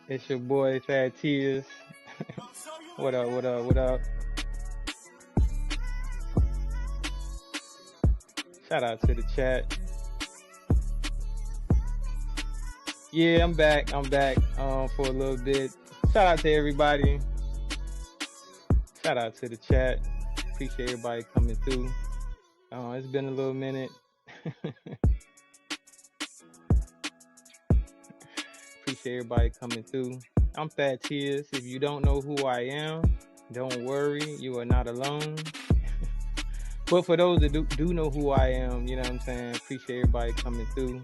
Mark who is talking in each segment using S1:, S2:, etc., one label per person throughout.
S1: It's your boy Fat Tears. What up? What up? What up? Shout out to the chat. Yeah, I'm back. I'm back. For a little bit. Shout out to everybody. Shout out to the chat. Appreciate everybody coming through. It's been a little minute. Appreciate everybody coming through. I'm Fat Tears. If you don't know who I am, don't worry. You are not alone. But for those that do know who I am, you know what I'm saying? Appreciate everybody coming through.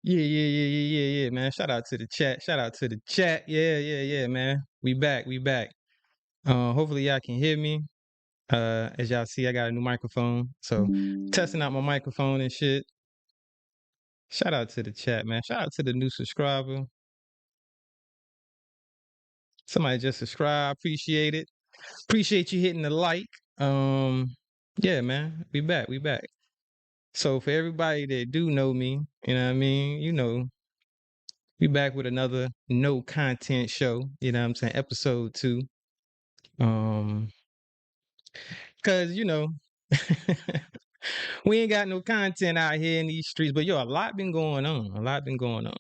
S1: Yeah, man. Shout out to the chat. Shout out to the chat. Yeah, man. We back. We back. Hopefully y'all can hear me. As y'all see, I got a new microphone. So testing out my microphone and shit. Shout out to the chat, man. Shout out to the new subscriber. Somebody just subscribed. Appreciate it. Appreciate you hitting the like. Um, yeah, man. We back. We back. So for everybody that do know me, you know what I mean? You know, we back with another no content show. You know what I'm saying? Episode 2. Um, cause you know, we ain't got no content out here in these streets, but yo, a lot been going on. A lot been going on.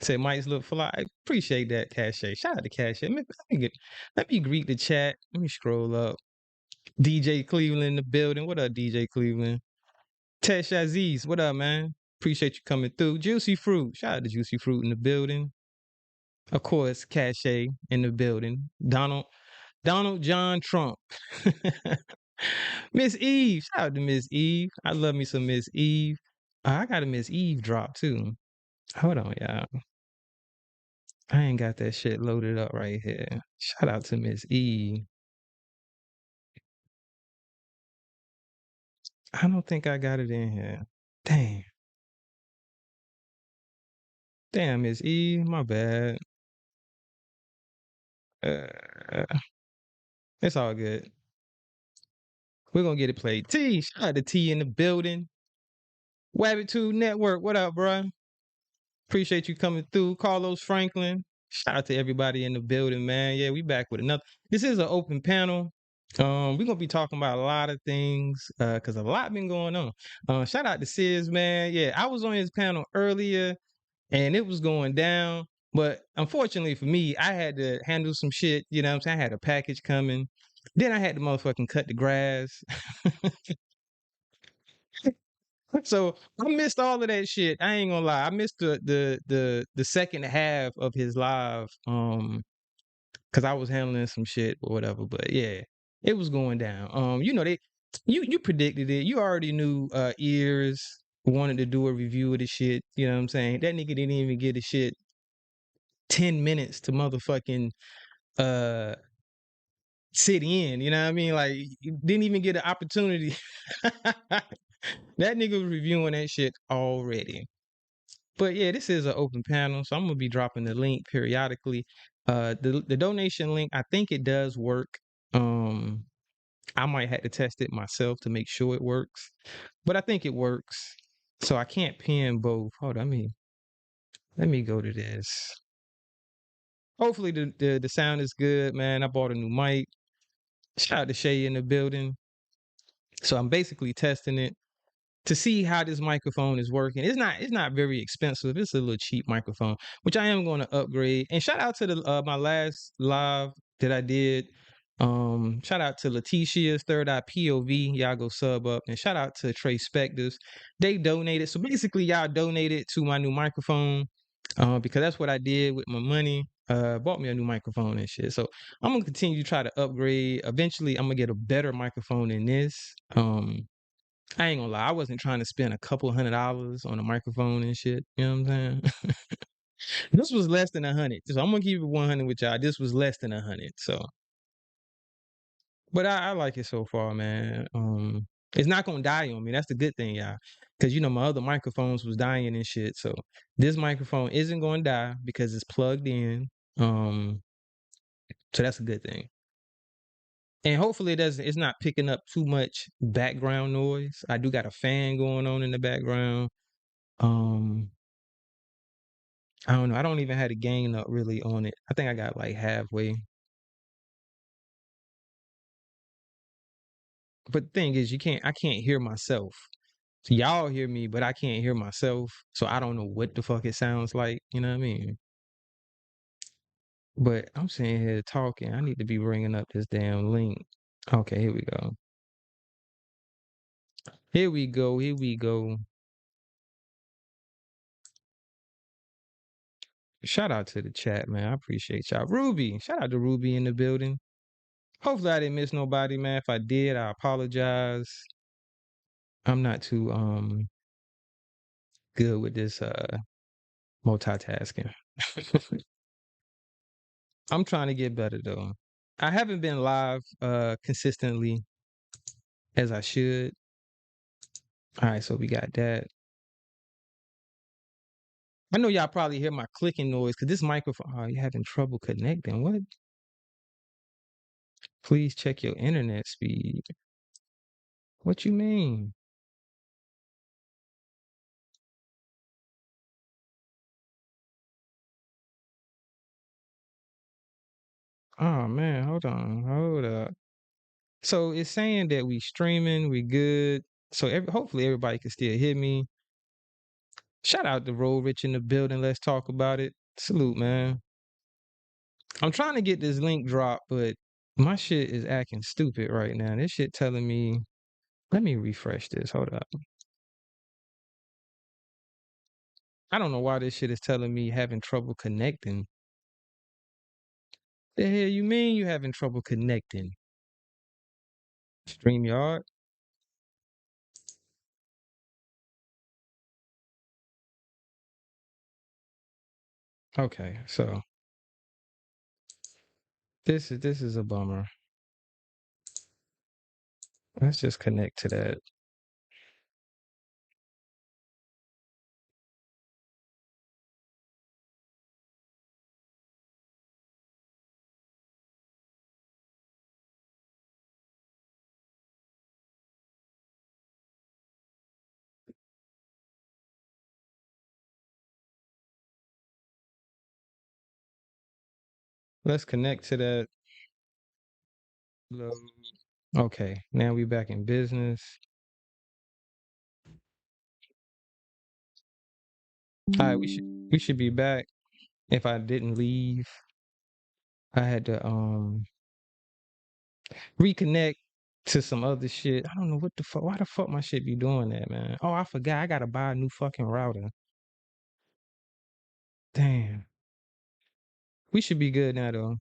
S1: Say Mike's look fly. Appreciate that, Cache. Shout out to Cache. Let me greet the chat. Let me scroll up. DJ Cleveland in the building. What up, DJ Cleveland? Tesh Aziz, what up, man? Appreciate you coming through. Juicy Fruit. Shout out to Juicy Fruit in the building. Of course, Cache in the building. Donald John Trump. Miss Eve. Shout out to Miss Eve. I love me some Miss Eve. I got a Miss Eve drop too. Hold on, y'all. I ain't got that shit loaded up right here. Shout out to Miss Eve. I don't think I got it in here. Damn. Damn, Miss Eve. My bad. Uh, it's all good. We're gonna get it played. T, shout out to T in the building. Wabbit2 Network, what up, bro? Appreciate you coming through. Carlos Franklin. Shout out to everybody in the building, man. Yeah, we back with another. This is an open panel. We're gonna be talking about a lot of things, cause a lot been going on. Shout out to Sis, man. Yeah, I was on his panel earlier and it was going down. But unfortunately for me, I had to handle some shit. You know what I'm saying? I had a package coming. Then I had to motherfucking cut the grass. So I missed all of that shit. I ain't gonna lie. I missed the second half of his live. Because I was handling some shit or whatever. But yeah, it was going down. You know, you predicted it. You already knew Ears wanted to do a review of the shit. You know what I'm saying? That nigga didn't even get the shit 10 minutes to motherfucking uh sit in, you know what I mean? Like he didn't even get an opportunity. That nigga was reviewing that shit already. But yeah, this is an open panel, so I'm gonna be dropping the link periodically. The donation link, I think it does work. Um, I might have to test it myself to make sure it works, but I think it works. So I can't pin both. Hold on, let me go to this. Hopefully the sound is good, man. I bought a new mic. Shout out to Shay in the building. So I'm basically testing it to see how this microphone is working. It's not very expensive. It's a little cheap microphone, which I am going to upgrade. And shout out to the my last live that I did. Shout out to Letitia's Third Eye POV. Y'all go sub up. And shout out to Trey Spectors. They donated. So basically, y'all donated to my new microphone. Because that's what I did with my money. Bought me a new microphone and shit. So I'm gonna continue to try to upgrade. Eventually, I'm gonna get a better microphone than this. I ain't gonna lie, I wasn't trying to spend a couple $100 on a microphone and shit. You know what I'm saying? This was less than 100. So I'm gonna keep it 100 with y'all. This was less than 100. So, but I like it so far, man. It's not gonna die on me. That's the good thing, y'all. Cause you know my other microphones was dying and shit. So this microphone isn't gonna die because it's plugged in. So that's a good thing. And hopefully it's not picking up too much background noise. I do got a fan going on in the background. Um I don't know. I don't even have the gain up really on it. I think I got like halfway. But the thing is, I can't hear myself. So y'all hear me, but I can't hear myself. So I don't know what the fuck it sounds like. You know what I mean? But I'm sitting here talking. I need to be bringing up this damn link. Okay, here we go. Here we go. Here we go. Shout out to the chat, man. I appreciate y'all. Ruby, shout out to Ruby in the building. Hopefully I didn't miss nobody, man. If I did, I apologize. I'm not too good with this multitasking. I'm trying to get better though. I haven't been live consistently as I should. All right, so we got that. I know y'all probably hear my clicking noise because this microphone. Oh, you having trouble connecting? What? Please check your internet speed. What you mean? Oh man, hold up. So it's saying that we streaming, we good. So hopefully everybody can still hear me. Shout out to Roll Rich in the building. Let's talk about it. Salute, man. I'm trying to get this link dropped, but my shit is acting stupid right now. This shit telling me. Let me refresh this. Hold up. I don't know why this shit is telling me having trouble connecting. The hell you mean you having trouble connecting? StreamYard? Okay, so this is a bummer. Let's just connect to that. Let's connect to that. Load. Okay, now we back in business. All right, we should be back. If I didn't leave, I had to reconnect to some other shit. I don't know what the fuck. Why the fuck my shit be doing that, man? Oh, I forgot. I gotta buy a new fucking router. Damn. We should be good now, though.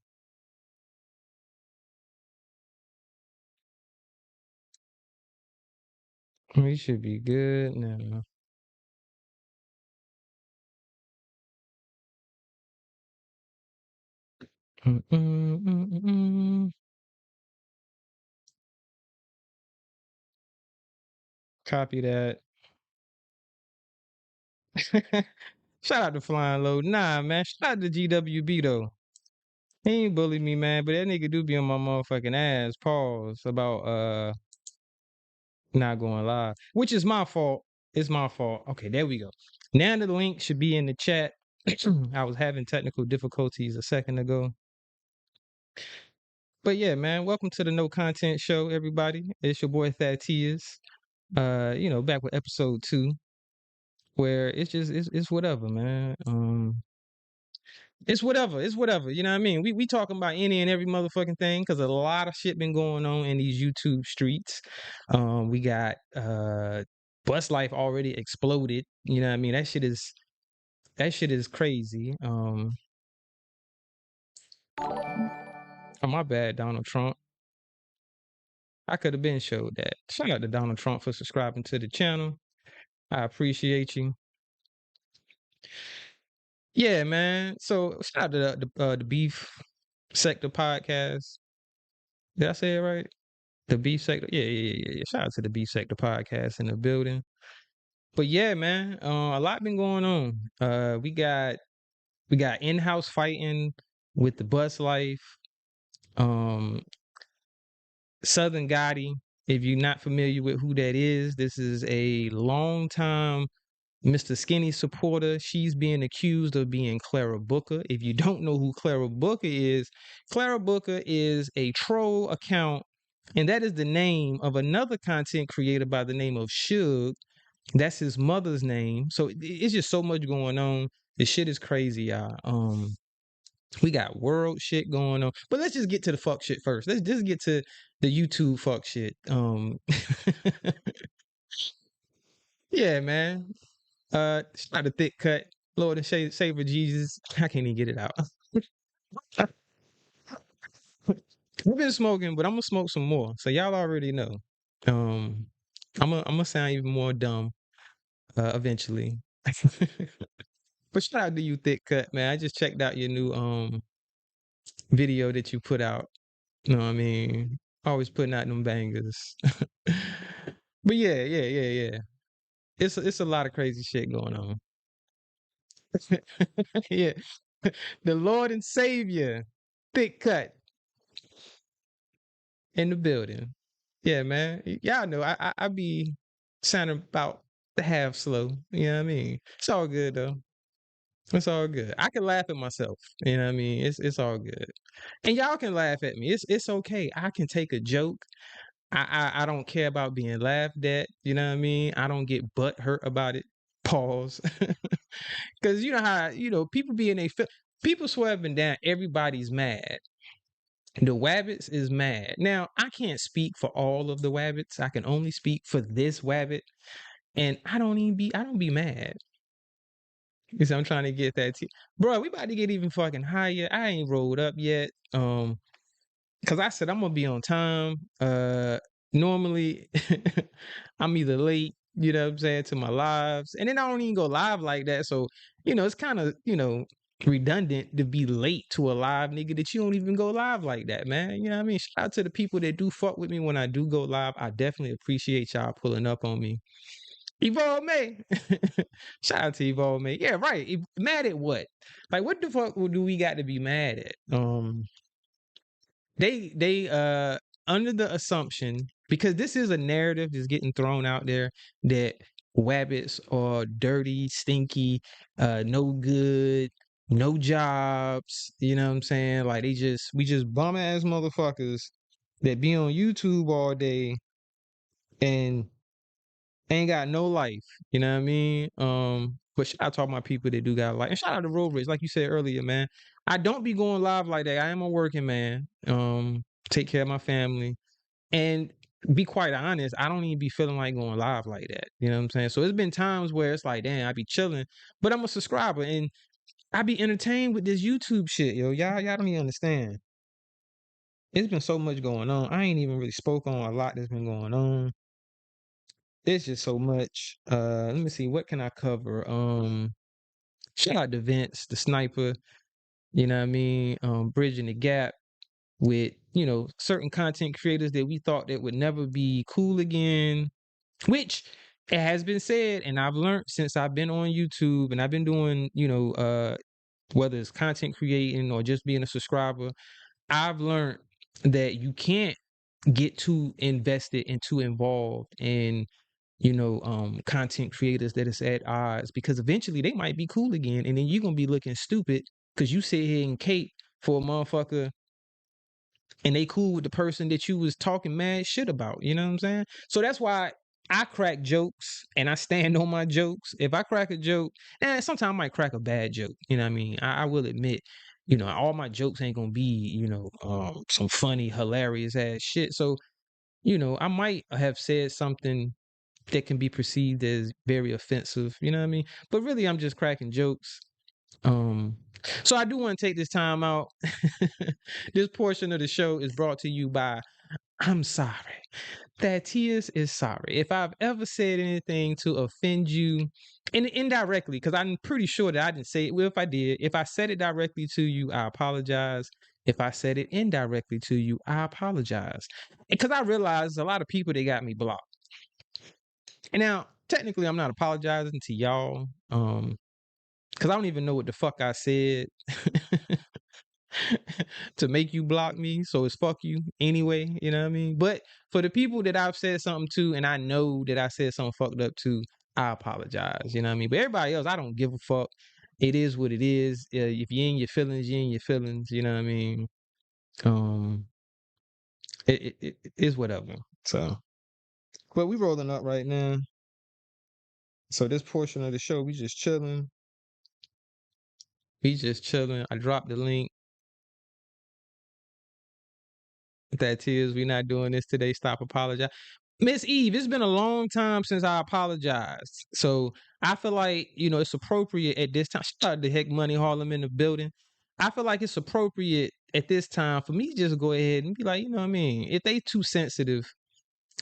S1: We should be good now. Mm-mm-mm-mm. Copy that. Shout out to Flying Low. Nah, man. Shout out to GWB though. He ain't bullied me, man, but that nigga do be on my motherfucking ass. Pause about not going live, which is my fault. It's my fault. Okay, there we go. Now the link should be in the chat. I was having technical difficulties a second ago. But yeah, man, welcome to the No Content Show, everybody. It's your boy Thaddeus. Back with episode 2, where it's whatever, man. It's whatever. It's whatever. You know what I mean? We talking about any and every motherfucking thing because a lot of shit been going on in these YouTube streets. We got Bus Life already exploded. You know what I mean? That shit is crazy. Oh my bad, Donald Trump. I could have been showed that. Shout out to Donald Trump for subscribing to the channel. I appreciate you. Yeah, man. So shout out to the Beef Sector podcast. Did I say it right? The Beef Sector. Yeah. Shout out to the Beef Sector podcast in the building. But yeah, man, a lot been going on. We got in-house fighting with the Bus Life. Um, Southern Gotti. If you're not familiar with who that is, this is a long time Mr. Skinny supporter, she's being accused of being Clara Booker. If you don't know who Clara Booker is a troll account, and that is the name of another content creator by the name of Suge. That's his mother's name. So it's just so much going on. The shit is crazy, y'all. We got world shit going on. But let's just get to the fuck shit first. Let's just get to the YouTube fuck shit. Yeah, man. It's not a thick cut. Lord and Savior Jesus. I can't even get it out. I've been smoking, but I'm gonna smoke some more. So y'all already know. Um, I'm gonna sound even more dumb eventually. But shout out to you, thick cut, man. I just checked out your new video that you put out. You know what I mean? Always putting out them bangers. But yeah. It's a lot of crazy shit going on. Yeah. The Lord and Savior, thick cut in the building. Yeah, man. Y'all know I be sounding about the half slow. You know what I mean? It's all good though. It's all good. I can laugh at myself. You know what I mean? It's all good. And y'all can laugh at me. It's okay. I can take a joke. I don't care about being laughed at. You know what I mean? I don't get butt hurt about it. Pause. Because you know how people be in people swear up and down. Everybody's mad. The Wabbits is mad. Now I can't speak for all of the Wabbits. I can only speak for this Wabbit, and I don't be mad. Because I'm trying to get that bro. We about to get even fucking higher. I ain't rolled up yet. Cause I said I'm gonna be on time. Normally I'm either late, you know what I'm saying, to my lives. And then I don't even go live like that. So, it's kind of, redundant to be late to a live nigga that you don't even go live like that, man. You know what I mean? Shout out to the people that do fuck with me when I do go live. I definitely appreciate y'all pulling up on me. Evolve May. Shout out to Evolve May. Yeah, right. Mad at what? Like what the fuck do we got to be mad at? They under the assumption, because this is a narrative that's getting thrown out there, that Wabbits are dirty, stinky, no good, no jobs, you know what I'm saying? Like we just bum ass motherfuckers that be on YouTube all day and ain't got no life, you know what I mean? But shout out to all my people that do got life. And shout out to Road Rage, like you said earlier, man. I don't be going live like that. I am a working man. Take care of my family. And be quite honest, I don't even be feeling like going live like that. You know what I'm saying? So it's been times where it's like, damn, I be chilling, but I'm a subscriber and I be entertained with this YouTube shit, yo. Y'all don't even understand. It's been so much going on. I ain't even really spoke on a lot that's been going on. It's just so much. Let me see, what can I cover? Shout out to Vince, the sniper, you know what I mean? Bridging the gap with, certain content creators that we thought that would never be cool again, which it has been said, and I've learned since I've been on YouTube and I've been doing, whether it's content creating or just being a subscriber, I've learned that you can't get too invested and too involved in content creators that is at odds, because eventually they might be cool again, and then you're gonna be looking stupid because you sit here and cape for a motherfucker and they cool with the person that you was talking mad shit about. You know what I'm saying? So that's why I crack jokes and I stand on my jokes. If I crack a joke, and sometimes I might crack a bad joke. You know what I mean? I will admit, all my jokes ain't gonna be, some funny, hilarious ass shit. So, I might have said something that can be perceived as very offensive. You know what I mean? But really, I'm just cracking jokes. Um, so I do want to take this time out. This portion of the show is brought to you by I'm sorry. Thaddeus is sorry. If I've ever said anything to offend you, and indirectly, because I'm pretty sure that I didn't say it. Well, if I did, if I said it directly to you, I apologize. If I said it indirectly to you, I apologize. Because I realize a lot of people, they got me blocked. And now, technically, I'm not apologizing to y'all. Because I don't even know what the fuck I said to make you block me. So it's fuck you anyway, you know what I mean? But for the people that I've said something to and I know that I said something fucked up to, I apologize. You know what I mean? But everybody else, I don't give a fuck. It is what it is. If you're in your feelings, you're in your feelings. You know what I mean? Um, it is whatever. So, but we rolling up right now. So this portion of the show, we just chilling. We just chilling. I dropped the link. That is, we not doing this today. Stop apologize. Miss Eve, it's been a long time since I apologized. So I feel like, it's appropriate at this time. Shout out to Heck Money Harlem in the building. I feel like it's appropriate at this time for me to just go ahead and be like, you know what I mean? If they too sensitive,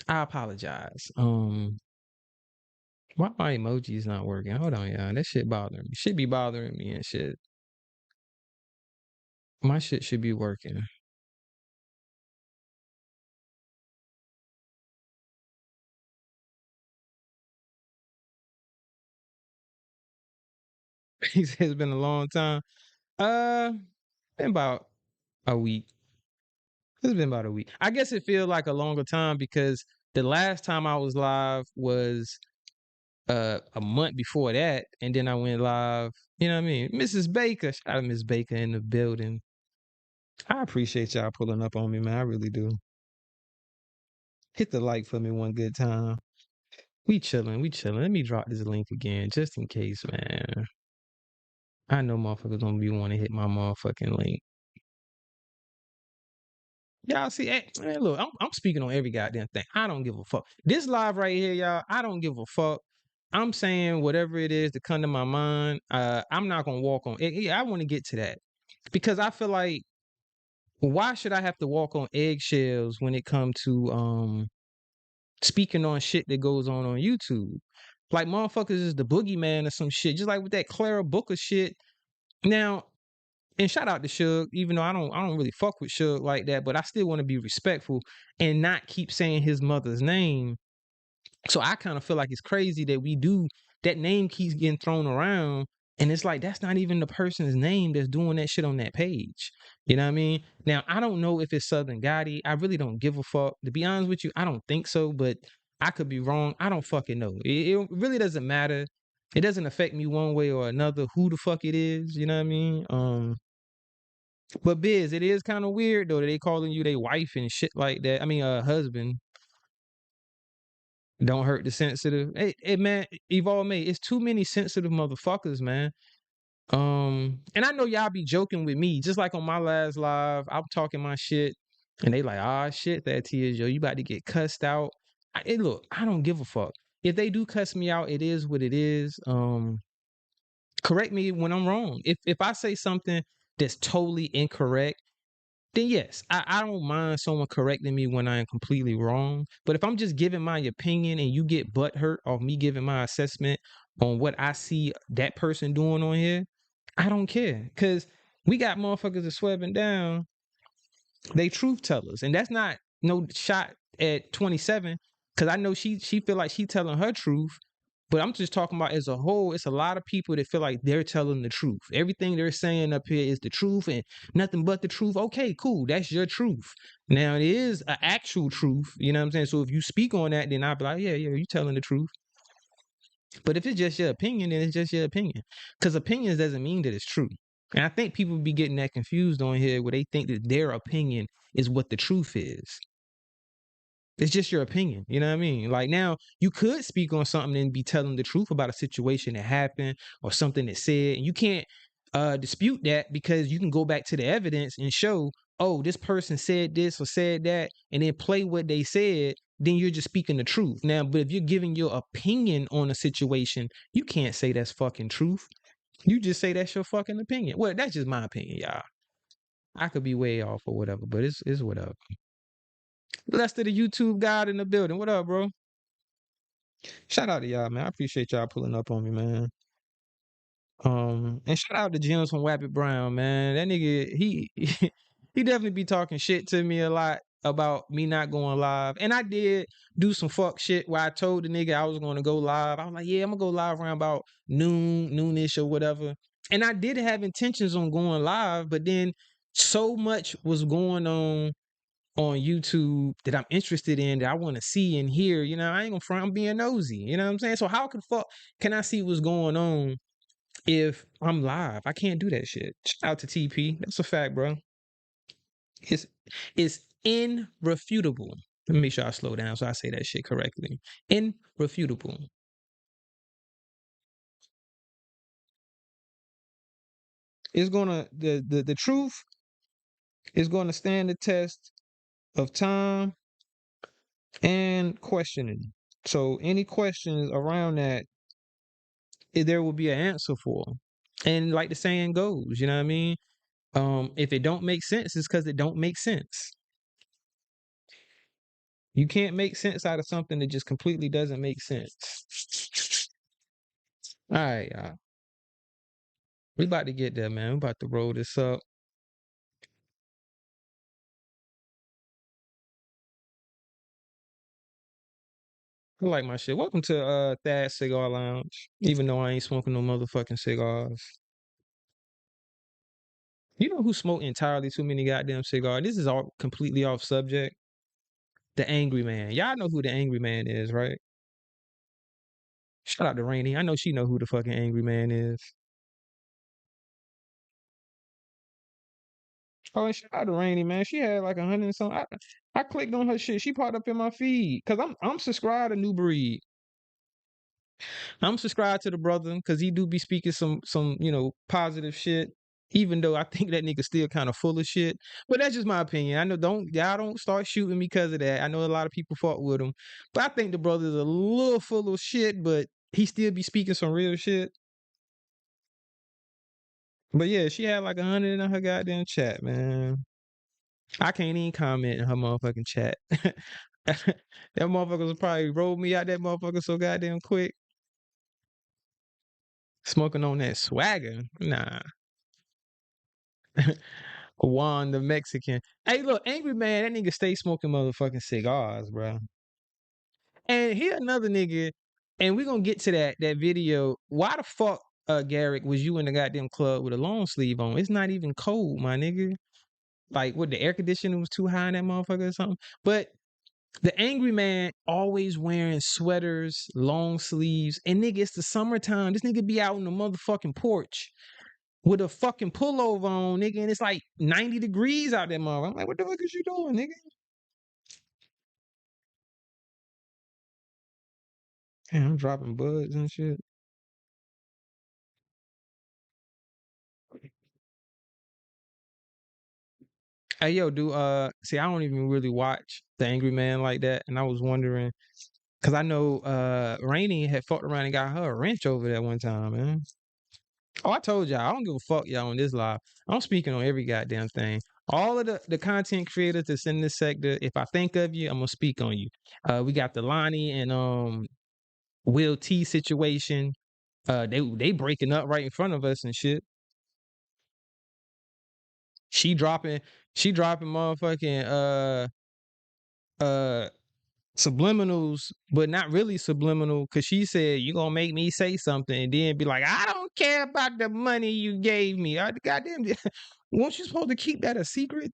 S1: I apologize. Why my emoji's not working? Hold on, y'all. That shit bothering me. Should be bothering me and shit. My shit should be working. He said it's been a long time. Uh, been about a week. It's been about a week. I guess it feels like a longer time because the last time I was live was a month before that, and then I went live. You know what I mean? Mrs. Baker, shout out Miss Baker in the building. I appreciate y'all pulling up on me, man. I really do. Hit the like for me one good time. We chilling, we chilling. Let me drop this link again, just in case, man. I know motherfuckers gonna be want to hit my motherfucking link. Y'all see, man, look, I'm speaking on every goddamn thing. I don't give a fuck. This live right here, y'all, I don't give a fuck. I'm saying whatever it is to come to my mind. I'm not gonna walk on it. Yeah, I want to get to that because I feel like why should I have to walk on eggshells when it comes to speaking on shit that goes on YouTube? Like motherfuckers is the boogeyman or some shit, just like with that Clara Booker shit. Now, and shout out to Suge, even though I don't really fuck with Suge like that, but I still want to be respectful and not keep saying his mother's name. So I kind of feel like it's crazy that that name keeps getting thrown around. And it's like that's not even the person's name that's doing that shit on that page. You know what I mean? Now I don't know if it's Southern Gotti. I really don't give a fuck. To be honest with you, I don't think so, but I could be wrong. I don't fucking know. It really doesn't matter. It doesn't affect me one way or another who the fuck it is. You know what I mean? But Biz, it is kind of weird though that they calling you their wife and shit like that. I mean, husband. Don't hurt the sensitive. Hey, man, Evolve mate, it's too many sensitive motherfuckers, man. And I know y'all be joking with me, just like on my last live, I'm talking my shit, and they like, ah, shit, that tears, yo, you about to get cussed out. Look, I don't give a fuck. If they do cuss me out, it is what it is. Correct me when I'm wrong. If I say something that's totally incorrect, then yes, I don't mind someone correcting me when I am completely wrong. But if I'm just giving my opinion and you get butthurt off me giving my assessment on what I see that person doing on here, I don't care. Cause we got motherfuckers that sweating down, they truth tellers. And that's not no shot at 27. Cause I know she feel like she telling her truth. But I'm just talking about as a whole, it's a lot of people that feel like they're telling the truth. Everything they're saying up here is the truth and nothing but the truth. Okay, cool. That's your truth. Now, it is an actual truth. You know what I'm saying? So if you speak on that, then I'll be like, yeah, you telling the truth. But if it's just your opinion, then it's just your opinion. Because opinions doesn't mean that it's true. And I think people be getting that confused on here where they think that their opinion is what the truth is. It's just your opinion. You know what I mean? Like now, you could speak on something and be telling the truth about a situation that happened or something that said, and you can't dispute that because you can go back to the evidence and show, oh, this person said this or said that, and then play what they said. Then you're just speaking the truth. Now, but if you're giving your opinion on a situation, you can't say that's fucking truth. You just say that's your fucking opinion. Well, that's just my opinion, y'all. I could be way off or whatever, but it's whatever. Lester, the YouTube God in the building. What up, bro? Shout out to y'all, man. I appreciate y'all pulling up on me, man. And shout out to Jim from Wappy Brown, man. That nigga, he definitely be talking shit to me a lot about me not going live. And I did do some fuck shit where I told the nigga I was going to go live. I was like, yeah, I'm gonna go live around about noonish or whatever. And I did have intentions on going live, but then so much was going on on YouTube that I'm interested in, that I want to see and hear. You know, I ain't gonna front, I'm being nosy. You know what I'm saying? So how can fuck can I see what's going on if I'm live? I can't do that shit. Shout out to TP. That's a fact, bro. It's it's irrefutable. Let me make sure I slow down so I say that shit correctly. Irrefutable. It's gonna the truth is gonna stand the test of time and questioning. So any questions around that, there will be an answer for 'em. And like the saying goes, you know what I mean? If it don't make sense, it's because it don't make sense. You can't make sense out of something that just completely doesn't make sense. All right, y'all. We about to get there, man. We about to roll this up. I like my shit. Welcome to Thad Cigar Lounge. Even though I ain't smoking no motherfucking cigars. You know who smoked entirely too many goddamn cigars? This is all completely off subject. The Angry Man. Y'all know who the Angry Man is, right? Shout out to Rainy. I know she know who the fucking Angry Man is. Oh, and shout out to Rainy, man. She had like 100 and something. I clicked on her shit. She popped up in my feed because I'm subscribed to New Breed. I'm subscribed to the brother because he do be speaking some positive shit. Even though I think that nigga still kind of full of shit, but that's just my opinion. I know don't start shooting me because of that. I know a lot of people fought with him, but I think the brother's a little full of shit, but he still be speaking some real shit. But yeah, she had like 100 in her goddamn chat, man. I can't even comment in her motherfucking chat. That motherfucker was probably rolled me out that motherfucker so goddamn quick. Smoking on that swagger. Nah. Juan the Mexican. Hey, look, Angry Man, that nigga stay smoking motherfucking cigars, bro. And here another nigga, and we gonna get to that video. Why the fuck, Garrick, was you in the goddamn club with a long sleeve on? It's not even cold, my nigga. Like, what, the air conditioning was too high in that motherfucker or something? But the Angry Man always wearing sweaters, long sleeves, and nigga, it's the summertime. This nigga be out on the motherfucking porch with a fucking pullover on, nigga, and it's like 90 degrees out there, motherfucker. I'm like, what the fuck is you doing, nigga? Damn, I'm dropping buds and shit. Hey, yo, do see, I don't even really watch the Angry Man like that, and I was wondering because I know Rainey had fucked around and got her a wrench over that one time, man. Oh, I told y'all, I don't give a fuck y'all on this live. I'm speaking on every goddamn thing. All of the content creators that's in this sector, if I think of you, I'm gonna speak on you. We got the Lonnie and Will T situation. They breaking up right in front of us and shit. She dropping she dropping motherfucking uh subliminals, but not really subliminal, because she said you gonna make me say something and then be like, I don't care about the money you gave me. Goddamn, weren't you supposed to keep that a secret?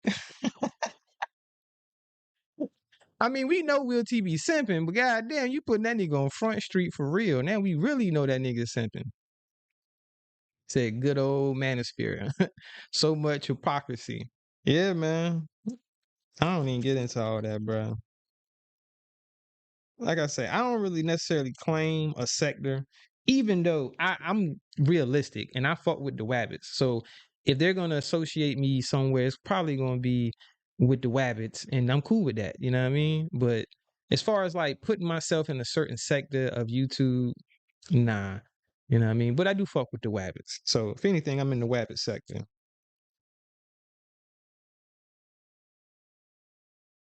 S1: I mean, we know Will T be simping, but goddamn, you putting that nigga on Front Street for real. Now we really know that nigga simping. Said good old manosphere. So much hypocrisy. Yeah, man. I don't even get into all that, bro. Like I say, I don't really necessarily claim a sector, even though I'm realistic and I fuck with the Wabbits. So if they're gonna associate me somewhere, it's probably gonna be with the Wabbits, and I'm cool with that. You know what I mean? But as far as like putting myself in a certain sector of YouTube, nah. You know what I mean? But I do fuck with the Wabbits. So if anything, I'm in the Wabbit sector.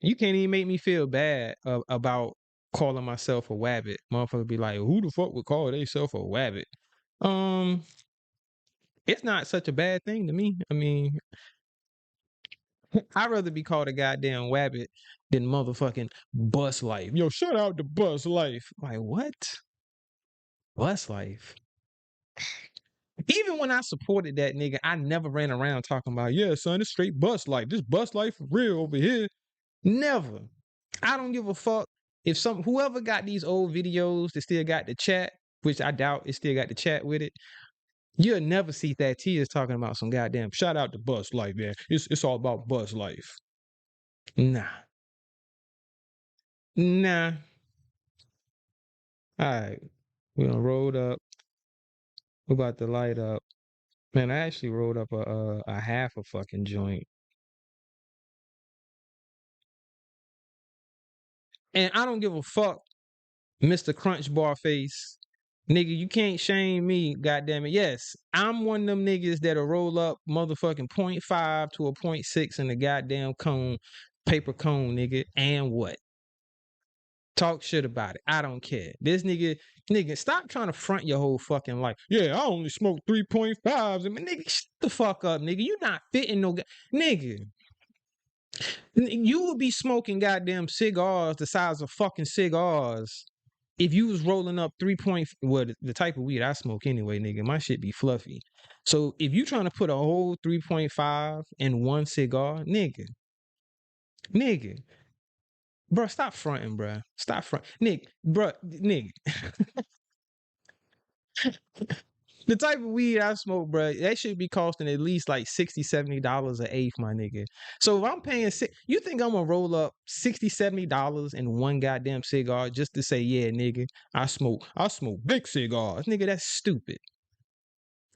S1: You can't even make me feel bad about calling myself a wabbit. Motherfucker be like, who the fuck would call themselves a wabbit? Um, it's not such a bad thing to me. I mean, I'd rather be called a goddamn wabbit than motherfucking bus life. Yo, shout out to bus life. Like, what? Bus life? Even when I supported that nigga, I never ran around talking about, yeah, son, it's straight bus life. This bus life for real over here. Never. I don't give a fuck if whoever got these old videos that still got the chat, which I doubt it still got the chat with it. You'll never see that T is talking about some goddamn shout out to Buzz Life, man. It's all about Buzz Life. Nah. Nah. All right. We done rolled up. We about to light up. Man, I actually rolled up a half a fucking joint. And I don't give a fuck, Mr. Crunch Bar Face. Nigga, you can't shame me, goddamn it. Yes, I'm one of them niggas that'll roll up motherfucking .5 to a .6 in the goddamn cone, paper cone, nigga. And what? Talk shit about it. I don't care. This nigga, stop trying to front your whole fucking life. Yeah, I only smoke 3.5s. I mean, nigga, shut the fuck up, nigga. You not fitting no nigga. You would be smoking goddamn cigars the size of fucking cigars if you was rolling up 3 point. Well, the type of weed I smoke anyway, nigga. My shit be fluffy. So if you trying to put a whole 3.5 in one cigar, nigga, bro, stop fronting, bro. Stop front, nigga. The type of weed I smoke, bro, that should be costing at least like $60-$70 an eighth, my nigga. So if I'm paying, you think I'm gonna roll up $60-$70 in one goddamn cigar just to say, yeah, nigga, I smoke big cigars, nigga? That's stupid.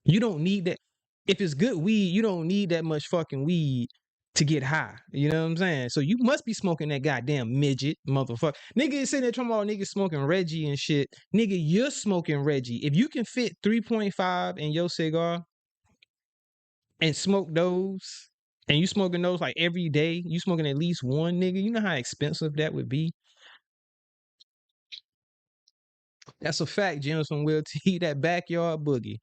S1: You don't need that. If it's good weed, you don't need that much fucking weed to get high. You know what I'm saying? So you must be smoking that goddamn midget, motherfucker. Nigga is sitting there talking about niggas smoking Reggie and shit. Nigga, you're smoking Reggie. If you can fit 3.5 in your cigar and smoke those, and you smoking those like every day, you smoking at least one, nigga, you know how expensive that would be? That's a fact, James from Will T, that backyard boogie.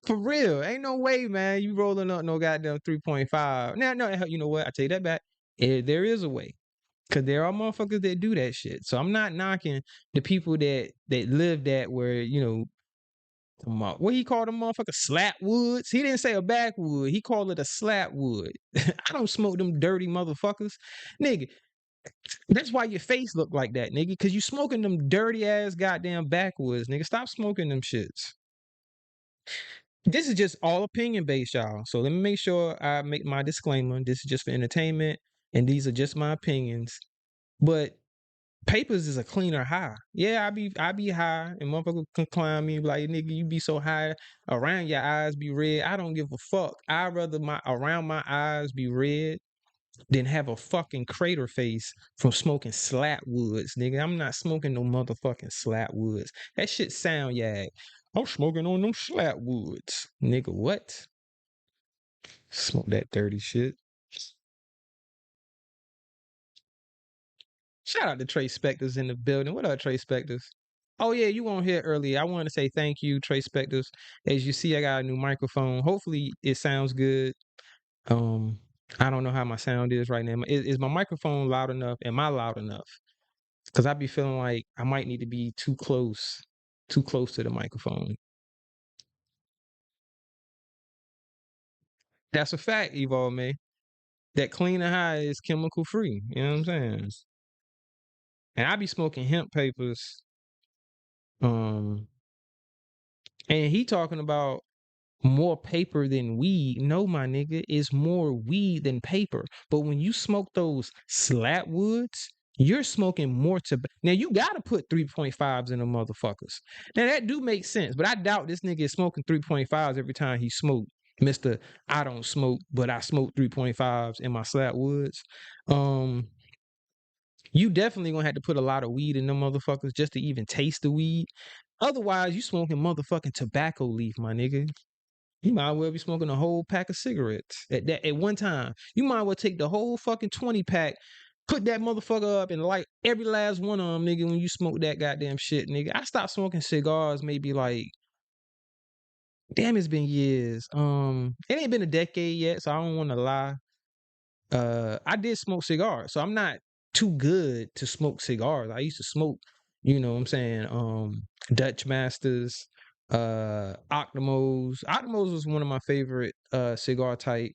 S1: For real. Ain't no way, man. You rolling up no goddamn 3.5. Now, no, you know what? I take that back. There is a way. Cause there are motherfuckers that do that shit. So I'm not knocking the people that live that where, what he called them motherfucker slap woods. He didn't say a backwood. He called it a slap wood. I don't smoke them dirty motherfuckers. Nigga, that's why your face look like that, nigga. Cause you smoking them dirty ass goddamn backwoods, nigga. Stop smoking them shits. This is just all opinion based, y'all. So let me make sure I make my disclaimer. This is just for entertainment, and these are just my opinions. But papers is a cleaner high. Yeah, I be high, and motherfucker can climb me like, nigga, you be so high around your eyes be red. I don't give a fuck. I'd rather my around my eyes be red than have a fucking crater face from smoking slat woods, nigga. I'm not smoking no motherfucking slat woods. That shit sound yag. I'm smoking on them slat woods. Nigga, what? Smoke that dirty shit. Shout out to Trey Spectors in the building. What up, Trey Spectors? Oh yeah, you weren't here earlier. I wanted to say thank you, Trey Spectors. As you see, I got a new microphone. Hopefully it sounds good. Um, I don't know how my sound is right now. Is my microphone loud enough? Am I loud enough? Because I be feeling like I might need to be too close to the microphone. That's a fact, Evolve May. That clean and high is chemical free. You know what I'm saying? And I be smoking hemp papers. Um, and he talking about more paper than weed. No, my nigga, it's more weed than paper. But when you smoke those slat woods, you're smoking more tobacco. Now you gotta put 3.5s in the motherfuckers. Now that do make sense, but I doubt this nigga is smoking 3.5s every time he smoke. Mr. I don't smoke, but I smoke 3.5s in my slat woods. You definitely gonna have to put a lot of weed in them motherfuckers just to even taste the weed. Otherwise, you smoking motherfucking tobacco leaf, my nigga. You might well be smoking a whole pack of cigarettes at one time. You might well take the whole fucking 20 pack, put that motherfucker up and light every last one of them, nigga, when you smoke that goddamn shit, nigga. I stopped smoking cigars maybe like, damn, it's been years. It ain't been a decade yet, so I don't want to lie. I did smoke cigars, so I'm not too good to smoke cigars. I used to smoke, you know what I'm saying, Dutch Masters, Octomos. Octomos was one of my favorite cigar type.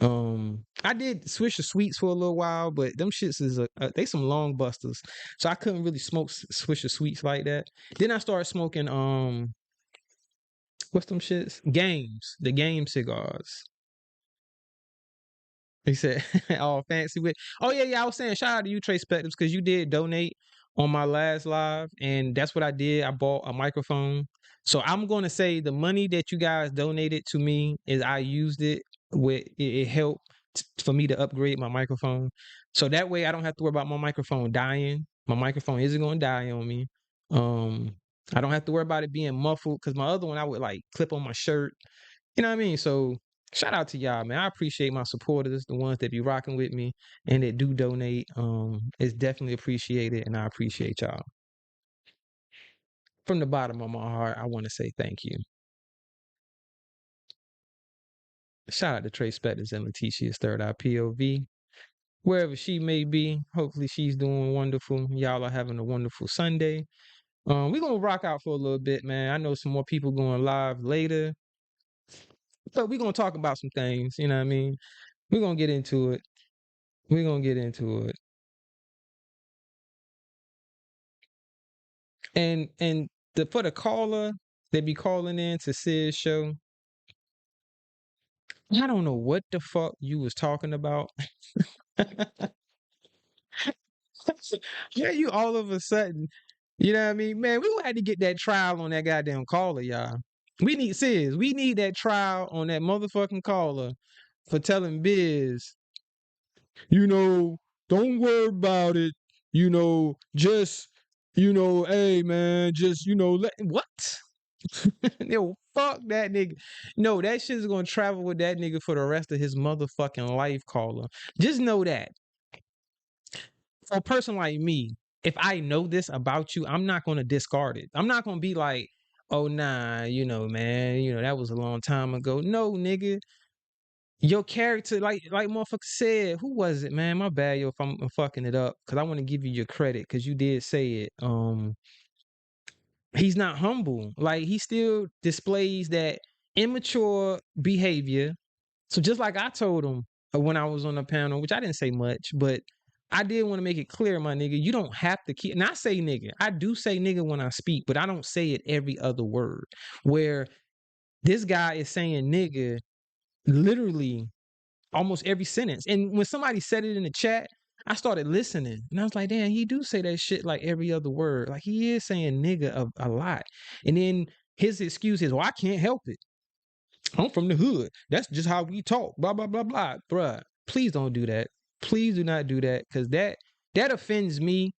S1: I did Swisher Sweets for a little while, but them shits is they some long busters, so I couldn't really smoke Swisher Sweets like that. Then I started smoking what's them shits? The Game cigars. He said, all fancy with. Oh yeah, yeah. I was saying, shout out to you, Trey Spectums, because you did donate on my last live, and that's what I did. I bought a microphone. So I'm going to say the money that you guys donated to me is I used it with it helped for me to upgrade my microphone. So that way I don't have to worry about my microphone dying. My microphone isn't going to die on me. Um, I don't have to worry about it being muffled because my other one I would like clip on my shirt. You know what I mean? So shout out to y'all, man. I appreciate my supporters, the ones that be rocking with me and that do donate. It's definitely appreciated, and I appreciate y'all. From the bottom of my heart, I want to say thank you. Shout out to Trey Spectors and Letitia's Third Eye POV. Wherever she may be, hopefully she's doing wonderful. Y'all are having a wonderful Sunday. We're gonna rock out for a little bit, man. I know some more people going live later. But we're gonna talk about some things, you know what I mean? We're gonna get into it. We're gonna get into it. And for the caller that be calling in to Sid's show, I don't know what the fuck you was talking about. Yeah, you all of a sudden, you know what I mean? Man, we gonna have to get that trial on that goddamn caller, y'all. We need that trial on that motherfucking caller for telling Biz, you know, don't worry about it. Just, hey man, just, let what? Yo, fuck that nigga. No, that shit is gonna travel with that nigga for the rest of his motherfucking life, caller. Just know that. For a person like me, if I know this about you, I'm not gonna discard it. I'm not gonna be like, oh nah, man, that was a long time ago. No, nigga. Your character, like motherfucker said, who was it, man? My bad, yo, if I'm fucking it up, because I want to give you your credit, because you did say it. He's not humble. Like he still displays that immature behavior. So just like I told him when I was on the panel, which I didn't say much, but I did want to make it clear, my nigga, you don't have to keep. And I say nigga. I do say nigga when I speak, but I don't say it every other word. Where this guy is saying nigga literally almost every sentence. And when somebody said it in the chat, I started listening and I was like, damn, he do say that shit like every other word. Like he is saying nigga a lot. And then his excuse is, well, I can't help it. I'm from the hood. That's just how we talk. Blah, blah, blah, blah. Bruh, please don't do that. Please do not do that. Cause that offends me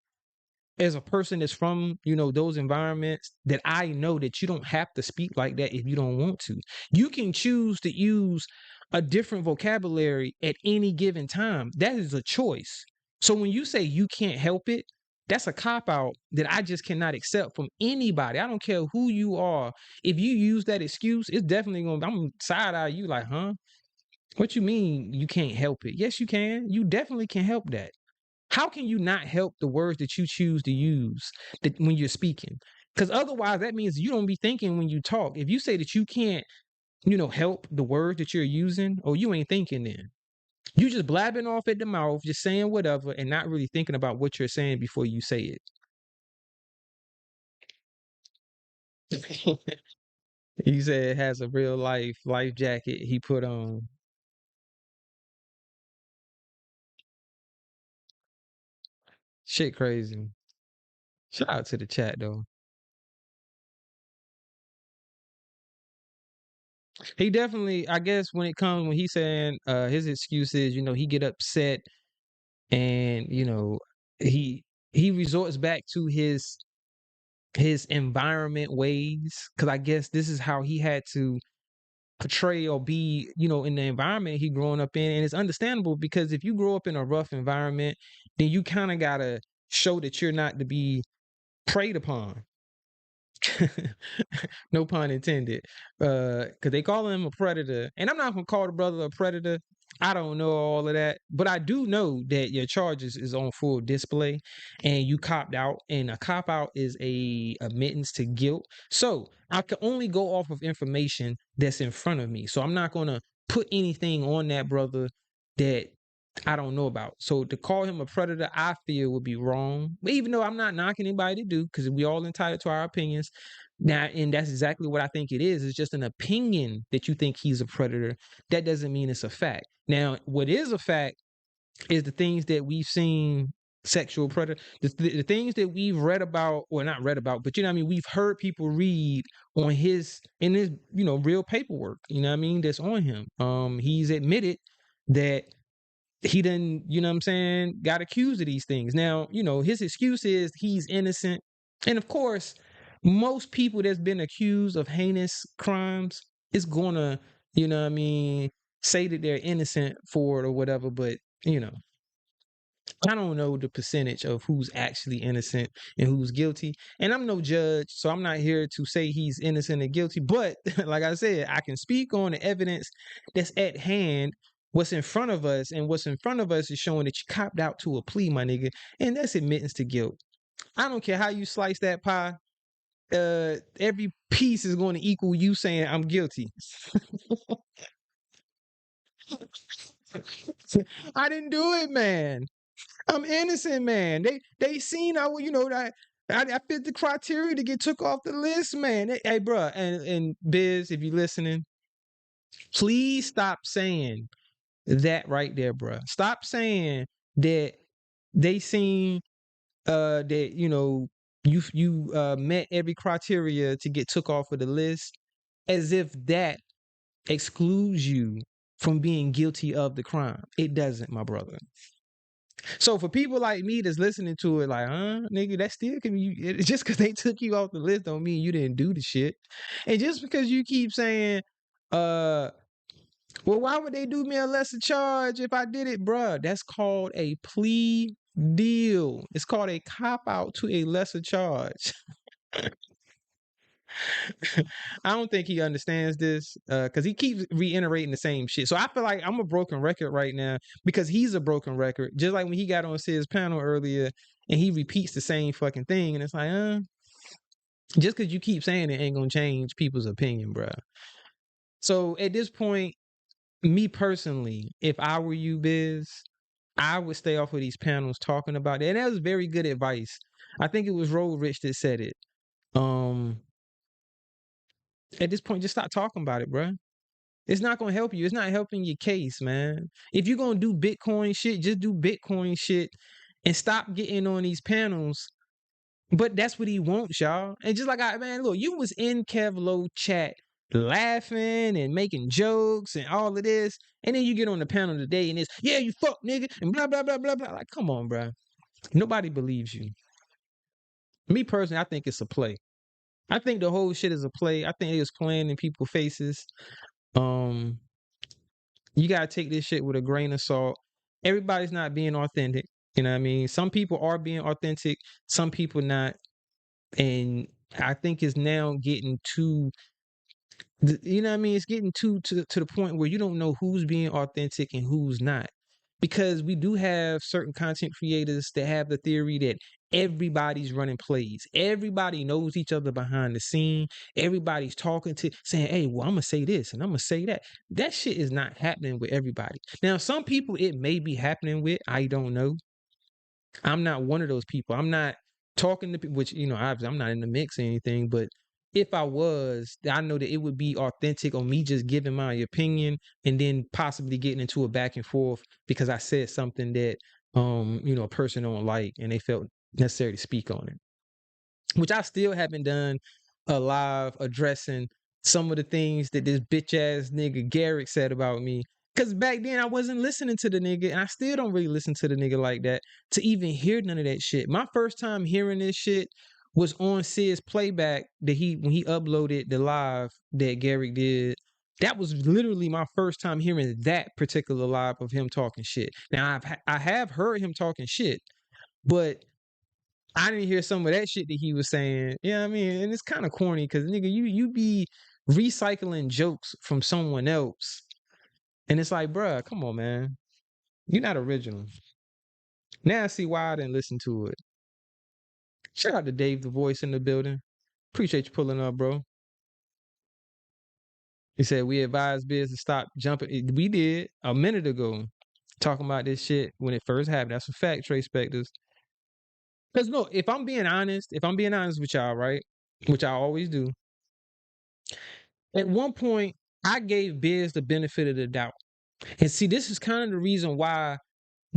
S1: as a person that's from, those environments, that I know that you don't have to speak like that if you don't want to. You can choose to use a different vocabulary at any given time. That is a choice. So when you say you can't help it, that's a cop out that I just cannot accept from anybody. I don't care who you are. If you use that excuse, it's definitely going to, I'm side eye you like, huh? What you mean you can't help it? Yes, you can. You definitely can help that. How can you not help the words that you choose to use when you're speaking? Because otherwise, that means you don't be thinking when you talk. If you say that you can't, help the words that you're using, or you ain't thinking then. You just blabbing off at the mouth, just saying whatever, and not really thinking about what you're saying before you say it. He said it has a real life jacket he put on. Shit crazy. Shout out to the chat though. He definitely, I guess, when he's saying his excuses, he get upset and he resorts back to his environment ways, because I guess this is how he had to portray or be, in the environment he growing up in. And it's understandable, because if you grow up in a rough environment, then you kind of gotta show that you're not to be preyed upon. No pun intended. Cause they call him a predator. And I'm not gonna call the brother a predator. I don't know all of that. But I do know that your charges is on full display and you copped out. And a cop out is a admittance to guilt. So I can only go off of information that's in front of me. So I'm not gonna put anything on that brother that I don't know about. So to call him a predator, I feel would be wrong. But even though I'm not knocking anybody to do, because we all entitled to our opinions. Now, and that's exactly what I think it is. It's just an opinion that you think he's a predator. That doesn't mean it's a fact. Now, what is a fact is the things that we've seen sexual predator, the things that we've read about, or not read about, but you know what I mean, we've heard people read on his in his real paperwork, you know what I mean, that's on him. He's admitted that he didn't, you know what I'm saying, got accused of these things. Now, his excuse is he's innocent. And of course, most people that's been accused of heinous crimes is gonna, you know what I mean, say that they're innocent for it or whatever, but you know, I don't know the percentage of who's actually innocent and who's guilty. And I'm no judge, so I'm not here to say he's innocent or guilty. But like I said, I can speak on the evidence that's at hand, what's in front of us. And what's in front of us is showing that you copped out to a plea, my nigga. And that's admittance to guilt. I don't care how you slice that pie. Every piece is going to equal you saying I'm guilty. I didn't do it, man. I'm innocent, man. They seen that I fit the criteria to get took off the list, man. Hey, bro, and Biz, if you're listening, please stop saying that right there, bro. Stop saying that they seen that you met every criteria to get took off of the list, as if that excludes you from being guilty of the crime. It doesn't, my brother. So for people like me that's listening to it, like, nigga, that still can be just because they took you off the list don't mean you didn't do the shit. And just because you keep saying, well, why would they do me a lesser charge if I did it, bruh? That's called a plea deal. It's called a cop out to a lesser charge. I don't think he understands this because he keeps reiterating the same shit. So I feel like I'm a broken record right now because he's a broken record. Just like when he got on Sid's panel earlier and he repeats the same fucking thing. And it's like, just because you keep saying it ain't going to change people's opinion, bro. So at this point, me personally, if I were you, Biz, I would stay off of these panels talking about it. And that was very good advice. I think it was Road Rich that said it. At this point, just stop talking about it, bro. It's not gonna help you. It's not helping your case, man. If you're gonna do Bitcoin shit, just do Bitcoin shit and stop getting on these panels. But that's what he wants, y'all. And just like man, look, you was in Kevlo chat laughing and making jokes and all of this, and then you get on the panel today and it's you fuck nigga and blah blah blah blah blah. Like, come on, bro. Nobody believes you. Me personally, I think it's a play. I think the whole shit is a play. I think it was playing in people's faces. Um, you gotta take this shit with a grain of salt. Everybody's not being authentic. You know what I mean? Some people are being authentic, some people not. And I think it's now getting too, you know what I mean? It's getting to the point where you don't know who's being authentic and who's not. Because we do have certain content creators that have the theory that everybody's running plays. Everybody knows each other behind the scene. Everybody's talking to saying, hey, well, I'm gonna say this and I'm gonna say that. That shit is not happening with everybody. Now, some people it may be happening with, I don't know. I'm not one of those people. I'm not talking to people, which, I'm not in the mix or anything, but if I was, I know that it would be authentic on me just giving my opinion and then possibly getting into a back and forth because I said something that, a person don't like and they felt necessary to speak on it, which I still haven't done a live addressing some of the things that this bitch ass nigga Garrick said about me. Cause back then I wasn't listening to the nigga, and I still don't really listen to the nigga like that to even hear none of that shit. My first time hearing this shit was on Sid's playback that when he uploaded the live that Garrick did. That was literally my first time hearing that particular live of him talking shit. Now I have heard him talking shit, but I didn't hear some of that shit that he was saying. Yeah, I mean, and it's kind of corny because nigga, you be recycling jokes from someone else. And it's like, bruh, come on, man. You're not original. Now I see why I didn't listen to it. Shout out to Dave the Voice in the building. Appreciate you pulling up, bro. He said we advise Biz to stop jumping. We did a minute ago talking about this shit when it first happened. That's a fact, Trey Specters. Because no, if I'm being honest with y'all, right, which I always do, at one point I gave Biz the benefit of the doubt. And see, this is kind of the reason why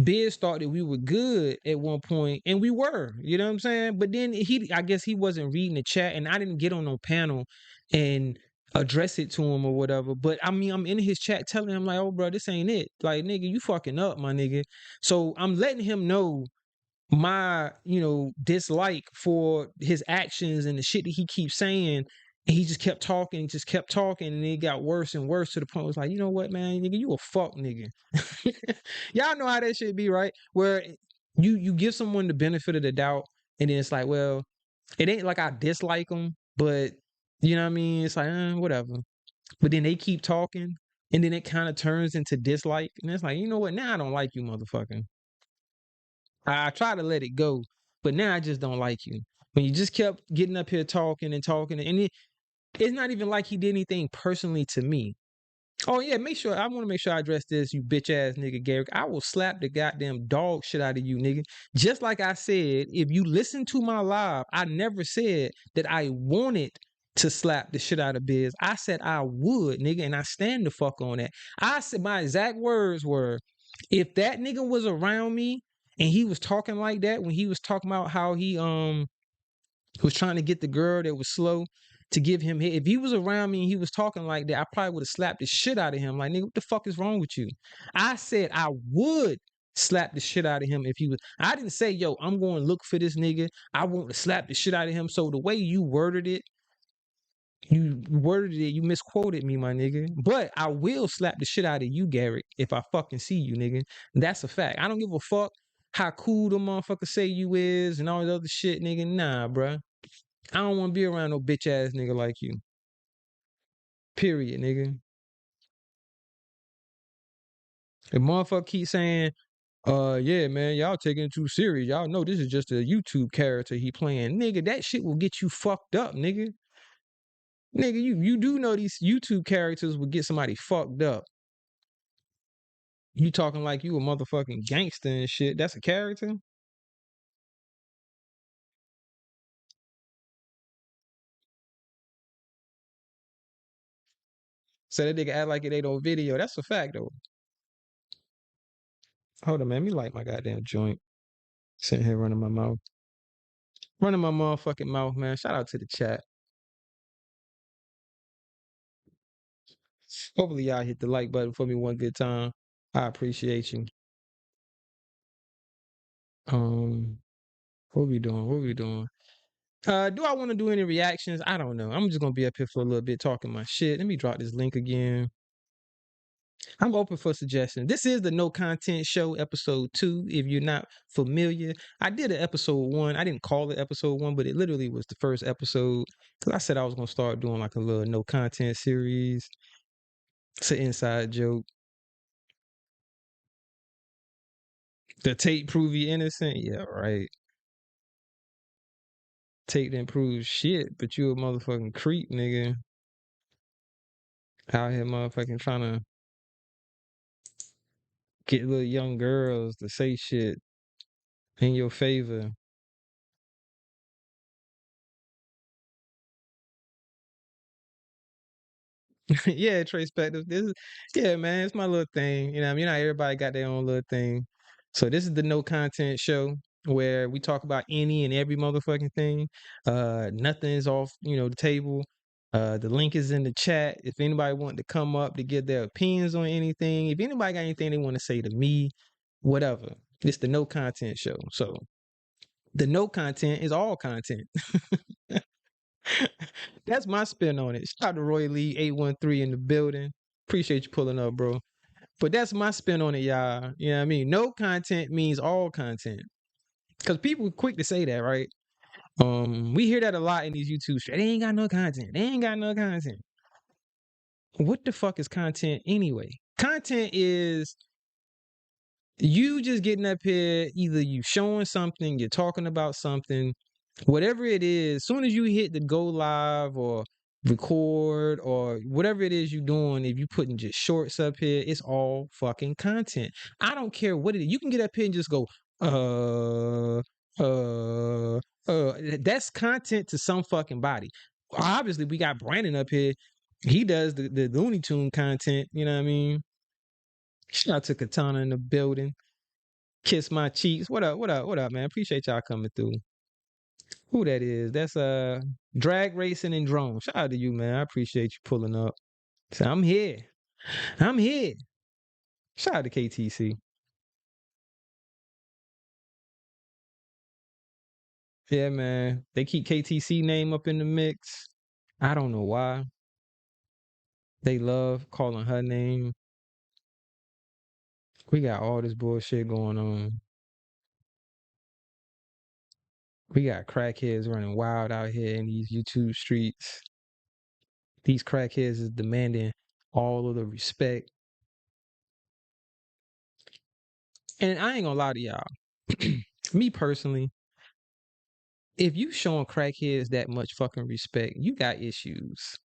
S1: Biz thought that we were good at one point, and we were, you know what I'm saying? But then I guess he wasn't reading the chat, and I didn't get on no panel and address it to him or whatever. But I mean, I'm in his chat telling him, like, oh, bro, this ain't it. Like, nigga, you fucking up, my nigga. So I'm letting him know my, dislike for his actions and the shit that he keeps saying. And he just kept talking, and it got worse and worse to the point where it's like, you know what, man, nigga, you a fuck nigga. Y'all know how that shit be, right? Where you give someone the benefit of the doubt, and then it's like, well, it ain't like I dislike them, but you know what I mean? It's like, whatever. But then they keep talking, and then it kind of turns into dislike, and it's like, you know what? Now I don't like you, motherfucker. I try to let it go, but now I just don't like you. When you just kept getting up here talking and talking, and it's not even like he did anything personally to me. Oh yeah, I want to make sure I address this, you bitch ass nigga Garrick. I will slap the goddamn dog shit out of you, nigga. Just like I said, if you listen to my live, I never said that I wanted to slap the shit out of Biz. I said I would, nigga, and I stand the fuck on that. I said my exact words were, if that nigga was around me and he was talking like that when he was talking about how he was trying to get the girl that was slow to give him head. If he was around me and he was talking like that, I probably would have slapped the shit out of him. Like, nigga, what the fuck is wrong with you? I said I would slap the shit out of him if he was. I didn't say, yo, I'm going to look for this nigga. I want to slap the shit out of him. So the way you worded it, you misquoted me, my nigga. But I will slap the shit out of you, Garrett, if I fucking see you, nigga. That's a fact. I don't give a fuck how cool the motherfucker say you is and all this other shit, nigga. Nah, bruh. I don't want to be around no bitch ass nigga like you. Period, nigga. If motherfucker keep saying, yeah, man, y'all taking it too serious. Y'all know this is just a YouTube character he playing. Nigga, that shit will get you fucked up, nigga. Nigga, you do know these YouTube characters will get somebody fucked up. You talking like you a motherfucking gangster and shit. That's a character? So that nigga act like it ain't no video. That's a fact, though. Hold on, man. Let me light my goddamn joint. Sitting here running my mouth. Running my motherfucking mouth, man. Shout out to the chat. Hopefully y'all hit the like button for me one good time. I appreciate you. Um, what we doing? What we doing? Do I want to do any reactions? I don't know. I'm just gonna be up here for a little bit talking my shit. Let me drop this link again. I'm open for suggestions. This is the No Content Show, episode 2. If you're not familiar, I did an episode 1. I didn't call it episode 1, but it literally was the first episode because I said I was gonna start doing like a little no content series. It's an inside joke. The tape prove you innocent? Yeah, right. Tape didn't prove shit, but you a motherfucking creep, nigga. Out here motherfucking trying to get little young girls to say shit in your favor. Yeah, Trey Spector. Yeah, man, it's my little thing. You know what I mean? Not everybody got their own little thing. So this is the no content show where we talk about any and every motherfucking thing. Nothing is off, the table. The link is in the chat. If anybody want to come up to give their opinions on anything, if anybody got anything they want to say to me, whatever. It's the no content show. So the no content is all content. That's my spin on it. Shout out to Roy Lee 813 in the building. Appreciate you pulling up, bro. But that's my spin on it, y'all. You know what I mean? No content means all content. Because people quick to say that, right? We hear that a lot in these YouTube streams. They ain't got no content. They ain't got no content. What the fuck is content anyway? Content is you just getting up here, either you showing something, you're talking about something, whatever it is, as soon as you hit the go live or record or whatever it is you're doing, if you putting just shorts up here, it's all fucking content. I don't care what it is. You can get up here and just go, uh, that's content to some fucking body. Obviously, we got Brandon up here. He does the Looney Tune content. You know what I mean? Shout out to Katana in the building. Kiss my cheeks. What up? What up? What up, man? Appreciate y'all coming through. Who that is? That's drag racing and drone. Shout out to you, man. I appreciate you pulling up. So I'm here. I'm here. Shout out to KTC. Yeah, man. They keep KTC name up in the mix. I don't know why. They love calling her name. We got all this bullshit going on. We got crackheads running wild out here in these YouTube streets. These crackheads is demanding all of the respect. And I ain't gonna lie to y'all. Me personally, if you showing crackheads that much fucking respect, you got issues.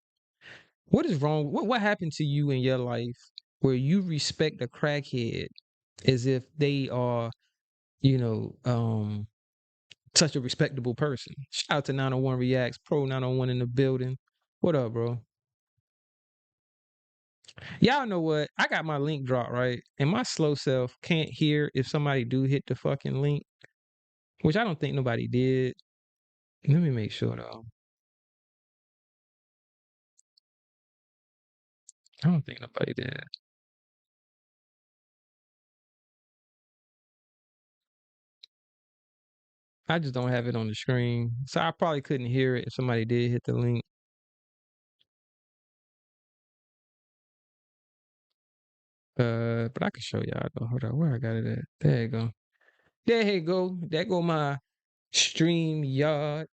S1: What is wrong? What happened to you in your life where you respect a crackhead as if they are, you know, such a respectable person? Shout out to 901 Reacts, Pro 901 in the building. What up, bro? Y'all know what? I got my link dropped, right? And my slow self can't hear if somebody do hit the fucking link, which I don't think nobody did. Let me make sure though. I don't think nobody did. I just don't have it on the screen. So I probably couldn't hear it if somebody did hit the link. But I can show y'all though. Hold on, where I got it at? There you go. There you go. There go my stream yard.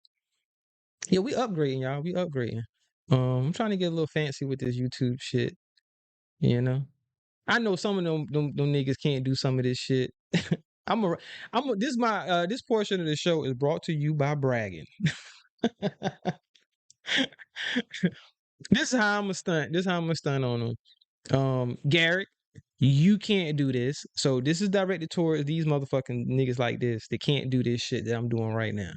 S1: Yeah, we upgrading, y'all. We upgrading. I'm trying to get a little fancy with this YouTube shit. You know, I know some of them niggas can't do some of this shit. This my this portion of the show is brought to you by bragging. This is how I'm a stunt. This is how I'm a stunt on them. Garrett, you can't do this. So this is directed towards these motherfucking niggas like this that can't do this shit that I'm doing right now.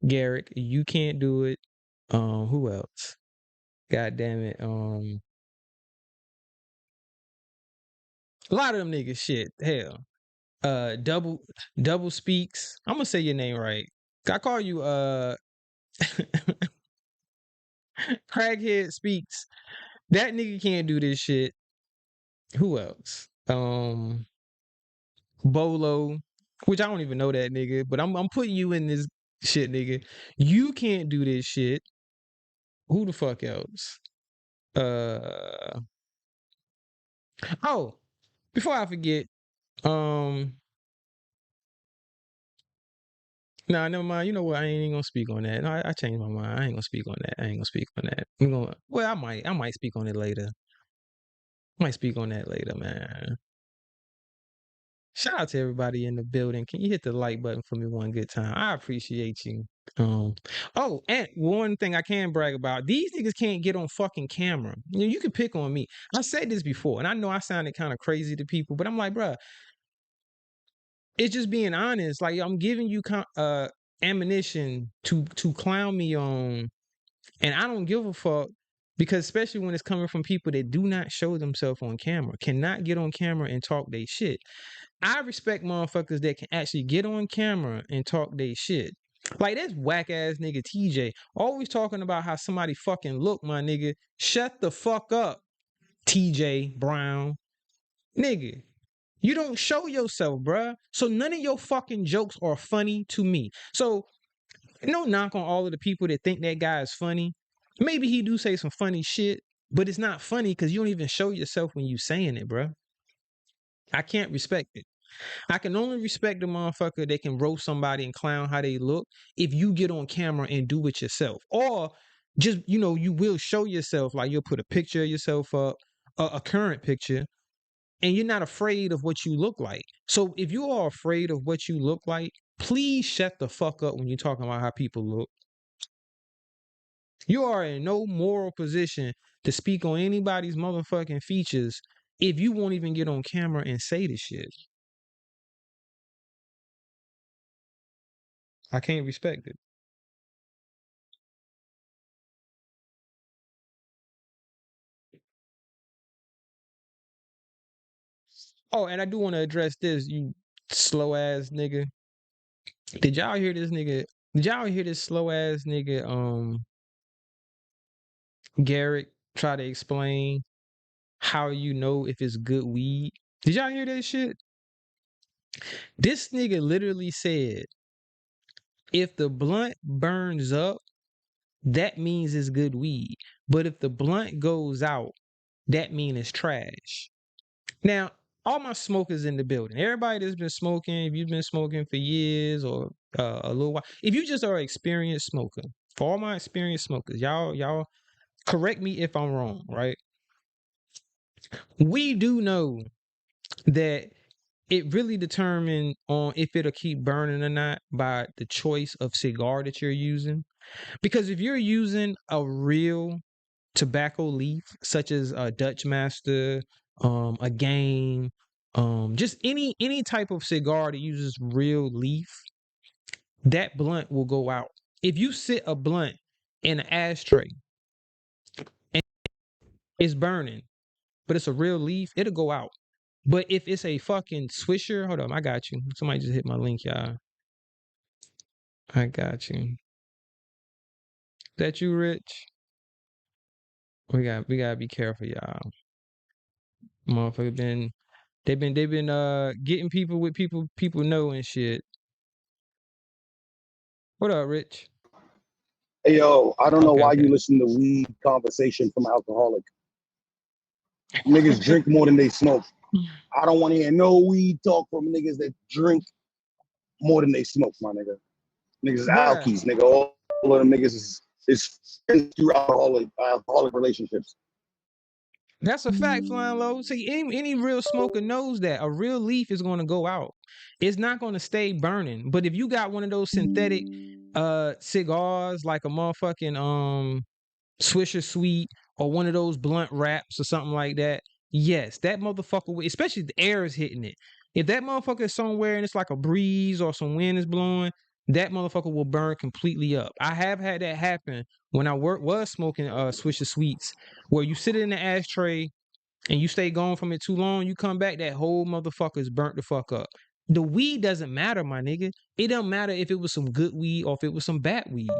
S1: Garrett, you can't do it. Who else? God damn it. A lot of them niggas shit. Hell. Double speaks. I'm gonna say your name right. I call you Crackhead speaks. That nigga can't do this shit. Who else? Bolo, which I don't even know that nigga, but I'm putting you in this shit, nigga. You can't do this shit. Who the fuck else? Uh oh, before I forget, um nah, never mind. You know what? I ain't even gonna speak on that. No, I changed my mind. I ain't gonna speak on that. I ain't gonna speak on that. Well, I might speak on it later. I might speak on that later, man. Shout out to everybody in the building. Can you hit the like button for me one good time? I appreciate you. Oh, and one thing I can brag about, these niggas can't get on fucking camera. You know, you can pick on me. I said this before, and I know I sounded kind of crazy to people, but I'm like, bruh, it's just being honest. Like I'm giving you ammunition to clown me on, and I don't give a fuck because especially when it's coming from people that do not show themselves on camera, cannot get on camera and talk they shit. I respect motherfuckers that can actually get on camera and talk they shit. Like this whack ass nigga TJ, always talking about how somebody fucking look, my nigga. Shut the fuck up, TJ Brown. Nigga, you don't show yourself, bruh. So none of your fucking jokes are funny to me. So no knock on all of the people that think that guy is funny. Maybe he do say some funny shit, but it's not funny because you don't even show yourself when you saying it, bruh. I can't respect it. I can only respect the motherfucker that can roast somebody and clown how they look if you get on camera and do it yourself. Or just, you know, you will show yourself, like you'll put a picture of yourself up, a current picture, and you're not afraid of what you look like. So if you are afraid of what you look like, please shut the fuck up when you're talking about how people look. You are in no moral position to speak on anybody's motherfucking features if you won't even get on camera and say the shit. I can't respect it. Oh, and I do want to address this, you slow ass nigga. Did y'all hear this nigga? Did y'all hear this slow ass nigga, Garrett, try to explain how you know if it's good weed? Did y'all hear that shit? This nigga literally said, if the blunt burns up, that means it's good weed. But if the blunt goes out, that means it's trash. Now, all my smokers in the building, everybody that's been smoking, if you've been smoking for years or a little while, if you just are an experienced smoker, for all my experienced smokers, y'all correct me if I'm wrong, right? We do know that it really determines on if it'll keep burning or not by the choice of cigar that you're using. Because if you're using a real tobacco leaf, such as a Dutch Master, a Game, just any type of cigar that uses real leaf, that blunt will go out. If you sit a blunt in an ashtray and it's burning, but it's a real leaf, it'll go out. But if it's a fucking swisher, hold on, I got you. Somebody just hit my link, y'all. I got you. That you, Rich? We gotta be careful, y'all. Motherfucker they've been getting people with people know and shit. What up, Rich?
S2: Hey, yo, I don't know
S1: Okay,
S2: why
S1: okay.
S2: you listen to weed conversation from alcoholic. Niggas drink more than they smoke. I don't want to hear no weed talk from niggas that drink more than they smoke, my nigga. Niggas is
S1: Bruh,
S2: alkies, nigga. All of them niggas is through alcoholic relationships.
S1: that's a fact, Flying Low. See, any real smoker knows that a real leaf is going to go out. It's not going to stay burning. But if you got one of those synthetic cigars, like a motherfucking Swisher Sweet or one of those blunt wraps or something like that, yes, that motherfucker, especially the air is hitting it. If that motherfucker is somewhere and it's like a breeze or some wind is blowing, that motherfucker will burn completely up. I have had that happen when I was smoking Swisher Sweets, where you sit it in the ashtray and you stay gone from it too long, you come back, that whole motherfucker is burnt the fuck up. The weed doesn't matter, my nigga. It don't matter if it was some good weed or if it was some bad weed.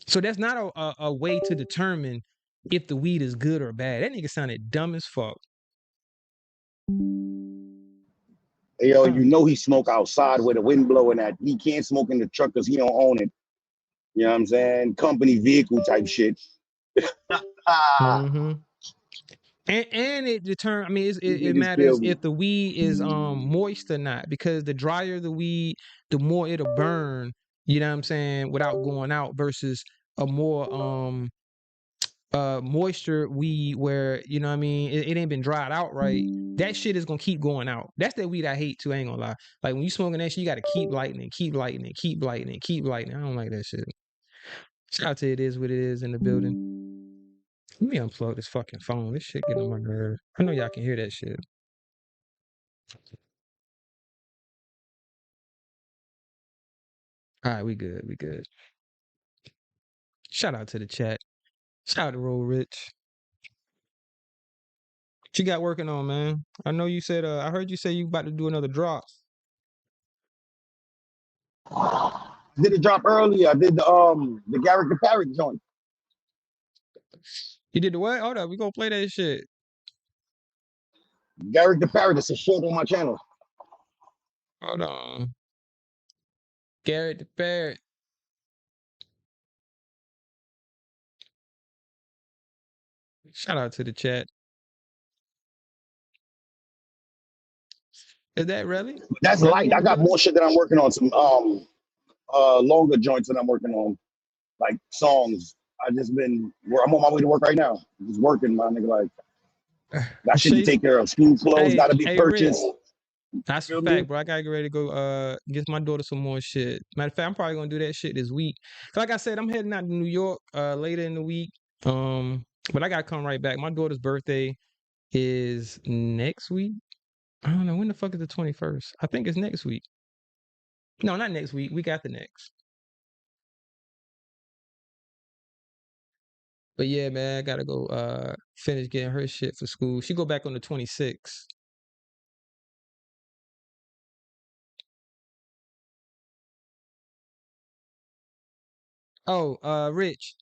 S1: So that's not a way to determine if the weed is good or bad. That nigga sounded dumb as fuck.
S2: Hey, yo, you know he smoke outside where the wind blowing at. He can't smoke in the truck because he don't own it. You know what I'm saying? Company vehicle type shit.
S1: Mm-hmm. And it determines. I mean,
S2: These
S1: it
S2: niggas
S1: matters
S2: kill me.
S1: if the weed is moist or not, because the drier the weed, the more it'll burn. You know what I'm saying? Without going out versus a more moisture weed where, you know what I mean, it ain't been dried out right. That shit is gonna keep going out. That's that weed I hate too. I ain't gonna lie. Like when you smoking that shit, you gotta keep lighting it, keep lighting it, keep lighting it, keep lighting it. I don't like that shit. Shout out to It Is What It Is in the building. Let me unplug this fucking phone. This shit getting on my nerve. I know y'all can hear that shit. All right, we good. We good. Shout out to the chat. Shout out to Roll Rich. What you got working on, man? I know you said. I heard you say you about to do another drop.
S2: Did a drop earlier. I did the Garrett the Parrot joint.
S1: You did the what? Hold up, we gonna play that shit.
S2: Garrett the Parrot is a short on my channel.
S1: Hold on. Garrett the Parrot. Shout out to the chat. Is that really?
S2: That's
S1: Really
S2: light. I
S1: gonna
S2: got
S1: do it?
S2: more shit that I'm working on. Some longer joints that I'm working on, like songs. I'm on my way to work right now. Just working, my nigga. Like got shit to
S1: Shay,
S2: take care of. School clothes
S1: hey,
S2: got to be
S1: hey, Rich.
S2: purchased.
S1: That's a
S2: Feel
S1: fact,
S2: me?
S1: bro. I gotta get ready to go get my daughter some more shit. Matter of fact, I'm probably gonna do that shit this week. Like I said, I'm heading out to New York later in the week. But I gotta come right back. My daughter's birthday is next week. I don't know when the fuck is the 21st. I think it's next week. No, not next week. Week after next. But yeah, man, I gotta go finish getting her shit for school. She go back on the 26th. Oh, Rich.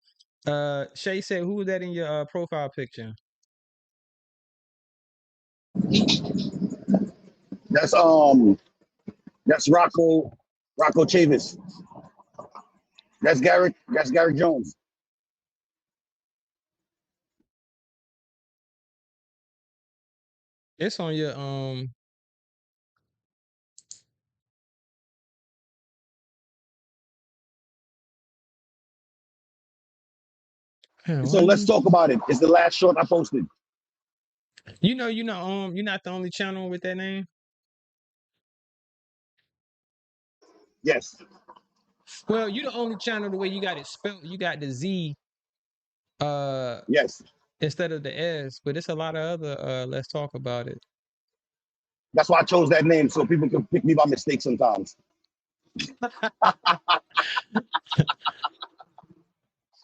S1: Shay said, who was that in your profile picture?
S2: That's that's Rocco Chavis. That's Garrett Jones.
S1: It's on your man,
S2: So
S1: why
S2: let's
S1: you
S2: talk about it. It's the last short I posted.
S1: you're not the only channel with that name?
S2: Yes.
S1: Well, you the only channel the way you got it spelled. You got the Z uh
S2: Yes.
S1: instead of the S, but it's a lot of other let's talk about it.
S2: That's why I chose that name so people can pick me by mistake sometimes.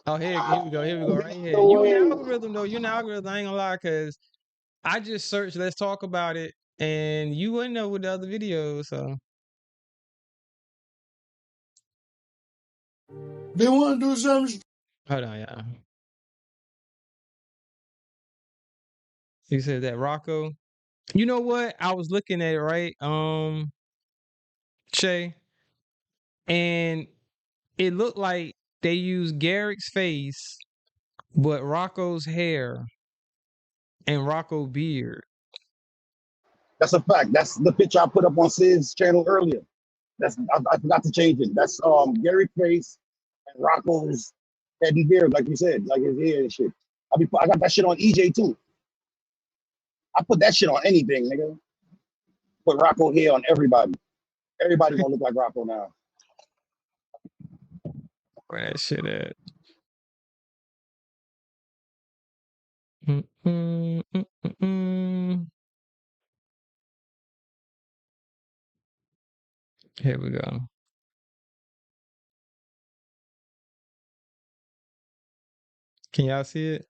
S1: Oh, here we go. Here we go. Right here.
S2: No
S1: You in the
S2: way.
S1: algorithm though. You in the algorithm. I ain't gonna lie, cause I just searched let's talk about it and you wouldn't know with the other videos, so
S2: They want to do something.
S1: hold on, y'all. You said that Rocco. You know what? I was looking at it, right? Shay, and it looked like they used Garrick's face, but Rocco's hair and Rocco beard.
S2: That's a fact. That's the picture I put up on Sid's channel earlier. I forgot to change it. That's Gary Face and Rocco's head and beard, like you said, like his hair and shit. I got that shit on EJ too. I put that shit on anything, nigga. Put Rocco hair on everybody. Everybody gonna look like Rocco now.
S1: Where that shit at? Mm, mm, mm, mm, mm. Here we go. Can y'all see it?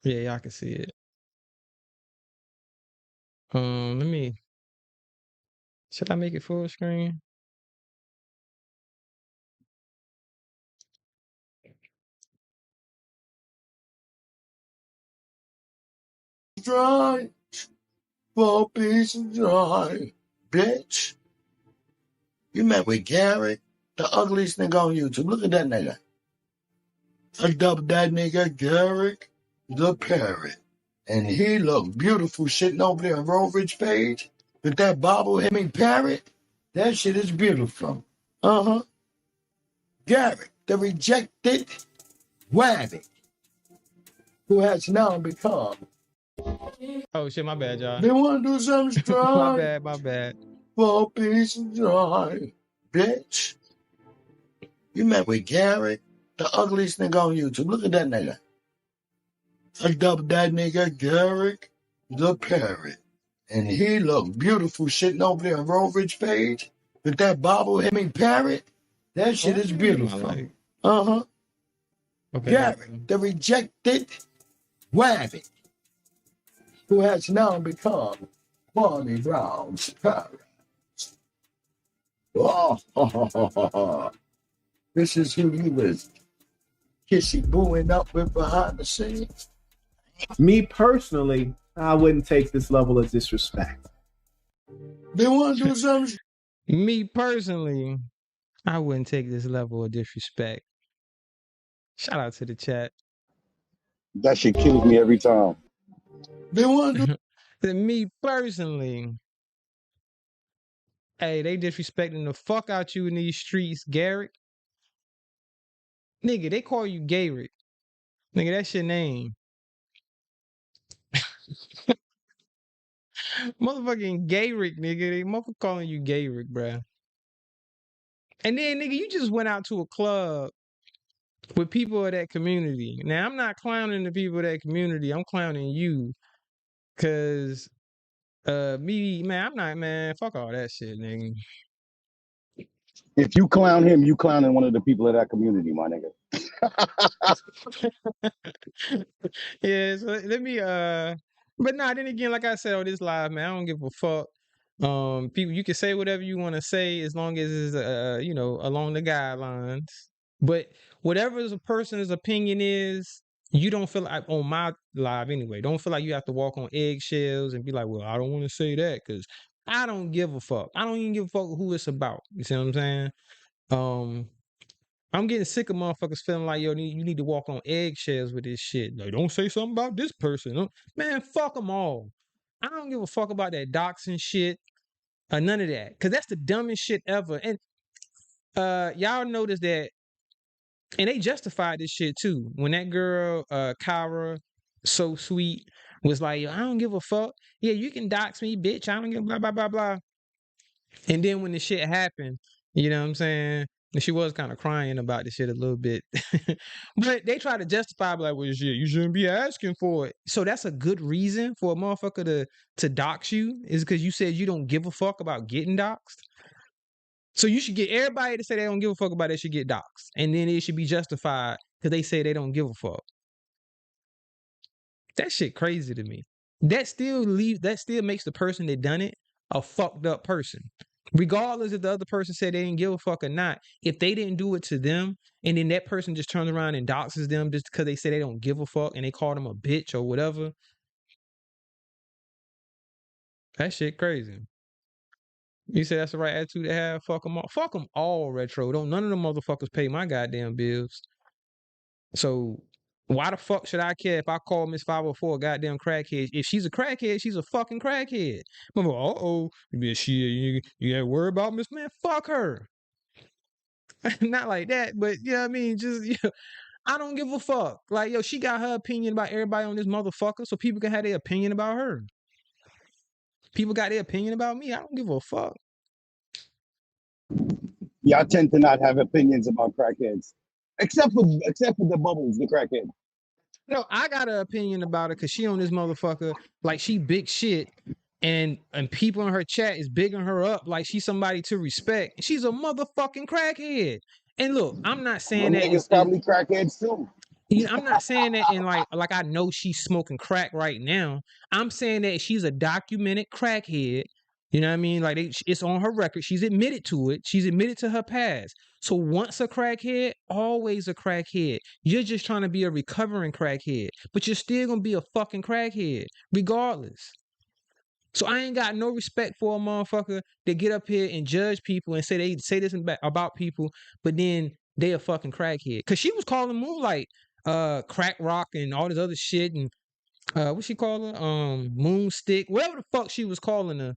S1: Yeah, y'all can see it. Let me. Should I make it full screen?
S2: Dry, 4 piece dry, bitch. You met with Garrett, the ugliest nigga on YouTube. Look at that nigga. I dubbed that nigga Garrett the Parrot. And he looked beautiful sitting over there on Roveridge page with that bobblehead parrot. That shit is beautiful. Uh-huh. Garrett, the rejected rabbit, who has now become.
S1: Oh shit, my bad, y'all.
S2: They want to do something
S1: My
S2: strong.
S1: bad, my bad.
S2: 4 piece dry, bitch. You met with Garrett, the ugliest nigga on YouTube. Look at that nigga. I dubbed that nigga Garrett the Parrot. And he looked beautiful sitting over there on Roveridge page with that bobblehead parrot. That shit is beautiful.
S1: Like,
S2: Uh-huh.
S1: okay.
S2: Garrett, the rejected rabbit, who has now become Barney Brown's parrot. Oh, this is who he was kissy booing up with behind the scenes.
S3: Me personally, I wouldn't take this level of disrespect.
S2: They want to do something.
S1: Me personally, I wouldn't take this level of disrespect. Shout out to the chat.
S2: That shit kills me every time. They want to do.
S1: Me personally, hey, they disrespecting the fuck out you in these streets, Garrett. Nigga, they call you Garrett. Nigga, that's your name. Motherfucking Gayrick, nigga. They motherfucker calling you Gayrick, bruh. And then, nigga, you just went out to a club with people of that community. Now, I'm not clowning the people of that community. I'm clowning you. Cause me, man, I'm not, man, fuck all that shit, nigga.
S2: If you clown him, you clowning one of the people of that community, my nigga.
S1: Yeah, so let me but nah, then again, like I said on this live, man, I don't give a fuck. People, you can say whatever you want to say as long as it's you know, along the guidelines. But whatever a person's opinion is, you don't feel like on my live anyway. Don't feel like you have to walk on eggshells and be like, well, I don't want to say that because I don't give a fuck. I don't even give a fuck who it's about. You see what I'm saying? I'm getting sick of motherfuckers feeling like, yo, you need to walk on eggshells with this shit. Like, don't say something about this person. Man, fuck them all. I don't give a fuck about that doxing shit or none of that. Because that's the dumbest shit ever. And y'all notice that, and they justified this shit too. When that girl, Kyra, so sweet, was like, yo, I don't give a fuck. Yeah, you can dox me, bitch. I don't give blah, blah, blah, blah. And then when the shit happened, you know what I'm saying? And she was kind of crying about the shit a little bit. But they try to justify like, well, shit, you shouldn't be asking for it. So that's a good reason for a motherfucker to dox you, is because you said you don't give a fuck about getting doxed. So you should get everybody to say they don't give a fuck about it should get doxed. And then it should be justified because they say they don't give a fuck. That shit crazy to me. That still makes the person that done it a fucked up person. Regardless if the other person said they didn't give a fuck or not, if they didn't do it to them, and then that person just turns around and doxes them just because they say they don't give a fuck and they call them a bitch or whatever, that shit crazy. You say that's the right attitude to have? Fuck them all. Fuck them all, Retro. Don't none of them motherfuckers pay my goddamn bills. So why the fuck should I care if I call Miss 504 a goddamn crackhead? If she's a crackhead, she's a fucking crackhead. Remember, you got to worry about Miss Man? Fuck her. Not like that, but you know what I mean? Just, you know, I don't give a fuck. Like, yo, she got her opinion about everybody on this motherfucker, so people can have their opinion about her. People got their opinion about me. I don't give a fuck.
S2: Yeah, I tend to not have opinions about crackheads, except for the bubbles, the crackhead.
S1: No, I got an opinion about it because she on this motherfucker like she big shit, and people in her chat is bigging her up like she's somebody to respect. She's a motherfucking crackhead. And look, I'm not saying
S2: Them
S1: that
S2: niggas probably crackheads too.
S1: You know, I'm not saying that in like I know she's smoking crack right now. I'm saying that she's a documented crackhead. You know what I mean? Like it's on her record. She's admitted to it. She's admitted to her past. So once a crackhead, always a crackhead. You're just trying to be a recovering crackhead, but you're still gonna be a fucking crackhead regardless. So I ain't got no respect for a motherfucker that get up here and judge people and say they say this about people, but then they a fucking crackhead. Cause she was calling Moonlight crack rock and all this other shit, and what she call her? Moonstick, whatever the fuck she was calling her.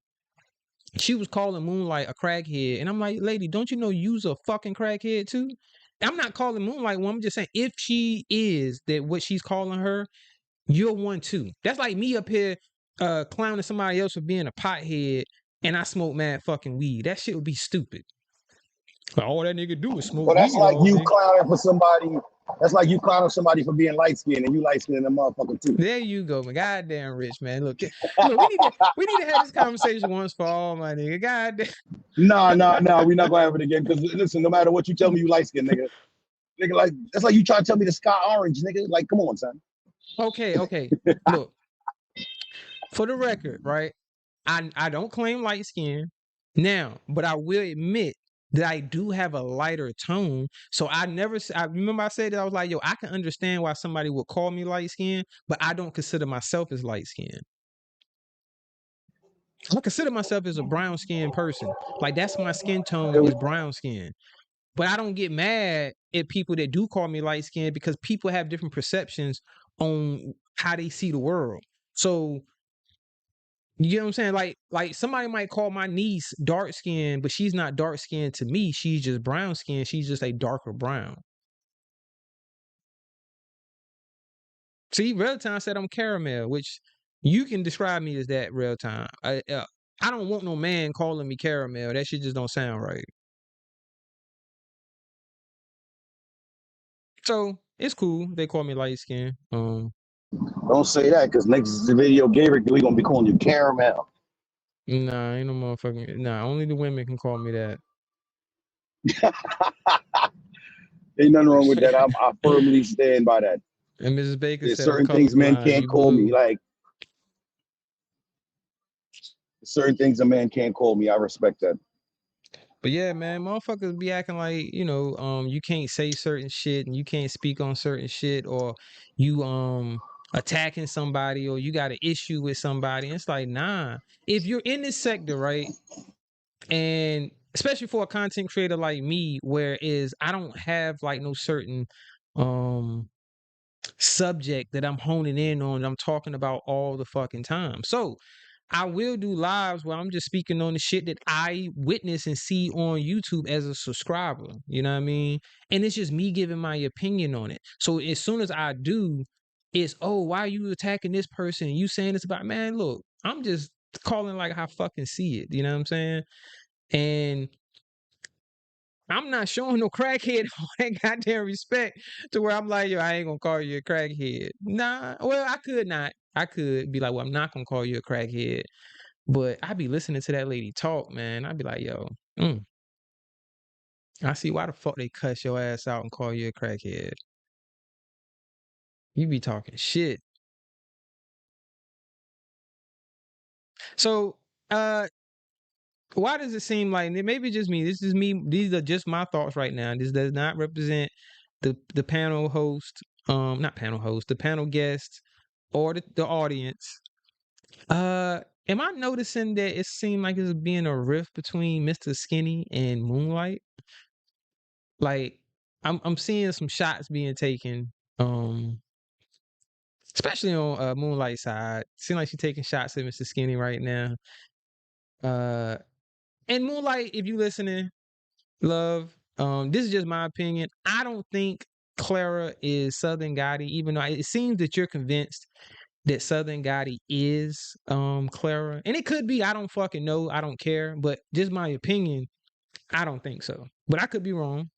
S1: She was calling Moonlight a crackhead. And I'm like, lady, don't you know you's a fucking crackhead too? I'm not calling Moonlight one. I'm just saying if she is that what she's calling her, you're one too. That's like me up here clowning somebody else for being a pothead and I smoke mad fucking weed. That shit would be stupid. All that nigga do is smoke
S2: Well, that's
S1: weed
S2: like
S1: all
S2: you
S1: day.
S2: clowning for somebody. That's like you clowning somebody for being light skinned and you light skinned and motherfucker too.
S1: There you go, man. Goddamn rich, man. Look, we need to have this conversation once for all, my nigga. Goddamn.
S2: Nah, we not gonna have it again. Cause listen, no matter what you tell me, you light skinned, nigga. Nigga, like that's like you trying to tell me the sky orange, nigga. Like, come on, son.
S1: Okay. Look, for the record, right? I don't claim light skin now, but I will admit that I do have a lighter tone. So I remember I said that I was like, yo, I can understand why somebody would call me light skin, but I don't consider myself as light skin. I consider myself as a brown skinned person. Like that's my skin tone is brown skin. But I don't get mad at people that do call me light skinned because people have different perceptions on how they see the world. So you know what I'm saying? Like somebody might call my niece dark skinned, but she's not dark skinned to me. She's just brown skinned. She's just a darker brown. See, Real Time said I'm caramel, which You can describe me as that real time. I don't want no man calling me caramel. That shit just don't sound right. So it's cool. They call me light skin.
S2: Don't say that, because next video, Gabrick, we gonna be calling you caramel.
S1: Nah, ain't no motherfucking. Nah, only the women can call me that.
S2: Ain't nothing wrong with that. I firmly stand by that.
S1: And Mrs. Baker
S2: There's
S1: said, I'm
S2: certain things men
S1: colorblind.
S2: can't
S1: You
S2: call me.
S1: blue.
S2: Like certain things a man can't call me. I respect that.
S1: But yeah, man, motherfuckers be acting like, you can't say certain shit and you can't speak on certain shit, or you attacking somebody, or you got an issue with somebody. And it's like, nah. If you're in this sector, right? And especially for a content creator like me, where is I don't have like no certain subject that I'm honing in on and I'm talking about all the fucking time. So I will do lives where I'm just speaking on the shit that I witness and see on YouTube as a subscriber. You know what I mean? And it's just me giving my opinion on it. So as soon as I do, it's, oh, why are you attacking this person? You saying this about, man, look, I'm just calling like I fucking see it. You know what I'm saying? And I'm not showing no crackhead all that goddamn respect to where I'm like, yo, I ain't gonna call you a crackhead. Nah, well, I could not. I could be like, well, I'm not gonna call you a crackhead. But I be listening to that lady talk, man. I'd be like, yo, I see why the fuck they cuss your ass out and call you a crackhead. You be talking shit. So, why does it seem like, maybe just me, this is me, these are just my thoughts right now. This does not represent the panel host, not panel host, the panel guest or the audience. Am I noticing that it seemed like there's being a rift between Mr. Skinny and Moonlight? Like, I'm seeing some shots being taken, especially on Moonlight side. Seems like she's taking shots at Mr. Skinny right now. And Moonlight, if you listening, love, this is just my opinion. I don't think Clara is Southern Gotti, even though it seems that you're convinced that Southern Gotti is Clara. And it could be, I don't fucking know. I don't care. But just my opinion, I don't think so. But I could be wrong.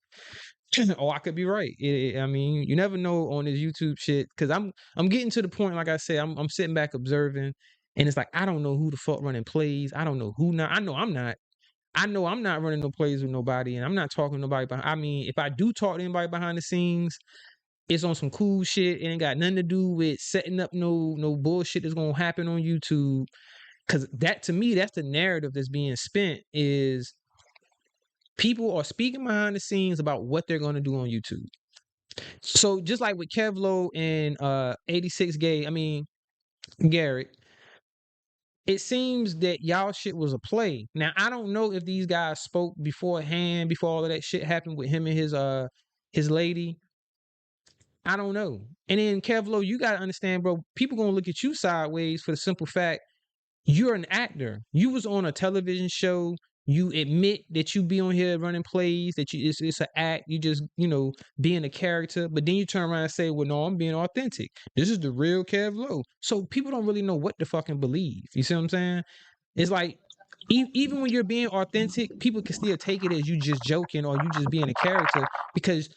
S1: Or I could be right. I mean, you never know on this YouTube shit, because I'm getting to the point, like I said, I'm sitting back observing, and it's like I don't know who the fuck running plays. I don't know who not. I know I'm not. I know I'm not running no plays with nobody, and I'm not talking to nobody. I mean, if I do talk to anybody behind the scenes, it's on some cool shit. It ain't got nothing to do with setting up no bullshit that's gonna happen on YouTube. Because that, to me, that's the narrative that's being spent, is people are speaking behind the scenes about what they're gonna do on YouTube. So just like with Kevlo and 86 Gay, I mean Garrett, it seems that y'all shit was a play. Now I don't know if these guys spoke beforehand, before all of that shit happened with him and his lady. I don't know. And then Kevlo, you gotta understand, bro, people gonna look at you sideways for the simple fact you're an actor. You was on a television show. You admit that you be on here running plays, that it's an act. You just, being a character. But then you turn around and say, well, no, I'm being authentic. This is the real Kev Lowe. So people don't really know what to fucking believe. You see what I'm saying? It's like, even when you're being authentic, people can still take it as you just joking or you just being a character, because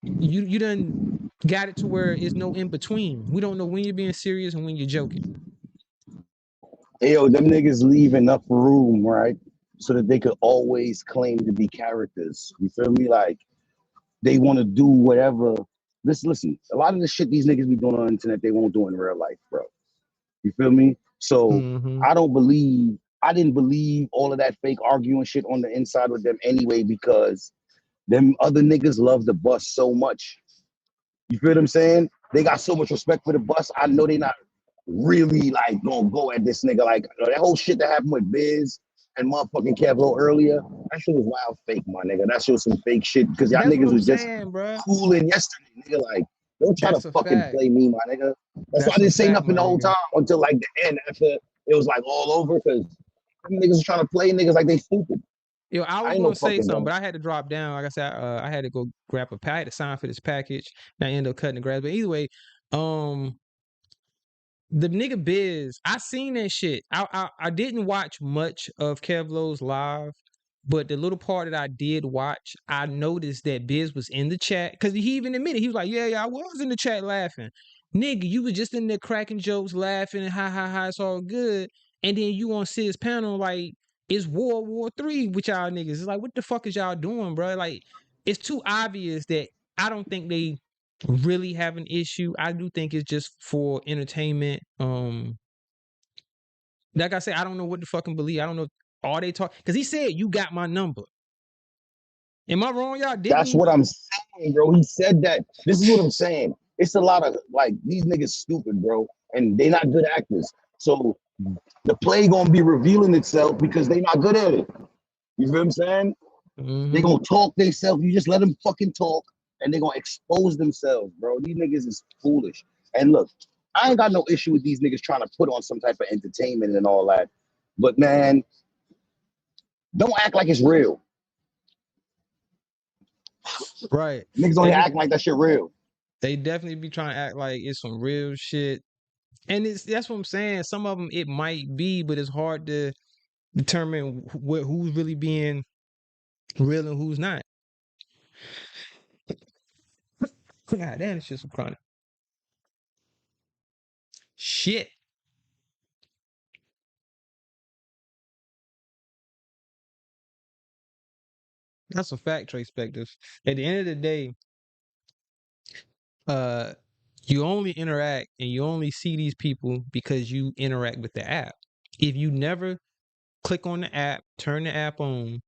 S1: you done got it to where it's no in between. We don't know when you're being serious and when you're joking.
S2: Hey, yo, them niggas leave enough room, right, so that they could always claim to be characters. You feel me? Like, they want to do whatever. Listen, a lot of the shit these niggas be doing on the internet, they won't do in real life, bro. You feel me? So I didn't believe all of that fake arguing shit on the inside with them anyway, because them other niggas love the bus so much. You feel what I'm saying? They got so much respect for the bus. I know they not really like gonna go at this nigga. Like, that whole shit that happened with Biz and motherfucking Kevlo earlier, that shit was wild fake, my nigga. That shit was some fake shit, because y'all
S1: That's what
S2: niggas
S1: I'm
S2: was just
S1: saying, bro.
S2: cooling yesterday, nigga. Like, don't try
S1: That's
S2: to
S1: a
S2: fucking
S1: fact.
S2: play me, my nigga. That's why I
S1: That's a
S2: didn't say
S1: fact,
S2: nothing
S1: my
S2: the whole
S1: nigga.
S2: time until like the end, after it was like all over, because them niggas was trying to play niggas like they stupid.
S1: Yo, I
S2: I
S1: was
S2: ain't no
S1: gonna say
S2: fucking
S1: something,
S2: dumb.
S1: but I had to drop down. Like I said, I had to go grab a I had to sign for this package, and I ended up cutting the grass. But either way, the nigga Biz, I seen that shit. I didn't watch much of Kevlo's live, but the little part that I did watch, I noticed that Biz was in the chat because he even admitted he was like, yeah, I was in the chat laughing. Nigga, you was just in there cracking jokes, laughing, and ha, it's all good. And then you on Sid's panel like it's World War III with y'all niggas. It's like, what the fuck is y'all doing, bro? Like, it's too obvious that I don't think they really have an issue. I do think it's just for entertainment. Like I said, I don't know what to fucking believe. I don't know. All they talk because he said you got my number. Am I wrong, y'all?
S2: That's
S1: Didn't
S2: what I'm saying, bro. He said that. This is what I'm saying. It's a lot of like these niggas stupid, bro, and they not good actors. So the play gonna be revealing itself because they not good at it. You feel what I'm saying? They gonna talk themselves. You just let them fucking talk, and they gonna expose themselves, bro. These niggas is foolish. And look, I ain't got no issue with these niggas trying to put on some type of entertainment and all that. But man, don't act like it's real.
S1: right.
S2: Niggas don't act like that shit real.
S1: They definitely be trying to act like it's some real shit. And that's what I'm saying. Some of them it might be, but it's hard to determine who's really being real and who's not. God damn, it's just some chronic shit. That's a fact, Trey Spectors. At the end of the day, you only interact and you only see these people because you interact with the app. If you never click on the app, turn the app on,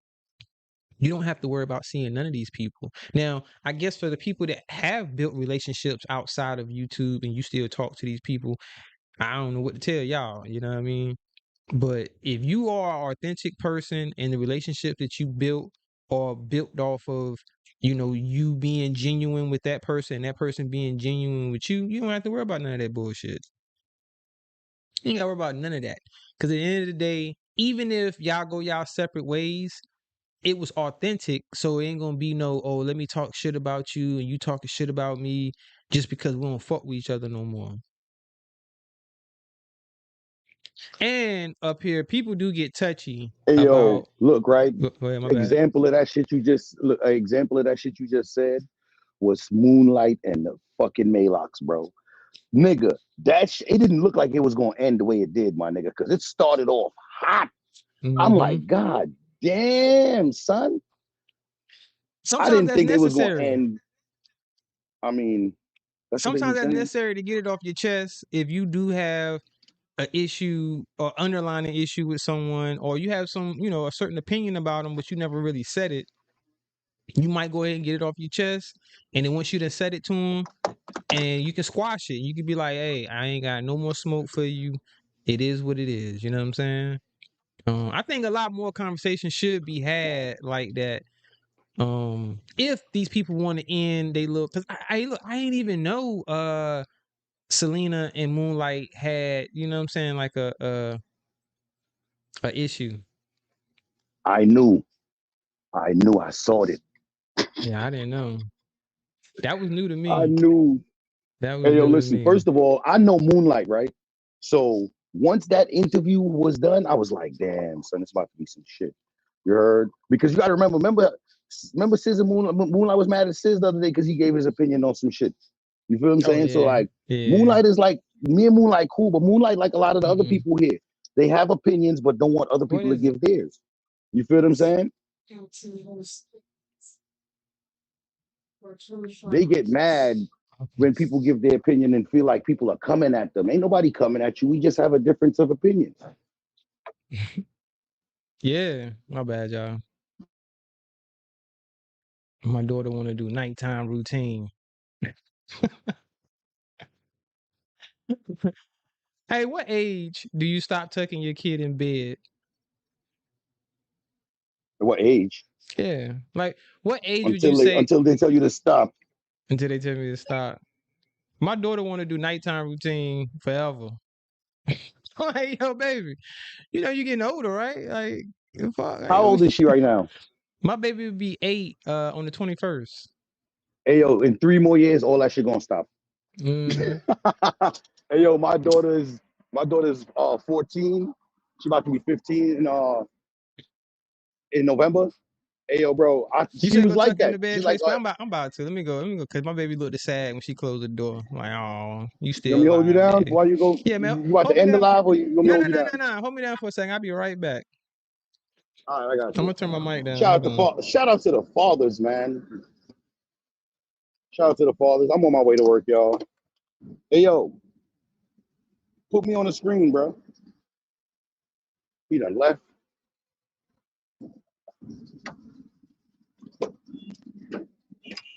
S1: you don't have to worry about seeing none of these people. Now, I guess for the people that have built relationships outside of YouTube and you still talk to these people, I don't know what to tell y'all, you know what I mean? But if you are an authentic person and the relationship that you built or built off of, you being genuine with that person being genuine with you don't have to worry about none of that bullshit. You ain't got to worry about none of that. Because at the end of the day, even if y'all go y'all separate ways, it was authentic. So it ain't going to be no, oh, let me talk shit about you and you talking shit about me just because we don't fuck with each other no more. And up here, people do get touchy
S2: Hey, yo,
S1: about.
S2: look, right?
S1: Go ahead, my bad.
S2: Example of that shit you just said was Moonlight and the fucking Maylocks, bro. Nigga, it didn't look like it was gonna end the way it did, my nigga, because it started off hot. I'm like, God damn, son.
S1: Sometimes
S2: I didn't
S1: that's
S2: think it was gonna
S1: necessary.
S2: end. I mean,
S1: Sometimes that's necessary to get it off your chest if you do have an issue or underlying issue with someone, or you have some, a certain opinion about them, but you never really said it. You might go ahead and get it off your chest, and then once you done said it to them, and you can squash it. You can be like, "Hey, I ain't got no more smoke for you. It is what it is." You know what I'm saying? I think a lot more conversation should be had like that. If these people want to end, they look because I ain't even know. Selena and Moonlight had, you know what I'm saying, like a issue.
S2: I knew. I saw it.
S1: Yeah, I didn't know. That was new to me.
S2: I knew.
S1: That was
S2: Hey, yo,
S1: new
S2: listen,
S1: to me.
S2: first of all, I know Moonlight, right? So once that interview was done, I was like, damn, son, it's about to be some shit. You heard? Because you got to remember Sis and Moonlight was mad at Sis the other day because he gave his opinion on some shit. You feel what I'm saying?
S1: Yeah.
S2: So like, Moonlight is like, me and Moonlight cool, but Moonlight, like a lot of the other people here, they have opinions but don't want other people to give theirs. You feel what I'm saying? They get mad when people give their opinion and feel like people are coming at them. Ain't nobody coming at you. We just have a difference of opinion.
S1: Yeah, my bad, y'all. My daughter want to do nighttime routine. Hey, what age do you stop tucking your kid in bed?
S2: What age?
S1: Yeah, like what age would
S2: Until
S1: you
S2: they
S1: say?
S2: until they tell you to stop.
S1: Until they tell me to stop. My daughter want to do nighttime routine forever. Like, yo, baby, you getting older, right? Like, fuck.
S2: How old is she right now?
S1: My baby would be 8 on the 21st.
S2: Hey, yo, in 3 more years, all that shit gonna stop.
S1: Mhm.
S2: Hey yo, my daughter's 14. She about to be 15 in November. Hey yo, bro,
S1: You
S2: she
S1: said
S2: was
S1: go
S2: like
S1: tuck you in
S2: that.
S1: the bed,
S2: She's like,
S1: Trace. Man, I'm about to. Let me go, cause my baby looked sad when she closed the door. I'm like, oh, you
S2: you want
S1: still
S2: me to hold you
S1: alive,
S2: down?
S1: daddy.
S2: Why you go?
S1: Yeah, man.
S2: You about
S1: Hold
S2: to
S1: me
S2: end the
S1: down.
S2: live, or you want me to
S1: No,
S2: hold
S1: no,
S2: you
S1: no,
S2: down?
S1: no, no. Hold me down for a second. I'll be right back.
S2: All right, I got
S1: I'm
S2: you.
S1: gonna turn my mic down.
S2: Shout
S1: Hold on.
S2: out to the fathers, man. Shout out to the fathers. I'm on my way to work, y'all. Hey yo, put me on the screen, bro. He done left.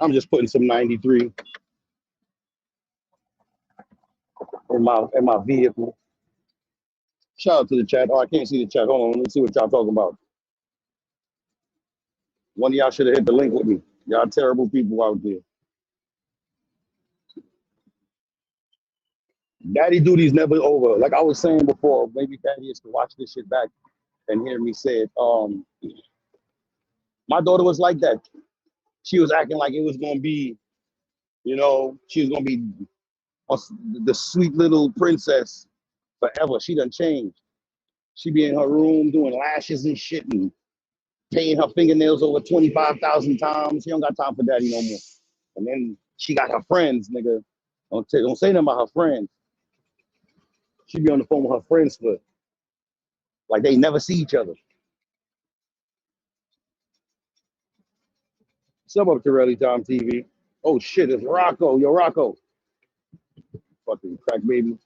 S2: I'm just putting some 93 in my vehicle. Shout out to the chat. Oh, I can't see the chat. Hold on, let's see what y'all talking about. One of y'all should have hit the link with me. Y'all terrible people out there. Daddy duty's never over. Like I was saying before, maybe Daddy is to watch this shit back and hear me say it. My daughter was like that. She was acting like it was gonna be, she was gonna be the sweet little princess forever. She done changed. She be in her room doing lashes and shit and painting her fingernails over 25,000 times. She don't got time for daddy no more. And then she got her friends, nigga. Don't say nothing about her friends. She be on the phone with her friends for like they never see each other. Sub up to Rally Time TV. Oh shit, it's Rocco. Yo, Rocco. Fucking crack baby.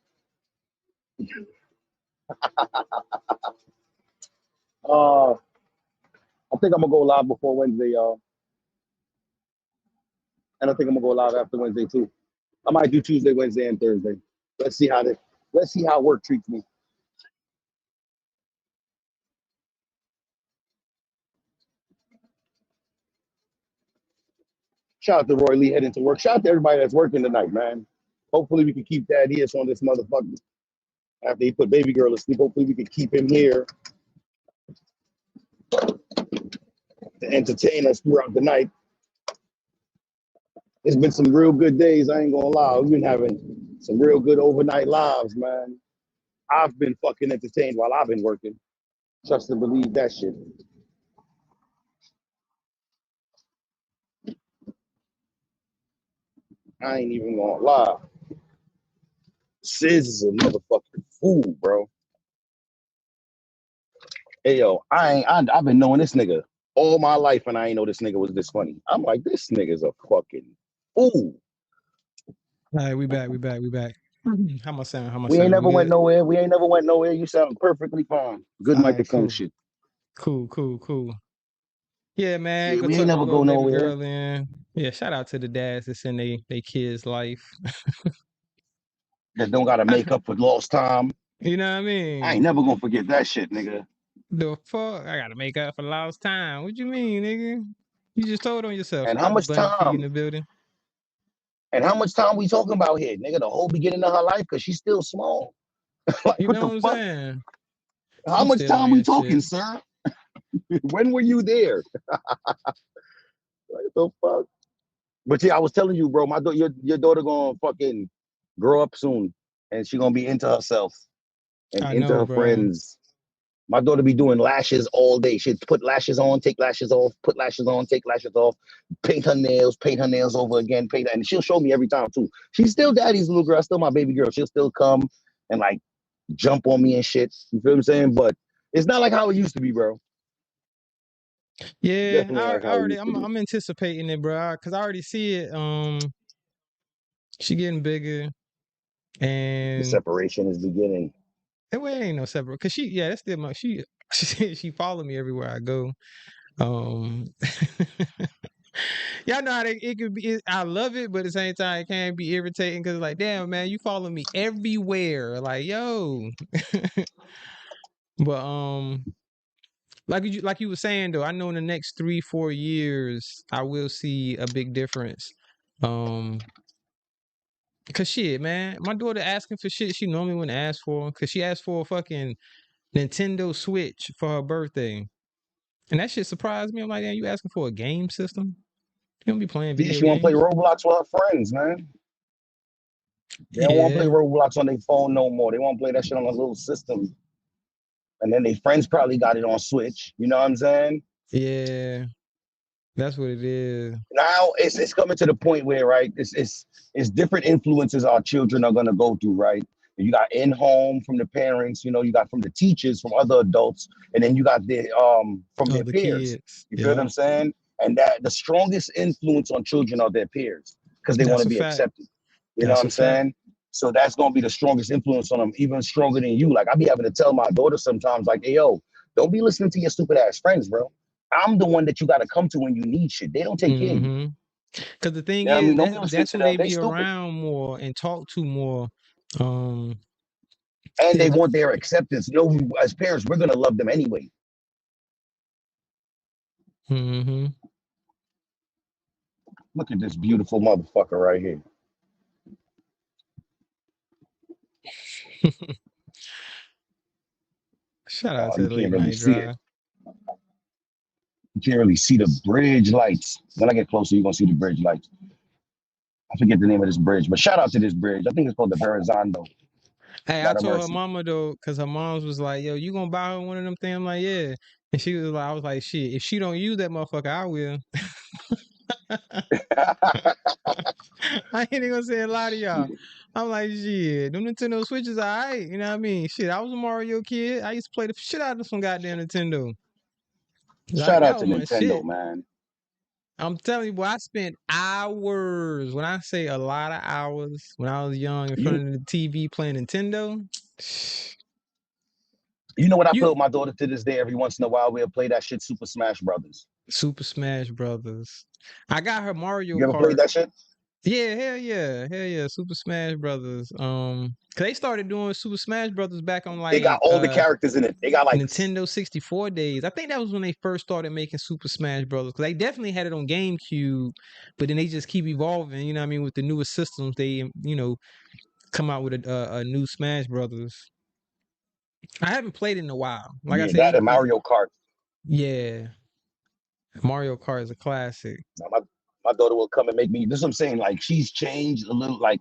S2: I think I'm gonna go live before Wednesday, y'all. And I think I'm gonna go live after Wednesday too. I might do Tuesday, Wednesday, and Thursday. Let's see how work treats me. Shout out to Roy Lee heading to work. Shout out to everybody that's working tonight, man. Hopefully we can keep Dad here on this motherfucker. After he put baby girl to sleep, hopefully we can keep him here to entertain us throughout the night. It's been some real good days, I ain't gonna lie. We've been having some real good overnight lives, man. I've been fucking entertained while I've been working. Trust and believe that shit. I ain't even gonna lie. Sis is a motherfucking fool, bro. Hey yo, I've been knowing this nigga all my life and I ain't know this nigga was this funny. I'm like, this nigga's a fucking fool.
S1: All right, we back. How my sound?
S2: We ain't
S1: We
S2: never went
S1: good?
S2: nowhere. You sound perfectly fine. Good
S1: All right,
S2: microphone
S1: cool.
S2: shit.
S1: Cool. Yeah, man.
S2: Yeah,
S1: Go
S2: we ain't
S1: tuck my
S2: never
S1: little
S2: go
S1: baby
S2: nowhere.
S1: girl in. Yeah, shout out to the dads that's in they kids' life.
S2: That don't gotta make up for lost time.
S1: You know what I
S2: I ain't
S1: mean?
S2: never gonna forget that shit, nigga.
S1: The fuck? I gotta make up for lost time. What you mean, nigga? You just told on yourself.
S2: And
S1: Shout
S2: how
S1: out to
S2: much
S1: Bunny P in
S2: time?
S1: the building.
S2: And how much time we talking about here, nigga? The whole beginning of her life, cause she's still small. Like,
S1: You
S2: what
S1: know
S2: the
S1: what I'm
S2: fuck?
S1: saying?
S2: How
S1: I'm
S2: much
S1: still
S2: time
S1: on
S2: we
S1: your shit.
S2: talking, sir? When were you there? Like, the fuck? But yeah, I was telling you, bro, your daughter gonna fucking grow up soon, and she gonna be into herself and
S1: I
S2: into
S1: know,
S2: her
S1: bro.
S2: friends. My daughter be doing lashes all day. She'd put lashes on, take lashes off, put lashes on, take lashes off, paint her nails over again, paint her, and she'll show me every time too. She's still daddy's little girl, still my baby girl. She'll still come and like jump on me and shit. You feel what I'm saying? But it's not like how it used to be, bro.
S1: Yeah,
S2: Definitely like
S1: I
S2: how it
S1: already
S2: used to be.
S1: I'm anticipating it, bro. Cause I already see it. She getting bigger,
S2: The
S1: and
S2: separation is beginning.
S1: that way ain't no separate. Cause that's still my she follow me everywhere I go. Um, y'all know how it could be. I love it, but at the same time, it can be irritating because like, damn, man, you follow me everywhere. Like, yo. But like you were saying though, I know in the next 3-4 years, I will see a big difference. Cause shit, man, my daughter asking for shit she normally wouldn't ask for. Cause she asked for a fucking Nintendo Switch for her birthday, and that shit surprised me. I'm like, damn, you asking for a game system? You don't be playing
S2: Yeah,
S1: video
S2: she wanna play
S1: games.
S2: Roblox with her friends, man. They don't want to play
S1: Yeah,
S2: Roblox on their phone no more. They want to play that shit on a little system. And then their friends probably got it on Switch. You know what I'm saying?
S1: yeah, that's what it is.
S2: Now it's coming to the point where, right, it's different influences our children are gonna go through, right? You got in home from the parents, you got from the teachers, from other adults, and then you got from their
S1: Other
S2: peers.
S1: kids.
S2: You feel what
S1: Yeah,
S2: I'm saying? And that the strongest influence on children are their peers because they want
S1: that's
S2: to
S1: a
S2: be
S1: fact.
S2: accepted. You know what
S1: That's
S2: I'm
S1: a fact.
S2: saying? So that's gonna be the strongest influence on them, even stronger than you. Like I be having to tell my daughter sometimes, like, hey yo, don't be listening to your stupid ass friends, bro. I'm the one that you gotta come to when you need shit. They don't take care of you.
S1: Mm-hmm. Because the thing
S2: You know what I
S1: is
S2: mean? Don't be listening
S1: that's
S2: to
S1: who
S2: them.
S1: they
S2: They
S1: be
S2: stupid.
S1: around more and talk to more. Um,
S2: And they
S1: is
S2: want their acceptance. No, as parents, we're gonna love them anyway.
S1: mm-hmm.
S2: Look at this beautiful motherfucker right here.
S1: Shout out to
S2: You
S1: the
S2: can't
S1: late
S2: really
S1: night
S2: see it.
S1: drive.
S2: You can't really see the bridge lights. When I get closer, you're gonna see the bridge lights. I forget the name of this bridge, but shout out to this bridge. I think it's called the Verrazano.
S1: Hey, I
S2: God have
S1: told her
S2: mercy.
S1: mama though, because her mom's was like, "Yo, you gonna buy her one of them things?" I'm like, "Yeah." And she was like, "I was like, shit. If she don't use that motherfucker, I will." I ain't even gonna say a lot of y'all. I'm like, shit, them Nintendo Switches, alright. You know what I mean? Shit, I was a Mario kid. I used to play the shit out of some goddamn Nintendo. Like
S2: Shout
S1: that
S2: out to
S1: was my
S2: Nintendo,
S1: shit.
S2: man.
S1: I'm telling you, boy, I spent hours. When I say a lot of hours, when I was young, in
S2: You
S1: front of the TV playing Nintendo.
S2: you know what I play
S1: You
S2: with my daughter to this day? Every once in a while, we'll play that shit, Super Smash Brothers.
S1: Super Smash Brothers. I got her Mario
S2: You ever played
S1: Kart.
S2: that shit?
S1: Yeah, hell yeah, Super Smash Brothers. 'Cause they started doing Super Smash Brothers back on
S2: They got
S1: like
S2: all the characters in it. They got like
S1: Nintendo 64 days. I think that was when they first started making Super Smash Brothers. Cause they definitely had it on GameCube, but then they just keep evolving. You know what I mean? With the newest systems, they come out with a new Smash Brothers. I haven't played it in a while. Like I
S2: yeah,
S1: said,
S2: that and Mario Kart.
S1: yeah, Mario Kart is a classic.
S2: Now, my daughter will come and make me. This is what I'm saying. Like she's changed a little, like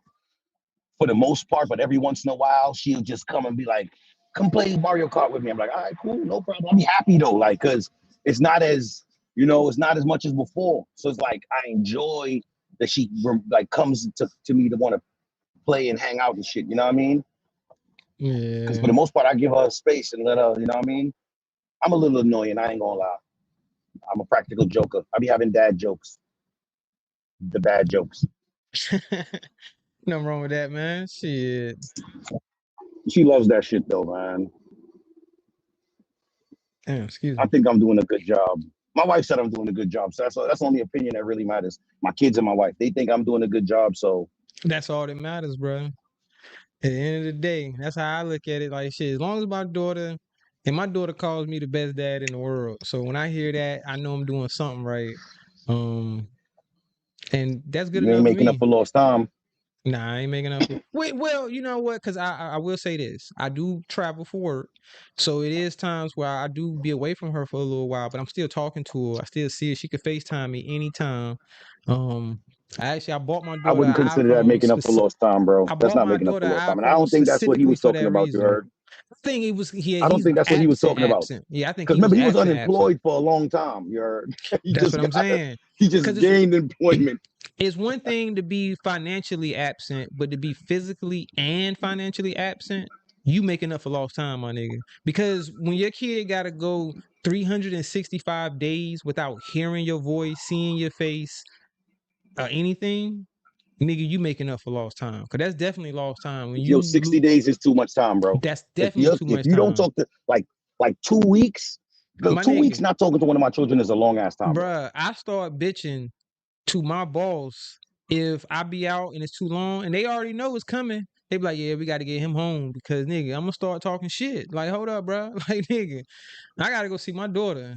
S2: for the most part, but every once in a while she'll just come and be like, "Come play Mario Kart with me." I'm like, "All right, cool, no problem." I'll be happy though, like because it's not as it's not as much as before. So it's like I enjoy that she like comes to me to want to play and hang out and shit. You know what I mean? Because for
S1: Yeah.
S2: the most part, I give her space and let her. You know what I mean? I'm a little annoying. I ain't gonna lie. I'm a practical joker. I be having dad jokes, the bad jokes.
S1: Nothing wrong with that, man. Shit.
S2: She loves that shit though, man.
S1: Damn, excuse
S2: I
S1: me.
S2: think I'm doing a good job. My wife said I'm doing a good job, so that's the only opinion that really matters. My kids and my wife, they think I'm doing a good job. So
S1: That's all that matters, bro. At the end of the day, that's how I look at it. Like shit, as long as my daughter and my daughter calls me the best dad in the world. So when I hear that, I know I'm doing something right. Um, and that's good
S2: you ain't
S1: enough for
S2: making up
S1: me.
S2: for lost time.
S1: Nah, I ain't making up for. Wait, well, you know what? Because I will say this: I do travel for work, so it is times where I do be away from her for a little while, but I'm still talking to her. I still see her. She could FaceTime me anytime. Um, I bought my
S2: I
S1: daughter
S2: wouldn't
S1: an
S2: consider that
S1: iPhone
S2: making up for
S1: specific.
S2: lost time, bro.
S1: I
S2: That's
S1: bought
S2: not
S1: my
S2: making up
S1: daughter
S2: for lost
S1: an
S2: time. And I
S1: iPhone
S2: don't think that's what he
S1: specifically
S2: was
S1: for
S2: talking
S1: that
S2: about. You
S1: reason.
S2: heard?
S1: I think it was
S2: I don't
S1: he's
S2: think that's what he was talking about.
S1: absent. Yeah, I think
S2: Because
S1: he was
S2: remember, he was
S1: absent.
S2: unemployed for a long time. You heard? he
S1: That's
S2: just
S1: what I'm
S2: got
S1: saying.
S2: he just
S1: Because it's
S2: gained employment.
S1: it's one thing to be financially absent, but to be physically and financially absent, you making up for lost time, my nigga. Because when your kid gotta go 365 days without hearing your voice, seeing your face, or anything, nigga, you making up for lost time. Cause that's definitely lost time. When
S2: Yo,
S1: you
S2: 60 days is too much time, bro.
S1: that's
S2: If
S1: definitely
S2: you
S1: too
S2: if
S1: much
S2: you don't
S1: time.
S2: talk to like 2 weeks, the
S1: My
S2: 2 weeks
S1: nigga,
S2: not talking to one of my children is a long ass time, bro.
S1: bruh, I start bitching to my boss if I be out and it's too long and they already know it's coming. They be like, yeah, we got to get him home because nigga, I'm gonna start talking shit. Like, hold up, bro. Like, nigga, I gotta go see my daughter.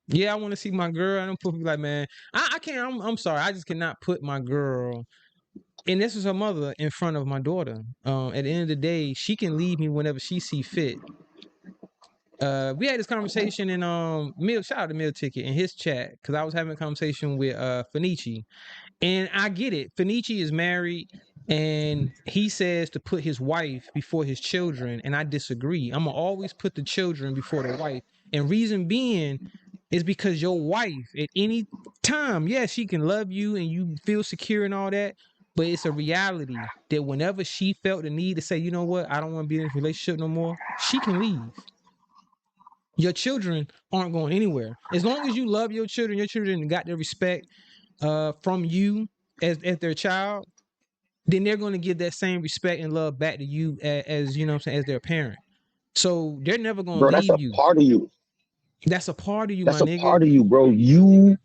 S1: Yeah, I want to see my girl. I don't put like, man, I can't. I'm sorry. I just cannot put my girl. And this is her mother in front of my daughter. At the end of the day, she can leave me whenever she see fit. We had this conversation in Meal. Shout out to Meal Ticket in his chat because I was having a conversation with Fenici. And I get it. Fenici is married And he says to put his wife before his children, and I disagree. I'm gonna always put the children before the wife. And reason being is because your wife at any time, yeah, she can love you and you feel secure and all that, but it's a reality that whenever she felt the need to say, you know what, I don't want to be in this relationship no more, she can leave. Your children aren't going anywhere. As long as you love your children got their respect from you as their child, then they're going to give that same respect and love back to you as you know what I'm saying, as their parent. So they're never going to
S2: Bro, that's
S1: leave
S2: a
S1: you.
S2: part of you.
S1: That's a part of you,
S2: That's
S1: my
S2: a
S1: nigga.
S2: part of you, bro. Your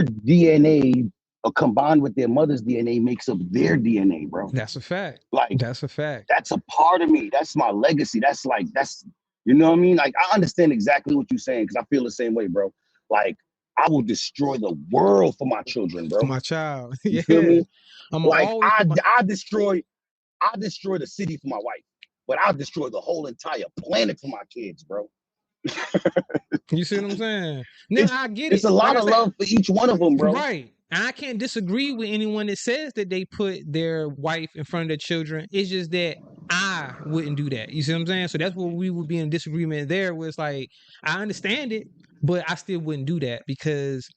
S2: DNA combined with their mother's DNA makes up their DNA, bro.
S1: That's a fact.
S2: Like,
S1: That's a fact.
S2: that's a part of me. That's my legacy. That's you know what I mean? Like, I understand exactly what you're saying because I feel the same way, bro. Like, I will destroy the world for my children,
S1: For
S2: bro.
S1: my child.
S2: You
S1: Yeah.
S2: feel me?
S1: I'm
S2: Like,
S1: always
S2: I destroy the city for my wife, but I'll destroy the whole entire planet for my kids, bro.
S1: you see what I'm saying? Now I get it.
S2: It's a
S1: Like
S2: lot
S1: I
S2: of
S1: said,
S2: love for each one of them, bro.
S1: right. I can't disagree with anyone that says that they put their wife in front of their children. It's just that I wouldn't do that. You see what I'm saying? So that's where we would be in disagreement there, where it's like, I understand it, but I still wouldn't do that because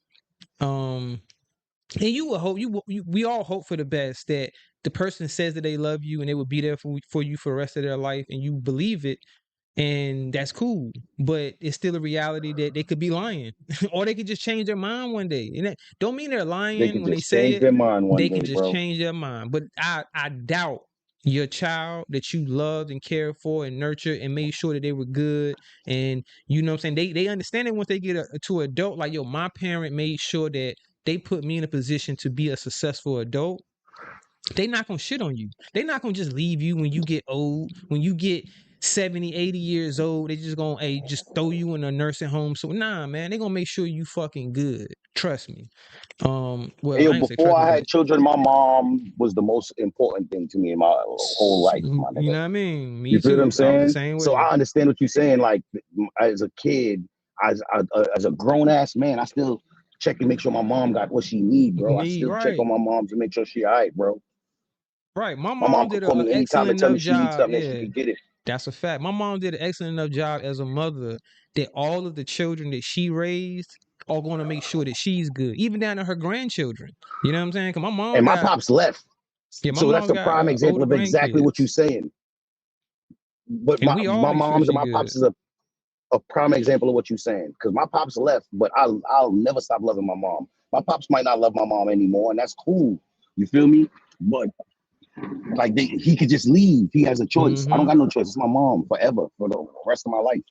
S1: and you would hope we all hope for the best that the person says that they love you and they will be there for you for the rest of their life and you believe it, and that's cool. But it's still a reality that they could be lying or they could just change their mind one day. And that don't mean they're
S2: They
S1: lying
S2: can
S1: when they
S2: just
S1: say
S2: change
S1: it.
S2: their mind one
S1: They
S2: day,
S1: can just
S2: bro.
S1: change their mind. But I doubt your child that you loved and cared for and nurtured and made sure that they were good, and you know what I'm saying, they understand it once they get to adult, like, yo, my parent made sure that they put me in a position to be a successful adult. They not gonna shit on you. They not gonna just leave you when you get old, when you get 70, 80 years old. They just gonna just throw you in a nursing home. So nah, man, they gonna make sure you fucking good. Trust me.
S2: Hey,
S1: Well,
S2: yo,
S1: I ain't say
S2: before
S1: trust me,
S2: I
S1: but
S2: had children, my mom was the most important thing to me in my whole life, my
S1: you
S2: nigga.
S1: know what I mean? Me
S2: You feel what I'm
S1: too. I was the
S2: saying?
S1: same
S2: So
S1: way.
S2: I understand what you're saying. Like, as a kid, as a grown ass man, I still check and make sure my mom got what she need, bro. I
S1: Me,
S2: still check
S1: right.
S2: on my mom to make sure she all right, bro.
S1: Right. My
S2: My
S1: mom
S2: mom
S1: did
S2: could call
S1: an
S2: me anytime and
S1: excellent
S2: tell me
S1: enough
S2: she needs
S1: job.
S2: something and she
S1: Yeah.
S2: could get it.
S1: That's a fact. My mom did an excellent enough job as a mother that all of the children that she raised are going to make sure that she's good, even down to her grandchildren. You know what I'm saying? Because my mom
S2: And my
S1: got,
S2: pops left.
S1: yeah, my
S2: So that's
S1: mom
S2: a
S1: got
S2: prime example
S1: older
S2: of exactly what you're
S1: grandkids,
S2: saying. But
S1: and we all
S2: my
S1: make sure
S2: mom's and
S1: she
S2: my
S1: good.
S2: pops is a prime example of what you're saying. Because my pops left, but I'll never stop loving my mom. My pops might not love my mom anymore, and that's cool. You feel me? But like he could just leave. He has a choice. I don't
S1: Hmm.
S2: got no choice. It's my mom forever for the rest of my life.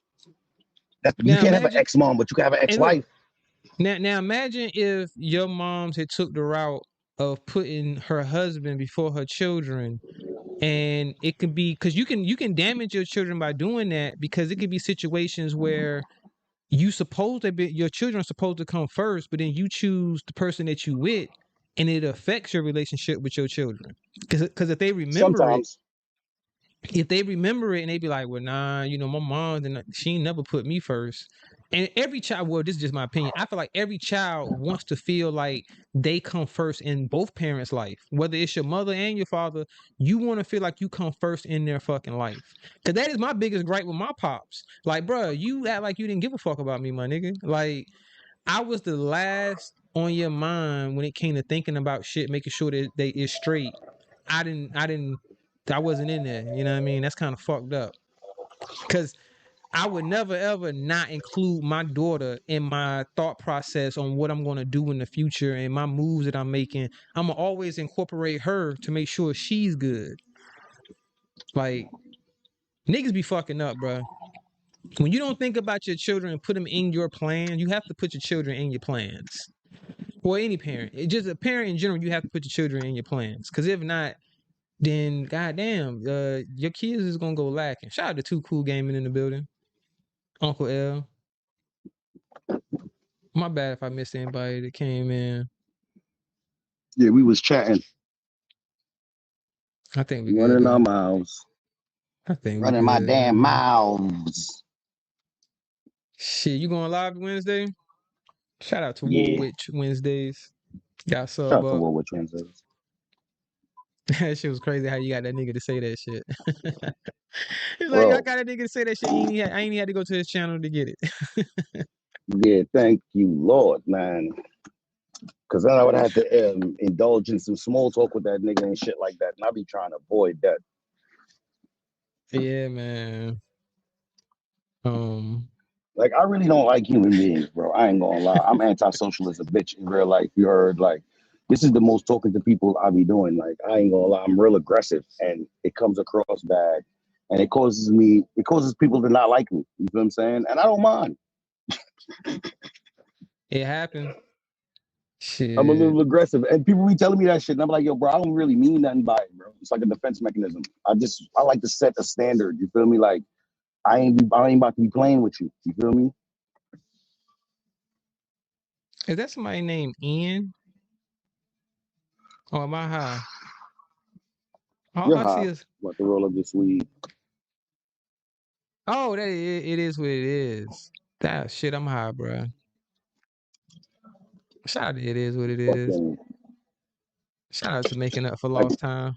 S2: You
S1: Now
S2: can't have an
S1: imagine,
S2: ex-mom, but you can have an
S1: and look,
S2: ex-wife.
S1: now imagine if your moms had took the route of putting her husband before her children. And it could be because you can damage your children by doing that, because it could be situations where your children are supposed to come first, but then you choose the person that you with, and it affects your relationship with your children. Because
S2: Sometimes.
S1: if they remember it and they be like, well, nah, my mom, she never put me first. And every child, well, this is just my opinion, I feel like every child wants to feel like they come first in both parents' life. Whether it's your mother and your father, you want to feel like you come first in their fucking life. Because that is my biggest gripe with my pops. Like, bro, you act like you didn't give a fuck about me, my nigga. Like, I was the last on your mind when it came to thinking about shit, making sure that they is straight. I wasn't in there. You know what I mean? That's kind of fucked up. Cause I would never ever not include my daughter in my thought process on what I'm gonna do in the future and my moves that I'm making. I'm gonna always incorporate her to make sure she's good. Like, niggas be fucking up, bro. When you don't think about your children and put them in your plan, you have to put your children in your plans. Or any parent. Just a parent in general, you have to put your children in your plans. Cause if not, then goddamn, your kids is gonna go lacking. Shout out to Too Cool Gaming in the building. Uncle L. My bad if I missed anybody that came in.
S2: Yeah, we was chatting,
S1: I think we good
S2: running our
S1: though.
S2: mouths,
S1: I think we
S2: running my
S1: good,
S2: damn
S1: man.
S2: mouths.
S1: Shit, you going live Wednesday? Shout out to
S2: Yeah.
S1: Woolwich Wednesdays. Got
S2: Shout
S1: sub
S2: out to
S1: up.
S2: Woolwich Wednesdays.
S1: That shit was crazy how you got that nigga to say that shit. He's like, I
S2: bro.
S1: got that nigga to say that shit. I ain't even had to go to his channel to get it.
S2: Yeah, thank you, Lord, man. Because then I would have to indulge in some small talk with that nigga and shit like that, and I be trying to avoid that.
S1: Yeah, man.
S2: Like, I really don't like human beings, bro. I ain't gonna lie. I'm antisocial as a bitch in real life. You heard, like, this is the most talking to people I be doing. Like, I ain't gonna lie. I'm real aggressive, and it comes across bad, and it causes people to not like me. You feel what I'm saying? And I don't mind.
S1: it happened.
S2: I'm a
S1: Shit.
S2: little aggressive, and people be telling me that shit, and I'm like, yo, bro, I don't really mean nothing by it, bro. It's like a defense mechanism. I like to set a standard. You feel me? Like, I ain't about to be playing with you. You feel me?
S1: Is that somebody named Ian? Or am I high? All
S2: You're
S1: I see
S2: high.
S1: is
S2: About to roll up this weed.
S1: it is what it is. That shit, I'm high, bro. Shout out to it is what it is.
S2: Fucking
S1: Shout out to making up for
S2: like
S1: lost time.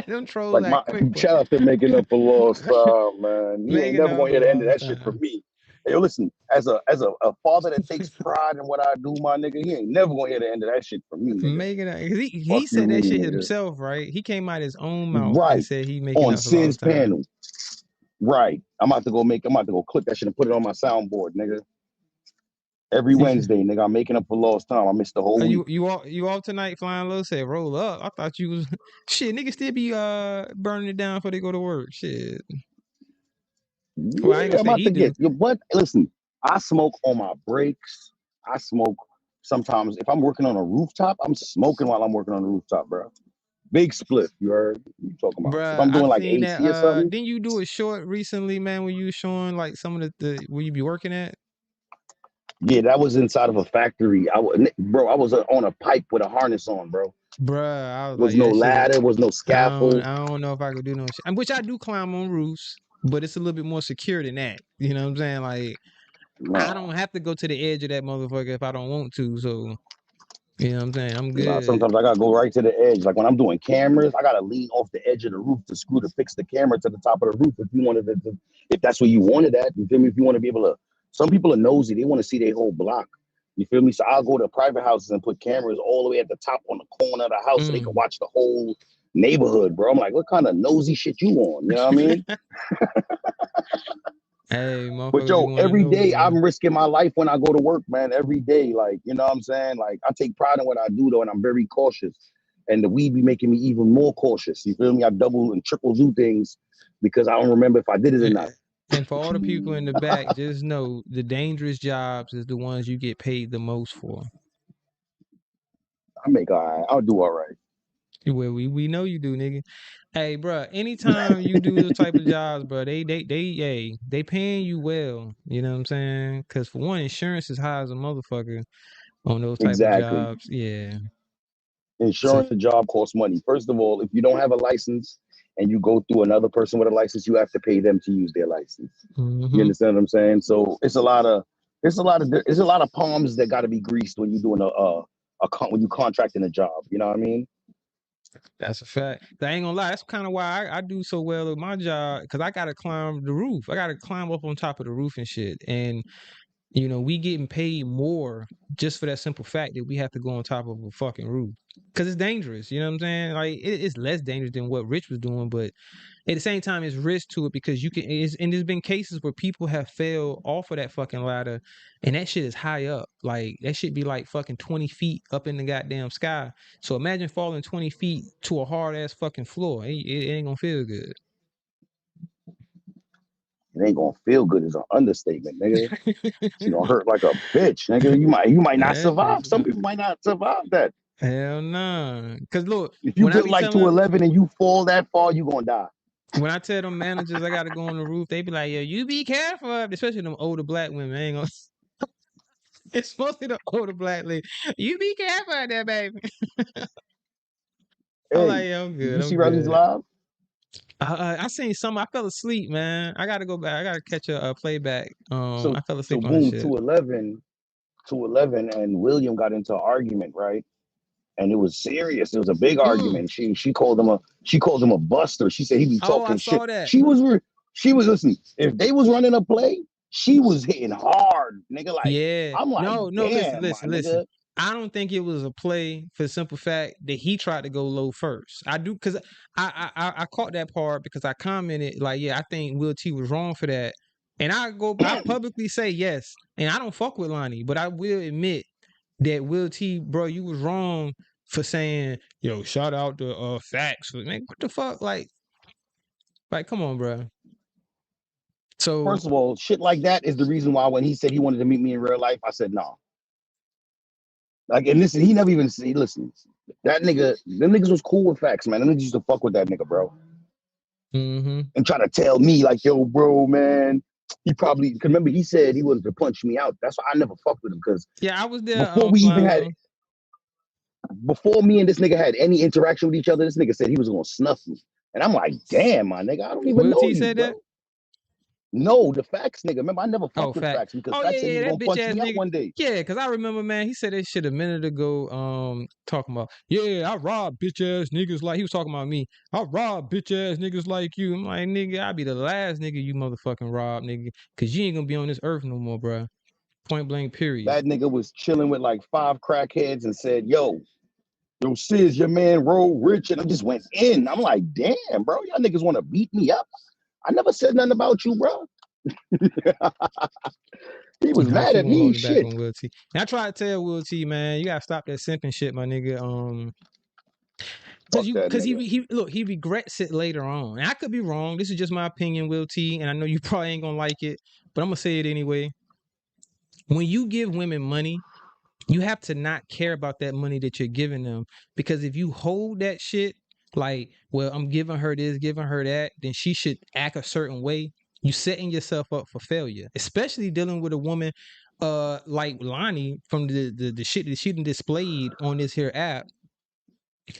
S1: Them trolls
S2: like my
S1: act quick, but
S2: shout out to making up for lost time, man. You ain't
S1: making
S2: never
S1: up
S2: gonna
S1: for
S2: hear the end of
S1: lost
S2: that shit from
S1: time.
S2: me. Hey, listen, as a father that takes pride in what I do, my nigga, he ain't never gonna hear the end of that shit from me, nigga.
S1: Making up, 'cause
S2: Fuck
S1: he
S2: you
S1: said that
S2: mean,
S1: shit
S2: nigga.
S1: himself, right? He came out his own mouth and
S2: Right.
S1: said he making
S2: On
S1: up for
S2: Sid's
S1: lost time.
S2: panel. Right. I'm about to go clip that shit and put it on my soundboard, nigga. Every Wednesday, nigga, I'm making up for lost time. I missed the whole
S1: Are
S2: week.
S1: you off tonight? Flying Low said roll up. I thought you was shit. Niggas still be burning it down before they go to work. Shit. Well, I ain't
S2: Yeah,
S1: gonna
S2: I'm
S1: say
S2: about
S1: he
S2: to
S1: do.
S2: get you. But listen, I smoke on my breaks. I smoke sometimes if I'm working on a rooftop. I'm smoking while I'm working on the rooftop, bro. Big split. You heard? What you talking about? If
S1: Bruh,
S2: I'm
S1: I
S2: doing like
S1: seen that.
S2: AC or something,
S1: Didn't you do a short recently, man? Where you was showing like some of the where you be working at?
S2: yeah, that was inside of a factory. I was on a pipe with a harness on, bro.
S1: Bruh, I was like,
S2: Was
S1: yeah,
S2: no
S1: that shit is.
S2: ladder, was no scaffold.
S1: I don't know if I could do no shit. Which I do climb on roofs, but it's a little bit more secure than that. You know what I'm saying? Like I
S2: Nah,
S1: don't have to go to the edge of that motherfucker if I don't want to. So you know what I'm saying? I'm
S2: nah.
S1: good.
S2: Sometimes I gotta go right to the edge. Like when I'm doing cameras, I gotta lean off the edge of the roof to fix the camera to the top of the roof. If you wanted to, if that's where you wanted that, you feel me? If you want to be able to, some people are nosy. They want to see their whole block. You feel me? So I'll go to private houses and put cameras all the way at the top on the corner of the house so they can
S1: Mm.
S2: watch the whole neighborhood, bro. I'm like, what kind of nosy shit you on? You know what I mean?
S1: Hey,
S2: But
S1: motherfuckers be
S2: yo,
S1: wanting to
S2: every
S1: know,
S2: day
S1: man.
S2: I'm risking my life when I go to work, man. Every day, like, you know what I'm saying? Like, I take pride in what I do, though, and I'm very cautious. And the weed be making me even more cautious. You feel me? I double and triple do things because I don't remember if I did it or not.
S1: And for all the people in the back, just know the dangerous jobs is the ones you get paid the most for.
S2: I make all right. I'll do all right.
S1: Well, we know you do, nigga. Hey, bro, anytime you do those type of jobs, bro, they paying you well. You know what I'm saying? Because for one, insurance is high as a motherfucker on those type of
S2: Exactly.
S1: jobs. Yeah. So,
S2: Insurance a job costs money. First of all, if you don't have a license and you go through another person with a license, you have to pay them to use their license. You
S1: mm-hmm.
S2: understand what I'm saying? So it's a lot of palms that got to be greased when you're doing when you contracting a job. You know what I mean?
S1: That's a fact. I ain't gonna lie. That's kind of why I do so well with my job because I gotta climb the roof. I gotta climb up on top of the roof and shit. And you know, we getting paid more just for that simple fact that we have to go on top of a fucking roof because it's dangerous. You know what I'm saying? Like it's less dangerous than what Rich was doing, but at the same time, it's risk to it because and there's been cases where people have fell off of that fucking ladder, and that shit is high up. Like that shit be like fucking 20 feet up in the goddamn sky. So imagine falling 20 feet to a hard ass fucking floor. It ain't gonna feel good.
S2: It ain't gonna feel good is an understatement, nigga. It's gonna hurt like a bitch, nigga. You might not
S1: That
S2: survive.
S1: bitch,
S2: Some people might not survive that.
S1: hell nah. Cause look,
S2: If you
S1: when I
S2: build
S1: be
S2: like
S1: telling
S2: 211 and you fall that far, you gonna die.
S1: when I tell them managers I gotta go on the roof, they be like, "Yo, you be careful," especially them older black women. I ain't gonna. It's mostly the older black lady. You be careful out there, baby. I'm
S2: Hey,
S1: like, yeah, I'm
S2: did
S1: good.
S2: you
S1: I'm
S2: see Rally's
S1: good.
S2: live?
S1: I seen some. I fell asleep, man. I gotta go back. I gotta catch a playback.
S2: So
S1: I fell
S2: so
S1: asleep on that
S2: boom,
S1: shit.
S2: 211, and William got into an argument, right? And and it was serious. It was a big
S1: Mm.
S2: argument. She called him a buster. She said he be
S1: Oh, I
S2: talking shit.
S1: saw that.
S2: She was listen. If they was running a play, she was hitting hard, nigga. Like
S1: Yeah.
S2: I'm like,
S1: No,
S2: damn, my
S1: listen.
S2: nigga.
S1: I don't think it was a play for the simple fact that he tried to go low first. I do because I caught that part because I commented like, yeah, I think Will T was wrong for that. And I publicly say yes. And I don't fuck with Lonnie, but I will admit that Will T, bro, you was wrong for saying, yo, shout out to Facts. Man, what the fuck? Like, come on, bro. So
S2: First of all, shit like that is the reason why when he said he wanted to meet me in real life, I said no. Like, and listen, he never even said, listen, that nigga, them niggas was cool with Facts, man. Them niggas used to fuck with that nigga, bro.
S1: mm-hmm.
S2: And try to tell me, like, yo, bro, man, he probably, cause remember, he said he wanted to punch me out. That's why I never fucked with him, because
S1: Yeah, I was there
S2: before me and this nigga had any interaction with each other, this nigga said he was gonna snuff me. And I'm like, damn, my nigga, I don't even know you,
S1: said
S2: bro.
S1: that?
S2: No, the Facts nigga. Remember, I never fucked with Facts because Facts said he was gonna punch me out one day.
S1: Yeah, because I remember, man, he said that shit a minute ago, talking about, yeah, I rob bitch ass niggas like, he was talking about me. I rob bitch ass niggas like you. I'm like, nigga, I be the last nigga you motherfucking rob, nigga, because you ain't gonna be on this earth no more, bro. Point blank, period.
S2: That nigga was chilling with like 5 crackheads and said, yo, Sis, your man Roll Rich, and I just went in. I'm like, damn, bro, y'all niggas want to beat me up. I never said nothing about you, bro. He was mad at me, shit.
S1: On Will T. And I try to tell Will T, man, you gotta stop that simping shit, my nigga. Because he regrets it later on. And I could be wrong. This is just my opinion, Will T, and I know you probably ain't gonna like it, but I'm gonna say it anyway. When you give women money, you have to not care about that money that you're giving them, because if you hold that shit like, well, I'm giving her this, giving her that, then she should act a certain way. You setting yourself up for failure, especially dealing with a woman like Lonnie from the shit that she displayed on this here app.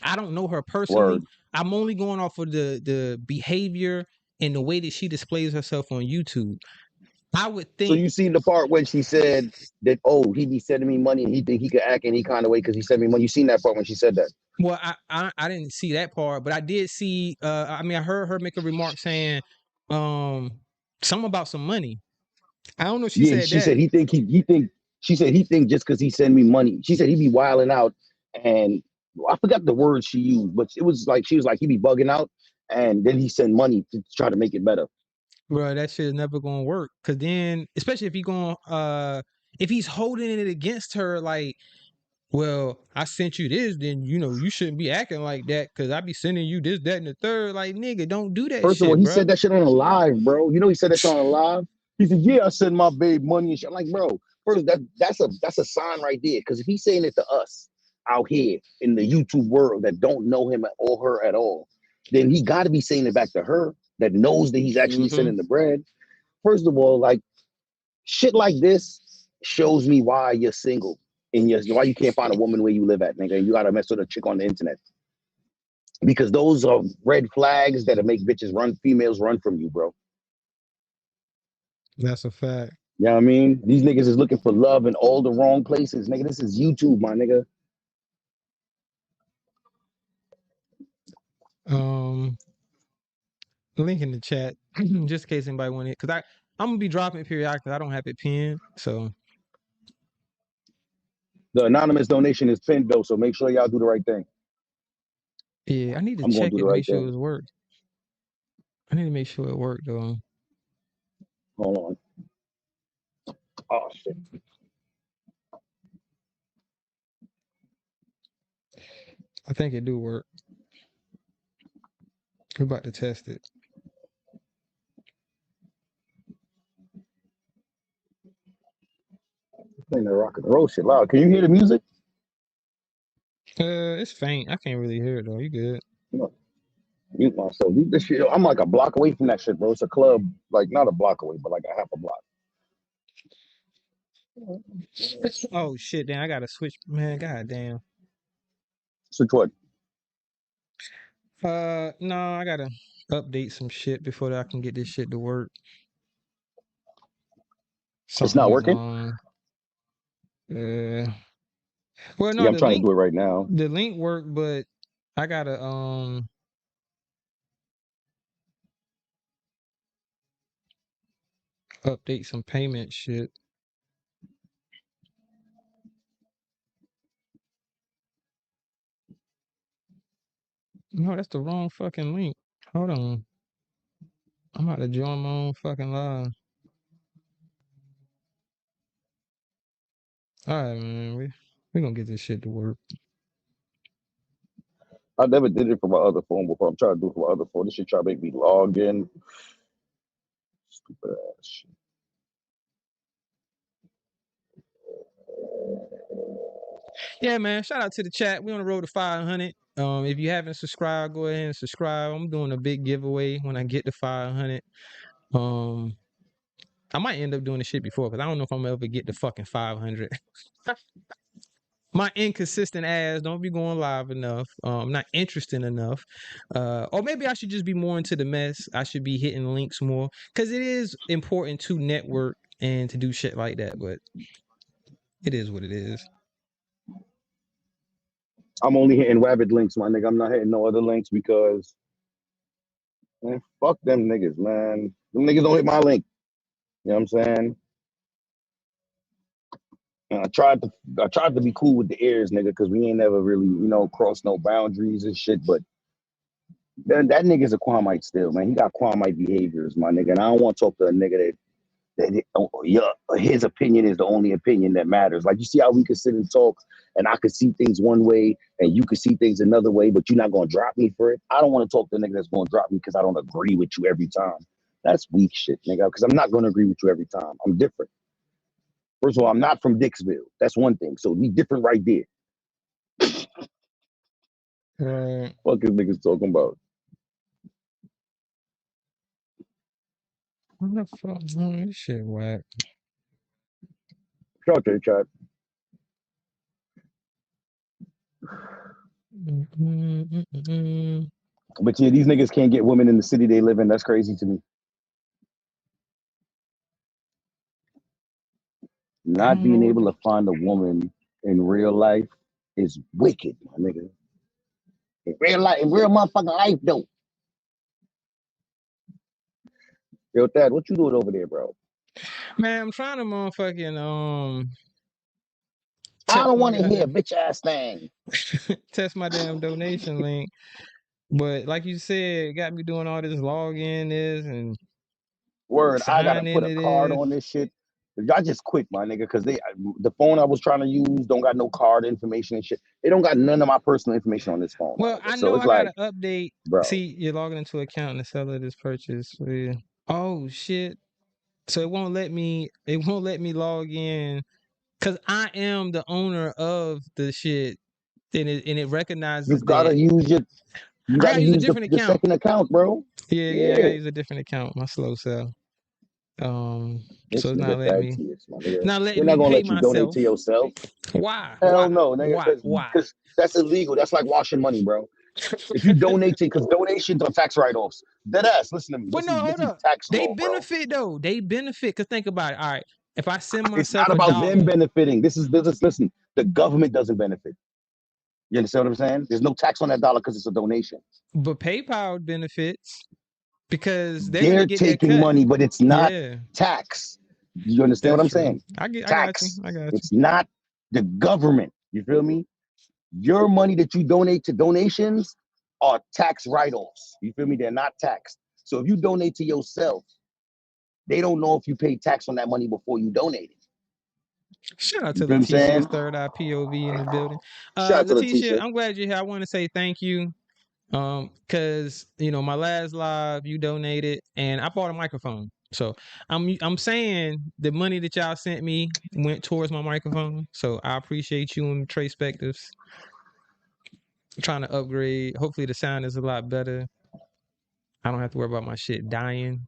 S1: I don't know her personally.
S2: Word.
S1: I'm only going off of the behavior and the way that she displays herself on YouTube. I would think.
S2: So you seen the part when she said that, oh, he be sending me money and he think he could act any kind of way because he sent me money. You seen that part when she said that?
S1: Well, I didn't see that part, but I did see. I mean, I heard her make a remark saying, something about some money. I don't know if she said
S2: she
S1: that.
S2: said she said he think just because he send me money. She said he be wilding out, and I forgot the word she used, but it was like she was like he be bugging out, and then he send money to try to make it better.
S1: Bro, that shit is never gonna work. Cause then, especially if if he's holding it against her, like, well, I sent you this, then you shouldn't be acting like that because I be sending you this, that, and the third. Like, nigga, don't do that.
S2: First of all, he said that shit on a live, bro. You know he said that shit on a live. He said, "Yeah, I send my babe money and shit." I'm like, bro, first that's a sign right there. Because if he's saying it to us out here in the YouTube world that don't know him or her at all, then he got to be saying it back to her that knows that he's actually sending the bread. First of all, like shit like this shows me why you're single and why you can't find a woman where you live at, nigga. You gotta mess with a chick on the internet. Because those are red flags that make females run from you, bro.
S1: That's a fact.
S2: You know what I mean? These niggas is looking for love in all the wrong places, nigga. This is YouTube, my nigga.
S1: Link in the chat, just in case anybody want it, because I'm gonna be dropping it periodically. I don't have it pinned, so.
S2: The anonymous donation is pinned though, so make sure y'all do the right thing.
S1: Yeah, I need to check it to make sure it worked. I need to make sure it worked though.
S2: Hold on. Oh shit.
S1: I think it do work. We're about to test it.
S2: Playing the rock and roll shit loud. Can you hear the music?
S1: It's faint. I can't really hear it though. You good?
S2: Mute myself. This shit, I'm like a block away from that shit, bro. It's a club, like not a block away, but like a half a block.
S1: Oh shit! Damn, I gotta switch, man. God damn.
S2: Switch what?
S1: No, I gotta update some shit before I can get this shit to work.
S2: It's not working.
S1: Well, no,
S2: Yeah, I'm trying to do it right now.
S1: the link worked, but I gotta update some payment shit. No, that's the wrong fucking link. Hold on. I'm about to join my own fucking live. All right, man. We gonna get this shit to work.
S2: I never did it from my other phone before. I'm trying to do it from my other phone. This shit try to make me log in. Stupid ass shit.
S1: Yeah, man. Shout out to the chat. We on the road to 500. If you haven't subscribed, go ahead and subscribe. I'm doing a big giveaway when I get to 500. I might end up doing the shit before because I don't know if I'm ever get to fucking 500. My inconsistent ass don't be going live enough. Not interesting enough. Or maybe I should just be more into the mess. I should be hitting links more because it is important to network and to do shit like that. But it is what it is.
S2: I'm only hitting Rabbit links, my nigga. I'm not hitting no other links because, man, fuck them niggas, man. Them niggas don't hit my link. You know what I'm saying? And I tried to be cool with the ears, nigga, because we ain't never really, crossed no boundaries and shit. But that nigga's a Kwamite still, man. He got Kwamite behaviors, my nigga. And I don't want to talk to a nigga his opinion is the only opinion that matters. Like, you see how we could sit and talk and I could see things one way and you could see things another way, but you're not going to drop me for it. I don't want to talk to a nigga that's going to drop me because I don't agree with you every time. That's weak shit, nigga, because I'm not going to agree with you every time. I'm different. First of all, I'm not from Dixville. That's one thing. So we different right there. What is niggas talking about?
S1: What the fuck? Oh, this shit whack.
S2: Shout out to the chat. But yeah, these niggas can't get women in the city they live in. That's crazy to me. Not being able to find a woman in real life is wicked, my nigga. In real motherfucking life, though. Yo, Thad, what you doing over there, bro?
S1: Man, I'm trying to motherfucking
S2: I don't want to hear bitch ass thing.
S1: Test my damn donation link. But like you said, got me doing all this login this and
S2: word. I gotta put a card on this shit. I just quit, my nigga, because the phone I was trying to use don't got no card information and shit. They don't got none of my personal information on this phone.
S1: Well, I know I gotta update.
S2: Bro.
S1: See, you're logging into an account and the seller of this purchase. Oh shit! So it won't let me log in because I am the owner of the shit, and it recognizes.
S2: You gotta use the second account, bro.
S1: Yeah, I gotta use a different account. My slow cell. So it's not letting me. Not letting me pay myself.
S2: Donate to yourself.
S1: Why?
S2: Hell no, nigga. Why? Because that's illegal. That's like washing money, bro. If you donate to, because donations are tax write-offs. Deadass, listen to me.
S1: But no, hold up. They benefit though. They benefit. Cause think about it. All right, if I send myself,
S2: it's not about them benefiting. This is listen. The government doesn't benefit. You understand what I'm saying? There's no tax on that dollar because it's a donation.
S1: But PayPal benefits because
S2: they're taking money, but it's not tax. You understand what I'm saying?
S1: I got you.
S2: It's not the government. You feel me? Your money that you donate to donations are tax write-offs. You feel me? They're not taxed. So if you donate to yourself, they don't know if you paid tax on that money before you donated.
S1: Shout out to Letitia's third eye POV in the building.
S2: Shout out to Letitia.
S1: I'm glad you're here. I want to say thank you. Cause my last live you donated and I bought a microphone. So I'm saying the money that y'all sent me went towards my microphone. So I appreciate you and Trey Spectives. Trying to upgrade. Hopefully the sound is a lot better. I don't have to worry about my shit dying.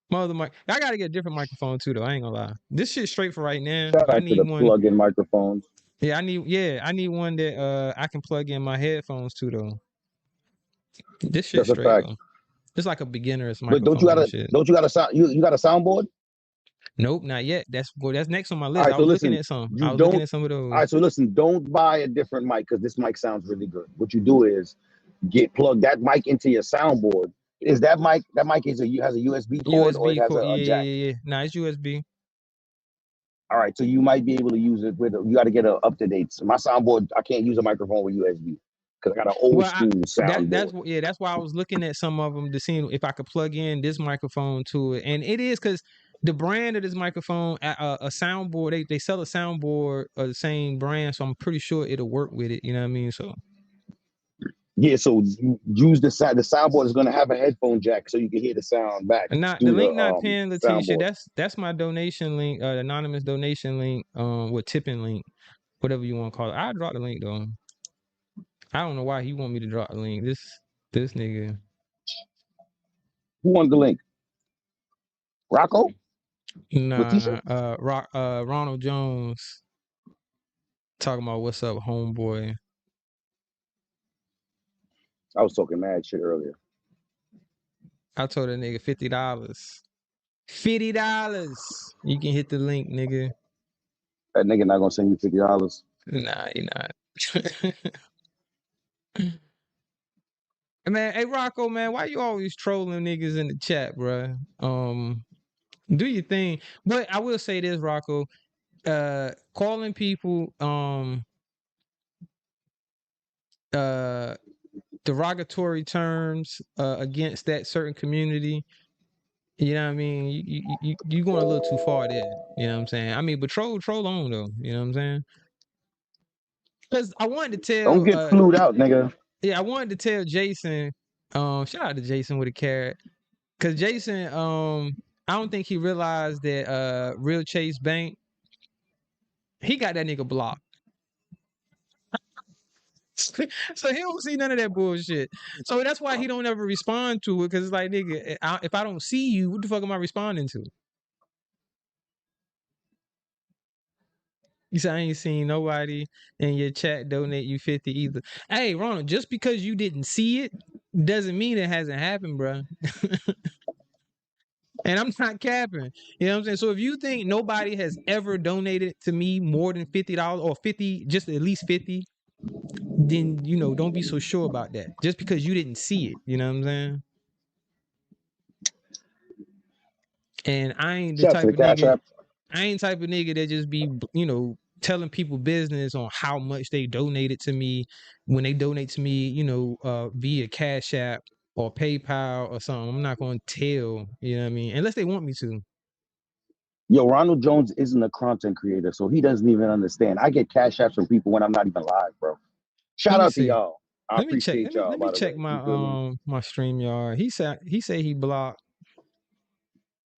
S1: My other mic, I gotta get a different microphone too, though. I ain't gonna lie. This shit's straight for right now.
S2: Shout out to the plug-in microphones.
S1: Yeah, I need one that I can plug in my headphones to though. This shit's straight though. It's like a beginner's microphone.
S2: But don't you got a soundboard?
S1: Nope, not yet. That's next on my
S2: All
S1: list.
S2: right,
S1: I
S2: so
S1: was looking
S2: listen,
S1: at some. I
S2: you
S1: was looking
S2: don't.
S1: at some of
S2: All
S1: those.
S2: right, so listen, don't buy a different mic because this mic sounds really good. What you do is plug that mic into your soundboard. Is that mic has a USB cord or it
S1: USB
S2: has
S1: cord.
S2: a
S1: Yeah, yeah,
S2: jack?
S1: yeah, yeah. Nah, it's USB.
S2: All right, so you might be able to use it with. You got to get a up to date. So my soundboard, I can't use a microphone with USB because I got an old
S1: Well,
S2: school soundboard.
S1: that's why I was looking at some of them to see if I could plug in this microphone to it, and it is because the brand of this microphone, a soundboard, they sell a soundboard of the same brand, so I'm pretty sure it'll work with it. You know what I mean? So
S2: Yeah, so you use the soundboard is going to have a headphone jack so you can hear the sound back
S1: and not the
S2: through the
S1: link not pinned, Letitia.
S2: soundboard.
S1: That's my donation link, anonymous donation link, with tipping link, whatever you want to call it. I dropped the link though. I don't know why he want me to drop the link. This nigga.
S2: Who wanted the link? Rocco? Letitia?
S1: Nah, Ronald Jones talking about what's up, homeboy.
S2: I was talking mad shit earlier.
S1: I told that nigga $50. $50. You can hit the link, nigga.
S2: That nigga not gonna send you $50.
S1: Nah, he not. Man, hey Rocco, man, why you always trolling niggas in the chat, bro? Do your thing. But I will say this, Rocco. Calling people derogatory terms against that certain community. You know what I mean? You going a little too far there. You know what I'm saying? I mean, but troll on though. You know what I'm saying? Because I wanted to
S2: Don't
S1: tell,
S2: get flued out, nigga.
S1: I wanted to tell Jason. Shout out to Jason with a carrot, because Jason, I don't think he realized that Real Chase Bank, he got that nigga blocked. So he don't see none of that bullshit. So that's why he don't ever respond to it, because it's like, nigga, if I don't see you, what the fuck am I responding to? You said I ain't seen nobody in your chat donate you 50 either. Hey, Ronald, just because you didn't see it doesn't mean it hasn't happened, bro. And I'm not capping. You know what I'm saying? So if you think nobody has ever donated to me more than $50 or 50, just at least 50, then, don't be so sure about that. Just because you didn't see it. You know what I'm saying? And I ain't the
S2: Shout out to
S1: type
S2: the
S1: of
S2: Cash
S1: nigga.
S2: App.
S1: I ain't type of nigga that just be, telling people business on how much they donated to me when they donate to me, via Cash App or PayPal or something. I'm not going to tell, you know what I mean? Unless they want me to.
S2: Yo, Ronald Jones isn't a content creator, so he doesn't even understand. I get Cash Apps from people when I'm not even live, bro.
S1: Let
S2: Shout
S1: me
S2: out to
S1: see.
S2: y'all. I
S1: Let me check.
S2: appreciate y'all,
S1: Let me
S2: by the way.
S1: check
S2: You feel me?
S1: my StreamYard. He said he blocked.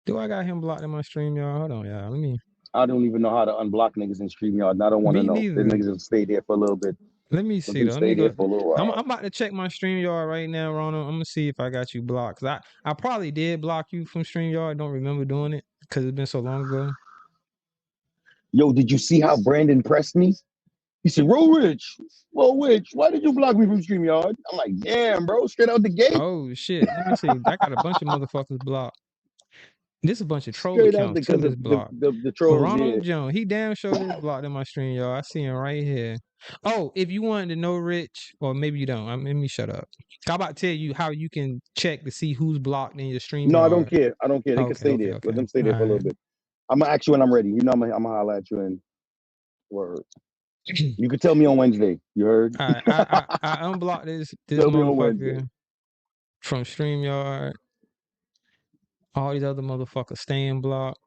S1: Do I got him blocked in my StreamYard? Hold on, y'all.
S2: I don't even know how to unblock niggas in StreamYard, and I don't want to
S1: Me
S2: know. Them
S1: neither.
S2: niggas will stay there for a little bit.
S1: Let me
S2: Let
S1: see
S2: them
S1: though. Let me
S2: stay there
S1: go.
S2: for a little
S1: I'm
S2: while.
S1: about to check my StreamYard right now, Ronald. I'm gonna see if I got you blocked. Cause I probably did block you from StreamYard. I don't remember doing it because it's been so long ago.
S2: Yo, did you see how Brandon pressed me? He said, Rich, why did you block me from StreamYard? I'm like, damn, bro, straight out the gate.
S1: Oh shit. Let me see. I got a bunch of motherfuckers blocked. This a bunch of troll
S2: Straight out
S1: accounts too
S2: because
S1: that's blocked.
S2: the trolls, yeah.
S1: Ronald Jones, he damn sure is blocked in my StreamYard. I see him right here. Oh, if you wanted to know, Rich, or maybe you don't. Let me shut up. How about tell you how you can check to see who's blocked in your
S2: No, I don't
S1: StreamYard?
S2: care. I don't care. They can stay there. Let them stay
S1: All
S2: there for a little
S1: right.
S2: bit. I'm gonna ask you when I'm ready. You know, I'm gonna holler at you in word. You can tell me on Wednesday. You heard?
S1: All right. I unblocked this
S2: Tell me on Wednesday.
S1: motherfucker from StreamYard. All these other motherfuckers staying blocked.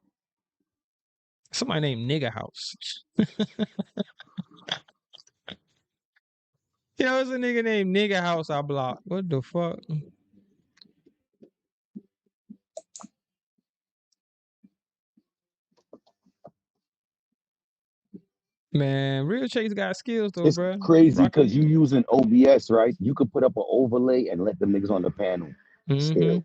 S1: Somebody named Nigga House. It's a nigga named Nigga House I blocked. What the fuck? Man, Real Chase got skills though,
S2: It's
S1: bro.
S2: crazy because you using OBS, right? You could put up an overlay and let the niggas on the panel still.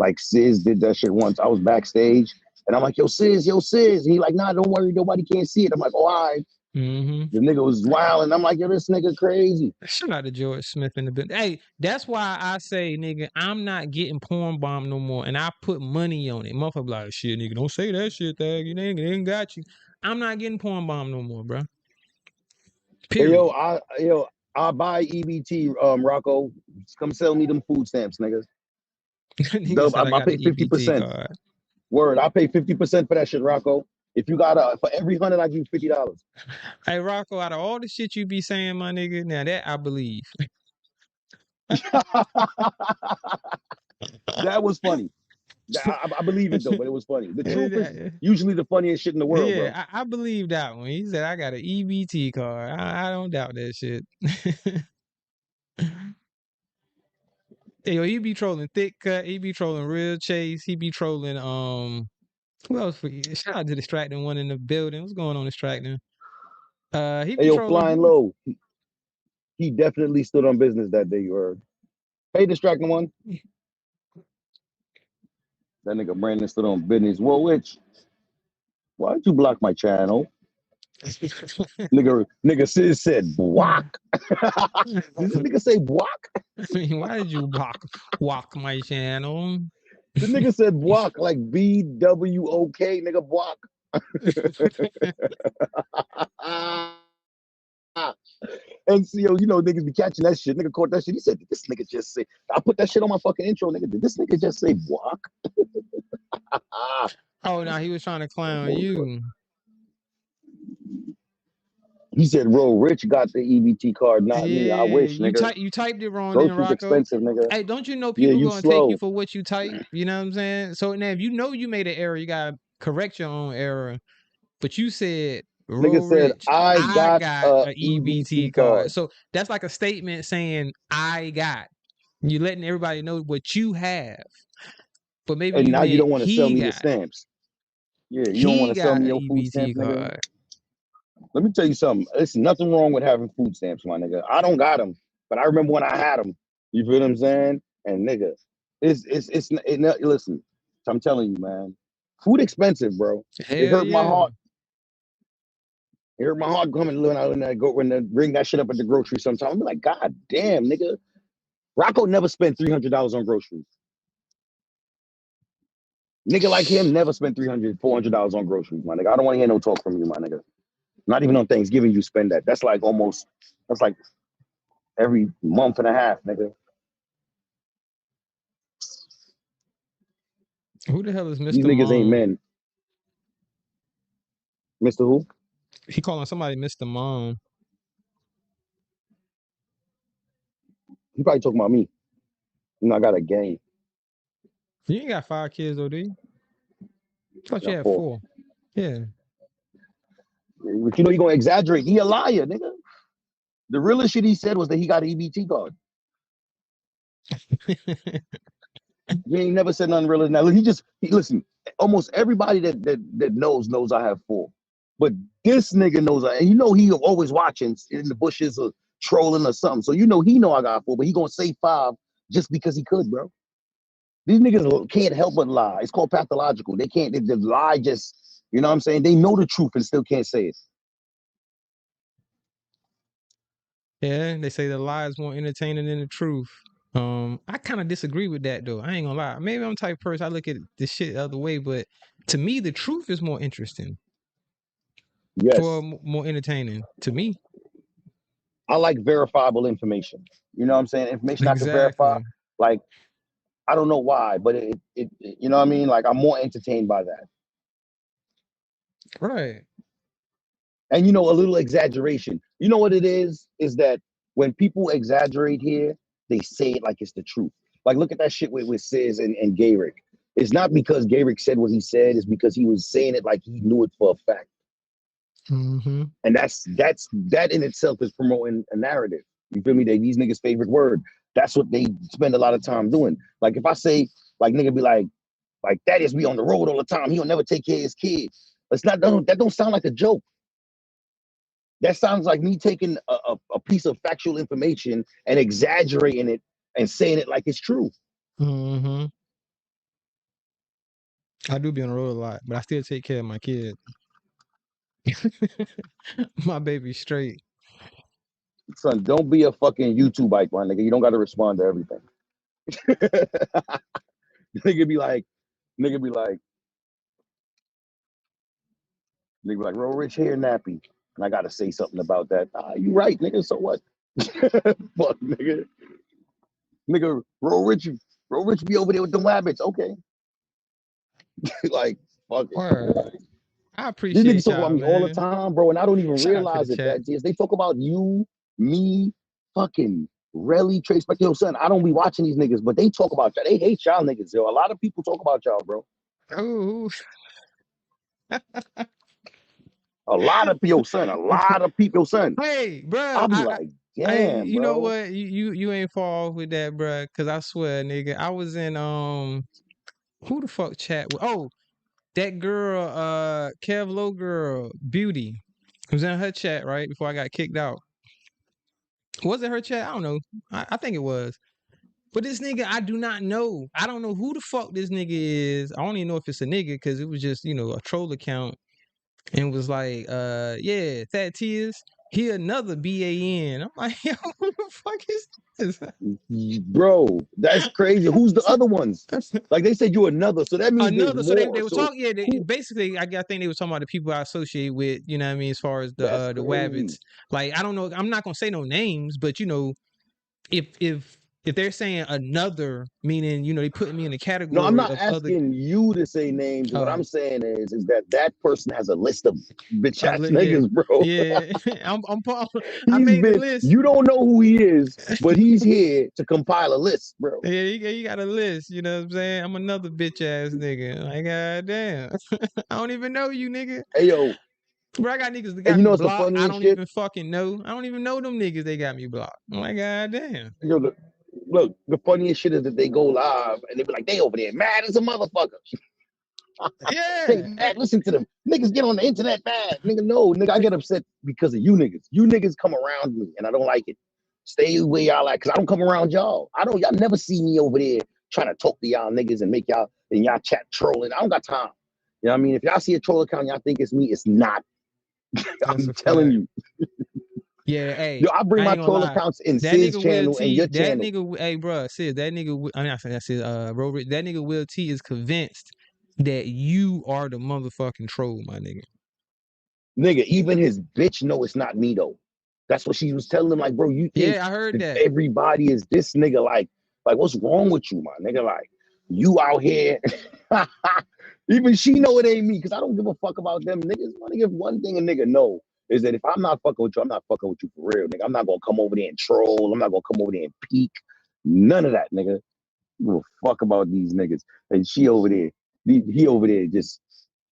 S2: Like Sis did that shit once. I was backstage and I'm like, yo, Sis. And he like, nah, don't worry, nobody can't see it. I'm like, oh, all right.
S1: Mm-hmm.
S2: The nigga was wild, and I'm like, yo, this nigga crazy.
S1: Shout out to George Smith in the building. Hey, that's why I say, nigga, I'm not getting porn bombed no more, and I put money on it. Motherfucker, like, shit, nigga, don't say that shit, thag. You ain't got you. I'm not getting porn bombed no more, bro.
S2: Hey,
S1: Period.
S2: I buy EBT, Rocco. Come sell me them food stamps, nigga.
S1: Nigga said I
S2: I
S1: got
S2: pay
S1: the EBT
S2: 50%.
S1: card.
S2: Word, I pay 50% for that shit, Rocco. If you got for every 100, I give you $50.
S1: Hey, Rocco, out of all the shit you be saying, my nigga, now that I believe.
S2: That was funny. I believe it though, but it was funny. The truth is usually the funniest shit in the world, bro.
S1: Yeah, I believe that one. He said I got an EBT card. I don't doubt that shit. Yo, he be trolling Thick Cut. He be trolling Real Chase. He be trolling who else? Shout out to Distracting One in the building. What's going on, Distracting? He
S2: Hey,
S1: be
S2: yo,
S1: trolling
S2: Flying
S1: who?
S2: Low. He definitely stood on business that day, you heard. Hey, Distracting One. That nigga Brandon stood on business. Well, which? Why'd you block my channel? Nigga Sis said block. Did this nigga say block?
S1: I mean, why did you walk my channel?
S2: The nigga said block like BWOK, nigga block. And see, yo, you know, niggas be catching that shit. Nigga caught that shit. He said, this nigga just say, I put that shit on my fucking intro, nigga. Did this nigga just say block?
S1: Oh, no, he was trying to clown you.
S2: He said, Ro Rich got the EBT card, not me. I
S1: Yeah,
S2: wish, nigga.
S1: you typed it wrong then,
S2: Groceries
S1: Rocco.
S2: expensive, nigga.
S1: Hey, don't you know
S2: Yeah,
S1: people
S2: you
S1: gonna take you
S2: slow.
S1: for what you type? You know what I'm saying? So now if you know you made an error, you gotta correct your own error. But you said
S2: Nigga
S1: real
S2: said,
S1: rich.
S2: I
S1: I
S2: got
S1: got
S2: a
S1: an EBT
S2: EBT
S1: card.
S2: card.
S1: So that's like a statement saying I got. You letting everybody know what you have. But maybe
S2: And
S1: you
S2: now you
S1: meant
S2: don't want to sell
S1: he
S2: me the
S1: got.
S2: stamps. Yeah, you don't want
S1: He
S2: to sell
S1: got
S2: me
S1: an
S2: your food
S1: EBT
S2: stamps, nigga.
S1: card.
S2: Let me tell you something. There's nothing wrong with having food stamps, my nigga. I don't got them, but I remember when I had them. You feel what I'm saying? And nigga, listen, I'm telling you, man, food expensive, bro. It
S1: Hell
S2: hurt my
S1: yeah.
S2: heart. It hurt my heart coming when I go when they bring that shit up at the grocery sometimes. I'm like, God damn, nigga. Rocco never spent $300 on groceries. Nigga like him never spent $300, $400 on groceries, my nigga. I don't want to hear no talk from you, my nigga. Not even on Thanksgiving you spend that. That's like every month and a half, nigga.
S1: Who the hell is
S2: These
S1: Mr.
S2: niggas ain't
S1: Mom?
S2: men. Mr. Who?
S1: He calling somebody Mr. Mom.
S2: He probably talking about me. You know, I got a game.
S1: You ain't got 5 kids, though, do you? I
S2: I
S1: thought you
S2: got
S1: had
S2: 4.
S1: 4. Yeah.
S2: But you know he gonna exaggerate. He a liar, nigga. The realest shit he said was that he got an EBT card. He ain't never said nothing real than that. Listen. Almost everybody that knows I have 4, but this nigga knows. And you know he always watching in the bushes or trolling or something. So you know he know I got 4, but he gonna say 5 just because he could, bro. These niggas can't help but lie. It's called pathological. They can't. They lie. Just you know what I'm saying. They know the truth and still can't say it.
S1: Yeah, they say the lie is more entertaining than the truth. I kind of disagree with that though. I ain't gonna lie. Maybe I'm the type of person I look at this shit the other way, but to me, the truth is more interesting.
S2: Yes,
S1: Well, more entertaining to me.
S2: I like verifiable information. You know what I'm saying? Information I can verify.
S1: Exactly.
S2: Like I don't know why, but it you know what I mean? Like I'm more entertained by that.
S1: Right.
S2: And you know, a little exaggeration. You know what it is? Is that when people exaggerate here, they say it like it's the truth. Like look at that shit with Sis and Gayrick. It's not because Gayrick said what he said, it's because he was saying it like he knew it for a fact.
S1: Mm-hmm.
S2: And that in itself is promoting a narrative. You feel me? These niggas' favorite word. That's what they spend a lot of time doing. Like if I say, like nigga be like that is me on the road all the time. He'll never take care of his kids. It's not that don't sound like a joke. That sounds like me taking a piece of factual information and exaggerating it and saying it like it's true.
S1: Mm-hmm. I do be on the road a lot, but I still take care of my kids. My baby straight.
S2: Son, don't be a fucking YouTube bike, my nigga. You don't got to respond to everything. nigga be like, nigga be like, Real Rich hair nappy. And I got to say something about that. You right, nigga. So what? Fuck, nigga. Nigga, Real Rich be over there with the rabbits. Okay. like, fuck it.
S1: Word. I
S2: These niggas
S1: appreciate
S2: talk about
S1: y'all,
S2: me all the
S1: man.
S2: time, bro, and I don't even
S1: Shout out to
S2: realize
S1: the
S2: it.
S1: chat.
S2: That is, they talk about you, me, fucking Relly, Trace. But yo, son, I don't be watching these niggas, but they talk about y'all. They hate y'all niggas, yo. A lot of people talk about y'all, bro.
S1: Oh,
S2: A lot of people, son. A lot of people, son.
S1: hey, bro.
S2: I'll be like, damn,
S1: You know
S2: bro.
S1: what? You ain't fall off with that, bro. Cause I swear, nigga, I was in who the fuck chat with? Oh, that girl, Kev Low girl, Beauty, was in her chat right before I got kicked out. Was it her chat? I don't know. I think it was. But this nigga, I do not know. I don't know who the fuck this nigga is. I don't even know if it's a nigga because it was just, a troll account and was like, yeah, Fat Tears, he another BAN. I'm like, yo, who the fuck is this?
S2: Bro, that's crazy. Who's the other ones? Like they said, you another, so that means there's
S1: Another, so they
S2: more.
S1: were
S2: So
S1: talking, yeah, basically, I think they were talking about the people I associate with, you know what I mean, as far as
S2: that's
S1: the
S2: crazy.
S1: Wabbits. Like, I don't know, I'm not gonna say no names, but if they're saying another, meaning they putting me in the
S2: No, I'm
S1: category
S2: not
S1: of other.
S2: asking you to say names. What I'm saying is that person has a list of bitch ass
S1: Yeah,
S2: niggas, bro.
S1: yeah. I
S2: He's
S1: made the
S2: been.
S1: list.
S2: You don't know who he is, but he's here to compile a list, bro.
S1: Yeah, you got a list. You know what I'm saying? I'm another bitch ass nigga. Like, goddamn, I don't even know you, nigga.
S2: Hey yo,
S1: Bro, I got niggas that
S2: and
S1: got
S2: you
S1: me
S2: know what's the
S1: blocked. I
S2: funniest
S1: don't
S2: shit?
S1: even fucking know. I don't even know them niggas. They got me blocked. I'm like, goddamn.
S2: Yo, look, the funniest shit is that they go live and they be like, they over there mad as a motherfucker. They
S1: Yeah.
S2: mad. Listen to them. Niggas get on the internet mad. Nigga, no, nigga, I get upset because of you niggas. You niggas come around me and I don't like it. Stay where y'all at, because I don't come around y'all. Y'all never see me over there trying to talk to y'all niggas and make y'all and y'all chat trolling. I don't got time. You know what I mean? If y'all see a troll account, y'all think it's me, it's not.
S1: That's
S2: I'm
S1: a
S2: telling
S1: fact.
S2: you.
S1: Yeah, hey,
S2: Yo, I bring
S1: I
S2: my
S1: ain't gonna
S2: troll
S1: lie.
S2: accounts in
S1: That
S2: Sid's
S1: nigga Will
S2: channel and your
S1: T, that
S2: channel.
S1: nigga, hey, bro, Sid, that nigga, I mean, I think that's his, Robert, that nigga Will T is convinced that you are the motherfucking troll, my nigga.
S2: Nigga, even his bitch know it's not me though. That's what she was telling him. Like, bro, you think
S1: Yeah, I heard
S2: that
S1: that.
S2: everybody is this nigga? Like what's wrong with you, my nigga? Like, you out here. Even she know it ain't me, because I don't give a fuck about them niggas. My nigga, if one thing a nigga know is that if I'm not fucking with you, I'm not fucking with you for real, nigga. I'm not gonna come over there and troll. I'm not gonna come over there and peek. None of that, nigga. You give a fuck about these niggas. And she over there, he over there just.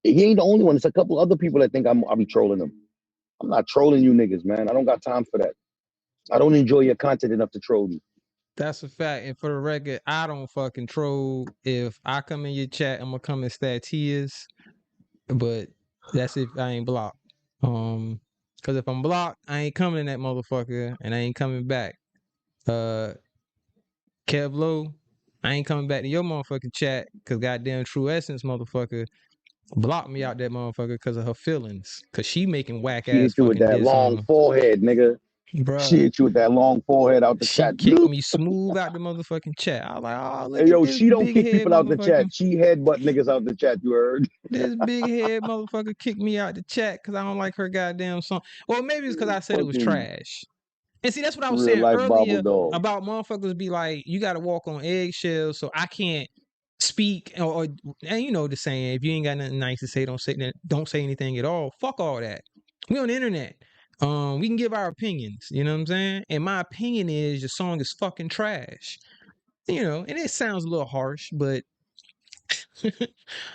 S2: He ain't the only one. It's a couple other people that think I'll be trolling them. I'm not trolling you niggas, man. I don't got time for that. I don't enjoy your content enough to troll you.
S1: That's a fact. And for the record, I don't fucking troll. If I come in your chat, I'm gonna come and stat tears. But that's if I ain't blocked. Cause if I'm blocked, I ain't coming in that motherfucker and I ain't coming back. Kev Low, I ain't coming back to your motherfucking chat because goddamn True Essence motherfucker blocked me out that motherfucker because of her feelings. Cause she making whack
S2: She
S1: ass
S2: hit you with
S1: fucking
S2: that
S1: diss
S2: long
S1: songs.
S2: forehead, nigga. She
S1: Bruh.
S2: hit you with that long forehead out the
S1: She
S2: chat.
S1: kicked
S2: Bloop.
S1: me smooth out the motherfucking chat. I was like, oh,
S2: Hey,
S1: look at
S2: yo,
S1: this
S2: she don't
S1: big
S2: kick
S1: head
S2: people out the
S1: motherfucker.
S2: chat. She headbutt niggas out the chat, you heard?
S1: This big head motherfucker kicked me out the chat because I don't like her goddamn song. Well, maybe it's because I said it was
S2: Fucking
S1: trash. And see, that's what I was
S2: real
S1: saying
S2: life Bible
S1: earlier
S2: dog.
S1: about motherfuckers be like, you got to walk on eggshells, so I can't speak or and you know the saying, if you ain't got nothing nice to say, don't say anything at all. Fuck all that. We on the internet. We can give our opinions. You know what I'm saying? And my opinion is your song is fucking trash. You know, and it sounds a little harsh, but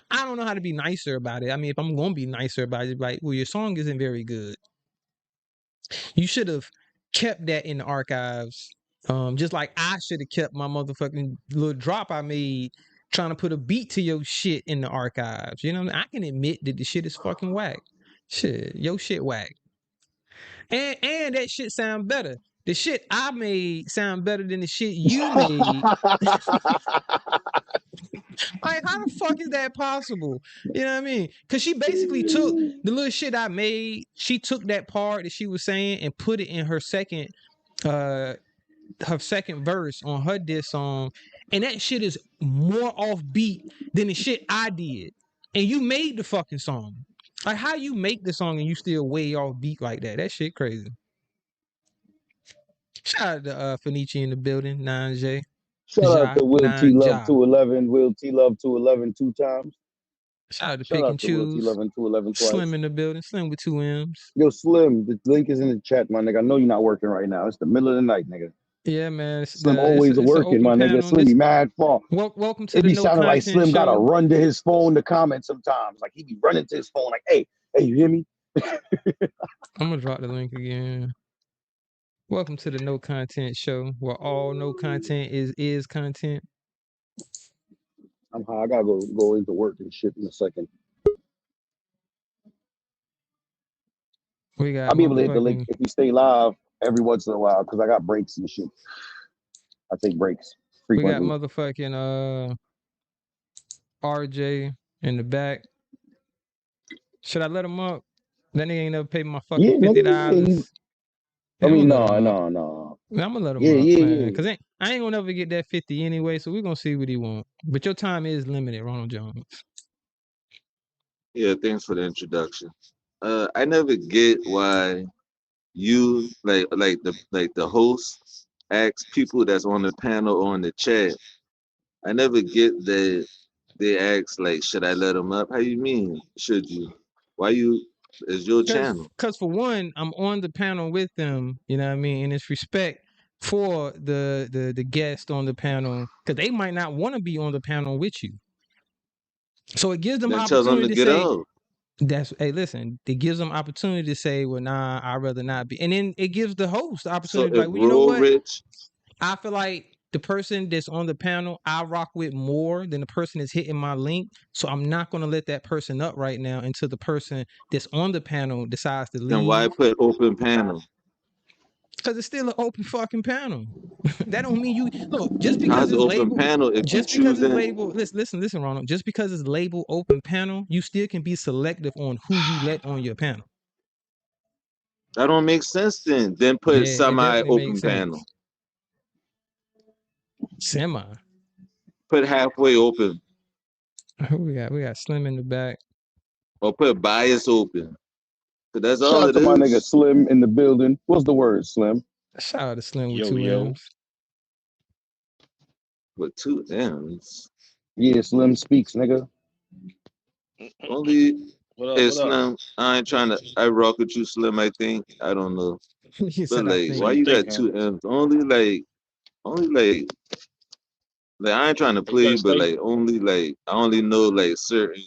S1: I don't know how to be nicer about it. I mean, if I'm gonna be nicer about it, like, well, your song isn't very good. You should have kept that in the archives. Just like I should have kept my motherfucking little drop I made trying to put a beat to your shit in the archives. You know what I mean? I can admit that the shit is fucking whack. Shit, your shit whack. And that shit sound better. The shit I made sound better than the shit you made. Like, how the fuck is that possible? You know what I mean? Because she basically took the little shit I made. She took that part that she was saying and put it in her second verse on her diss song, and that shit is more offbeat than the shit I did. And you made the fucking song. Like, how you make the song and you still way off beat like that? That shit crazy. Shout out to Fenici in the building, 9J.
S2: Shout out to Will T Love
S1: Ja.
S2: 211. Will T Love 211 2 times.
S1: Shout out to
S2: Shout
S1: Pick
S2: out
S1: and
S2: to Will T
S1: Choose.
S2: Love 211 twice.
S1: Slim in the building. Slim with 2 M's.
S2: Yo, Slim, the link is in the chat, my nigga. I know you're not working right now. It's the middle of the night, nigga.
S1: Yeah, man.
S2: Slim always working, my nigga. Slim be mad far.
S1: Welcome to
S2: It
S1: the
S2: be
S1: No
S2: sounding like
S1: Content
S2: Slim
S1: Show.
S2: gotta run to his phone to comment sometimes. Like he be running to his phone, like, hey, you hear me?
S1: I'm gonna drop the link again. Welcome to the No Content Show, where all no content is content.
S2: I'm high. I gotta go into work and shit in a second.
S1: We got
S2: I'll be able to hit the link if you stay live every once in a while because I got breaks and shit. I take breaks frequently.
S1: We got motherfucking RJ in the back. Should I let him up? That nigga ain't never paid my fucking $50.
S2: I mean, no.
S1: I'm gonna let him up, man. Cause I ain't gonna never get that 50 anyway, so we're gonna see what he want. But your time is limited, Ronald Jones.
S4: Yeah, thanks for the introduction. I never get why you like the host asks people that's on the panel or in the chat. I never get that they ask like, should I let them up? How you mean? Should you? Why you? It's your channel.
S1: Because for one, I'm on the panel with them. You know what I mean? And it's respect for the guest on the panel because they might not want to be on the panel with you. So it gives them
S4: Then tell them
S1: opportunity
S4: to
S1: to
S4: get
S1: say,
S4: out.
S1: hey, listen, it gives them opportunity to say, well, nah, I'd rather not be. And then it gives the host the opportunity to be like, well, you know what?
S4: Rich,
S1: I feel like the person that's on the panel I rock with more than the person that's hitting my link. So I'm not going to let that person up right now until the person that's on the panel decides to leave.
S4: Then why put open panel?
S1: Because it's still an open fucking panel. That don't mean you look just because
S4: How's
S1: it's
S4: open
S1: labeled.
S4: panel if
S1: Just
S4: you
S1: because
S4: choosing?
S1: it's labeled. Listen, Ronald. Just because it's labeled open panel, you still can be selective on who you let on your panel.
S4: That don't make sense. Then put semi-open panel.
S1: Semi.
S4: Put halfway open.
S1: We got Slim in the back.
S4: Or put bias open. So that's
S2: Shout
S4: all
S2: out
S4: it
S2: to
S4: is.
S2: my nigga Slim in the building. What's the word, Slim?
S1: Shout out to Slim with 2 M's.
S4: With 2 M's.
S2: Yeah, Slim speaks, nigga.
S4: Only Slim. I ain't trying to. I rock with you, Slim. I think. I don't know. But like, why you got 2 M's? Only like. Like I ain't trying to play, but like I only know like certain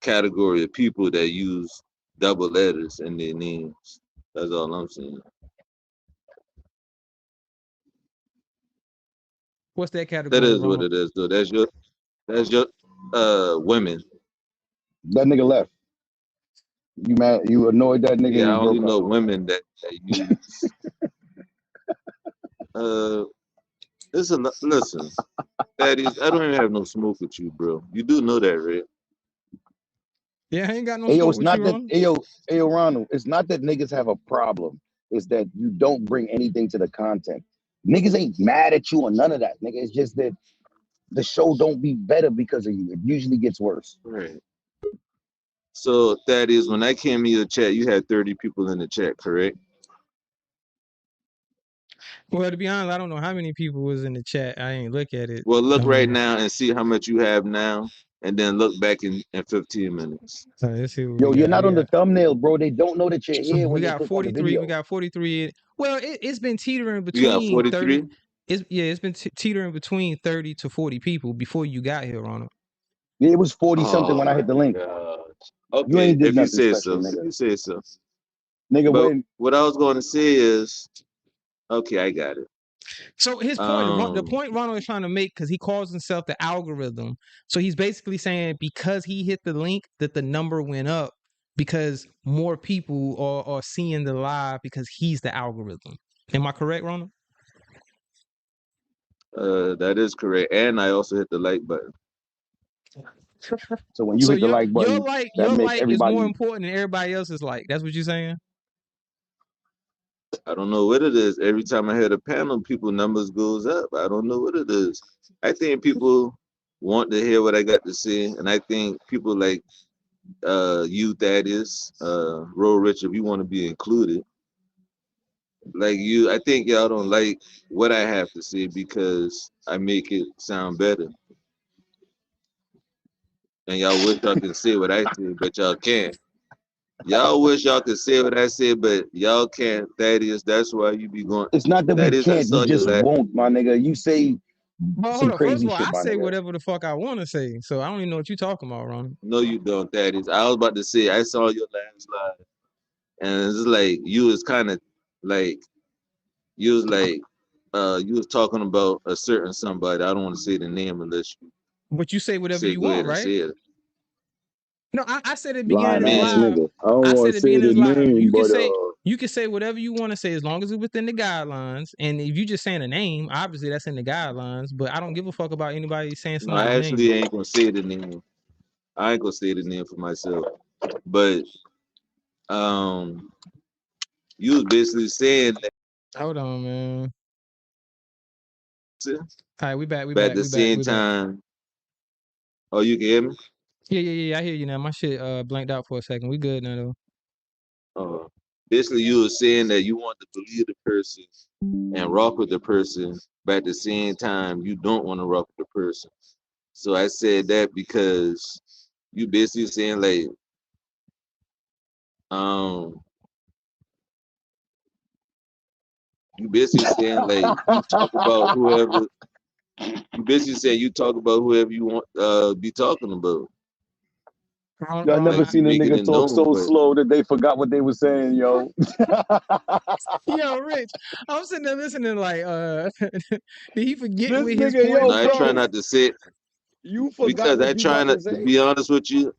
S4: category of people that use double letters in their names. That's all I'm saying.
S1: What's that category?
S4: That is what it is, though. That's your women.
S2: That nigga left. You mad? You annoyed that nigga?
S4: Yeah, I only
S2: broke
S4: know
S2: up.
S4: women that use. Listen, Thaddeus, I don't even have no smoke with you, bro. You do know that, right?
S1: Yeah, I ain't got no smoke
S2: it's
S1: with
S2: not
S1: you,
S2: that. Ayo, Ronald. It's not that niggas have a problem. It's that you don't bring anything to the content. Niggas ain't mad at you or none of that, nigga. It's just that the show don't be better because of you. It usually gets worse.
S4: Right. So Thaddeus, when I came in your chat, you had 30 people in the chat, correct?
S1: Well, to be honest, I don't know how many people was in the chat. I ain't look at it.
S4: Well, look right now and see how much you have now, and then look back in 15 minutes.
S1: Let's see what
S2: Yo, you're not on the thumbnail, bro. They don't know that you're here when
S1: we
S2: they
S1: got
S2: click
S1: 43.
S2: on the video.
S1: We got 43. Well, it's been teetering between.
S4: You got 43?
S1: 30. It's been teetering between 30 to 40 people before you got here, Ronald.
S2: Yeah, it was 40 something when I hit the link.
S4: Okay,
S2: you ain't did
S4: if
S2: nothing
S4: you say
S2: special,
S4: so,
S2: nigga.
S4: you say so.
S2: Nigga,
S4: but what I was going to say is, okay, I got it.
S1: So his point, the point Ronald is trying to make, because he calls himself the algorithm. So he's basically saying because he hit the link that the number went up because more people are seeing the live because he's the algorithm. Am I correct, Ronald?
S4: That is correct. And I also hit the like button.
S2: So when you
S1: So
S2: hit the like
S1: your
S2: button,
S1: like
S2: that
S1: your
S2: makes
S1: like is more
S2: everybody.
S1: important than everybody else's like. That's what you're saying?
S4: I don't know what it is. Every time I hit a panel, people numbers goes up. I don't know what it is. I think people want to hear what I got to say, and I think people like you, Thaddeus, Ro Rich, if you want to be included, like you, I think y'all don't like what I have to say because I make it sound better, and y'all wish y'all can say what I say, but y'all can't. Y'all wish y'all could say what I said, but y'all can't. Thaddeus, that's why you be going.
S2: It's not that we
S4: Thaddeus, I
S2: can't.
S4: saw
S2: You
S4: you
S2: just
S4: last.
S2: won't, my nigga. You say
S1: Well, hold
S2: some
S1: on. First
S2: crazy
S1: of all,
S2: shit,
S1: I
S2: my
S1: say
S2: nigga.
S1: whatever the fuck I want to say. So I don't even know what you're talking about, Ron.
S4: No, you don't, Thaddeus. I was about to say I saw your last live, and it's like you was kind of like you was like you was talking about a certain somebody. I don't want to say the name unless you
S1: But you say whatever
S4: say
S1: you
S4: go
S1: want,
S4: ahead and
S1: right?
S4: say it.
S1: No, I said at the beginning of
S2: Lying
S1: this
S2: ass
S4: Man,
S1: live.
S2: nigga. I don't
S1: I
S2: want
S1: said
S2: to
S1: at the
S2: say
S1: beginning of
S2: the
S1: this live.
S2: name, but
S1: You can say whatever you want to say as long as it's within the guidelines. And if you just saying a name, obviously that's in the guidelines. But I don't give a fuck about anybody saying
S4: no, I
S1: somebody's name.
S4: actually ain't gonna say the name. I ain't gonna say the name for myself. But you was basically saying that
S1: Hold on, man. All right, we back.
S4: but at the same time, oh, you can hear me?
S1: Yeah. I hear you now. My shit blanked out for a second. We good now though.
S4: Basically you were saying that you want to believe the person and rock with the person, but at the same time you don't want to rock with the person. So I said that because you basically saying like you basically saying like you talk about whoever you basically saying you talk about whoever you want be talking about.
S2: y'all never
S4: Like you
S2: seen a
S4: making
S2: nigga
S4: it
S2: talk
S4: known,
S2: so
S4: but
S2: slow that they forgot what they were saying, yo.
S1: Yo, Rich, I'm sitting there listening like, did he forget
S2: This
S1: with his
S2: nigga,
S1: point?
S2: yo,
S4: no, I try
S2: bro,
S4: not to say it
S2: you forgot
S4: because I
S2: what you
S4: try
S2: about to
S4: not to
S2: say.
S4: be honest with you.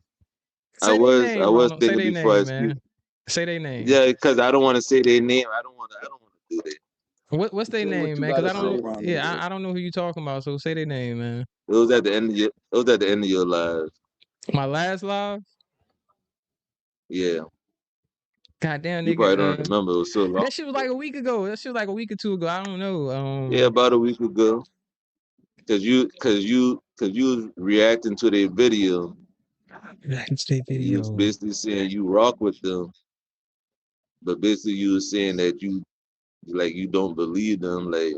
S4: I
S1: Say their
S4: was
S1: name, Ronald. Say
S4: thinking
S1: their
S4: before I
S1: name,
S4: speak.
S1: man. Say their name.
S4: Yeah, because I don't want to say their name. I don't want to do that.
S1: What's their
S2: Say what
S1: name,
S2: you
S1: man? Because
S2: gotta
S1: I
S2: say,
S1: don't.
S2: Ronald.
S1: Yeah, I don't know who you talking about. So say their name, man.
S4: It was at the end of your life.
S1: My last live.
S4: Yeah.
S1: Goddamn,
S4: You probably
S1: nigga.
S4: don't remember. It was so long
S1: That shit was
S4: ago.
S1: like a week ago. That shit was like a week or two ago. I don't know.
S4: Yeah, about a week ago. Cause you was reacting to their video.
S1: State
S4: You was
S1: video.
S4: basically saying you rock with them, but basically you was saying that you don't believe them, like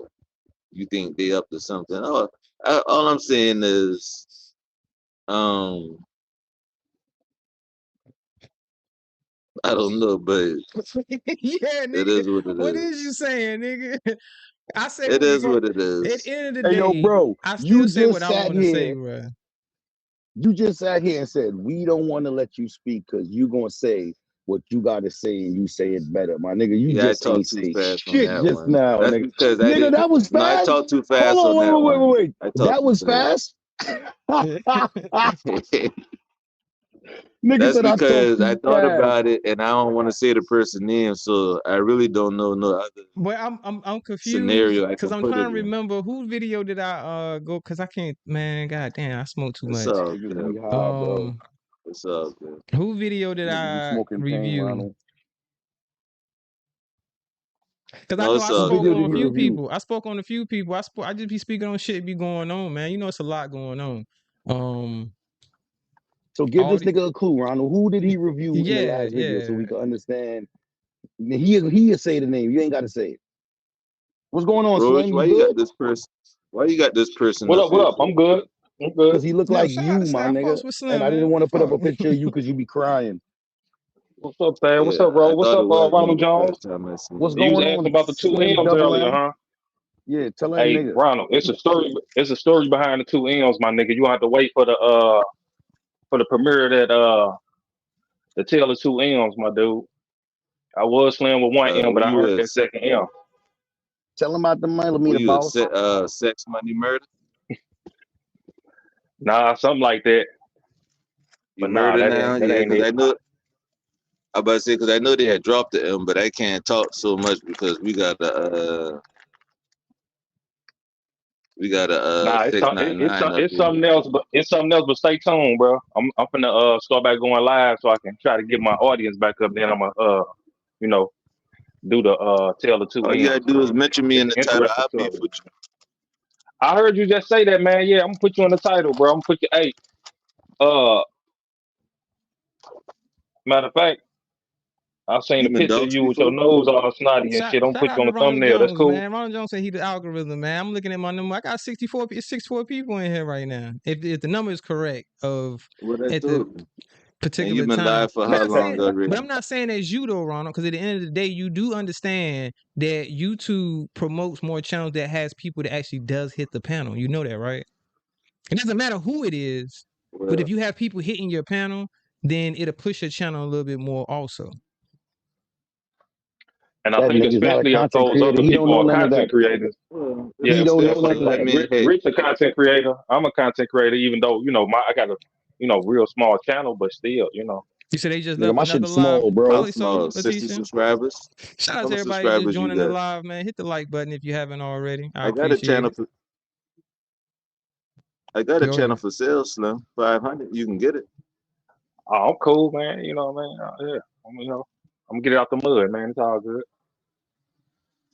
S4: you think they up to something. Oh, all I'm saying is, I don't know, but
S1: Yeah,
S4: it
S1: nigga.
S4: is what it
S1: What is you
S4: is.
S1: saying, nigga? I say
S4: It
S1: what the
S4: is
S1: fuck.
S4: what it
S1: At the
S4: is.
S1: end of the
S2: Hey, yo,
S1: day,
S2: bro,
S1: I
S2: you
S1: still say what
S2: just
S1: I
S2: sat
S1: want to say,
S2: here.
S1: bro.
S2: You just sat here and said, we don't want to let you speak because you going to say what you got to say and you say it better. My nigga, you
S4: Yeah, I
S2: just ain't
S4: talked too
S2: say
S4: fast on
S2: shit
S4: that
S2: just
S4: one.
S2: now,
S4: That's
S2: nigga.
S4: because I
S2: Nigga,
S4: didn't.
S2: that was
S4: No, I
S2: fast.
S4: talked too
S2: Hold
S4: fast on
S2: on,
S4: that one.
S2: wait.
S4: I talked
S2: That
S4: too
S2: was fast?
S4: fast.
S2: Nigga
S4: That's
S2: said I talked
S4: because I
S2: too
S4: thought
S2: fast.
S4: about it and I don't want to say the person's name, so I really don't know no other
S1: But I'm confused
S4: scenario I
S1: because
S4: can
S1: I'm
S4: put
S1: trying
S4: it
S1: to
S4: in.
S1: remember whose video did I go because I can't, man. God damn, I smoke too
S4: It's
S1: much.
S4: all
S2: Niggas
S4: good.
S2: be high, bro.
S4: It's all good.
S1: Who video did
S2: Niggas be
S1: I
S2: smoking pain,
S1: review?
S2: Ronald.
S1: Because I
S4: No,
S1: know
S4: it's
S1: I
S2: What
S4: all
S1: spoke
S2: video
S4: good,
S2: did
S1: on a
S2: he
S1: few
S4: bro.
S2: review?
S1: people. I spoke on a few people. I just be speaking on shit be going on, man. You know, it's a lot going on.
S2: So give
S1: All
S2: this
S1: the
S2: nigga a clue, Ronald. Who did he review in the last video so
S1: yeah.
S2: we can understand? He'll say the name. You ain't got to say it. What's going on,
S4: Roach,
S2: Slim? You
S4: why you got
S2: good?
S4: this person? Why you got this person
S5: What
S4: up
S5: up? What
S4: here
S5: up?
S4: for?
S5: I'm good. I'm good.
S2: Because he looked
S1: Yo,
S2: like
S1: shout out
S2: you,
S1: to
S2: my
S1: Slim. I
S2: nigga.
S1: fucks with
S2: And
S1: Slim,
S2: I didn't
S1: man.
S2: want to put up
S1: Fuck.
S2: a picture of you because you be crying.
S5: What's up, Thad? What's
S4: Yeah,
S5: up,
S4: I
S5: bro? What's
S4: thought it
S5: up,
S4: was you
S5: Ronald
S4: the
S5: Jones?
S4: first time I seen
S2: What's
S4: you.
S5: You was
S2: going
S5: asking
S2: on,
S5: about the two
S2: Slim
S5: M's
S2: Double
S5: earlier,
S2: M?
S5: huh?
S2: Yeah, tell that
S5: Hey,
S2: nigga.
S5: Ronald, it's a story. It's a story behind the two M's, my nigga. You have to wait for the premiere of that the tale of two M's, my dude. I was slaying with one M,
S4: Were
S5: but I
S4: you
S5: heard
S4: a
S5: that second M.
S2: Tell him about the
S4: were
S2: millimeter,
S4: you a
S2: boss.
S4: sex money murder?
S5: Nah, something like that.
S4: You
S5: But nah,
S4: murder
S5: that
S4: now?
S5: ain't that
S4: Yeah,
S5: ain't
S4: because
S5: it.
S4: I know I about to say because I know they had dropped the M, but I can't talk so much because we got We got a
S5: Nah,
S4: 699 up
S5: it's
S4: here.
S5: something else, but it's something else. But stay tuned, bro. I'm finna start back going live so I can try to get my audience back up. Then I'm gonna you know, do the tell the two
S4: All you gotta
S5: ends,
S4: do is
S5: man.
S4: mention me
S5: It's
S4: in
S5: an
S4: the title.
S5: interesting
S4: I'll beef
S5: subject.
S4: with you.
S5: I heard you just say that, man. Yeah, I'm gonna put you in the title, bro. I'm gonna put you. Hey, uh, matter of fact, I seen a
S4: You been
S5: picture of
S4: doxxed
S5: you with your
S4: before?
S5: nose all snotty and shit. I'm gonna
S1: Shout
S5: put you
S1: out
S5: on
S1: to
S5: the
S1: Ronald
S5: thumbnail. That's
S1: Jones,
S5: cool.
S1: man. Ronald Jones said he the algorithm, man. I'm looking at my number. I got 64 people in here right now. If the number is correct of
S4: What I
S1: at the
S4: told you. And
S1: particular
S4: you've been
S1: time.
S4: live for
S1: I'm
S4: how
S1: not saying,
S4: long already?
S1: but I'm not saying that's you though, Ronald, because at the end of the day, you do understand that YouTube promotes more channels that has people that actually does hit the panel. You know that, right? It doesn't matter who it is, but
S4: Well,
S1: if you have people hitting your panel, then it'll push your channel a little bit more also.
S5: And I
S2: That
S5: think
S2: nigga's not a
S5: especially if
S2: content
S5: those
S2: creator.
S5: other
S2: He don't
S5: people
S2: know
S5: are
S2: none of that.
S5: content creators.
S4: well,
S5: Yeah,
S2: He
S4: it's
S2: don't know
S5: especially
S2: none of
S4: definitely. I
S2: that.
S4: mean, hey,
S5: Rich a content creator. I'm a content creator, even though I got a real small channel, but still,
S1: You said they just
S2: Nigga,
S1: left
S2: my
S1: another
S2: shit's
S1: live.
S2: small, bro.
S4: how
S1: Probably so,
S4: small? 60
S1: Leticia.
S4: subscribers.
S1: Shout out
S4: How
S1: to
S4: many
S1: everybody just
S4: subscribers you
S1: joining the
S4: got?
S1: live, man. Hit the like button if you haven't already. I
S4: I got a
S1: appreciate
S4: channel
S1: it.
S4: for. I got a
S1: Go
S4: channel
S1: ahead.
S4: for sale, Slim. 500. You can get it.
S5: Oh, I'm cool, man. You know what I mean? Yeah, I'm gonna get it out the mud, man. It's all good.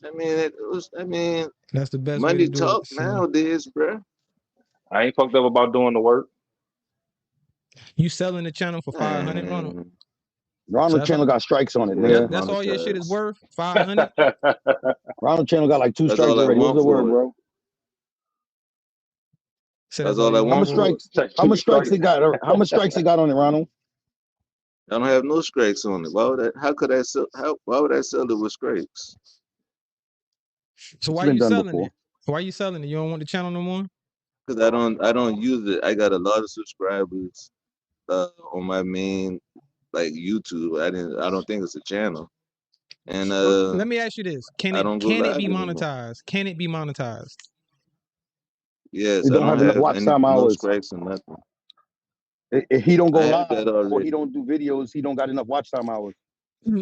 S4: I mean, it was. I mean,
S1: That's the best way to
S4: money
S1: do it.
S4: talk
S1: So
S4: nowadays, bruh.
S5: I ain't fucked up about doing the work.
S1: you selling the channel for 500, Ronald?
S4: Man,
S1: So
S2: Ronald
S1: that's all,
S2: channel got strikes on it,
S4: yeah,
S2: nigga.
S1: that's all your shit is
S4: monetize.
S1: worth? 500?
S2: Ronald channel got like 2
S4: That's
S2: strikes
S4: all I
S2: already. What's
S4: want
S2: the word,
S4: for it.
S2: bro?
S1: So
S4: That's
S1: that's all
S4: all I
S1: you
S2: How
S1: want
S4: want
S2: much
S1: for it?
S4: for it.
S2: strikes?
S5: Take
S2: How
S5: 2
S2: much strikes
S5: strikes.
S2: it got? How much strikes it got on it, Ronald?
S4: I don't have no scrapes on it. Why would I? How could I sell? Why would I sell it with scrapes?
S1: So
S2: It's
S1: why
S2: been
S1: you
S2: done
S1: selling
S2: before.
S1: it? Why you selling it? You don't want the channel no more?
S4: Because I don't use it. I got a lot of subscribers on my main like YouTube. I don't think it's a channel, and
S1: Well, let me ask you this:
S4: I don't go
S1: can it
S4: live
S1: be
S4: anymore.
S1: monetized? Can it be monetized?
S4: Yes,
S2: He
S4: I
S2: don't
S4: don't
S2: have enough
S4: have
S2: watch time
S4: no
S2: hours.
S4: scrapes or nothing.
S2: If he don't go
S4: I have
S2: live
S4: that
S2: or he
S4: already.
S2: don't do videos, he don't got enough watch time hours.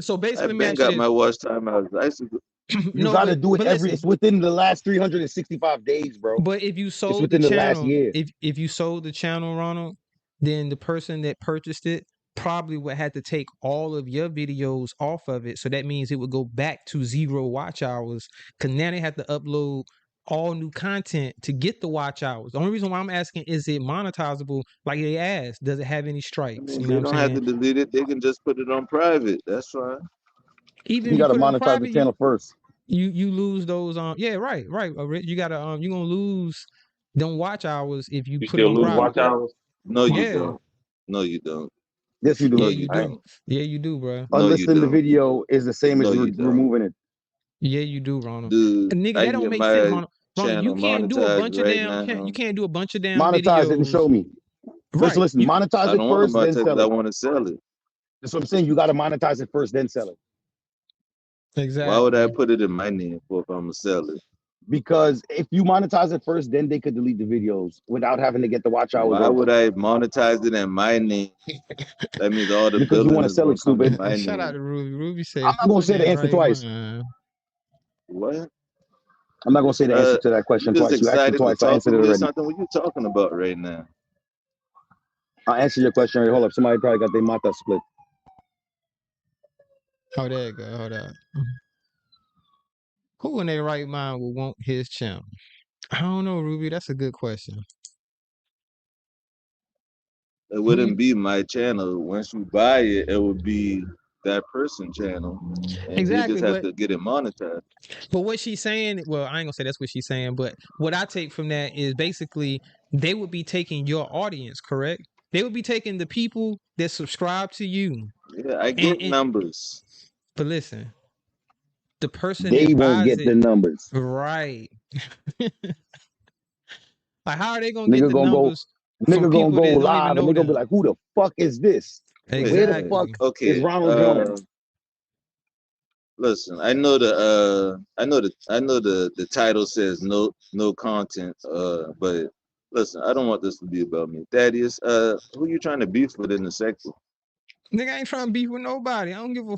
S1: So basically,
S4: I've
S1: let me
S4: been
S1: ask you
S4: got
S1: this:
S4: my watch time out. I used to
S2: You
S1: no,
S2: got to do it every.
S1: listen.
S2: It's within the last 365 days, bro.
S1: But if you
S2: It's
S1: sold the
S2: within the last
S1: channel,
S2: year.
S1: if you sold the channel, Ronald, then the person that purchased it probably would have to take all of your videos off of it. So that means it would go back to 0 watch hours because now they have to upload all new content to get the watch hours. The only reason why I'm asking is it monetizable? Like they asked, does it have any
S4: I
S1: strikes?
S4: mean,
S1: You know
S4: they
S1: what I'm
S4: don't have
S1: saying?
S4: to delete it. They can just put it on private. That's fine.
S1: Even
S2: You
S1: if you
S2: got to
S1: put it on
S2: monetize the
S1: private, you
S2: channel first.
S1: you lose those yeah, right, you gotta you gonna lose them watch hours if you
S5: You
S1: put it
S5: still
S1: on
S4: No,
S5: lose
S4: you
S1: private.
S5: watch
S4: don't.
S5: hours.
S4: No, you
S1: Yeah.
S4: don't. No, you don't.
S2: Yes, you
S4: No,
S2: do.
S1: Yeah,
S4: you
S1: you
S5: I
S1: do.
S5: ain't.
S4: don't.
S1: Yeah, you do, bro.
S4: No, you
S2: Unlisting the
S4: don't.
S2: video is the same as
S4: No, you don't.
S2: removing it.
S1: Yeah, you do, Ronald.
S4: Dude,
S1: And nigga,
S4: I
S1: that
S4: can
S1: don't
S4: get
S1: make sense,
S4: my
S1: Ronald. Ronald, you
S4: channel
S1: can't do a
S4: monetized
S1: bunch of
S4: right
S1: damn
S4: now.
S1: you can't do a bunch of damn
S2: Monetize it and
S1: videos.
S2: show me.
S1: Right.
S2: Listen. Monetize
S4: I
S2: it
S4: don't want to
S2: first, then
S4: monetize because
S2: sell
S4: I
S2: it.
S4: want to sell it.
S2: That's what I'm saying. You got to monetize it first, then sell it.
S4: Why would I
S1: Exactly.
S4: put it in my name for if I'm gonna sell it?
S2: Because if you monetize it first, then they could delete the videos without having to get the watch hours
S4: Why
S2: up.
S4: would I monetize it in my name? That means all the
S2: Because you want
S4: billing
S2: to
S4: is
S2: sell
S4: gonna
S2: it,
S4: come in
S2: stupid.
S4: my
S1: Shout out
S4: name.
S1: to Ruby. Ruby
S2: I'm
S1: said,
S2: not gonna
S1: "Who in
S2: say the
S1: their
S2: answer
S1: right
S2: twice.
S1: mind?"
S4: What?
S2: I'm not gonna say the answer to that
S4: You
S2: question
S4: just
S2: twice. You asked it
S4: excited to
S2: twice. I
S4: talk
S2: answered
S4: with
S2: it
S4: me or
S2: already.
S4: something? What you talking about right now?
S2: I answered your question already. Hold up. Somebody probably got their mata split.
S1: Oh, there you go. Hold on. Who in their right mind would want his channel? I don't know, Ruby. That's a good question.
S4: It
S1: Who you
S4: wouldn't be my channel. Once you buy it, it would be that person channel, and they
S1: exactly?
S4: just have
S1: But
S4: to get it monetized.
S1: what she's saying, well, I ain't gonna say that's what she's saying, but what I take from that is basically they would be taking your audience, correct? They would be taking the people that subscribe to you.
S4: Yeah, I get
S1: And
S4: numbers.
S1: but listen, the person
S2: They
S1: that
S2: won't
S1: buys
S2: get the
S1: it,
S2: numbers.
S1: right? Like, how are they gonna get
S2: Nigga
S1: the
S2: gonna go.
S1: numbers from
S2: Nigga gonna
S1: people
S2: go
S1: that don't even
S2: live, and
S1: know
S2: they gonna be
S1: them?
S2: like, "Who the fuck is this?
S4: Wait,
S2: Where the fuck
S1: Exactly.
S2: is
S4: okay.
S2: Ronald Jones?"
S4: Listen, I know the title says no content. But listen, I don't want this to be about me. Thaddeus, who you trying to beef with in the sector?
S1: Nigga, I ain't trying to beef with nobody. I don't give a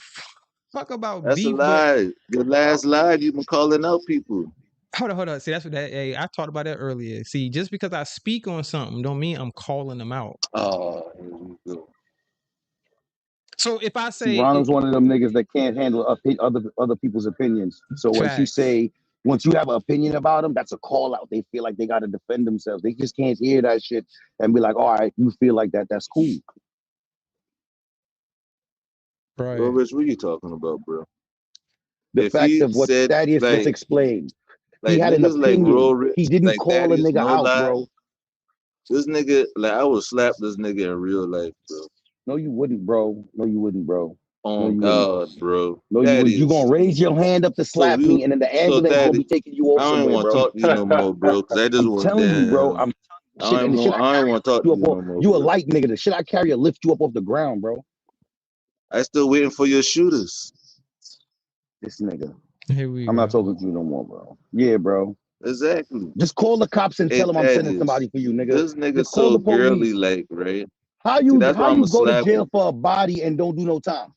S1: fuck about
S4: That's a
S1: beef, but
S4: lie. Your last lie, you've been calling out people.
S1: Hold on. See, that's what that. Hey, I talked about that earlier. See, just because I speak on something, don't mean I'm calling them out.
S4: Oh, here we go.
S1: So if I
S2: See,
S1: say
S2: Ronald's one of them niggas that can't handle other people's opinions. So once you
S1: facts,
S2: have an opinion about them, that's a call out. They feel like they got to defend themselves. They just can't hear that shit and be like, all right, you feel like that. That's cool.
S4: Well,
S1: right?
S4: Rich, what you talking about, bro?
S2: The
S4: If
S2: fact
S4: he
S2: of what
S4: said
S2: Thaddeus just
S4: like
S2: explained. He had an
S4: niggas like Real
S2: opinion.
S4: Rich,
S2: He didn't
S4: like
S2: call a
S4: Thaddeus,
S2: nigga
S4: no
S2: out,
S4: lie,
S2: bro.
S4: this nigga, like I would slap this nigga in real life, bro.
S2: No, you wouldn't, bro. No, you wouldn't, bro.
S4: Oh
S2: you wouldn't.
S4: God, bro.
S2: No, you wouldn't. You gonna
S4: Thaddeus.
S2: raise your hand up to slap me, and then the ambulance gonna be
S4: Thaddeus,
S2: taking you
S4: I
S2: off
S4: don't even
S2: somewhere,
S4: want to
S2: bro.
S4: talk to you no more, bro. Cause I just
S2: I'm
S4: want
S2: telling you, bro.
S4: damn.
S2: Shit, and the shit
S4: I don't want to talk to
S2: you
S4: you
S2: up
S4: no
S2: off.
S4: more.
S2: You a
S4: Bro.
S2: light nigga. The shit I carry will lift you up off the ground, bro.
S4: I still waiting for your shooters.
S2: This nigga.
S1: Here we
S2: I'm
S1: go.
S2: not talking to you no more, bro. Yeah, bro.
S4: Exactly.
S2: Just call the cops and
S4: Hey,
S2: tell them I'm sending
S4: Thaddeus,
S2: somebody for you, nigga.
S4: this nigga
S2: Just call
S4: so
S2: the
S4: girly,
S2: police.
S4: like, right?
S2: How
S4: See,
S2: you
S4: that's why I'm gonna
S2: go to
S4: slap
S2: jail
S4: him.
S2: for a body and don't do no time?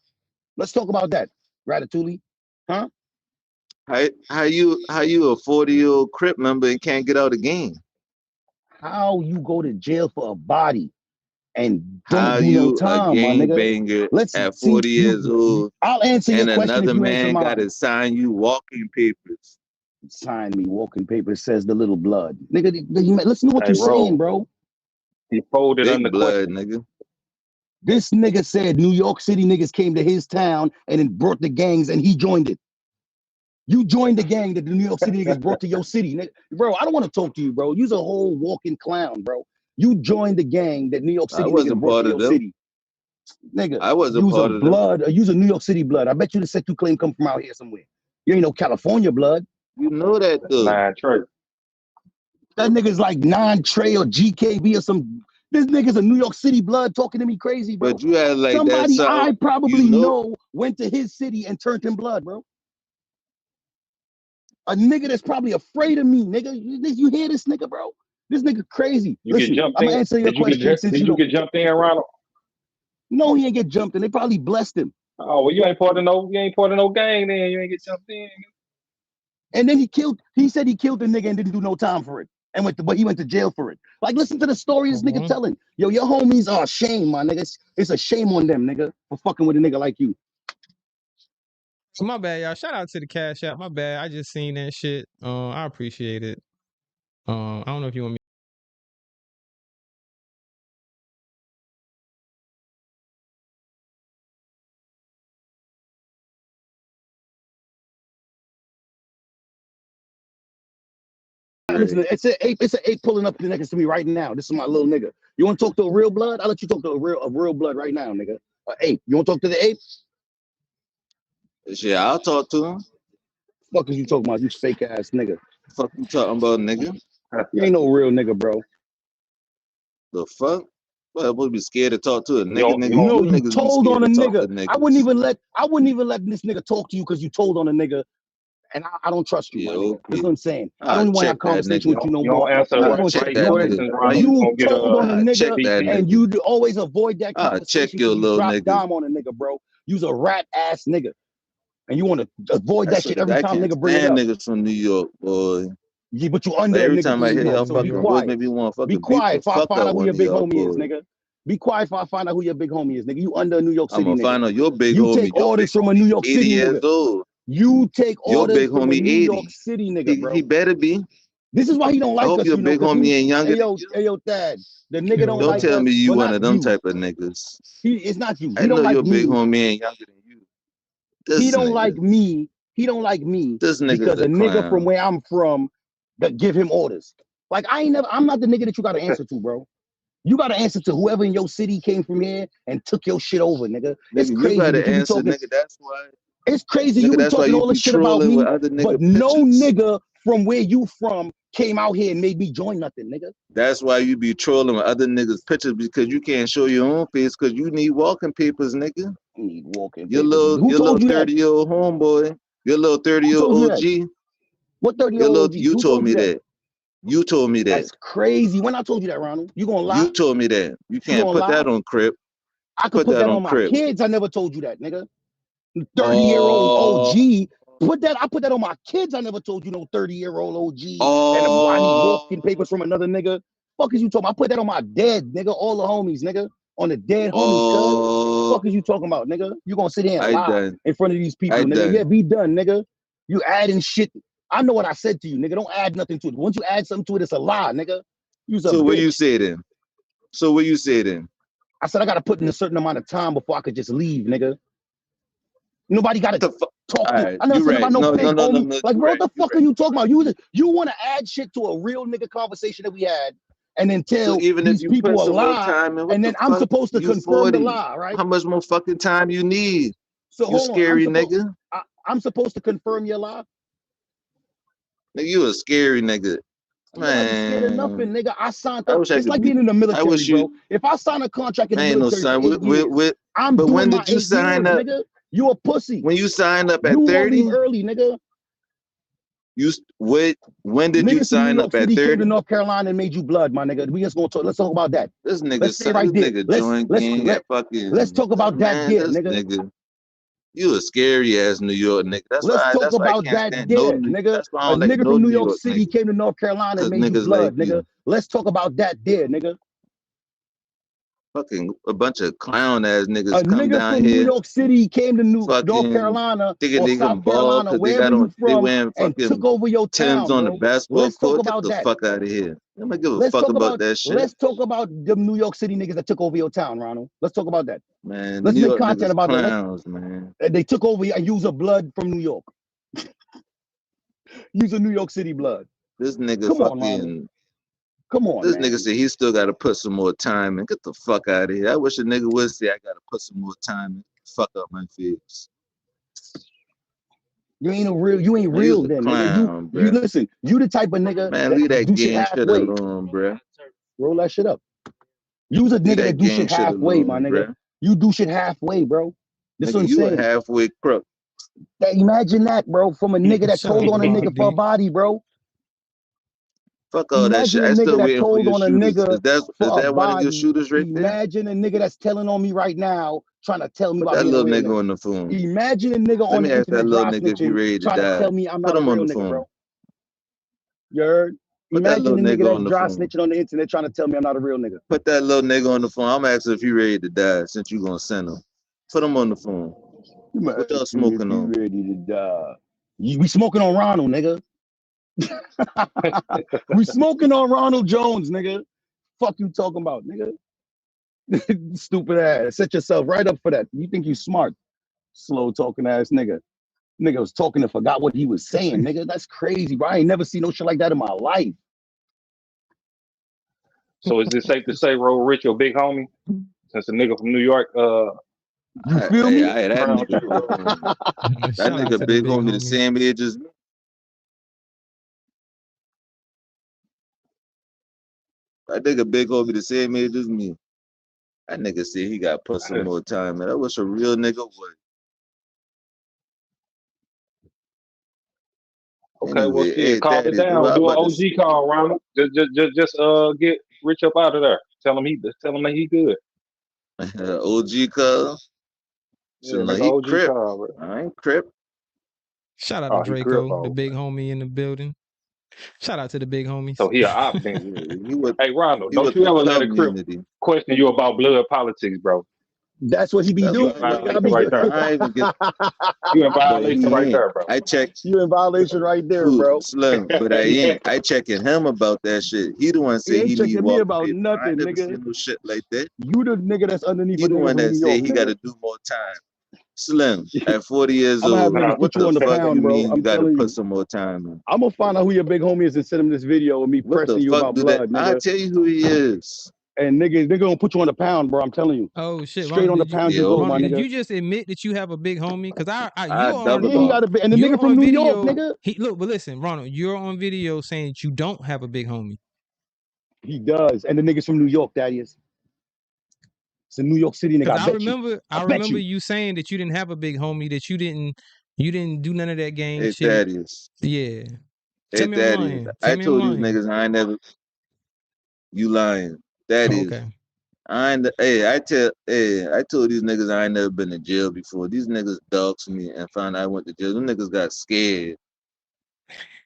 S2: Let's talk about that. Ratatouille. Huh?
S4: How you a 40-year-old Crip member and can't get out of the game?
S2: How you go to jail for a body and don't
S4: How
S2: do no
S4: you a
S2: time, my
S4: gang
S2: nigga?
S4: banger
S2: Let's
S4: at
S2: see
S4: 40 years old
S2: I'll answer your
S4: and
S2: question if
S4: another
S2: you answer
S4: man got
S2: mine.
S4: to sign you walking papers?
S2: Sign me walking paper says the little blood. Nigga, listen to what
S5: Hey,
S2: you're saying,
S5: Ro,
S2: bro.
S5: he folded
S4: Big
S5: under
S4: blood,
S5: question.
S4: nigga.
S2: This nigga said New York City niggas came to his town and then brought the gangs and he joined it. You joined the gang that the New York City niggas brought to your city. Nigga. Bro, I don't want to talk to you, bro. You's a whole walking clown, bro. You joined the gang that New York
S4: I
S2: City niggas
S4: wasn't
S2: brought
S4: part
S2: to
S4: of
S2: your
S4: them.
S2: city. Nigga,
S4: I wasn't
S2: use a
S4: part of them.
S2: blood, use a New York City blood. I bet you the set you claim come from out here somewhere. You ain't no California blood.
S4: You know that though.
S5: 9 Trey.
S2: That nigga's like non-Trey or GKB or some. This nigga's a New York City blood talking to me crazy, bro.
S4: But you had like
S2: Somebody
S4: that
S2: I
S4: something,
S2: probably
S4: you
S2: know went to his city and turned him blood, bro. A nigga that's probably afraid of me, nigga. You hear this nigga, bro? This nigga crazy.
S5: You
S2: Listen,
S5: get jumped
S2: I'm
S5: in.
S2: gonna answer your question since
S5: Did
S2: you
S5: you
S2: don't.
S5: get jumped in, Ronald?
S2: No, he ain't get jumped in. They probably blessed him.
S5: Oh well, you ain't part of no gang then. You ain't get jumped in.
S2: And then he said he killed the nigga and didn't do no time for it. But he went to jail for it. Like, listen to the story this nigga telling. Yo, your homies are shame, my nigga. It's a shame on them, nigga, for fucking with a nigga like you.
S1: My bad, y'all. Shout out to the Cash App. My bad. I just seen that shit. I appreciate it. I don't know if you want me.
S2: Listen, it's an ape pulling up next to me right now. This is my little nigga. You want to talk to a real blood? I'll let you talk to a real blood right now, nigga. Ape. You want to talk to the ape?
S4: shit, I'll talk to him.
S2: Fuck is you talking about, you fake ass nigga?
S4: Fuck you talking about, nigga?
S2: You ain't no real nigga, bro.
S4: The fuck? Well, I would be scared to talk to a nigga,
S5: Yo,
S4: nigga.
S2: No,
S4: You
S2: you
S4: niggas be
S2: told
S4: scared
S2: on a
S4: to talk to
S2: nigga.
S4: niggas.
S2: I wouldn't even let this nigga talk to you because you told on a nigga. And I don't trust you,
S4: Yeah,
S2: my nigga.
S4: okay.
S2: That's what I'm saying. I
S4: I'll
S2: don't even want to have
S4: check
S2: a
S4: that
S2: conversation
S4: nigga.
S2: with you no
S5: You
S2: more.
S5: don't answer
S2: That's
S5: the
S2: what I'm
S4: check
S2: saying.
S5: right
S4: that
S5: questions,
S4: nigga.
S5: Ronald.
S2: You
S5: gonna get
S2: told on a
S4: I'll check
S2: nigga,
S4: that
S2: and
S4: nigga.
S2: you always avoid that
S4: I'll check
S2: conversation
S4: your
S2: because you
S4: little
S2: drop
S4: nigga.
S2: dime on a nigga, bro. You's a rat ass nigga. And you want to avoid that shit every
S4: I
S2: time
S4: can't
S2: nigga bring it
S4: stand
S2: up.
S4: niggas from New York, boy.
S2: Yeah, but you
S4: Like
S2: under a
S4: every
S2: nigga
S4: time
S2: from
S4: I
S2: New
S4: hear y'all
S2: York, so be
S4: fucking voice,
S2: quiet.
S4: make me want to
S2: Be
S4: fucking beat
S2: quiet
S4: the
S2: if I
S4: fuck
S2: find
S4: out
S2: out who
S4: one
S2: your
S4: of
S2: big
S4: y'all,
S2: homie is,
S4: boy.
S2: nigga. Be quiet if I find out who your big homie is, nigga. You under a New York
S4: I'm
S2: City
S4: gonna
S2: nigga.
S4: find out your big
S2: You
S4: homie.
S2: take
S4: Your big
S2: orders from a New York
S4: 80
S2: City
S4: years
S2: nigga.
S4: old.
S2: You take
S4: Your
S2: orders
S4: big
S2: from a
S4: homie
S2: New York
S4: 80.
S2: City nigga, bro.
S4: He better be.
S2: This is why he don't
S4: I
S2: like
S4: hope
S2: us,
S4: your
S2: you know,
S4: big
S2: because
S4: homie ain't younger than you.
S2: hey, yo, Thad, the nigga don't
S4: Don't
S2: like
S4: tell
S2: us.
S4: me you
S2: Well,
S4: one
S2: not
S4: of them
S2: you.
S4: type of niggas.
S2: It's not you.
S4: I
S2: He don't
S4: know
S2: like
S4: your big
S2: me.
S4: homie ain't younger than you.
S2: He
S4: This
S2: don't like
S4: nigga.
S2: me. He don't like me
S4: This nigga's
S2: because
S4: a
S2: a nigga from
S4: clown.
S2: where I'm from that give him orders. Like I'm not the nigga that you got to answer to, bro. You got to answer to whoever in your city came from here and took your shit over, nigga. It's
S4: Nigga, you
S2: crazy
S4: gotta
S2: that you be
S4: answer,
S2: talking.
S4: nigga. That's why.
S2: It's crazy you
S4: Nigga,
S2: be
S4: that's why
S2: talking
S4: you
S2: all this
S4: be
S2: shit about
S4: trolling with
S2: me,
S4: other
S2: but
S4: nigga
S2: no
S4: pictures.
S2: nigga from where you from came out here and made me join nothing, nigga.
S4: That's why you be trolling with other niggas' pictures because you can't show your own face because you need walking papers, nigga.
S2: I need walking
S4: Your
S2: papers. Who
S4: little
S2: told you that?
S4: 30-year-old homeboy, your little
S2: Who
S4: 30-year-old
S2: told you that?
S4: OG,
S2: What 30-year-old OG?
S4: you
S2: Who
S4: told
S2: told
S4: me
S2: you that?
S4: that. You told me that.
S2: That's crazy. When I told you that, Ronald, you gonna lie?
S4: You told me that. You
S2: You
S4: can't
S2: gonna
S4: put
S2: lie?
S4: that on Crip.
S2: I could
S4: Put
S2: put
S4: that
S2: that
S4: on
S2: on my
S4: Crip.
S2: kids. I never told you that, nigga. 30-year-old
S4: Oh,
S2: OG. I put that on my kids. I never told you no 30-year-old OG and why he walking papers from another nigga. Fuck is you talking about? I put that on my dead, nigga. All the homies, nigga. On the dead homies, cuz. Fuck is you talking about, nigga? You gonna sit here and lie in front of these people, nigga. Yeah, be done, nigga. You adding shit. I know what I said to you, nigga. Don't add nothing to it. Once you add something to it, it's a lie, nigga.
S4: So what you say then? So what you say then?
S2: I said I gotta put in a certain amount of time before I could just leave, nigga. Nobody gotta talk to.
S4: Right,
S2: I never said about no big homie.
S4: No,
S2: like, bro, what the fuck are you talking about? You want to add shit to a real nigga conversation that we had, and then tell
S4: so even
S2: these
S4: if you
S2: people
S4: put
S2: a
S4: some more
S2: lie,
S4: time in,
S2: and then I'm supposed to confirm
S4: 40.
S2: the lie, right?
S4: How much more fucking time you need?
S2: So
S4: you scary nigga.
S2: I'm supposed to confirm your lie.
S4: Nigga, you a scary nigga.
S2: Man, scared of nothing, nigga. I signed up. It's like
S4: being
S2: in the military, bro. If I sign a contract in the military, I'm doing
S4: when
S2: my
S4: did you sign
S2: years,
S4: up?
S2: Nigga. You a pussy.
S4: When you signed up at
S2: you
S4: 30,
S2: leave early, nigga.
S4: When did you sign up at 30?
S2: Came to North Carolina and made you blood, my nigga. We just gonna talk. Let's talk about that.
S4: This nigga,
S2: let's stay right there. Let's talk about that there, nigga.
S4: You a scary ass New York nigga.
S2: Let's talk about that there, nigga. A nigga from New York City came to North Carolina and made you blood, nigga. Let's talk about that there, nigga.
S4: Fucking a bunch of clown ass niggas
S2: a
S4: come
S2: nigga
S4: down
S2: from
S4: here.
S2: New York City came to North Carolina or South Carolina, wherever you from, and took over your town,
S4: Timbs on the basketball
S2: Let's
S4: court.
S2: talk about
S4: Get the
S2: that.
S4: fuck out of here. I'm gonna give a fuck about that shit.
S2: Let's talk about the New York City niggas that took over your town, Ronald. Let's talk about that.
S4: Man,
S2: let's
S4: New
S2: make
S4: York
S2: content about
S4: clowns, man.
S2: They took over and use a blood from New York. Use a New York City blood.
S4: This nigga
S2: Come on,
S4: this
S2: man.
S4: nigga said he still got to put some more time in. Get the fuck out of here. I wish a nigga would say I got to put some more time in. Fuck up my face.
S2: You ain't real then,
S4: clown,
S2: nigga. You listen, you the type of nigga
S4: man, leave that game shit alone, bro.
S2: Roll that shit up. You's a nigga that do shit halfway, my nigga. Bro. You do shit halfway, bro. This what I'm saying.
S4: You a halfway crook.
S2: Imagine that, bro, from a nigga that told on a nigga for a body, bro.
S4: Fuck all that shit. I still waiting for your shooters. Is that one of your shooters right there?
S2: Imagine a nigga that's telling on me right now, trying to tell me about
S4: that little nigga on the phone.
S2: Imagine a nigga on the internet
S4: that little nigga if you ready to
S2: trying
S4: die.
S2: to tell me I'm not a real nigga, bro. You heard?
S4: Put
S2: Imagine a nigga that's dry snitching on the internet trying to tell me I'm not a real nigga.
S4: Put that little nigga on the phone. I'm asking if he ready to die since you gonna send him. Put him on the phone. What y'all smoking on?
S2: Ready to die. We smoking on Ronald, nigga. We smoking on Ronald Jones, nigga. Fuck you talking about, nigga. Stupid ass. Set yourself right up for that. You think you smart. Slow talking ass nigga. Nigga was talking and forgot what he was saying, nigga. That's crazy, bro. I ain't never seen no shit like that in my life.
S5: So is it safe to say Roll Rich your big homie? Since a nigga from New York,
S2: you feel me?
S4: That nigga big homie the same age as me. That nigga big homie the same age as me. That nigga said he got to put some more time in. That was a real nigga would.
S5: Okay, anyway, well, shit, calm it down. Do an OG call, Ronald. Just get Rich up out of there. Tell him that he good.
S4: OG call.
S5: Yeah, like he crip.
S4: Call, I ain't crip.
S1: Shout out to Draco, the big homie in the building. Shout out to the big homies.
S5: So he an op then. Hey, Ronald, don't you ever let a crip question you about blood politics, bro.
S2: That's what he be doing.
S5: Right there. You in violation right there, bro.
S4: I checked.
S2: You in violation right there, bro.
S4: Slim, but I ain't. I checking him about that shit. He the one say he
S2: checking me about nothing, nigga.
S4: No shit like that.
S2: You the nigga that's underneath.
S4: He the one that say he got to do more time. Slim, at 40 years old, what the fuck you mean you got to put some more time in?
S2: I'm gonna find out who your big homie is and send him this video of me pressing you about blood, nigga.
S4: I'll tell you who he is.
S2: And niggas, they're gonna put you on the pound, bro. I'm telling you.
S1: Oh shit!
S2: Straight on the pound, you go, my nigga.
S1: Did you just admit that you have a big homie? Because
S2: he got a big, and the nigga from New York, nigga.
S1: Look, but listen, Ronald, you're on video saying that you don't have a big homie.
S2: He does, and the niggas from New York, that is. It's a New York City nigga.
S1: I remember you saying that you didn't have a big homie, that you didn't do none of that game
S4: hey,
S1: shit.
S4: Thaddeus.
S1: Yeah.
S4: Hey, Thaddeus. I told you niggas I ain't never. You lying. That is.
S1: Okay.
S4: I told these niggas I ain't never been to jail before. These niggas doxed me and found out I went to jail. Them niggas got scared.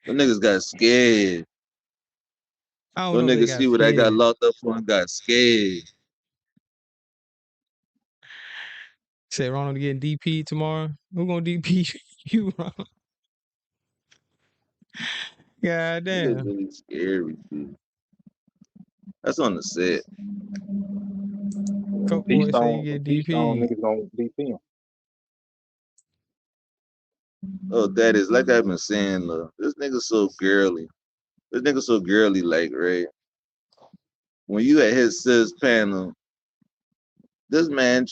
S4: Them niggas got scared.
S1: I don't
S4: Them
S1: know if they
S4: niggas
S1: got
S4: see what I got
S1: scared.
S4: locked up for and got scared.
S1: Said Ronald getting DP tomorrow. Who gonna DP you, Ronald? God
S4: Niggas
S1: damn.
S4: really scary, dude. That's on the set.
S1: Coke boy say
S5: Keystone,
S1: you get
S5: Keystone
S1: DP.
S5: niggas gonna DP him.
S4: Oh, that is like I've been saying, this nigga so girly. This nigga so girly, like, right? When you at his sis panel, this man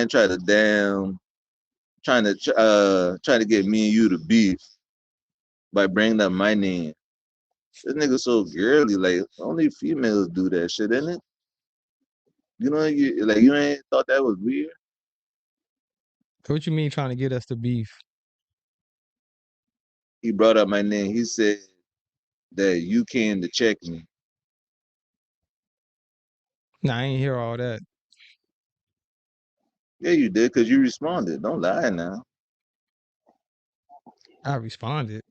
S4: tried to trying to get me and you to beef by bringing up my name. This nigga so girly, like only females do that shit, isn't it? You know, you ain't thought that was weird.
S1: What you mean trying to get us to beef?
S4: He brought up my name. He said that you came to check me.
S1: Nah, I ain't hear all that.
S4: Yeah, you did, cause you responded. Don't lie now.
S1: I responded.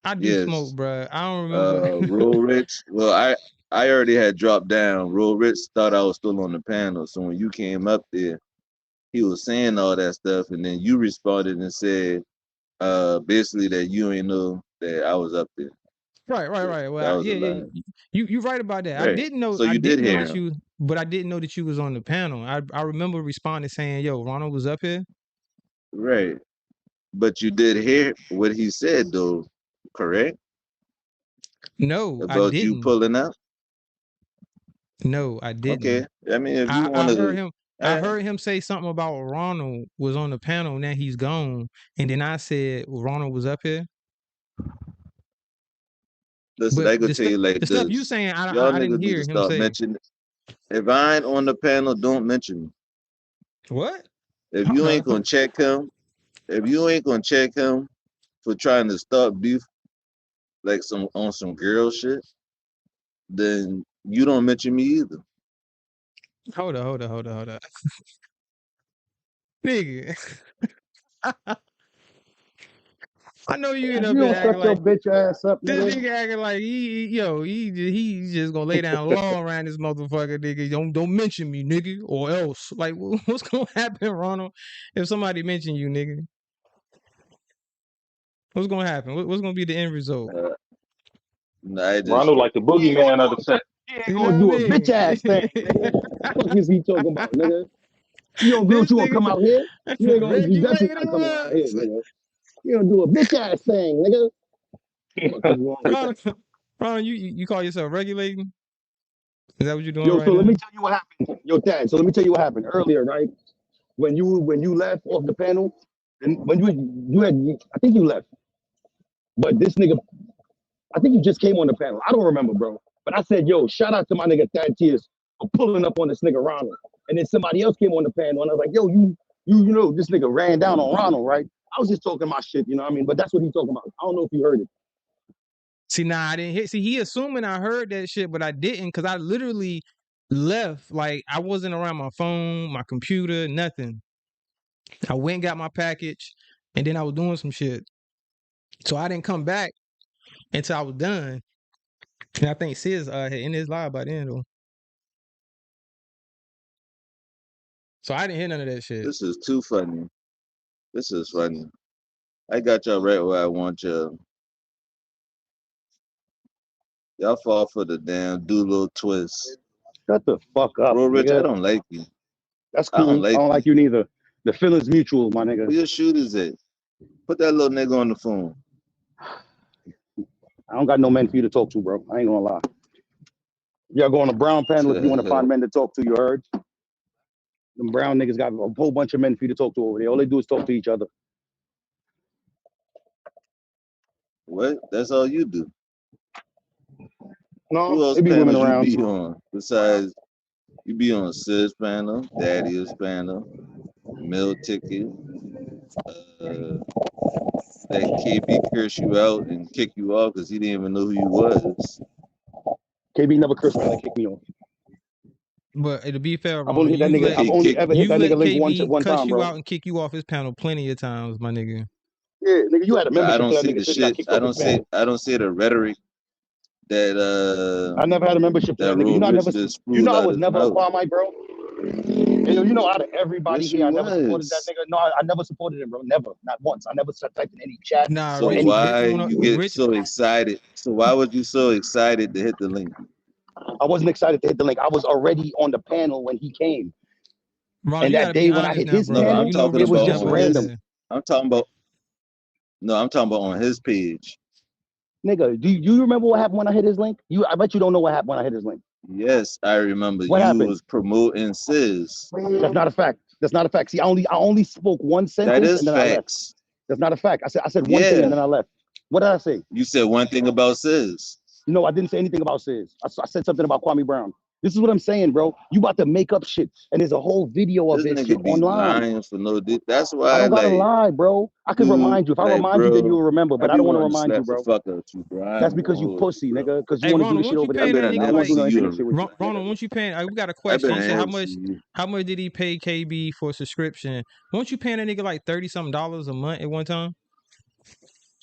S1: I do smoke,
S4: Yes.
S1: bruh. I don't remember.
S4: Roll Rich. Well, I already had dropped down. Roll Rich thought I was still on the panel. So when you came up there, he was saying all that stuff, and then you responded and said, basically that you ain't know that I was up there.
S1: Right.
S4: That
S1: Well,
S4: was a
S1: yeah.
S4: lie.
S1: You right about that.
S4: Right. So
S1: I
S4: you did
S1: didn't know
S4: hear
S1: that
S4: him.
S1: but I didn't know that you was on the panel. I remember responding saying, "Yo, Ronald was up here."
S4: Right. But you did hear what he said though, correct?
S1: No, I
S4: About you
S1: didn't.
S4: pulling up.
S1: No, I
S4: Okay.
S1: didn't.
S4: I mean, if you
S1: I
S4: want
S1: heard
S4: to,
S1: him. I
S4: uh,
S1: heard him say something about Ronald was on the panel. Now he's gone, and then I said Ronald was up here.
S4: listen,
S1: But
S4: I could tell you like
S1: the stuff you
S4: this.
S1: saying,
S4: Y'all
S1: I didn't
S4: niggas need
S1: hear
S4: to
S1: him
S4: stop
S1: say.
S4: mentioning. If I ain't on the panel, don't mention me.
S1: What?
S4: If
S1: Hold
S4: you
S1: up.
S4: ain't gonna check him, if you ain't gonna check him for trying to start beef like some girl shit, then you don't mention me either.
S1: Hold up. Nigga. I know you
S2: If
S1: end up
S2: you
S1: here
S2: don't
S1: acting
S2: shut your
S1: like
S2: bitch ass up,
S1: this
S2: nigga.
S1: nigga acting like he just gonna lay down law around this motherfucker, nigga. Don't mention me, nigga, or else. Like what's gonna happen, Ronald, if somebody mention you, nigga? What's gonna happen? What's gonna be the end result?
S4: Uh, nah, I just
S5: Ronald like the
S2: He ain't gonna
S5: boogeyman of the
S2: do
S5: set.
S2: he ain't
S1: You
S2: gonna
S1: know what
S2: do a bitch ass thing,
S1: I
S2: nigga.
S1: mean?
S2: Fuck is he talking about, nigga? You don't
S1: This
S2: you gonna come
S1: nigga
S2: out here? You ain't gonna you definitely
S1: regulated
S2: not coming out here,
S1: us.
S2: nigga. You don't do a bitch ass thing, nigga. Fuck is wrong with that?
S1: Ronald, you call yourself regulating? Is that what you're doing
S2: Yo,
S1: right
S2: so let
S1: now?
S2: me tell you what happened. Yo, Dad, so let me tell you what happened earlier, right? When you left off the panel, and when you had I think you left, but this nigga I think you just came on the panel. I don't remember, bro. But I said, yo, shout out to my nigga Thad Tears for pulling up on this nigga Ronald. And then somebody else came on the panel and I was like, yo, you know, this nigga ran down on Ronald, right? I was just talking my shit, you know what I mean? But that's what he's talking about. I don't know if you heard it.
S1: See, nah, I didn't hear. See, he assuming I heard that shit, but I didn't because I literally left. Like, I wasn't around my phone, my computer, nothing. I went and got my package, and then I was doing some shit. So I didn't come back until I was done. And I think Sis had in his live by then, though. So I didn't hear none of that shit.
S4: this is too funny. This is funny. I got y'all right where I want y'all. Y'all fall for the damn do little twist.
S2: Shut the fuck up,
S4: Bro, Rich, I
S2: nigga.
S4: don't like you.
S2: That's
S4: I don't
S2: cool. I
S4: like
S2: don't
S4: you.
S2: like you neither. The feeling's mutual, my nigga.
S4: Where your shooters at? Put that little nigga on the phone.
S2: I don't got no men for you to talk to, bro. I ain't gonna lie. Y'all go on a brown panel if you want to find men to talk to, you heard? Them brown niggas got a whole bunch of men for you to talk to over there. All they do is talk to each other.
S4: What? That's all you do. Who
S2: No,
S4: else
S2: it be women
S4: panels you
S2: around.
S4: be on? Besides, you be on Sis panel, Daddy's panel, Meal Ticket, that KB curse you out and kick you off because he didn't even know who you was.
S2: KB never cursed me and kicked me off.
S1: But to be fair,
S2: I've only hit that nigga. I've only ever hit that nigga link one
S1: cuss
S2: time,
S1: you
S2: bro.
S1: out and kick you off his panel plenty of times, my nigga.
S2: Yeah, nigga, you had a
S4: Bro, I
S2: membership
S4: don't
S2: for that
S4: see
S2: nigga
S4: the
S2: shit. Got
S4: shit.
S2: kicked off his panel.
S4: I don't see the rhetoric that
S2: I never had a membership for that nigga. You know, I never. You know, I was never a Kwame, bro. And you know, out of everybody
S4: Yes,
S2: here,
S4: you
S2: I never supported
S4: was.
S2: that nigga. No, I never supported him, bro. Never, not once. I never typed in any chat.
S1: Nah,
S4: So
S1: Rich,
S4: why
S1: Rich wanna-
S4: you get
S1: Rich-
S4: so excited? So why was you so excited to hit the link?
S2: I wasn't excited to hit the link. I was already on the panel when he came.
S1: Ron,
S2: And
S1: you
S2: that
S1: gotta
S2: day
S1: be
S2: when I
S1: honest
S2: hit
S1: now,
S2: his
S1: bro.
S4: No,
S2: panel,
S4: I'm
S1: You know
S4: talking
S1: Rich
S2: it was
S1: was
S4: about
S2: just
S1: never
S4: on his.
S2: random.
S4: I'm talking about. No, I'm talking about on his page.
S2: Nigga, do you remember what happened when I hit his link? I bet you don't know what happened when I hit his link.
S4: Yes, I remember.
S2: What
S4: you
S2: happened?
S4: was promoting Sis.
S2: That's not a fact. That's not a fact. See, I only spoke one sentence
S4: That is
S2: and then I left.
S4: facts.
S2: That's not a fact. I said one thing and then I left. What did I say?
S4: You said one thing about Sis.
S2: No, I didn't say anything about Sis. I said something about Kwame Brown. This is what I'm saying, bro. You about to make up shit, and there's a whole video of
S4: This
S2: this
S4: nigga
S2: shit
S4: be
S2: online.
S4: lying for no. That's
S2: I
S4: why,
S2: don't gotta
S4: like,
S2: lie, bro. I could
S4: dude,
S2: remind you. If I
S4: like,
S2: remind you, then
S4: bro,
S2: you'll remember. But
S4: I
S2: I don't
S4: be
S2: want to
S4: wanting
S2: remind you,
S4: slap the
S2: bro.
S4: fuck out you, bro. I
S2: That's
S4: ain't
S2: because
S4: gonna
S2: you
S4: hold
S2: pussy,
S4: bro.
S2: nigga. Because you
S1: Hey,
S2: want to do
S1: Ronald,
S2: this shit
S1: won't you
S2: over there.
S1: pay
S4: I've been
S1: that
S2: I
S1: nigga
S2: don't want to do
S1: like
S2: no extra shit with you.
S1: Ronald, won't you pay? We got a
S4: I've
S1: question.
S4: been
S1: He said,
S4: answering you.
S1: how much did he pay KB for subscription? Won't you paying that nigga like $30-something a month at one time?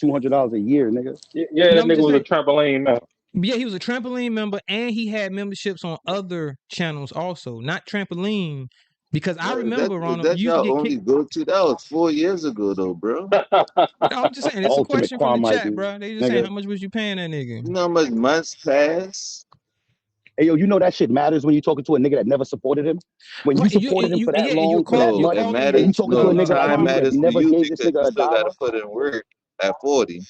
S2: $200 a year, nigga.
S5: Yeah,
S1: No,
S5: that
S1: I'm
S5: nigga
S1: just
S5: was a
S1: saying.
S5: trampoline man.
S1: Yeah, he was a trampoline member and he had memberships on other channels also, not trampoline. Because I remember, Ronald,
S4: That's
S1: you used to
S4: y'all
S1: get
S4: only
S1: kicked.
S4: go to. That was 4 years ago, though, bro.
S1: No, I'm just saying, it's a
S2: Ultimate
S1: question from the
S2: Kwame,
S1: chat,
S2: dude.
S1: bro. They just saying,
S2: Nigga.
S1: how much was you paying that nigga?
S4: You know how much months pass?
S2: Hey, yo, you know that shit matters when you're talking to a nigga that never supported him? When you
S1: Right,
S2: supported him for that long, for that
S4: No,
S2: much,
S4: it
S1: calling
S2: and
S1: him
S2: you
S4: matters.
S2: talking to a
S4: No,
S2: nigga like
S4: time
S2: me that
S4: matters for
S2: never
S4: you
S2: gave this
S4: because
S2: nigga
S4: you
S2: a
S4: still got to
S2: dollar,
S4: put in work at 40.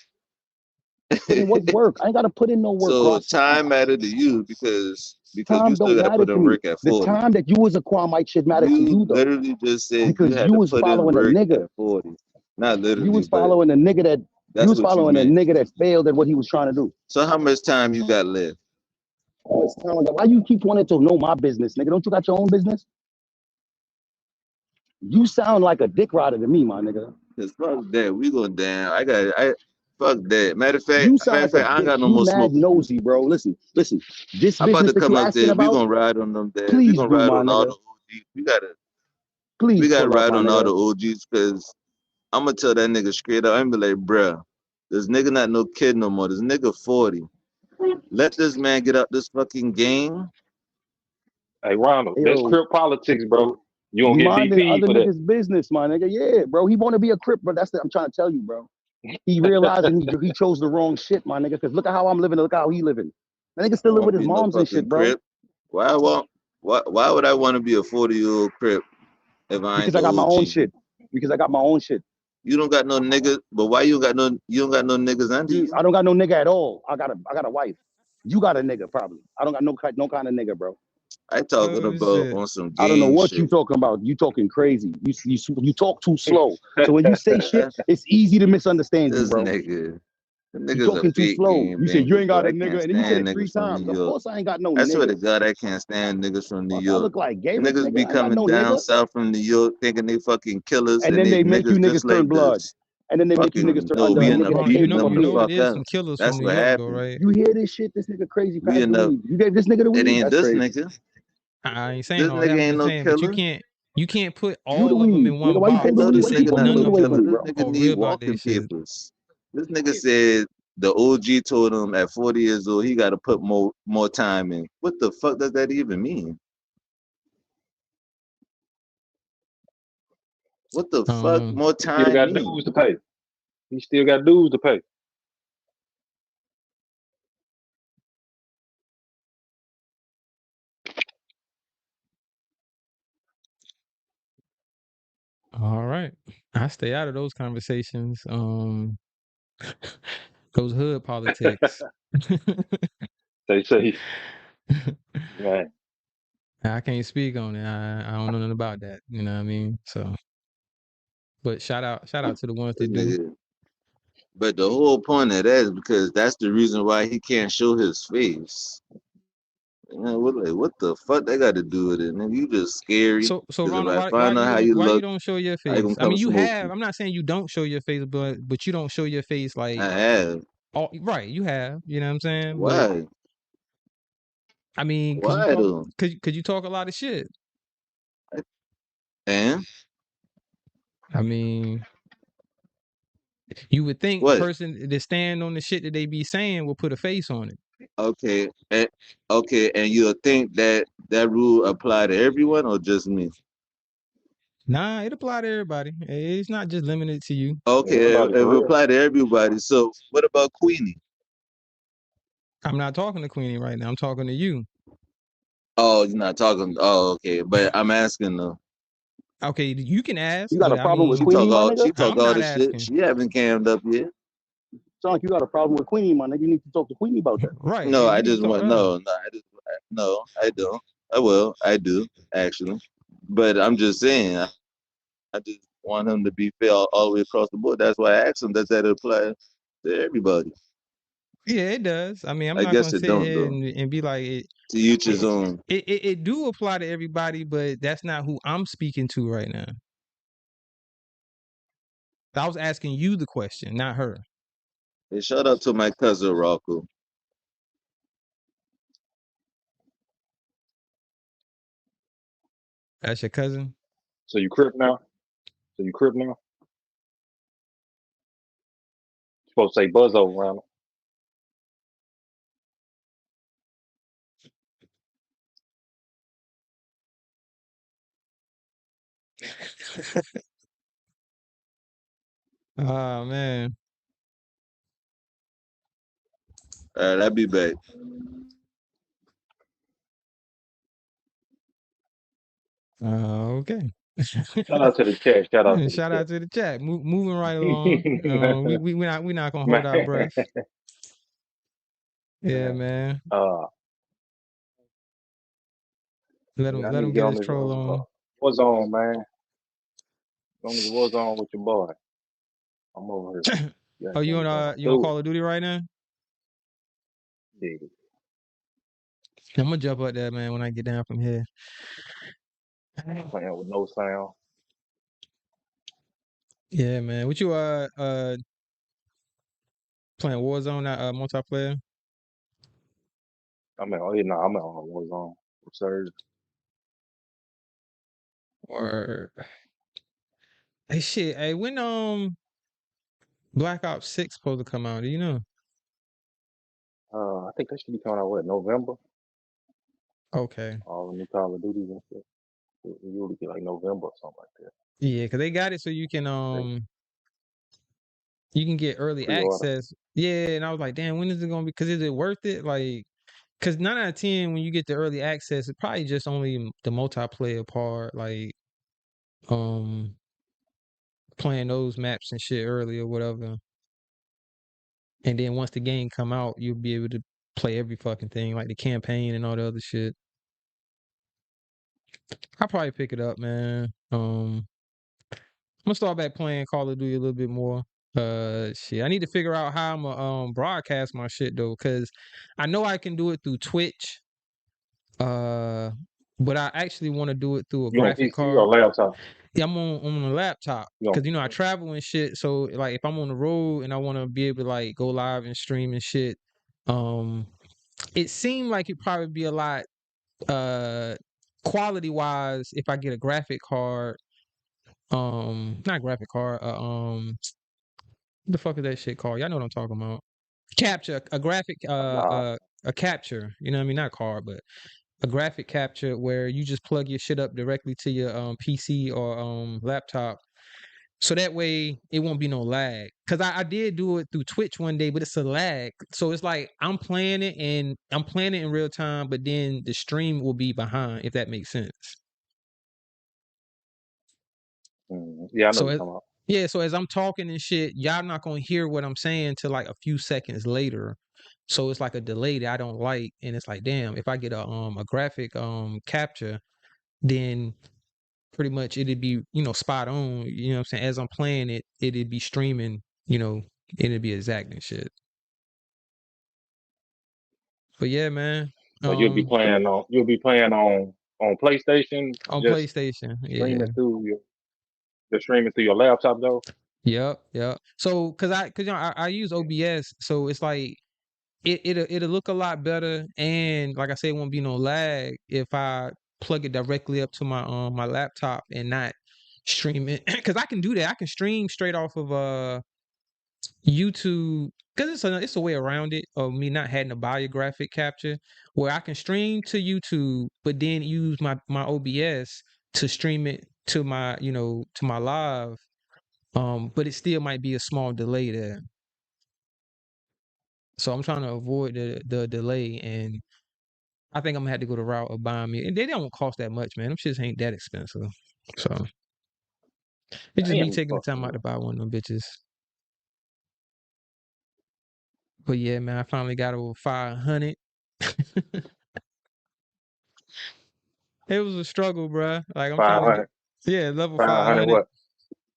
S2: put in what work? I ain't got to put in no work,
S4: So
S2: Ross.
S4: time mattered to you because you
S2: Time
S4: still
S2: don't
S4: got to
S2: matter
S4: put
S2: to
S4: in
S2: me.
S4: work at
S2: The
S4: 40.
S2: time that you was a Kwame should matter to
S4: You
S2: you, though.
S4: literally just said
S2: Because
S4: you had
S2: you
S4: to
S2: was
S4: put in
S2: following a
S4: work
S2: nigga.
S4: at 40. Not
S2: You
S4: literally,
S2: was
S4: but
S2: following a nigga that,
S4: that's
S2: you was
S4: what you
S2: following a
S4: meant.
S2: nigga that failed at what he was trying to do.
S4: So how much time you got left?
S2: Why you keep wanting to know my business, nigga? Don't you got your own business? You sound like a dick rider to me, my nigga.
S4: Cause fuck that, we going down. Fuck that. Matter of fact,
S2: You sound like a
S4: I ain't
S2: dick.
S4: got no
S2: You
S4: more
S2: mad
S4: smoke.
S2: nosy, bro. Listen. This
S4: I'm about
S2: business
S4: to
S2: that
S4: come
S2: you
S4: up
S2: asking
S4: there. We
S2: about,
S4: gonna ride on them there. We
S2: please
S4: gonna
S2: do,
S4: ride
S2: my
S4: on all
S2: nigga.
S4: the OGs. We
S2: Please
S4: gotta
S2: pull up,
S4: ride
S2: my
S4: on all the
S2: nigga.
S4: OGs because I'm gonna tell that nigga straight up. I'm gonna be like, bruh, this nigga not no kid no more. This nigga 40. Let this man get up this fucking game.
S5: Hey, Ronald, that's
S2: Yo,
S5: crip politics, bro. You gonna
S2: you
S5: get
S2: minding
S5: BP
S2: other
S5: for that.
S2: niggas' business, my nigga. Yeah, bro. He want to be a crip, but I'm trying to tell you, bro. He realized that he chose the wrong shit, my nigga. Because look at how I'm living. Look how he living. That nigga still live with his
S4: Be no
S2: moms and
S4: fucking
S2: shit, bro.
S4: crip. Why would I want to be a 40-year-old crip if I ain't
S2: Because
S4: the
S2: I got my
S4: OG?
S2: own shit. Because I got my own shit.
S4: You don't got no niggas, but why you don't got no niggas under you?
S2: I don't got no nigga at all. I got a wife. You got a nigga probably. I don't got no kind of nigga, bro.
S4: I talking
S1: Oh,
S4: about
S1: shit.
S4: on some
S2: I don't know
S4: game
S2: what
S4: shit.
S2: you talking about. You talking crazy. You talk too slow. So when you say shit, it's easy to misunderstand you,
S4: This
S2: bro.
S4: nigga. The
S2: You
S4: nigga's a
S2: talking too
S4: fake
S2: slow.
S4: game
S2: You said you
S4: banger,
S2: ain't
S4: bro.
S2: got a
S4: I can't
S2: nigga, and then you said
S4: stand
S2: it 3
S4: niggas from
S2: times.
S4: New
S2: Of
S4: York.
S2: course I ain't got no
S4: I swear
S2: nigga.
S4: to God, I can't stand niggas from New
S2: Fuck, I
S4: York.
S2: look like Garrett,
S4: Niggas
S2: nigga.
S4: be
S2: I ain't got
S4: coming
S2: no
S4: down
S2: nigga.
S4: south from New York thinking they fucking killers
S2: And
S4: and
S2: then
S4: they
S2: they make you
S4: niggas just
S2: niggas turn
S4: like
S2: blood.
S4: this.
S2: And then they make you niggas turn
S4: No,
S2: under
S4: we
S2: a
S4: end up
S2: nigga that
S1: Ronald,
S2: gave
S4: beating
S2: you a
S4: them the
S1: it
S2: bean.
S4: fuck
S1: is
S4: up.
S1: some killers
S4: That's
S1: from New
S4: what
S1: York, though,
S4: happened.
S1: right?
S2: You hear this shit? This nigga crazy.
S4: We
S2: Pass
S4: end
S2: the
S4: up,
S2: weed. You gave this nigga the
S4: it
S2: weed?
S4: ain't
S2: That's
S4: this
S2: crazy.
S4: nigga.
S1: I ain't saying
S4: This
S1: all
S4: nigga
S1: that. I'm
S4: ain't
S1: just
S4: no
S1: saying, but
S4: killer.
S1: you can't put
S2: You the
S1: all of them
S2: weed.
S1: in
S2: Nigga,
S1: one
S2: why you
S4: I
S2: take the
S1: box.
S4: know
S2: weed?
S1: You
S2: Why
S4: this
S2: you
S1: say
S2: keep
S4: nigga
S2: taking
S4: not
S2: the
S1: none
S2: weed
S4: no
S1: of
S2: away
S1: them
S2: from
S4: killer.
S2: me,
S4: This
S2: bro?
S4: nigga
S1: are
S4: need
S1: real about
S4: walking
S1: this shit.
S4: papers. This nigga said the OG told him at 40 years old he got to put more time in. What the fuck does that even mean? What the fuck more
S5: He still
S4: time
S5: got
S4: mean?
S5: dues to pay. He still got dues to pay.
S1: All right. I stay out of those conversations. Those hood politics.
S5: They say, man,
S1: I can't speak on it. I don't know nothing about that. You know what I mean? So, but shout out to the ones
S4: This
S1: that do.
S4: nigga. But the whole point of that is because that's the reason why he can't show his face. Man, what the fuck they got to do with it? Nigga, you just scary.
S1: So
S4: Because if
S1: Ronald,
S4: I
S1: why
S4: find out how you
S1: you
S4: look,
S1: don't show your
S4: I
S1: face?
S4: gonna
S1: I
S4: come
S1: mean, you
S4: smoke
S1: have.
S4: you.
S1: I'm not saying you don't show your face, but you don't show your face like
S4: I have.
S1: right. You have. You know what I'm saying? But
S4: Why?
S1: I mean,
S4: Why though?
S1: cause you talk a lot of shit.
S4: And
S1: I mean, you would think
S4: what?
S1: person that stand on the shit that they be saying will put a face on it.
S4: Okay, okay, and you'll think that that rule apply to everyone or just me?
S1: Nah, it apply to everybody. It's not just limited to you.
S4: Okay,
S5: Everybody
S4: it
S5: for real.
S4: apply to everybody. So what about Queenie?
S1: I'm not talking to Queenie right now. I'm talking to you.
S4: Oh, you're not talking. Oh, okay, but I'm asking though.
S1: Okay, you can ask,
S2: You got a
S1: but I
S2: problem with
S4: She
S1: mean,
S2: Queenie,
S4: talk
S2: my
S4: all
S2: nigga?
S4: she talk
S1: I'm
S4: all
S1: not
S4: the shit.
S1: asking.
S4: She haven't cammed up yet.
S2: Sound like you got a problem with Queenie, my nigga. You need to talk to Queenie about that.
S1: Right.
S4: No,
S1: Yeah,
S4: I
S1: you need
S4: just
S1: to talk to
S4: want
S1: her.
S4: no, I don't. I do actually, but I'm just saying. I just want him to be fair all the way across the board. That's why I asked him. Does that apply to everybody?
S1: Yeah, it does. I mean, I'm
S4: I
S1: not
S4: guess
S1: gonna
S4: it
S1: sit
S4: don't
S1: here
S4: though.
S1: and be like
S4: To each his
S1: it,
S4: own.
S1: it do apply to everybody, but that's not who I'm speaking to right now. I was asking you the question, not her.
S4: Hey, shout out to my cousin Rocco.
S1: That's your cousin.
S5: So you crip now? So you crip now? You supposed to say Buzzo around.
S1: Oh man.
S4: All right, I'll be back.
S1: Okay.
S5: Shout out to the chat. Shout out to
S1: Shout
S5: the
S1: out to the chat. Moving right along.
S5: chat.
S1: We not gonna hold
S5: Man,
S1: our breath. Yeah,
S5: man.
S1: man.
S5: Uh,
S1: Let
S5: yeah, I
S1: him
S5: need to
S1: get
S5: get on
S1: his
S5: this
S1: troll on.
S5: what's on, man. On this what's on with your boy. I'm over here. Yeah,
S1: Oh,
S5: damn, going
S1: you on
S5: through
S1: Call of Duty right now?
S5: it.
S1: I'm gonna jump up there, man, when I get down from here.
S5: Playing with no sound.
S1: Yeah, man. What you playing Warzone, that multiplayer?
S5: I'm on what's on. Surge.
S1: Or hey shit, hey, when Black Ops 6 supposed to come out, do you know?
S5: I think that should be coming out November.
S1: Okay.
S5: All the new Call of Duties and shit. It usually be like November or something like that.
S1: Yeah, cause they got it so
S5: They
S1: you can get early
S5: pre-order.
S1: access. Yeah, and I was like, damn, when is it gonna be? Cause is it worth it? Like, cause 9 out of 10 when you get the early access, it's probably just only the multiplayer part, like um playing those maps and shit early or whatever. And then once the game come out, you'll be able to play every fucking thing, like the campaign and all the other shit. I'll probably pick it up, man. I'm gonna start back playing Call of Duty a little bit more. Shit, I need to figure out how I'm gonna broadcast my shit though, cause I know I can do it through Twitch. Uh, but I actually want to do it through a
S5: You on
S1: graphic
S5: PC or
S1: card.
S5: laptop?
S1: Yeah, I'm on a laptop,
S5: You on
S1: cause I travel and shit. So like, if I'm on the road and I want to be able to like go live and stream and shit, um, it seemed like it'd probably be a lot quality wise if I get a graphic card. Not graphic card. What the fuck is that shit called? Y'all know what I'm talking about. Capture a graphic
S5: nah.
S1: a capture, you know what I mean? Not card, but a graphic capture where you just plug your shit up directly to your PC or laptop. So that way it won't be no lag. Cause I did do it through Twitch one day, but it's a lag. So it's like I'm playing it in real time, but then the stream will be behind, if that makes sense.
S5: Yeah, I know
S1: So
S5: what you're talking about.
S1: yeah, so as I'm talking and shit, y'all not gonna hear what I'm saying till like a few seconds later. So it's like a delay that I don't like, and it's like, damn, if I get a graphic capture, then pretty much it'd be spot on. You know what I'm saying? As I'm playing it, it'd be streaming. It'd be exact and shit. But yeah, man.
S5: So you'll be playing on PlayStation,
S1: On
S5: just
S1: PlayStation, yeah.
S5: streaming through your laptop though.
S1: Yep. So, cause I use OBS, so it's like it'll look a lot better, and like I said, it won't be no lag if I plug it directly up to my laptop and not stream it because I can do that. I can stream straight off of YouTube because it's a way around it of me not having to buy a graphic capture where I can stream to YouTube, but then use my OBS to stream it to my to my live. But it still might be a small delay there. So I'm trying to avoid the delay, and I think I'm gonna have to go the route of buying me. And they don't cost that much, man. Them shits ain't that expensive. So it's just me
S5: Damn,
S1: taking the
S5: fuck
S1: time out to buy one of them bitches. But yeah, man, I finally got over 500. It was a struggle, bruh. Like I'm trying to get
S5: 500,
S1: level
S5: 500
S1: 500.
S5: what?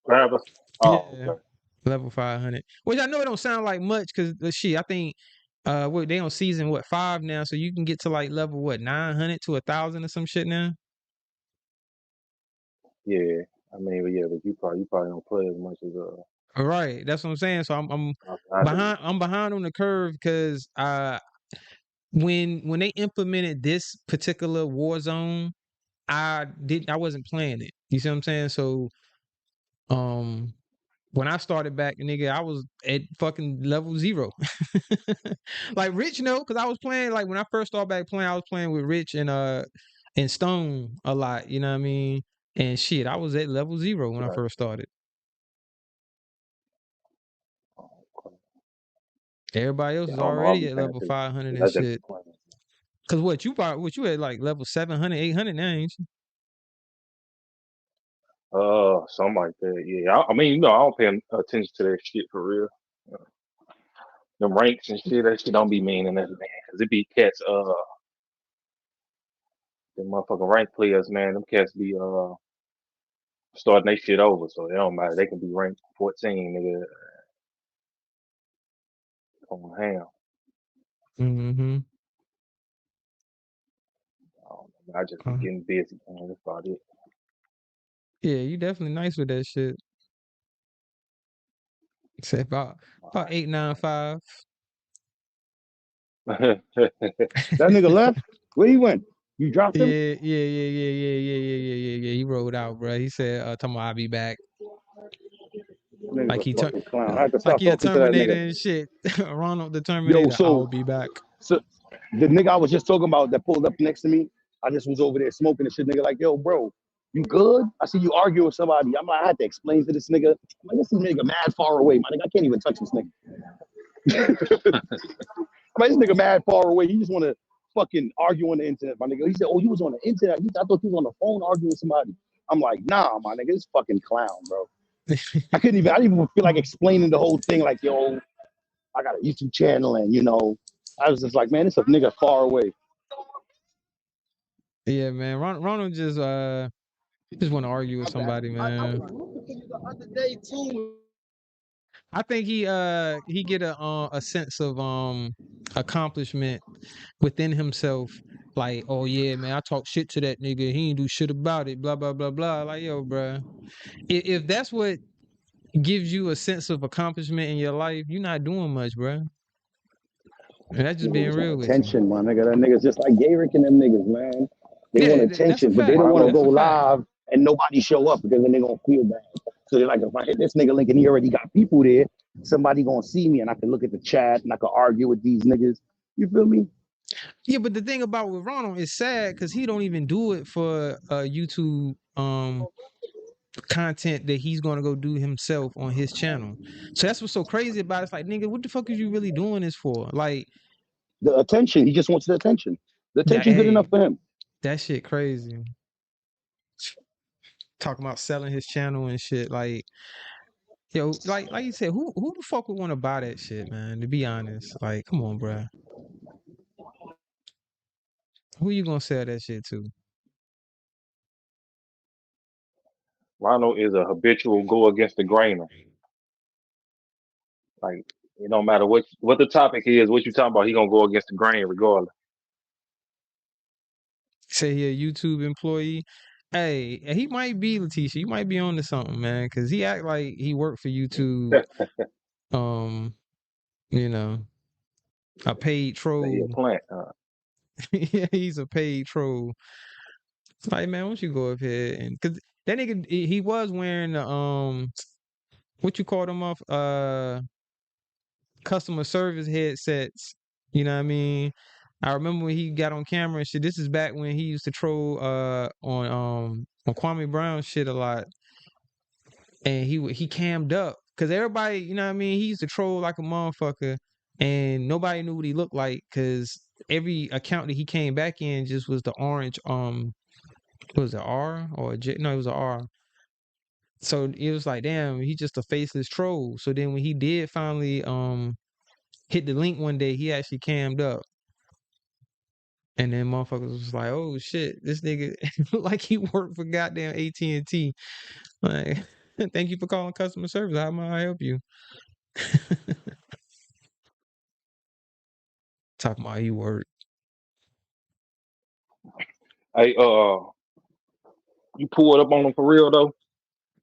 S5: Forever? Oh,
S1: Yeah,
S5: okay.
S1: level 500. Which I know it don't sound like much because the shit. I think what they on season 5 now, so you can get to like level 900 to 1,000 or some shit now.
S5: Yeah. I mean, but yeah, but you probably don't play as much as
S1: All right, that's what I'm saying. So I'm
S5: I do.
S1: behind. I'm behind on the curve because when they implemented this particular war zone, I wasn't playing it. You see what I'm saying? So um when I started back, nigga, I was at fucking level 0. Like Rich, no, because I was playing like when I first started back playing, I was playing with Rich and Stone a lot. You know what I mean? And shit, I was at level 0 when I
S5: Right.
S1: first started. Everybody else
S5: Yeah,
S1: is
S5: I don't know. I'll
S1: already
S5: be
S1: at
S5: paying
S1: level
S5: attention.
S1: 500
S5: I
S1: and
S5: just
S1: shit.
S5: playing.
S1: Cause what you at like level 700, 800 now, ain't you?
S5: Something like that. Yeah. I mean, I don't pay attention to that shit for real. Uh, Them ranks and shit, that shit don't be meaning nothing, man. Cause it be cats, them motherfucking rank players, man. Them cats be starting they shit over, so it don't matter. They can be ranked 14, nigga. On ham.
S1: Mm-hmm.
S5: I don't know. I just be getting busy, man. That's about it.
S1: Yeah, you definitely nice with that shit. Say about 895.
S5: Alright.
S2: That nigga left. Where he went? You dropped him?
S1: Yeah. He rolled out, bro. He said, "Talking about I'll be back."
S2: That nigga's
S1: Like
S2: a
S1: he turned,
S2: fucking clown. I have to
S1: like
S2: stop
S1: he a
S2: talking to that
S1: Terminator
S2: nigga.
S1: and shit. Ronald the
S2: Yo,
S1: Terminator.
S2: so
S1: I'll be back.
S2: so the nigga I was just talking about that pulled up next to me, I just was over there smoking and shit. Nigga, like, yo, bro, you good? I see you arguing with somebody. I'm like, I had to explain to this nigga. I'm like, this nigga mad far away, my nigga. I can't even touch this nigga. I'm like, this nigga mad far away. He just want to fucking argue on the internet, my nigga. He said, oh, you was on the internet. I thought you was on the phone arguing with somebody. I'm like, nah, my nigga, this fucking clown, bro. I didn't even feel like explaining the whole thing. Like, yo, I got a YouTube channel, and I was just like, man, this a nigga far away.
S1: Yeah, man. Ronald just want to argue with somebody, man. I think he get a sense of accomplishment within himself. Like, oh yeah, man, I talk shit to that nigga. He ain't do shit about it. Blah blah blah blah. Like, yo, bro, if that's what gives you a sense of accomplishment in your life, you're not doing much, bro. And that's just being
S2: Niggas want
S1: real with you.
S2: attention, my nigga. That nigga's just like Garik and them niggas, man. They want
S1: Yeah, that's a
S2: attention, but they don't
S1: fact.
S2: want to
S5: Ronald,
S2: go
S1: That's a fact.
S2: live and nobody show up because then they gonna feel bad. So they're like, if I hit this nigga link and he already got people there, somebody gonna see me and I can look at the chat and I can argue with these niggas. You feel me?
S1: Yeah, but the thing about with Ronald is sad because he don't even do it for YouTube content that he's gonna go do himself on his channel. So that's what's so crazy about it. It's like, nigga, what the fuck is you really doing this for? Like,
S2: The attention. He just wants the attention. The
S1: yeah,
S2: attention good enough
S1: hey,
S2: for him.
S1: that shit crazy. Talking about selling his channel and shit. Like, yo, like you said, who the fuck would want to buy that shit, man? To be honest, like, come on, bro. Who you gonna sell that shit to?
S5: Ronald is a habitual go against the grainer. Like it don't matter what the topic is, what you talking about, he gonna go against the grain regardless.
S1: Say he a YouTube employee. Hey, he might be Letitia. You might be on to something, man, because he act like he worked for YouTube. Um, you know. A paid
S5: Say he a
S1: troll.
S5: plant.
S1: Yeah, he's a paid troll. It's like, man, why don't you go up here and because that nigga he was wearing the what you call them off customer service headsets. You know what I mean? I remember when he got on camera and shit. This is back when he used to troll on Kwame Brown shit a lot, and he cammed up because everybody, you know what I mean. He used to troll like a motherfucker, and nobody knew what he looked like because every account that he came back in just was the orange what was it R or a J? No, it was a R. So it was like, damn, he just a faceless troll. So then when he did finally hit the link one day, he actually cammed up. And then motherfuckers was like, oh shit, this nigga look like he worked for goddamn AT&T. Like, thank you for calling customer service. How may I help you? Talking about he worked.
S5: Hey, you pulled up on him for real though?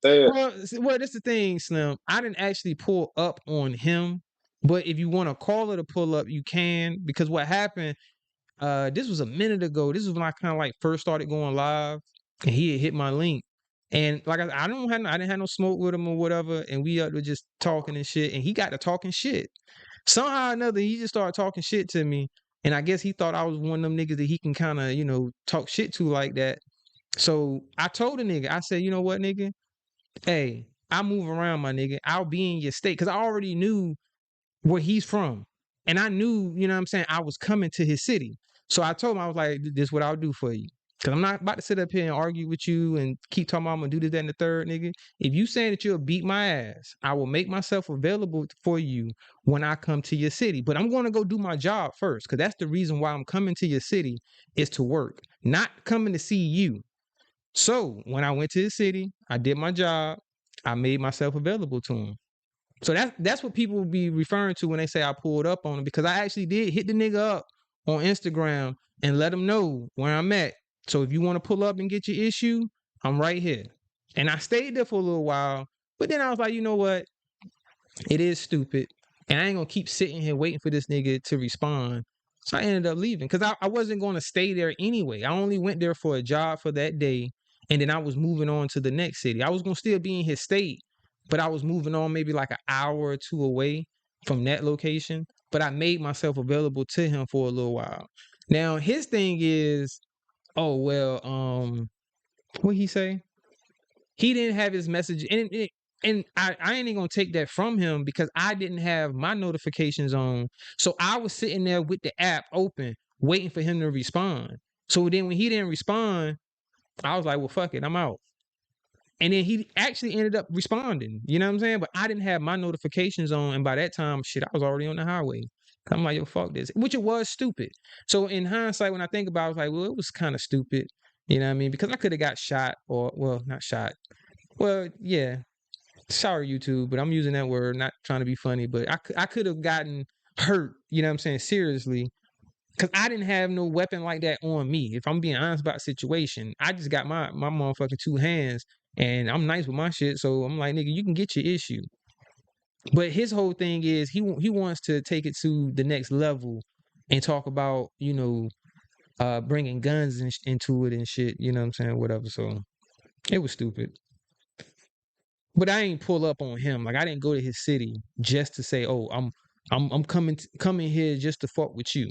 S5: Dad?
S1: Well, that's the thing, Slim. I didn't actually pull up on him, but if you want to call it a pull up, you can. Because what happened, this was a minute ago. This is when I kind of like first started going live, and he had hit my link. And like I didn't have no smoke with him or whatever, and we were just talking and shit. And he got to talking shit. Somehow or another, he just started talking shit to me, and I guess he thought I was one of them niggas that he can kind of talk shit to like that. So I told the nigga, I said, you know what, nigga, hey, I move around, my nigga. I'll be in your state because I already knew where he's from. And I knew, you know what I'm saying, I was coming to his city. So I told him, I was like, this is what I'll do for you. Because I'm not about to sit up here and argue with you and keep talking about I'm going to do this, that, and the third, nigga. If you saying that you'll beat my ass, I will make myself available for you when I come to your city. But I'm going to go do my job first because that's the reason why I'm coming to your city is to work, not coming to see you. So when I went to his city, I did my job. I made myself available to him. So that's what people will be referring to when they say I pulled up on him because I actually did hit the nigga up on Instagram and let him know where I'm at. So if you want to pull up and get your issue, I'm right here. And I stayed there for a little while, but then I was like, you know what? It is stupid. And I ain't gonna keep sitting here waiting for this nigga to respond. So I ended up leaving because I wasn't gonna stay there anyway. I only went there for a job for that day. And then I was moving on to the next city. I was gonna still be in his state, but I was moving on maybe like an hour or two away from that location. But I made myself available to him for a little while. Now his thing is, oh well, what he say? He didn't have his message, and I ain't even gonna take that from him because I didn't have my notifications on. So I was sitting there with the app open, waiting for him to respond. So then when he didn't respond, I was like, well, fuck it, I'm out. And then he actually ended up responding. You know what I'm saying? But I didn't have my notifications on, and by that time, shit, I was already on the highway. I'm like, yo, fuck this. Which it was stupid. So in hindsight, when I think about it, I was like, well, it was kind of stupid. You know what I mean? Because I could have got shot or, well, not shot. Well, yeah. Sorry, YouTube, but I'm using that word, not trying to be funny, but I could have gotten hurt, you know what I'm saying, seriously, because I didn't have no weapon like that on me. If I'm being honest about the situation, I just got my motherfucking two hands, and I'm nice with my shit, so I'm like, nigga, you can get your issue. But his whole thing is he wants to take it to the next level and talk about, bringing guns into it and shit, you know what I'm saying, whatever. So it was stupid. But I ain't pull up on him. Like I didn't go to his city just to say, "Oh, I'm coming here just to fuck with you."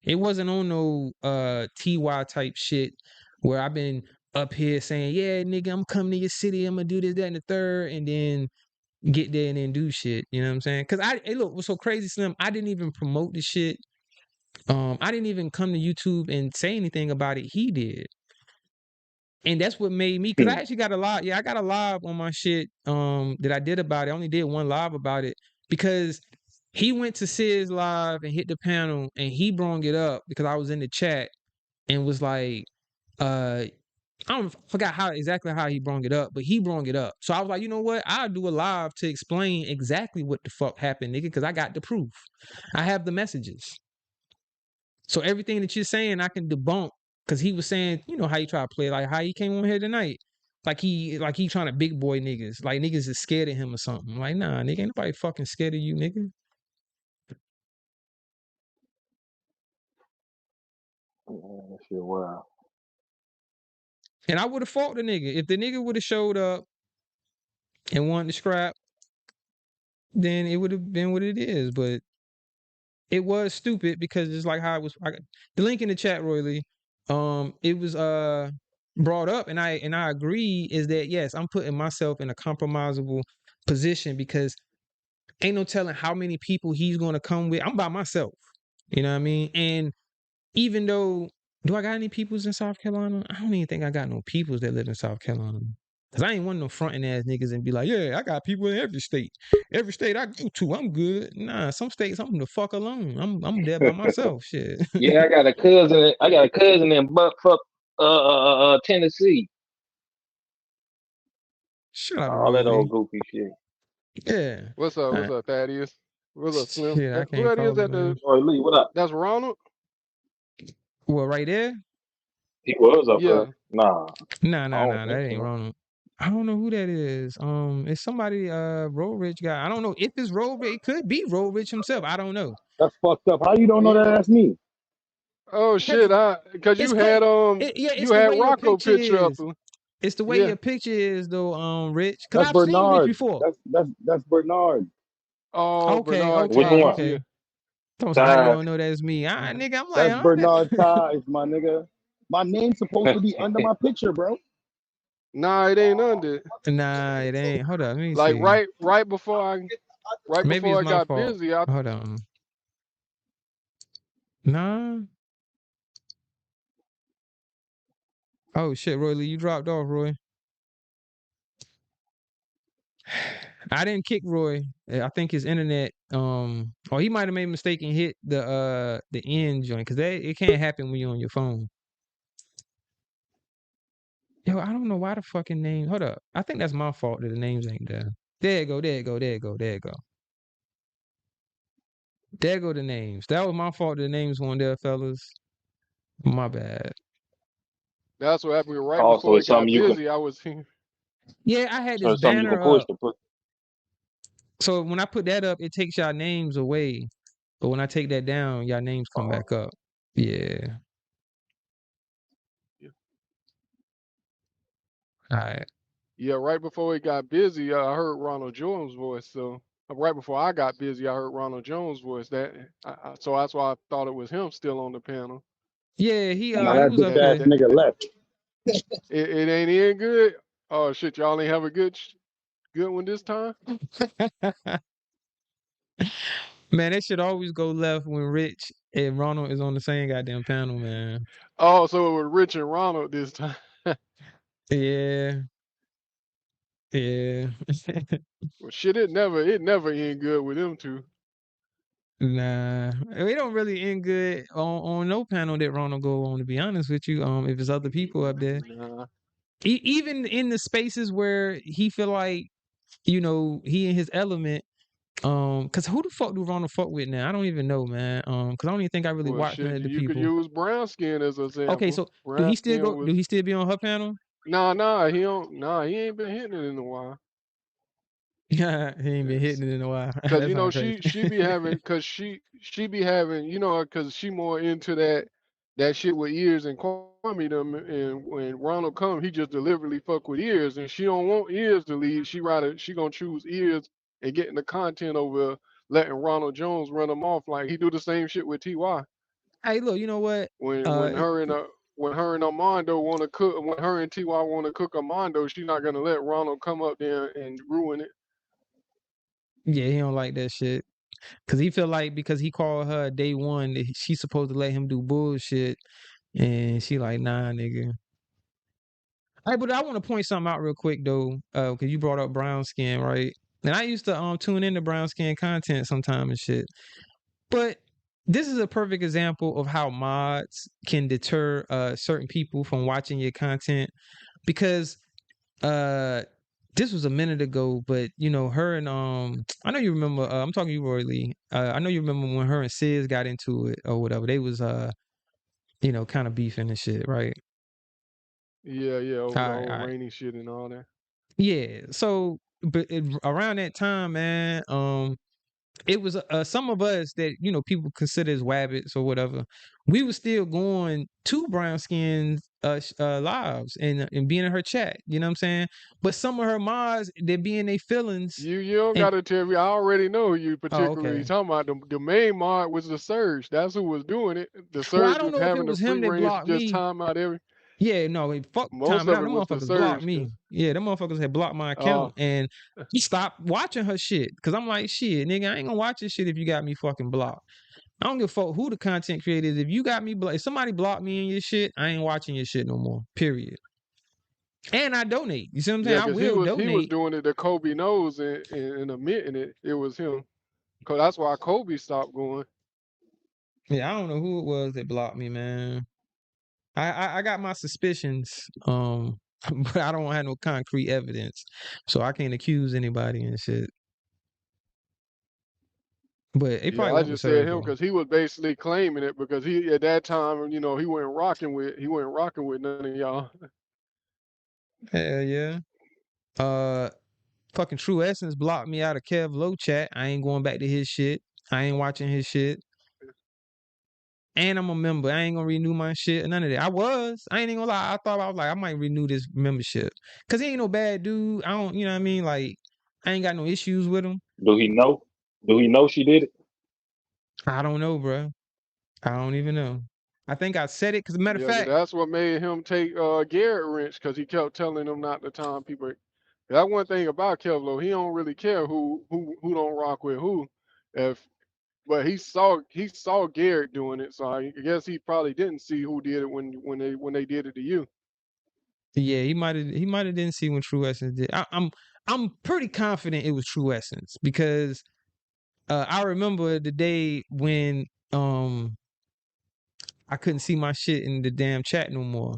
S1: It wasn't on no TY type shit where I've been up here saying, "Yeah, nigga, I'm coming to your city. I'm gonna do this, that, and the third, and then get there and then do shit." You know what I'm saying? Because look, what's so crazy, Slim? I didn't even promote the shit. I didn't even come to YouTube and say anything about it. He did. And that's what made me, because I actually got a live. Yeah, I got a live on my shit that I did about it. I only did one live about it because he went to Sid's live and hit the panel and he brung it up because I was in the chat and was like, I forgot exactly how he brung it up, but he brung it up. So I was like, you know what? I'll do a live to explain exactly what the fuck happened, nigga, because I got the proof. I have the messages. So everything that you're saying, I can debunk. Cause he was saying, you know how he try to play, like how he came on here tonight. Like he trying to big boy niggas. Like niggas is scared of him or something. Like, nah, nigga, ain't nobody fucking scared of you, nigga.
S5: Man, that shit wild.
S1: And I would have fought the nigga. If the nigga would have showed up and wanted to scrap, then it would have been what it is. But it was stupid because it's like how it was. The link in the chat, Roy Lee. It was brought up, and I agree. Is that yes? I'm putting myself in a compromisable position because ain't no telling how many people he's going to come with. I'm by myself. You know what I mean? And even though, do I got any peoples in South Carolina? I don't even think I got no peoples that live in South Carolina. Cause I ain't one of no fronting ass niggas and be like, yeah, I got people in every state. Every state I go to, I'm good. Nah, some states I'm the fuck alone. I'm there by myself. Shit.
S5: Yeah, I got a cousin. I got a cousin in buttfuck Tennessee.
S1: Shut up,
S5: All that
S1: Roy
S5: old
S1: Lee.
S5: goofy shit.
S1: Yeah.
S6: What's up? What's up, Thaddeus? What's up, Slim?
S1: Shit, I
S6: Who
S1: can't
S6: that is?
S1: call it,
S6: That
S1: man.
S6: the
S5: Roy Lee, what up?
S6: that's Ronald?
S1: Well, right there?
S5: He was up
S6: Yeah.
S5: there. Nah,
S1: Nah,
S5: I don't
S1: that
S5: think
S1: ain't
S5: so.
S1: Ronald. I don't know who that is. It's somebody Road Rich guy. I don't know if it's Road Rich. It could be Road Rich himself. I don't know.
S2: That's fucked up. How you don't know
S6: He-
S2: that? That's me.
S6: Oh shit! Cause
S1: It's
S6: you
S1: crazy.
S6: had
S1: It's
S6: you
S1: the
S6: had
S1: way your
S6: Rocco
S1: picture
S6: picture up.
S1: is. It's the way
S6: Yeah.
S1: your picture is, though, Rich. Cause
S2: That's
S1: I've seen Rich
S2: Bernard.
S1: before.
S2: That's Bernard.
S6: Oh,
S1: Okay,
S6: Bernard
S5: Which
S6: Ties.
S5: one?
S6: Yeah.
S1: okay. Don't say how you
S5: Ty.
S1: don't know that's me. Nigga, I'm like,
S2: That's
S1: huh?
S2: Bernard Ties, my nigga. My name's supposed to be under my picture, bro.
S6: Nah, it ain't under.
S1: Nah, it ain't. Hold up, let me
S6: Like
S1: see.
S6: right before
S1: Maybe it's
S6: I
S1: my
S6: got
S1: fault.
S6: busy. I
S1: Hold on. Nah. Oh shit, Roy Lee, you dropped off, Roy. I didn't kick Roy. I think his internet, or he might have made a mistake and hit the end joint, cause it can't happen when you're on your phone. Yo, I don't know why the fucking name. Hold up, I think that's my fault that the names ain't there. There you go. There you go. There you go. There you go. There go the names. That was my fault. That the names weren't there, fellas. My bad.
S6: that's what happened right
S5: Also,
S6: before it
S5: it's something
S6: got
S5: you can.
S6: busy. I was here.
S1: Yeah, I had
S5: So
S1: this
S5: it's something you can
S1: banner
S5: push
S1: up.
S5: to put.
S1: So when I put that up, it takes y'all names away. But when I take that down, y'all names come back up. Yeah. All right.
S6: Yeah, right before it got busy, I heard Ronald Jones' voice. So right before I got busy, I heard Ronald Jones' voice. So that's why I thought it was him still on the panel.
S1: Yeah, he
S2: Now
S1: he
S2: that
S1: was
S2: bitch
S1: up
S6: That,
S2: ass
S1: here.
S6: that,
S2: nigga
S6: that
S2: left.
S6: it ain't in good. Oh shit, y'all ain't have a good one this time.
S1: Man, that should always go left when Rich and Ronald is on the same goddamn panel, man.
S6: Oh, so it was Rich and Ronald this time.
S1: Yeah. Yeah.
S6: Well, shit, it never end good with them two.
S1: Nah. We don't really end good on no panel that Ronald go on, to be honest with you. If it's other people up there.
S6: Nah.
S1: Even in the spaces where he feel like, he in his element. Cause who the fuck do Ronald fuck with now? I don't even know, man. Cause I don't even think I really
S6: Well,
S1: watched none
S6: shit,
S1: of the
S6: you could
S1: people.
S6: use Brown Skin as an
S1: Okay,
S6: example.
S1: so do
S6: Brown
S1: he still
S6: Skin
S1: go? Do
S6: was
S1: he still be on her panel?
S6: nah, he don't. Nah, he ain't been hitting it in a while.
S1: Yeah, he ain't been hitting it in a while.
S6: Cause
S1: That's not crazy.
S6: she be having, cause she be having, cause she more into that shit with Ears and Kwame them, and when Ronald come, he just deliberately fuck with Ears, and she don't want Ears to lead. She gonna choose Ears and getting the content over letting Ronald Jones run them off. Like he do the same shit with Ty.
S1: Hey, look, you know what?
S6: When her and Armando want to cook, when her and Ty want to cook Armando, she not gonna let Ronald come up there and ruin it.
S1: Yeah, he don't like that shit. Cause he feel like because he called her day one, that she's supposed to let him do bullshit, and she like, nah, nigga. Hey, but I want to point something out real quick though, cause you brought up brown skin, right? And I used to tune into brown skin content sometime and shit. But this is a perfect example of how mods can deter certain people from watching your content, because this was a minute ago, but her and I know you remember, I'm talking to you, Roy Lee. I know you remember when her and Sis got into it or whatever. They was kind of beefing and shit, right?
S6: Yeah, over the
S1: All right,
S6: whole
S1: all right.
S6: rainy shit and all that.
S1: Yeah. So, but around that time, man, it was some of us that people consider as wabbits or whatever. We were still going to brown skins lives and being in her chat. You know what I'm saying? But some of her mods, they be in their feelings.
S6: You don't
S1: And
S6: gotta tell me. I already know who you particularly
S1: okay.
S6: talking about. The main mod was the Surge. That's who was doing it. The
S1: Well, I
S6: Surge
S1: don't
S6: was
S1: know if it
S6: having the
S1: was him
S6: free
S1: that
S6: range to
S1: blocked
S6: just
S1: me.
S6: time out every.
S1: Yeah, no, fuck
S6: Most
S1: timing
S6: of
S1: out.
S6: it
S1: Them
S6: was the
S1: motherfuckers blocked
S6: Surge.
S1: me. Yeah, them motherfuckers had blocked my account and he stopped watching her shit. Cause I'm like, shit, nigga, I ain't gonna watch this shit if you got me fucking blocked. I don't give a fuck who the content creator is. If you got me blocked, if somebody blocked me in your shit, I ain't watching your shit no more. Period. And I donate. You see what I'm saying?
S6: Yeah,
S1: I
S6: because
S1: will
S6: he was
S1: donate.
S6: doing it to Kobe knows and admitting it. It was him. Cause that's why Kobe stopped going.
S1: Yeah, I don't know who it was that blocked me, man. I got my suspicions, but I don't have no concrete evidence, so I can't accuse anybody and shit. But it
S6: Yeah,
S1: probably
S6: I
S1: went with
S6: just said him
S1: Sergio.
S6: because he was basically claiming it because he at that time, he wasn't rocking with none of y'all.
S1: Hell yeah. Fucking True Essence blocked me out of Kev Low chat. I ain't going back to his shit. I ain't watching his shit. And I'm a member. I ain't gonna renew my shit. None of that. I ain't even gonna lie. I thought I was like, I might renew this membership. Cause he ain't no bad dude. I don't, you know what I mean? Like, I ain't got no issues with him.
S5: Do he know? Do he know she did it?
S1: I don't know, bro. I don't even know. I think I said it. Cause matter of
S6: Yeah, 'cause
S1: fact,
S6: that's what made him take Garrett wrench because he kept telling them not to time people. That one thing about Kevlo, he don't really care who don't rock with who. If but he saw Garrett doing it, so I guess he probably didn't see who did it when they did it to you.
S1: yeah, he might have didn't see when True Essence did. I'm pretty confident it was True Essence because I remember the day when I couldn't see my shit in the damn chat no more.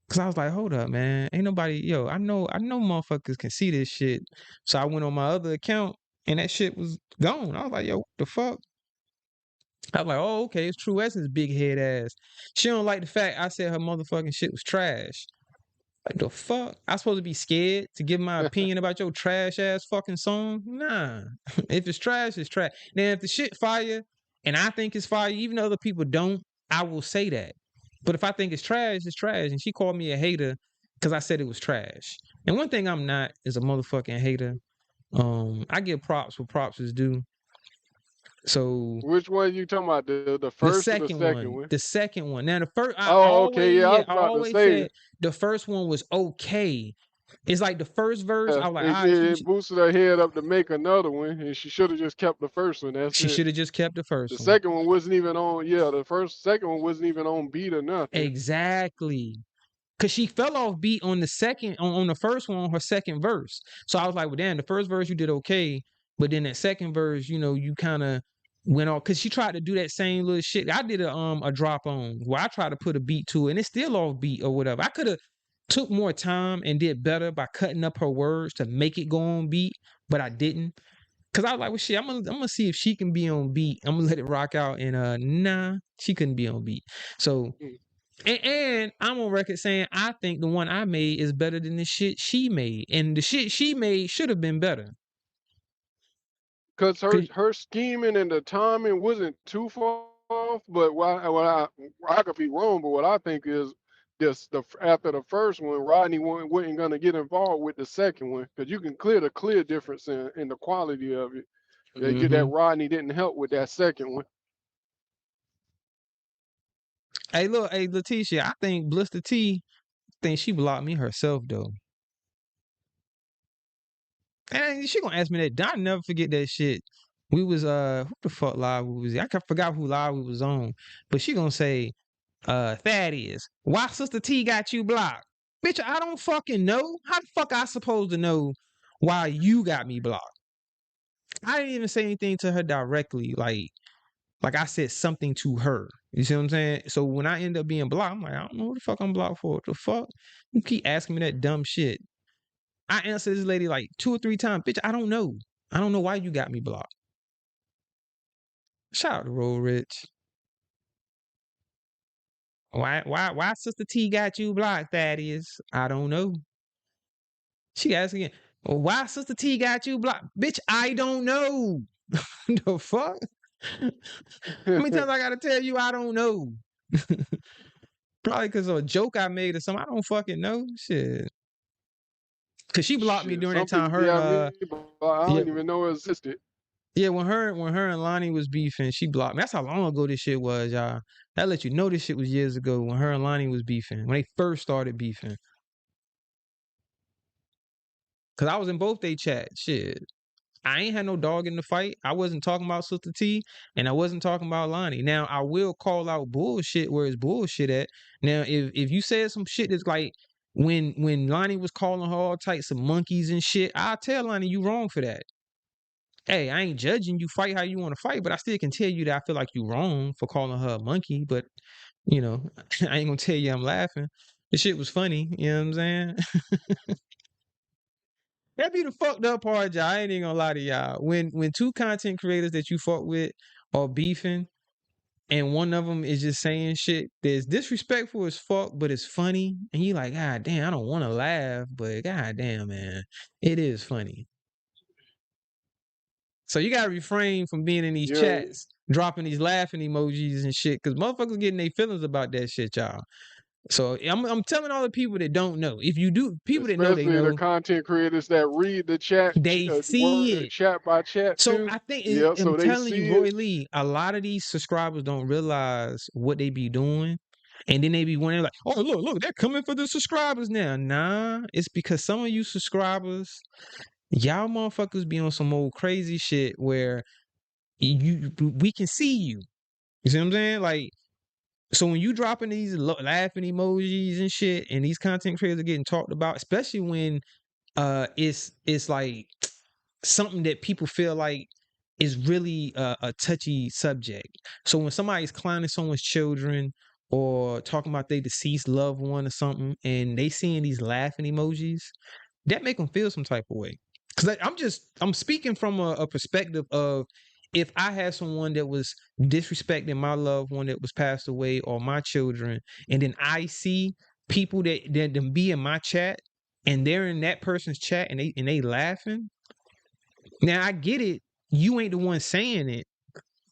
S1: Cause I was like, hold up, man. Ain't nobody, I know motherfuckers can see this shit. So I went on my other account and that shit was gone. I was like, yo, what the fuck? I was like, oh, okay, it's True Essence big head ass. She don't like the fact I said her motherfucking shit was trash. Like the fuck? I supposed to be scared to give my opinion about your trash ass fucking song? Nah. If it's trash, it's trash. Now if the shit fire and I think it's fire, even though other people don't, I will say that. But if I think it's trash, it's trash. And she called me a hater because I said it was trash. And one thing I'm not is a motherfucking hater. I give props where props is due. So
S6: Which one you talking about? The
S1: the
S6: first or the
S1: second
S6: second
S1: one,
S6: one?
S1: the second one. Now the first,
S6: Oh, okay, yeah, I was
S1: I
S6: about to
S1: always
S6: say
S1: said the first one was okay. It's like the first verse. I was like, all right,
S6: it boosted her head up to make another one, and she should have just kept the first one. That's
S1: she
S6: it.
S1: should have just kept the
S6: The
S1: first one.
S6: second one wasn't even on. Yeah, second one wasn't even on beat or nothing.
S1: Exactly. Cause she fell off beat on the second on the first one on her second verse. So I was like, well, damn, the first verse you did okay, but then that second verse, you kind of went off because she tried to do that same little shit. I did a drop on where I tried to put a beat to it and it's still off beat or whatever. I could have took more time and did better by cutting up her words to make it go on beat, but I didn't. Cause I was like, well, shit, I'm gonna see if she can be on beat. I'm gonna let it rock out, and nah, she couldn't be on beat. So, and I'm on record saying I think the one I made is better than the shit she made, and the shit she made should have been better.
S6: Cause her scheming and the timing wasn't too far off, but I could be wrong, but what I think is after the first one, Rodney wasn't gonna get involved with the second one, because you can clear difference in the quality of it. That Rodney didn't help with that second one.
S1: Hey, look, hey Letitia, I think Blister T think she blocked me herself though. And she gonna ask me that. I'll never forget that shit. We was who the fuck live we was? I forgot who live we was on. But she gonna say, Thaddeus, why Sister T got you blocked? Bitch, I don't fucking know. How the fuck I supposed to know why you got me blocked? I didn't even say anything to her directly. Like I said something to her. You see what I'm saying? So when I end up being blocked, I'm like, I don't know what the fuck I'm blocked for. What the fuck? You keep asking me that dumb shit. I answered this lady like 2 or 3 times. Bitch, I don't know. I don't know why you got me blocked. Shout out to Roll Rich. Why Sister T got you blocked, Thaddeus? I don't know. She asked again, well, why Sister T got you blocked? Bitch, I don't know. The fuck? How many times I gotta tell you I don't know? Probably because of a joke I made or something. I don't fucking know. Shit. Cause she blocked me
S6: Shit,
S1: during that
S6: some
S1: time.
S6: people
S1: Her
S6: be
S1: and
S6: having me, but I
S1: yeah,
S6: don't even know it existed.
S1: yeah, when her and Lonnie was beefing, she blocked me. That's how long ago this shit was, y'all. That let you know this shit was years ago when her and Lonnie was beefing. When they first started beefing. Cause I was in both they chat. Shit. I ain't had no dog in the fight. I wasn't talking about Sister T, and I wasn't talking about Lonnie. Now I will call out bullshit where it's bullshit at. Now if you said some shit that's like when Lonnie was calling her all types of monkeys and shit, I'll tell Lonnie you wrong for that. Hey, I ain't judging you. Fight how you want to fight, but I still can tell you that I feel like you wrong for calling her a monkey. But you know, I ain't gonna tell you I'm laughing. This shit was funny. You know what I'm saying? That be the fucked up part, y'all. I ain't even gonna lie to y'all. When two content creators that you fuck with are beefing, and one of them is just saying shit that's disrespectful as fuck, but it's funny, and you like, God damn, I don't want to laugh, but God damn, man, it is funny. So you gotta refrain from being in these
S6: Yeah,
S1: chats, dropping these laughing emojis and shit, because motherfuckers getting their feelings about that shit, y'all. So I'm telling all the people that don't know. If you do, people that know, they
S6: especially the
S1: know.
S6: content creators that read the chat,
S1: They see it.
S6: chat by chat
S1: So
S6: too.
S1: I think
S6: Yeah,
S1: I'm
S6: so they
S1: telling you,
S6: see
S1: Roy
S6: it.
S1: Lee, a lot of these subscribers don't realize what they be doing. And then they be wondering like, oh, look, they're coming for the subscribers now. Nah, it's because some of you subscribers, y'all motherfuckers be on some old crazy shit where we can see you. You see what I'm saying? Like, so when you dropping these laughing emojis and shit, and these content creators are getting talked about, especially when it's like something that people feel like is really a touchy subject. So when somebody's clowning someone's children or talking about their deceased loved one or something, and they seeing these laughing emojis, that make them feel some type of way. Because I'm speaking from a perspective of if I had someone that was disrespecting my loved one that was passed away or my children, and then I see people that them be in my chat and they're in that person's chat and they laughing. Now I get it. You ain't the one saying it,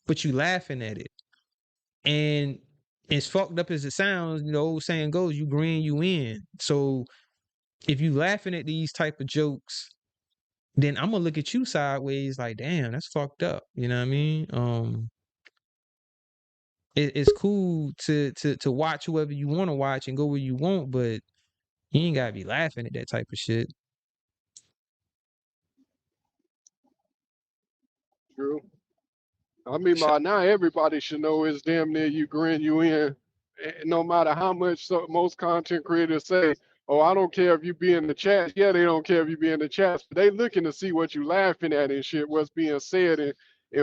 S1: but you laughing at it. And as fucked up as it sounds, the old saying goes, you grin, you in. So if you laughing at these type of jokes, then I'm gonna look at you sideways like, damn, that's fucked up. You know what I mean? It's cool to watch whoever you want to watch and go where you want, but you ain't gotta be laughing at that type of shit.
S6: True. I mean, by now everybody should know it's damn near you grin, you in. No matter how much most content creators say, "Oh, I don't care if you be in the chat." Yeah, they don't care if you be in the chats, but they looking to see what you laughing at and shit, what's being said, and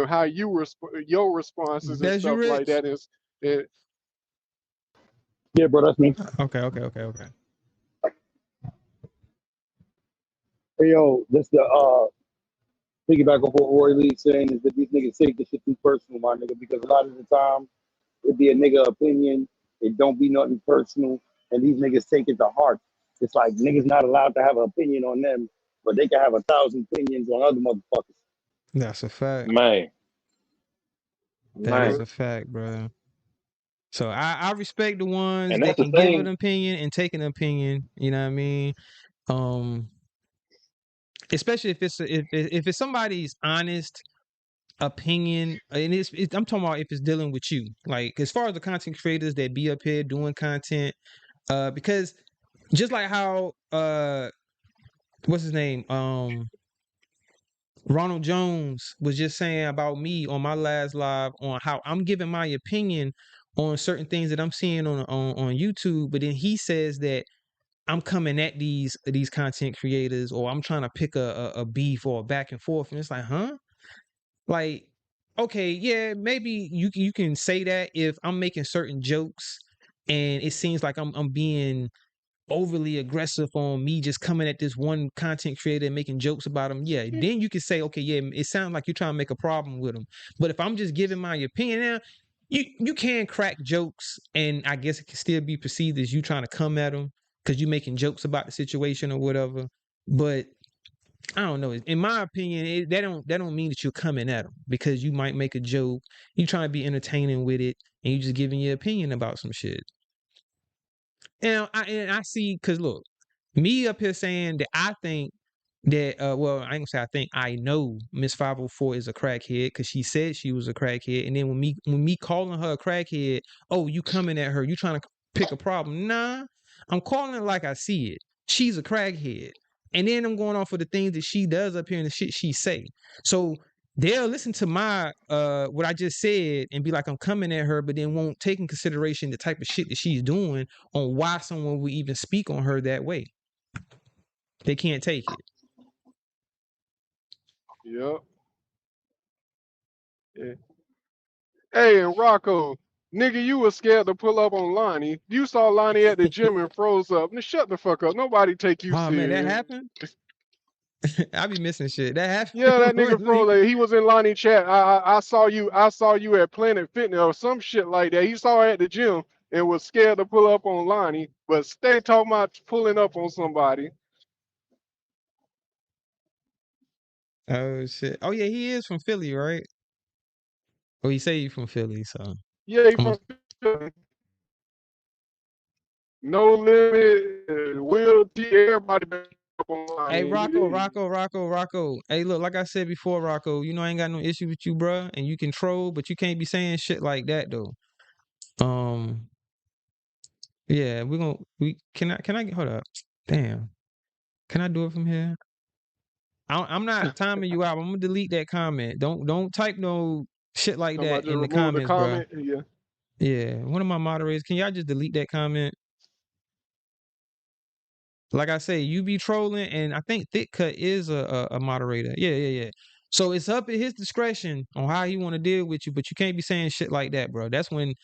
S6: how you your responses and
S1: That's you,
S6: stuff like
S1: Rich.
S6: that is. And
S2: Yeah, bro, that's me.
S1: Okay.
S2: Hey, yo, this the piggyback on what Roy Lee saying is that these niggas take this shit too personal, my nigga, because a lot of the time it be a nigga opinion, it don't be nothing personal, and these niggas take it to heart. It's like niggas not allowed to have an opinion on them, but they can have 1,000 opinions on other motherfuckers.
S1: That's a fact.
S5: Man,
S1: That is
S5: man,
S1: a fact, bro. So I respect the ones
S5: and
S1: that
S5: that's the
S1: can give an
S5: thing.
S1: opinion and take an opinion. You know what I mean? Um, especially if it's somebody's honest opinion, and I'm talking about if it's dealing with you. Like as far as the content creators that be up here doing content, because just like how what's his name, Ronald Jones was just saying about me on my last live on how I'm giving my opinion on certain things that I'm seeing on YouTube, but then he says that I'm coming at these content creators or I'm trying to pick a beef or a back and forth, and it's like, huh? Like, okay, yeah, maybe you can say that if I'm making certain jokes and it seems like I'm being overly aggressive on me just coming at this one content creator and making jokes about him, yeah, then you can say, okay, yeah, it sounds like you're trying to make a problem with him. But if I'm just giving my opinion now, you can crack jokes, and I guess it can still be perceived as you trying to come at him because you're making jokes about the situation or whatever. But I don't know. In my opinion, that don't mean that you're coming at them because you might make a joke. You trying to be entertaining with it, and you just giving your opinion about some shit. And I see because look, me up here saying that I think that well, I ain't gonna say I think I know Miss 504 is a crackhead because she said she was a crackhead, and then when me calling her a crackhead, oh, you coming at her, you trying to pick a problem? Nah, I'm calling it like I see it. She's a crackhead, and then I'm going off of the things that she does up here and the shit she say. So they'll listen to my what I just said and be like I'm coming at her, but then won't take in consideration the type of shit that she's doing on why someone would even speak on her that way. They can't take it.
S6: Yep. Yeah. Hey, and Rocco, nigga, you was scared to pull up on Lonnie. You saw Lonnie at the gym and froze up. Now shut the fuck up. Nobody take you
S1: Oh man, that
S6: serious.
S1: happened. I be missing shit. That happened.
S6: Yeah, that nigga
S1: Really?
S6: froze. He was in Lonnie chat. I saw you. I saw you at Planet Fitness or some shit like that. He saw her at the gym and was scared to pull up on Lonnie, but stay talking about pulling up on somebody.
S1: Oh shit. Oh yeah, he is from Philly, right? Well, he say he from Philly, so
S6: Yeah, he
S1: I'm a,
S6: from Philly. No Limit, Will T, everybody been up on
S1: Hey
S6: Lonnie.
S1: Rocco. Hey, look, like I said before, Rocco, you know I ain't got no issue with you, bruh, and you can troll, but you can't be saying shit like that though. Um, yeah, we can I hold up. Damn. Can I do it from here? I'm not timing you out. I'm gonna delete that comment. Don't type no shit like
S6: Talking about
S1: that
S6: just
S1: in the
S6: remove the
S1: comments, bruh.
S6: comment. Yeah.
S1: Yeah, one of my moderators, can y'all just delete that comment? Like I say, you be trolling, and I think Thick Cut is a moderator. Yeah. So it's up at his discretion on how he want to deal with you, but you can't be saying shit like that, bro. That's when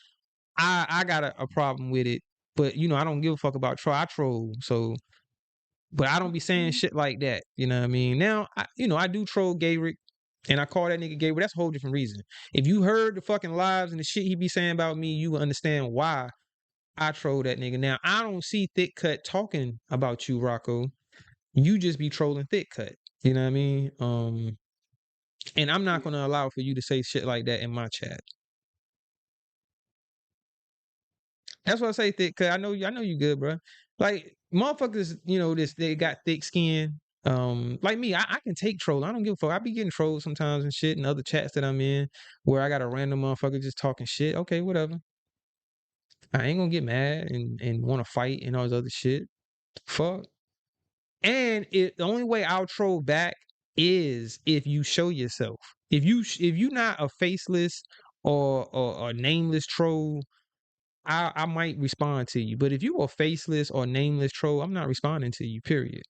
S1: I got a problem with it. But you know, I don't give a fuck about troll. I troll, so but I don't be saying shit like that. You know what I mean? Now, I do troll Gayrick, and I call that nigga Gayrick. That's a whole different reason. If you heard the fucking lives and the shit he be saying about me, you would understand why I troll that nigga. Now, I don't see Thick Cut talking about you, Rocco. You just be trolling Thick Cut. You know what I mean? And I'm not gonna allow for you to say shit like that in my chat. That's what I say, Thick Cut. I know you good, bro. Like motherfuckers, they got thick skin. Like me, I can take troll. I don't give a fuck. I be getting trolled sometimes and shit in other chats that I'm in where I got a random motherfucker just talking shit. Okay, whatever. I ain't gonna get mad and want to fight and all this other shit. Fuck. And the only way I'll troll back is if you show yourself. If you not a faceless or nameless troll, I might respond to you. But if you a faceless or nameless troll, I'm not responding to you. Period.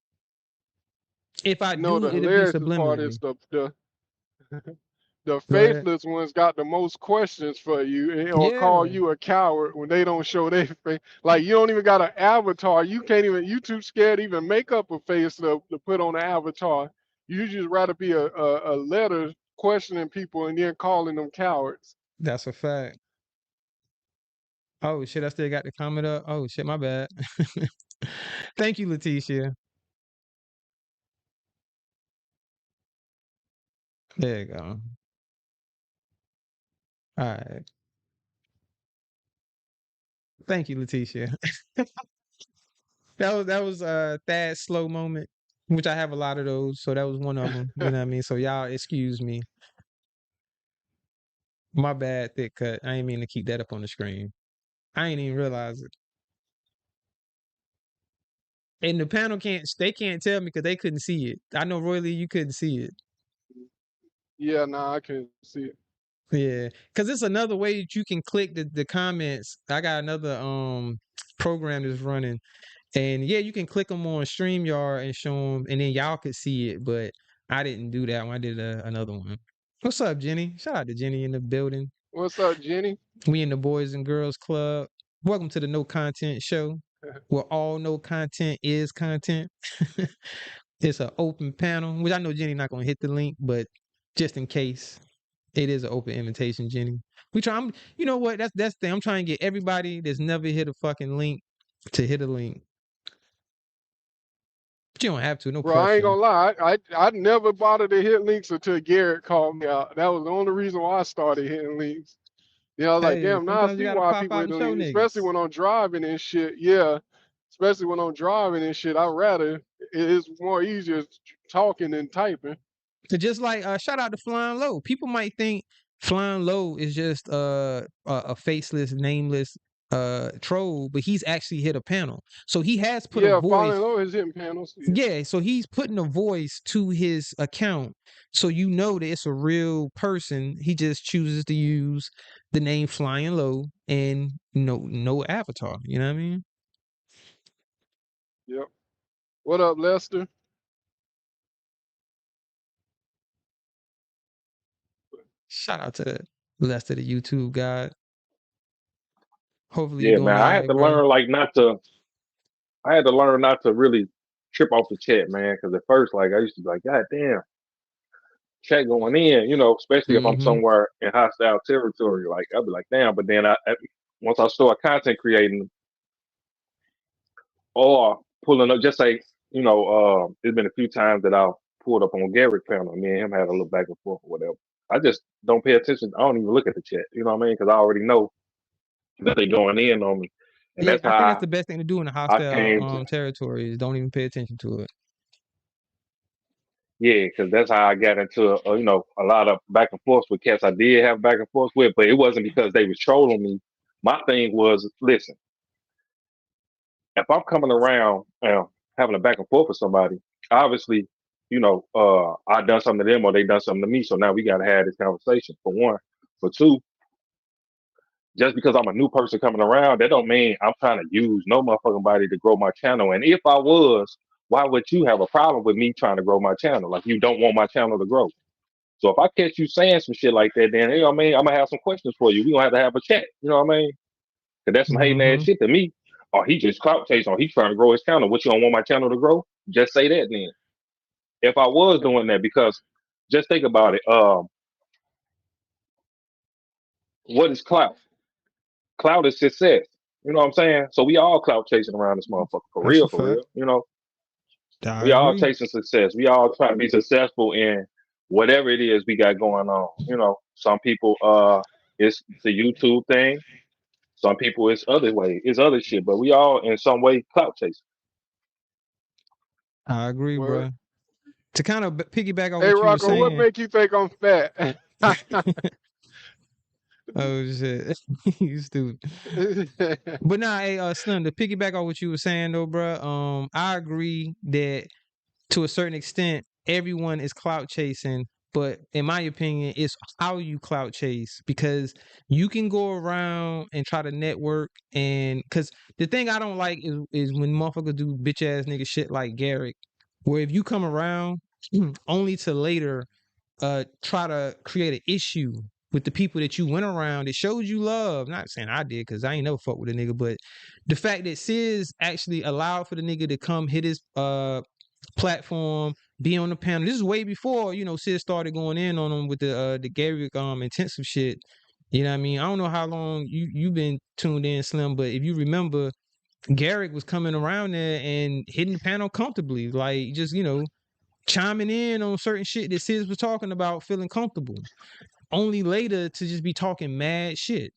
S1: If I
S6: No,
S1: do,
S6: the
S1: it'll be
S6: hilarious part is
S1: subliminally.
S6: the
S1: Go ahead.
S6: faithless ones got the most questions for you or call
S1: Yeah,
S6: you a coward when they don't show their face. Like you don't even got an avatar. You too scared to even make up a face to put on an avatar. You just rather be a letter questioning people and then calling them cowards.
S1: that's a fact. Oh shit, I still got the comment up. Oh shit, my bad. Thank you, Leticia. There you go. All right. Thank you, Leticia. That was Thad's slow moment, which I have a lot of those. So that was one of them. You know what I mean? So y'all excuse me. My bad, Thick Cut. I ain't mean to keep that up on the screen. I ain't even realize it. And the panel they can't tell me because they couldn't see it. I know Roy Lee, you couldn't see it.
S6: Yeah, nah, I can see it.
S1: Yeah. Cause it's another way that you can click the comments. I got another program that's running. And yeah, you can click them on StreamYard and show them, and then y'all could see it. But I didn't do that one. I did another one. What's up, Jenny? Shout out to Jenny in the building.
S6: What's up, Jenny?
S1: We in the Boys and Girls Club. Welcome to the No Content Show, where all no content is content. It's an open panel, which I know Jenny not gonna hit the link, but just in case, it is an open invitation, Jenny. You know what? That's the thing. I'm trying to get everybody that's never hit a fucking link to hit a link. But you don't have to. No
S6: Bro, I ain't
S1: pressure.
S6: gonna lie. I never bothered to hit links until Garrett called me out. That was the only reason why I started hitting links. You know, I was like,
S1: Hey,
S6: damn, now I
S1: sometimes you
S6: see
S1: gotta
S6: why
S1: pop
S6: people
S1: out
S6: hit
S1: and
S6: the
S1: show
S6: links, especially
S1: niggas.
S6: when I'm driving and shit. Yeah, especially when I'm driving and shit. I'd rather it's more easier talking than typing.
S1: So just like shout out to Flying Low. People might think Flying Low is just a faceless, nameless troll, but he's actually hit a panel. So he has put a
S6: Yeah,
S1: voice.
S6: Falling Low is hitting panels. Yeah.
S1: Yeah, so he's putting a voice to his account. So you know that it's a real person. He just chooses to use the name Flying Low and no avatar. You know what I mean?
S6: Yep. What up, Lester?
S1: Shout out to Lester, the YouTube guy. Hopefully you're
S5: Yeah,
S1: doing
S5: man.
S1: all right, bro.
S5: I had to learn not to really trip off the chat, man. Because at first, like I used to be like, God damn, chat going in, especially if I'm
S1: Mm-hmm.
S5: somewhere in hostile territory. Like I'd be like, damn. But then once I start content creating or pulling up, just like there's been a few times that I've pulled up on Garrick panel. Me and him had a little back and forth or whatever. I just don't pay attention. I don't even look at the chat. You know what I mean? Because I already know that they going in on me, and
S1: Yeah,
S5: that's
S1: I think that's
S5: how
S1: the best thing to do in a
S5: I came to.
S1: hostile territory is don't even pay attention to it.
S5: Yeah, because that's how I got into a lot of back and forth with cats I did have back and forth with, but it wasn't because they was trolling me. My thing was, listen, if I'm coming around having a back and forth with somebody, obviously, I done something to them or they done something to me, so now we gotta have this conversation. For one, for two, just because I'm a new person coming around, that don't mean I'm trying to use no motherfucking body to grow my channel. And if I was, why would you have a problem with me trying to grow my channel? Like you don't want my channel to grow. So if I catch you saying some shit like that, then you know what I mean, I'm gonna have some questions for you. We gonna have a chat. You know what I mean? Cause that's some hating ass
S1: Mm-hmm.
S5: shit to me. Or he just clout chasing, or he trying to grow his channel. What, you don't want my channel to grow? Just say that then. If I was doing that, because just think about it. What is clout? Clout is success. You know what I'm saying? So we all clout chasing around this motherfucker. For
S1: That's
S5: real,
S1: a
S5: for
S1: fact.
S5: real.
S1: I
S5: We all
S1: agree.
S5: chasing success. We all trying to be successful in whatever it is we got going on. Some people it's the YouTube thing. Some people it's other way, it's other shit, but we all in some way clout chasing.
S1: I agree,
S6: Word.
S1: bro. To kind of piggyback on
S6: Hey,
S1: what you were
S6: Rocco, what
S1: saying.
S6: make you think I'm fat?
S1: Oh shit, you stupid. But nah, hey, Slim, to piggyback on what you were saying though, bro. I agree that to a certain extent, everyone is clout chasing. But in my opinion, it's how you clout chase, because you can go around and try to network, and because the thing I don't like is when motherfuckers do bitch ass nigga shit like Garrick, where if you come around only to later try to create an issue with the people that you went around, it shows you love. Not saying I did, because I ain't never fuck with a nigga, but the fact that Sis actually allowed for the nigga to come hit his platform, be on the panel. This is way before Sid started going in on him with the Garrick intensive shit. You know what I mean? I don't know how long you've been tuned in, Slim, but if you remember, Garrick was coming around there and hitting the panel comfortably, like just chiming in on certain shit that Sis was talking about, feeling comfortable. Only later to just be talking mad shit.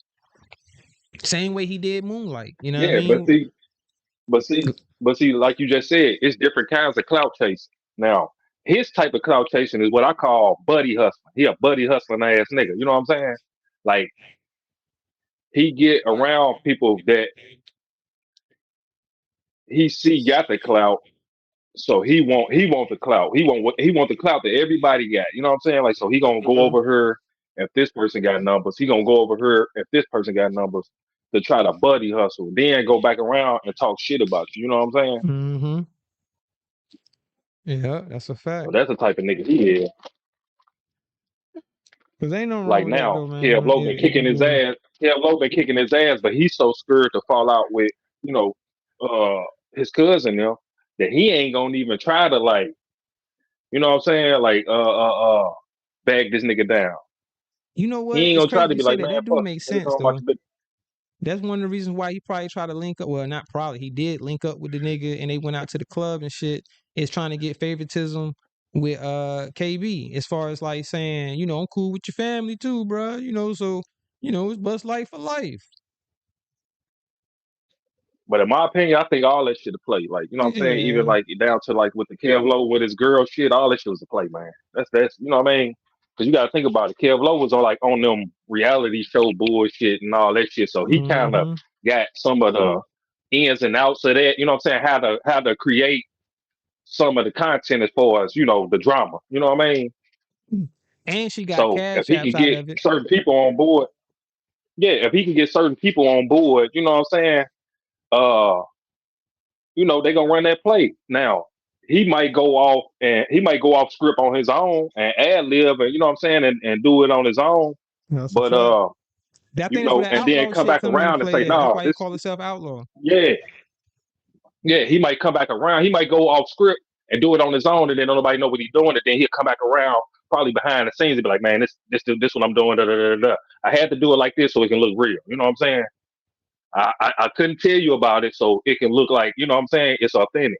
S1: Same way he did Moonlight. You know what I
S5: Yeah, but
S1: mean?
S5: see, but see, but see, like you just said, it's different kinds of clout chasing. Now, his type of clout chasing is what I call buddy hustling. He a buddy hustling ass nigga. You know what I'm saying? Like he get around people that he see got the clout, so he want the clout. He want the clout that everybody got. You know what I'm saying? Like, so he gonna go over here if this person got numbers. He gonna go over here if this person got numbers to try to buddy hustle. Then go back around and talk shit about you. You know what I'm saying?
S1: Mm-hmm. Yeah, that's a fact.
S5: So that's the type of nigga he is.
S1: Cause ain't no wrong
S5: Like
S1: with that
S5: now,
S1: though,
S5: Kev
S1: man.
S5: Lowe been
S1: If you
S5: kicking his
S1: doing
S5: ass. Kev Lowe been kicking his ass, but he's so scared to fall out with you know his cousin now that he ain't gonna even try to like you know what I'm saying like bag this nigga down.
S1: what?
S5: He ain't
S1: It's
S5: gonna try
S1: crazy
S5: to
S1: you
S5: be
S1: say
S5: like,
S1: that.
S5: man,
S1: That do
S5: fuck
S1: make
S5: you. Nigga
S1: sense
S5: talking about
S1: though.
S5: you,
S1: That's one of the reasons why he probably tried to link up. Well, not probably. He did link up with the nigga, and they went out to the club and shit. is trying to get favoritism with KB as far as like saying, you know, I'm cool with your family too, bro. You know, so you know, it's bust life for life.
S5: But in my opinion, I think all that shit a play. Like, you know what I'm saying? Even
S1: Yeah.
S5: like down to like with the Kev Low with his girl shit, all that shit was a play, man. That's you know what I mean? Because you got to think about it. Kev Low was on them reality show bullshit and all that shit, so he kind of
S1: Mm-hmm.
S5: got some of the ins and outs of that. You know what I'm saying? How to create some of the content as far as, you know, the drama. You know what I mean?
S1: And she got
S5: So if
S1: cash
S5: he
S1: apps
S5: can
S1: out
S5: get
S1: of it.
S5: certain people on board, yeah, if he can get certain people on board, you know what I'm saying? Uh, you know, they gonna run that play. Now, he might go off script on his own and ad lib and, you know what I'm saying, and do it on his own.
S1: That's a
S5: But
S1: fact. I
S5: you
S1: think that's where
S5: know,
S1: that
S5: and then
S1: outlaw
S5: come
S1: shit
S5: back
S1: come into
S5: around and say,
S1: play at. That's
S5: no,
S1: why he
S5: this
S1: call himself outlaw.
S5: yeah, yeah, he might come back around. He might go off script and do it on his own, and then nobody know what he's doing. And then he'll come back around, probably behind the scenes, and be like, "Man, this what I'm doing. Da, da, da, da. I had to do it like this so it can look real." You know what I'm saying? I couldn't tell you about it so it can look like, you know what I'm saying, it's authentic.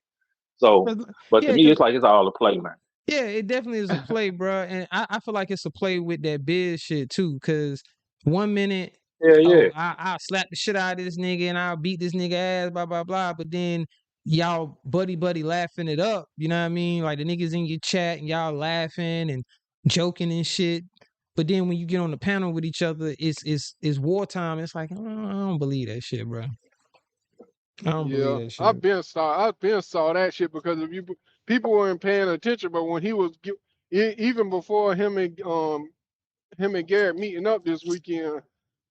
S5: So, but to
S1: Yeah,
S5: me,
S1: because
S5: it's like it's all a play, man.
S1: yeah, it definitely is a play, bro. And I feel like it's a play with that biz shit too. Cause 1 minute,
S5: Yeah, yeah.
S1: oh, I'll slap the shit out of this nigga and I'll beat this nigga ass, blah, blah, blah. But then y'all buddy laughing it up. You know what I mean? Like the niggas in your chat and y'all laughing and joking and shit. But then when you get on the panel with each other, it's wartime. It's like, I don't believe that shit, bro. I don't believe
S6: Yeah,
S1: that shit.
S6: I've been saw that shit because if you people weren't paying attention, but when he was even before him and Garrett meeting up this weekend,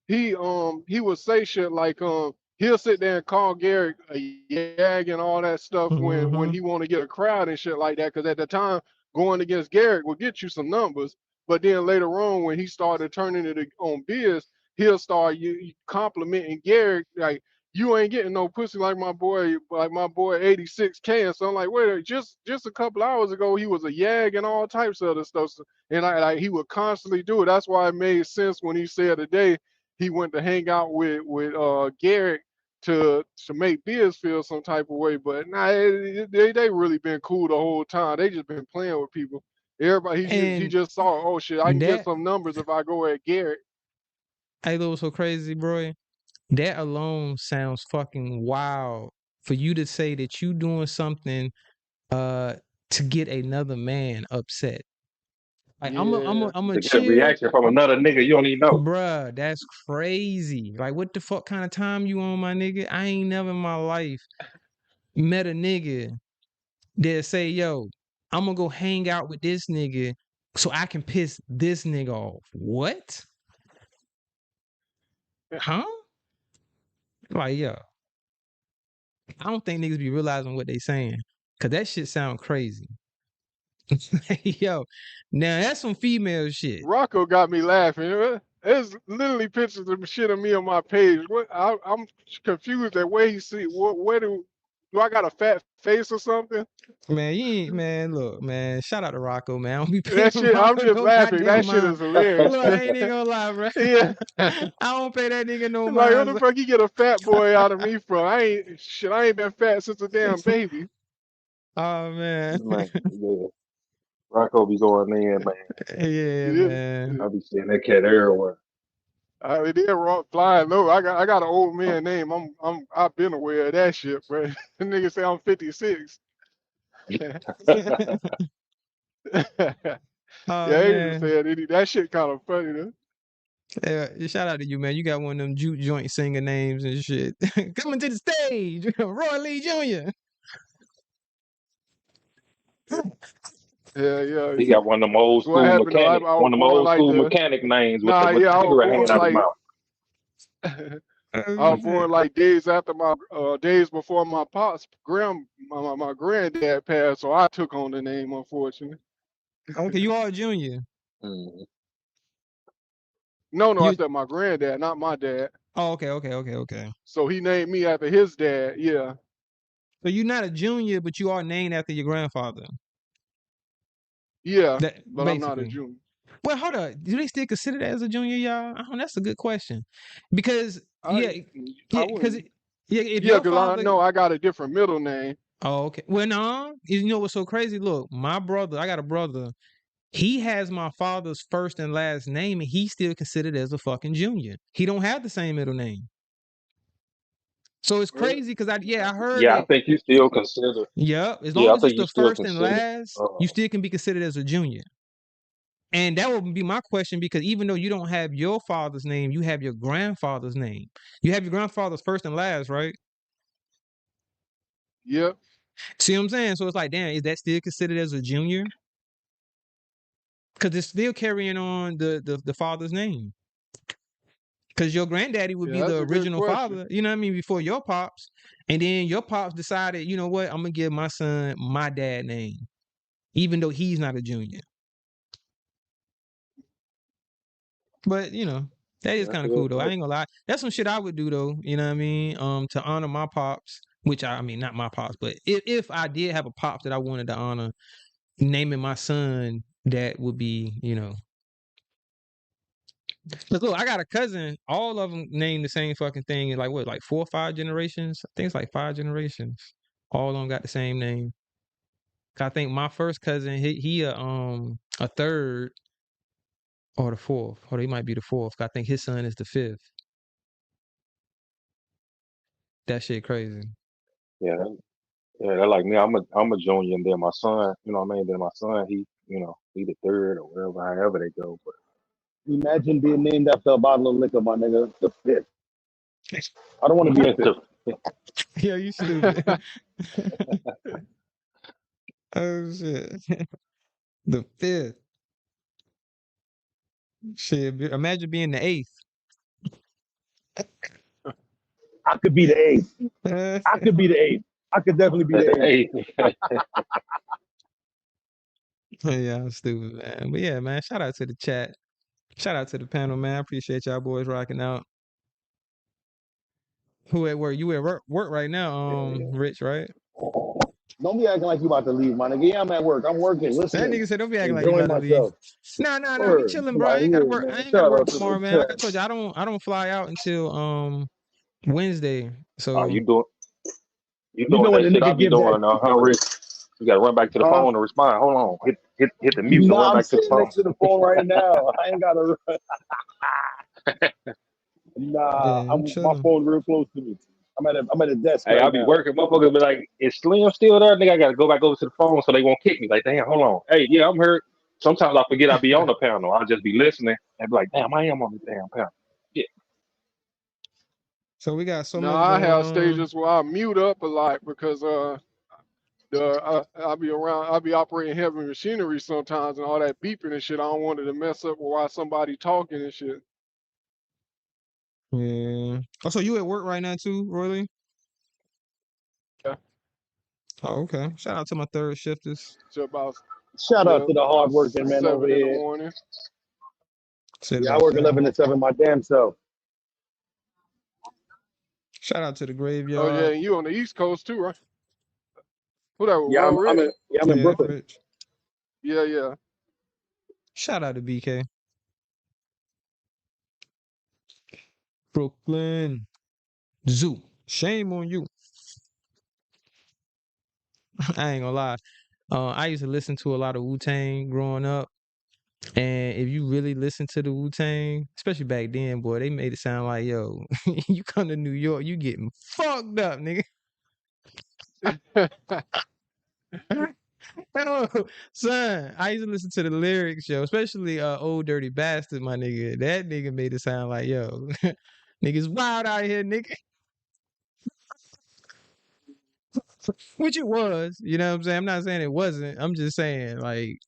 S6: he would say shit like he'll sit there and call Garrett a yag and all that stuff when
S1: Mm-hmm.
S6: he want to get a crowd and shit like that, because at the time going against Garrett will get you some numbers, but then later on when he started turning it on Biz, he'll start you complimenting Garrett like, you ain't getting no pussy like my boy 86K. And so I'm like, wait, just a couple hours ago he was a yag and all types of other stuff. And he would constantly do it. That's why it made sense when he said today he went to hang out with Garrett to make Biz feel some type of way. But nah, they really been cool the whole time. They just been playing with people. Everybody he
S1: And
S6: just saw, oh shit, I can get
S1: that,
S6: some numbers if I go at Garrett.
S1: I thought was so crazy, bro. That alone sounds fucking wild for you to say that you doing something to get another man upset. Like
S6: Yeah.
S1: I'm a
S5: To get a
S1: chill,
S5: reaction from another nigga you don't even know.
S1: bruh. That's crazy. Like what the fuck kind of time you on, my nigga? I ain't never in my life met a nigga that say, yo, I'm gonna go hang out with this nigga so I can piss this nigga off. What? Huh? Like, yo, I don't think niggas be realizing what they saying. Cause that shit sound crazy. Yo, now that's some female shit.
S6: Rocco got me laughing. There's literally pictures of shit of me on my page. I'm confused at where he see. Where do I got a fat face or something?
S1: Man, you ain't, man, look, man, shout out to Rocco, man. I don't be paying
S6: That shit, I'm
S1: Rocco
S6: just
S1: no
S6: laughing.
S1: goddamn
S6: That shit
S1: mind.
S6: is hilarious.
S1: Look, I ain't even gonna lie, bro.
S6: Yeah.
S1: I don't pay that nigga no
S6: Like, what the
S1: mind.
S6: fuck you get a fat boy out of me from? I ain't been fat since a damn baby.
S1: Oh, man.
S5: Man, yeah. Rocco be going in, man.
S1: Yeah, man.
S5: I be seeing that cat everywhere.
S6: It did rock flying low. I got an old man name. I've been aware of that shit, bro. The nigga say I'm 56.
S1: Oh,
S6: Yeah, Angel
S1: man.
S6: said that shit kind of funny, though.
S1: Yeah, shout out to you, man. You got one of them juke joint singer names and shit. Coming to the stage, Roy Lee Jr.
S6: Yeah.
S5: He got one of them old
S6: What
S5: school
S6: happened though? I
S5: mechanic,
S6: was
S5: one of them
S6: born
S5: old
S6: like
S5: school mechanic names with
S6: I
S5: the
S6: was
S5: cigarette hanging
S6: born
S5: out his
S6: like
S5: mouth.
S6: I was born like days after days before my pops my granddad passed, so I took on the name, unfortunately.
S1: Okay, you are a junior.
S5: Mm.
S6: No, I
S1: You
S6: said my granddad, not my dad.
S1: Oh, okay.
S6: So he named me after his dad. Yeah.
S1: So you're not a junior, but you are named after your grandfather.
S6: Yeah,
S1: That
S6: but I'm not a
S1: basically.
S6: junior.
S1: Well, hold up. Do they still consider that as a junior, y'all? That's a good question. Because
S6: I
S1: because
S6: wouldn't.
S1: if
S6: Yeah,
S1: your
S6: because I
S1: father,
S6: know I got a different middle name.
S1: Oh, okay. Well, no, you know what's so crazy? Look, my brother, I got a brother. He has my father's first and last name, and he's still considered as a fucking junior. He don't have the same middle name. So it's
S6: Really?
S1: crazy because I heard
S5: Yeah, I
S1: it.
S5: think you still consider.
S1: Yep. As
S5: Yeah,
S1: long
S5: I
S1: as it's
S5: think you
S1: the
S5: still
S1: first and
S5: consider.
S1: last, you still can be considered as a junior. And that would be my question, because even though you don't have your father's name, you have your grandfather's name. You have your grandfather's first and last, right?
S6: Yep.
S1: See what I'm saying? So it's like, damn, is that still considered as a junior? Because it's still carrying on the father's name. Because your granddaddy would
S6: Yeah,
S1: be
S6: that's
S1: the
S6: a good
S1: original
S6: question.
S1: father, you know what I mean, before your pops. And then your pops decided, you know what, I'm going to give my son my dad name, even though he's not a junior. But, you know, that is
S5: That's
S1: kind
S5: a
S1: of
S5: good
S1: cool, though. I
S5: question.
S1: ain't going to lie. That's some shit I would do, though, you know what I mean, to honor my pops, which I mean, not my pops, but if I did have a pops that I wanted to honor, naming my son, that would be, you know. Cause look, I got a cousin. All of them named the same fucking thing. In like what, like 4 or 5 generations? I think it's like 5 generations. All of them got the same name. 'Cause I think my first cousin, he a third or the fourth, or he might be the fourth. 'Cause I think his son is the fifth. That shit crazy.
S5: Yeah, yeah. They're like me. I'm a junior, and then my son. You know what I mean? Then my son, he the third or wherever, however they go. But
S2: Imagine being named after a bottle of liquor, my nigga. The fifth. I don't want to be fifth.
S1: Yo, you stupid. Oh shit. The fifth. Shit. Imagine being the eighth.
S2: I could be the eighth. I could be the eighth. I could definitely be the eighth.
S5: Hey,
S1: Yeah, I'm stupid, man. But yeah, man, shout out to the chat. Shout out to the panel, man. I appreciate y'all boys rocking out. Who at work? You at work right now,
S5: yeah,
S1: Rich, right?
S2: Don't be acting like you about to leave, my nigga. Yeah, I'm at work. I'm working,
S1: That
S2: listening,
S1: nigga said, "Don't be acting like you
S2: enjoying
S1: about to leave."
S2: myself.
S1: Nah, we
S2: Word.
S1: chilling, bro. I
S2: Somebody
S1: ain't gotta
S2: here,
S1: work. I
S2: man.
S1: ain't gotta
S2: Shout
S1: work
S2: out to
S1: tomorrow,
S2: the
S1: man. Like I
S2: chat.
S1: told you, I don't fly out until Wednesday.
S5: Oh,
S1: So
S5: you
S2: You know
S5: doing
S2: when
S5: that
S2: the
S5: shit I
S2: nigga
S5: be
S2: gives that,
S5: doing, Rich? You gotta run back to the
S2: huh?
S5: phone and respond. Hold on, hit the mute and
S2: Nah,
S5: run
S2: I'm
S5: back to the
S2: sitting
S5: phone.
S2: next to the phone right now. I ain't gotta. Nah,
S1: yeah, I'm
S2: my
S1: chilling.
S2: phone real close to me. I'm at a desk
S5: Hey,
S2: right
S5: I'll be
S2: now.
S5: working. Motherfuckers be like, "Is Slim still there?" Nigga, I gotta go back over to the phone so they won't kick me. Like, damn, hold on. Hey, yeah, I'm hurt. Sometimes I forget I be on the panel. I'll just be listening and be like, damn, I am on the damn panel. Yeah.
S1: So we got so
S6: Now
S1: much
S6: I
S1: going
S6: have
S1: on.
S6: stages where I mute up a lot because I'll be around, I'll be operating heavy machinery sometimes, and all that beeping and shit. I don't want it to mess up while somebody talking and shit.
S1: Yeah. Oh, so you at work right now too, Roy?
S6: Yeah.
S1: Oh, okay. Shout out to my third shifters.
S6: So about
S2: Shout out
S6: yeah,
S2: to the
S6: about
S2: hardworking men over
S6: 7 in the
S2: here.
S6: morning.
S1: Shit
S2: Yeah, I
S1: about
S2: work
S1: that.
S2: 11 to 7 my damn self.
S1: Shout out to the
S6: Oh yeah,
S1: graveyard.
S6: and you on the East Coast too, right? Who that was?
S2: Yeah,
S6: Roll Rich.
S2: I'm in
S1: Yeah,
S2: Brooklyn.
S1: Rich.
S6: Yeah, yeah.
S1: Shout out to BK. Brooklyn Zoo. Shame on you. I ain't gonna lie. I used to listen to a lot of Wu-Tang growing up. And if you really listen to the Wu-Tang, especially back then, boy, they made it sound like, yo, you come to New York, you getting fucked up, nigga. Oh, son, I used to listen to the lyrics, yo, especially Old Dirty Bastard, my nigga. That nigga made it sound like, yo, niggas wild out here, nigga. Which it was, you know what I'm saying? I'm not saying it wasn't. I'm just saying, like,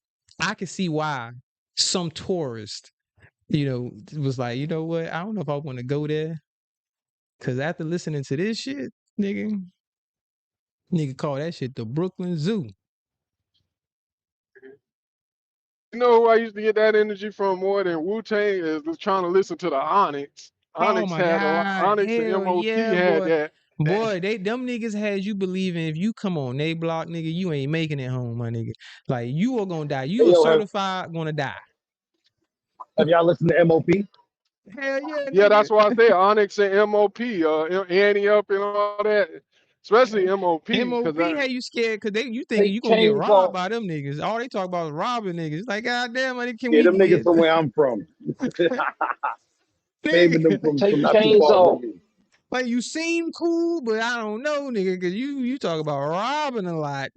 S1: I can see why some tourist, was like, you know what? I don't know if I want to go there. Cause after listening to this shit, nigga call that shit the Brooklyn Zoo.
S6: You know who I used to get that energy from more than Wu Tang is just trying to listen to the Onyx.
S1: Oh
S6: Onyx
S1: my
S6: had a lot.
S1: God.
S6: Onyx and
S1: Hell
S6: MOP
S1: yeah,
S6: had
S1: boy.
S6: that.
S1: Boy, them niggas had you believing if you come on they block, nigga, you ain't making it home, my nigga. Like you are gonna die.
S2: Hey,
S1: You are
S2: yo,
S1: certified gonna die.
S2: have y'all listened to MOP?
S1: Hell yeah,
S6: Yeah,
S1: nigga.
S6: that's why I say Onyx and MOP, Annie up and all that. especially MOP,
S1: MOP
S6: because
S1: had you scared because you thinking
S2: Take
S1: you gonna get
S2: chains
S1: robbed
S2: off.
S1: by them niggas. All they talk about is robbing niggas. It's like, goddamn, can
S2: Yeah,
S1: we
S2: them niggas
S1: get
S2: from where I'm from. Saving them
S1: nigga?
S2: from
S7: Take
S2: not too
S7: chains
S2: far
S7: off.
S2: from me.
S1: Like you seem cool, but I don't know, nigga, because you talk about robbing a lot.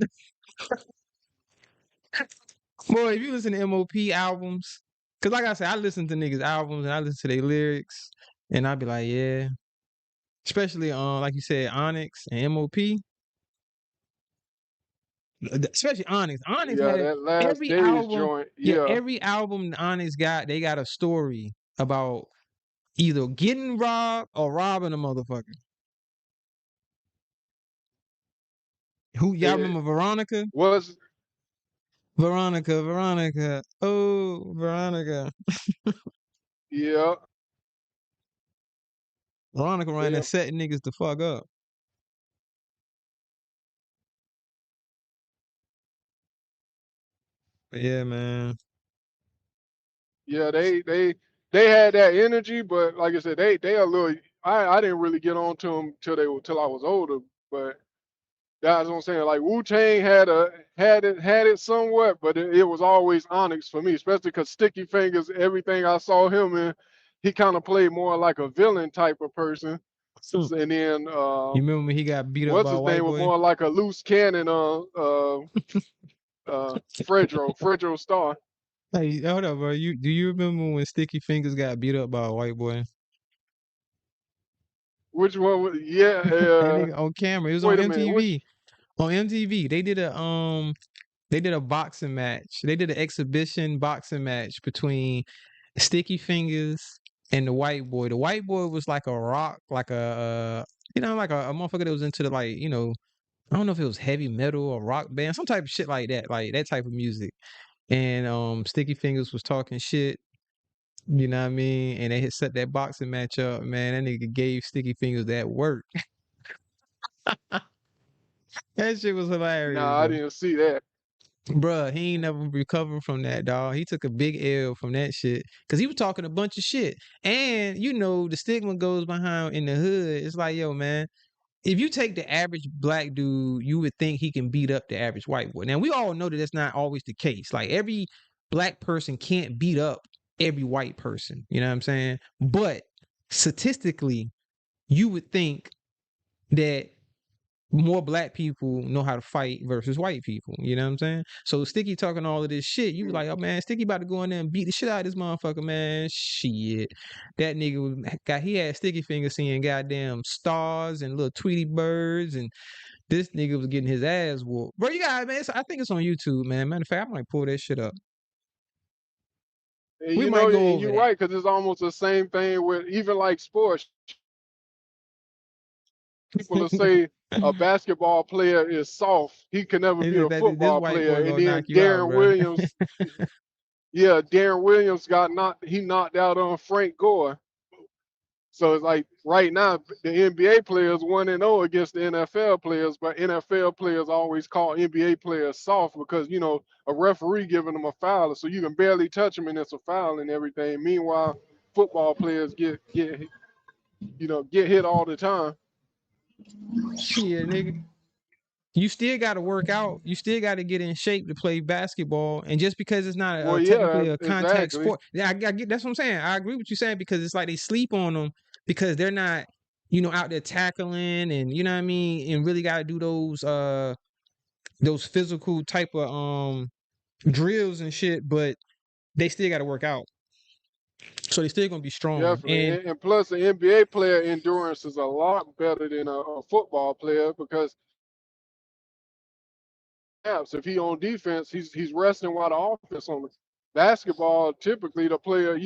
S1: Boy, if you listen to MOP albums, because like I said, I listen to niggas' albums and I listen to their lyrics, and I be like, yeah. Especially like you said, Onyx and MOP. Especially Onyx. Onyx
S6: yeah,
S1: had
S6: that Last
S1: every
S6: Days
S1: album.
S6: joint,
S1: Yeah,
S6: yeah,
S1: every album Onyx got, they got a story about either getting robbed or robbing a motherfucker. Who y'all
S6: it
S1: remember Veronica?
S6: was,
S1: Veronica. Oh, Veronica.
S6: yeah,
S1: Veronica ran
S6: yeah,
S1: there setting niggas the fuck up. But yeah, man.
S6: yeah. They had that energy, but like I said, they a little. I didn't really get on to them till I was older, but that's what I'm saying. Like Wu Tang had it somewhat, but it was always Onyx for me, especially because Sticky Fingers, everything I saw him in, he kind of played more like a villain type of person.
S1: Hmm.
S6: And then
S1: You remember when he got beat up
S6: what's
S1: by a
S6: his
S1: white
S6: name was
S1: boy?
S6: more like a loose cannon. Fredro Starr.
S1: Hey, hold up, bro. Do you remember when Sticky Fingers got beat up by a white boy?
S6: Which one? Yeah.
S1: That nigga on camera. It was on
S6: Wait a minute.
S1: MTV.
S6: Which?
S1: On MTV, they did a boxing match. They did an exhibition boxing match between Sticky Fingers and the white boy. The white boy was like a rock, like like a motherfucker that was into the I don't know if it was heavy metal or rock band, some type of shit like that type of music. And Sticky Fingers was talking shit, you know what I mean? And they had set that boxing match up, man. That nigga gave Sticky Fingers that work. That shit was hilarious,
S6: Nah, I
S1: bro.
S6: didn't see that.
S1: Bruh, he ain't never recovered from that, dog. He took a big L from that shit. Cause he was talking a bunch of shit. And the stigma goes behind in the hood. It's like, yo, man, if you take the average black dude, you would think he can beat up the average white boy. Now we all know that that's not always the case. Like every black person can't beat up every white person. You know what I'm saying? But statistically, you would think that more black people know how to fight versus white people. You know what I'm saying? So Sticky talking all of this shit. You was
S6: Mm.
S1: like, oh man, Sticky about to go in there and beat the shit out of this motherfucker, man. Shit. That nigga he had Sticky Fingers seeing goddamn stars and little Tweety birds, and this nigga was getting his ass whooped. Bro, you got man, I think it's on YouTube, man. Matter of fact, I might pull that shit up.
S6: And
S1: We might go
S6: and
S1: over
S6: you're
S1: that.
S6: right, because it's almost the same thing with even like sports. People will say a basketball player is soft. He can never
S1: He
S6: be
S1: said
S6: a
S1: that this
S6: football
S1: white
S6: player.
S1: boy
S6: And
S1: gonna knock
S6: then
S1: you out,
S6: Darren
S1: bro.
S6: Williams, yeah, Darren Williams got knocked. He knocked out on Frank Gore. So it's like right now the NBA players 1-0 against the NFL players, but NFL players always call NBA players soft because a referee giving them a foul, so you can barely touch them and it's a foul and everything. Meanwhile, football players get hit all the time.
S1: Shit, nigga. You still got to work out. You still got to get in shape to play basketball. And just because it's not
S6: Well,
S1: technically
S6: yeah,
S1: a contact
S6: exactly.
S1: sport, yeah, I get that's what I'm saying. I agree with you saying because it's like they sleep on them because they're not, out there tackling and you know what I mean, and really got to do those physical type of drills and shit. But they still got to work out, so they still gonna be strong.
S6: Definitely.
S1: And
S6: And plus, the NBA player endurance is a lot better than a football player because if he on defense, he's resting while the offense on. Basketball, typically the player,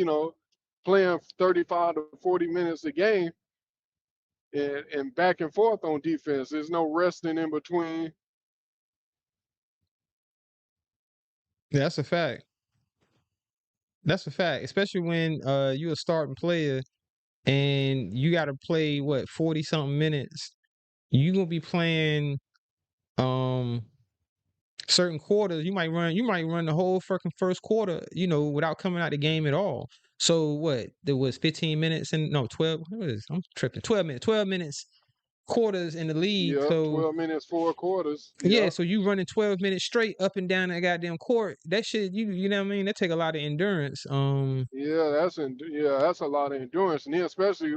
S6: playing 35 to 40 minutes a game and back and forth on defense. There's no resting in between.
S1: that's a fact. That's a fact, especially when you're a starting player and you got to play what 40 something minutes. You gonna be playing um certain quarters. You might run the whole fucking first quarter, without coming out the game at all. So what? There was 15 minutes and no 12. What is? I'm tripping. 12 minutes. 12 minutes quarters in the league.
S6: Yep,
S1: So
S6: 12 minutes, 4 quarters.
S1: yeah,
S6: Yep.
S1: so you running 12 minutes straight up and down that goddamn court. That shit, you know what I mean? That take a lot of endurance.
S6: Yeah, that's a lot of endurance, and then especially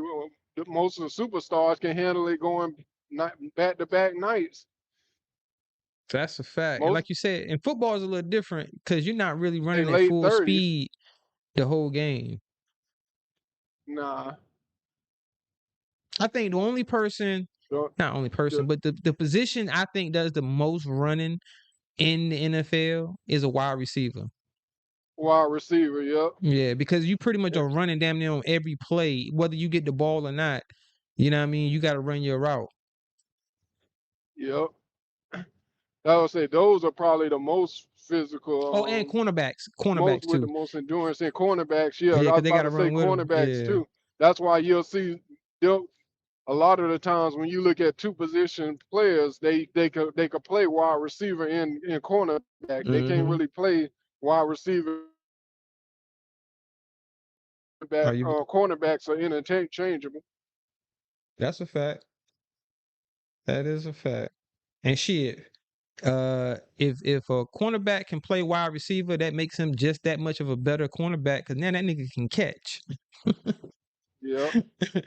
S6: most of the superstars can handle it going back to back nights.
S1: That's a fact. And
S6: Most
S1: like you said, and football is a little different because you're not really
S6: they
S1: running at
S6: late
S1: full
S6: 30s.
S1: speed the whole game.
S6: Nah,
S1: I think the only person,
S6: the,
S1: not only person,
S6: the
S1: but the position I think does the most running in the NFL is a wide receiver.
S6: wide receiver. Yep.
S1: Yeah, because you pretty much are running damn near on every play, whether you get the ball or not. You know what I mean? You got to run your route.
S6: Yep. I would say those are probably the most physical.
S1: Oh, and cornerbacks
S6: Most with
S1: too.
S6: the most endurance, and cornerbacks. Yeah,
S1: Yeah,
S6: I was
S1: because they got
S6: about
S1: to
S6: to say
S1: run with them.
S6: cornerbacks
S1: Yeah.
S6: too. That's why you'll see a lot of the times when you look at two position players, they could play wide receiver and cornerback. They can't really play wide receiver. Cornerbacks are interchangeable.
S1: That's a fact. That is a fact. And shit, if a cornerback can play wide receiver, that makes him just that much of a better cornerback because now that nigga can catch.
S6: Yeah,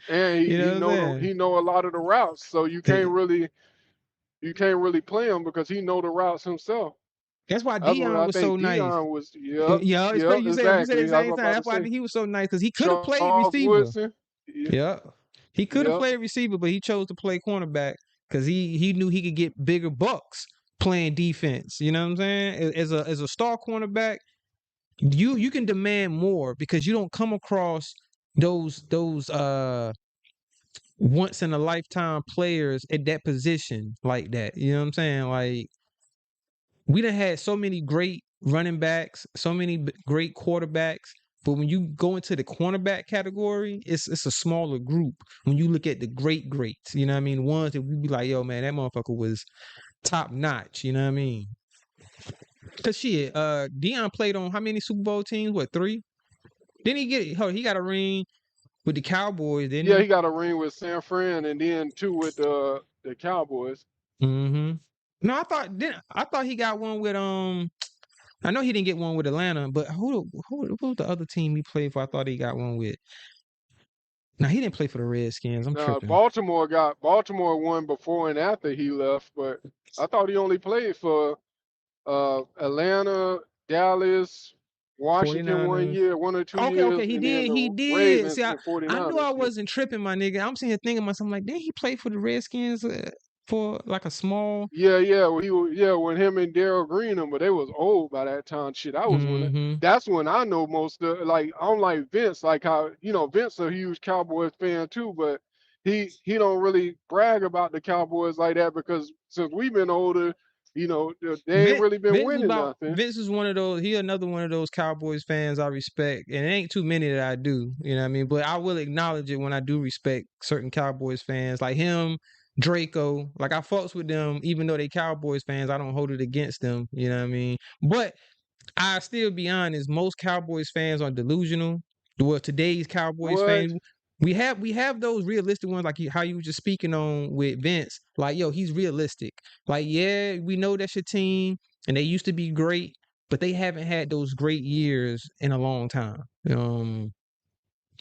S6: and
S1: You know what I'm saying?
S6: he know a lot of the routes, so you
S1: Hey.
S6: can't really play him because he know the routes himself.
S1: That's why
S6: That's what
S1: Dion
S6: I
S1: was
S6: think
S1: so nice.
S6: Dion was.
S1: Yeah, it's crazy you say it at the
S6: Exactly.
S1: same time. That's why he was so nice because he could have played
S6: Charles
S1: receiver.
S6: Woodson.
S1: Yeah, he could have
S6: Yep.
S1: played receiver, but he chose to play cornerback because he knew he could get bigger bucks playing defense. You know what I'm saying? As a star cornerback, you can demand more because you don't come across those once in a lifetime players at that position like that. You know what I'm saying? Like we done had so many great running backs, so many great quarterbacks, but when you go into the cornerback category, it's a smaller group. When you look at the greats, you know what I mean? Ones that we be like, yo, man, that motherfucker was top notch. You know what I mean? Cause shit, Dion played on how many Super Bowl teams? What, 3? Didn't he get? He got a ring with the Cowboys, didn't
S6: Yeah,
S1: he?
S6: he got a ring with San Fran and then 2 with the Cowboys.
S1: Mm-hmm. No, I thought he got one with I know he didn't get one with Atlanta, but who was the other team he played for? I thought he got one with. No, he didn't play for the Redskins. I'm tripping.
S6: Baltimore won before and after he left, but I thought he only played for Atlanta, Dallas, Washington
S1: 49ers.
S6: 1 or 2
S1: Okay,
S6: years,
S1: he
S6: and then
S1: did. He
S6: the
S1: did.
S6: Ravens
S1: See,
S6: and 49ers.
S1: I knew I wasn't tripping, my nigga. I'm sitting here thinking to myself, I'm like, didn't he play for the Redskins for like a small?
S6: Yeah. When him and Darryl Green but they was old by that time. Shit, I was that's when I know most of like I'm like Vince, like how Vince a huge Cowboys fan too, but he don't really brag about the Cowboys like that because since we've been older, they ain't really been winning nothing.
S1: Vince is one of those. He another one of those Cowboys fans I respect, and it ain't too many that I do. You know what I mean? But I will acknowledge it when I do respect certain Cowboys fans, like him, Draco. Like I fucks with them, even though they Cowboys fans. I don't hold it against them. You know what I mean? But I still be honest. Most Cowboys fans are delusional. Well, today's Cowboys fans. We have those realistic ones like how you were just speaking on with Vince. Like, yo, he's realistic. Like, yeah, we know that's your team and they used to be great, but they haven't had those great years in a long time.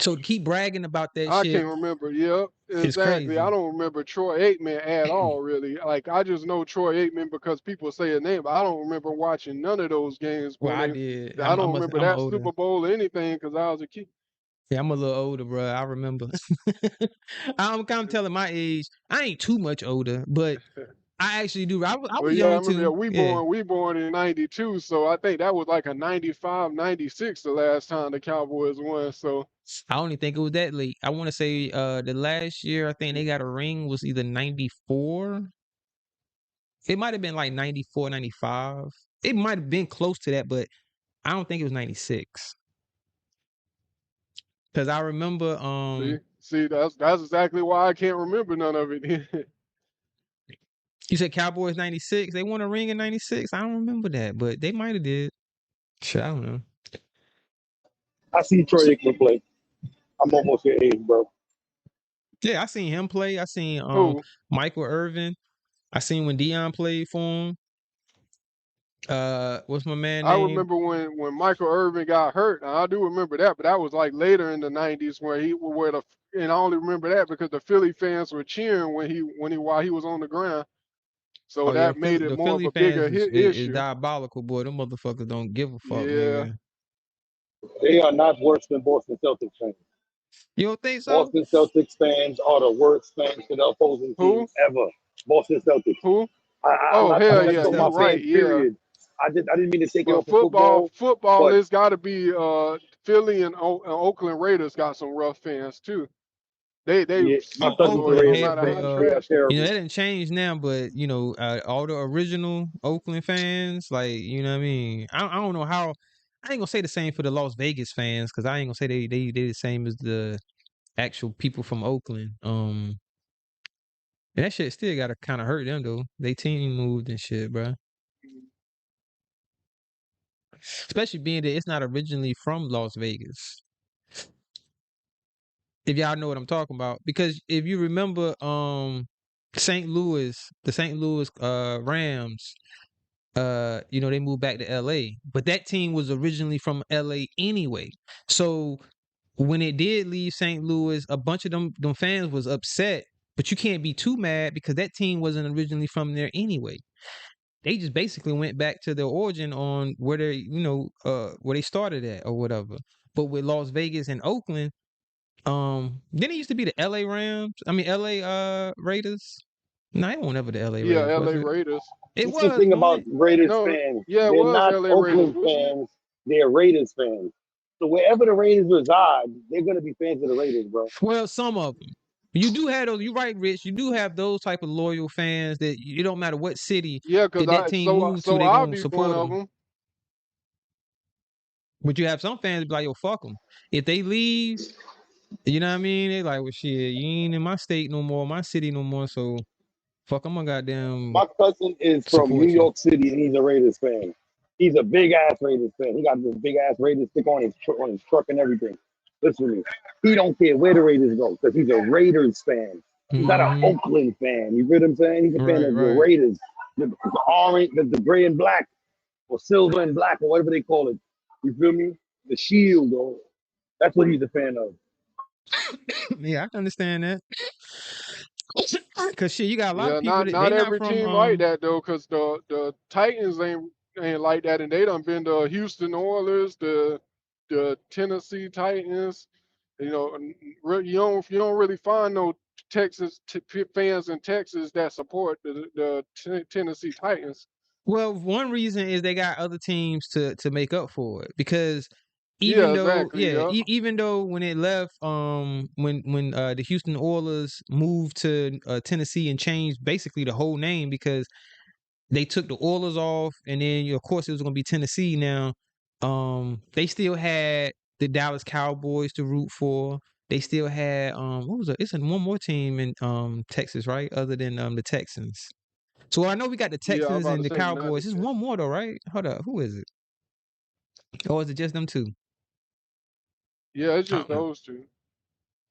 S1: So keep bragging about that
S6: I
S1: shit.
S6: can't remember. Yep,
S1: it's
S6: exactly.
S1: crazy.
S6: I don't remember Troy Aikman at all, really. Like I just know Troy Aikman because people say his name, but I don't remember watching none of those games.
S1: Well, I did.
S6: I don't remember that Super Bowl or anything because I was a kid.
S1: Yeah, I'm a little older, bro. I remember. I'm kind of telling my age. I ain't too much older, but I actually do. I was young too.
S6: Yeah, we born in 92, so I think that was like a 95, 96 the last time the Cowboys won. So
S1: I don't even think it was that late. I want to say the last year I think they got a ring was either 94. It might have been like 94, 95. It might have been close to that, but I don't think it was 96. Because I remember
S6: see that's exactly why I can't remember none of it.
S1: You said Cowboys 96. They won a ring in 96. I don't remember that, but they might have did. Shit, I don't know.
S2: I see Troy Aikman play. I'm almost your age, bro.
S1: Yeah, I seen him play. I seen
S6: Who?
S1: Michael Irvin. I seen when Dion played for him. What's my man
S6: I
S1: name?
S6: remember when Michael Irvin got hurt. I do remember that, but that was like later in the '90s and I only remember that because the Philly fans were cheering while he was on the ground. So
S1: Oh yeah,
S6: that made it
S1: The
S6: more of
S1: Philly
S6: a bigger
S1: fans is
S6: issue.
S1: diabolical, boy. Them motherfuckers don't give a fuck,
S6: Yeah.
S1: nigga.
S2: They are not worse than Boston Celtics fans.
S1: You don't think so?
S2: Boston Celtics fans are the worst fans to the opposing team
S6: Who?
S2: ever. Boston Celtics.
S6: Who?
S2: I'm
S6: Oh
S2: not.
S6: hell
S2: I'm just
S6: yeah,
S1: Boston
S2: talking
S6: you
S2: about
S6: right.
S2: fans.
S1: Celtics.
S6: Yeah.
S2: Period. I didn't mean to take it
S6: But
S2: off of football,
S6: football,
S2: but
S6: it's got to be Philly and Oakland Raiders got some rough fans too. They
S2: yeah, my
S1: Oh,
S6: super
S2: cousin's a
S6: loyal, no
S1: Oakland,
S2: Raiders
S1: hell,
S6: matter how
S1: but
S2: fan. They are
S6: trash they
S1: you know
S2: terrible.
S1: that didn't change now. But you know, all the original Oakland fans, like you know what I mean. I don't know how. I ain't gonna say the same for the Las Vegas fans because I ain't gonna say they the same as the actual people from Oakland. And that shit still gotta kind of hurt them though. They team moved and shit, bro. Especially being that it's not originally from Las Vegas. If y'all know what I'm talking about, because if you remember, St. Louis, the St. Louis Rams, you know, they moved back to LA, but that team was originally from LA anyway. So when it did leave St. Louis, a bunch of them fans was upset, but you can't be too mad because that team wasn't originally from there anyway. They just basically went back to their origin on where they, you know, where they started at or whatever. But with Las Vegas and Oakland, then it used to be the LA Rams. I mean LA Raiders. No, it wasn't ever the LA
S6: Yeah,
S1: Raiders, was
S6: LA
S1: it?
S6: Raiders.
S1: It
S2: This is the
S1: was,
S2: thing
S1: wasn't
S2: about
S1: it?
S2: Raiders
S6: No,
S2: fans.
S6: yeah, it
S2: They're
S6: was
S2: not
S6: LA Raiders,
S2: Oakland
S6: wasn't it?
S2: fans. They're Raiders fans. So wherever the Raiders reside, they're gonna be fans of the Raiders, bro.
S1: Well, some of them. You do have those. You're right, Rich. You do have those type of loyal fans that it don't matter what city
S6: Yeah, cause
S1: that
S6: I
S1: team moved to,
S6: so
S1: they
S6: I'll
S1: gonna
S6: be one
S1: support
S6: of
S1: them.
S6: them.
S1: But you have some fans that be like, yo, fuck them. If they leave, you know what I mean? They like, well, shit, you ain't in my state no more, my city no more. So fuck, I'm gonna goddamn
S2: My cousin is from New
S1: support you.
S2: York City and he's a Raiders fan. He's a big ass Raiders fan. He got this big ass Raiders stick on his truck and everything. Listen to me. He don't care where the Raiders go because he's a Raiders fan. He's not an
S1: Hmm.
S2: Oakland fan. You feel what I'm saying? He's a fan
S1: Right,
S2: of the
S1: right.
S2: Raiders. The orange, the gray and black, or silver and black, or whatever they call it. You feel me? The shield, or that's what he's a fan of.
S1: Yeah, I can understand that. Cause shit, you got a lot of
S6: Yeah,
S1: people that they
S6: not
S1: not
S6: every
S1: from
S6: team like that though, cause the Titans ain't like that, and they done been the Houston Oilers, the Tennessee Titans. You know, you don't really find no fans in Texas that support the Tennessee Titans.
S1: Well, one reason is they got other teams to make up for it because
S6: Yeah,
S1: even though,
S6: exactly.
S1: yeah,
S6: Yeah,
S1: even though when it left, when the Houston Oilers moved to Tennessee and changed basically the whole name because they took the Oilers off, and then of course it was going to be Tennessee now. They still had the Dallas Cowboys to root for. They still had what was it? It's one more team in Texas, right? Other than the Texans. So I know we got the
S6: yeah. I'm
S1: Texans
S6: about to
S1: and the
S6: say
S1: Cowboys. There's
S6: United.
S1: one more though, right? Hold up, who is it? Or is it just them two?
S6: Yeah, it's
S1: I
S6: just
S1: don't know.
S6: those two.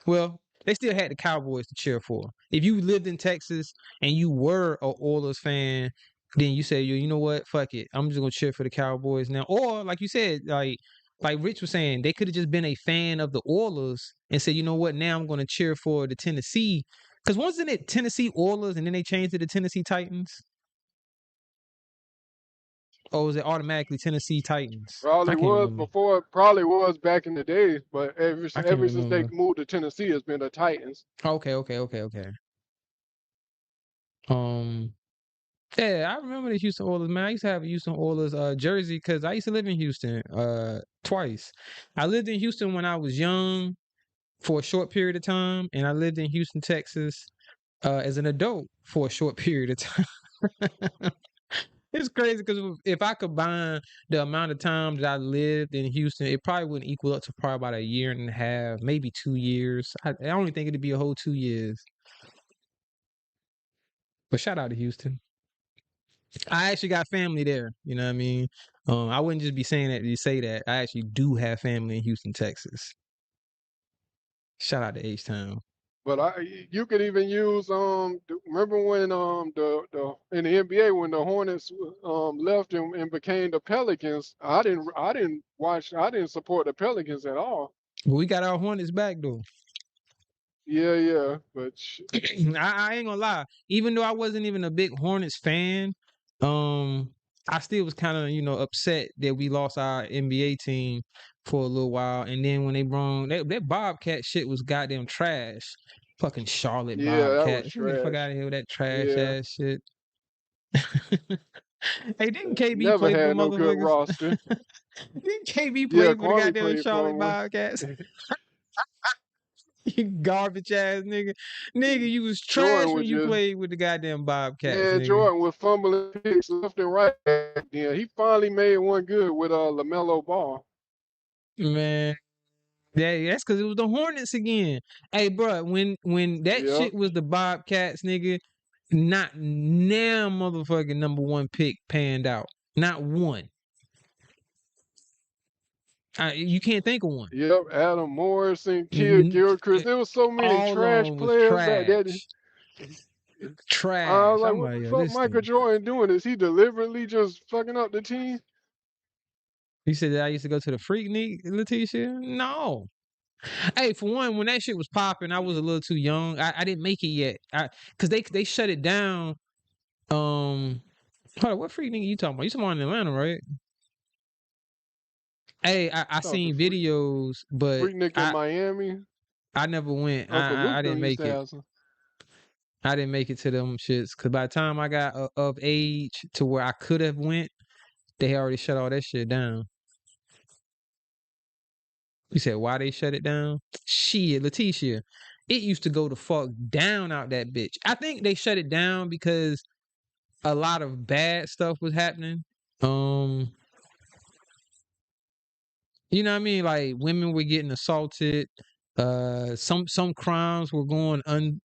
S1: Well, they still had the Cowboys to cheer for. If you lived in Texas and you were a Oilers fan, then you say, you know what, fuck it, I'm just gonna cheer for the Cowboys now. Or like you said, like Rich was saying, they could have just been a fan of the Oilers and said, you know what, now I'm gonna cheer for the Tennessee. Because wasn't it Tennessee Oilers and then they changed it to Tennessee Titans? Or was it automatically Tennessee Titans? I
S6: Probably
S1: can't
S6: was
S1: remember.
S6: before. Probably was back in the day, but
S1: I can't
S6: ever since they
S1: remember.
S6: moved to Tennessee, it's been the Titans.
S1: Okay. Um, yeah, I remember the Houston Oilers, man. I used to have a Houston Oilers jersey because I used to live in Houston twice. I lived in Houston when I was young for a short period of time, and I lived in Houston, Texas as an adult for a short period of time. It's crazy because if I combine the amount of time that I lived in Houston, it probably wouldn't equal up to probably about a year and a half, maybe 2 years. I only think it'd be a whole 2 years. But shout out to Houston. I actually got family there. You know what I mean? I wouldn't just be saying that to say that. I actually do have family in Houston, Texas. Shout out to H Town.
S6: But you could even use remember when the in the NBA when the Hornets left and became the Pelicans. I didn't support the Pelicans at all.
S1: But we got our Hornets back though.
S6: Yeah, but
S1: I ain't gonna lie. Even though I wasn't even a big Hornets fan, I still was kind of upset that we lost our NBA team for a little while. And then when they brought that Bobcat shit was goddamn trash. Fucking Charlotte
S6: yeah, that was
S1: Bobcats. Get the fuck
S6: trash.
S1: out of here with that trash
S6: Yeah,
S1: ass shit. Hey, didn't KB
S6: never
S1: play for the
S6: had no good
S1: motherfuckers?
S6: roster.
S1: Didn't KB
S6: Yeah,
S1: play for the
S6: Kwame
S1: goddamn
S6: played for
S1: Charlotte
S6: him.
S1: Bobcats? You garbage ass nigga. Nigga, you was trash
S6: Jordan
S1: when
S6: was
S1: you
S6: just
S1: played with the goddamn Bobcats,
S6: man.
S1: nigga.
S6: Jordan was fumbling picks left and right. Yeah, he finally made one good with LaMelo Ball.
S1: Man. Yeah, that's because it was the Hornets again. Hey, bro, when that
S6: Yep.
S1: shit was the Bobcats, nigga, not now motherfucking number one pick panned out. Not one. You can't think of one.
S6: Yep, Adam Morrison, Gilchrist. There was so many
S1: All
S6: trash
S1: of them was
S6: players
S1: trash.
S6: I
S1: Trash.
S6: was like,
S1: I'm
S6: what
S1: like,
S6: the
S1: yo,
S6: fuck
S1: this
S6: Michael
S1: thing.
S6: Jordan doing? Is he deliberately just fucking up the team?
S1: You said that I used to go to the Freak League, Leticia? No. Hey, for one, when that shit was popping, I was a little too young. I didn't make it yet. Cause they shut it down. Hold on, what Freak nigga you talking about? You talking about in Atlanta, right? Hey, I
S6: Thought the
S1: seen videos, but
S6: Freaknik in Miami.
S1: I never went.
S6: Uncle Luke
S1: I didn't
S6: used
S1: make
S6: to
S1: it.
S6: have some.
S1: I didn't make it to them shits. Cause by the time I got of age to where I could have went, they already shut all that shit down. You said why they shut it down? Shit, Leticia, it used to go the fuck down out that bitch. I think they shut it down because a lot of bad stuff was happening. You know what I mean? Like women were getting assaulted. Some crimes were going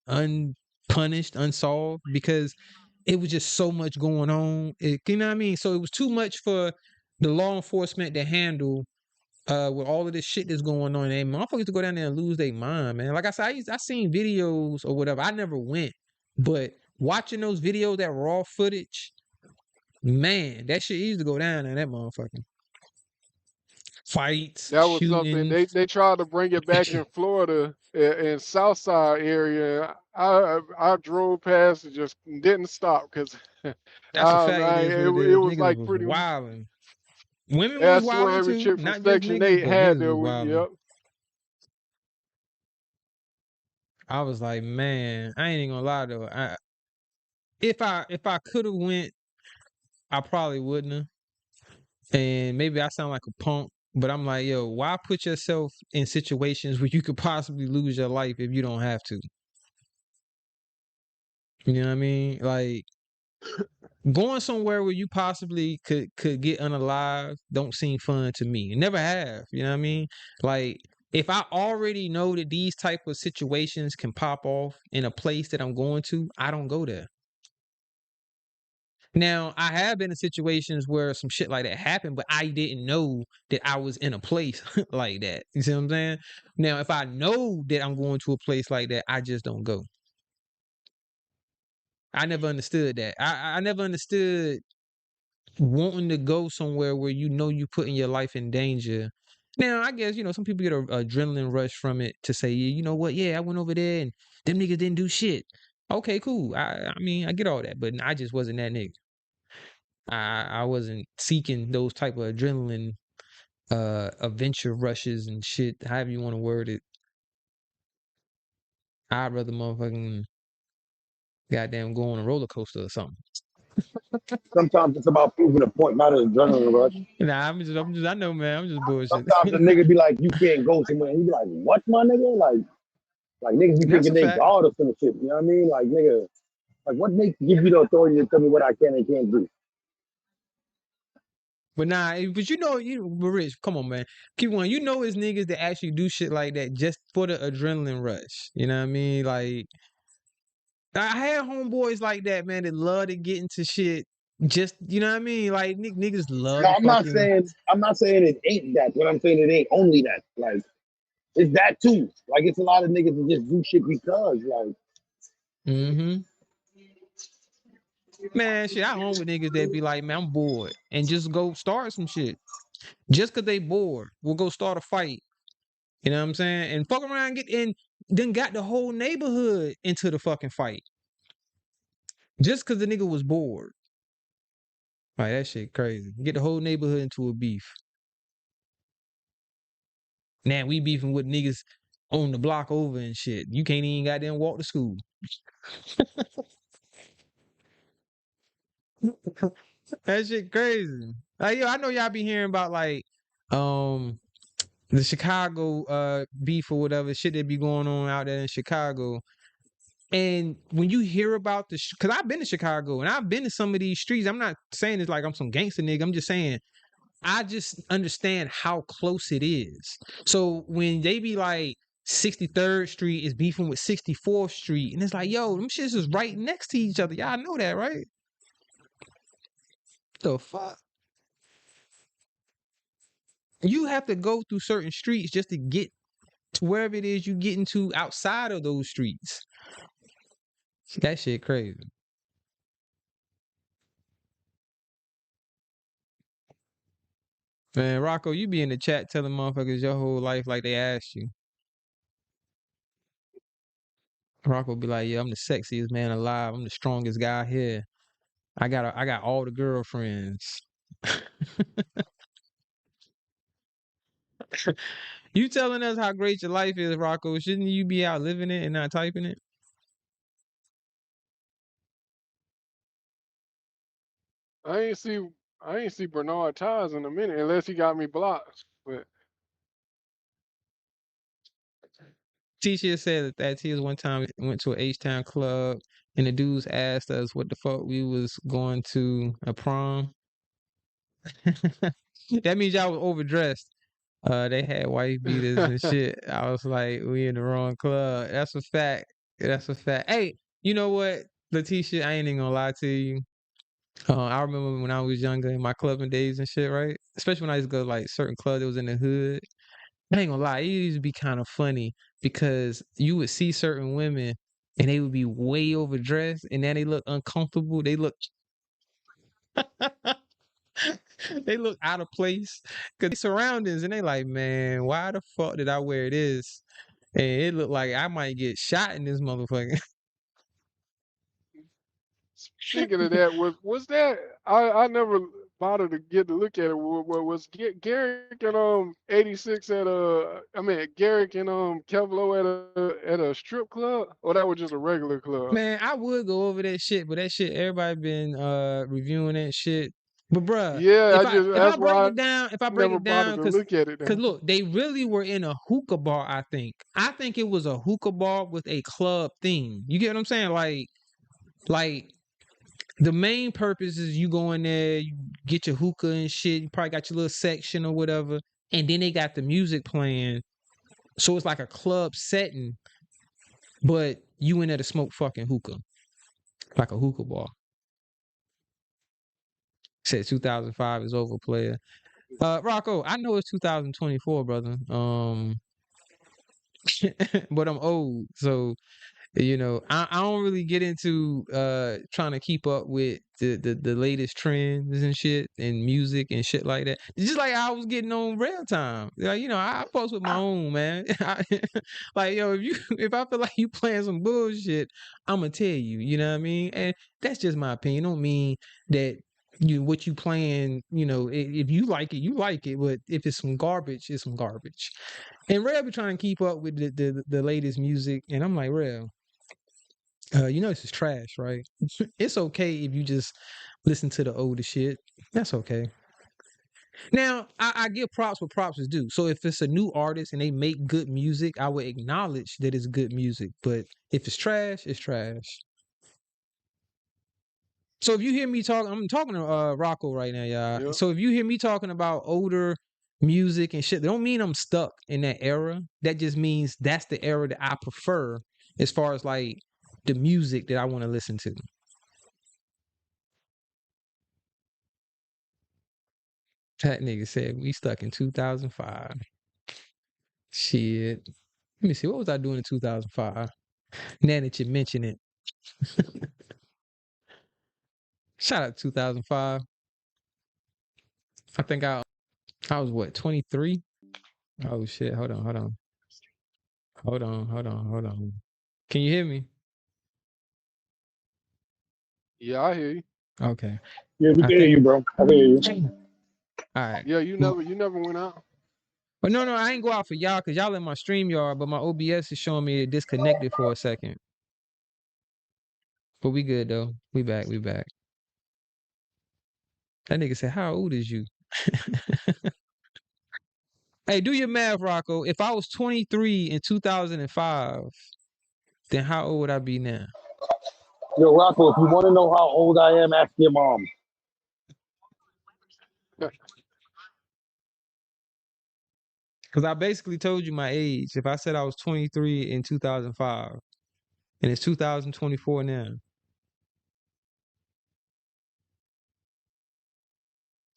S1: unpunished, unsolved because it was just so much going on. You know what I mean? So it was too much for the law enforcement to handle. With all of this shit that's going on, and motherfuckers to go down there and lose their mind, man. Like I said, I seen videos or whatever. I never went, but watching those videos, that raw footage, man, that shit used to go down in that motherfucking fights,
S6: That was something
S1: shootings.
S6: they tried to bring it back in Florida in Southside area. I drove past and just didn't stop because
S1: That's a fact. It is what
S6: it
S1: it is.
S6: was
S1: Niggas
S6: like
S1: was
S6: pretty.
S1: wilding. Women was
S6: That's where
S1: wilding
S6: every
S1: too,
S6: chick from
S1: not just
S6: Section
S1: niggas,
S6: 8
S1: but
S6: had
S1: niggas
S6: their
S1: was wilding.
S6: yep.
S1: I was like, man, I ain't even gonna lie though. If I could have went, I probably wouldn't have. And maybe I sound like a punk, but I'm like, yo, why put yourself in situations where you could possibly lose your life if you don't have to? You know what I mean? Like going somewhere where you possibly could get unalive don't seem fun to me. It never have. You know what I mean? Like if I already know that these type of situations can pop off in a place that I'm going to, I don't go there. Now, I have been in situations where some shit like that happened, but I didn't know that I was in a place like that. You see what I'm saying? Now, if I know that I'm going to a place like that, I just don't go. I never understood that. I never understood wanting to go somewhere where you know you putting your life in danger. Now, I guess, some people get a adrenaline rush from it to say, yeah, you know what? Yeah, I went over there and them niggas didn't do shit. Okay, cool. I mean, I get all that, but I just wasn't that nigga. I wasn't seeking those type of adrenaline adventure rushes and shit, however you want to word it. I'd rather motherfucking goddamn go on a roller coaster or something.
S2: Sometimes it's about proving a point, not an adrenaline rush.
S1: Nah, I know, man. I'm just bullshit.
S2: Sometimes the nigga be like, you can't go somewhere. And he be like, what, my nigga? Like niggas be
S1: That's
S2: thinking
S1: a
S2: they
S1: fact.
S2: God or some shit. You know what I mean? Like, nigga, like what makes give you the authority to tell me what I can and can't do?
S1: But nah, but Rich, come on, man. Keep on. You know it's niggas that actually do shit like that just for the adrenaline rush. You know what I mean? Like, I had homeboys like that, man, that love to get into shit. Just, you know what I mean? Like, niggas love
S2: No,
S1: to
S2: I'm not
S1: fucking...
S2: saying it ain't that, but I'm saying it ain't only that. Like, It's that too. Like it's a lot of niggas that just do shit because like
S1: Mm-hmm. Man, shit, I hung with niggas that be like, man, I'm bored, and just go start some shit. Just cause they bored, we'll go start a fight. You know what I'm saying? And fuck around, get in, then got the whole neighborhood into the fucking fight. Just cause the nigga was bored. Like that shit crazy. Get the whole neighborhood into a beef. Now we beefing with niggas on the block over and shit. You can't even goddamn walk to school. That shit crazy. Like, yo, I know y'all be hearing about like the Chicago beef or whatever shit that be going on out there in Chicago. And when you hear about cause I've been to Chicago and I've been to some of these streets. I'm not saying it's like I'm some gangster nigga. I'm just saying I just understand how close it is. So when they be like 63rd Street is beefing with 64th Street, and it's like, yo, them shits is right next to each other. Y'all know that, right? The fuck? You have to go through certain streets just to get to wherever it is you get into outside of those streets. That shit crazy. Man, Rocco, you be in the chat telling motherfuckers your whole life like they asked you. Rocco be like, yeah, I'm the sexiest man alive. I'm the strongest guy here. I got all the girlfriends. You telling us how great your life is, Rocco. Shouldn't you be out living it and not typing it?
S6: I ain't see I ain't see Bernard Ties in a minute unless he got me blocked. But
S1: Tisha said that T one time went to an H-Town club and the dudes asked us what the fuck we was going to a prom. That means y'all was overdressed. They had white beaters and shit. I was like, we in the wrong club. That's a fact. That's a fact. Hey, you know what, Letitia? I ain't even gonna lie to you. I remember when I was younger in my clubbing days and shit, right? Especially when I used to go to like certain clubs that was in the hood. I ain't gonna lie, it used to be kind of funny because you would see certain women and they would be way overdressed and then they look uncomfortable. They look they look out of place because they surroundings and they like, man, why the fuck did I wear this? And it looked like I might get shot in this motherfucker.
S6: speaking of that, was that I never bothered to get to look at it. Was Garrick and 86 at I mean Garrick and Kevlo at a strip club, or that was just a regular club?
S1: Man, I would go over that shit, but that shit everybody been reviewing that shit. But bruh,
S6: Yeah,
S1: if
S6: I
S1: I
S6: just
S1: if I
S6: that's
S1: break
S6: why I
S1: it down,
S6: never bothered to
S1: cause
S6: look at it.
S1: cause
S6: Then.
S1: look, they really were in a hookah bar, I think. I think it was a hookah bar with a club theme. You get what I'm saying? Like the main purpose is you go in there, you get your hookah and shit, you probably got your little section or whatever, and then they got the music playing. So it's like a club setting, but you in there to smoke fucking hookah. Like a hookah bar. Said 2005 is over, player. Rocco, I know it's 2024, brother. But I'm old, so I don't really get into trying to keep up with the latest trends and shit and music and shit like that. It's just like I was getting on real time. Like, I post with my own, man. Like, yo, if I feel like you playing some bullshit, I'ma tell you, you know what I mean? And that's just my opinion. Don't mean that what you playing, if you like it, you like it. But if it's some garbage, it's some garbage. And Reb be trying to keep up with the latest music, and I'm like, Reb, this is trash, right? It's okay if you just listen to the older shit. That's okay. Now, I give props what props is due. So if it's a new artist and they make good music, I would acknowledge that it's good music. But if it's trash, it's trash. So if you hear me talking, I'm talking to Rocco right now, y'all.
S6: Yep.
S1: So if you hear me talking about older music and shit, that don't mean I'm stuck in that era. That just means that's the era that I prefer as far as like the music that I want to listen to. That nigga said we stuck in 2005. Shit. Let me see. What was I doing in 2005? Now that you mention it. Shout out 2005. I think I was what, 23? Oh shit. Hold on. Hold on. Can you hear me?
S6: Yeah, I hear you.
S1: Okay.
S2: Yeah, we
S1: I
S2: can hear
S1: think
S2: you, bro. I can hear you.
S1: all right.
S6: Yeah, you never went out.
S1: But no, I ain't go out for y'all because y'all in my StreamYard, but my OBS is showing me it disconnected for a second. But we good though. We back. That nigga said, "How old is you?" Hey, do your math, Rocco. If I was 23 in 2005, then how old would I be now?
S2: Yo, Rocco, if you want to know how old I am, ask your mom.
S1: Because I basically told you my age. If I said I was 23 in 2005, and it's 2024 now.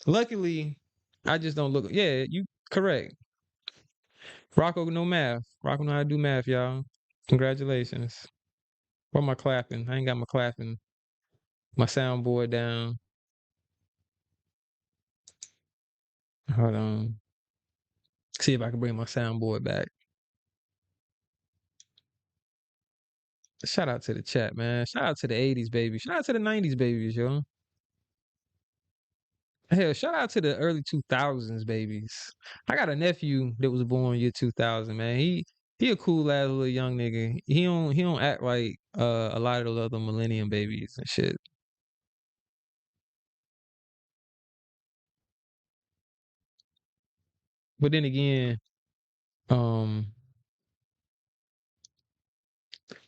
S1: Luckily, I just don't look. Yeah, you correct. Rocco, no math. Rocco know how to do math, y'all. Congratulations. Where my clapping? I ain't got my clapping. My soundboard down. Hold on. See if I can bring my soundboard back. Shout out to the chat, man. Shout out to the 80s babies. Shout out to the 90s babies, yo. Hell, shout out to the early 2000s babies. I got a nephew that was born year 2000, man. He a cool ass little young nigga. He don't act like a lot of those other millennium babies and shit. But then again, um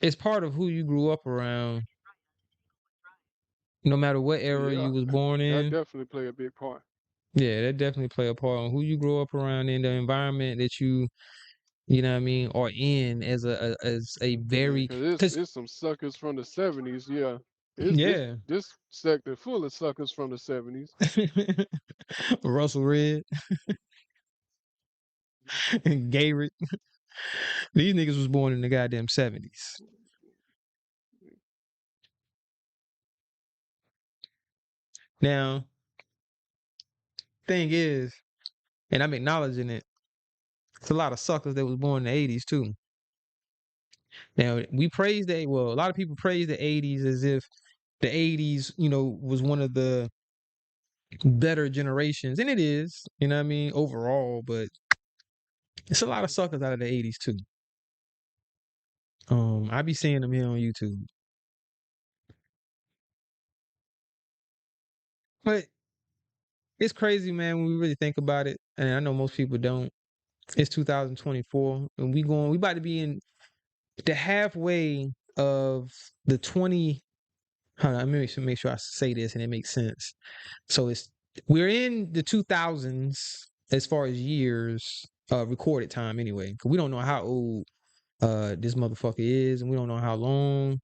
S1: it's part of who you grew up around, no matter what era
S6: Yeah,
S1: you was born
S6: that
S1: in.
S6: definitely play a big part.
S1: Yeah, that definitely play a part on who you grow up around in the environment that you know what I mean, are in as a
S6: Yeah,
S1: very,
S6: cause
S1: cause
S6: it's some suckers from the '70s. Yeah, it's this
S1: yeah,
S6: this sector full of suckers from the '70s.
S1: Russell Red and Garrett. These niggas was born in the goddamn 70s. Now, thing is, and I'm acknowledging it, it's a lot of suckers that was born in the 80s too. Now, we praise a lot of people praise the 80s as if the 80s, was one of the better generations. And it is, you know what I mean, overall, but it's a lot of suckers out of the 80s too. I be seeing them here on YouTube. But it's crazy, man, when we really think about it. And I know most people don't. It's 2024, and we about to be in the halfway of the 20. Hold on, let me make sure I say this and it makes sense. So we're in the 2000s as far as years, recorded time anyway. 'Cause we don't know how old this motherfucker is, and we don't know how long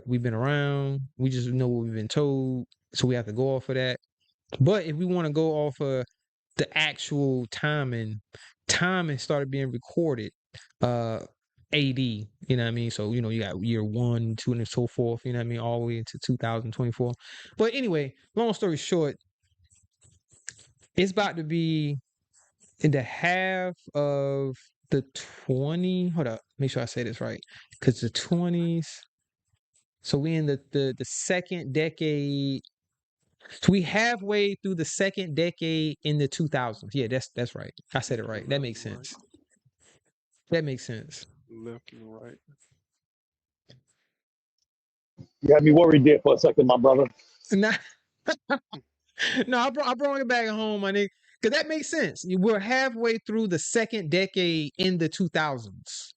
S1: we've been around. We just know what we've been told, so we have to go off of that. But if we want to go off of the actual timing, time has started being recorded AD, you know what I mean? So, you got year 1, 2, and so forth, you know what I mean, all the way into 2024. But anyway, long story short, it's about to be in the half of the 20. Hold up, make sure I say this right. Because the 20s, so we in the second decade. So we halfway through the second decade in the 2000s. Yeah, that's right. I said it right. That
S6: Left
S1: makes
S6: and right,
S1: sense. That makes sense.
S6: left and right.
S2: You had me worried there for a second, my brother.
S1: Nah, no, I brought it back home, my nigga. Because that makes sense. We're halfway through the second decade in the 2000s.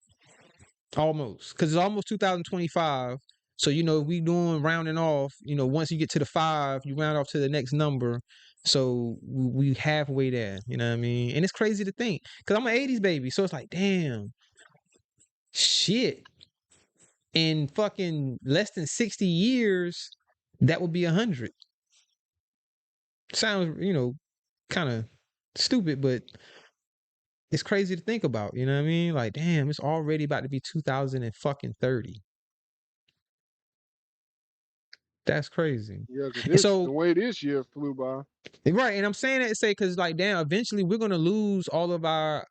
S1: Almost. Because it's almost 2025. So, we doing rounding off, once you get to the 5, you round off to the next number. So we halfway there, you know what I mean? And it's crazy to think. Because I'm an 80s baby. So it's like, damn, shit. In fucking less than 60 years, that would be 100. Sounds, kind of stupid, but It's crazy to think about. You know what I mean? Like, damn, it's already about to be 2030. That's crazy.
S6: Yeah, because
S1: And
S6: the
S1: so,
S6: way this year flew by.
S1: right, and I'm saying that to say because like, damn, eventually we're gonna lose all of our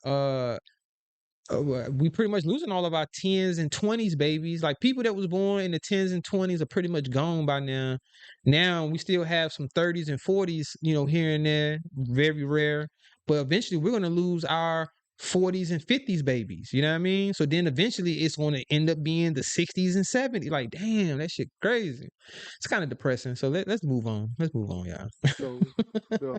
S1: we pretty much losing all of our 10s and 20s babies. Like people that was born in the 10s and 20s are pretty much gone by now. Now we still have some 30s and 40s, you know, here and there, very rare. But eventually we're gonna lose our 40s and 50s babies. You know what I mean? So then eventually it's gonna end up being the 60s and 70s. Like, damn, that shit crazy. It's kind of depressing. So let's move on. Let's move on, y'all.
S6: So, so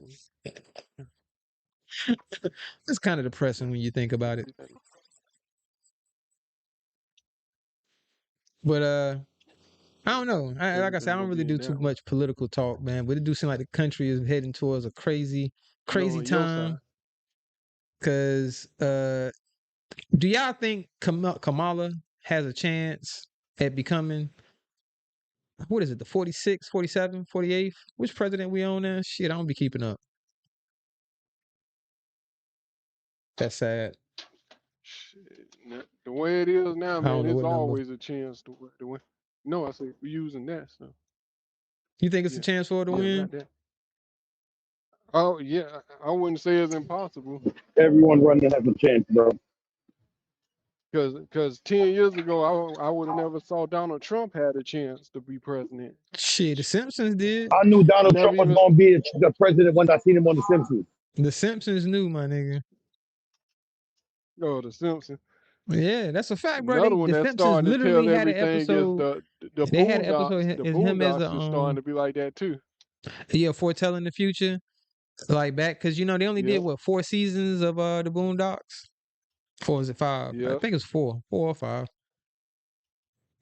S1: It's kind of depressing when you think about it. But I don't know. Like I said, I
S6: everything
S1: don't
S6: gonna
S1: really
S6: be in
S1: do too
S6: that one.
S1: much political talk, man. But it do seem like the country is heading towards a crazy
S6: No, on your side.
S1: time. Cause do y'all think Kamala has a chance at becoming, what is it, the 46th, 47th, 48th? Which president we on now? Shit, I don't be keeping up. That's sad.
S6: Shit, the way it is now,
S1: I
S6: man,
S1: don't know
S6: it's
S1: what number.
S6: always a chance to win. No, I say we're using that. So
S1: You think it's a
S6: yeah,
S1: chance for her to
S6: yeah,
S1: win?
S6: not that. Oh yeah, I wouldn't say it's impossible
S2: Everyone running has a chance, bro.
S6: because 10 years ago I would have never saw Donald Trump had a chance to be president.
S1: Shit, the Simpsons did.
S2: I knew Donald
S6: Never
S2: Trump was
S6: even
S2: gonna be the president once I seen him on The Simpsons.
S1: The Simpsons knew, my nigga.
S6: The Simpsons.
S1: Yeah, that's a fact, bro.
S6: Another one
S1: The
S6: that's
S1: Simpsons
S6: starting to
S1: literally
S6: tell
S1: had an
S6: everything is
S1: episode.
S6: the
S1: They had an episode
S6: Boondocks. The
S1: as him as a
S6: Boondocks is starting to be like that too.
S1: yeah, foretelling the future, like back because you know they only did
S6: Yep,
S1: what 4 seasons of the Boondocks. 4 is it 5? I
S6: yep.
S1: think it's 4 or 5.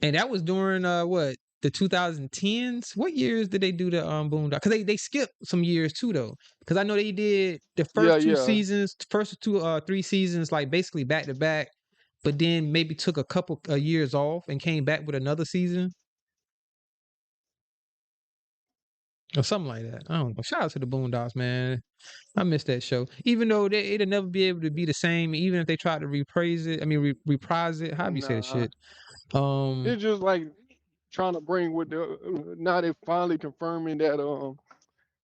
S1: And that was during what, the 2010s. What years did they do the Boondocks? Because they skipped some years too though. Because I know they did the
S6: Yeah,
S1: first two
S6: yeah.
S1: seasons, first two 3 seasons like basically back to back, but then maybe took a couple years off and came back with another season. Or something like that. I don't know. Shout out to the Boondocks, man. I miss that show. Even though it'll never be able to be the same, even if they try to reprise it. I mean, reprise it. How do you say that
S6: Nah,
S1: shit?
S6: it's just like trying to bring with the now they finally confirming that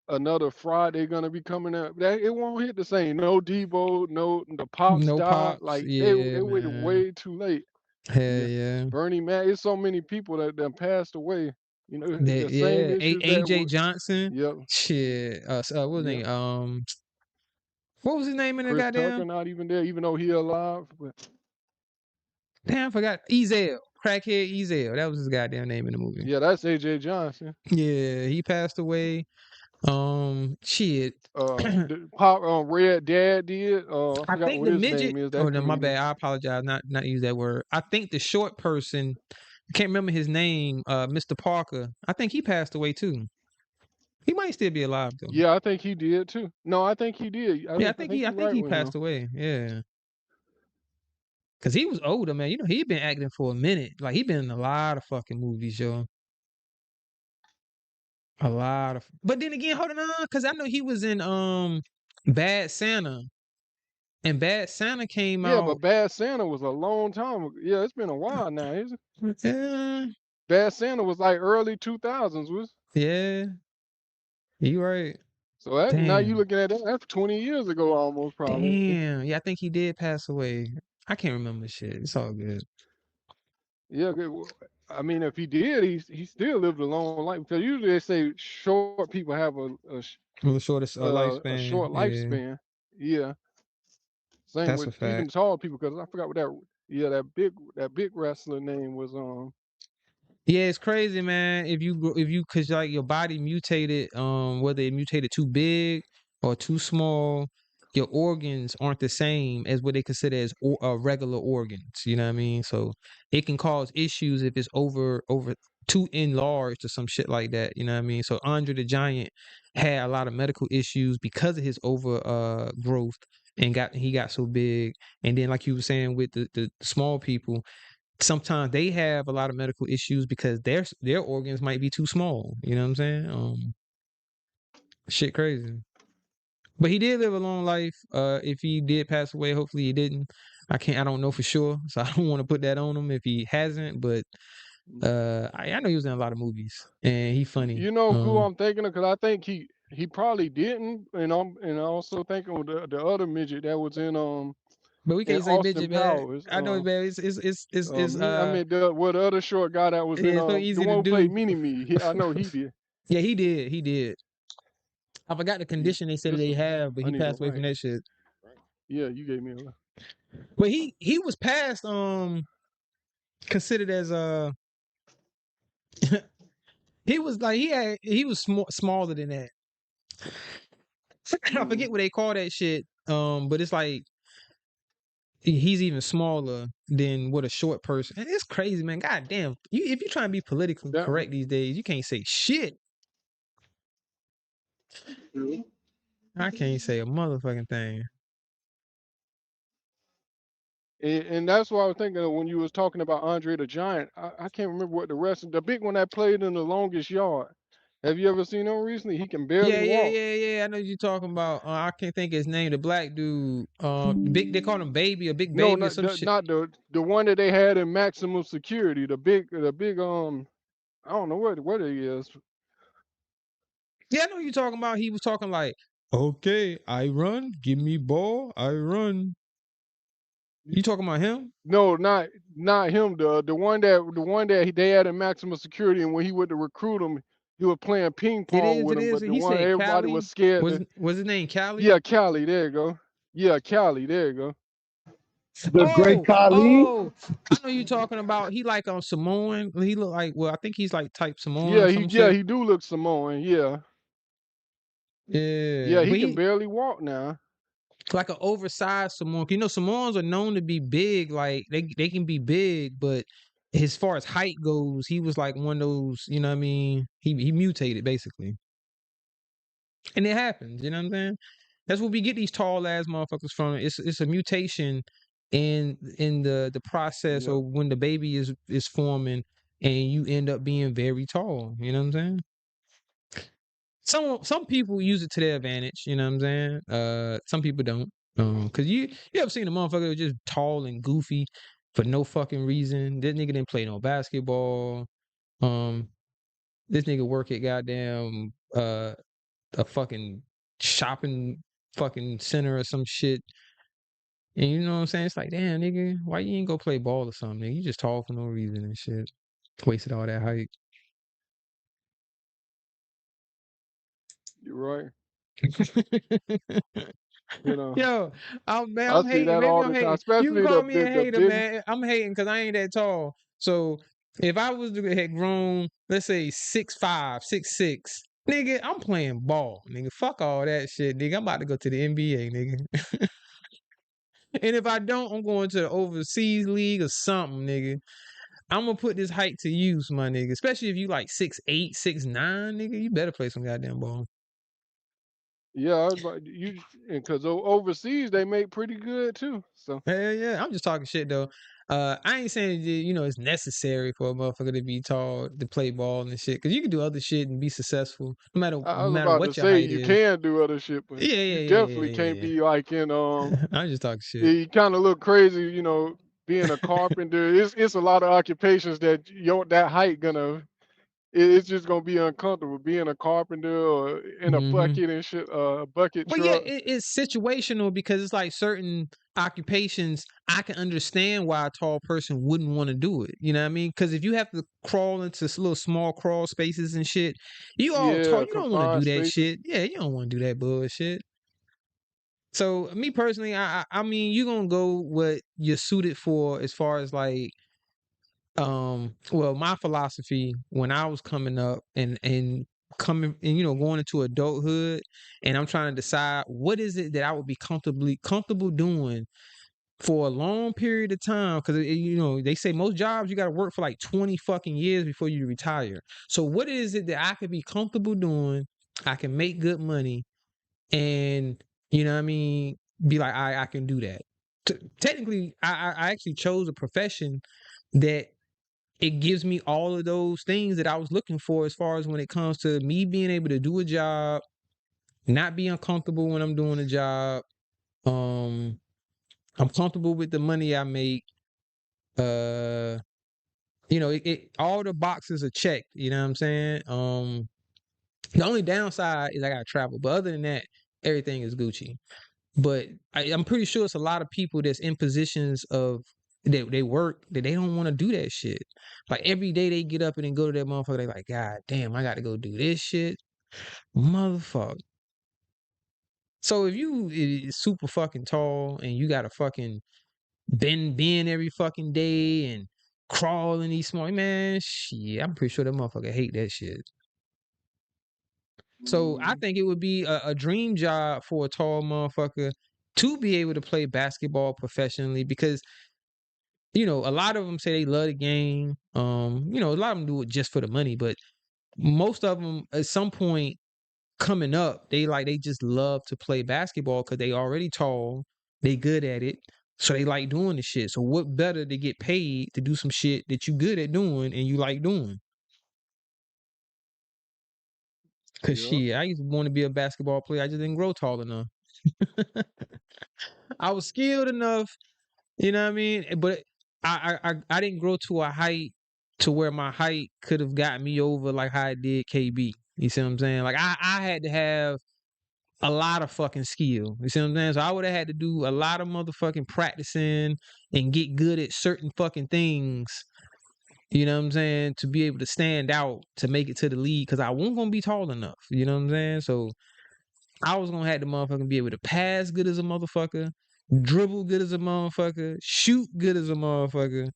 S6: another Friday gonna be coming up. That it won't hit the same. No Debo, no the Pops
S1: No
S6: died.
S1: Pops.
S6: Like they
S1: Yeah,
S6: waited
S1: man.
S6: way too late.
S1: Hell
S6: Yeah,
S1: yeah.
S6: Bernie Mac. It's so many people that passed away. You know
S1: That
S6: the same
S1: yeah.
S6: issues that
S1: AJ
S6: were.
S1: Johnson.
S6: Yep,
S1: Shit. What was his
S6: yep.
S1: name? What was his name in the
S6: Chris Tucker
S1: goddamn?
S6: not even there, even though he alive. But
S1: Damn, I forgot. Ezel. Crackhead Ezel. That was his goddamn name in the movie.
S6: yeah, that's AJ Johnson.
S1: Yeah, he passed away. Shit.
S6: The Pop Red Dad did. I
S1: I
S6: forgot
S1: think
S6: what
S1: the
S6: his
S1: midget.
S6: name is.
S1: Oh
S6: That
S1: no, my
S6: comedian.
S1: bad. I apologize. Not use that word. I think the short person. I can't remember his name. Mr. Parker. I think he passed away too. He might still be alive though.
S6: Yeah, I think he did too. No, I think he did.
S1: Yeah, I
S6: I
S1: think
S6: think
S1: I
S6: you're
S1: think
S6: right
S1: he
S6: with him.
S1: passed away. Yeah, because he was older, man. You know, he'd been acting for a minute. Like he been in a lot of fucking movies, yo. A lot of. But then again, hold on, because I know he was in Bad Santa, and Bad Santa came
S6: Yeah, but
S1: out.
S6: Bad Santa was a long time ago. Yeah, it's been a while now, isn't it?
S1: Yeah,
S6: Bad Santa was like early 2000s, was
S1: yeah, you right.
S6: so that now you
S1: Damn.
S6: looking at that, that's 20 years ago almost probably.
S1: Damn. Yeah, I think he did pass away. I can't remember shit. It's all good.
S6: Yeah, I mean, if he did, he still lived a long life because usually they say short people have
S1: The shortest
S6: a
S1: lifespan.
S6: short
S1: Yeah,
S6: lifespan. Yeah, same
S1: that's
S6: with
S1: a
S6: even
S1: fact.
S6: tall people because I forgot what that big wrestler name was.
S1: Yeah, it's crazy, man. Cause like your body mutated, whether it mutated too big or too small, your organs aren't the same as what they consider as regular organs. You know what I mean? So it can cause issues if it's over too enlarged or some shit like that. You know what I mean? So Andre the Giant had a lot of medical issues because of his over growth and he got so big. And then like you were saying with the small people, sometimes they have a lot of medical issues because their organs might be too small. You know what I'm saying? Shit crazy. But he did live a long life. If he did pass away, hopefully he didn't. I don't know for sure, so I don't want to put that on him if he hasn't. But I know he was in a lot of movies, and he funny.
S6: You know who I'm thinking of? Because I think he probably didn't, and I'm also thinking of the other midget that was
S1: But we
S6: in
S1: can't say
S6: Austin
S1: midget, man.
S6: Powers.
S1: I know, man.
S6: I mean the other short guy that was in
S1: It's so
S6: the
S1: easy
S6: one
S1: to
S6: who played
S1: do.
S6: Mini Me. I know he did.
S1: Yeah, he did. He did. I forgot the
S6: Yeah,
S1: condition they said
S6: this
S1: they
S6: is
S1: have, but
S6: I
S1: he
S6: need a
S1: passed away from
S6: right.
S1: that shit.
S6: Yeah, you gave me a
S1: But he was past considered as he was like he was smaller than that. I forget what they call that shit. But it's like he's even smaller than what a short person. And it's crazy, man. God damn. If you're trying to be politically
S6: that.
S1: correct these days, you can't say shit. I can't say a motherfucking thing.
S6: And that's what I was thinking of when you was talking about Andre the Giant. I can't remember what the big one that played in The Longest Yard. Have you ever seen him recently? He can barely walk.
S1: Yeah. I know you're talking about. I can't think of his name. The black dude. Big. They call him Baby, a big
S6: No,
S1: baby or
S6: not
S1: some shit.
S6: not the one that they had in maximum security. The big I don't know what it is.
S1: Yeah, I know you're talking about. He was talking like, okay, I run. Give me ball. I run. You talking about him?
S6: No, not him. The one that they had in maximum security, and when he went to recruit him, he was playing ping
S1: It
S6: pong
S1: is.
S6: with
S1: It
S6: him.
S1: is.
S6: But the
S1: He
S6: one
S1: said
S6: everybody was
S1: Cali.
S6: scared
S1: Was
S6: to.
S1: was his name Cali?
S6: Yeah, Cali. There you go. Yeah, Cali. There you go.
S2: The great Khali.
S1: I know you talking about. He like on Samoan. He look like. Well, I think he's like type Samoan
S6: Yeah,
S1: or
S6: he
S1: some
S6: yeah
S1: shit.
S6: he do look Samoan. Yeah,
S1: Yeah,
S6: yeah, he
S1: but
S6: can
S1: he
S6: barely walk now.
S1: like an oversized Samoan. You know, Samoans are known to be big. Like they can be big, but as far as height goes, he was like one of those. You know what I mean? He mutated basically, and it happens. You know what I'm saying? That's where we get these tall ass motherfuckers from. It's a mutation in the process,
S6: Yep.
S1: or when the baby is forming, and you end up being very tall. You know what I'm saying? Some people use it to their advantage, you know what I'm saying? Some people don't. Cause you ever seen a motherfucker that was just tall and goofy for no fucking reason? This nigga didn't play no basketball. Um, this nigga work at goddamn a fucking shopping fucking center or some shit. And you know what I'm saying? It's like, damn nigga, why you ain't go play ball or something? Nigga? You just tall for no reason and shit. Wasted all that height.
S6: You're right. You know,
S1: Yo, man,
S6: I
S1: I'm
S6: see
S1: hating.
S6: that
S1: Maybe
S6: all
S1: I'm
S6: the time,
S1: hating. You can
S6: especially
S1: call me a
S6: the
S1: hater,
S6: big.
S1: man. I'm hating because I ain't that tall. So if I was to had grown, let's say 6'5", 6'6", nigga, I'm playing ball, nigga. Fuck all that shit, nigga. I'm about to go to the NBA, nigga. And if I don't, I'm going to the overseas league or something, nigga. I'm gonna put this height to use, my nigga. Especially if you like 6'8", 6'9", nigga. You better play some goddamn ball.
S6: Yeah, I was about you because overseas they make pretty good too. So
S1: Hell yeah, I'm just talking shit though. I ain't saying that, it's necessary for a motherfucker to be tall to play ball and shit, because you can do other shit and be successful no matter
S6: I
S1: no
S6: was
S1: matter
S6: about to
S1: what your
S6: say
S1: height
S6: you
S1: is.
S6: can do other shit, but you definitely can't
S1: Yeah.
S6: be like in
S1: I'm just talking shit.
S6: you kind of look crazy, being a carpenter. It's a lot of occupations that that height gonna it's just gonna be uncomfortable. Being a carpenter or in a
S1: Hmm.
S6: bucket and shit, bucket
S1: But yeah,
S6: truck.
S1: it's situational, because it's like certain occupations I can understand why a tall person wouldn't want to do it. You know what I mean? Because if you have to crawl into little small crawl spaces and shit, you all tall.
S6: Yeah,
S1: You don't want to do
S6: confined
S1: that
S6: spaces.
S1: shit. Yeah, you don't want to do that bullshit. So me personally, I mean, you gonna go what you're suited for as far as like well, my philosophy when I was coming up and coming and going into adulthood, and I'm trying to decide what is it that I would be comfortable doing for a long period of time, because they say most jobs you got to work for like 20 fucking years before you retire. So what is it that I could be comfortable doing? I can make good money, and you know what I mean, be like, I can do that. Technically, I actually chose a profession that it gives me all of those things that I was looking for, as far as when it comes to me being able to do a job not be uncomfortable when I'm doing a job. I'm comfortable with the money I make. It all the boxes are checked. You know what I'm saying? The only downside is I gotta travel, but other than that, everything is Gucci. But I'm pretty sure it's a lot of people that's in positions of they work that they don't want to do that shit. Like every day they get up and then go to that motherfucker. They like, God damn, I got to go do this shit, motherfucker. So if you is super fucking tall and you got to fucking bend every fucking day and crawl in these small man, shit, I'm pretty sure that motherfucker hate that shit. So I think it would be a dream job for a tall motherfucker to be able to play basketball professionally because a lot of them say they love the game. A lot of them do it just for the money, but most of them at some point coming up, they just love to play basketball because they already tall, they good at it, so they like doing the shit. So what better to get paid to do some shit that you good at doing and you like doing? Cause
S6: Yeah.
S1: shit, I used to want to be a basketball player. I just didn't grow tall enough. I was skilled enough, you know what I mean? But I didn't grow to a height to where my height could have got me over like how I did KB. You see what I'm saying? Like I had to have a lot of fucking skill. You see what I'm saying? So I would have had to do a lot of motherfucking practicing and get good at certain fucking things. You know what I'm saying? To be able to stand out to make it to the league because I wasn't gonna be tall enough. You know what I'm saying? So I was gonna have the motherfucker be able to pass good as a motherfucker, dribble good as a motherfucker, shoot good as a motherfucker,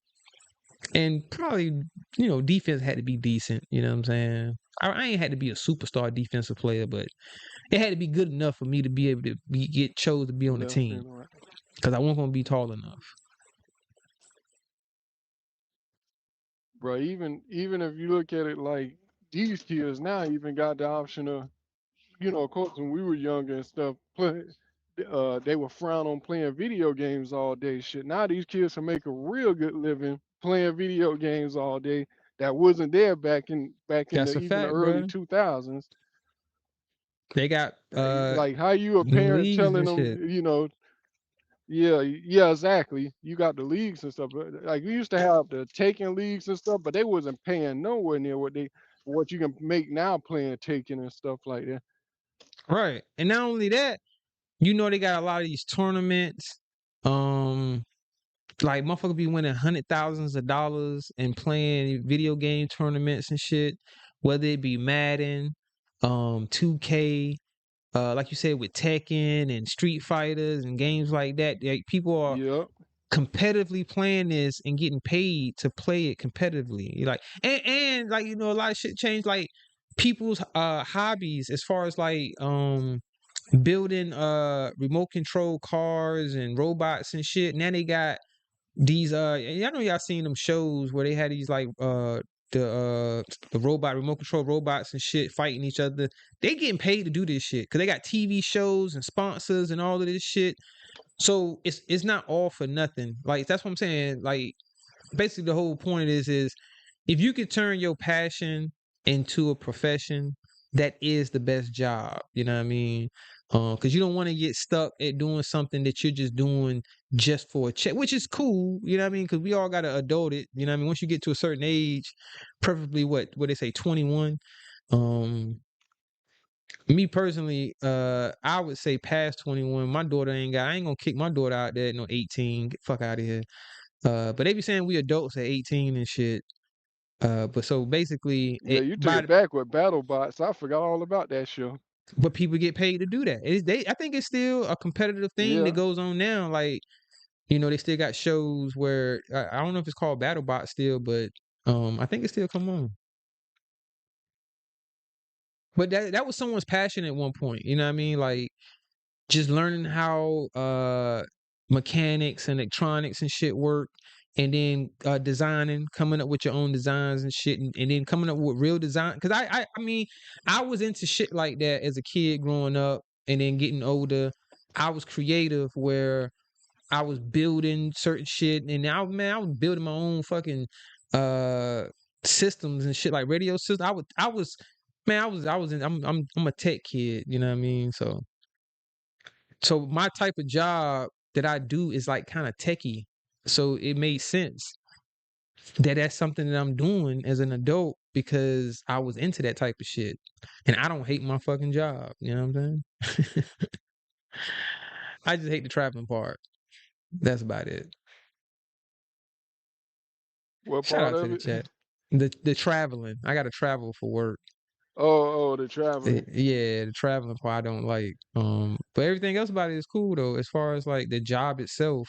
S1: and probably defense had to be decent. You know what I'm saying? I ain't had to be a superstar defensive player, but it had to be good enough for me to be able to get chose to be on the
S6: Left
S1: team
S6: and right.
S1: because I wasn't gonna be tall enough.
S6: Bro, even if you look at it like these kids now even got the option of, of course when we were younger and stuff, they were frown on playing video games all day. Shit, now these kids can make a real good living playing video games all day. That wasn't there back in
S1: That's a
S6: even the
S1: fact,
S6: early
S1: bro.
S6: 2000s.
S1: They got
S6: Like how you a parent
S1: leagues
S6: telling
S1: and shit.
S6: them, yeah, exactly. You got the leagues and stuff. But like we used to have the taking leagues and stuff, but they wasn't paying nowhere near what you can make now playing taking and stuff like that.
S1: Right. And not only that, they got a lot of these tournaments. Like motherfucker be winning hundred thousands of dollars and playing video game tournaments and shit, whether it be Madden, 2K, like you said with Tekken and Street Fighters and games like that. Like people are
S6: Yep.
S1: competitively playing this and getting paid to play it competitively. You're like and like a lot of shit changed like people's hobbies as far as like building remote control cars and robots and shit. Now they got these I know y'all seen them shows where they had these like the remote control robots and shit fighting each other. They getting paid to do this shit because they got TV shows and sponsors and all of this shit. So it's not all for nothing. Like that's what I'm saying. Like basically the whole point is if you could turn your passion into a profession, that is the best job. You know what I mean? Because you don't want to get stuck at doing something that you're just doing just for a check, which is cool. You know what I mean? Because we all gotta adult it. You know what I mean? Once you get to a certain age, preferably what they say 21. Me personally, I would say past 21. My daughter I ain't gonna kick my daughter out there at no 18. Get the fuck out of here. But they be saying we adults at 18 and shit. But so basically,
S6: Yeah, you took it back with BattleBots. I forgot all about that show.
S1: but people get paid to do that. I think it's still a competitive thing that
S6: Yeah.
S1: goes on now. Like, they still got shows where I don't know if it's called BattleBot still, but I think it still come on. But that was someone's passion at one point. You know what I mean? Like just learning how mechanics and electronics and shit work, and then designing, coming up with your own designs and shit, and then coming up with real design. Because I mean, I was into shit like that as a kid growing up, and then getting older. I was creative where I was building certain shit, and I was building my own fucking systems and shit like radio systems. I was Man, I'm a tech kid, you know what I mean? So my type of job that I do is like kind of techie. So it made sense that that's something that I'm doing as an adult because I was into that type of shit. And I don't hate my fucking job, you know what I'm saying? I just hate the traveling part. That's about it.
S6: What
S1: Shout
S6: part
S1: out to
S6: of
S1: the
S6: it?
S1: chat. The traveling. I got to travel for work.
S6: The traveling.
S1: Yeah, the traveling part I don't like. But everything else about it is cool though. As far as like the job itself,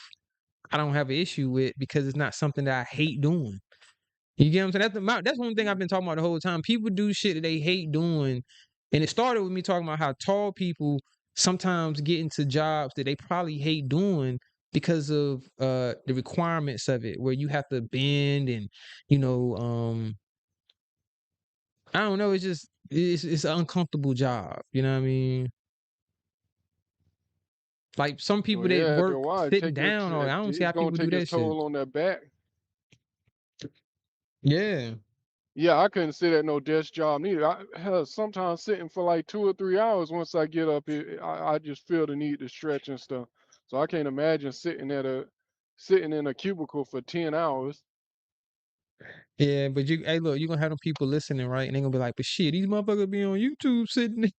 S1: I don't have an issue with because it's not something that I hate doing. You get what I'm saying? That's one thing I've been talking about the whole time. People do shit that they hate doing, and it started with me talking about how tall people sometimes get into jobs that they probably hate doing because of the requirements of it, where you have to bend and you know I don't know. It's just it's an uncomfortable job. You know what I mean? Like some people
S6: Well,
S1: that
S6: yeah, after
S1: work
S6: a while,
S1: sitting down, or I don't see
S6: it's
S1: how
S6: gonna
S1: people do
S6: take its
S1: that shit.
S6: toll on their back.
S1: Yeah,
S6: Yeah, I couldn't sit at no desk job neither. Hell, sometimes sitting for like 2 or 3 hours. Once I get up, I just feel the need to stretch and stuff. So I can't imagine sitting in a cubicle for 10 hours.
S1: yeah. But hey, look, you gonna have them people listening, right? And they gonna be like, but shit, these motherfuckers be on YouTube sitting,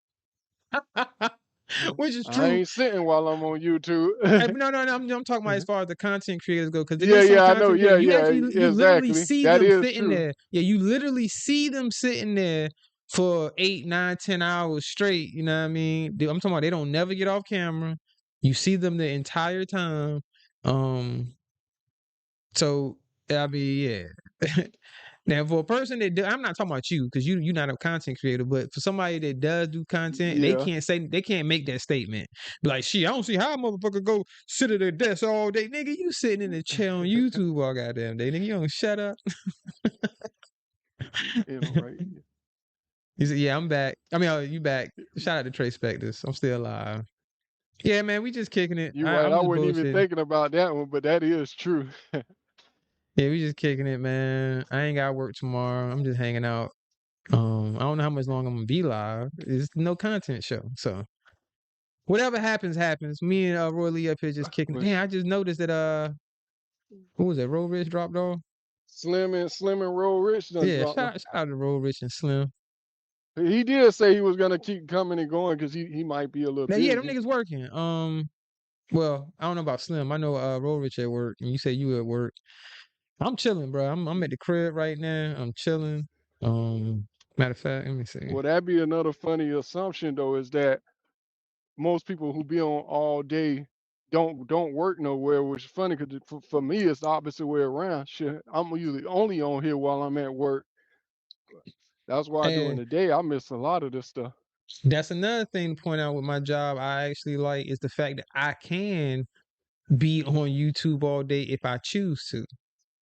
S1: which is
S6: I
S1: true.
S6: ain't sitting while I'm on YouTube.
S1: But no. I'm talking about as far as the content creators go, because there
S6: Yeah,
S1: is some
S6: yeah, I know.
S1: content
S6: Yeah,
S1: creators.
S6: yeah,
S1: You literally
S6: exactly.
S1: see
S6: That
S1: them
S6: is
S1: sitting
S6: true.
S1: there. Yeah, you literally see them sitting there for 8, 9, 10 hours straight. You know what I mean? I'm talking about they don't never get off camera. You see them the entire time. Um, so I mean, yeah. Now, for a person that I'm not talking about you because you're not a content creator, but for somebody that does do content,
S6: Yeah.
S1: they can't make that statement. Be like, shit, I don't see how a motherfucker go sit at their desk all day, nigga. You sitting in the chair on YouTube all goddamn day, nigga. You don't shut up.
S6: Right.
S1: You said, yeah, I'm back. I mean, you back. Shout out to Trey Spectors. I'm still alive. Yeah, man, we just kicking it.
S6: You're right.
S1: I'm
S6: I
S1: just
S6: wasn't even
S1: bullshitting.
S6: thinking about that one, but that is true.
S1: Yeah, we just kicking it, man. I ain't got work tomorrow. I'm just hanging out. I don't know how much longer I'm gonna be live. It's no content show, so whatever happens, happens. Me and Roy Lee up here just kicking.
S6: But
S1: Damn, I just noticed that who was that? Roll Rich dropped off.
S6: Slim and Roll Rich done
S1: Yeah,
S6: dropped.
S1: shout out to Roll Rich and Slim.
S6: He did say he was gonna keep coming and going because he might be a little
S1: Now, yeah, them
S6: busy.
S1: niggas working. Well, I don't know about Slim. I know Roll Rich at work, and you say you at work. I'm chilling, bro. I'm at the crib right now. I'm chilling. Matter of fact, let me see.
S6: Well, that'd be another funny assumption though, is that most people who be on all day don't work nowhere, which is funny because for me it's the opposite way around. Shit, I'm usually only on here while I'm at work. That's why during
S1: And
S6: the day I miss a lot of this stuff.
S1: that's another thing to point out with my job. I actually like is the fact that I can be on YouTube all day if I choose to.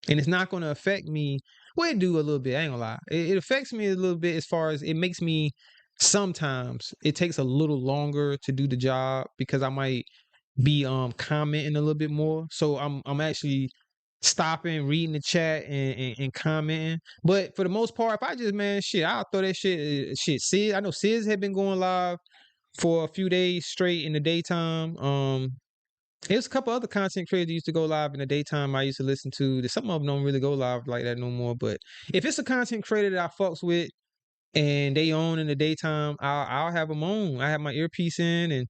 S1: And it's not going to affect me. Well, it do a little bit. I ain't gonna lie. It affects me a little bit as far as it makes me. Sometimes it takes a little longer to do the job because I might be commenting a little bit more. So I'm actually stopping, reading the chat and commenting. But for the most part, if I just man shit, I'll throw that shit. Sid, I know Sid had been going live for a few days straight in the daytime. There's a couple other content creators that used to go live in the daytime I used to listen to. Some of them don't really go live like that no more. But if it's a content creator that I fucks with and they on in the daytime, I'll have them on. I have my earpiece in and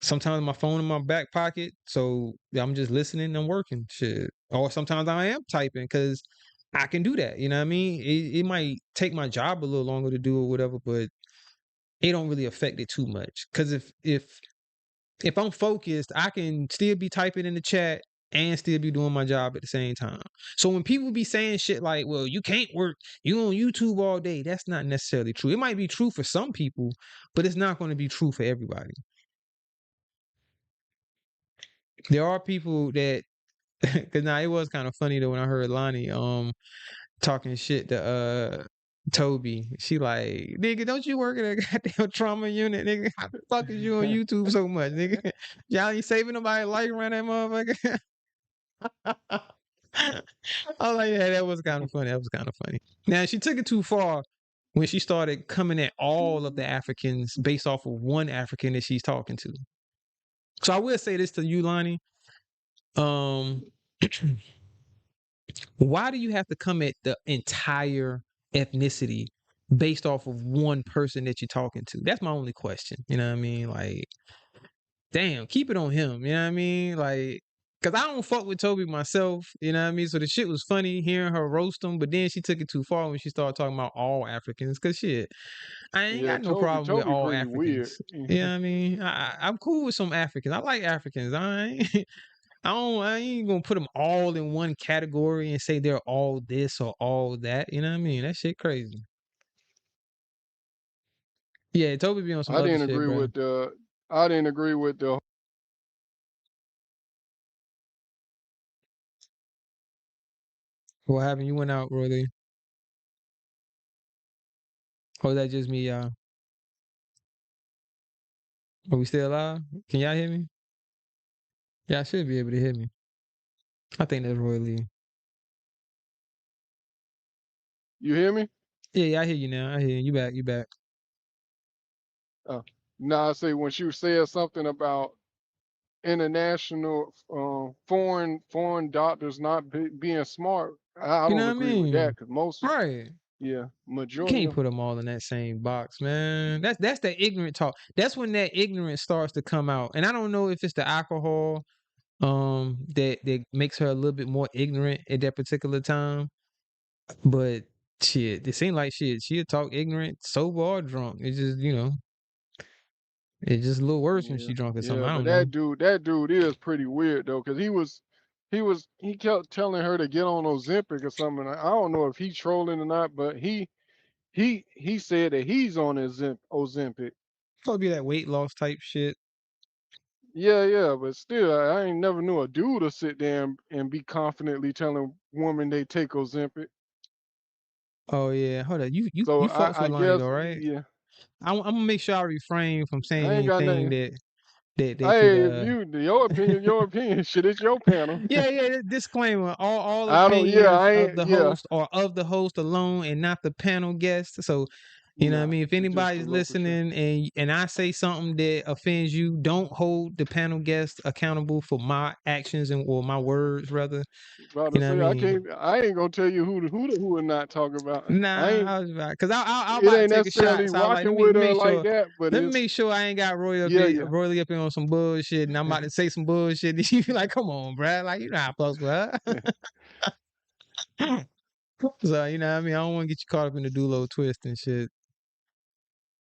S1: sometimes my phone in my back pocket. So I'm just listening and working shit. Or sometimes I am typing because I can do that. You know what I mean? It might take my job a little longer to do or whatever, but it don't really affect it too much. Because if I'm focused, I can still be typing in the chat and still be doing my job at the same time. So when people be saying shit like, well, you can't work, you on YouTube all day, that's not necessarily true. It might be true for some people, but it's not going to be true for everybody. There are people that because now it was kind of funny though when I heard Lonnie talking shit to Toby. She like, nigga, don't you work at a goddamn trauma unit, nigga? How the fuck is you on YouTube so much, nigga? Y'all ain't saving nobody's life around that motherfucker. I was like, yeah, that was kind of funny. That was kind of funny. Now she took it too far when she started coming at all of the Africans based off of one African that she's talking to. So I will say this to you, Lonnie. Why do you have to come at the entire ethnicity based off of one person that you're talking to? That's my only question. You know what I mean? Like, damn, keep it on him. You know what I mean? Like, cause I don't fuck with Toby myself. You know what I mean? So the shit was funny hearing her roast him, but then she took it too far when she started talking about all Africans. Cause shit, I ain't
S6: Yeah,
S1: got no problem with
S6: Toby
S1: all
S6: pretty weird.
S1: Africans. You know what I mean? I'm cool with some Africans. I like Africans. I ain't gonna put them all in one category and say they're all this or all that. You know what I mean? That shit crazy. Yeah, Toby be on some
S6: I
S1: other
S6: didn't
S1: shit,
S6: agree
S1: bro.
S6: with the. I didn't agree with the.
S1: What happened? You went out, really? Or is that just me, y'all? Are we still alive? Can y'all hear me? Y'all should be able to hear me. I think that's Roy Lee.
S6: You hear me?
S1: Yeah, I hear you now. I hear you. You back. You back.
S6: No, I say when she said something about international, foreign doctors not being smart. I
S1: You know
S6: don't
S1: what I
S6: agree with that
S1: mean?
S6: because most,
S1: Right.
S6: yeah,
S1: You
S6: majority
S1: can't
S6: of
S1: put them all in that same box, man. That's that ignorant talk. That's when that ignorance starts to come out. And I don't know if it's the alcohol that makes her a little bit more ignorant at that particular time. But shit, it seemed like she'll talk ignorant, sober or drunk. It's just, it's just a little worse when
S6: yeah,
S1: she drunk or something.
S6: yeah.
S1: I
S6: But
S1: don't know.
S6: that dude is pretty weird though, because he kept telling her to get on Ozempic or something. I don't know if he's trolling or not, but he said that he's on Ozempic.
S1: Probably be that weight loss type shit.
S6: Yeah, but still, I ain't never knew a dude to sit there and be confidently telling women they take Ozempic.
S1: Oh yeah, hold on. You
S6: So
S1: you fucks
S6: I
S1: with Lonnie
S6: guess,
S1: though, right?
S6: yeah,
S1: I'm gonna make sure I refrain from saying
S6: I ain't got
S1: anything
S6: nothing.
S1: that could
S6: Hey, if your opinion, shit, it's your panel.
S1: yeah, disclaimer, all
S6: I don't, yeah,
S1: opinions
S6: I
S1: of
S6: ain't,
S1: the
S6: yeah,
S1: host are of the host alone and not the panel guest. So, you know what I
S6: nah,
S1: mean? If
S6: it's just the
S1: anybody's
S6: local show.
S1: listening and I say something that offends you, don't hold the panel guest accountable for my actions or my words rather.
S6: About
S1: You
S6: to
S1: know what
S6: say,
S1: I mean?
S6: I ain't gonna tell you who we're not talking about. I
S1: Nah,
S6: ain't,
S1: I was about because I
S6: it
S1: about to
S6: ain't
S1: take a shot.
S6: necessarily
S1: So I was like,
S6: rocking with her
S1: make
S6: like
S1: sure
S6: that, but
S1: let me
S6: it's,
S1: make sure I ain't got
S6: yeah.
S1: Roy Lee up in on some bullshit, and I'm about to say some bullshit. And you be like, come on, bruh. Like, you know how close with her. So, you know what I mean? I don't want to get you caught up in the Dulo twist and shit.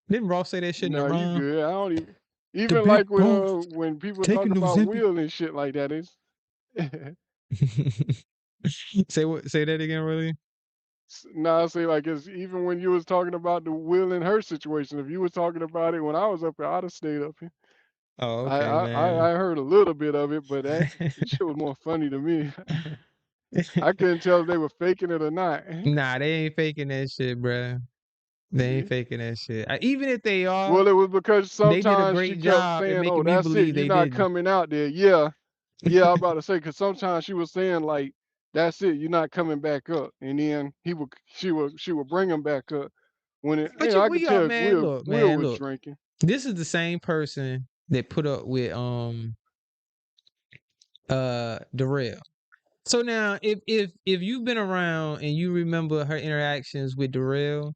S1: Didn't Ross say that shit in the
S6: No, you
S1: run?
S6: good. I don't
S1: The
S6: even
S1: big
S6: like with
S1: boss
S6: when people talk
S1: taking
S6: about
S1: Ozempic.
S6: Will and shit like that. It's
S1: Say that again, really?
S6: nah, I say like it's even when you was talking about the Will and her situation. If you was talking about it when I was up here, I'd have stayed up here.
S1: Oh,
S6: I
S1: okay,
S6: I I
S1: man.
S6: I heard a little bit of it, but that shit was more funny to me. I couldn't tell if they were faking it or not.
S1: Nah, they ain't faking that shit, bruh. They
S6: Yeah.
S1: ain't faking that shit. Even if they are,
S6: Well, it was because
S1: they did a
S6: sometimes she
S1: great
S6: kept
S1: job at
S6: saying, "Oh,
S1: making me
S6: that's it.
S1: believe
S6: You're
S1: they
S6: not
S1: didn't.
S6: coming out there." Yeah, yeah. I'm about to say because sometimes she was saying like, "That's it. You're not coming back up," and then she would bring him back up when it.
S1: But
S6: I
S1: we
S6: could
S1: are,
S6: tell
S1: man.
S6: Will was
S1: Look.
S6: drinking.
S1: This is the same person that put up with Darrell. So now, if you've been around and you remember her interactions with Darrell,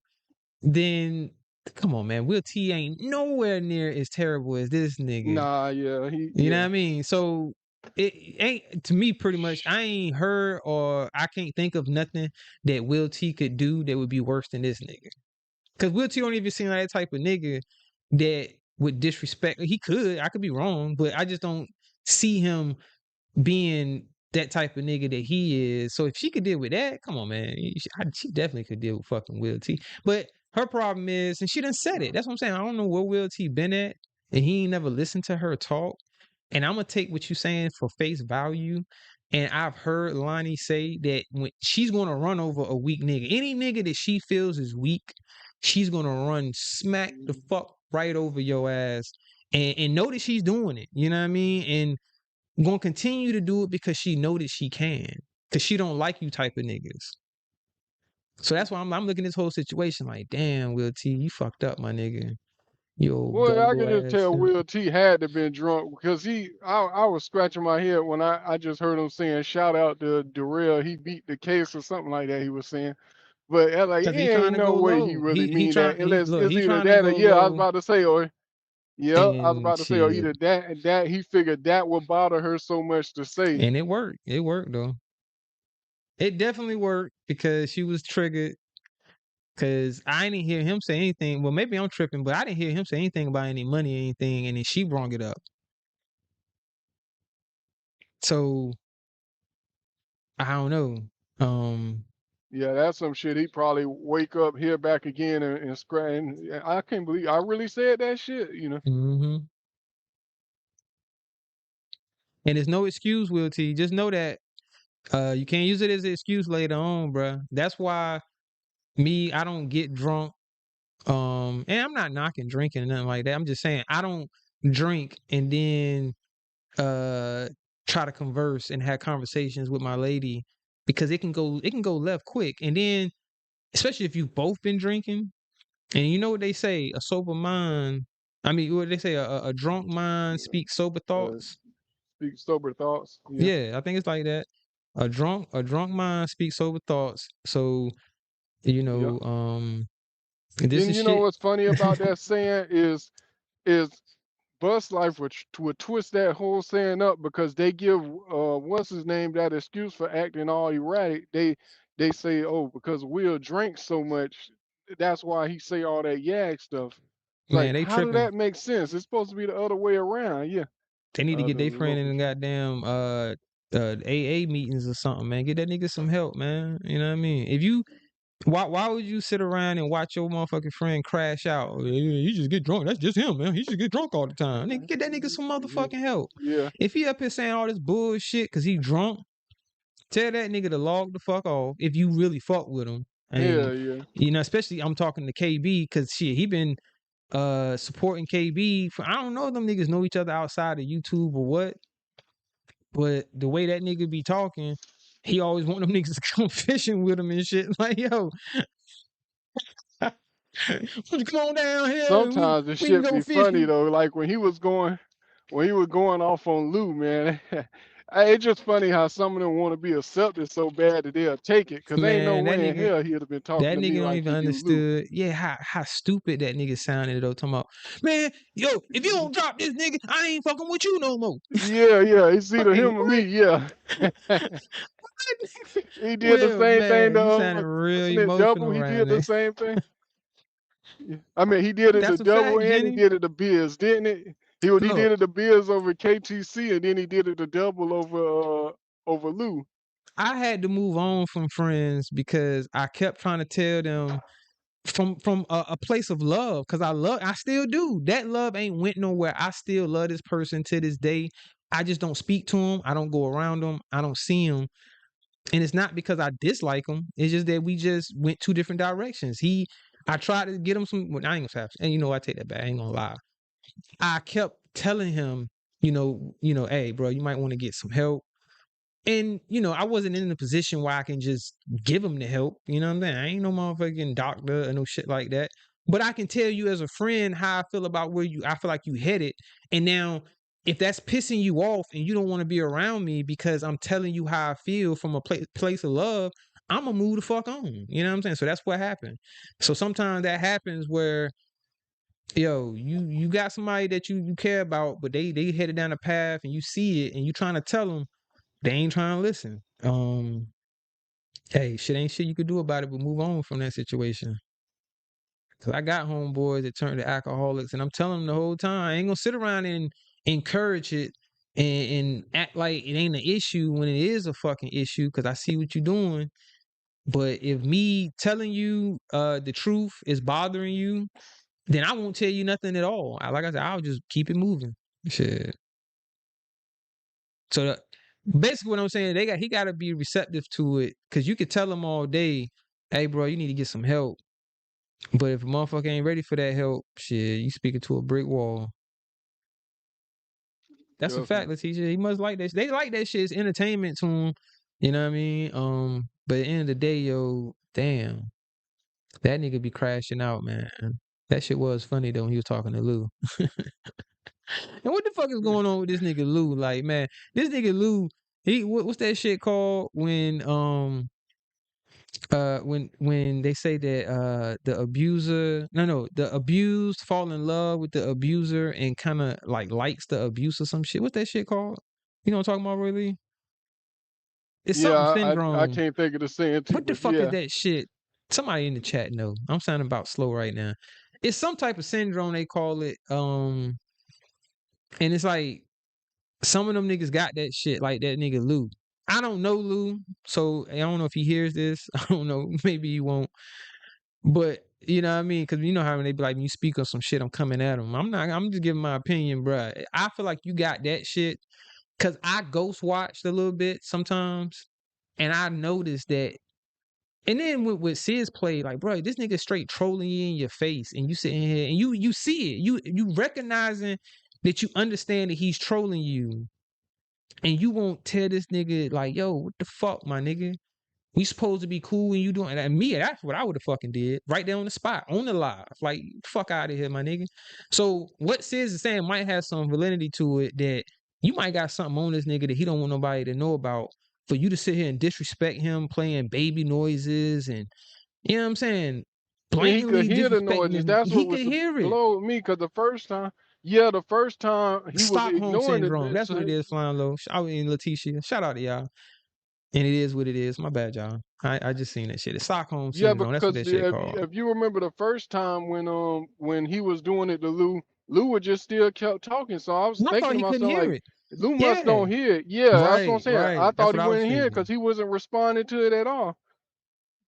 S1: then come on, man. Will T ain't nowhere near as terrible as this nigga.
S6: Nah, yeah,
S1: You know what I mean? So it ain't to me pretty much.
S6: Sh-
S1: I ain't heard or I can't think of nothing that Will T could do that would be worse than this nigga. Because Will T don't even seem like that type of nigga that would disrespect. He could. I could be wrong, but I just don't see him being that type of nigga that he is. So if she could deal with that, come on, man. She definitely could deal with fucking Will T. But her problem is, and she done said it. That's what I'm saying. I don't know where Will T been at, and he ain't never listened to her talk. And I'm gonna take what you saying for face value. And I've heard Lonnie say that when she's gonna run over a weak nigga, any nigga that she feels is weak, she's gonna run smack the fuck right over your ass. And know that she's doing it. You know what I mean? And gonna continue to do it because she know that she can. Cause she don't like you type of niggas. So that's why I'm looking at this whole situation like, damn, Will T, you fucked up, my nigga. You old
S6: Well, I
S1: gullible
S6: could just
S1: ass.
S6: tell Will T had to been drunk because I was scratching my head when I just heard him saying shout out to Darrell, he beat the case or something like that he was saying. But like,
S1: Cause
S6: it
S1: he trying
S6: ain't
S1: to
S6: no
S1: go
S6: way he
S1: low.
S6: really mean
S1: Trying
S6: that unless it's
S1: he
S6: either
S1: trying to
S6: that or
S1: go
S6: yeah, I was
S1: low
S6: about to say, or yeah, I was
S1: and
S6: about to say, or
S1: shit.
S6: either that and that he figured that would bother her so much to say.
S1: And it worked. It worked though. It definitely worked because she was triggered. Cause I didn't hear him say anything. Well, maybe I'm tripping, but I didn't hear him say anything about any money or anything. And then she brought it up. So I don't know.
S6: Yeah, that's some shit. He probably wake up here back again and scratch. I can't believe I really said that shit.
S1: And there's no excuse, Will T. Just know that you can't use it as an excuse later on, bruh. That's why I don't get drunk. And I'm not knocking drinking or nothing like that. I'm just saying I don't drink and then try to converse and have conversations with my lady because it can go left quick. And then especially if you've both been drinking, and you know what they say, a sober mind. I mean, what they say, a drunk mind speaks sober
S6: Uh,
S1: thoughts.
S6: speak sober thoughts. Yeah.
S1: Yeah, I think it's like that. A drunk mind speaks sober thoughts. So, you
S6: Yep.
S1: know, this
S6: And
S1: is
S6: you know
S1: shit.
S6: what's funny about that saying is Bus Life would twist that whole saying up because they give what's his name that excuse for acting all erratic. They say, oh, because Will drinks so much, that's why he say all that yag stuff. It's
S1: Man,
S6: like,
S1: they
S6: how do
S1: tripping.
S6: that make sense? It's supposed to be the other way around. Yeah.
S1: They need to get
S6: The
S1: their friend in
S6: local.
S1: the goddamn AA meetings or something, man. Get that nigga some help, man. You know what I mean? If you why would you sit around and watch your motherfucking friend crash out? Oh, yeah, he just get drunk. That's just him, man. He just get drunk all the time. Nigga, get that nigga some motherfucking help.
S6: Yeah.
S1: If he up here saying all this bullshit because he drunk, tell that nigga to log the fuck off if you really fuck with him. And
S6: Hell yeah.
S1: especially I'm talking to KB because shit, he been supporting KB for I don't know if them niggas know each other outside of YouTube or what, but the way that nigga be talking, he always want them niggas to come fishing with him and shit. Like, yo, why don't you come on down here?
S6: Sometimes the
S1: We can
S6: shit
S1: go
S6: be funny
S1: fishing.
S6: though. Like when he was going off on Lou, man. It's just funny how some of them want to be accepted so bad that they'll take it. Cause ain't no
S1: Man,
S6: way in hell he'd have been talking to me
S1: don't
S6: like
S1: even
S6: he do Lou.
S1: understood. Yeah, how stupid that nigga sounded though. Talking about, man, yo, if you don't drop this nigga, I ain't fucking with you no more.
S6: Yeah, it's either
S1: Like
S6: him or me.
S1: what?
S6: Yeah. He did the
S1: Well,
S6: same thing
S1: man,
S6: to
S1: he sounded real
S6: wasn't it Double?
S1: emotional
S6: He
S1: around
S6: did the
S1: there.
S6: same thing. I mean, he did it to
S1: That's a
S6: Double
S1: fact,
S6: and he
S1: Jenny.
S6: did it to Biz, didn't it? He did
S1: Look,
S6: it to Biz over KTC and then he did it to Double over Lou.
S1: I had to move on from friends because I kept trying to tell them from a place of love because I still do. That love ain't went nowhere. I still love this person to this day. I just don't speak to him. I don't go around him. I don't see him. And it's not because I dislike him. It's just that we just went two different directions. I tried to get him some. Well, I ain't gonna say, and I take that back. I ain't gonna lie. I kept telling him, hey, bro, you might want to get some help. And, I wasn't in a position where I can just give him the help. You know what I'm saying? I ain't no motherfucking doctor or no shit like that. But I can tell you as a friend how I feel about I feel like you headed. And now, if that's pissing you off and you don't want to be around me because I'm telling you how I feel from a place of love, I'm going to move the fuck on. You know what I'm saying? So that's what happened. So sometimes that happens where, yo, you got somebody that you care about, but they headed down a path and you see it and you trying to tell them, they ain't trying to listen. Hey, shit ain't shit you could do about it, but move on from that situation. Cause I got homeboys that turned to alcoholics, and I'm telling them the whole time, I ain't gonna sit around and encourage it and act like it ain't an issue when it is a fucking issue. Cause I see what you're doing. But if me telling you the truth is bothering you, then I won't tell you nothing at all. Like I said, I'll just keep it moving. Shit. So basically, what I'm saying, he got to be receptive to it because you could tell him all day, "Hey, bro, you need to get some help." But if a motherfucker ain't ready for that help, shit, you speaking to a brick wall. That's a fact,
S6: Definitely.
S1: Letitia. He must like that. They like that shit. It's entertainment to him. You know what I mean? But at the end of the day, yo, damn, that nigga be crashing out, man. That shit was funny though when he was talking to Lou. And what the fuck is going on with this nigga Lou? Like, man, this nigga Lou, what's that shit called when they say that the abuser, the abused fall in love with the abuser and kind of like likes the abuse or some shit. What's that shit called? You know what I'm talking about, really? It's something
S6: Yeah, I
S1: syndrome.
S6: can't think of the saying too,
S1: What the
S6: but
S1: fuck is
S6: yeah.
S1: that shit? Somebody in the chat know. I'm sounding about slow right now. It's some type of syndrome they call it. And it's like some of them niggas got that shit, like that nigga Lou. I don't know Lou, so I don't know if he hears this. I don't know. Maybe he won't. But you know what I mean? Because you know how when they be like, when you speak on some shit, I'm coming at him. I'm just giving my opinion, bruh. I feel like you got that shit. Because I ghost watched a little bit sometimes. And I noticed that. And then with Sid's play, like, bro, this nigga straight trolling you in your face. And you sitting here and you see it. You recognizing that you understand that he's trolling you. And you won't tell this nigga, like, yo, what the fuck, my nigga? We supposed to be cool when you doing that. Me, that's what I would have fucking did. Right there on the spot, on the live. Like, fuck out of here, my nigga. So what Sis is saying might have some validity to it that you might got something on this nigga that he don't want nobody to know about. For you to sit here and disrespect him, playing baby noises and, you know what I'm saying?
S6: And he could
S1: Blatantly
S6: hear the
S1: disrespecting
S6: noises.
S1: him.
S6: That's
S1: He
S6: what
S1: could
S6: was
S1: hear it.
S6: blow me, because the first time he was
S1: Stockholm
S6: ignoring it.
S1: syndrome. That's what it is, Flying Low. I mean, Letitia. Shout out to y'all. And it is what it is. My bad, y'all. I just seen that shit. It's Stockholm
S6: Yeah,
S1: syndrome. That's what
S6: because
S1: that shit called.
S6: if you remember the first time when he was doing it to Lou would just still kept talking. So I was
S1: And I thought
S6: thinking to
S1: he couldn't
S6: myself,
S1: hear
S6: like,
S1: it.
S6: Lou must
S1: Yeah.
S6: don't hear it. Yeah, that's what I'm saying. I
S1: Right. That's
S6: thought
S1: what
S6: he
S1: I was
S6: wouldn't hear it
S1: thinking.
S6: because he wasn't responding to it at all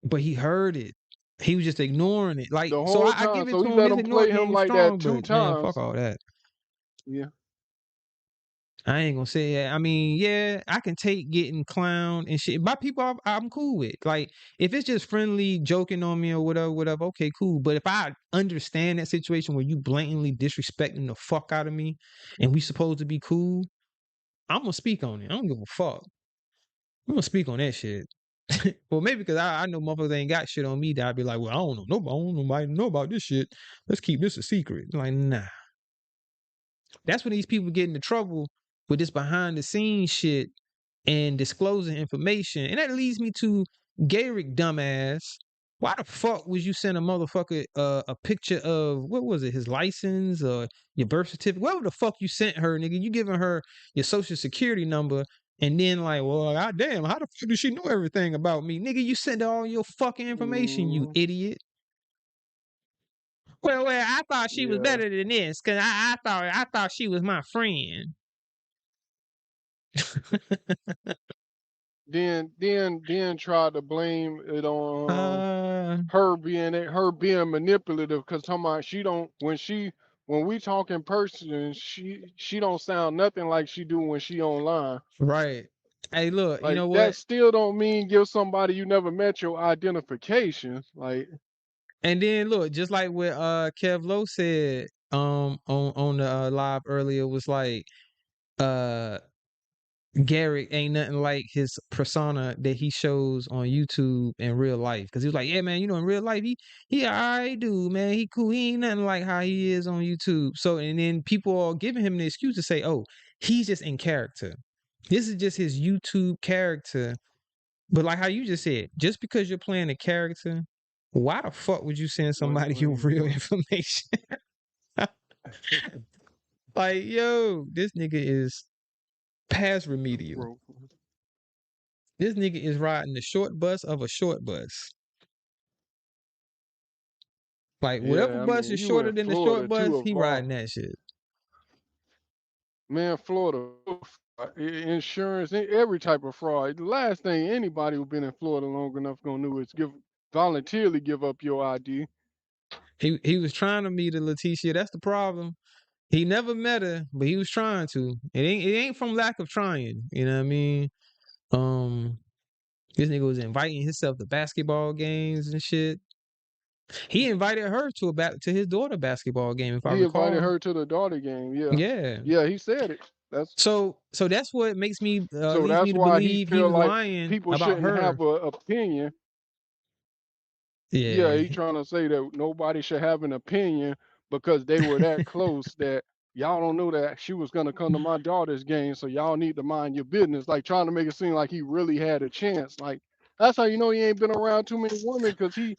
S1: But he heard it. He was just ignoring it. Like,
S6: the
S1: so
S6: whole
S1: I
S6: time.
S1: give it
S6: So
S1: to
S6: he
S1: him.
S6: let
S1: His
S6: him
S1: ignore
S6: play him
S1: game
S6: like that
S1: strong,
S6: 2
S1: but man, fuck
S6: times.
S1: all that.
S6: Yeah.
S1: I ain't gonna say that. I mean, yeah, I can take getting clown and shit. By people I'm cool with. Like, if it's just friendly joking on me or whatever, okay, cool. But if I understand that situation where you blatantly disrespecting the fuck out of me and we supposed to be cool, I'm gonna speak on it. I don't give a fuck. I'm gonna speak on that shit. Well, maybe because I know motherfuckers ain't got shit on me that I'd be like, well, I don't want nobody to know about this shit. Let's keep this a secret. Like, nah. That's when these people get into trouble with this behind the scenes shit and disclosing information. And that leads me to Garrick, dumbass. Why the fuck was you send a motherfucker a picture of, what was it, his license or your birth certificate? Whatever the fuck you sent her, nigga. You giving her your social security number and then like, well, goddamn, how the fuck does she know everything about me? Nigga, you send her all your fucking information, you idiot. Well, I thought she was
S6: Yeah.
S1: better than this because I thought she was my friend.
S6: Then tried to blame it on
S1: uh,
S6: her being manipulative, because talking about she don't when we talk in person, she don't sound nothing like she do when she online.
S1: right. Hey, look, you
S6: Like,
S1: know
S6: that
S1: what?
S6: still don't mean give somebody you never met your identification. Like,
S1: And then look, just like what Kev Lowe said on the live earlier was like uh Garrick ain't nothing like his persona that he shows on YouTube in real life. Cause he was like, yeah, man, you know, in real life, he alright dude, man. He cool. He ain't nothing like how he is on YouTube. So and then people are giving him the excuse to say, oh, he's just in character. This is just his YouTube character. But like how you just said, just because you're playing a character, why the fuck would you send somebody your real information? Like, yo, this nigga is past remedial. This nigga is riding the short bus of a short bus. Like, whatever
S6: yeah, I
S1: bus
S6: mean,
S1: is
S6: you
S1: shorter
S6: in
S1: than the
S6: Florida
S1: short bus,
S6: too of
S1: he riding
S6: all.
S1: that shit.
S6: Man, Florida, insurance, every type of fraud. The last thing anybody who been in Florida long enough gonna do is voluntarily give up your ID.
S1: He was trying to meet a Leticia. That's the problem. He never met her, but he was trying to. It ain't from lack of trying. You know what I mean? This nigga was inviting himself to basketball games and shit. He invited her to his daughter basketball game, if I
S6: He invited
S1: recall.
S6: her to the daughter game. Yeah,
S1: Yeah.
S6: yeah, he said it. That's
S1: So that's what makes me
S6: so
S1: leads me
S6: that's
S1: to
S6: why he
S1: believe he
S6: feel
S1: was
S6: like
S1: lying
S6: people
S1: about
S6: shouldn't
S1: her.
S6: have a opinion. Yeah,
S1: Yeah.
S6: he trying to say that nobody should have an opinion because they were that close that y'all don't know that she was gonna come to my daughter's game, so y'all need to mind your business. Like trying to make it seem like he really had a chance. Like that's how you know he ain't been around too many women because he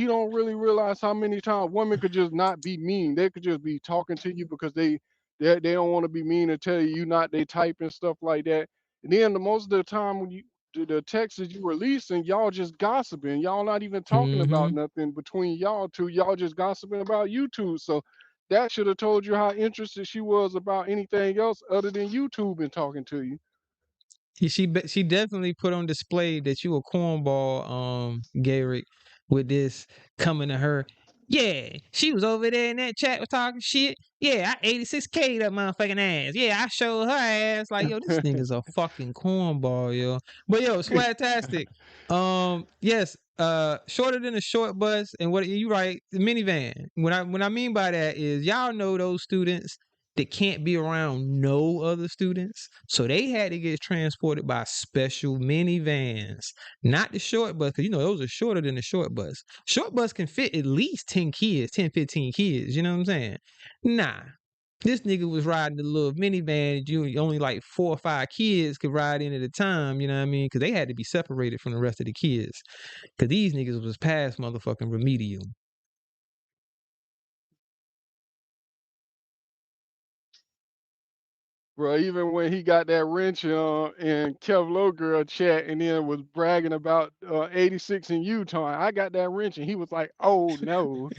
S6: don't really realize how many times women could just not be mean. They could just be talking to you because they don't want to be mean and tell you not they type and stuff like that. And then the most of the time when you the texts you releasing, y'all just gossiping. Y'all not even talking about
S1: Mm-hmm.
S6: nothing between y'all two. Y'all just gossiping about YouTube. So that should have told you how interested she was about anything else other than YouTube and talking to you.
S1: She definitely put on display that you a cornball, Garrick, with this coming to her. Yeah, she was over there in that chat was talking shit. Yeah, I 86K that motherfucking ass. Yeah, I showed her ass. Like, yo, this nigga's a fucking cornball, yo. But yo, swagtastic. Yes, shorter than a short bus, and what you right, the minivan. What I mean by that is y'all know those students that can't be around no other students. So they had to get transported by special minivans, not the short bus, because those are shorter than the short bus. Short bus can fit at least 10 kids, 10, 15 kids. You know what I'm saying? Nah. This nigga was riding the little minivan that you only like 4 or 5 kids could ride in at a time, you know what I mean? Because they had to be separated from the rest of the kids. Because these niggas was past motherfucking remedial.
S6: Bro, even when he got that wrench in Kevlo girl chat and then was bragging about 86 in Utah, I got that wrench and he was like, "Oh no."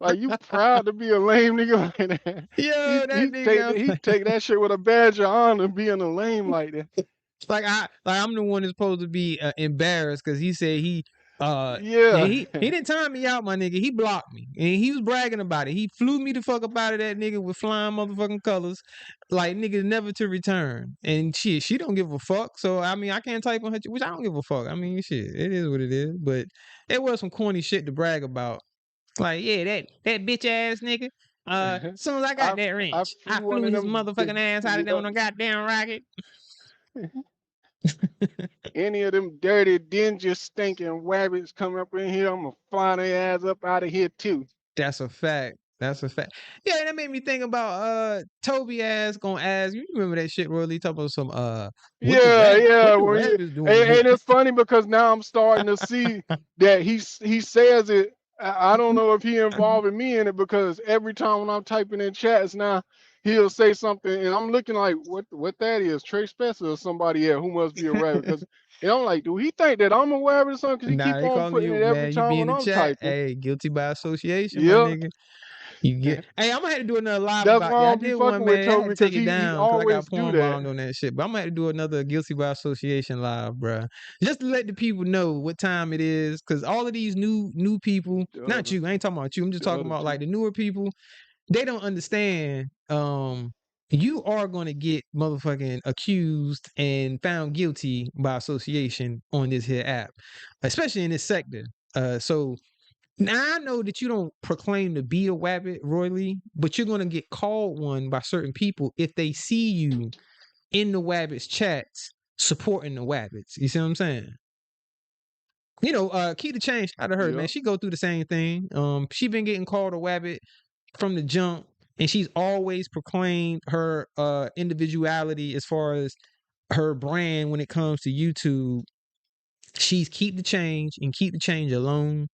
S6: Like you proud to be a lame nigga like that.
S1: Yo, that nigga,
S6: He take that shit with a badge of honor being a lame like that.
S1: like I'm the one that's supposed to be embarrassed because he said
S6: Yeah.
S1: he didn't time me out, my nigga. He blocked me and he was bragging about it. He flew me the fuck up out of that nigga with flying motherfucking colors, like niggas never to return. And shit, she don't give a fuck. So I mean, I can't type on her, which I don't give a fuck. I mean, shit, it is what it is. But it was some corny shit to brag about. Like, yeah, that bitch ass nigga. As soon as I got
S6: I
S1: that
S6: I
S1: wrench, I
S6: flew one
S1: flew
S6: of
S1: his
S6: them
S1: motherfucking ass out of there on a goddamn rocket.
S6: any of them dirty, dingy, stinking rabbits come up in here, I'm gonna fly their ass up out of here too.
S1: That's a fact. That's a fact. Yeah, that made me think about Toby ass gonna ask. You remember that shit, Roy Lee, talking about some what
S6: Yeah, yeah.
S1: the
S6: When
S1: rabbits doing here?
S6: and it's funny because now I'm starting to see that he says it. I don't know if he involving me in it because every time when I'm typing in chats now, he'll say something and I'm looking like what that is, Trey Spencer or somebody else who must be a rabbit because I'm like, do he think that I'm a rabbit or something? Because he
S1: Nah,
S6: keep
S1: they
S6: on
S1: calling
S6: putting
S1: you,
S6: it every
S1: man. You
S6: time
S1: be in
S6: when
S1: the
S6: I'm
S1: chat.
S6: typing.
S1: Hey, guilty by association, my
S6: Yeah,
S1: nigga. You get. Hey, I'm gonna have to do another live
S6: that's
S1: about
S6: why I
S1: that. I
S6: don't be
S1: did one,
S6: fucking with
S1: man. I
S6: Toby
S1: had to take
S6: because
S1: it
S6: he
S1: down because I got
S6: always do
S1: porn
S6: that.
S1: bombed on that shit. But I'm gonna have to do another guilty by association live, bruh. Just to let the people know what time it is. Because all of these new people,
S6: The
S1: not
S6: other,
S1: you. I ain't talking about you. I'm just
S6: the
S1: talking
S6: other
S1: about
S6: two.
S1: like the newer people. They don't understand. You are gonna get motherfucking accused and found guilty by association on this here app, especially in this sector. So now I know that you don't proclaim to be a wabbit, Roy Lee, but you're gonna get called one by certain people if they see you in the wabbits chats supporting the wabbits. You see what I'm saying? Key to change out of her, man.
S6: Yep.
S1: She go through the same thing. She been getting called a wabbit from the jump, and she's always proclaimed her individuality as far as her brand when it comes to YouTube. She's keep the change and keep the change alone.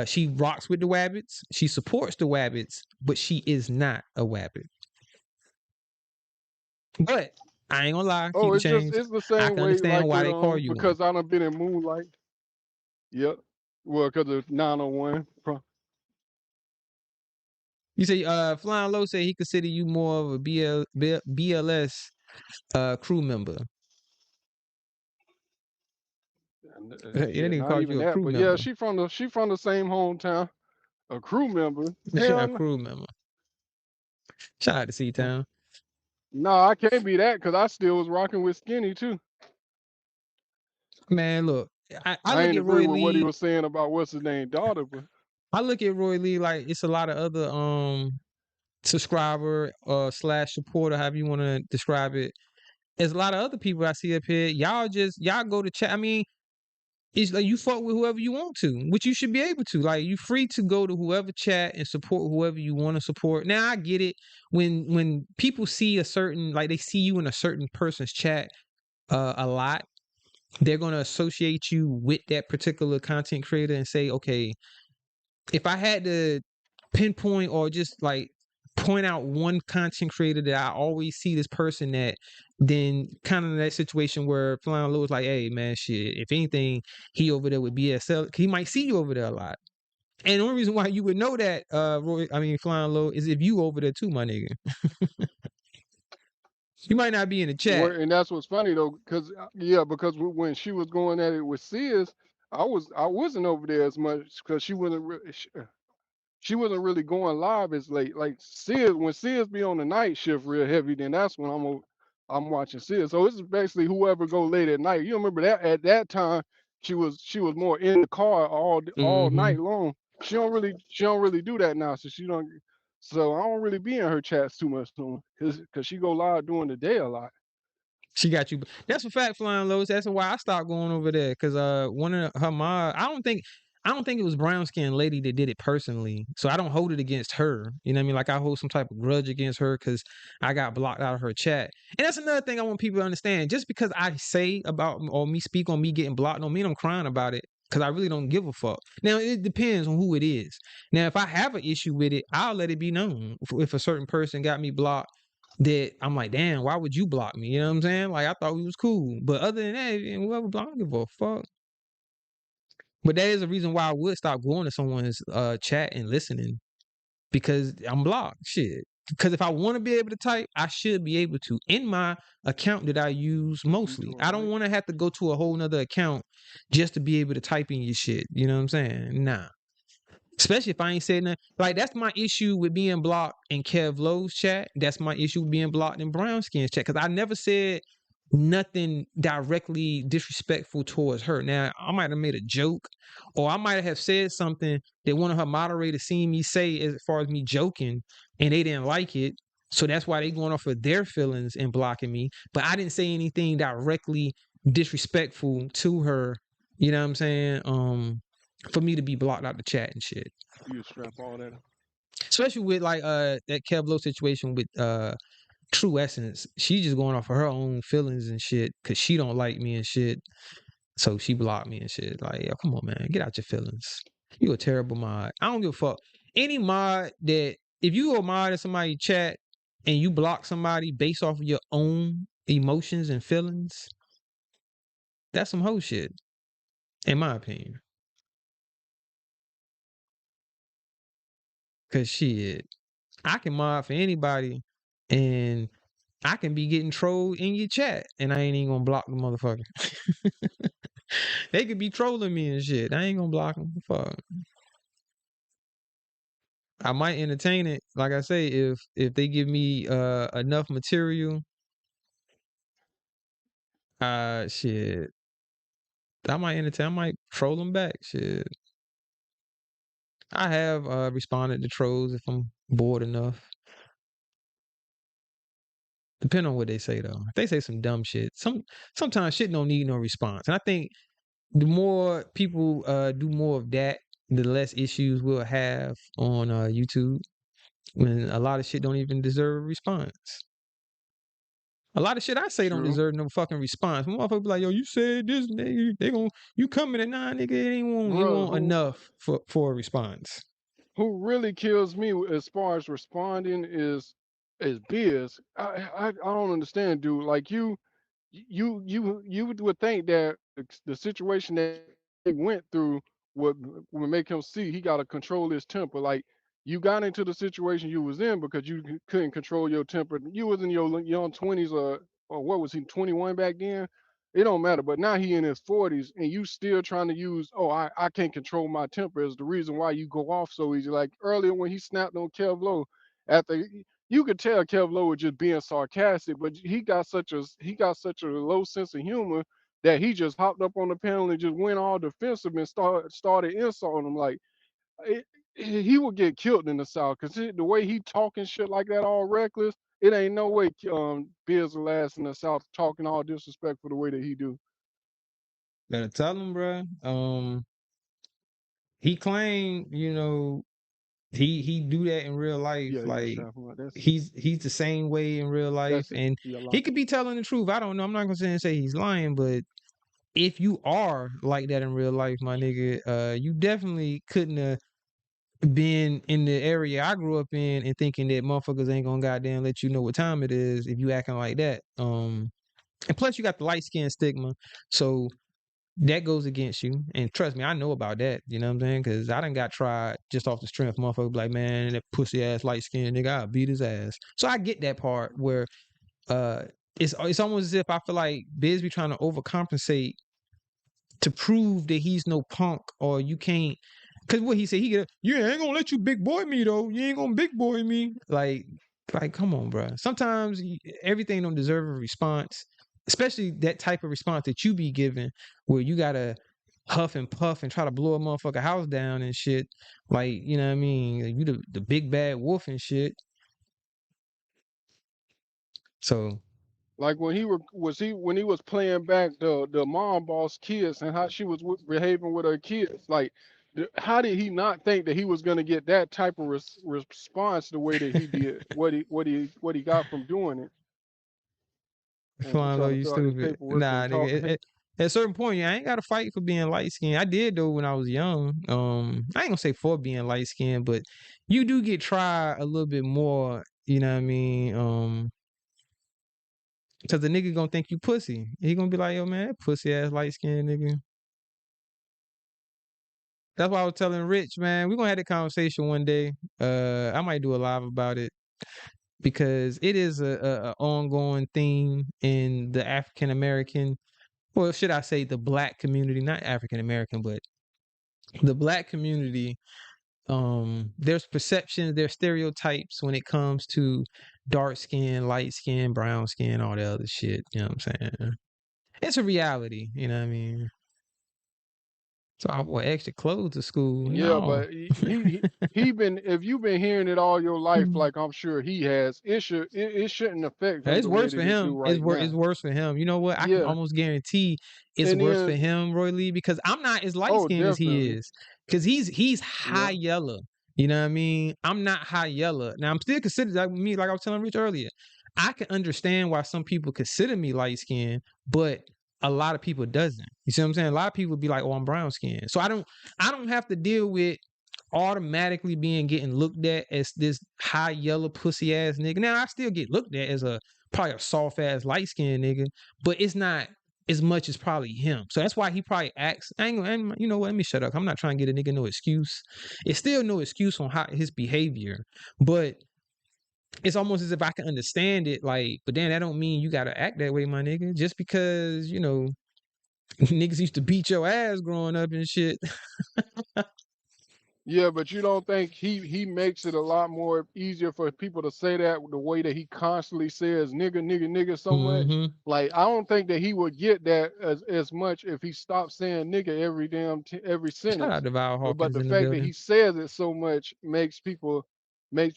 S1: She rocks with the wabbits. She supports the wabbits, but she is not a wabbit. But I ain't gonna lie, keep
S6: Oh,
S1: the change.
S6: it's the
S1: I
S6: same
S1: can
S6: way
S1: understand
S6: like
S1: why
S6: with
S1: they call you one.
S6: because I done been in Moonlight. Yep. Well, because of 901.
S1: You say Flying Low said he consider you more of a BLS crew member. That
S6: Yeah,
S1: nigga
S6: not
S1: called
S6: even
S1: you a
S6: that.
S1: crew
S6: But yeah,
S1: member.
S6: she from the same hometown. A crew member.
S1: Yeah, a
S6: Hell no.
S1: crew member. Shout out to C Town.
S6: No, I can't be that because I still was rocking with Skinny too.
S1: Man, look, I
S6: I
S1: look
S6: ain't
S1: at
S6: agree
S1: Roy
S6: with what he
S1: Lee.
S6: was saying about what's his name daughter, but
S1: I look at Roy Lee like it's a lot of other subscriber slash supporter, however you want to describe it. There's a lot of other people I see up here. Y'all go to chat. I mean, it's like you fuck with whoever you want to, which you should be able to. Like you free to go to whoever chat and support whoever you want to support. Now I get it when people see a certain, like they see you in a certain person's chat a lot, they're gonna associate you with that particular content creator and say, okay, if I had to pinpoint or just like point out one content creator that I always see this person at, then kind of in that situation where Flying Low is like, hey man, shit, if anything, he over there with BSL, he might see you over there a lot. And the only reason why you would know that, Flying Low, is if you over there too, my nigga. You might not be in the chat.
S6: And that's what's funny though, because because when she was going at it with Sis, I wasn't over there as much because she wasn't really going live as late. Like Sis, when Sis be on the night shift real heavy, then that's when I'm watching Sis. So it's basically whoever go late at night. You remember that at that time she was more in the car all
S1: Mm-hmm.
S6: night long. She don't really do that now. So I don't really be in her chats too much no more, cause she go live during the day a lot.
S1: She got you. That's a fact, Flying Lows. That's why I stopped going over there. Cause one of her mod, I don't think it was brown skinned lady that did it personally. So I don't hold it against her. You know what I mean? Like I hold some type of grudge against her because I got blocked out of her chat. And that's another thing I want people to understand. Just because I say about or me speak on me getting blocked don't mean I'm crying about it. Cause I really don't give a fuck. Now it depends on who it is. Now if I have an issue with it, I'll let it be known. If a certain person got me blocked, that I'm like, damn, why would you block me? You know what I'm saying? Like I thought we was cool. But other than that, whoever block, I don't give a fuck. But that is a reason why I would stop going to someone's chat and listening. Because I'm blocked. Shit. Because if I want to be able to type, I should be able to in my account that I use mostly. I don't want to have to go to a whole nother account just to be able to type in your shit. You know what I'm saying? Nah. Especially if I ain't said nothing. Like, that's my issue with being blocked in Kev Lowe's chat. That's my issue with being blocked in Brown Skin's chat. Because I never said nothing directly disrespectful towards her. Now, I might have made a joke, or I might have said something that one of her moderators seen me say as far as me joking, and they didn't like it. So that's why they going off of their feelings and blocking me. But I didn't say anything directly disrespectful to her. You know what I'm saying? For me to be blocked out the chat and shit.
S6: You strap all that.
S1: Especially with like that Kev Low situation with True Essence. She just going off of her own feelings and shit because she don't like me and shit. So she blocked me and shit. Like, yo, come on, man, get out your feelings. You a terrible mod. I don't give a fuck. Any mod that, if you a mod in somebody's chat and you block somebody based off of your own emotions and feelings, that's some hoe shit, in my opinion. Cause shit, I can mod for anybody and I can be getting trolled in your chat and I ain't even gonna block the motherfucker. They could be trolling me and shit. I ain't gonna block them. Fuck. I might entertain it, like I say, if they give me enough material. Shit. I might entertain. I might troll them back. Shit. I have responded to trolls if I'm bored enough. Depending on what they say though. If they say some dumb shit, sometimes shit don't need no response. And I think the more people do more of that, the less issues we'll have on YouTube. When a lot of shit don't even deserve a response. A lot of shit I say don't
S6: True.
S1: deserve no fucking response. Motherfuckers be like, yo, you said this, nigga. They gon' you coming at 9, nigga. It ain't want enough for a response.
S6: Who really kills me as far as responding is Biz. I don't understand, dude. Like you would think that the situation that he went through would make him see he got to control his temper. Like you got into the situation you was in because you couldn't control your temper. You was in your young 20s or what was he, 21 back then? It don't matter. But now he in his 40s and you still trying to use, oh, I can't control my temper is the reason why you go off so easy. Like earlier when he snapped on Kev Low, after you could tell Kev Low was just being sarcastic, but he got such a low sense of humor that he just hopped up on the panel and just went all defensive and started insulting him. Like he would get killed in the South because the way he talking shit like that, all reckless. It ain't no way Biz will last in the South talking all disrespectful the way that he do.
S1: Better tell him, bro. He claimed, he do that in real life.
S6: Yeah,
S1: Like
S6: Shaq, that's
S1: he's the same way in real life,
S6: it.
S1: and
S6: Yeah,
S1: he
S6: lock
S1: could
S6: it.
S1: be telling the truth. I don't know. I'm not gonna sit and say he's lying, but if you are like that in real life, my nigga, you definitely couldn't have been in the area I grew up in and thinking that motherfuckers ain't gonna goddamn let you know what time it is if you acting like that. And plus you got the light skin stigma, so that goes against you. And trust me, I know about that. You know what I'm saying? Because I done got tried just off the strength. Motherfucker be like, man, that pussy ass light skin nigga, I'll beat his ass. So I get that part where uh it's almost as if I feel like Biz be trying to overcompensate to prove that he's no punk or you can't. Cause what he said, you ain't gonna let you big boy me though. You ain't gonna big boy me. Like, come on, bro. Sometimes everything don't deserve a response, especially that type of response that you be giving, where you gotta huff and puff and try to blow a motherfucker house down and shit. Like, you know what I mean? You the big bad wolf and shit. So
S6: Like when he was playing back the mom boss kids and how she was behaving with her kids. Like, how did he not think that he was gonna get that type of response the way that he did? What he got from doing it? And she
S1: Philo,
S6: tried to
S1: you
S6: fill out this
S1: stupid.
S6: paperwork
S1: Nah,
S6: and talk.
S1: nigga. At a certain point, I ain't got to fight for being light skinned. I did though when I was young. I ain't gonna say for being light skinned, but you do get tried a little bit more. You know what I mean? Because the nigga gonna think you pussy. He gonna be like, yo, man, that pussy ass light skinned nigga. That's why I was telling Rich, man, we gonna have that conversation one day. I might do a live about it because it is a ongoing theme in the African American, well, should I say the black community, not African American, but the black community. There's perceptions, there's stereotypes when it comes to dark skin, light skin, brown skin, all the other shit. You know what I'm saying? It's a reality, you know what I mean? So I wore extra clothes to school.
S6: Yeah,
S1: No.
S6: but he been, if you've been hearing it all your life, like I'm sure he has, it shouldn't affect him
S1: It's
S6: the way
S1: worse for
S6: that it do
S1: him.
S6: right
S1: It's
S6: now.
S1: worse for him. You know what? I can
S6: Yeah,
S1: almost guarantee it's
S6: and
S1: worse for
S6: then
S1: him, Roy Lee, because I'm not as light
S6: oh,
S1: skinned as he
S6: definitely,
S1: is. Because he's high
S6: yeah,
S1: yellow. You know what I mean? I'm not high yellow. Now I'm still considered like me, like I was telling Rich earlier. I can understand why some people consider me light skinned, but a lot of people doesn't. You see what I'm saying? A lot of people be like, "Oh, I'm brown skinned," so I don't have to deal with automatically getting looked at as this high yellow pussy ass nigga. Now I still get looked at as probably a soft ass light skinned nigga, but it's not as much as probably him. So that's why he probably acts. And you know what? Let me shut up. I'm not trying to get a nigga no excuse. It's still no excuse on how his behavior, but it's almost as if I can understand it. Like, but then that don't mean you gotta act that way, my nigga. Just because niggas used to beat your ass growing up and shit.
S6: yeah. But you don't think he makes it a lot more easier for people to say that the way that he constantly says nigga, nigga, nigga so much?
S1: Mm-hmm.
S6: Like I don't think that he would get that as much if he stopped saying nigga every every
S1: Shout
S6: sentence.
S1: out to Val
S6: But
S1: Hawkins
S6: the
S1: in the
S6: fact that
S1: building.
S6: he says it so much makes make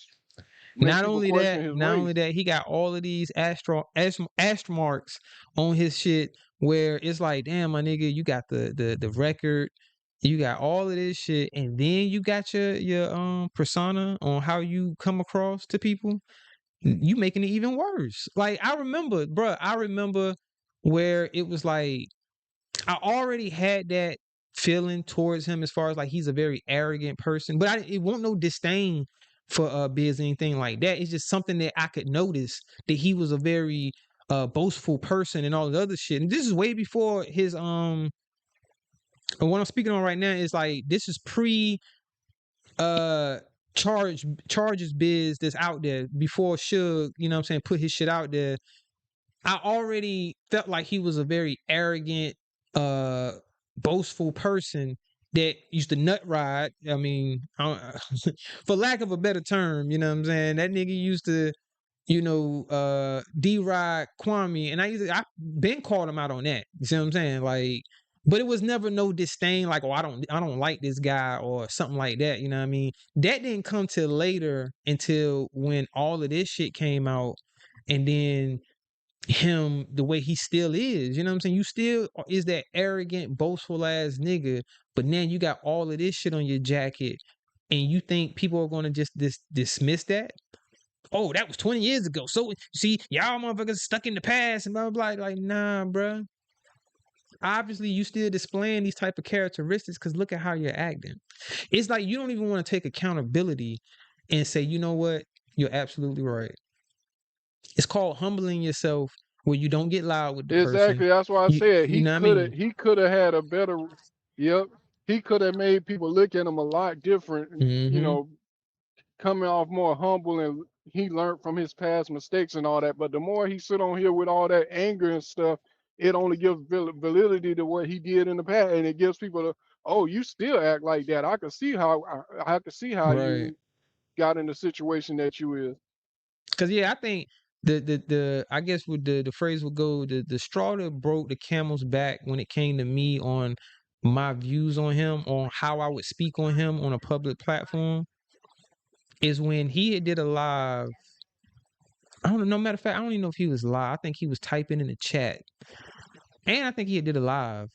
S1: Not
S6: people
S1: only
S6: question
S1: that,
S6: his
S1: not only
S6: race.
S1: that, he got all of these astro marks on his shit where it's like, damn, my nigga, you got the record, you got all of this shit, and then you got your persona on how you come across to people. You making it even worse. Like I remember, bruh, I remember where it was like I already had that feeling towards him as far as like he's a very arrogant person, but it won't no disdain for Biz or anything like that. It's just something that I could notice that he was a very boastful person and all the other shit. And this is way before his and what I'm speaking on right now is like this is pre uh charges Biz that's out there before Suge, you know what I'm saying, put his shit out there. I already felt like he was a very arrogant, uh, boastful person that used to nut ride. I mean, for lack of a better term, you know what I'm saying? That nigga used to, D-Ride Kwame, and I been called him out on that. You see what I'm saying? Like, But it was never no disdain, like, oh, I don't like this guy or something like that. You know what I mean? That didn't come till later, until when all of this shit came out, and then him the way he still is. You know what I'm saying? You still is that arrogant, boastful ass nigga, but now you got all of this shit on your jacket, and you think people are gonna just dismiss that? Oh, that was 20 years ago. So see, y'all motherfuckers stuck in the past and blah blah blah. Like, nah, bruh. Obviously, you still displaying these type of characteristics because look at how you're acting. It's like you don't even want to take accountability and say, you know what, you're absolutely right. It's called humbling yourself, where you don't get loud with the person.
S6: Exactly. That's why I said
S1: You
S6: he
S1: know what I
S6: could have
S1: mean?
S6: he could have had a better. Yep. He could have made people look at him a lot different. You
S1: Mm-hmm.
S6: know, coming off more humble, and he learned from his past mistakes and all that. But the more he sit on here with all that anger and stuff, it only gives validity to what he did in the past, and it gives people the, oh, you still act like that. I can see how I can see how
S1: Right.
S6: you got in the situation that you is.
S1: Because yeah, I think the I guess with the phrase would go, the straw that broke the camel's back when it came to me on my views on him, on how I would speak on him on a public platform, is when he had did a live. I don't know. No matter of fact, I don't even know if he was live. I think he was typing in the chat, and I think he had did a live,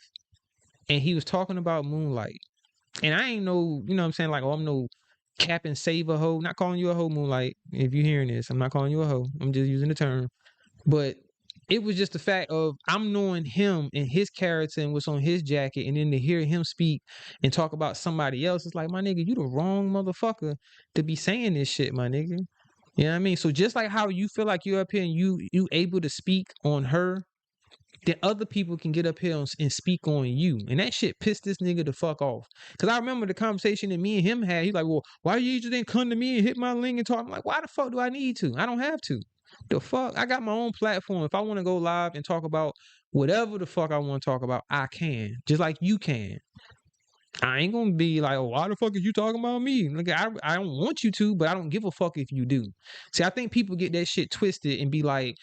S1: and he was talking about Moonlight. And I ain't no, you know what I'm saying, like, oh, I'm no cap and save a hoe. Not calling you a hoe, Moonlight. If you're hearing this, I'm not calling you a hoe. I'm just using the term. But it was just the fact of I'm knowing him and his character and what's on his jacket, and then to hear him speak and talk about somebody else, it's like, my nigga, you the wrong motherfucker to be saying this shit, my nigga. You know what I mean? So just like how you feel like you're up here and you able to speak on her, then other people can get up here and speak on you. And that shit pissed this nigga the fuck off. Cause I remember the conversation that me and him had. He's like, well, why you just didn't come to me and hit my link and talk? I'm like, why the fuck do I need to? I don't have to. The fuck? I got my own platform. If I want to go live and talk about whatever the fuck I want to talk about, I can. Just like you can. I ain't gonna be like, oh, why the fuck is you talking about me? Like, I don't want you to, but I don't give a fuck if you do. See, I think people get that shit twisted and be like,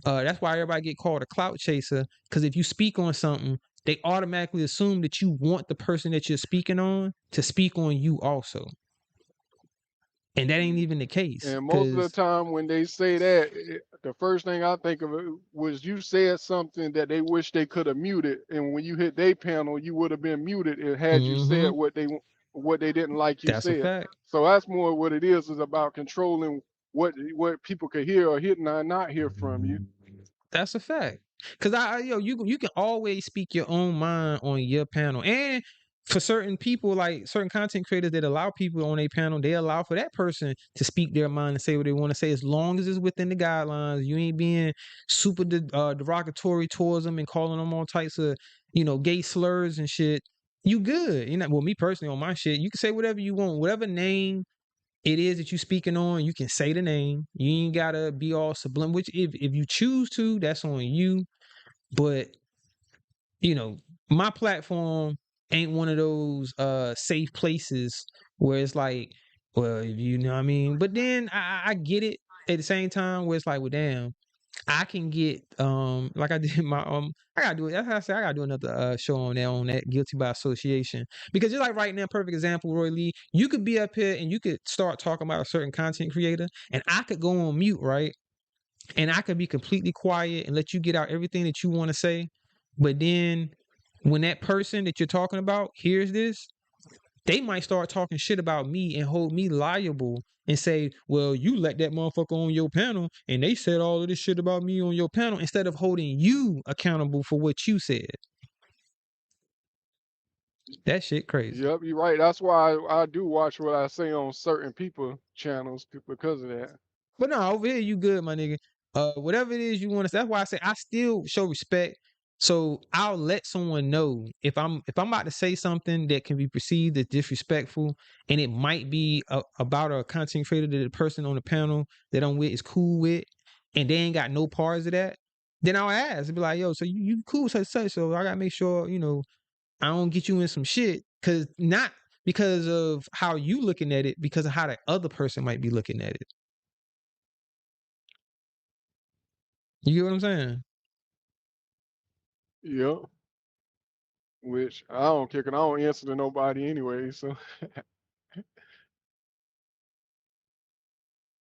S1: that's why everybody get called a clout chaser. Because if you speak on something, they automatically assume that you want the person that you're speaking on to speak on you also, and that ain't even the case.
S6: And most of the
S1: Because
S6: time when they say that, the first thing I think of was you said something that they wish they could have muted, and when you hit their panel, you would have been muted and had you said what they didn't like you
S1: that's a
S6: said.
S1: fact.
S6: So that's more what it is about controlling what people could hear or hit and not hear from you.
S1: That's a fact. Cause you can always speak your own mind on your panel, and for certain people, like certain content creators that allow people on a panel, they allow for that person to speak their mind and say what they want to say, as long as it's within the guidelines. You ain't being super derogatory towards them and calling them all types of gay slurs and shit. You good? Well, me personally on my shit, you can say whatever you want, whatever name it is that you speaking on, you can say the name. You ain't gotta be all subliminal. Which if you choose to, that's on you. But my platform ain't one of those safe places where it's like, well, if you know what I mean. But then I get it at the same time where it's like, well, damn, I can get like I did my I gotta do it. That's how I say I gotta do another show on that guilty by association. Because just like right now, perfect example, Roy Lee, you could be up here and you could start talking about a certain content creator, and I could go on mute, right? And I could be completely quiet and let you get out everything that you want to say. But then when that person that you're talking about hears this, they might start talking shit about me and hold me liable and say, well, you let that motherfucker on your panel and they said all of this shit about me on your panel, instead of holding you accountable for what you said. That shit crazy.
S6: Yep, you're right. That's why I do watch what I say on certain people channels because of that.
S1: But no, over here you good, my nigga. Whatever it is you want to say. That's why I say I still show respect. So I'll let someone know if I'm about to say something that can be perceived as disrespectful, and it might be about a content creator that the person on the panel that I'm with is cool with, and they ain't got no parts of that. Then I'll ask and be like, yo, so you cool such such, so I gotta make sure I don't get you in some shit, cause not because of how you looking at it, because of how the other person might be looking at it. You get what I'm saying?
S6: Yep. which I don't care 'cause I don't answer to nobody anyway. So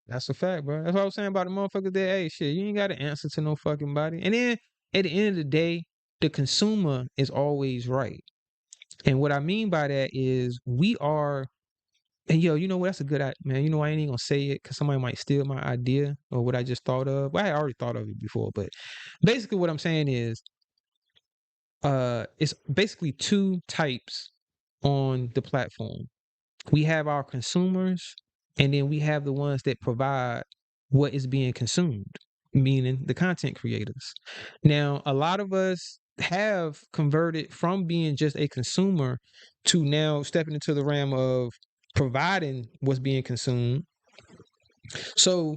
S1: That's a fact, bro. That's what I was saying about the motherfuckers that, hey, shit, you ain't got to answer to no fucking body. And then at the end of the day, the consumer is always right. And what I mean by that is we are, and yo, you know what? That's a good idea, man. You know, I ain't even gonna say it because somebody might steal my idea or what I just thought of. Well, I had already thought of it before, but basically what I'm saying is, it's basically two types on the platform. We have our consumers, and then we have the ones that provide what is being consumed, meaning the content creators. Now, a lot of us have converted from being just a consumer to now stepping into the realm of providing what's being consumed. So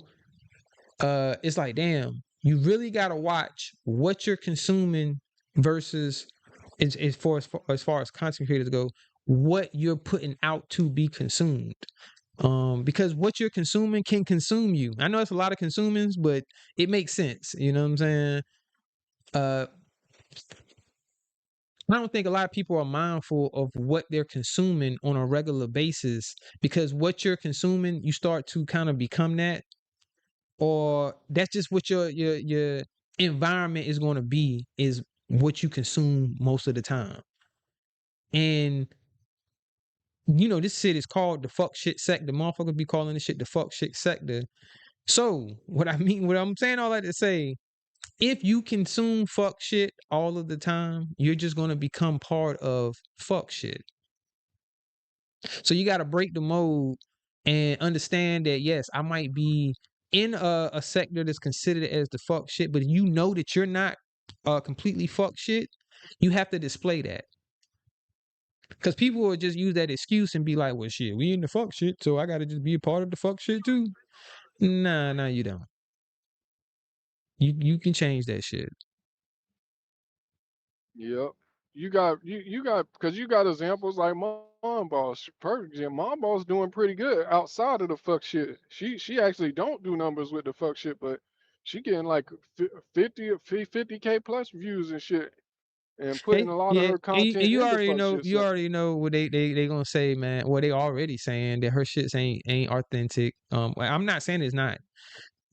S1: it's like, damn, you really got to watch what you're consuming versus as far as content creators go, what you're putting out to be consumed. Because what you're consuming can consume you. I know it's a lot of consumings, but it makes sense. You know what I'm saying? I don't think a lot of people are mindful of what they're consuming on a regular basis, because what you're consuming, you start to kind of become that, or that's just what your environment is going to be, is what you consume most of the time. And you know, this shit is called the fuck shit sector. Motherfuckers be calling this shit the fuck shit sector. So what I'm saying all that to say, if you consume fuck shit all of the time, you're just gonna become part of fuck shit. So you gotta break the mold and understand that yes, I might be in a sector that's considered as the fuck shit, but you know that you're not completely fuck shit, you have to display that. Because people will just use that excuse and be like, well, shit, we in the fuck shit, so I gotta just be a part of the fuck shit too. Nah, you don't. You can change that shit.
S6: yep. You got because you got examples like Mom Boss. Perfect example. Mom Boss doing pretty good outside of the fuck shit. She actually don't do numbers with the fuck shit, but she getting like 50K plus views and shit, and putting
S1: Hey,
S6: a lot of
S1: yeah,
S6: her
S1: and
S6: content
S1: you
S6: in the
S1: already
S6: fuck
S1: know,
S6: shit sector.
S1: what they gonna say, man. Well, they already saying that her shits ain't authentic. Well, I'm not saying it's not,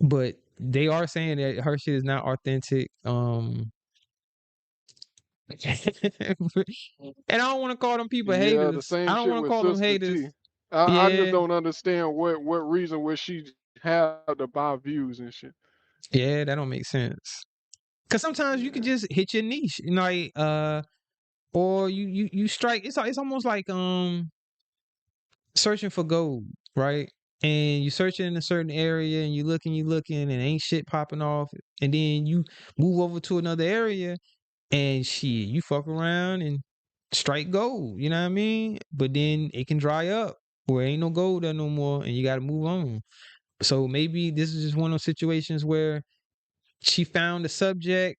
S1: but they are saying that her shit is not authentic. And I don't want to call them people
S6: Yeah, the
S1: haters. I
S6: same
S1: don't
S6: shit
S1: want to
S6: with
S1: call them
S6: Sister
S1: haters.
S6: T. I just
S1: Yeah,
S6: don't understand what reason would she have to buy views and shit.
S1: yeah, that don't make sense. Cause sometimes you can
S6: Yeah.
S1: just hit your niche, you know, like, or you strike. It's almost like searching for gold, right? And you searching in a certain area, and you looking, and ain't shit popping off. And then you move over to another area, and shit, you fuck around and strike gold. You know what I mean? But then it can dry up, where ain't no gold there no more, and you got to move on. So maybe this is just one of those situations where she found a subject,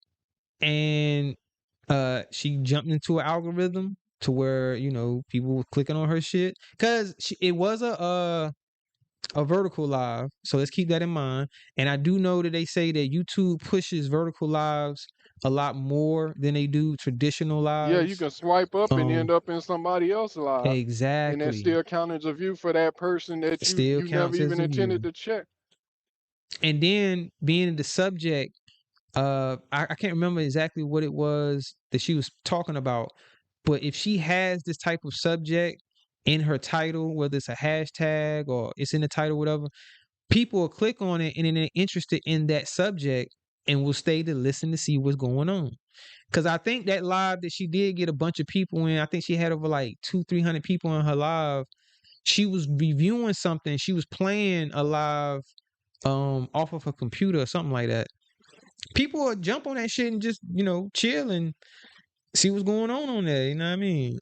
S1: and she jumped into an algorithm to where, you know, people were clicking on her shit, because it was a vertical live, so let's keep that in mind. And I do know that they say that YouTube pushes vertical lives a lot more than they do traditional
S6: Yeah, you
S1: lives.
S6: can swipe up and
S1: um
S6: end up in somebody else's live, and that
S1: exactly,
S6: still counts as a view for that person
S1: it
S6: that
S1: still
S6: you never
S1: counts as
S6: even
S1: a
S6: intended
S1: view.
S6: to check.
S1: And then being the subject, I can't remember exactly what it was that she was talking about, but if she has this type of subject in her title, whether it's a hashtag or it's in the title, whatever, people will click on it and then they're interested in that subject and will stay to listen to see what's going on. Because I think that live that she did get a bunch of people in, I think she had over like 200-300 people in her live. She was reviewing something. She was playing a live off of her computer or something like that. People would jump on that shit and just, you know, chill and see what's going on there. You know what I mean?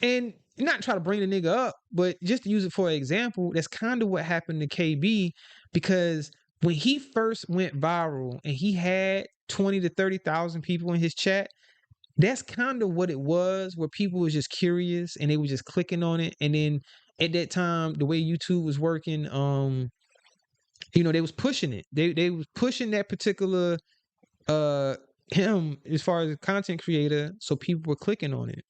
S1: And not try to bring the nigga up, but just to use it for an example, that's kind of what happened to KB, because when he first went viral and he had 20 to 30,000 people in his chat, that's kind of what it was, where people was just curious and they were just clicking on it. And then at that time, the way YouTube was working, you know, they was pushing it. They was pushing that particular him as far as a content creator, so people were clicking on it.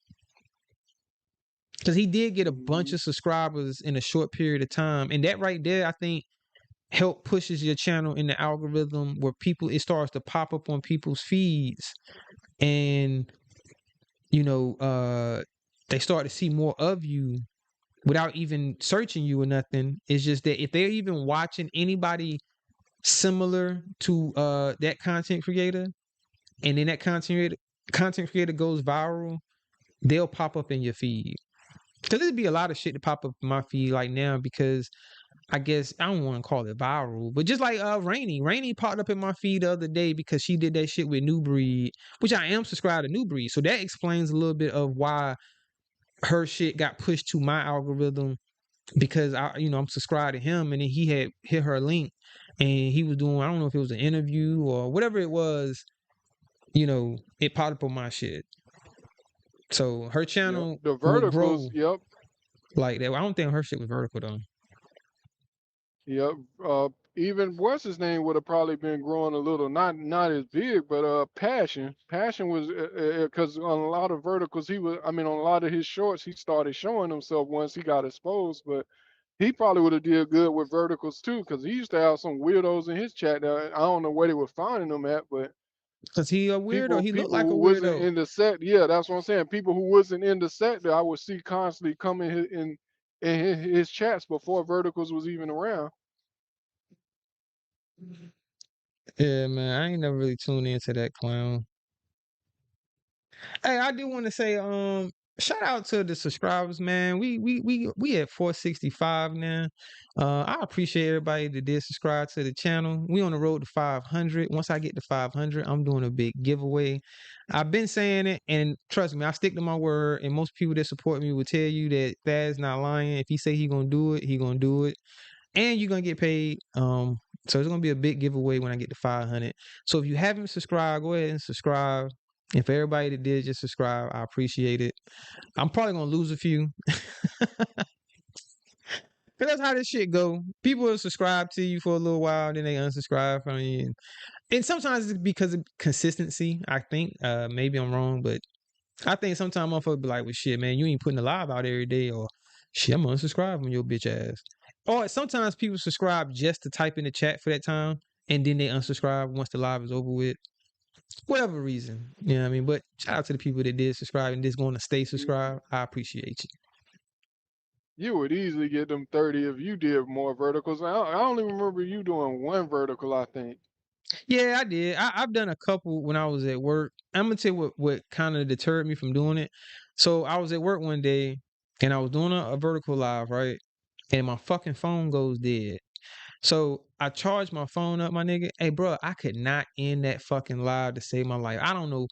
S1: Because he did get a bunch of subscribers in a short period of time. And that right there, I think, help pushes your channel in the algorithm where it starts to pop up on people's feeds. And, they start to see more of you without even searching you or nothing. It's just that if they're even watching anybody similar to that content creator, and then that content creator goes viral, they'll pop up in your feed. Because there'd be a lot of shit to pop up in my feed like now, because I guess I don't want to call it viral, but just like Rainy popped up in my feed the other day because she did that shit with New Breed, which I am subscribed to New Breed. So that explains a little bit of why her shit got pushed to my algorithm, because I'm subscribed to him, and then he had hit her link, and he was doing, I don't know if it was an interview or whatever it was, it popped up on my shit. So her
S6: Yep.
S1: channel
S6: The
S1: will
S6: verticals,
S1: grow
S6: yep.
S1: like that. I don't think her shit was vertical though.
S6: Yep. Even what's his name would have probably been growing a little, not as big, but Passion was, because on a lot of verticals on a lot of his shorts he started showing himself once he got exposed, but he probably would have did good with verticals too, because he used to have some weirdos in his chat that I don't know where they were finding them at, but
S1: Cause he a weirdo. He looked
S6: people
S1: like a
S6: who wasn't
S1: weirdo.
S6: in the set, yeah, that's what I'm saying. People who wasn't in the set that I would see constantly coming in his chats before verticals was even around.
S1: Yeah, man. I ain't never really tuned into that clown. Hey, I do want to say, shout out to the subscribers, man. We at 465 now. I appreciate everybody that did subscribe to the channel. We on the road to 500. Once I get to 500, I'm doing a big giveaway. I've been saying it, and trust me, I stick to my word. And most people that support me will tell you that Thad's not lying. If he say he gonna do it, he gonna do it, and you're gonna get paid. So it's gonna be a big giveaway when I get to 500. So if you haven't subscribed, go ahead and subscribe. And for everybody that did just subscribe, I appreciate it. I'm probably gonna lose a few. Cause that's how this shit go. People will subscribe to you for a little while, then they unsubscribe from you. And sometimes it's because of consistency. I think maybe I'm wrong, but I think sometimes motherfuckers be like, well, shit, man, you ain't putting a live out every day, or shit, I'm unsubscribed from your bitch ass. Or sometimes people subscribe just to type in the chat for that time, and then they unsubscribe once the live is over with. Whatever reason, you know what I mean? But shout out to the people that did subscribe and just going to stay subscribed. I appreciate you.
S6: You would easily get them 30 if you did more verticals. I only remember you doing one vertical, I think.
S1: Yeah, I did. I've done a couple when I was at work. I'm gonna tell you what kind of deterred me from doing it. So I was at work one day and I was doing a vertical live, right? And my fucking phone goes dead. So I charged my phone up, my nigga. Hey, bro, I could not end that fucking live to save my life. I don't know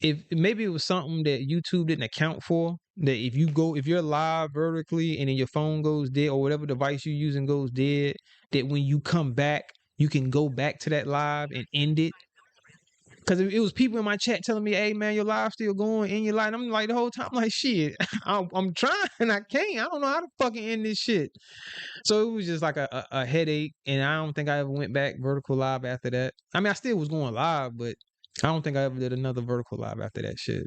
S1: if maybe it was something that YouTube didn't account for. That if you're live vertically and then your phone goes dead or whatever device you're using goes dead, that when you come back, you can go back to that live and end it. Because it was people in my chat telling me, hey, man, your live still going, end your live. And I'm like, the whole time, I'm like, shit, I'm trying, I can't. I don't know how to fucking end this shit. So it was just like a headache. And I don't think I ever went back vertical live after that. I mean, I still was going live, but I don't think I ever did another vertical live after that shit.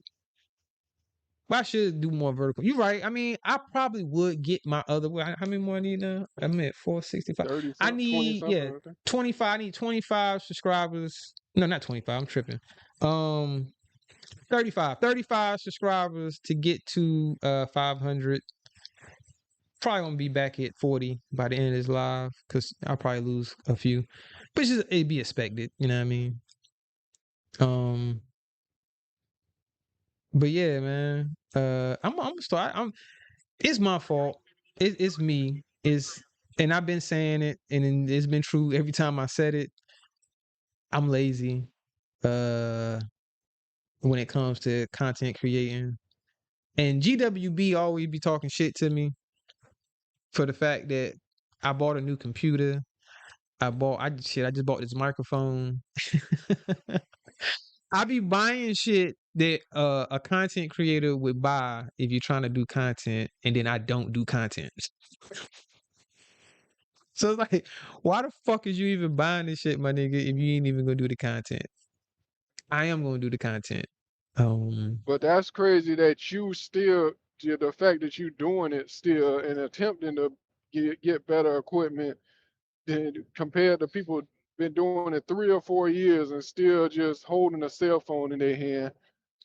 S1: But I should do more vertical. You're right. I mean, I probably would get my other way. How many more I need now? I'm at 465.
S6: 30
S1: I
S6: something, 20
S1: need,
S6: something.
S1: yeah,
S6: Right there.
S1: 25. I need 25 subscribers. No, not 25. I'm tripping. 35 subscribers to get to 500. Probably gonna be back at 40 by the end of this live because I'll probably lose a few, but it'd be expected. You know what I mean? But yeah, man. I'm gonna start. It's my fault. It's me. And I've been saying it, and it's been true every time I said it. I'm lazy. When it comes to content creating, and GWB always be talking shit to me for the fact that I bought a new computer. I just bought this microphone. I be buying shit that a content creator would buy if you're trying to do content, and then I don't do content. So it's like, why the fuck is you even buying this shit, my nigga, if you ain't even gonna do the content? I am gonna do the content.
S6: But that's crazy that you still, the fact that you doing it still and attempting to get better equipment than compared to people been doing it 3 or 4 years and still just holding a cell phone in their hand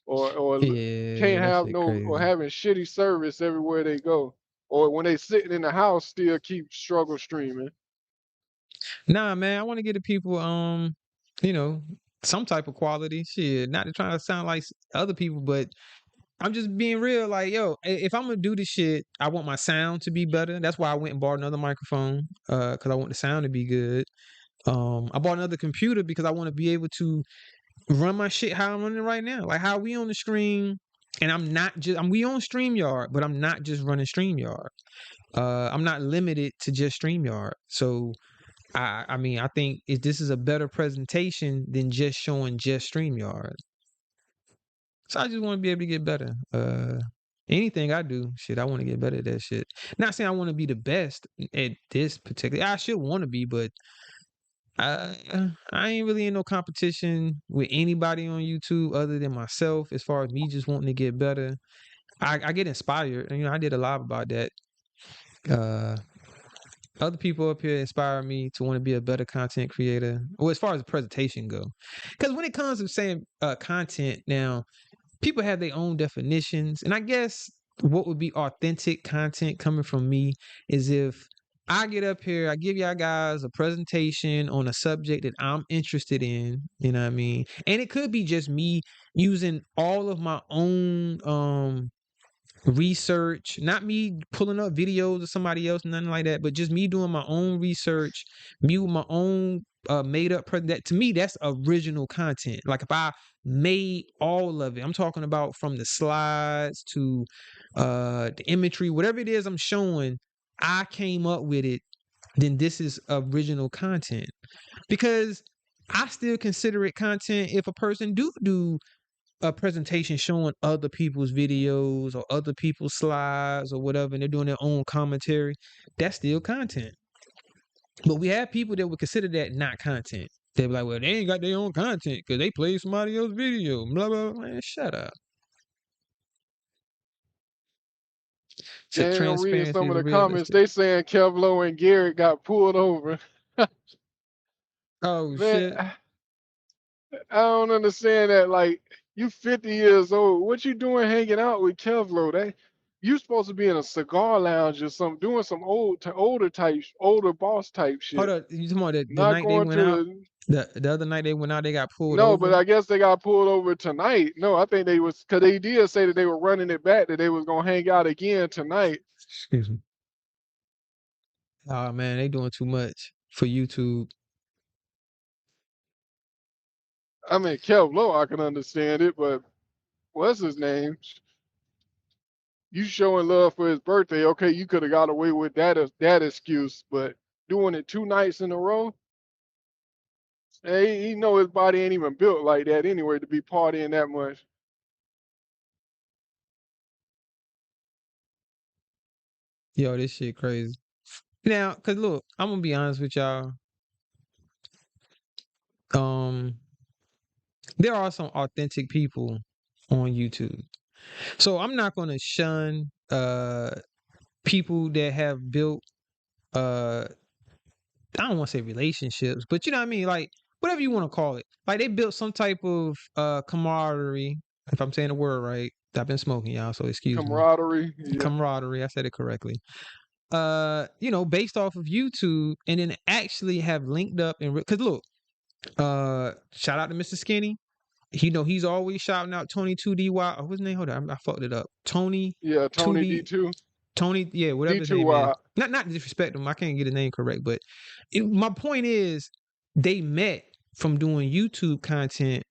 S6: or
S1: Yeah,
S6: can't
S1: that
S6: have
S1: shit
S6: no or
S1: crazy.
S6: having shitty service everywhere they go. Or when they sitting in the house still keep struggle streaming.
S1: Nah, man, I want to get the people, you know, some type of quality shit. Not to try to sound like other people, but I'm just being real. Like, yo, if I'm gonna do this shit, I want my sound to be better. That's why I went and bought another microphone, because I want the sound to be good. I bought another computer because I want to be able to run my shit how I'm running it right now. Like how we on the screen, and we on StreamYard, but I'm not just running StreamYard. I'm not limited to just StreamYard. So I mean, I think this is a better presentation than just showing just StreamYard. So I just want to be able to get better. Anything I do, shit, I want to get better at that shit. Not saying I want to be the best at this particular. I should want to be, but I ain't really in no competition with anybody on YouTube other than myself. As far as me just wanting to get better, I get inspired. You know, I did a live about that. Other people up here inspire me to want to be a better content creator. Well, as far as the presentation go, because when it comes to saying content, now people have their own definitions, and I guess what would be authentic content coming from me is if I get up here, I give y'all guys a presentation on a subject that I'm interested in, you know what I mean? And it could be just me using all of my own research, not me pulling up videos of somebody else, nothing like that, but just me doing my own research, me with my own made up that to me that's original content. Like if I made all of it, I'm talking about from the slides to the imagery, whatever it is I'm showing, I came up with it, then this is original content. Because I still consider it content if a person do a presentation showing other people's videos or other people's slides or whatever, and they're doing their own commentary. That's still content. But we have people that would consider that not content. They're like, well, they ain't got their own content because they played somebody else's video. Blah, blah, blah. Man, shut up. So
S6: Daniel reading
S1: transparency
S6: some of
S1: is
S6: the comments,
S1: realistic.
S6: they saying Kevlo and Garrett got pulled over.
S1: Oh,
S6: Man,
S1: shit.
S6: I don't understand that. Like, you 50 years old. What you doing hanging out with Kevlo? You supposed to be in a cigar lounge or something, doing some older boss type
S1: Hold
S6: shit.
S1: up. You talking about the
S6: Not
S1: night they
S6: going
S1: went
S6: to
S1: out?
S6: the
S1: The other night they went out, they got pulled
S6: no, but
S1: over?
S6: I guess they got pulled over tonight. No, I think they was because they did say that they were running it back, that they was gonna hang out again tonight.
S1: Excuse me. Oh, man, they doing too much for YouTube.
S6: I mean, Kevlo, I can understand it, but what's his name? You showing love for his birthday, okay, you could have got away with that excuse, but doing it 2 nights in a row, hey, he know his body ain't even built like that anyway to be partying that much.
S1: Yo, this shit crazy. Now, cause look, I'm gonna be honest with y'all. Um, there are some authentic people on YouTube. So I'm not gonna shun people that have built I don't want to say relationships, but you know what I mean, like whatever you want to call it. Like they built some type of camaraderie, if I'm saying the word right. I've been smoking, y'all, so excuse me.
S6: Camaraderie, yeah.
S1: Camaraderie, I said it correctly. You know, based off of YouTube, and then actually have linked up and because look, shout out to Mr. Skinny. You know, he's always shouting out Tony 2DY. Oh, what's his name? Hold on, I fucked it up. Tony
S6: Yeah, Tony
S1: 2D.
S6: D2.
S1: Tony, yeah, whatever his name is.
S6: D2Y.
S1: Not to disrespect him. I can't get his name correct, but my point is, they met from doing YouTube content.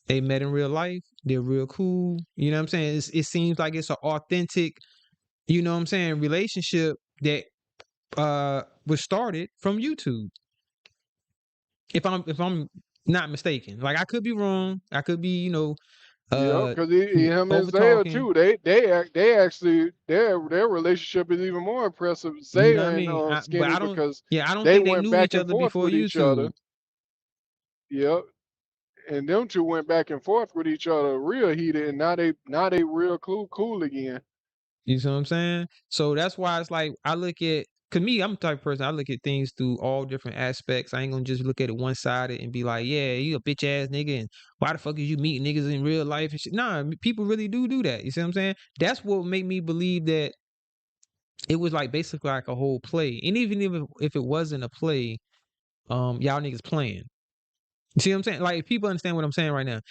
S1: They met in real life. They're real cool. You know what I'm saying? It seems like it's an authentic, you know what I'm saying, relationship that was started from YouTube. If I'm not mistaken, like I could be wrong. I could be, you know,
S6: Yeah, because him and
S1: over
S6: Zaya
S1: talking.
S6: too. They actually their relationship is even more impressive.
S1: You know what I
S6: Zaya and
S1: mean? But
S6: Skinny, because
S1: I don't
S6: they
S1: think they
S6: went
S1: knew
S6: back
S1: each
S6: and
S1: other
S6: forth
S1: before
S6: with each
S1: YouTube.
S6: other. Yep. and them two went back and forth with each other real heated, and now they real cool again.
S1: You see what I'm saying? So that's why it's like I look at, cause me, I'm the type of person, I look at things through all different aspects. I ain't gonna just look at it one sided and be like, yeah, you a bitch ass nigga, and why the fuck is you meeting niggas in real life and shit? Nah, people really do that. You see what I'm saying? That's what made me believe that it was like basically like a whole play. And even if it wasn't a play, y'all niggas playing. You see what I'm saying? Like, if people understand what I'm saying right now,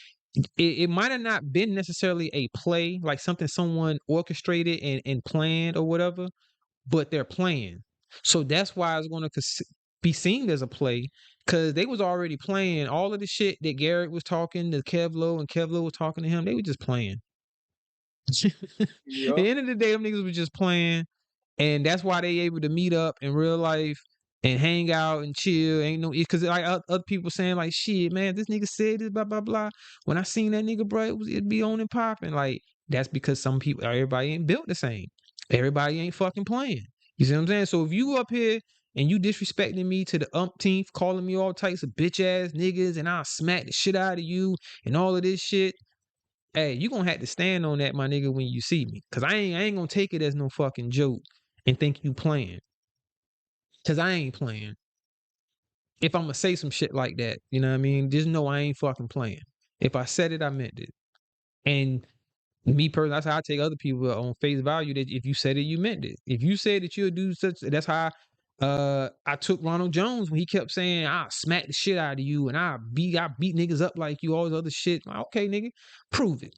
S1: it might have not been necessarily a play, like something someone orchestrated and planned or whatever, but they're playing. So that's why it's going to be seen as a play, because they was already playing all of the shit that Garrett was talking to Kevlo and Kevlo was talking to him. They were just playing. At
S6: Yep.
S1: the end of the day, them niggas was just playing. And that's why they able to meet up in real life and hang out and chill. Ain't no, because like other people saying like, shit, man, this nigga said this, blah blah blah. When I seen that nigga, bro, it'd be on and popping. Like, that's because some people, everybody ain't built the same. Everybody ain't fucking playing. You see what I'm saying? So if you up here and you disrespecting me to the umpteenth, calling me all types of bitch ass niggas, and I'll smack the shit out of you and all of this shit, hey, you gonna have to stand on that, my nigga, when you see me. Cause I ain't gonna take it as no fucking joke and think you playing. Cause I ain't playing. If I'm gonna say some shit like that, you know what I mean? Just know I ain't fucking playing. If I said it, I meant it. And me personally, that's how I take other people on face value, that if you said it, you meant it. If you said that you'll do such, that's how I took Ronald Jones when he kept saying, I'll smack the shit out of you and I beat niggas up like you, all this other shit. Like, okay, nigga, prove it.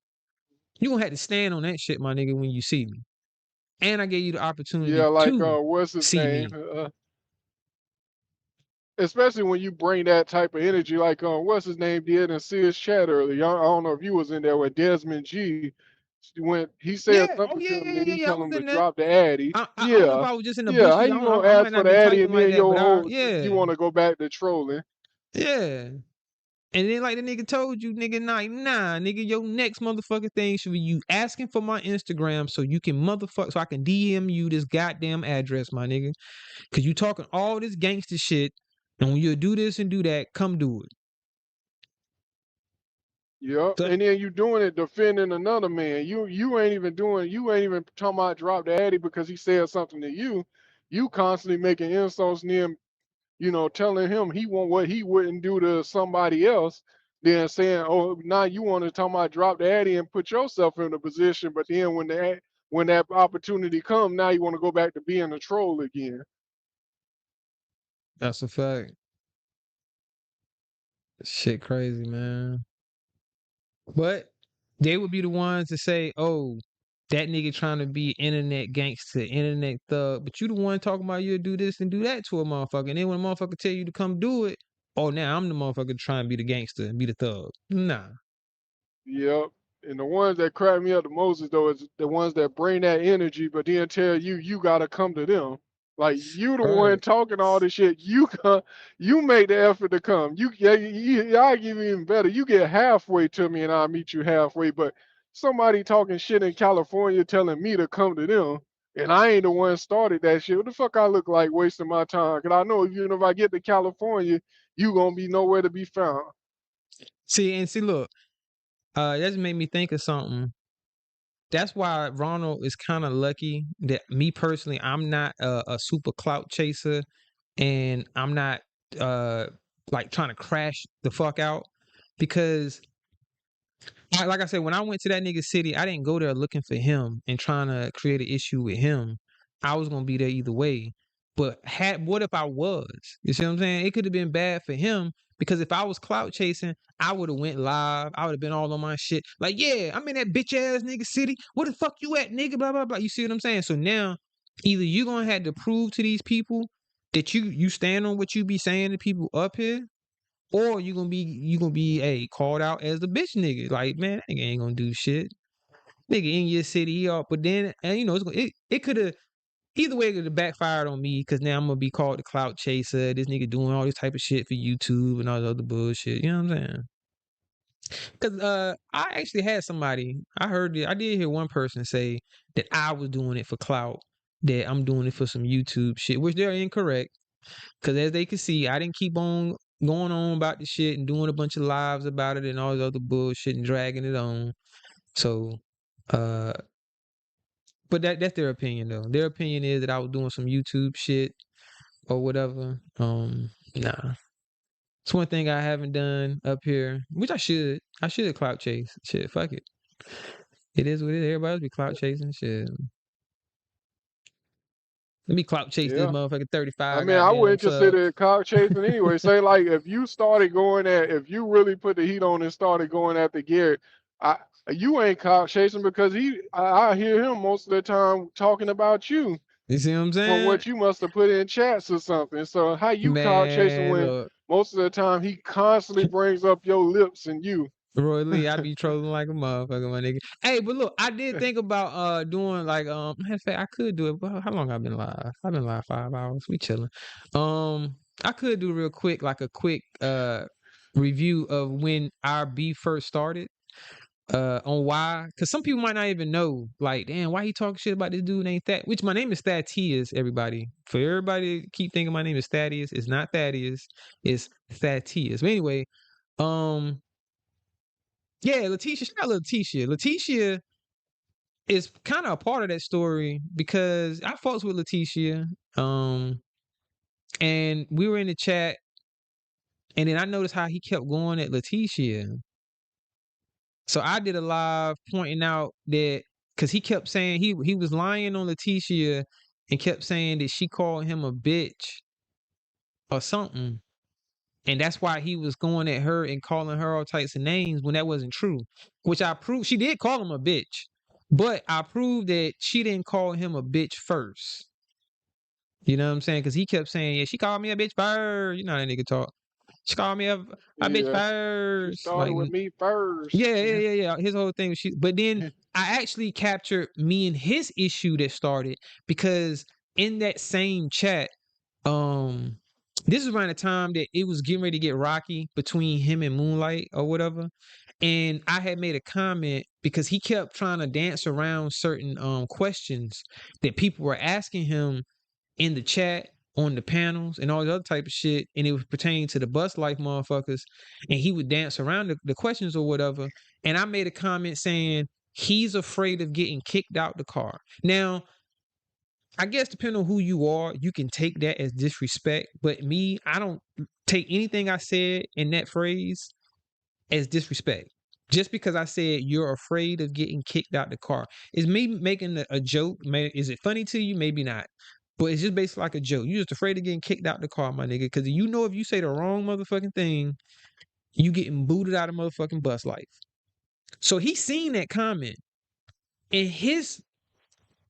S1: You gonna have to stand on that shit, my nigga, when you see me. And I gave you the opportunity
S6: Yeah, like
S1: to
S6: what's his
S1: see
S6: name?
S1: me.
S6: Especially when you bring that type of energy, like what's his name did in Sears chat earlier. I don't know if you was in there with Desmond G. When he said
S1: Yeah. Oh
S6: something
S1: yeah,
S6: to him,
S1: yeah,
S6: then
S1: yeah,
S6: he
S1: yeah. I
S6: told
S1: was
S6: him to
S1: in there.
S6: drop the Addy.
S1: I don't know if
S6: Yeah,
S1: I was just in the
S6: yeah. How
S1: bushes.
S6: you gonna
S1: I
S6: ask
S1: might
S6: for
S1: not
S6: the
S1: been
S6: Addy
S1: typing
S6: and
S1: like
S6: then
S1: that,
S6: your
S1: but
S6: whole
S1: yeah,
S6: you want to go back to trolling?
S1: yeah. And then like the nigga told you, nigga, nah, nigga, your next motherfucking thing should be you asking for my Instagram so you can so I can DM you this goddamn address, my nigga. Cause you talking all this gangster shit, and when you do this and do that, come do it.
S6: Yep.
S1: So,
S6: And then you doing it defending another man. You ain't even talking about drop the Addy because he said something to you. You constantly making insults near him, telling him he want what he wouldn't do to somebody else, then saying, "Oh, now you want to talk about drop the Addy and put yourself in a position." But then when that opportunity come, now you want to go back to being a troll again.
S1: that's a fact. Shit crazy, man. But they would be the ones to say, "Oh, that nigga trying to be internet gangster, internet thug." But you the one talking about you'll do this and do that to a motherfucker. And then when a motherfucker tell you to come do it, oh, now I'm the motherfucker trying to be the gangster and be the thug. Nah.
S6: Yep. And the ones that crack me up the most is though is the ones that bring that energy, but then tell you gotta come to them. Like you the one
S1: Right.
S6: talking all this shit. You make the effort to come. I give you even better. You get halfway to me and I'll meet you halfway. But somebody talking shit in California telling me to come to them, and I ain't the one started that shit. What the fuck I look like wasting my time? Cause I know even if I get to California, you gonna be nowhere to be found.
S1: See, look, that just made me think of something. That's why Ronald is kind of lucky that me personally, I'm not a super clout chaser, and I'm not uh like trying to crash the fuck out, because like I said, when I went to that nigga city, I didn't go there looking for him and trying to create an issue with him. I was gonna be there either way. But what if I was? You see what I'm saying? It could have been bad for him, because if I was clout chasing, I would have went live. I would have been all on my shit. Like, yeah, I'm in that bitch ass nigga city. Where the fuck you at, nigga? Blah blah blah. You see what I'm saying? So now, either you gonna have to prove to these people that you stand on what you be saying to people up here, or you gonna be called out as the bitch nigga. Like, man, that nigga ain't gonna do shit. Nigga in your city, but then, and it could have, either way, it could have backfired on me, because now I'm gonna be called the clout chaser. This nigga doing all this type of shit for YouTube and all the other bullshit. You know what I'm saying? Because I actually had somebody, I did hear one person say that I was doing it for clout, that I'm doing it for some YouTube shit, which they're incorrect. Because as they can see, I didn't keep on going on about the shit and doing a bunch of lives about it and all this other bullshit and dragging it on. So, but that's their opinion though. Their opinion is that I was doing some YouTube shit or whatever. Nah. It's one thing I haven't done up here, which I should. I should clout chase. Shit, fuck it. It is what it is. Everybody else be clout chasing. Shit. Let me clout chase this
S6: Yeah.
S1: motherfucking
S6: I
S1: 35
S6: mean, I
S1: goddamn
S6: wouldn't
S1: subs.
S6: consider it cock chasing anyway. Say like if you started going at, if you really put the heat on and started going after Garrett, you ain't cock chasing because I hear him most of the time talking about you
S1: You see what I'm
S6: from
S1: saying?
S6: what you must have put in chats or something. So how you cock chasing
S1: Man,
S6: when
S1: look,
S6: most of the time he constantly brings up your lips and you?
S1: Roy Lee, I be trolling like a motherfucker, my nigga. Hey, but look, I did think about doing like matter of fact, I could do it. But how long I've been live? I've been live 5 hours. We chilling. I could do real quick, like a quick review of when our beef first started. On why, because some people might not even know, like, damn, why he talking shit about this dude ain't that? Which my name is Thaddeus, everybody. For everybody to keep thinking my name is Thaddeus, it's not Thaddeus, it's Thaddeus. But anyway, yeah, Letitia, shout out Letitia. Letitia is kind of a part of that story because I fucks with Letitia. And we were in the chat, and then I noticed how he kept going at Letitia. So I did a live pointing out that because he kept saying he was lying on Letitia and kept saying that she called him a bitch or something. And that's why he was going at her and calling her all types of names when that wasn't true. Which I proved she did call him a bitch. But I proved that she didn't call him a bitch first. You know what I'm saying? Because he kept saying, yeah, she called me a bitch first. You know how that nigga talk. She called me a bitch
S6: Yeah, she
S1: first.
S6: started
S1: Like,
S6: with me first.
S1: yeah. His whole thing was but then I actually captured me and his issue that started because in that same chat, this is around the time that it was getting ready to get rocky between him and Moonlight or whatever. And I had made a comment because he kept trying to dance around certain questions that people were asking him in the chat, on the panels, and all the other type of shit, and it was pertaining to the bus life motherfuckers, and he would dance around the questions or whatever. And I made a comment saying he's afraid of getting kicked out the car. Now, I guess depending on who you are, you can take that as disrespect. But me, I don't take anything I said in that phrase as disrespect. Just because I said you're afraid of getting kicked out the car is me making a joke. Is it funny to you? Maybe not. But it's just basically like a joke. You're just afraid of getting kicked out the car, my nigga. Because you know if you say the wrong motherfucking thing, you getting booted out of motherfucking bus life. So he seen that comment. And his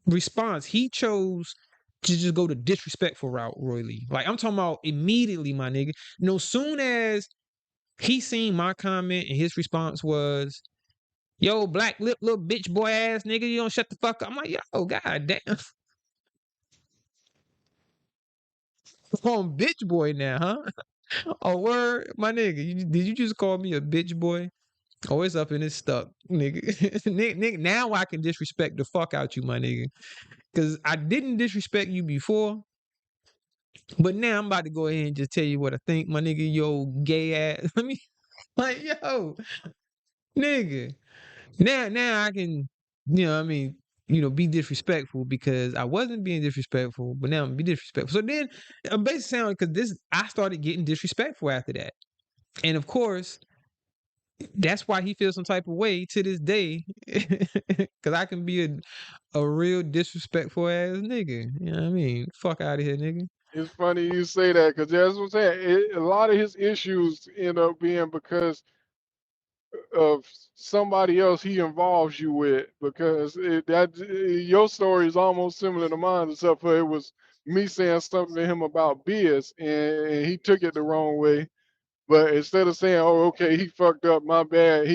S1: response, he chose to just go the disrespectful route, Roy Lee. Like, I'm talking about immediately, my nigga. No, soon as he seen my comment and his response was, yo, black lip little bitch boy ass nigga, you don't shut the fuck up. I'm like, yo, god damn. On bitch boy now, huh? Oh, word, my nigga. Did you just call me a bitch boy? Oh, it's up and it's stuck, nigga. Nigga, now I can disrespect the fuck out you, my nigga. Because I didn't disrespect you before. But now I'm about to go ahead and just tell you what I think, my nigga. Yo, gay ass. Let me, like, yo, nigga. Now I can, be disrespectful because I wasn't being disrespectful, but now I'm be disrespectful. So then I'm basically saying because I started getting disrespectful after that. And of course, that's why he feels some type of way to this day. Cause I can be a real disrespectful ass nigga. You know what I mean? Fuck out of here, nigga.
S6: It's funny you say that because that's what I'm saying. A lot of his issues end up being because of somebody else he involves you with. Because your story is almost similar to mine, except for it was me saying something to him about Biz, and he took it the wrong way. But instead of saying, "Oh, okay, he fucked up, my bad,"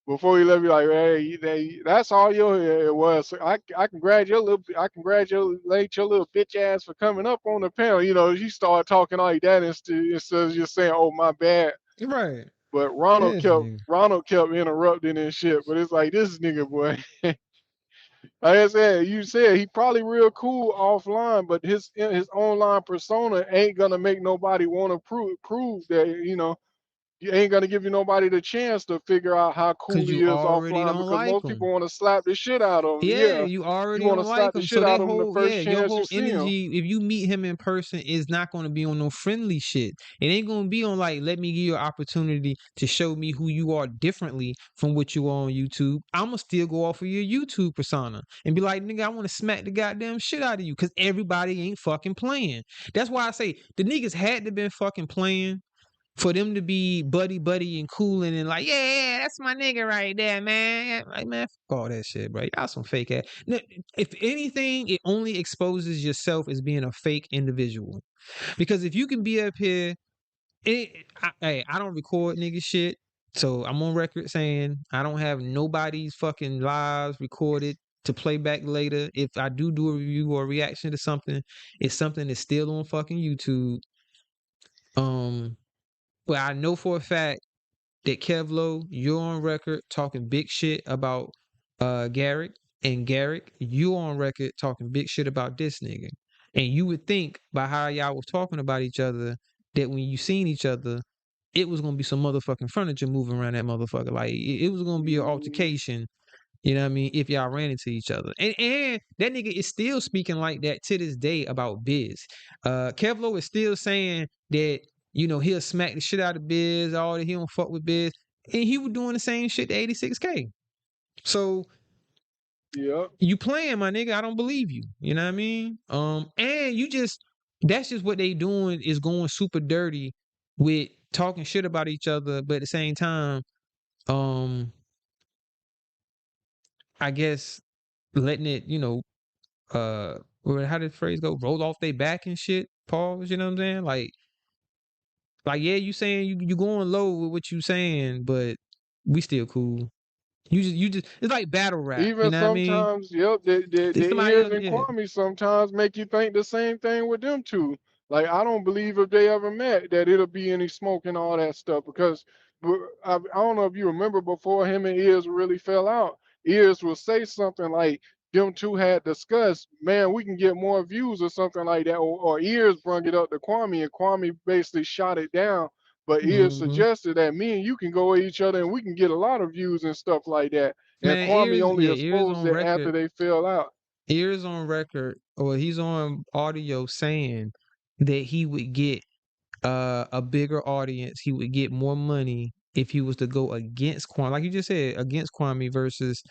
S6: before he left me like, "Hey, that's all it was. I congratulate your little bitch ass for coming up on the panel." You know, he started talking like that instead of just saying, "Oh, my bad."
S1: Right.
S6: But Ronald
S1: This nigga.
S6: kept interrupting and shit. But it's like this nigga boy. Like I said, you said he probably real cool offline, but his online persona ain't gonna make nobody want to prove that, you know, you ain't gonna give you nobody the chance to figure out how cool
S1: Cause
S6: he
S1: you
S6: is
S1: already
S6: offline
S1: don't
S6: because
S1: like
S6: most people
S1: him.
S6: want to slap the shit out of him.
S1: Yeah,
S6: Yeah,
S1: you
S6: you
S1: already
S6: want to
S1: don't like
S6: slap the
S1: him. So
S6: shit
S1: they
S6: out of him the
S1: whole, yeah,
S6: first
S1: your
S6: chance you
S1: whole
S6: see him.
S1: energy, if you meet him in person, is not gonna be on no friendly shit. It ain't gonna be on like, let me give you an opportunity to show me who you are differently from what you are on YouTube. I'ma still go off of your YouTube persona and be like, nigga, I wanna smack the goddamn shit out of you. Cause everybody ain't fucking playing. That's why I say the niggas had to been fucking playing for them to be buddy and cooling and like, yeah, that's my nigga right there, man. Like, man, fuck all that shit, bro. Y'all some fake ass. If anything, it only exposes yourself as being a fake individual. Because if you can be up here, I don't record nigga shit. So I'm on record saying I don't have nobody's fucking lives recorded to play back later. If I do a review or a reaction to something, it's something that's still on fucking YouTube. But I know for a fact that Kevlo, you're on record talking big shit about Garrick, and Garrick, you on record talking big shit about this nigga. And you would think by how y'all was talking about each other that when you seen each other, it was gonna be some motherfucking furniture moving around that motherfucker. Like it was gonna be an altercation. You know what I mean? If y'all ran into each other. And that nigga is still speaking like that to this day about Biz. Kevlo is still saying that, you know, he'll smack the shit out of Biz, all that he don't fuck with Biz. And he was doing the same shit to 86K. So
S6: Yep.
S1: you playing, my nigga. I don't believe you. You know what I mean? And you just that's just what they doing is going super dirty with talking shit about each other, but at the same time, I guess letting it, you know, how did the phrase go? Roll off they back and shit. Pause. You know what I'm saying? Like yeah, you saying you going low with what you saying, but we still cool. You just it's like battle rap. You
S6: Even
S1: know what I mean?
S6: sometimes, yep,
S1: It's
S6: the
S1: somebody
S6: ears
S1: else.
S6: and
S1: Yeah.
S6: Kwame sometimes make you think the same thing with them two. Like I don't believe if they ever met that it'll be any smoke and all that stuff because I don't know if you remember before him and Ears really fell out. Ears will say something like them two had discussed, man, we can get more views or something like that, or Ears brung it up to Kwame and Kwame basically shot it down. But Ears
S1: Mm-hmm.
S6: suggested that me and you can go at each other and we can get a lot of views and stuff like that. And
S1: Man,
S6: Kwame only
S1: ears
S6: exposed
S1: on
S6: it after
S1: record.
S6: they fell out.
S1: Ears on record, or he's on audio saying that he would get a bigger audience. He would get more money if he was to go against Kwame, like you just said, against Kwame versus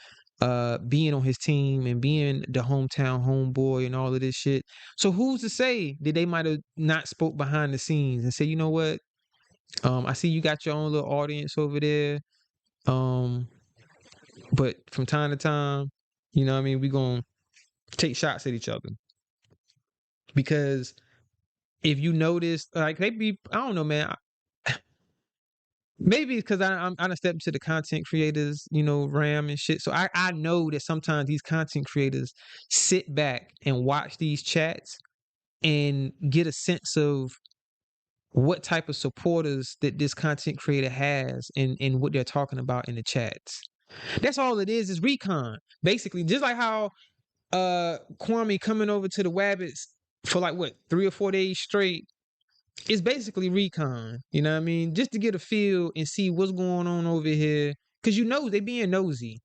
S1: being on his team and being the hometown homeboy and all of this shit. So who's to say that they might have not spoke behind the scenes and say, you know what? I see you got your own little audience over there. But from time to time, you know what I mean, we gonna take shots at each other. Because if you notice, like maybe I don't know, man. Maybe because I'm I done stepped into the content creators, you know, RAM and shit. So I know that sometimes these content creators sit back and watch these chats and get a sense of what type of supporters that this content creator has and what they're talking about in the chats. That's all it is recon. Basically, just like how Kwame coming over to the Wabbits for like what 3 or 4 days straight. It's basically recon, you know what I mean? Just to get a feel and see what's going on over here. Cause you know they being nosy.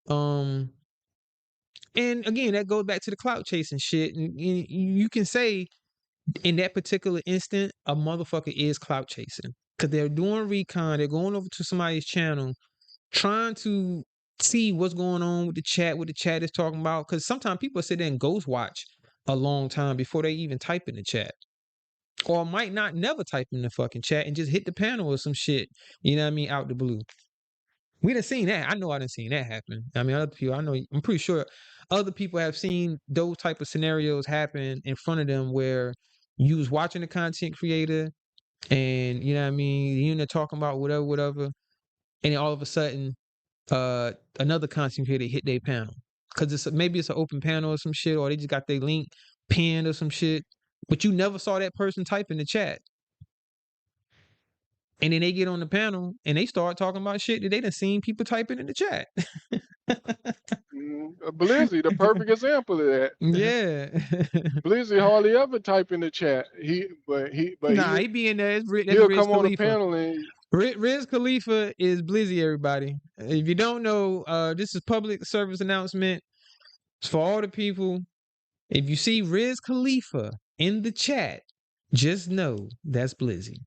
S1: Um and again that goes back to the clout chasing shit. And you can say in that particular instant, a motherfucker is clout chasing. Cause they're doing recon, they're going over to somebody's channel, trying to see what's going on with the chat, what the chat is talking about. Cause sometimes people sit there and ghost watch a long time before they even type in the chat. Or might not never type in the fucking chat and just hit the panel or some shit, you know what I mean, out the blue. We done seen that. I know I done seen that happen. I mean, other people, I'm pretty sure other people have seen those type of scenarios happen in front of them where you was watching the content creator and, you know what I mean, you know, talking about whatever, and then all of a sudden, another content creator hit their panel. Cause maybe it's an open panel or some shit, or they just got their link pinned or some shit, but you never saw that person type in the chat. And then they get on the panel and they start talking about shit that they done seen people typing in the chat.
S6: Blizzy, the perfect example of that.
S1: Yeah.
S6: Blizzy hardly ever type in the chat.
S1: Nah, he be in there. That's
S6: He'll
S1: Riz
S6: come on the
S1: Khalifa.
S6: panel and
S1: Riz Khalifa is Blizzy, everybody. If you don't know, this is public service announcement. It's for all the people. If you see Riz Khalifa in the chat, just know that's Blizzy.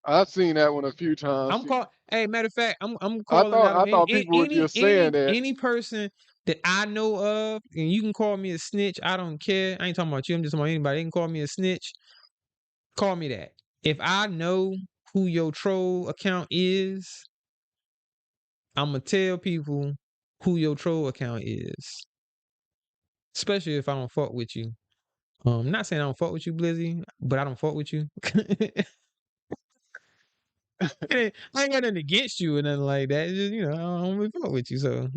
S6: I've seen that one a few times.
S1: Hey, matter of fact, I'm calling out
S6: I thought people were just saying that.
S1: any person that I know of, and you can call me a snitch. I don't care. I ain't talking about you. I'm just talking about anybody. They can call me a snitch. Call me that. If I know who your troll account is, I'm gonna tell people who your troll account is. Especially if I don't fuck with you. Not saying I don't fuck with you, Blizzy, but I don't fuck with you. I ain't got nothing against you or nothing like that. It's just, I don't really fuck with you, so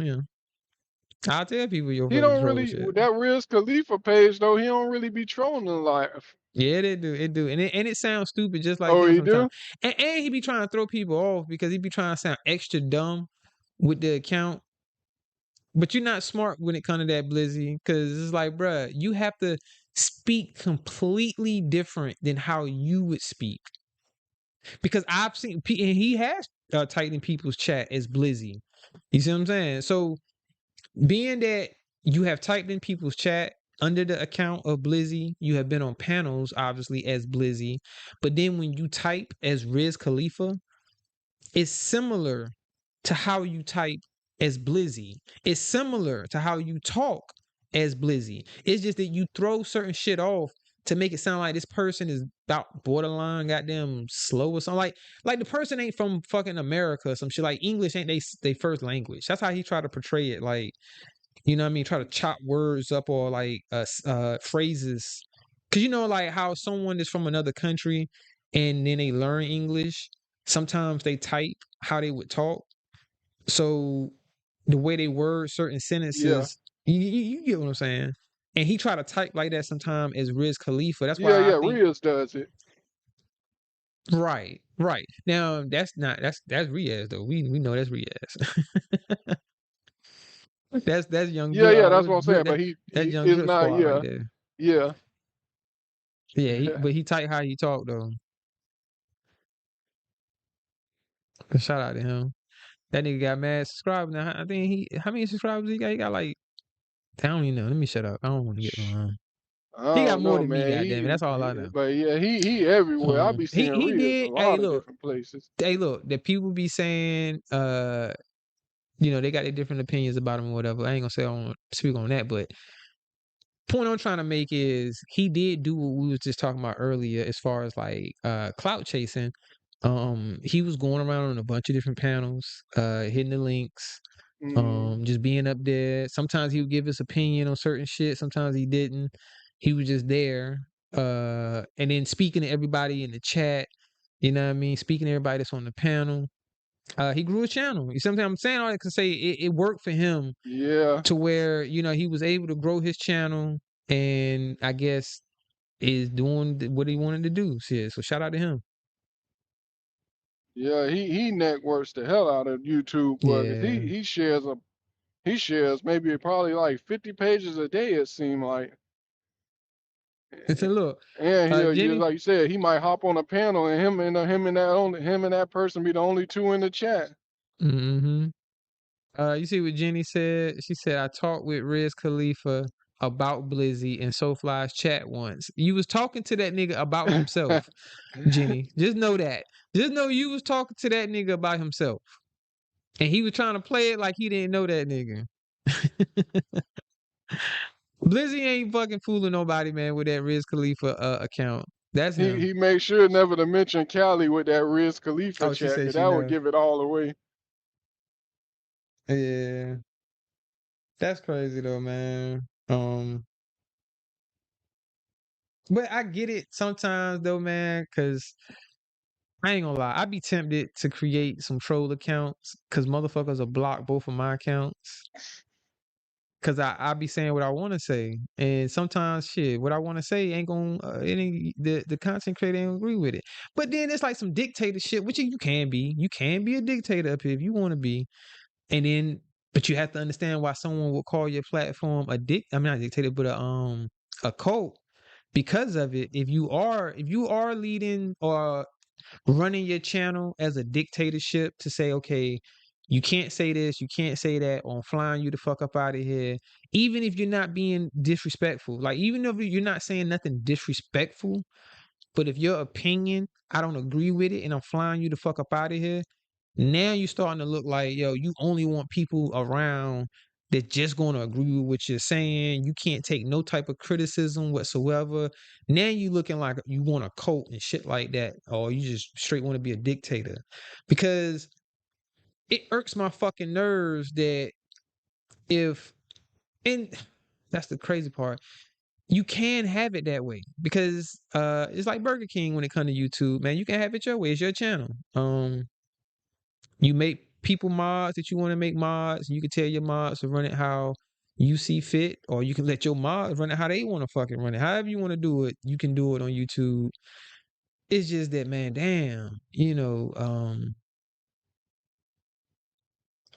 S1: I'll tell people your
S6: He
S1: fucking
S6: don't
S1: troll
S6: really
S1: shit.
S6: that Riz Khalifa page though. He don't really be trolling live.
S1: Yeah, they do. It do, and it sounds stupid just like
S6: Oh,
S1: him
S6: he
S1: sometimes.
S6: do?
S1: And he be trying to throw people off because he be trying to sound extra dumb with the account. But you're not smart when it comes to that, Blizzy, because it's like, bruh, you have to speak completely different than how you would speak. Because I've seen, and he has typed in people's chat as Blizzy. You see what I'm saying? So being that you have typed in people's chat under the account of Blizzy, you have been on panels, obviously, as Blizzy. But then when you type as Riz Khalifa, it's similar to how you type as Blizzy. It's similar to how you talk as Blizzy. It's just that you throw certain shit off to make it sound like this person is about borderline goddamn slow or something. Like the person ain't from fucking America or some shit. Like English ain't they first language. That's how he tried to portray it. Like, you know what I mean? Try to chop words up or like phrases. Cause like how someone is from another country and then they learn English. Sometimes they type how they would talk. So the way they word certain sentences, you get what I'm saying? And he tried to type like that sometime as Riz Khalifa. That's why I think
S6: Riz does it.
S1: Right. Now that's Riaz though. We know that's Riaz. that's young.
S6: That's what I'm saying. But
S1: that's young
S6: is
S1: Drip
S6: not.
S1: Squad right there.
S6: Yeah.
S1: But he type how he talk though. Shout out to him. That nigga got mad subscribers now. I think how many subscribers he got? He got like, I don't even know. Let me shut up. I don't want to get wrong. He got more than me, goddamn it. That's all I know.
S6: But yeah, he everywhere. I be seeing
S1: he
S6: Riz
S1: did.
S6: a lot of different places.
S1: Hey, look, the people be saying, they got their different opinions about him or whatever. I ain't gonna say I don't speak on that, but point I'm trying to make is he did do what we was just talking about earlier as far as like clout chasing. He was going around on a bunch of different panels, hitting the links, just being up there. Sometimes he would give his opinion on certain shit, sometimes he didn't. He was just there, and then speaking to everybody in the chat, you know what I mean, speaking to everybody that's on the panel. He grew a channel. Sometimes I'm saying all that to say it worked for him.
S6: Yeah.
S1: To where, he was able to grow his channel and I guess is doing what he wanted to do. So shout out to him.
S6: Yeah, he networks the hell out of YouTube, but he shares maybe probably like 50 pages a day, it seemed like.
S1: And so look,
S6: and
S1: Jenny,
S6: like you said, he might hop on a panel and him and that person be the only two in the chat.
S1: Mm-hmm. You see what Jenny said? She said, I talked with Riz Khalifa about Blizzy in SoFly's chat once. You was talking to that nigga about himself, Jenny. Just know that. Just know you was talking to that nigga about himself. And he was trying to play it like he didn't know that nigga. Blizzy ain't fucking fooling nobody, man, with that Riz Khalifa account. That's him.
S6: He made sure never to mention Cali with that Riz Khalifa chat, because that would give it all away.
S1: Yeah. That's crazy though, man. But I get it sometimes though, man, because I ain't gonna lie, I be tempted to create some troll accounts because motherfuckers will block both of my accounts. Cause I be saying what I want to say, and sometimes shit, what I want to say ain't gonna, the content creator ain't agree with it. But then it's like some dictator shit, which you can be. You can be a dictator up here if you want to be. And then, but you have to understand why someone will call your platform not dictator, but a cult because of it. If you are leading or running your channel as a dictatorship to say, okay, you can't say this, you can't say that, or I'm flying you the fuck up out of here, even if you're not being disrespectful, like even if you're not saying nothing disrespectful, but if your opinion, I don't agree with it and I'm flying you the fuck up out of here, now you're starting to look like, yo, you only want people around that just going to agree with what you're saying. You can't take no type of criticism whatsoever. Now you looking like you want a cult and shit like that, or you just straight want to be a dictator. Because it irks my fucking nerves that and that's the crazy part, you can have it that way because it's like Burger King when it comes to YouTube, man. You can have it your way. It's your channel. You make people mods that you want to make mods. You can tell your mods to run it how you see fit, or you can let your mods run it how they want to fucking run it. However you want to do it, you can do it on YouTube. It's just that, man, damn,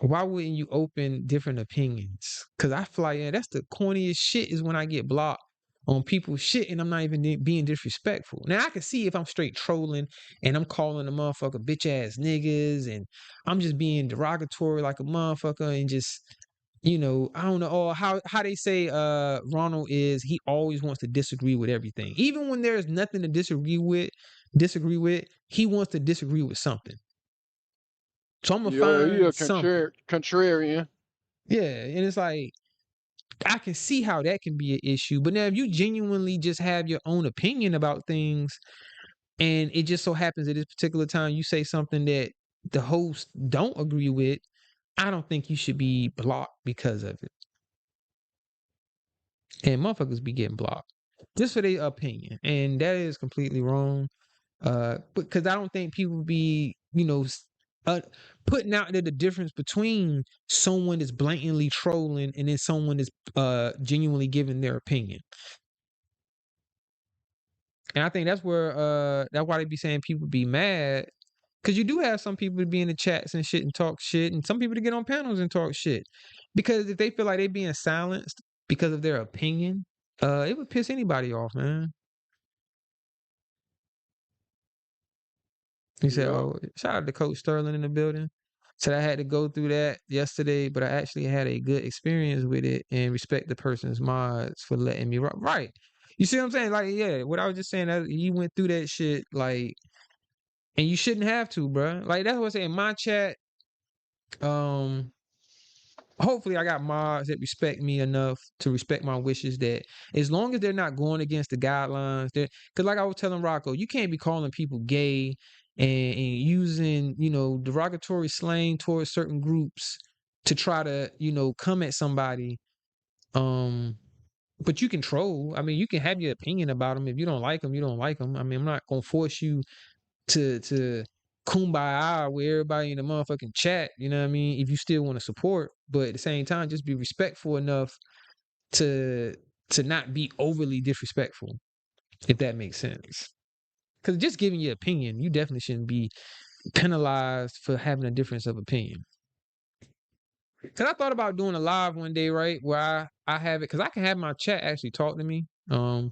S1: why wouldn't you open different opinions? Because I feel like, yeah, that's the corniest shit is when I get blocked on people's shit and I'm not even being disrespectful. Now, I can see if I'm straight trolling and I'm calling a motherfucker bitch ass niggas and I'm just being derogatory like a motherfucker and just, I don't know, or how they say Ronald is, he always wants to disagree with everything. Even when there's nothing to disagree with, he wants to disagree with something. So I'm gonna
S6: Yeah, he
S1: find
S6: a
S1: something.
S6: contrarian.
S1: Yeah, and it's like I can see how that can be an issue. But now if you genuinely just have your own opinion about things and it just so happens at this particular time you say something that the host don't agree with, I don't think you should be blocked because of it. And motherfuckers be getting blocked just for their opinion. And that is completely wrong. Because I don't think people be, putting out there the difference between someone that's blatantly trolling and then someone that's genuinely giving their opinion. And I think that's why they be saying people be mad. Because you do have some people to be in the chats and shit and talk shit, and some people to get on panels and talk shit. Because if they feel like they being silenced because of their opinion, it would piss anybody off, man. He said,
S6: Yeah.
S1: "Oh, shout out to Coach Sterling in the building." Said I had to go through that yesterday, but I actually had a good experience with it and respect the person's mods for letting me right. You see what I'm saying? Like, yeah, what I was just saying, that he went through that shit, like, and you shouldn't have to, bro. Like that's what I'm saying. My chat, hopefully I got mods that respect me enough to respect my wishes, that as long as they're not going against the guidelines, because like I was telling Rocco, you can't be calling people gay and using, derogatory slang towards certain groups to try to, come at somebody. But you can troll. I mean, you can have your opinion about them. If you don't like them, you don't like them. I mean, I'm not gonna force you to kumbaya with everybody in the motherfucking chat, you know what I mean? If you still want to support, but at the same time, just be respectful enough to not be overly disrespectful, if that makes sense. Because just giving your opinion, you definitely shouldn't be penalized for having a difference of opinion. Because I thought about doing a live one day, right, where I have it, because I can have my chat actually talk to me. Of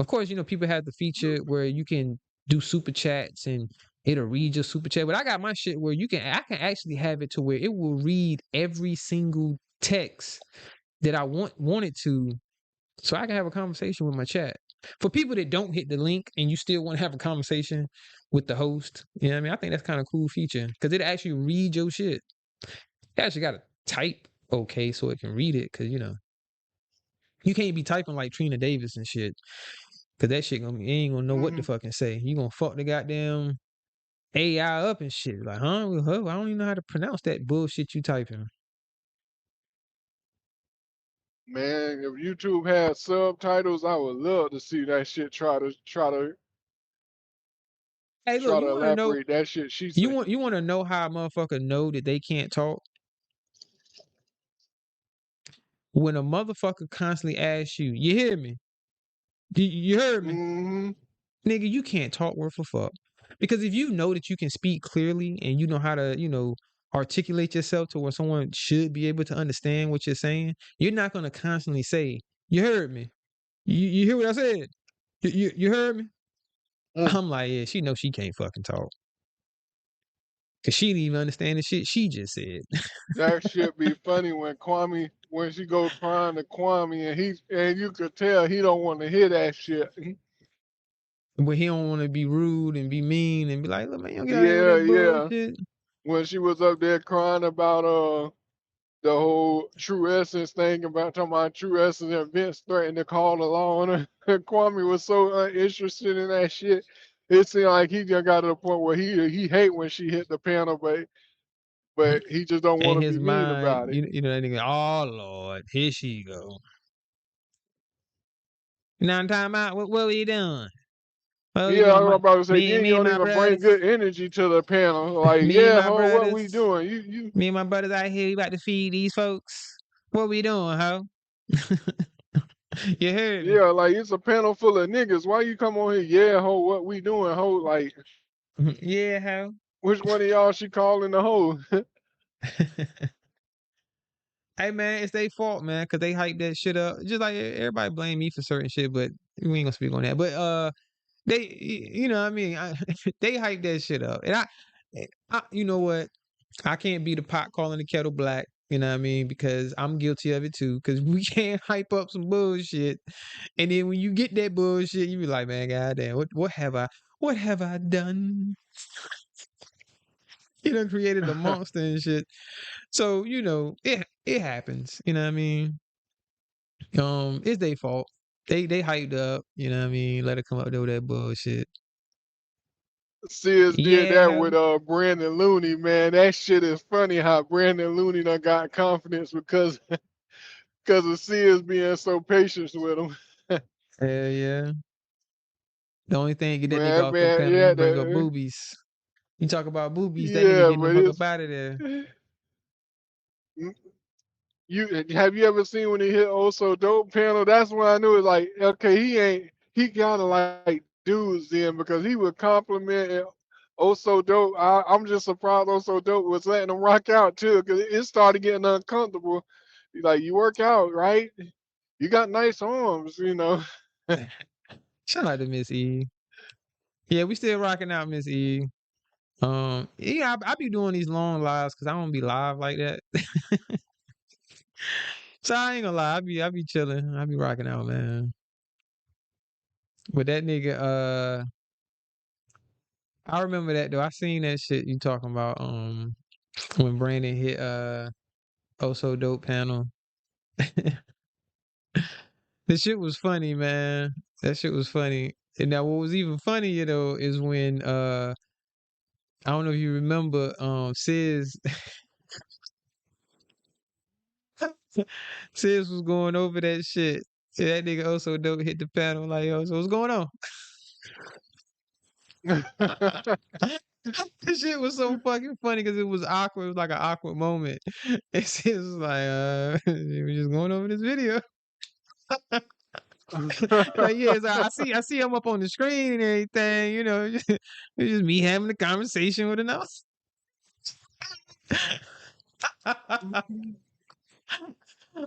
S1: course, people have the feature where you can do super chats and it'll read your super chat. But I got my shit where I can actually have it to where it will read every single text that I want it to, so I can have a conversation with my chat. For people that don't hit the link and you still want to have a conversation with the host, you know what I mean? I think that's kind of cool feature because it actually read your shit. You actually got to type okay so it can read it, because you can't be typing like Trina Davis and shit. Cause that shit you ain't gonna know what to fucking say. You gonna fuck the goddamn AI up and shit. Like, huh? I don't even know how to pronounce that bullshit you typing.
S6: Man, if YouTube had subtitles, I would love to see that shit try to
S1: Hey, look, you wanna know?
S6: elaborate that shit she
S1: You
S6: said.
S1: wanna know how a motherfucker know that they can't talk? When a motherfucker constantly asks you, you hear me? You heard me?
S6: Mm-hmm.
S1: Nigga, you can't talk worth a fuck. Because if you know that you can speak clearly and you know how to, articulate yourself to where someone should be able to understand what you're saying, you're not gonna constantly say, "You heard me. You hear what I said? You heard me?" I'm like, yeah, she knows she can't fucking talk. Cause she didn't even understand the shit she just said.
S6: That shit be funny when she go crying to Kwame and you could tell he don't want to hear that shit.
S1: But he don't want to be rude and be mean and be like, "Look, man, you don't get out here with
S6: Yeah,
S1: that
S6: yeah.
S1: bullshit."
S6: When she was up there crying about the whole True Essence thing about talking about True Essence and Vince threatened to call the law on her. Kwame was so uninterested in that shit. It seemed like he just got to the point where he hate when she hit the panel, but he just don't want
S1: In
S6: to
S1: his
S6: be mean
S1: mind,
S6: about it.
S1: you know that nigga, oh Lord, here she go. Now I'm talking about what we doing? What we
S6: Yeah, I
S1: doing?
S6: was about to say, then you
S1: Me and
S6: don't
S1: my
S6: even bring
S1: brothers,
S6: good energy to the panel. Like,
S1: me and
S6: yeah,
S1: my
S6: ho, what
S1: brothers,
S6: we doing? You
S1: me and my brothers out here, we about to feed these folks. What we doing, ho? You heard me?
S6: yeah, like it's a panel full of niggas. Why you come on here? Yeah, ho, what we doing, ho? Like,
S1: Yeah, ho.
S6: which one of y'all she calling the hoe?
S1: Hey man, it's their fault, man, because they hype that shit up. Just like everybody blame me for certain shit, but we ain't gonna speak on that. But you know what I mean? They hype that shit up. And you know what? I can't be the pot calling the kettle black, you know what I mean? Because I'm guilty of it too. Because we can't hype up some bullshit. And then when you get that bullshit, you be like, man, goddamn, what have I done? You done created a monster and shit. So, you know, it happens. You know what I mean? It's their fault. They hyped up, you know what I mean? Let her come up there with that bullshit.
S6: Sis did
S1: Yeah,
S6: that
S1: ho.
S6: with Brandon Looney, man. That shit is funny how Brandon Looney done got confidence because of Sis being so patient with him.
S1: Hell yeah. The only thing get that nigga
S6: Man,
S1: off the
S6: man,
S1: panel,
S6: yeah,
S1: you bring up boobies. You talk about boobies, that nigga
S6: yeah,
S1: getting the
S6: but
S1: fuck up out of there.
S6: have you ever seen when he hit Also Dope panel? That's when I knew it. Like, okay, he kind of like dudes then because he would compliment Also Dope. I'm just surprised Also Dope was letting him rock out too because it started getting uncomfortable. Like, you work out, right? You got nice arms, you know.
S1: Shout out to Miss E. Yeah, we still rocking out, Miss E. Yeah, I be doing these long lives because I don't be live like that. So I ain't gonna lie, I be chilling. I be rocking out, man. But that nigga, I remember that though. I seen that shit you talking about. When Brandon hit Oh So Dope panel. The shit was funny, man. That shit was funny. And now what was even funnier though is when I don't know if you remember Sis Sis was going over that shit. And that nigga Also Dope hit the panel like, yo, so what's going on? This shit was so fucking funny because it was awkward. It was like an awkward moment. And Sis was like, we're just going over this video. Like, yeah, so I see him up on the screen and everything, you know, it's just me having a conversation with another.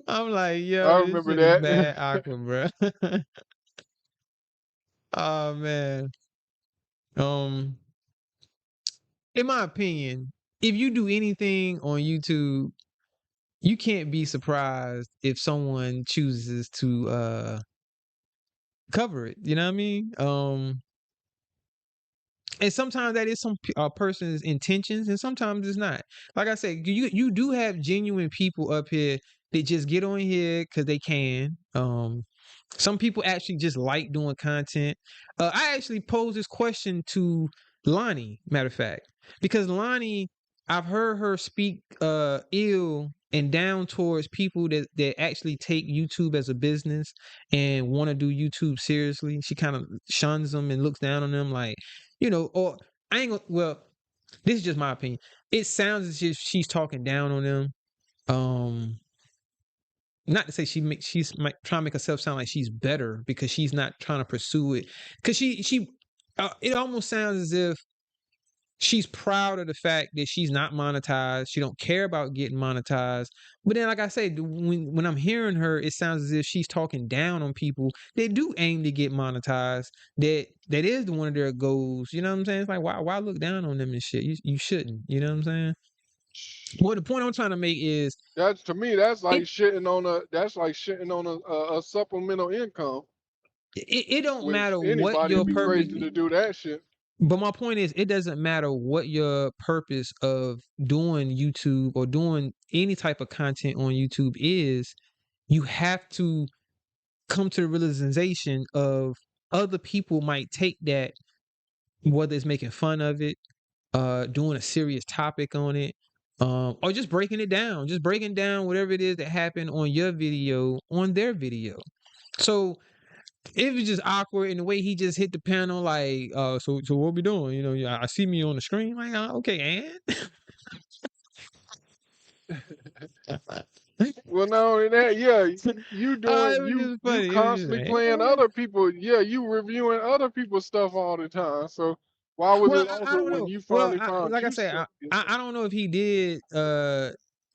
S1: I'm like,
S6: I
S1: yo, this
S6: remember
S1: shit is
S6: that.
S1: bad awkward, bro. Oh man. Um, in my opinion, if you do anything on YouTube, you can't be surprised if someone chooses to cover it. You know what I mean? And sometimes that is some person's intentions, and sometimes it's not. Like I said, you do have genuine people up here that just get on here because they can. Some people actually just like doing content. I actually posed this question to Lonnie, matter of fact, because Lonnie, I've heard her speak ill and down towards people that actually take YouTube as a business and want to do YouTube seriously. She kind of shuns them and looks down on them like, you know, or I ain't gonna, well, this is just my opinion. It sounds as if she's talking down on them. Not to say she's trying to make herself sound like she's better because she's not trying to pursue it. Because it almost sounds as if she's proud of the fact that she's not monetized. She don't care about getting monetized. But then, like I say, when I'm hearing her, it sounds as if she's talking down on people that do aim to get monetized. That is one of their goals. You know what I'm saying? It's like why look down on them and shit? You shouldn't. You know what I'm saying? Well, the point I'm trying to make is
S6: That's to me. That's like
S1: it
S6: shitting on a. That's like shitting on a supplemental income,
S1: it don't
S6: which
S1: matter what
S6: anybody
S1: your
S6: would be
S1: purpose.
S6: crazy to do that shit.
S1: But my point is, it doesn't matter what your purpose of doing YouTube or doing any type of content on YouTube is. You have to come to the realization of other people might take that, whether it's making fun of it, doing a serious topic on it, or just breaking it down, just breaking down whatever it is that happened on your video on their video. So it was just awkward, and the way he just hit the panel, like, so what we doing? You know, I see me on the screen, like, okay, and
S6: Well, not only that, yeah, you
S1: it
S6: doing
S1: was
S6: you
S1: just
S6: you
S1: funny. It was just
S6: constantly
S1: like,
S6: playing other people. Yeah, you reviewing other people's stuff all the time. So why was
S1: well,
S6: it
S1: I
S6: awkward
S1: don't
S6: when
S1: know.
S6: you
S1: Well,
S6: finally found
S1: like I
S6: you
S1: said,
S6: stuff?
S1: I don't know if he did.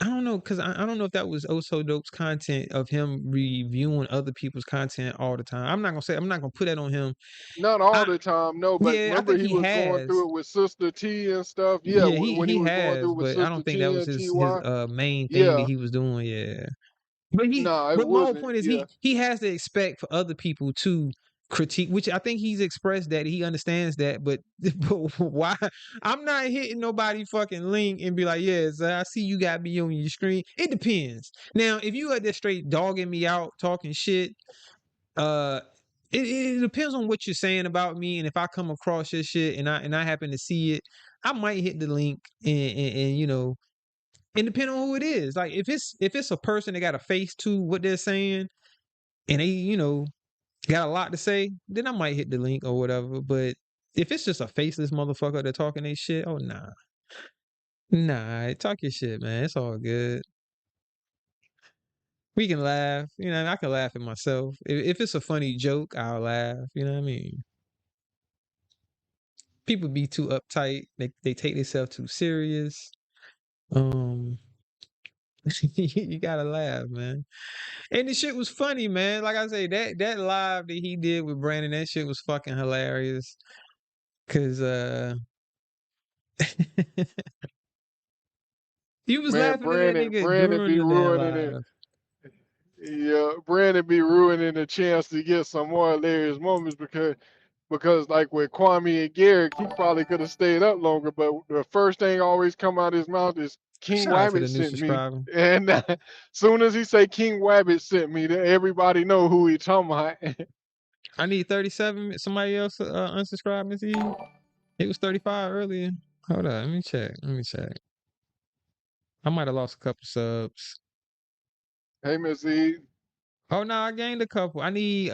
S1: I don't know because I don't know if that was Also Dope's content of him reviewing other people's content all the time. I'm not gonna put that on him.
S6: Not all
S1: I
S6: the time, no. But
S1: Yeah, I
S6: remember,
S1: think
S6: he
S1: he
S6: was going
S1: has.
S6: through it with Sister T and stuff. Yeah,
S1: Yeah,
S6: when he
S1: he
S6: was going through
S1: has,
S6: it with
S1: but I don't
S6: Sister
S1: think that
S6: T
S1: was
S6: and
S1: his
S6: TY.
S1: main thing that
S6: Yeah,
S1: he was doing. Yeah. But
S6: nah, it
S1: my whole
S6: wasn't.
S1: point is
S6: Yeah,
S1: he has to expect for other people to critique, which I think he's expressed that he understands that, but but why? I'm not hitting nobody fucking link and be like, yes, I see you got me on your screen. It depends. Now, if you are just straight dogging me out, talking shit, uh. It depends on what you're saying about me, and if I come across your shit and I happen to see it, I might hit the link and you know, and depending on who it is. Like if it's a person that got a face to what they're saying and they, you know, got a lot to say, then I might hit the link or whatever. But if it's just a faceless motherfucker that talking they shit, oh nah. Nah, talk your shit, man. It's all good. We can laugh. You know, I can laugh at myself. If it's a funny joke, I'll laugh. You know what I mean? People be too uptight. They take themselves too serious. Um you gotta laugh, man. And the shit was funny, man. Like I say, that live that he did with Brandon, that shit was fucking hilarious. Cause he was
S6: man,
S1: laughing at that nigga
S6: Brandon
S1: during
S6: be
S1: the damn
S6: ruining it.
S1: live.
S6: Yeah, Brandon be ruining the chance to get some more hilarious moments because like with Kwame and Garrick, he probably could have stayed up longer, but the first thing always come out of his mouth is King
S1: Shout out to the
S6: Wabbit
S1: new
S6: sent me,
S1: subscriber.
S6: and soon as he say King Wabbit sent me, then everybody know who he talking about.
S1: I need 37. Somebody else unsubscribe, Miss E. It was 35 earlier. Hold on, let me check. I might have lost a couple subs.
S6: Hey, Miss E,
S1: Oh no, I gained a couple. I need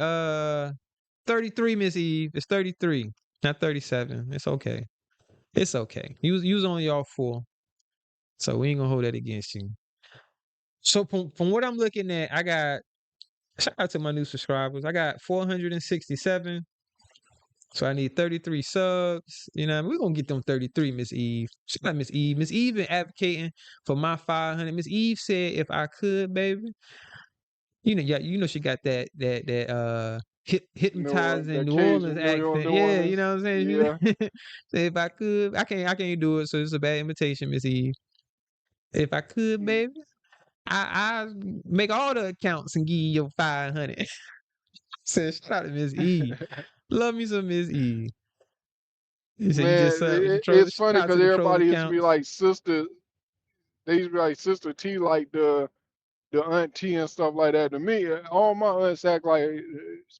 S1: 33, Miss Eve. It's 33, not 37. It's okay. It's okay. You was only off 4. So we ain't gonna hold that against you. So from what I'm looking at, I got shout out to my new subscribers. I got 467. So I need 33 subs. You know, we're gonna get them 33, Miss Eve. Shout out Miss Eve. Miss Eve been advocating for my 500. Miss Eve said if I could, baby. Yeah, you know she got that hypnotizing New Orleans
S6: Cajun,
S1: accent.
S6: New
S1: Yeah, you
S6: Orleans,
S1: know what I'm saying?
S6: yeah.
S1: Say if I could, I can't do it, so it's a bad invitation, Miss Eve. If I could, baby, I make all the accounts and give you your 500. Said shout out to Miss E. Love me some Miss E. You said you just
S6: Man,
S1: with the troll.
S6: it's
S1: Shout
S6: funny
S1: out
S6: because
S1: to the troll
S6: everybody used to be
S1: accounts.
S6: like sister. They used to be like Sister T, like the auntie and stuff like that. To me, all my aunts act like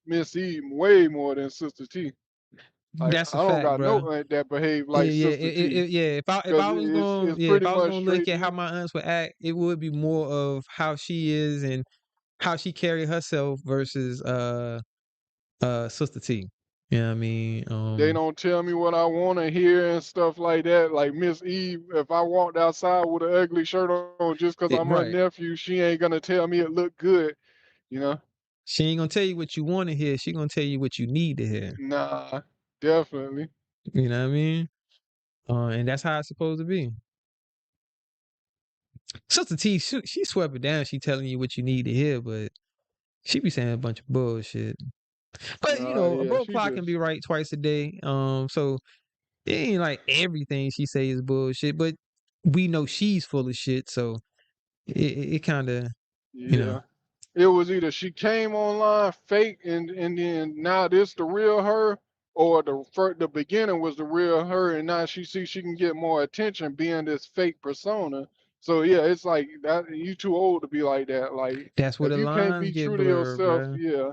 S6: Miss E way more than Sister T. Like
S1: That's
S6: I
S1: a
S6: don't
S1: fact,
S6: got
S1: bro.
S6: no aunt that behave
S1: Yeah,
S6: like
S1: yeah,
S6: Sister T,
S1: yeah.
S6: because it's
S1: If
S6: pretty
S1: I was
S6: much
S1: gonna look
S6: straight.
S1: at how my aunts would act, it would be more of how she is and how she carry herself versus Sister T. You know what I mean?
S6: They don't tell me what I want to hear and stuff like that. Like Miss Eve, if I walked outside with an ugly shirt on just because I'm her
S1: Right.
S6: nephew, she ain't gonna tell me it looked good. You know?
S1: She ain't gonna tell you what you want to hear. She gonna tell you what you need to hear.
S6: Nah, definitely.
S1: You know what I mean? And that's how it's supposed to be. Sister T, she swept it down. She telling you what you need to hear, but she be saying a bunch of bullshit. But you know, a
S6: Yeah,
S1: broke
S6: she
S1: clock can
S6: just
S1: be right twice a day. So it ain't like everything she say is bullshit, but we know she's full of shit. So it kind of, you know,
S6: yeah. It was either she came online fake and then now this the real her, or the beginning was the real her and now she sees she can get more attention being this fake persona. So yeah, it's like that you too old to be like that. Like
S1: that's where
S6: if
S1: the
S6: you can't
S1: lines
S6: be
S1: get
S6: true to
S1: blurred,
S6: yourself,
S1: bro.
S6: yeah.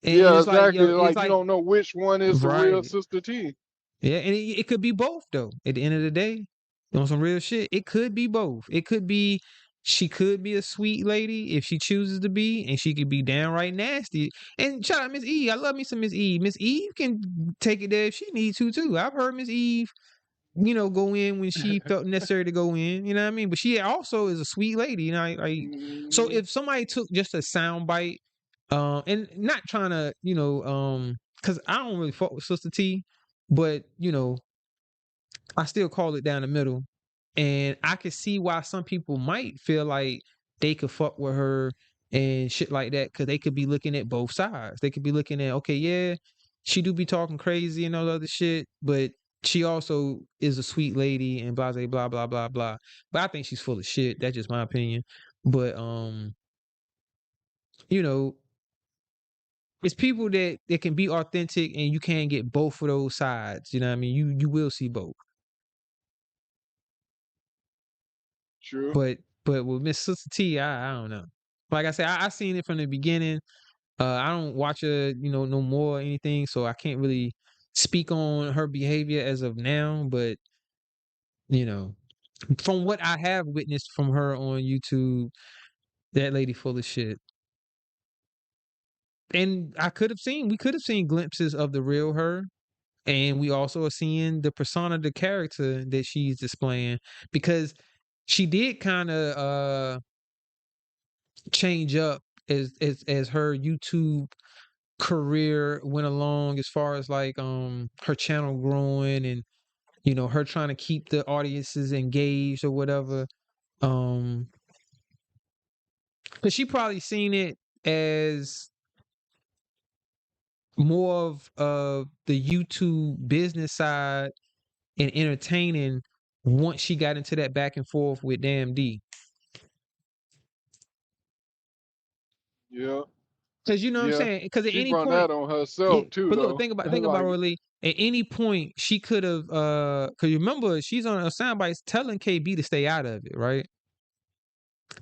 S1: And
S6: Yeah,
S1: it's like,
S6: exactly.
S1: yo, it's
S6: Like you
S1: like
S6: don't know which one is the real
S1: right.
S6: Sister T.
S1: Yeah, and it could be both though. At the end of the day, on some real shit, it could be both. It could be she could be a sweet lady if she chooses to be, and she could be downright nasty. And shout out Miss Eve. I love me some Miss Eve. Miss Eve can take it there if she needs to too. I've heard Miss Eve, go in when she felt necessary to go in. You know what I mean? But she also is a sweet lady. You know, so
S6: Mhm.
S1: if somebody took just a sound bite, and not trying to, because I don't really fuck with Sister T, but I still call it down the middle. And I could see why some people might feel like they could fuck with her and shit like that, because they could be looking at both sides. They could be looking at, okay, yeah, she do be talking crazy and all the other shit, but she also is a sweet lady and blah blah blah blah blah. But I think she's full of shit. That's just my opinion. But you know, it's people that can be authentic, and you can get both of those sides. You know what I mean? You will see both.
S6: True.
S1: But with Miss Sister T, I don't know. Like I said, I seen it from the beginning. I don't watch her, no more or anything, so I can't really speak on her behavior as of now. But you know, from what I have witnessed from her on YouTube, that lady full of shit. And we could have seen glimpses of the real her, and we also are seeing the persona, the character that she's displaying, because she did kind of change up as her YouTube career went along, as far as like her channel growing, and her trying to keep the audiences engaged or whatever. um but she probably seen it as more of the YouTube business side and entertaining, once she got into that back and forth with Damn D.
S6: Yeah.
S1: Because you know what I'm
S6: Yeah.
S1: saying? Because at
S6: She
S1: any
S6: brought
S1: point,
S6: that on
S1: yeah,
S6: herself too
S1: but look,
S6: though.
S1: think about
S6: Like
S1: Rolly. At any point, she could have, because remember, she's on a soundbite telling KB to stay out of it, right?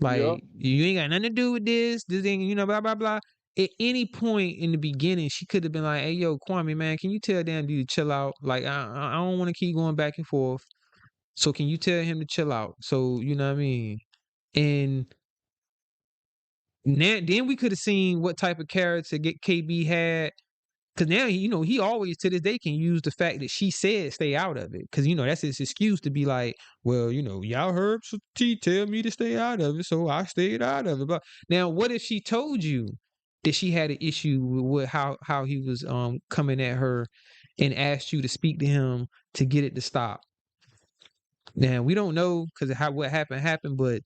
S6: yeah.
S1: Like, you ain't got nothing to do with this. This ain't, blah blah blah. At any point in the beginning, she could have been like, "Hey, yo, Kwame, man, can you tell Dan dude to chill out? Like, I don't want to keep going back and forth. So can you tell him to chill out?" So you know what I mean? And then we could have seen what type of character get KB had. Because now, he always to this day can use the fact that she said stay out of it. Because, that's his excuse to be like, well, y'all heard T tell me to stay out of it, so I stayed out of it. But now, what if she told you that she had an issue with how he was coming at her, and asked you to speak to him to get it to stop? Now, we don't know, because what happened, but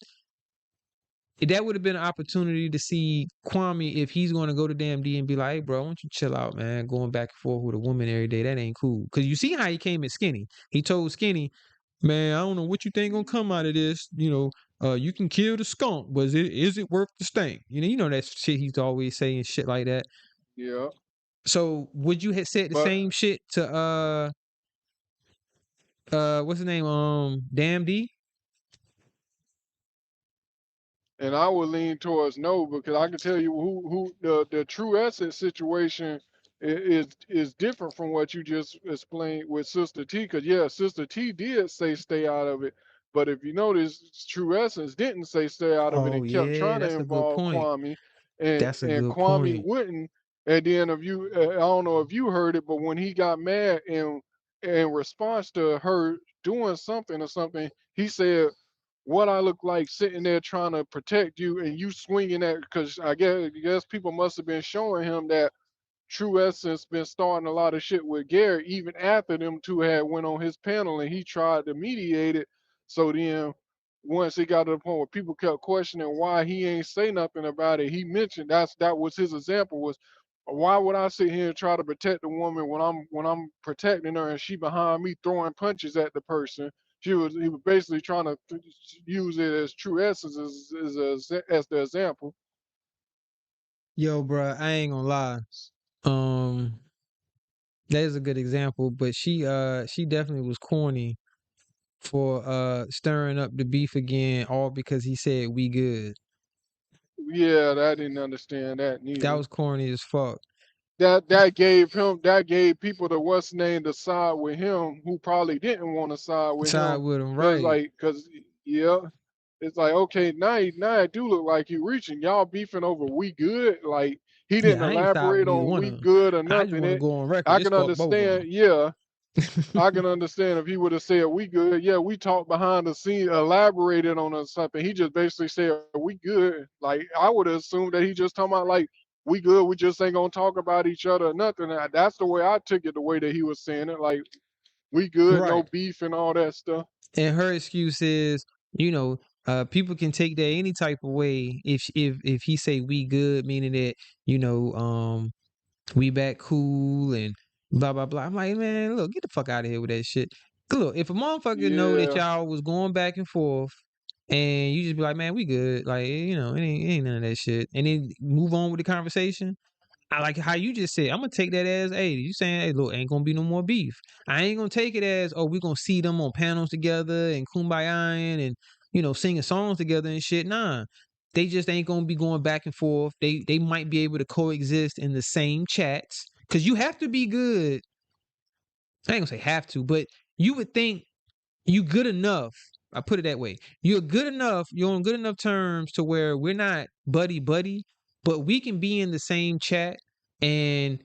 S1: that would have been an opportunity to see Kwame, if he's going to go to Damn D and be like, "Hey, bro, why don't you chill out, man? Going back and forth with a woman every day, that ain't cool." Because you see how he came at Skinny. He told Skinny, "Man, I don't know what you think gonna come out of this. You can kill the skunk, but is it worth the stink? That shit he's always saying, shit like that."
S6: Yeah.
S1: So would you have said the
S6: But
S1: same shit to what's his name, Damn D?
S6: and I would lean towards no because I can tell you who the true essence situation is different from what you just explained with Sister T. Because yeah, Sister T did say stay out of it, but if you notice, True Essence didn't say stay out of it
S1: Oh
S6: and kept
S1: yeah,
S6: trying to
S1: that's a good
S6: involve
S1: point.
S6: Kwame, and
S1: That's a
S6: and
S1: good
S6: Kwame
S1: point.
S6: wouldn't. And then if you, I don't know if you heard it, but when he got mad and in response to her doing something or something, he said what I look like sitting there trying to protect you and you swinging at because I guess people must have been showing him that True Essence been starting a lot of shit with Gary, even after them two had went on his panel and he tried to mediate it. So then once it got to the point where people kept questioning why he ain't say nothing about it, he mentioned that was his example was why would I sit here and try to protect the woman when I'm protecting her and she behind me throwing punches at the person? He was basically trying to use it as True Essence as the example.
S1: Yo, bro, I ain't gonna lie. Um, that is a good example, but she definitely was corny for stirring up the beef again, all because he said we good.
S6: Yeah, I didn't understand that
S1: That
S6: neither.
S1: was corny as fuck.
S6: That gave people the what's name to side with him who probably didn't want to side with
S1: Side
S6: him
S1: with him, right?
S6: cause yeah, it's like okay now it do look like you reaching y'all beefing over we good like he didn't
S1: Yeah, I ain't side with
S6: elaborate
S1: neither
S6: on
S1: one
S6: we
S1: of them.
S6: good or
S1: I just
S6: nothing.
S1: want to go on record.
S6: I
S1: It's
S6: can
S1: fuck both of
S6: understand I can understand if he would have said we good. Yeah, we talked behind the scene, elaborated on or something. He just basically said we good. Like I would have assumed that he just talking about like we good. We just ain't gonna talk about each other or nothing. That's the way I took it. The way that he was saying it, like we
S1: them.
S6: good, no
S1: Right.
S6: beef and all that stuff.
S1: And her excuse is, you know, people can take that any type of way. If he say we good, meaning that we back cool and blah blah blah. I'm like, man, look, get the fuck out of here with that shit. Look, if a motherfucker know that
S6: Yeah,
S1: y'all was going back and forth, and you just be like, man, we good, like it ain't none of that shit, and then move on with the conversation. I like how you just said, I'm gonna take that as, hey, you saying, hey, look, ain't gonna be no more beef. I ain't gonna take it as, oh, we're gonna see them on panels together and kumbayaing and singing songs together and shit. Nah, they just ain't gonna be going back and forth. They might be able to coexist in the same chats because you have to be good. I ain't gonna say have to, but you would think you good enough. I put it that way. You're good enough. You're on good enough terms to where we're not buddy buddy, but we can be in the same chat, and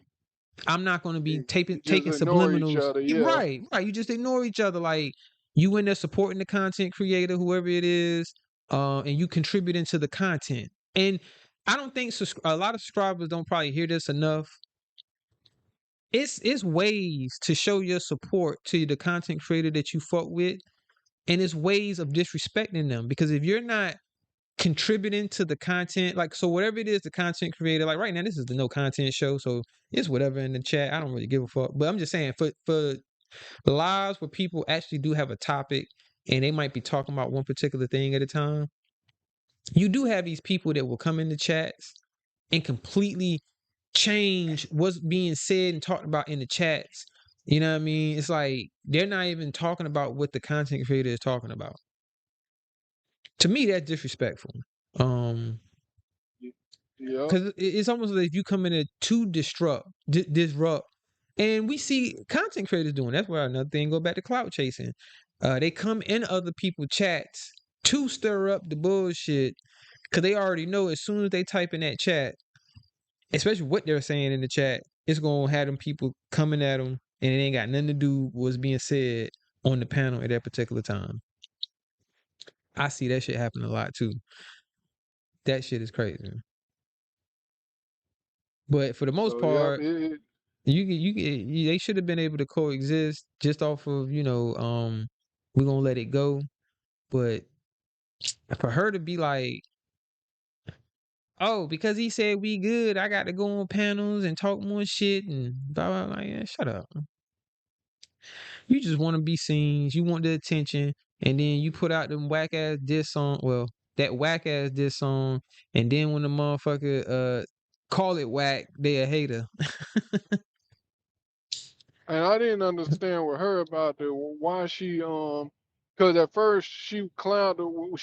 S1: I'm not going to be
S6: just
S1: taking
S6: ignore each
S1: subliminals.
S6: other. Yeah,
S1: Right, right. You just ignore each other. Like you in there supporting the content creator, whoever it is, and you contributing to the content. And I don't think a lot of subscribers don't probably hear this enough. It's ways to show your support to the content creator that you fuck with, and it's ways of disrespecting them, because if you're not contributing to the content, like, so whatever it is, the content creator, like right now this is the no content show, so it's whatever in the chat, I don't really give a fuck, but I'm just saying for lives where people actually do have a topic and they might be talking about one particular thing at a time, you do have these people that will come in the chats and completely change what's being said and talked about in the chats. You know what I mean? It's like they're not even talking about what the content creator is talking about. To me, that's disrespectful.
S6: yeah.
S1: Because it's almost like you come in to disrupt, and we see content creators doing. That's why another thing go back to clout chasing. They come in other people's chats to stir up the bullshit because they already know as soon as they type in that chat, especially what they're saying in the chat, it's gonna have them people coming at them, and it ain't got nothing to do with what's being said on the panel at that particular time. I see that shit happen a lot too. That shit is crazy. But for the most
S6: So yep,
S1: part, they should have been able to coexist just off of we're gonna let it go. But for her to be like, oh, because he said we good, I got to go on panels and talk more shit and blah blah blah. Yeah, shut up. You just want to be seen. You want the attention, and then you put out them whack ass diss song. Well, that whack ass diss song, and then when the motherfucker call it whack, they a hater.
S6: and I didn't understand with her about why she because at first she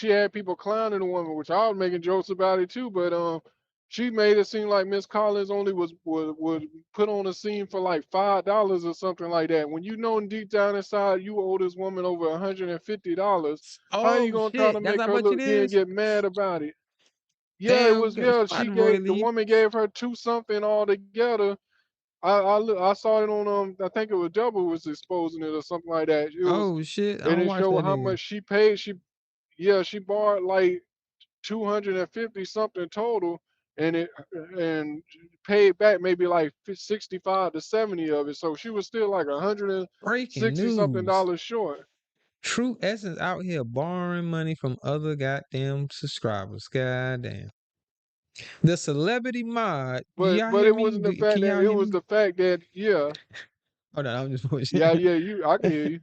S6: had people clowning the woman, which I was making jokes about it too, but she made it seem like Miss Collins only was put on the scene for like $5 or something like that. When you know deep down inside you owe this woman over $150, how are you
S1: Oh
S6: gonna try to
S1: shit, that's
S6: make
S1: how
S6: her
S1: much it
S6: look good and
S1: is.
S6: get mad about it? Yeah, it
S1: Damn,
S6: was.
S1: good.
S6: Yeah,
S1: Somebody royally.
S6: the woman gave her two something altogether. I saw it on I think it was Double was exposing it or something like that. It was
S1: Oh shit, I
S6: and
S1: don't
S6: it
S1: watch
S6: showed
S1: that
S6: how
S1: nigga.
S6: much she paid. She borrowed like 250 something total, and paid back maybe like 65 to 70 of it. So she was still like
S1: Breaking
S6: $160 something
S1: news.
S6: short.
S1: True Essence out here borrowing money from other goddamn subscribers. Goddamn. The celebrity mod. Do
S6: But
S1: y'all hear
S6: it
S1: me?
S6: wasn't the fact
S1: Can
S6: that
S1: y'all
S6: it
S1: hear
S6: was
S1: me?
S6: the fact that
S1: Oh no, I'm just
S6: yeah,
S1: bullshit.
S6: I can hear you.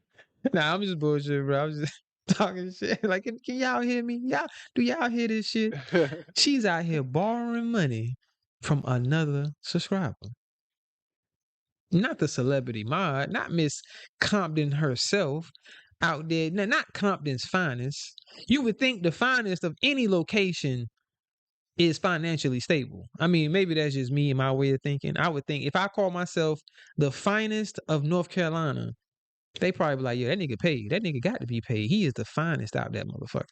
S1: Nah, I'm just bullshit, bro. I was just talking shit. Like, can y'all hear me? Do y'all hear this shit? She's out here borrowing money from another subscriber. Not the celebrity mod, not Miss Compton herself out there. Not Compton's finest. You would think the finest of any location is financially stable. I mean, maybe that's just me and my way of thinking. I would think if I call myself the finest of North Carolina, they probably be like, yeah, that nigga paid. That nigga got to be paid. He is the finest out that motherfucker.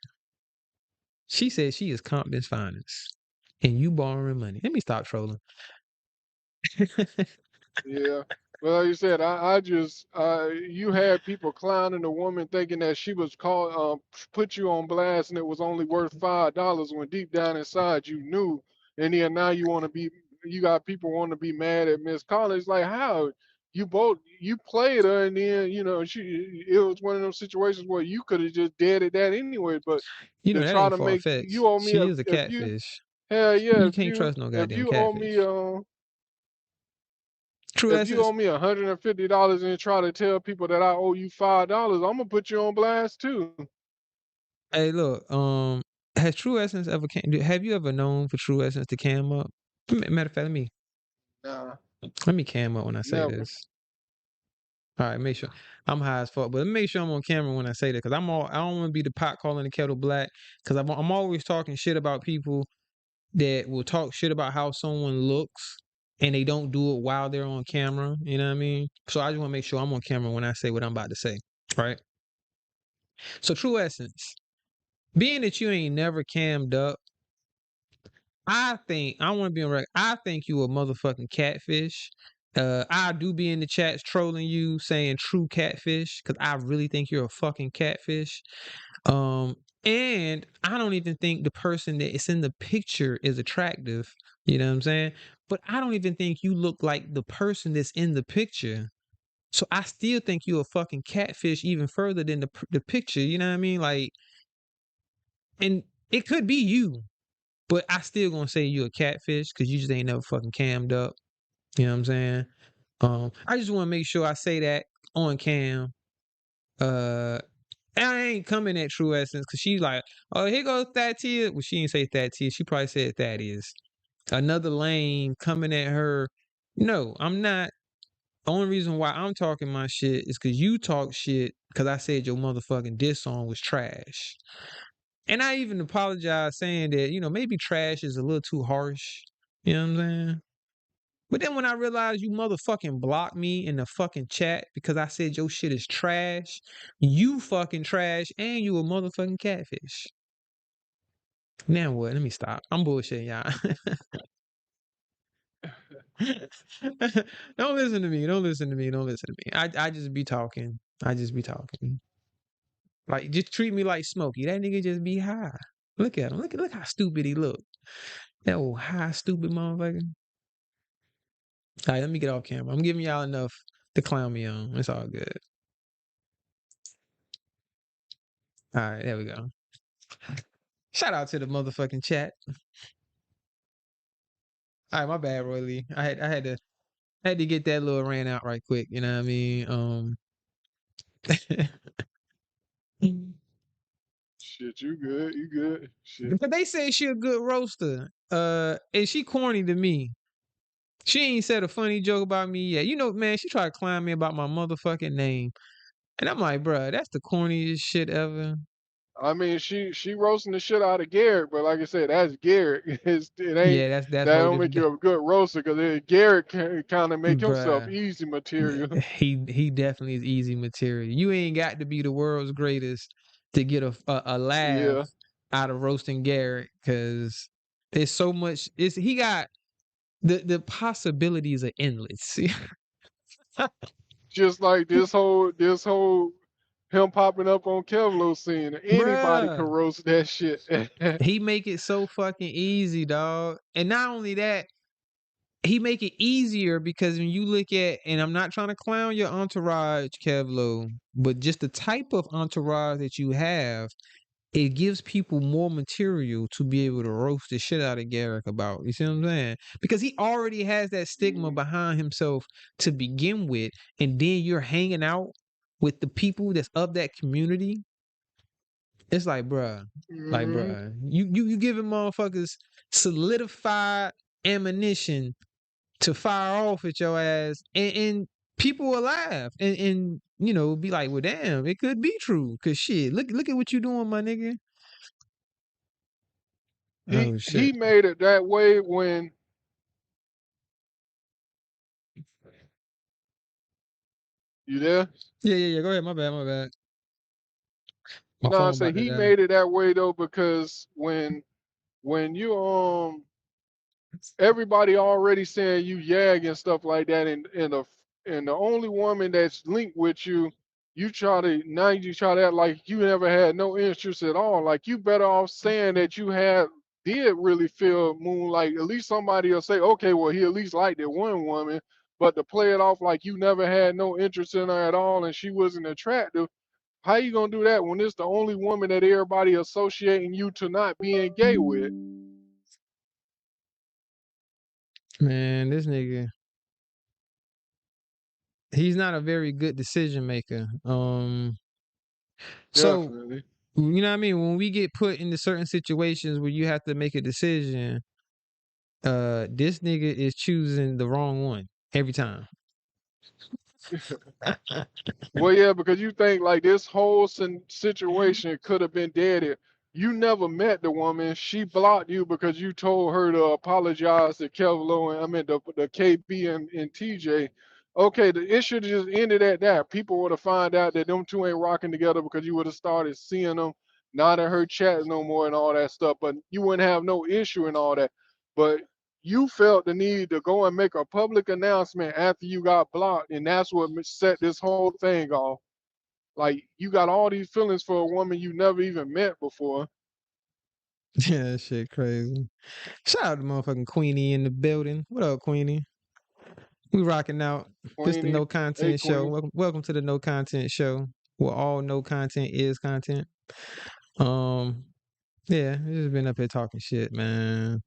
S1: She said she is Compton's finest. And you borrowing money. Let me stop trolling.
S6: Yeah. Well, like you said, I just you had people clowning the woman thinking that she was put you on blast and it was only worth $5 when deep down inside you knew. And then now you got people want to be mad at Miss Collins. Like how you played her and then it was one of those situations where you could have just dead at that anyway. But
S1: You know,
S6: to
S1: that
S6: try
S1: ain't
S6: to
S1: far
S6: make
S1: fetched.
S6: you owe me
S1: She is a
S6: if you
S1: catfish.
S6: hell yeah
S1: You can't trust no
S6: if
S1: goddamn
S6: you owe me
S1: catfish. True
S6: if you
S1: Essence.
S6: owe me $150 and try to tell people that I owe you $5, I'm gonna put you on blast too.
S1: Hey, look. Has True Essence ever have you ever known for True Essence to cam up? Matter of fact,
S6: Nah,
S1: let me cam up when I say
S6: never.
S1: this. All right, make sure I'm high as fuck, but let me make sure I'm on camera when I say that, because I don't want to be the pot calling the kettle black, because I'm always talking shit about people that will talk shit about how someone looks and they don't do it while they're on camera. You know what I mean? So I just want to make sure I'm on camera when I say what I'm about to say. Right? So True Essence, being that you ain't never cammed up, I want to be on record. I think you a motherfucking catfish. I do be in the chats trolling you, saying true catfish, because I really think you're a fucking catfish. And I don't even think the person that is in the picture is attractive. You know what I'm saying? But I don't even think you look like the person that's in the picture. So I still think you're a fucking catfish even further than the picture. You know what I mean? Like, and it could be you, but I still gonna say you a catfish because you just ain't never fucking cammed up. You know what I'm saying? I just want to make sure I say that on cam. I ain't coming at True Essence because she's like, oh, here goes Thaddeus. Well, she didn't say Thaddeus. She probably said Thaddeus. Another lame coming at her. No, I'm not. The only reason why I'm talking my shit is because you talk shit because I said your motherfucking diss song was trash. And I even apologize saying that, maybe trash is a little too harsh. You know what I'm saying? But then when I realized you motherfucking blocked me in the fucking chat because I said your shit is trash, you fucking trash, and you a motherfucking catfish. Now what? Let me stop. I'm bullshitting y'all. Don't listen to me. Don't listen to me. Don't listen to me. I just be talking. I just be talking. Like, just treat me like Smokey. That nigga just be high. Look at him. Look how stupid he look. That old high, stupid motherfucker. All right, let me get off camera. I'm giving y'all enough to clown me on. It's all good. All right, there we go. Shout out to the motherfucking chat. All right, my bad, Roy Lee. I had to get that little rant out right quick. You know what I mean?
S6: Shit, you good? You good? Shit.
S1: But they say she a good roaster. And she corny to me. She ain't said a funny joke about me yet. Man, she tried to clown me about my motherfucking name. And I'm like, bruh, that's the corniest shit ever.
S6: I mean, she roasting the shit out of Garrett, but like I said, that's Garrett. It ain't
S1: Yeah, that's
S6: that
S1: whole
S6: don't make
S1: different.
S6: you a good roaster because Garrett can kind of make himself
S1: Bruh,
S6: easy material.
S1: he definitely is easy material. You ain't got to be the world's greatest to get a laugh
S6: Yeah,
S1: out of roasting Garrett, because there's so much. He got the possibilities are endless.
S6: just like this whole him popping up on Kevlo scene. Anybody
S1: Bruh.
S6: could roast that shit.
S1: He make it so fucking easy, dog. And not only that, he make it easier because when you look at, and I'm not trying to clown your entourage, Kevlo, but just the type of entourage that you have, it gives people more material to be able to roast the shit out of Garrick about. You see what I'm saying? Because he already has that stigma behind himself to begin with, and then you're hanging out with the people that's of that community. It's like,
S6: Mhm.
S1: you giving motherfuckers solidified ammunition to fire off at your ass, and people will laugh and you know be like, well, damn, it could be true. Cause shit, look at what you doing, my nigga. Oh
S6: He
S1: shit.
S6: made it that way when you there?
S1: Yeah. Go ahead. My bad. My
S6: No, I
S1: phone
S6: say
S1: about to
S6: he
S1: die.
S6: made it that way though because when you everybody already saying you yag and stuff like that, and the only woman that's linked with you, you try to act like you never had no interest at all. Like you better off saying that you did really feel Moonlight. At least somebody will say, okay, well he at least liked that one woman. But to play it off like you never had no interest in her at all and she wasn't attractive, how you gonna do that when it's the only woman that everybody associating you to not being gay with?
S1: Man, this nigga, he's not a very good decision maker. So
S6: Definitely.
S1: you know what I mean? When we get put into certain situations where you have to make a decision, this nigga is choosing the wrong one every time.
S6: Well, yeah, because you think like this whole situation could have been dead. You never met the woman. She blocked you because you told her to apologize to Kevlo and the KB and TJ. Okay, the issue just ended at that. People would have found out that them two ain't rocking together because you would have started seeing them, not in her chats no more and all that stuff. But you wouldn't have no issue and all that. But you felt the need to go and make a public announcement after you got blocked, and that's what set this whole thing off. Like you got all these feelings for a woman you never even met before.
S1: Yeah, that shit crazy. Shout out to motherfucking Queenie in the building. What up, Queenie? We rocking out. This the
S6: Queenie,
S1: No
S6: hey
S1: Content Show.
S6: Queen.
S1: Welcome to the No Content Show, where all no content is content. Um, yeah, just been up here talking shit, man.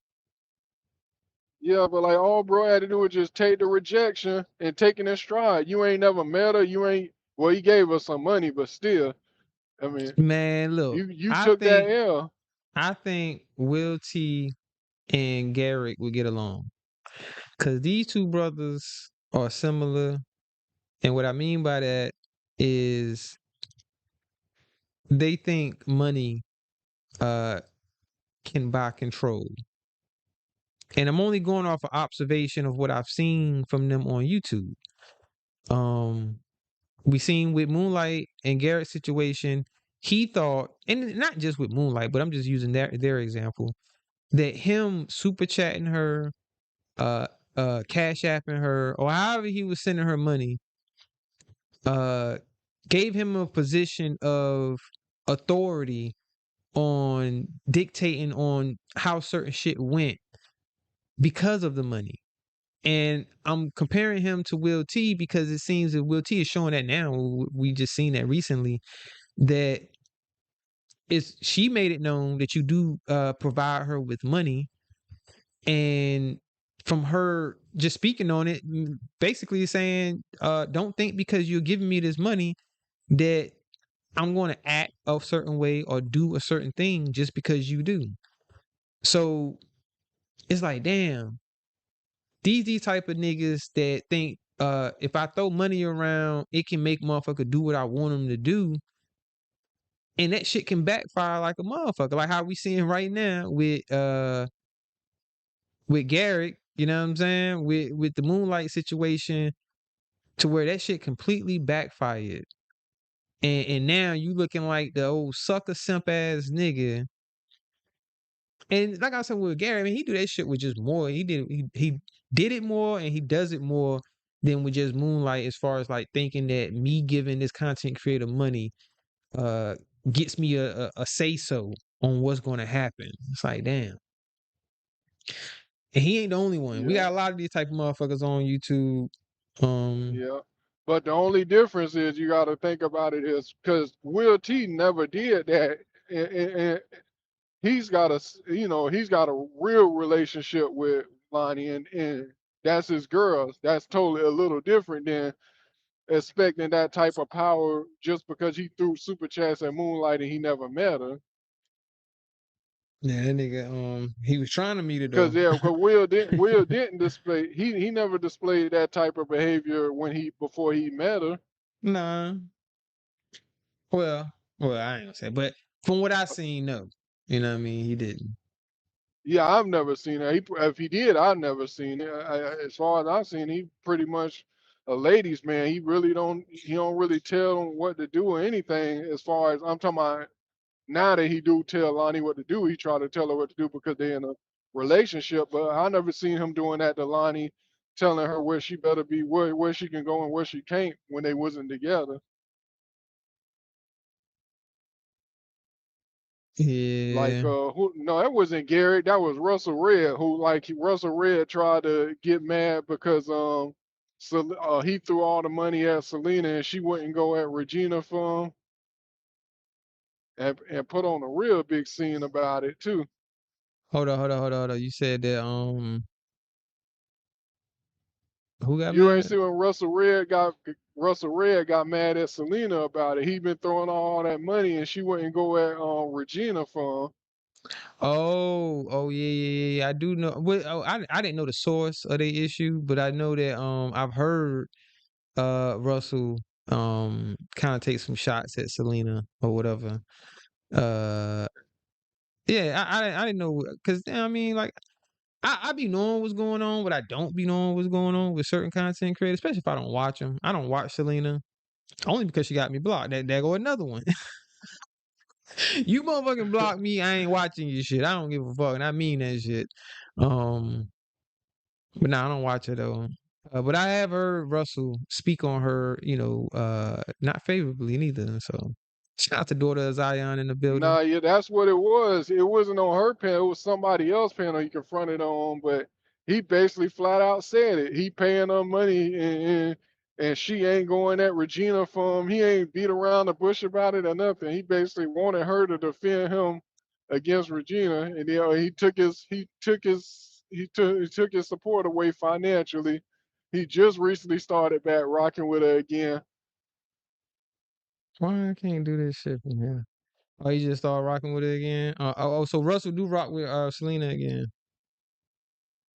S6: Yeah, but like all bro had to do was just take the rejection and take it in stride. You ain't never met her. You ain't well, he gave us some money, but still, I mean,
S1: Man, look,
S6: you
S1: I
S6: took that
S1: think
S6: L.
S1: I think Will T and Garrick would get along. Cause these two brothers are similar. And what I mean by that is they think money uh can buy control. And I'm only going off of observation of what I've seen from them on YouTube. Um, we seen with Moonlight and Garrett's situation, he thought, and not just with Moonlight, but I'm just using their example, that him super chatting her, uh cash apping her, or however he was sending her money, uh gave him a position of authority on dictating on how certain shit went because of the money. And I'm comparing him to Will T because it seems that Will T is showing that now. We just seen that recently, that is she made it known that you do provide her with money, and from her just speaking on it, basically saying, don't think because you're giving me this money that I'm going to act a certain way or do a certain thing just because you do. So it's like, damn, these type of niggas that think if I throw money around, it can make motherfucker do what I want them to do. And that shit can backfire like a motherfucker. Like how we seeing right now with Garrick, you know what I'm saying? With the Moonlight situation, to where that shit completely backfired. And now you looking like the old sucker simp ass nigga. And like I said with Gary, I mean, he do that shit with just more. He did it more, and he does it more than with just Moonlight, as far as like thinking that me giving this content creator money uh gets me a say so on what's going to happen. It's like, damn. And he ain't the only one. We
S6: Yeah,
S1: got a lot of these type of motherfuckers on YouTube.
S6: yeah. But the only difference is you got to think about it is because Will T never did that, and he's got he's got a real relationship with Lonnie, and that's his girl. That's totally a little different than expecting that type of power just because he threw super chats at Moonlight and he never met her.
S1: Yeah, that nigga, he was trying to meet her
S6: Cause
S1: though.
S6: yeah, cause Will didn't display he never displayed that type of behavior when he before he met her.
S1: Nah. Well, I ain't gonna say, but from what I seen, no. You know what I mean? He didn't.
S6: Yeah, I've never seen that. If he did, I've never seen it. As far as I've seen, he pretty much a ladies' man. He don't really tell them what to do or anything. As far as I'm talking about now that he do tell Lonnie what to do, he try to tell her what to do because they're in a relationship. But I never seen him doing that to Lonnie, telling her where she better be, where she can go and where she can't when they wasn't together. Like
S1: Yeah.
S6: who no, that wasn't Garrett, that was Russell Red, who Russell Red tried to get mad because so he threw all the money at Selena and she wouldn't go at Regina for him and put on a real big scene about it too.
S1: Hold on. You said that who got
S6: You ain't
S1: mad?
S6: see when Russell Red got mad at Selena about it. He been throwing all that money and she wouldn't go at Regina for him.
S1: Oh yeah. I do know. Well, I didn't know the source of the issue, but I know that I've heard Russell kind of take some shots at Selena or whatever. Uh yeah, I didn't know because I mean like I be knowing what's going on, but I don't be knowing what's going on with certain content creators, especially if I don't watch them. I don't watch Selena only because she got me blocked. There go another one. You motherfucking block me, I ain't watching your shit. I don't give a fuck, and I mean that shit. Um, but nah, I don't watch her though. But I have heard Russell speak on her, not favorably neither. So shout out to daughter of Zion in the building.
S6: Nah, yeah, that's what it was. It wasn't on her panel. It was somebody else's panel he confronted on, but he basically flat out said it. He paying her money and she ain't going at Regina for him. He ain't beat around the bush about it or nothing. He basically wanted her to defend him against Regina, and he took his support away financially. He just recently started back rocking with her again.
S1: Why I can't do this shit from here? Oh, you just started rocking with it again? So Russell do rock with Selena again.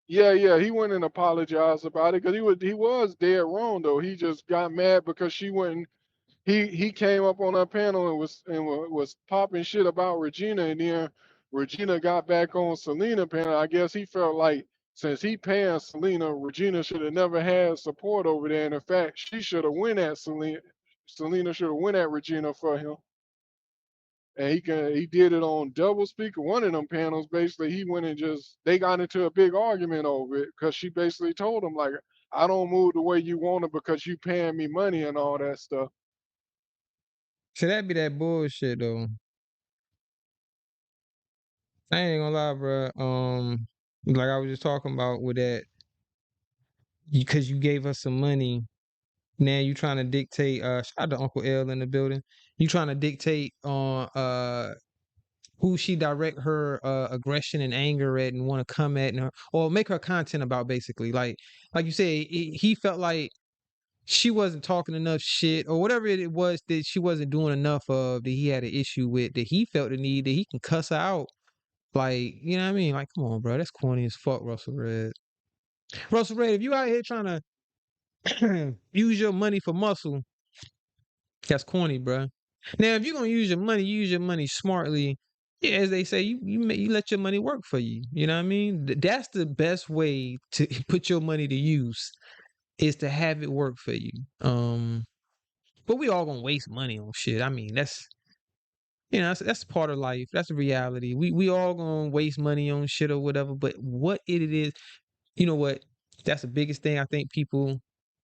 S6: Yeah, he went and apologized about it because he was dead wrong though. He just got mad because she went. He came up on her panel and was popping shit about Regina, and then Regina got back on Selena panel. I guess he felt like since he paying Selena, Regina should have never had support over there. And in fact, she should have went at Selena. Selena should have went at Regina for him. And he did it on double speaker. One of them panels, basically, he went and they got into a big argument over it because she basically told him like, I don't move the way you want it because you paying me money and all that stuff.
S1: See, that be that bullshit though. I ain't gonna lie, bro. Like I was just talking about with that, because you gave us some money. Now you trying to dictate. Shout out to Uncle L in the building. You trying to dictate on who she direct her aggression and anger at, and want to come at, and or make her content about. Basically, like you said, he felt like she wasn't talking enough shit or whatever it was that she wasn't doing enough of, that he had an issue with, that he felt the need that he can cuss her out. Like, you know what I mean? Like, come on, bro. That's corny as fuck, Russell Red. Russell Red, if you out here trying to use your money for muscle, that's corny, bro. Now, if you're gonna use your money smartly. Yeah, as they say, you let your money work for you. You know what I mean? That's the best way to put your money to use, is to have it work for you. But we all gonna waste money on shit. I mean, that's part of life. That's a reality. We all gonna waste money on shit or whatever. But what it is, you know what? That's the biggest thing I think people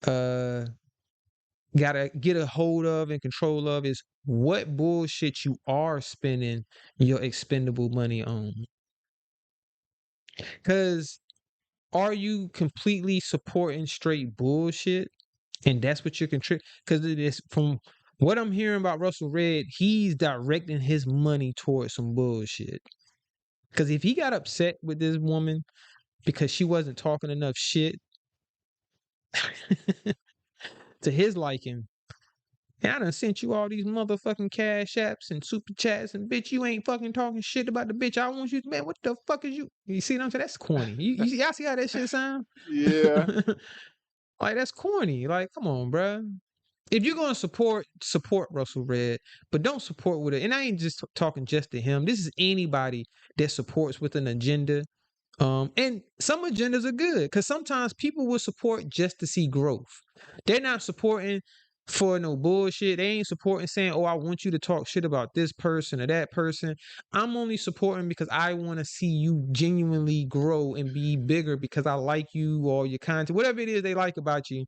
S1: uh gotta get a hold of and control of, is what bullshit you are spending your expendable money on. Because are you completely supporting straight bullshit? And that's what you're contributing? Because it is, from what I'm hearing about Russell Red, he's directing his money towards some bullshit. Because if he got upset with this woman because she wasn't talking enough shit to his liking, and I done sent you all these motherfucking cash apps and super chats, and bitch, you ain't fucking talking shit about the bitch I want you to, man, what the fuck is you? You see what I'm saying? That's corny. Y'all see how that shit sound?
S6: Yeah.
S1: Like, that's corny. Like, come on, bruh. If you're gonna support Russell Red, but don't support with it. And I ain't just talking just to him. This is anybody that supports with an agenda. And some agendas are good because sometimes people will support just to see growth. They're not supporting for no bullshit. They ain't supporting saying, "Oh, I want you to talk shit about this person or that person." I'm only supporting because I want to see you genuinely grow and be bigger because I like you or your content, whatever it is they like about you.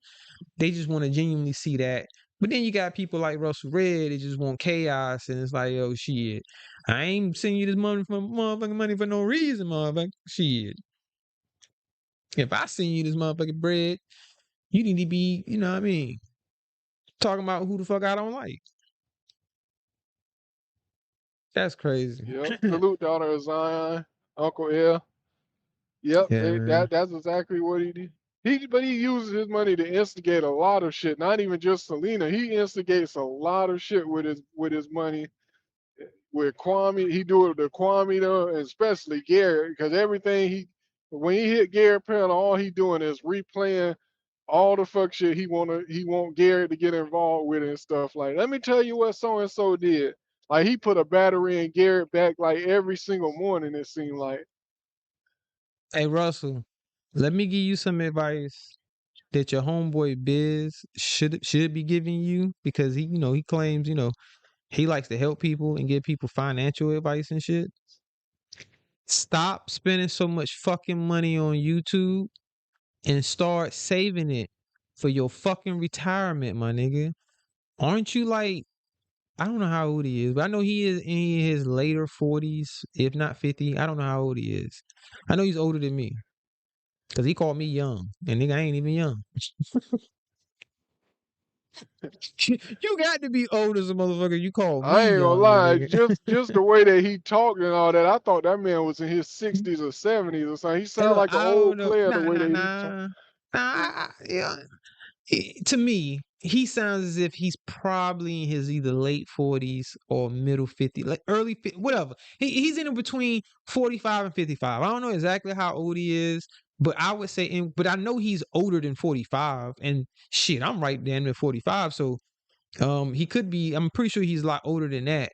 S1: They just want to genuinely see that. But then you got people like Russell Red that just want chaos, and it's like, oh shit, I ain't sending you this money for motherfucking money for no reason, motherfucker. Shit. If I send you this motherfucking bread, you need to be, you know what I mean, talking about who the fuck I don't like. That's crazy.
S6: Yep. Salute daughter of Zion, Uncle L. Yep.
S1: Yeah, man.
S6: That's exactly what he did. But he uses his money to instigate a lot of shit. Not even just Selena. He instigates a lot of shit with his money. With Kwame, he do it to Kwame though, and especially Garrett, because everything when he hit Garrett Pell, all he doing is replaying all the fuck shit he want Garrett to get involved with and stuff. Like, let me tell you what so and so did. Like, he put a battery in Garrett back like every single morning, it seemed like.
S1: Hey, Russell, let me give you some advice that your homeboy Biz should be giving you because he claims, he likes to help people and give people financial advice and shit. Stop spending so much fucking money on YouTube and start saving it for your fucking retirement, my nigga. Aren't you like, I don't know how old he is, but I know he is in his later 40s, if not 50. I don't know how old he is. I know he's older than me because he called me young, and nigga, I ain't even young. You got to be old as a motherfucker. You call
S6: I
S1: me
S6: ain't gonna
S1: young, my
S6: lie,
S1: nigga.
S6: just the way that he talked and all that, I thought that man was in his 60s or 70s or something. He
S1: Hey,
S6: sounded
S1: look,
S6: like an
S1: I don't
S6: old
S1: know.
S6: player the
S1: Nah,
S6: way
S1: nah,
S6: that he talked.
S1: nah. Yeah. To me, he sounds as if he's probably in his either late 40s or middle 50s, like early 50s, whatever. He's in between 45 and 55. I don't know exactly how old he is, but I would say, but I know he's older than 45. And shit, I'm right damn near 45. So he could be, I'm pretty sure he's a lot older than that.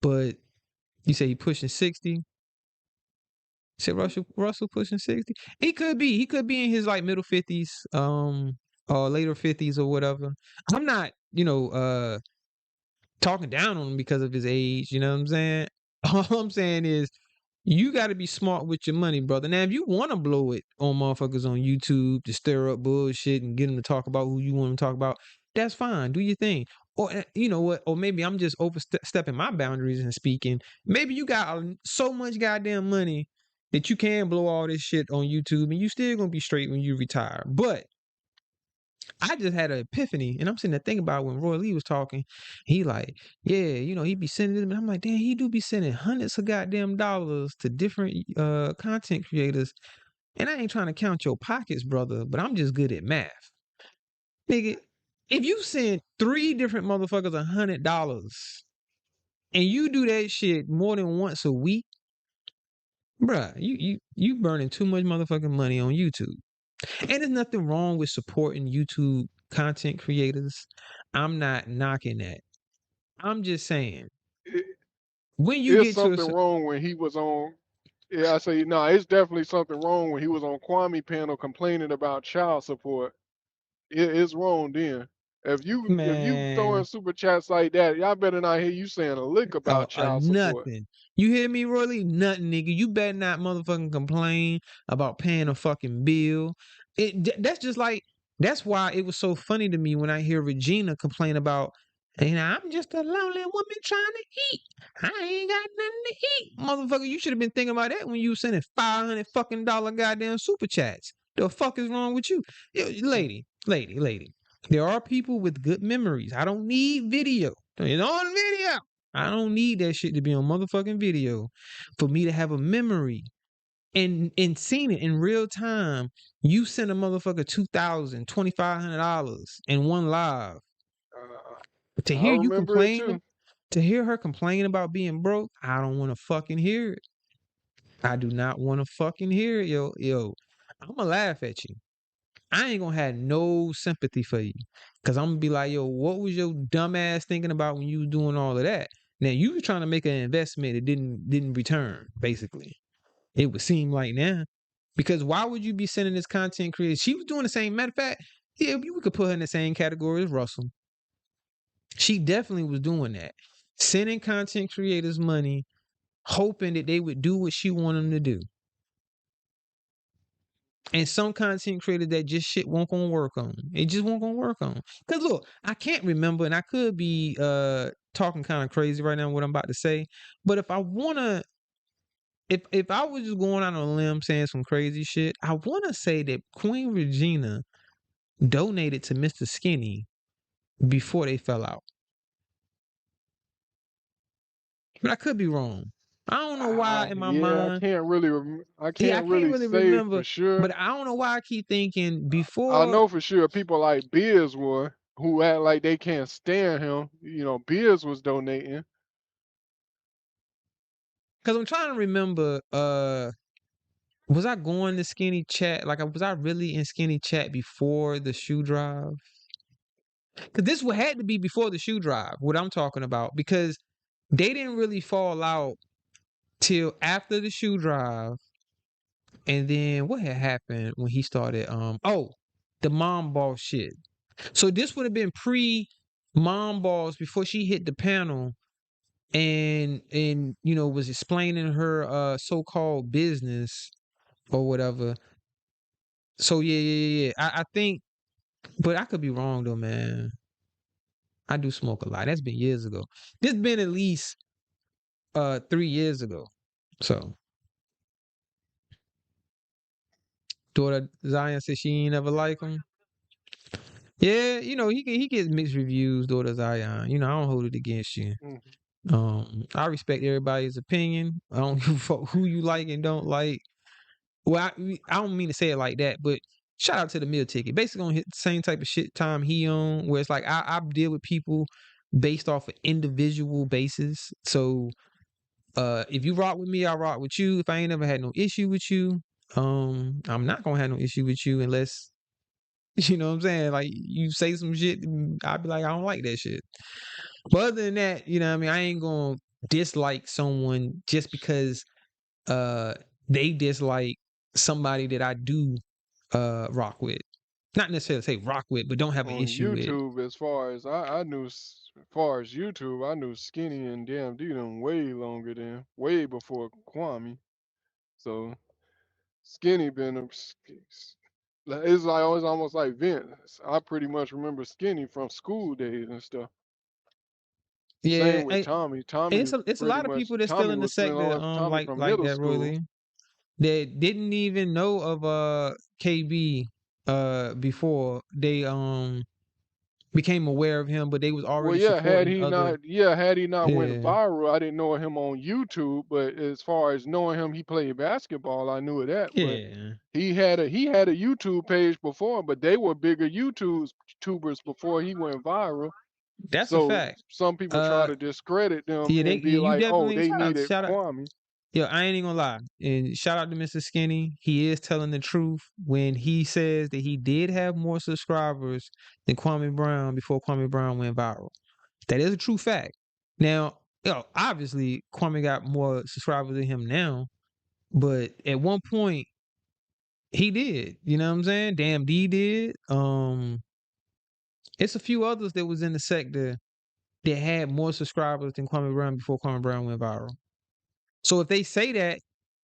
S1: But you say he pushing 60? Said Russell pushing 60? He could be. He could be in his like middle 50s, or later 50s or whatever. I'm not, talking down on him because of his age, you know what I'm saying? All I'm saying is you got to be smart with your money, brother. Now, if you want to blow it on motherfuckers on YouTube to stir up bullshit and get them to talk about who you want them to talk about, that's fine. Do your thing. Or, you know what? Or maybe I'm just overstepping my boundaries and speaking. Maybe you got so much goddamn money that you can blow all this shit on YouTube and you still gonna be straight when you retire. But I just had an epiphany, and I'm sitting there thinking about when Roy Lee was talking. He like, yeah, he be sending them, and I'm like, damn, he do be sending hundreds of goddamn dollars to different content creators. And I ain't trying to count your pockets, brother, but I'm just good at math, nigga. If you send 3 different motherfuckers $100, and you do that shit more than once a week, bruh, you burning too much motherfucking money on YouTube. And there's nothing wrong with supporting YouTube content creators. I'm not knocking that. I'm just saying,
S6: It,
S1: when you
S6: it's
S1: get to a
S6: something wrong when he was on. Yeah, I say no. It's definitely something wrong when he was on Kwame panel complaining about child support. It's wrong then. If you throwing
S1: man,
S6: super chats like that, y'all better not hear you saying a lick about child support.
S1: nothing. You hear me, Roy Lee? Nothing, nigga. You better not motherfucking complain about paying a fucking bill. That's just like, that's why it was so funny to me when I hear Regina complain about And I'm just a lonely woman trying to eat. I ain't got nothing to eat. Motherfucker, you should have been thinking about that when you was sending $500 fucking goddamn super chats. The fuck is wrong with you? Yo, lady. There are people with good memories. I don't need video. It's on video. I don't need that shit to be on motherfucking video for me to have a memory and seen it in real time. You send a motherfucker $2,000, $2,500 in one live. But to
S6: I
S1: hear you
S6: remember it
S1: complain,
S6: too.
S1: to hear her complain about being broke, I don't want to fucking hear it. I do not want to fucking hear it, yo. I'm gonna laugh at you. I ain't gonna have no sympathy for you, cause I'm gonna be like, yo, what was your dumb ass thinking about when you was doing all of that? Now you were trying to make an investment that didn't return. Basically, it would seem like now, because why would you be sending this content creator? She was doing the same. Matter of fact, yeah, we could put her in the same category as Russell. She definitely was doing that, sending content creators money, hoping that they would do what she wanted them to do. And some content creators that just shit won't gonna work on. It just won't gonna work on. Cause look, I can't remember, and I could be talking kind of crazy right now what I'm about to say. But if I wanna, if I was just going out on a limb saying some crazy shit, I wanna say that Queen Regina donated to Mr. Skinny before they fell out. But I could be wrong. I don't know why in my
S6: Yeah,
S1: mind.
S6: I can't
S1: I
S6: can't
S1: can't
S6: really
S1: really
S6: say
S1: remember,
S6: for sure.
S1: but I don't know why I keep thinking
S6: I
S1: before.
S6: know for sure people like Biz were who act like they can't stand him. You know, Biz was donating.
S1: Because I'm trying to remember, was I going to Skinny Chat? Like, was I really in Skinny Chat before the shoe drive? Because this would had to be before the shoe drive, what I'm talking about. Because they didn't really fall out till after the shoe drive. And then what had happened when he started? The mom ball shit. So this would have been pre mom balls before she hit the panel and was explaining her so-called business or whatever. So yeah. I think, but I could be wrong though, man. I do smoke a lot. That's been years ago. This been at least 3 years ago. So daughter Zion said she ain't never like him. Yeah, he gets mixed reviews, daughter Zion. I don't hold it against you. I respect everybody's opinion. I don't give a fuck who you like and don't like. Well, I don't mean to say it like that, but shout out to the meal ticket. Basically, gonna hit the same type of shit time he on, where it's like I deal with people based off of individual basis. So, if you rock with me, I rock with you. If I ain't never had no issue with you, I'm not gonna have no issue with you unless you know what I'm saying. Like you say some shit, I'll be like, I don't like that shit. But other than that, you know what I mean, I ain't gonna dislike someone just because they dislike somebody that I do rock with. Not necessarily say rock with, but don't have an
S6: On
S1: issue with.
S6: YouTube, as far as I knew, as far as YouTube, I knew Skinny and Damn D them way before Kwame. So Skinny been it's like always almost like Vince. I pretty much remember Skinny from school days and stuff.
S1: Yeah,
S6: Same with Tommy. Tommy
S1: it's a
S6: pretty
S1: lot of
S6: much
S1: people that's still in the
S6: was friends
S1: sector
S6: with Tommy
S1: like
S6: from
S1: like
S6: middle
S1: that, Roy
S6: school.
S1: Lee, that didn't even know of KB before they became aware of him, but they was
S6: Well,
S1: already
S6: yeah,
S1: supporting other.
S6: had he not went
S1: Yeah,
S6: viral, I didn't know him on YouTube. But as far as knowing him, he played basketball. I knew of that. But
S1: yeah,
S6: he had a YouTube page before, but they were bigger YouTubers before he went viral.
S1: that's a
S6: So
S1: fact.
S6: some people try to discredit them
S1: Yeah,
S6: and be
S1: you
S6: like, "Oh,
S1: definitely
S6: they needed
S1: shout out.
S6: Kwame."
S1: Yeah, I ain't even gonna lie. And shout out to Mr. Skinny. He is telling the truth when he says that he did have more subscribers than Kwame Brown before Kwame Brown went viral. That is a true fact. Now, obviously Kwame got more subscribers than him now, but at one point he did. You know what I'm saying? Damn D did. It's a few others that was in the sector that had more subscribers than Kwame Brown before Kwame Brown went viral. So if they say that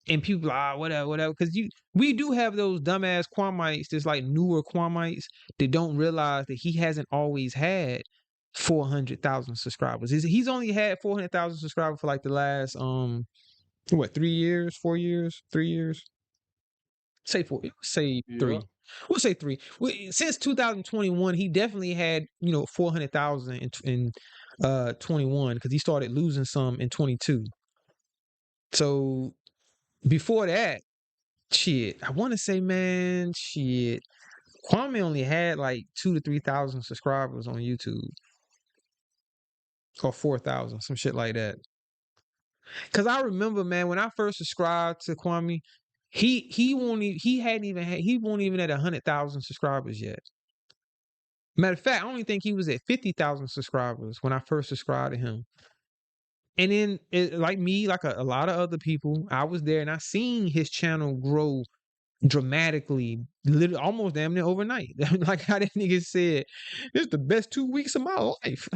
S1: and people whatever, because we do have those dumbass Kwamites, there's like newer Kwamites that don't realize that he hasn't always had 400,000 subscribers. He's only had 400,000 subscribers for like the last 3 years, 4 years, 3 years. Say 4, say
S6: Yeah.
S1: 3. We'll say 3. Since 2021, he definitely had 400,000 in 21 because he started losing some in 22. So before that, shit, I want to say, man, shit, Kwame only had like 2 to 3,000 subscribers on YouTube, or 4,000, some shit like that. Cause I remember, man, when I first subscribed to Kwame, he won't even at 100,000 subscribers yet. Matter of fact, I only think he was at 50,000 subscribers when I first subscribed to him. And then, like me, like a lot of other people, I was there and I seen his channel grow dramatically, literally almost damn near overnight. Like how that nigga said, "This is the best 2 weeks of my life."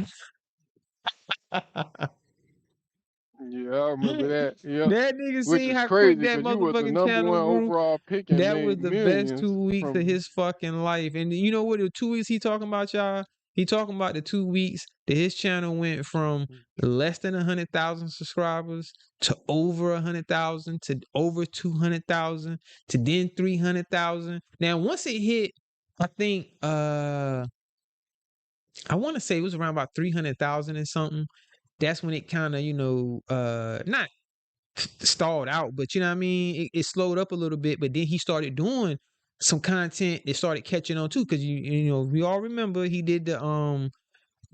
S6: Yeah, I remember that. Yeah.
S1: That nigga
S6: Which
S1: seen
S6: is
S1: how
S6: crazy
S1: quick that
S6: because you was the
S1: motherfucking
S6: number one
S1: channel grew.
S6: overall pick and
S1: That was
S6: made
S1: the best 2
S6: millions
S1: weeks of
S6: from.
S1: his fucking life. And you know what? The 2 weeks he talking about, y'all. He talking about the 2 weeks that his channel went from less than 100,000 subscribers to over 100,000 to over 200,000 to then 300,000. Now, once it hit, I think I want to say it was around about 300,000 and something. That's when it kind of, not stalled out, but you know what I mean? It slowed up a little bit, but then he started doing some content that started catching on too. Cause we all remember he did the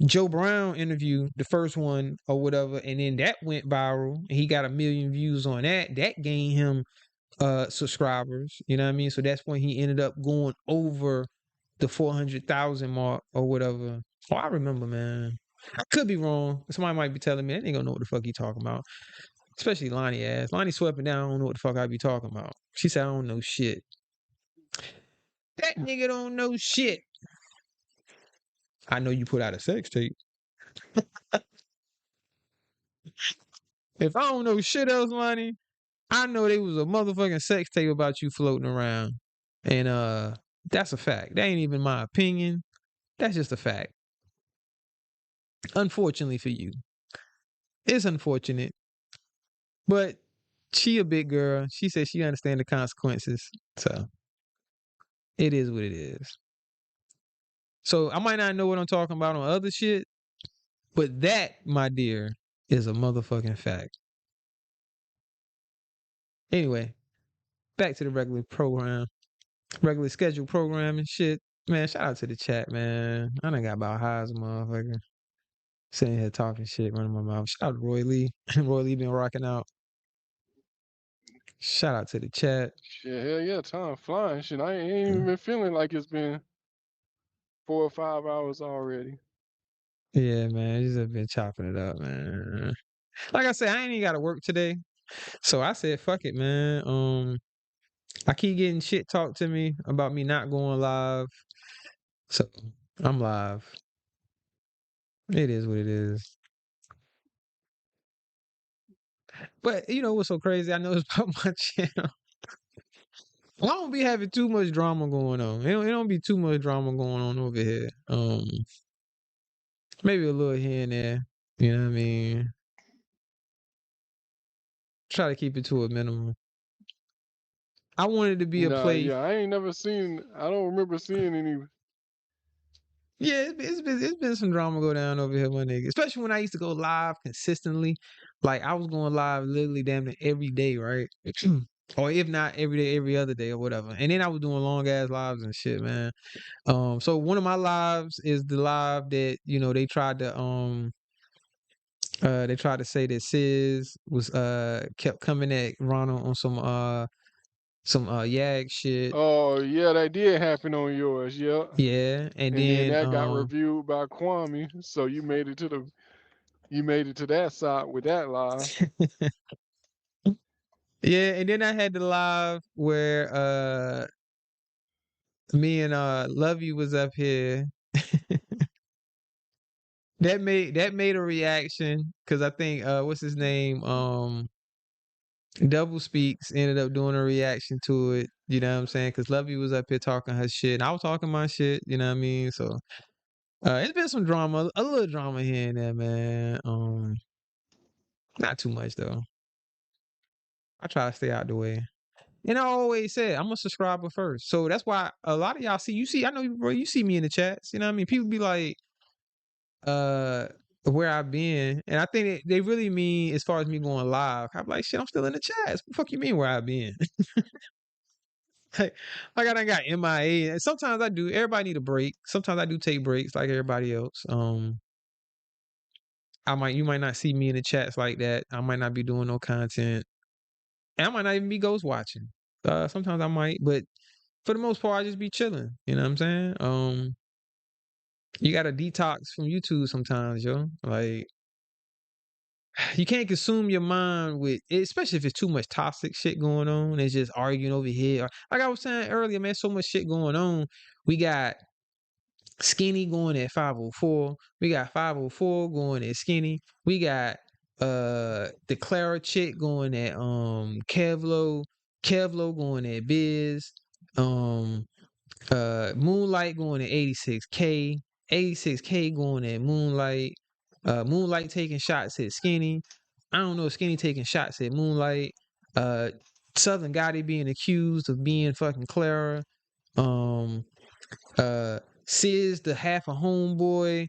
S1: Joe Brown interview, the first one or whatever, and then that went viral and he got 1 million views on that. That gained him subscribers, you know what I mean? So that's when he ended up going over the 400,000 mark or whatever. Oh, I remember, man. I could be wrong. Somebody might be telling me, I ain't gonna know what the fuck he talking about. Especially Lonnie ass. Lonnie swept down. I don't know what the fuck I be talking about. She said, I don't know shit. That nigga don't know shit. I know you put out a sex tape. If I don't know shit else, Lonnie, I know there was a motherfucking sex tape about you floating around. And that's a fact. That ain't even my opinion. That's just a fact. Unfortunately for you. It's unfortunate. But she a big girl. She said she understand the consequences. So it is what it is. So I might not know what I'm talking about on other shit, but that, my dear, is a motherfucking fact. Anyway, back to the regular scheduled program and shit. Man, shout out to the chat, man. I done got about high as a motherfucker. Sitting here talking shit, running my mouth. Shout out to Roy Lee. Roy Lee been rocking out. Shout out to the chat.
S6: Shit, hell yeah, time flying. Shit, I ain't even been feeling like it's been 4 or 5 hours already.
S1: Yeah, man. Just have been chopping it up, man. Like I said, I ain't even got to work today. So I said, fuck it, man. I keep getting shit talked to me about me not going live. So I'm live. It is what it is. But you know what's so crazy? I know it's about my channel. I don't be having too much drama going on. It don't be too much drama going on over here. Maybe a little here and there. You know what I mean? Try to keep it to a minimum. I wanted to be a
S6: Nah,
S1: place.
S6: yeah, I don't remember seeing any.
S1: Yeah, it's been some drama go down over here, my nigga. Especially when I used to go live consistently. Like I was going live literally damn near every day, right? Or if not every day, every other day or whatever. And then I was doing long ass lives and shit, man. So one of my lives is the live that, they tried to say that Sis was kept coming at Ronald on some Yag shit.
S6: Oh yeah, that did happen on yours, yeah.
S1: Yeah. And
S6: And then
S1: then
S6: that got reviewed by Kwame, so you made it to that side with that live.
S1: yeah, and then I had the live where me and Lovey was up here. That made a reaction because I think what's his name? Double Speaks ended up doing a reaction to it. You know what I'm saying? Because Lovey was up here talking her shit, and I was talking my shit. You know what I mean? So It's been some drama, a little drama here and there, man. Not too much though. I try to stay out the way. And I always said I'm a subscriber first, so that's why a lot of y'all see. I know you, bro. You see me in the chats. You know what I mean? People be like, where I've been, and I think they really mean as far as me going live. I'm like, shit, I'm still in the chats. What the fuck you mean where I've been? like I done got MIA. And sometimes I do. Everybody need a break. Sometimes I do take breaks like everybody else. You might not see me in the chats like that. I might not be doing no content. And I might not even be ghost watching. Sometimes I might, but for the most part, I just be chilling. You know what I'm saying? You gotta detox from YouTube sometimes, yo. Like you can't consume your mind with, especially if it's too much toxic shit going on. It's just arguing over here. Like I was saying earlier, man, so much shit going on. We got Skinny going at 504. We got 504 going at Skinny. We got the Clara chick going at Kevlo going at Biz. Moonlight going at 86K. 86K going at Moonlight. Moonlight taking shots at Skinny. I don't know if Skinny taking shots at Moonlight. Southern Gotti being accused of being fucking Clara. Sis, the half a homeboy,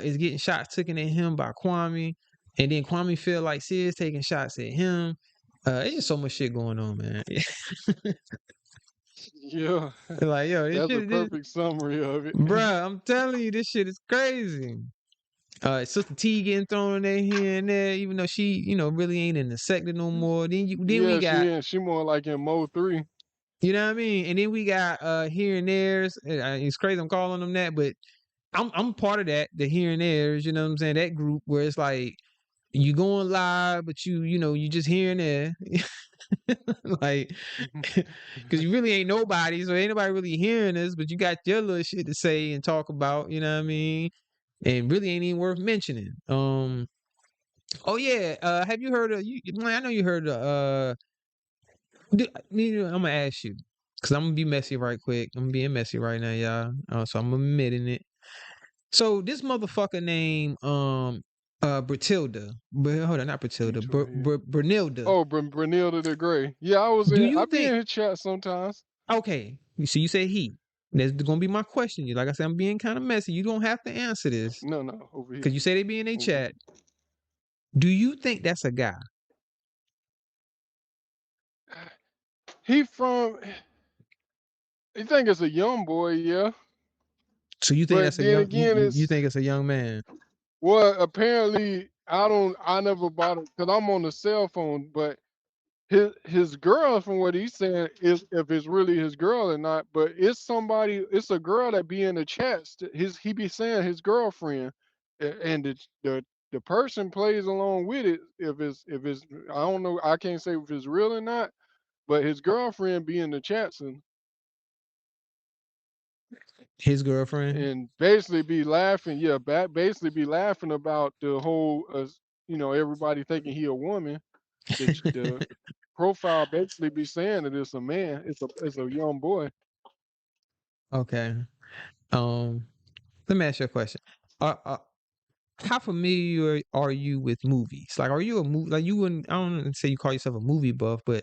S1: is getting shots taken at him by Kwame, and then Kwame feel like Sis taking shots at him. It's just so much shit going on, man.
S6: Yeah,
S1: Like, yo,
S6: that's a perfect summary of it.
S1: bruh, I'm telling you, this shit is crazy. Sister T getting thrown in there here and there, even though she, really ain't in the sector no more. Then we got,
S6: she more like in Mo 3.
S1: you know what I mean? And then we got here and there's. It's crazy I'm calling them that, but I'm part of that, the here and there's, you know what I'm saying? That group where it's like you going live, but you just here and there. Like, because you really ain't nobody, so ain't nobody really hearing this, but you got your little shit to say and talk about, you know what I mean? And really ain't even worth mentioning. Oh yeah, have you heard of you? I know you heard of I'm gonna ask you because I'm gonna be messy right quick. I'm being messy right now, y'all. So I'm admitting it. So this motherfucker named Bertilda. Hold on, not Bertilda. Brunilda.
S6: Oh, Brunilda the Gray. Yeah, I be in his chat sometimes.
S1: Okay, you say he. That's gonna be my question. Like I said, I'm being kind of messy. You don't have to answer this.
S6: No, over here.
S1: Because you say they be in a chat. Do you think that's a guy?
S6: You think it's a young boy, yeah.
S1: So you think that's a young? You think it's a young man?
S6: Well, apparently I never bought it because I'm on the cell phone, but his girl, from what he's saying, is if it's really his girl or not, but it's a girl that be in the chats. He be saying his girlfriend, and the person plays along with it. If it's I don't know, I can't say if it's real or not, but his girlfriend be in the chats and
S1: his girlfriend
S6: and basically be laughing, basically be laughing about the whole, everybody thinking he a woman. The profile basically be saying that it's a man, it's a young boy.
S1: Okay. Let me ask you a question. How familiar are you with movies? Like, are you a movie? Like, you wouldn't. I don't say you call yourself a movie buff, but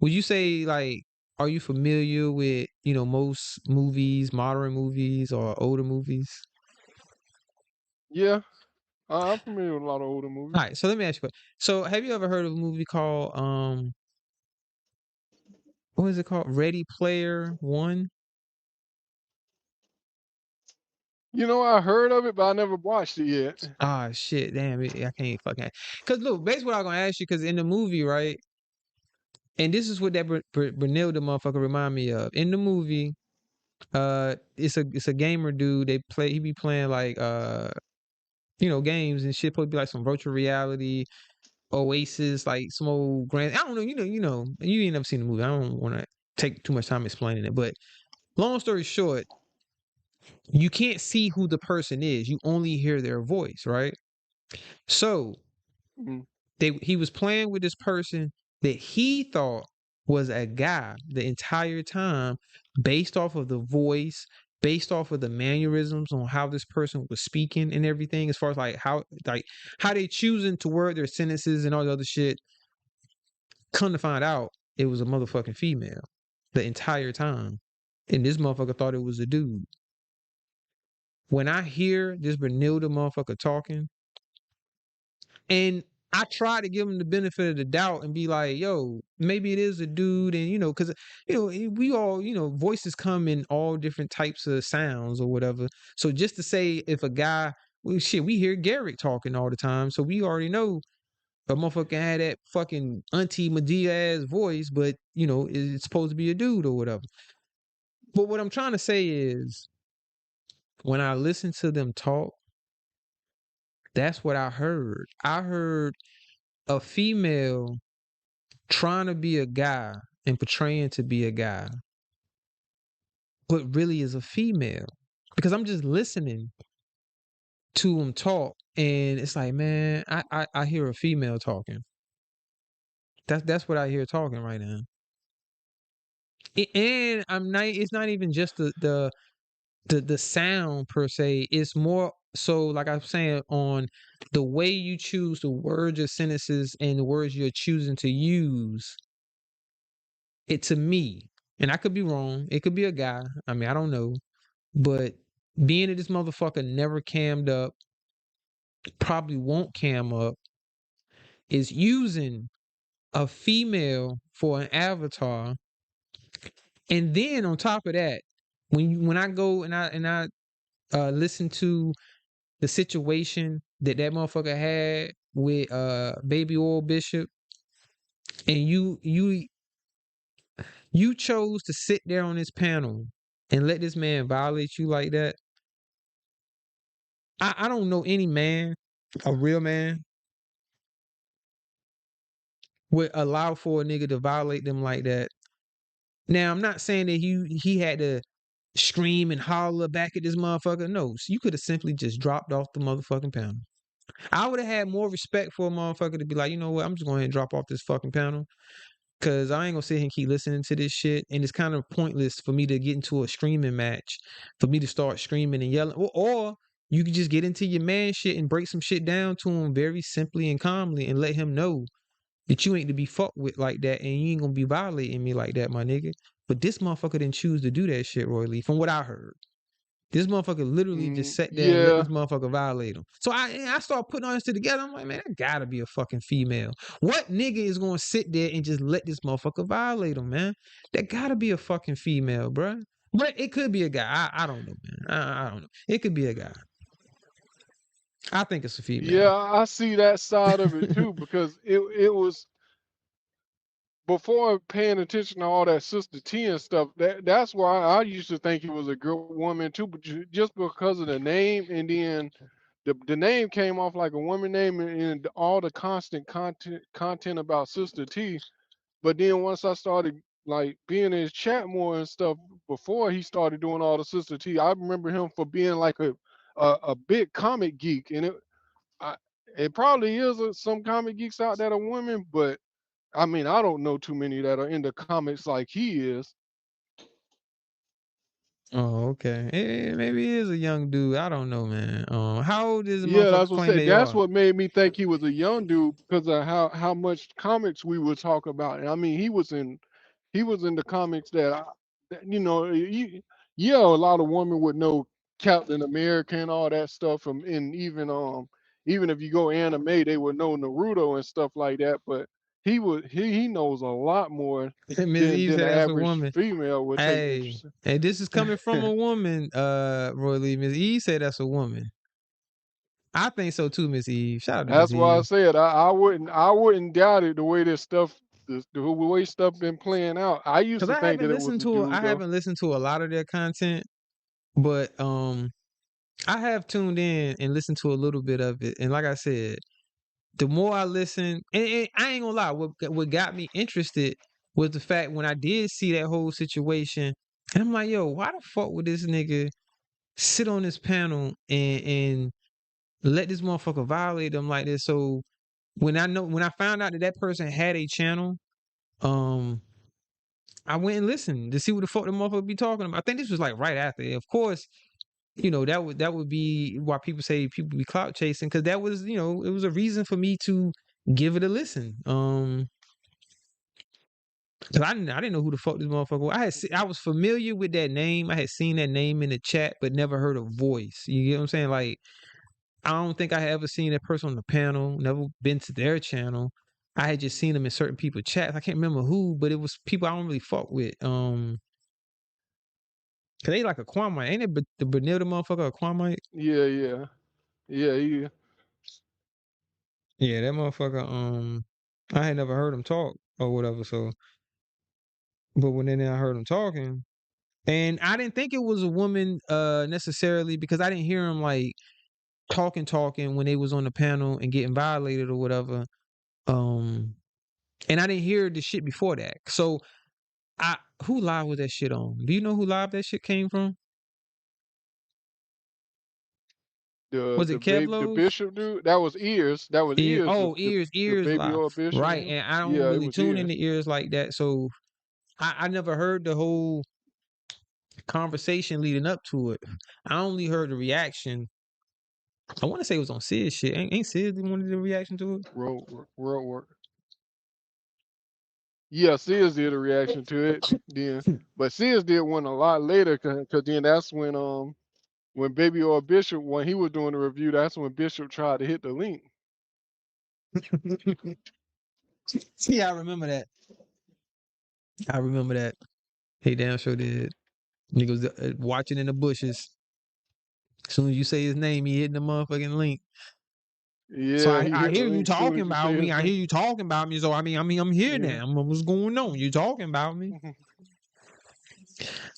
S1: would you say like, are you familiar with most movies, modern movies or older movies?
S6: Yeah, I'm familiar with a lot of older movies.
S1: All right, so let me ask you a question. So, have you ever heard of a movie called what is it called? Ready Player One?
S6: I heard of it, but I never watched it yet.
S1: Ah, shit, damn it, I can't fucking. Cause look, basically what I'm gonna ask you, cause in the movie, right, and this is what that Brunilda motherfucker remind me of. In the movie, it's a gamer dude. He be playing like games and shit. Supposed to be like some virtual reality, Oasis, like some old grand. I don't know. You ain't never seen the movie. I don't want to take too much time explaining it, but long story short, you can't see who the person is. You only hear their voice, right? So he was playing with this person that he thought was a guy the entire time, based off of the voice, based off of the mannerisms on how this person was speaking and everything, as far as like how they choosing to word their sentences and all the other shit. Come to find out, it was a motherfucking female the entire time, and this motherfucker thought it was a dude. When I hear this Benilda motherfucker talking, and I try to give him the benefit of the doubt and be like, yo, maybe it is a dude. And, you know, because, you know, we all, you know, voices come in all different types of sounds or whatever. So just to say if a guy, well, shit, we hear Garrick talking all the time. So we already know a motherfucker had that fucking Auntie Medea ass voice, but, you know, it's supposed to be a dude or whatever. But what I'm trying to say is when I listen to them talk, that's what I heard. I heard a female trying to be a guy and portraying to be a guy, but really is a female. Because I'm just listening to him talk, and it's like, man, I hear a female talking. That's what I hear talking right now. And I'm not. It's not even just the sound per se. It's more so, like I'm saying, on the way you choose to word your sentences and the words you're choosing to use. It to me, and I could be wrong. It could be a guy. I mean, I don't know. But being that this motherfucker never cammed up, probably won't cam up, is using a female for an avatar, and then on top of that, when I go and I listen to the situation that motherfucker had with Baby Oil Bishop, and you chose to sit there on this panel and let this man violate you like that. I don't know any man, a real man, would allow for a nigga to violate them like that. Now, I'm not saying that he had to scream and holler back at this motherfucker. No, so you could have simply just dropped off the motherfucking panel. I would have had more respect for a motherfucker to be like, you know what, I'm just going to drop off this fucking panel. Cause I ain't gonna sit here and keep listening to this shit, and it's kind of pointless for me to get into a screaming match, for me to start screaming and yelling, or you could just get into your man shit and break some shit down to him very simply and calmly, and let him know that you ain't to be fucked with like that, and you ain't gonna be violating me like that, my nigga. But this motherfucker didn't choose to do that shit, Roy Lee. From what I heard, this motherfucker literally just sat there and let
S6: Yeah,
S1: this motherfucker violate him. So I start putting all this shit together. I'm like, man, that gotta be a fucking female. What nigga is gonna sit there and just let this motherfucker violate him, man? That gotta be a fucking female, bruh. But it could be a guy. I don't know, man. I don't know. It could be a guy. I think it's a female.
S6: yeah, I see that side of it too because it was before paying attention to all that Sister T and stuff. That's why I used to think it was a good woman too, but just because of the name, and then the name came off like a woman name, and all the constant content about Sister T. But then once I started like being in his chat more and stuff before he started doing all the Sister T, I remember him for being like a big comic geek, and I, it probably is some comic geeks out that are women, but I mean I don't know too many that are into comics like he is.
S1: Oh, okay. Maybe he is a young dude. I don't know, man. How old is the
S6: Yeah,
S1: motherfucker
S6: that's what I
S1: claim
S6: said.
S1: they
S6: That's
S1: are?
S6: what made me think he was a young dude because of how much comics we would talk about. And I mean, he was in the comics you know, yeah, a lot of women would know Captain America and all that stuff from, and even if you go anime, they would know Naruto and stuff like that. But he knows a lot more
S1: Miss Eve
S6: than
S1: said
S6: the
S1: that's a
S6: average
S1: woman.
S6: female would take
S1: Hey,
S6: interest
S1: hey, this is coming from a woman, Roy Lee. Miss Eve said that's a woman. I think so too, Miss Eve. Shout out to Miss
S6: That's why I
S1: Eve.
S6: said I wouldn't doubt it the way this stuff the way stuff been playing out. I used
S1: Cause
S6: to think that it was a
S1: I
S6: dude though.
S1: haven't listened to a lot of their content, but I have tuned in and listened to a little bit of it. And like I said, the more I listen, and I ain't gonna lie, what got me interested was the fact when I did see that whole situation, and I'm like, yo, why the fuck would this nigga sit on this panel and let this motherfucker violate them like this? So when I found out that person had a channel, um, I went and listened to see what the fuck the motherfucker be talking about. I think this was like right after. Of course, you know, that would be why people say people be clout chasing, because that was, you know, it was a reason for me to give it a listen. Cause I didn't know who the fuck this motherfucker was. I was familiar with that name. I had seen that name in the chat, but never heard a voice. You get what I'm saying? Like, I don't think I had ever seen that person on the panel. Never been to their channel. I had just seen them in certain people's chats. I can't remember who, but it was people I don't really fuck with. Cause they like a Kwame, ain't it? But the Benilda motherfucker a Kwame.
S6: Yeah.
S1: Yeah, that motherfucker. I had never heard him talk or whatever. So, but when then I heard him talking, and I didn't think it was a woman necessarily, because I didn't hear him like talking when they was on the panel and getting violated or whatever. And I didn't hear the shit before that. So who live was that shit on? Do you know who live that shit came from? Was it
S6: The
S1: Kevlo's?
S6: Bishop dude, that was Ears. That was
S1: Ear,
S6: Ears.
S1: oh,
S6: The
S1: ears
S6: baby
S1: live.
S6: oil Bishop
S1: Right.
S6: one.
S1: And I don't
S6: Yeah, it
S1: really
S6: was
S1: tune
S6: Ears.
S1: into ears like that. So I never heard the whole conversation leading up to it. I only heard the reaction. I want to say it was on Sid shit. Ain't Sid the one that did the reaction to it?
S6: Road work. Yeah, Sears did a reaction to it then, but Sears did one a lot later, cause then that's when Baby Oil Bishop, when he was doing the review, that's when Bishop tried to hit the link.
S1: See, I remember that. I remember that. He damn sure did. Niggas watching in the bushes. As soon as you say his name, he hitting the motherfucking link. So
S6: Yeah, he
S1: I
S6: hit the
S1: hear you
S6: link as soon
S1: talking
S6: as you
S1: about
S6: say
S1: me.
S6: his
S1: I hear
S6: name.
S1: you talking about me. So I mean, I'm here
S6: Yeah.
S1: now. What's going on? You talking about me?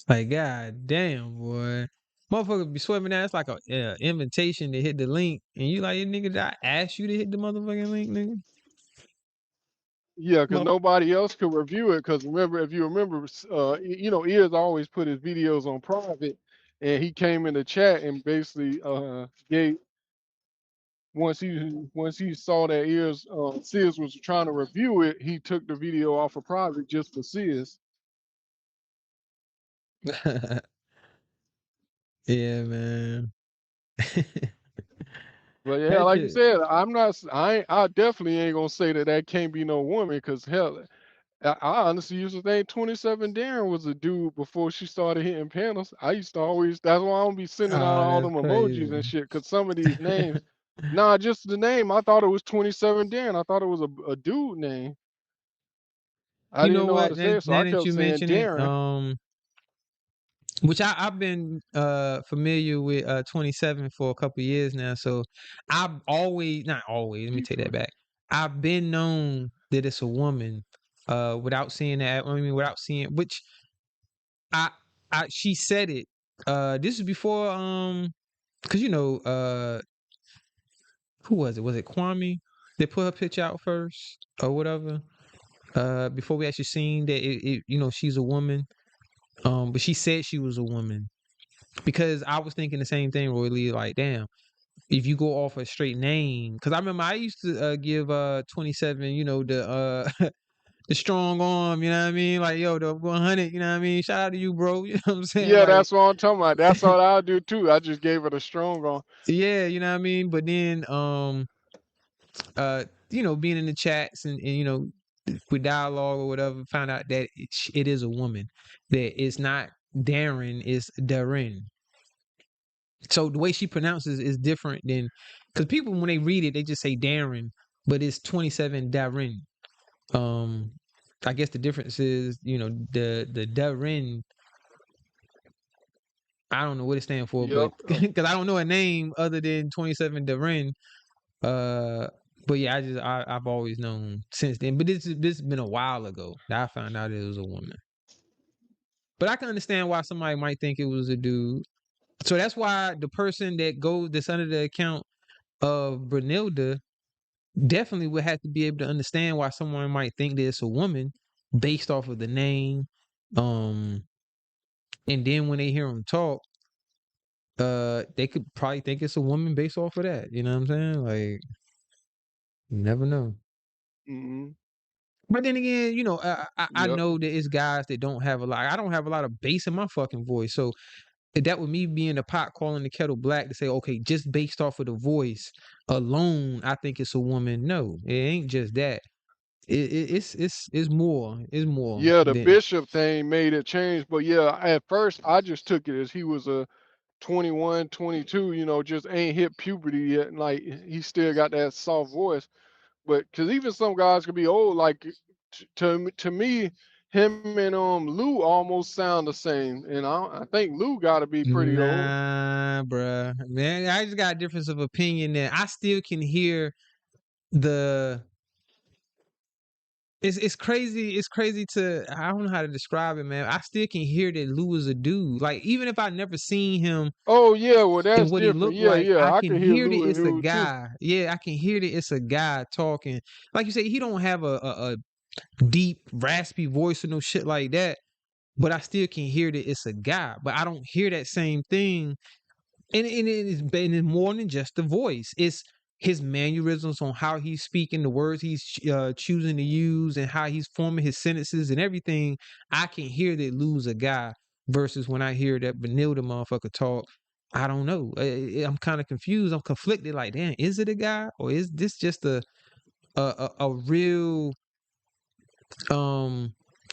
S1: Like, god damn, boy. Motherfucker be swimming that. It's like a invitation to hit the link. And you like, nigga, did I ask you to hit the motherfucking link, nigga?
S6: Yeah, because
S1: Motherf-
S6: nobody else could review it. Because remember, if you remember, you know, Ears always put his videos on private, and he came in the chat and basically gave once he saw that Ears Sears was trying to review it, he took the video off of private just for Sears.
S1: yeah, man.
S6: But yeah,
S1: That
S6: like you
S1: shit.
S6: said, I definitely ain't gonna say that can't be no woman. Because hell, I honestly used to think 27 Darren was a dude before she started hitting panels. I used to always, that's why I don't be sending out
S1: Oh,
S6: all
S1: that's
S6: them emojis
S1: crazy.
S6: and shit. Because some of these names, nah, just the name, I thought it was 27 Darren. I thought it was a dude name. I
S1: You
S6: didn't
S1: know
S6: know how
S1: what?
S6: to say it, so
S1: Now
S6: I
S1: that
S6: kept
S1: you
S6: saying
S1: mention it,
S6: Darren.
S1: which I've been familiar with 27 for a couple years now. So I've always, not always, let me take that back. I've been known that it's a woman without seeing that. I mean, without seeing, which I she said it. This is before because you know who was it? Was it Kwame? They put her picture out first or whatever. Before we actually seen that you know, she's a woman. But she said she was a woman. Because I was thinking the same thing, Roy Lee. Like, damn, if you go off a straight name, because I remember I used to give 27, you know, the the strong arm, you know what I mean? Like, yo, the 100, you know what I mean? Shout out to you, bro. You know what I'm saying?
S6: Yeah,
S1: Like,
S6: that's what I'm talking about. That's what I do too. I just gave it a strong on.
S1: yeah, you know what I mean? But then, you know, being in the chats and you know, with dialogue or whatever, found out that it is a woman. That it's not Darren, it's Darren. So the way she pronounces is different than, because people when they read it they just say Darren, but it's 27 Darren. Um, I guess the difference is, you know, the Darren. I don't know what it stands for, but
S6: Yep.
S1: because I don't know a name other than 27 Darren. Uh, but yeah, I've always known since then. But this has been a while ago that I found out it was a woman. But I can understand why somebody might think it was a dude. So that's why the person that's under the account of Brunilda definitely would have to be able to understand why someone might think that it's a woman based off of the name. Um, and then when they hear him talk, they could probably think it's a woman based off of that. You know what I'm saying? Like, you never know.
S6: Mm-hmm.
S1: But then again, you know, I
S6: Yep.
S1: know that it's guys that don't have a lot. I don't have a lot of bass in my fucking voice, so that would me being the pot calling the kettle black to say, okay, just based off of the voice alone, I think it's a woman. No, it ain't just that. It's more. It's more
S6: Yeah, the
S1: than
S6: Bishop thing made it change. But yeah, at first I just took it as he was a 21, 22, you know, just ain't hit puberty yet. And like he still got that soft voice. But because even some guys could be old, like to me, him and Lou almost sound the same. And I think Lou got to be pretty old.
S1: nah, bruh. Man, I just got a difference of opinion there. I still can hear the. It's crazy. It's crazy to I don't know how to describe it, man. I still can hear that Lou is a dude. Like even if I never seen him
S6: Oh yeah, well
S1: and
S6: that's
S1: what he
S6: different.
S1: looked
S6: Yeah,
S1: like,
S6: yeah,
S1: I
S6: I
S1: can
S6: could hear
S1: hear that
S6: Lou and
S1: it's a
S6: Lou too.
S1: guy. Yeah, I can hear that it's a guy talking. Like you said, he don't have a deep, raspy voice or no shit like that. But I still can hear that it's a guy. But I don't hear that same thing. And it's more than just the voice. It's his mannerisms on how he's speaking, the words he's choosing to use, and how he's forming his sentences and everything. I can hear that Lou's a guy versus when I hear that Benilda motherfucker talk. I don't know. I'm kind of confused. I'm conflicted. Like, damn, is it a guy or is this just a real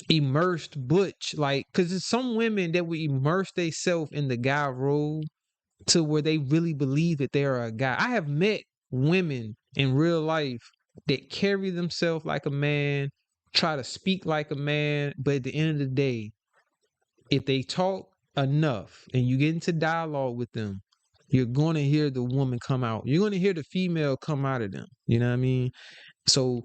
S1: immersed butch? Like, because there's some women that would immerse themselves in the guy role to where they really believe that they're a guy. I have met women in real life that carry themselves like a man, try to speak like a man, but at the end of the day, if they talk enough and you get into dialogue with them, you're going to hear the woman come out. You're going to hear the female come out of them. You know what I mean? So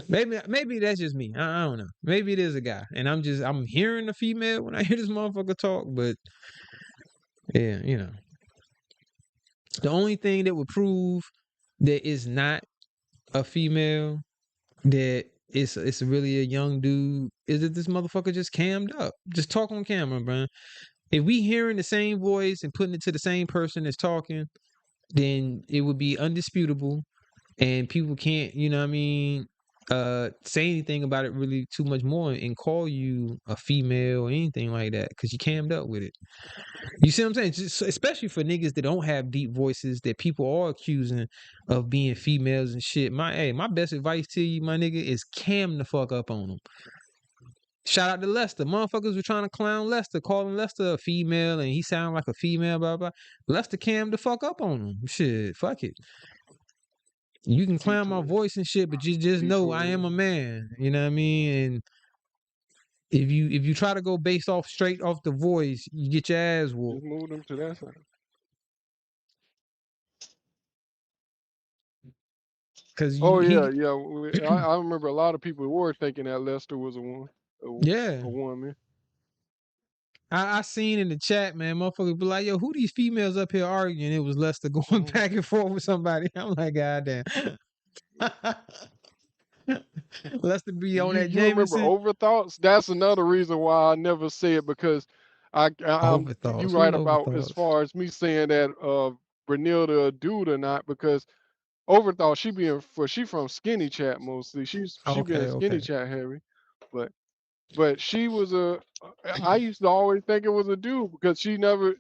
S1: maybe that's just me. I don't know. Maybe it is a guy, and I'm hearing the female when I hear this motherfucker talk. But yeah, you know. The only thing that would prove that it's not a female, that it's really a young dude, is that this motherfucker just cammed up. Just talk on camera, bro. If we hearing the same voice and putting it to the same person that's talking, then it would be undisputable and people can't, you know what I mean, say anything about it really too much more and call you a female or anything like that because you cammed up with it. You see what I'm saying? Just, especially for niggas that don't have deep voices that people are accusing of being females and shit. My best advice to you, my nigga, is cam the fuck up on them. Shout out to Lester. Motherfuckers were trying to clown Lester, calling Lester a female and he sounded like a female, blah, blah. Lester cam the fuck up on him. Shit, fuck it. You can clown my voice and shit, but you just know I am a man. You know what I mean? And if you try to go based off straight off the voice, you get your ass whooped.
S6: Just move them to that side.
S1: Cause
S6: Oh
S1: he
S6: yeah, yeah. I remember a lot of people were thinking that Lester was
S1: yeah.
S6: a woman.
S1: I seen in the chat, man, motherfuckers be like, yo, who these females up here arguing? It was Lester going back and forth with somebody. I'm like, God damn. Lester be on that
S6: You remember
S1: Jameson.
S6: overthoughts? That's another reason why I never say it because you
S1: Overthoughts. Who's
S6: right about as
S1: overthoughts?
S6: far as me saying that Brunilda a dude or not because overthought she from skinny chat mostly. She been
S1: Okay,
S6: skinny
S1: okay.
S6: chat heavy, but she was I used to always think it was a dude because she never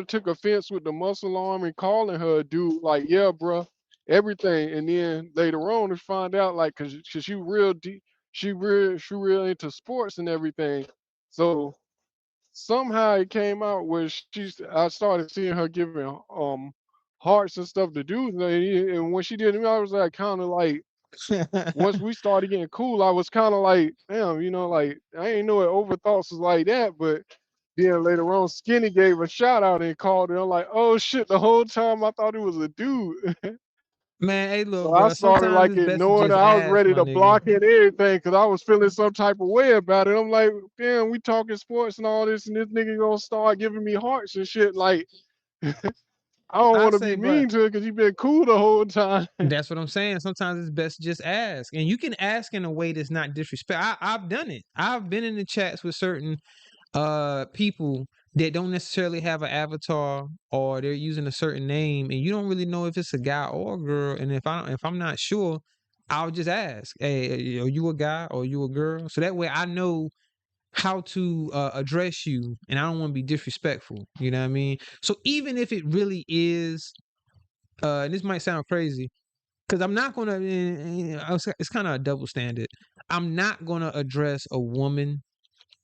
S6: took offense with the muscle arm and calling her a dude like yeah bruh everything and then later on to find out like cause she real deep she real into sports and everything so somehow it came out where I started seeing her giving hearts and stuff to dudes and when she did it I was like kind of like once we started getting cool, I was kind of like, damn, you know, like I ain't know it overthoughts was like that. But then later on, Skinny gave a shout out and called it. I'm like, oh shit, the whole time I thought it was a dude.
S1: Man, hey, look,
S6: So I
S1: bro.
S6: started
S1: Sometimes
S6: like
S1: it's best to
S6: ignoring her.
S1: just
S6: I was
S1: ask,
S6: ready
S1: my
S6: to
S1: nigga.
S6: block it and everything because I was feeling some type of way about it. I'm like, damn, we talking sports and all this, and this nigga gonna start giving me hearts and shit. Like, I don't
S1: I
S6: want to be
S1: say, bro,
S6: mean to her because you been cool the whole time.
S1: that's what I'm saying. Sometimes it's best to just ask. And you can ask in a way that's not disrespect. I've done it. I've been in the chats with certain people that don't necessarily have an avatar or they're using a certain name and you don't really know if it's a guy or a girl. And if I'm not sure, I'll just ask, "Hey, are you a guy or are you a girl?" So that way I know how to address you, and I don't want to be disrespectful. You know what I mean? So even if it really is, and this might sound crazy, because I'm not gonna. It's kind of a double standard. I'm not gonna address a woman.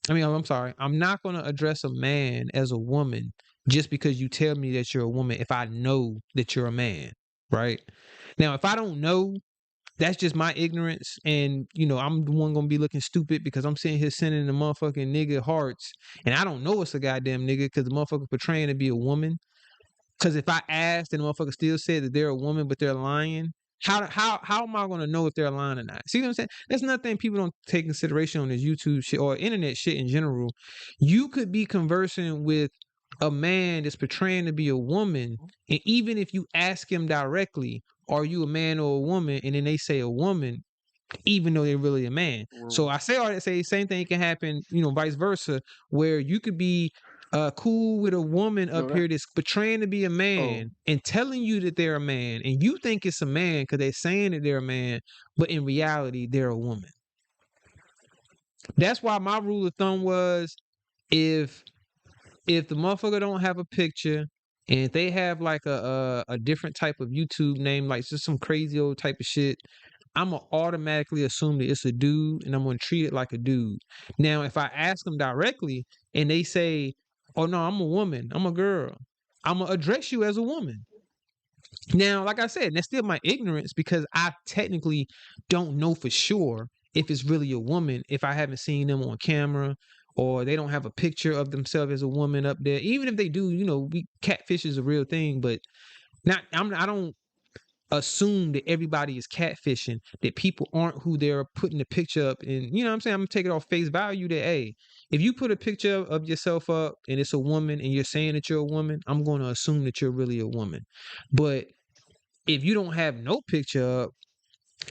S1: I mean, I'm sorry. I'm not gonna address a man as a woman just because you tell me that you're a woman. If I know that you're a man, right? Now, if I don't know, that's just my ignorance, and I'm the one gonna be looking stupid because I'm sitting here sending the motherfucking nigga hearts, and I don't know it's a goddamn nigga because the motherfucker portraying to be a woman. Because if I asked and the motherfucker still said that they're a woman but they're lying, how am I gonna know if they're lying or not? See what I'm saying? That's another thing people don't take consideration on this YouTube shit or internet shit in general. You could be conversing with a man that's portraying to be a woman, and even if you ask him directly, are you a man or a woman? And then they say a woman, even though they're really a man. So I say all that, say same thing can happen, vice versa, where you could be cool with a woman
S6: No,
S1: up
S6: that.
S1: here that's portraying to be a
S6: Oh,
S1: man and telling you that they're a man, and you think it's a man because they're saying that they're a man, but in reality they're a woman. That's why my rule of thumb was, if the motherfucker don't have a picture, and if they have like a different type of YouTube name, like just some crazy old type of shit, I'm gonna automatically assume that it's a dude, and I'm gonna treat it like a dude. Now, if I ask them directly and they say, "Oh no, I'm a woman, I'm a girl," I'm gonna address you as a woman. Now, like I said, that's still my ignorance because I technically don't know for sure if it's really a woman if I haven't seen them on camera, or they don't have a picture of themselves as a woman up there. Even if they do, catfish is a real thing, but I don't assume that everybody is catfishing, that people aren't who they're putting the picture up. And you know what I'm saying? I'm gonna take it off face value that, hey, if you put a picture of yourself up and it's a woman and you're saying that you're a woman, I'm going to assume that you're really a woman. But if you don't have no picture up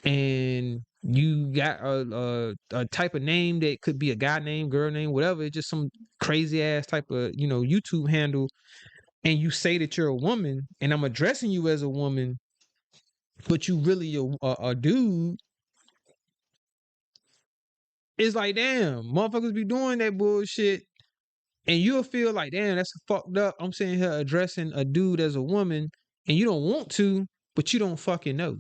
S1: and you got a type of name that could be a guy name, girl name, whatever, it's just some crazy ass type of YouTube handle, and you say that you're a woman and I'm addressing you as a woman, but you really a dude, it's like, damn, motherfuckers be doing that bullshit, and you'll feel like, damn, that's fucked up. I'm sitting here addressing a dude as a woman, and you don't want to, but you don't fucking know.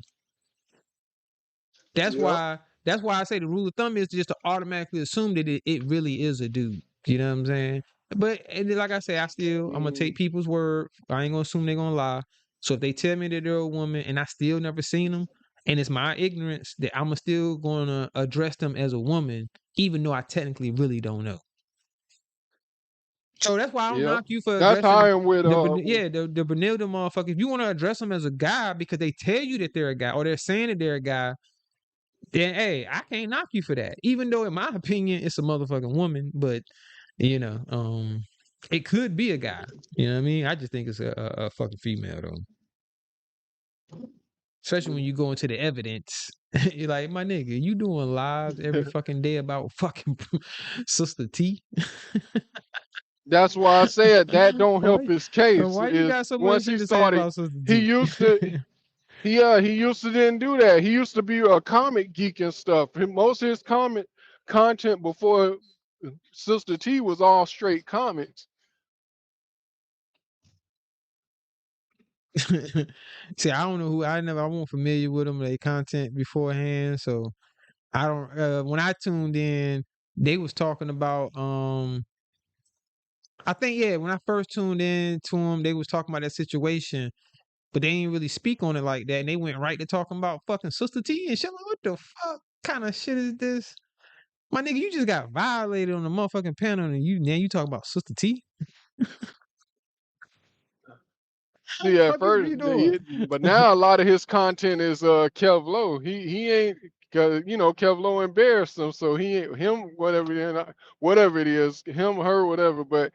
S1: That's
S6: yep.
S1: why I say the rule of thumb is just to automatically assume that it really is a dude. You know what I'm saying? But and then, like I say, I'm gonna take people's word. I ain't gonna assume they're gonna lie. So if they tell me that they're a woman and I still never seen them, and it's my ignorance, that I'm still gonna address them as a woman, even though I technically really don't know. So that's why I don't
S6: Yep.
S1: knock you for
S6: That's how I
S1: addressing
S6: am with
S1: the Benilde motherfucker. If you want to address them as a guy because they tell you that they're a guy, or they're saying that they're a guy, then hey, I can't knock you for that. Even though in my opinion it's a motherfucking woman, but it could be a guy. You know what I mean? I just think it's a fucking female though. Especially when you go into the evidence. You're like, my nigga, you doing lives every fucking day about fucking Sister T?
S6: That's why I said that don't help
S1: Why,
S6: his case.
S1: why you
S6: Is
S1: got so much
S6: once
S1: shit
S6: he
S1: to say
S6: started,
S1: about Sister
S6: he
S1: T?
S6: used to, he used to didn't do that. He used to be a comic geek and stuff. Most of his comic content before Sister T was all straight comics.
S1: See, I don't know who. I wasn't familiar with them, their content beforehand, so I don't. When I tuned in, they was talking about. I think when I first tuned in to them, they was talking about that situation, but they didn't really speak on it like that, and they went right to talking about fucking Sister T and shit. Like, what the fuck kind of shit is this? My nigga, you just got violated on the motherfucking panel, and you talk about Sister T? How
S6: See,
S1: the
S6: at
S1: fuck is
S6: first,
S1: you doing?
S6: but now a lot of his content is Kev Low. He ain't, cause Kev Low embarrassed him, so he ain't him whatever it is, him, her, whatever. But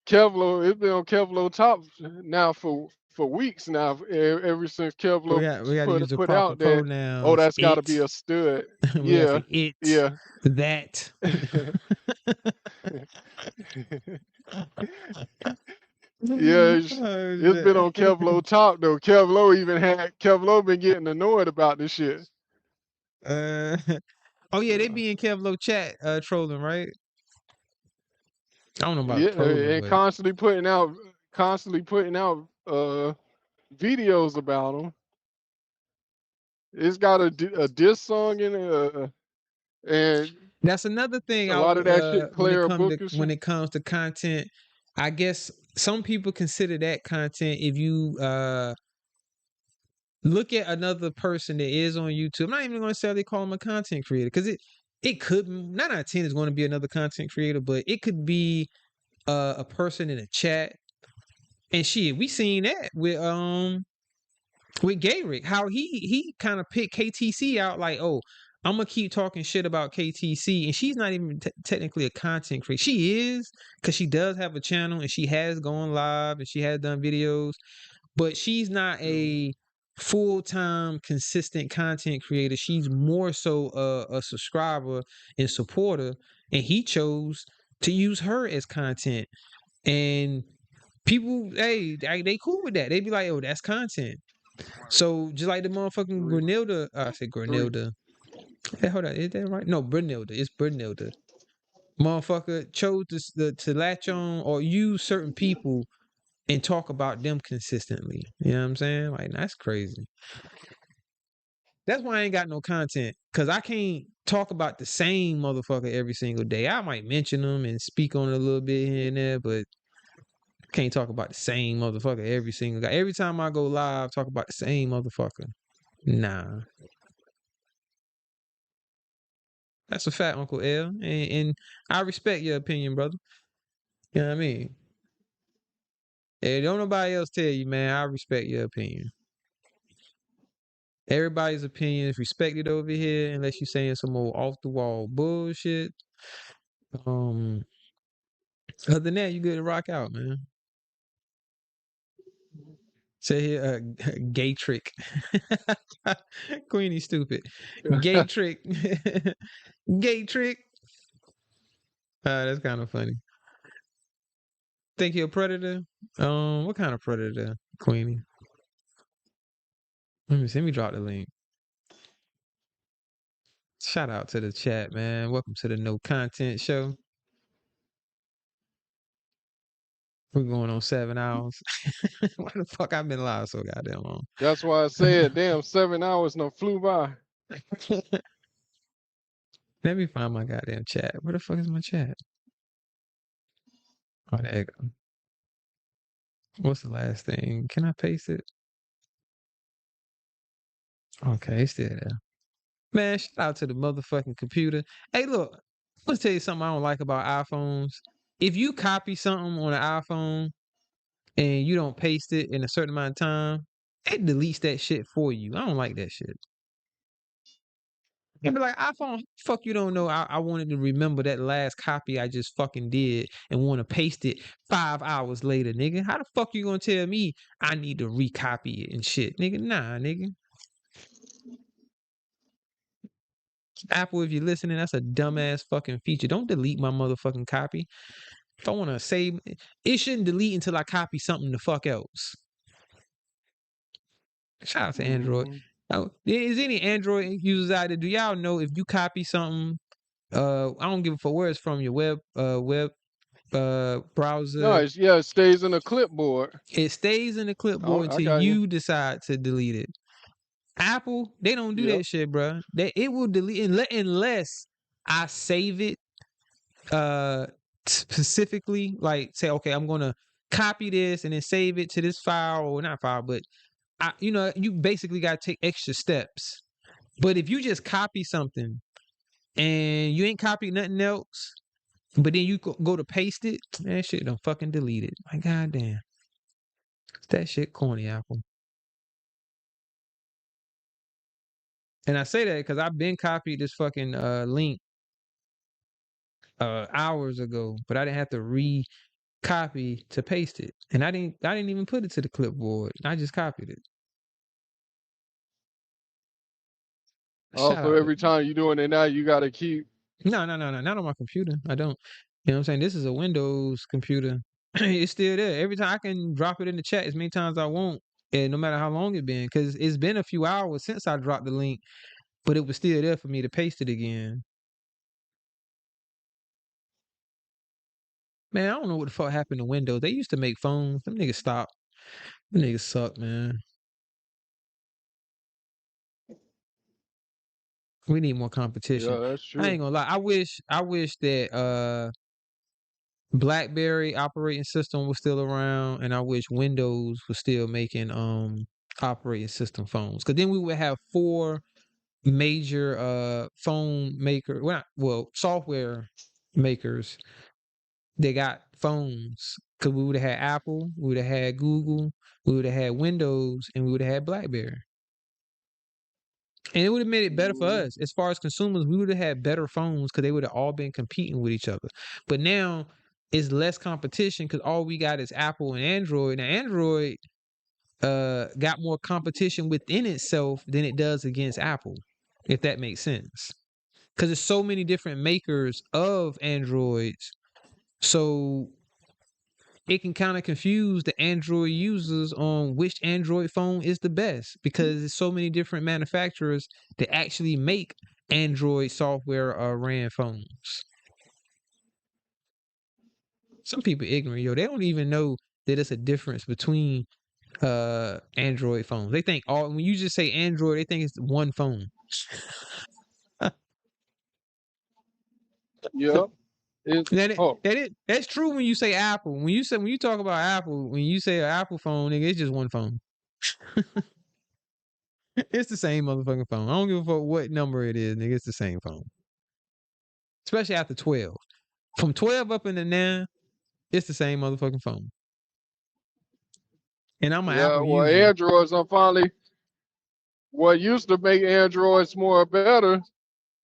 S6: Kev Low, it's been on Kev Low top now for weeks now. Ever since Kev
S1: We
S6: Low
S1: got to use the
S6: put
S1: proper
S6: out that, oh,
S1: pronouns.
S6: that's got to be
S1: It.
S6: a stud.
S1: We gotta
S6: Yeah,
S1: say it.
S6: yeah.
S1: That.
S6: Yeah,
S1: Oh,
S6: it's been
S1: shit.
S6: on Kev Low top though. Kev Low been getting annoyed about this shit.
S1: Uh, oh yeah, they be in Kevlo chat trolling, right? I don't know about
S6: Yeah,
S1: trolling,
S6: and
S1: but
S6: constantly putting out videos about them. It's got a diss song in it, and
S1: that's another thing.
S6: a lot of that shit
S1: When it
S6: Clara
S1: comes to
S6: Booker.
S1: content, I guess some people consider that content. If you look at another person that is on YouTube, I'm not even going to necessarily call them a content creator because it could 9 out of 10 is going to be another content creator, but it could be a person in a chat. And shit, we seen that with Gayrick, how he kind of picked KTC out like, oh, I'm gonna keep talking shit about KTC, and she's not even technically a content creator. She is because she does have a channel and she has gone live and she has done videos, but she's not a full-time consistent content creator. She's more so a subscriber and supporter, and he chose to use her as content. And people, hey, they cool with that. They be like, oh, that's content. So just like the motherfucking Grenilda, I said Grenilda. Hey, hold on, is that right? No, Brunilda. It's Brunilda. Motherfucker chose to latch on or use certain people and talk about them consistently. You know what I'm saying? Like that's crazy. That's why I ain't got no content, cause I can't talk about the same motherfucker every single day. I might mention them and speak on it a little bit here and there, but can't talk about the same motherfucker every single guy. Every time I go live, talk about the same motherfucker. Nah. That's a fact, Uncle L. And I respect your opinion, brother. You know what I mean? Hey, don't nobody else tell you, man. I respect your opinion. Everybody's opinion is respected over here, unless you're saying some old off the wall bullshit. Other than that, you good to rock out, man. Say here, gay trick. Queenie stupid. Gay trick. Gay trick. That's kind of funny. Think you're a predator? What kind of predator, Queenie? Let me see. Let me drop the link. Shout out to the chat, man. Welcome to the No Content Show. We're going on 7 hours. Why the fuck I've been live so goddamn long?
S6: That's why I said, damn, 7 hours no flew by.
S1: Let me find my goddamn chat. Where the fuck is my chat? Oh, there you go. What's the last thing? Can I paste it? Okay, it's still there. Man, shout out to the motherfucking computer. Hey, look, let's tell you something I don't like about iPhones. If you copy something on an iPhone and you don't paste it in a certain amount of time, it deletes that shit for you. I don't like that shit. And be like, iPhone, fuck you don't know. I wanted to remember that last copy I just fucking did and want to paste it 5 hours later, nigga. How the fuck you gonna tell me I need to recopy it and shit, nigga? Nah, nigga. Apple, if you're listening, that's a dumbass fucking feature. Don't delete my motherfucking copy. If I want to save, it shouldn't delete until I copy something the fuck else. Shout out to Android. Now, is any Android users out there? Do y'all know if you copy something? I don't give a fuck where it's from, your web
S6: No,
S1: browser.
S6: it stays in the clipboard.
S1: It stays in the clipboard
S6: I
S1: until
S6: got you.
S1: you decide to delete it. Apple, they don't do
S6: Yep.
S1: that shit, bro. It will delete unless I save it specifically, like say, okay, I'm gonna copy this and then save it to this file, or not file, but you basically gotta take extra steps. But if you just copy something and you ain't copied nothing else, but then you go to paste it, that shit don't fucking delete it. Like goddamn, that shit corny, Apple. And I say that because I've been copied this fucking link hours ago, but I didn't have to re-copy to paste it, and I didn't even put it to the clipboard. I just copied it. Shout
S6: Also,
S1: out.
S6: every time you're doing it now, you got to keep.
S1: No, not on my computer. I don't. You know what I'm saying? This is a Windows computer. It's still there. Every time I can drop it in the chat as many times as I want, and no matter how long it's been, because it's been a few hours since I dropped the link. but it was still there for me to paste it again. Man, I don't know what the fuck happened to Windows. They used to make phones. Them niggas stopped. Them niggas suck, man. We need more competition.
S6: Yeah, that's
S1: I
S6: true.
S1: ain't gonna lie. I wish that BlackBerry operating system was still around, and I wish Windows was still making operating system phones. Cause then we would have 4 major phone maker, software makers. They got phones. Cause we would have had Apple, we would have had Google, we would have had Windows, and we would have had BlackBerry. And it would have made it better for us. As far as consumers, we would have had better phones because they would have all been competing with each other. But now it's less competition because all we got is Apple and Android. Now Android got more competition within itself than it does against Apple, if that makes sense. Because there's so many different makers of Androids. So it can kind of confuse the Android users on which Android phone is the best because there's so many different manufacturers that actually make Android software ran phones. Some people ignorant, yo. They don't even know that it's a difference between Android phones. They think when you just say Android, they think it's one phone.
S6: Yeah.
S1: That's true when you say Apple. When you talk about Apple, when you say an Apple phone, nigga, it's just one phone. It's the same motherfucking phone. I don't give a fuck what number it is, nigga. It's the same phone. Especially after 12. From 12 up into now, it's the same motherfucking phone. And I'm an Apple
S6: Well,
S1: user.
S6: Androids are finally what used to make Androids more better,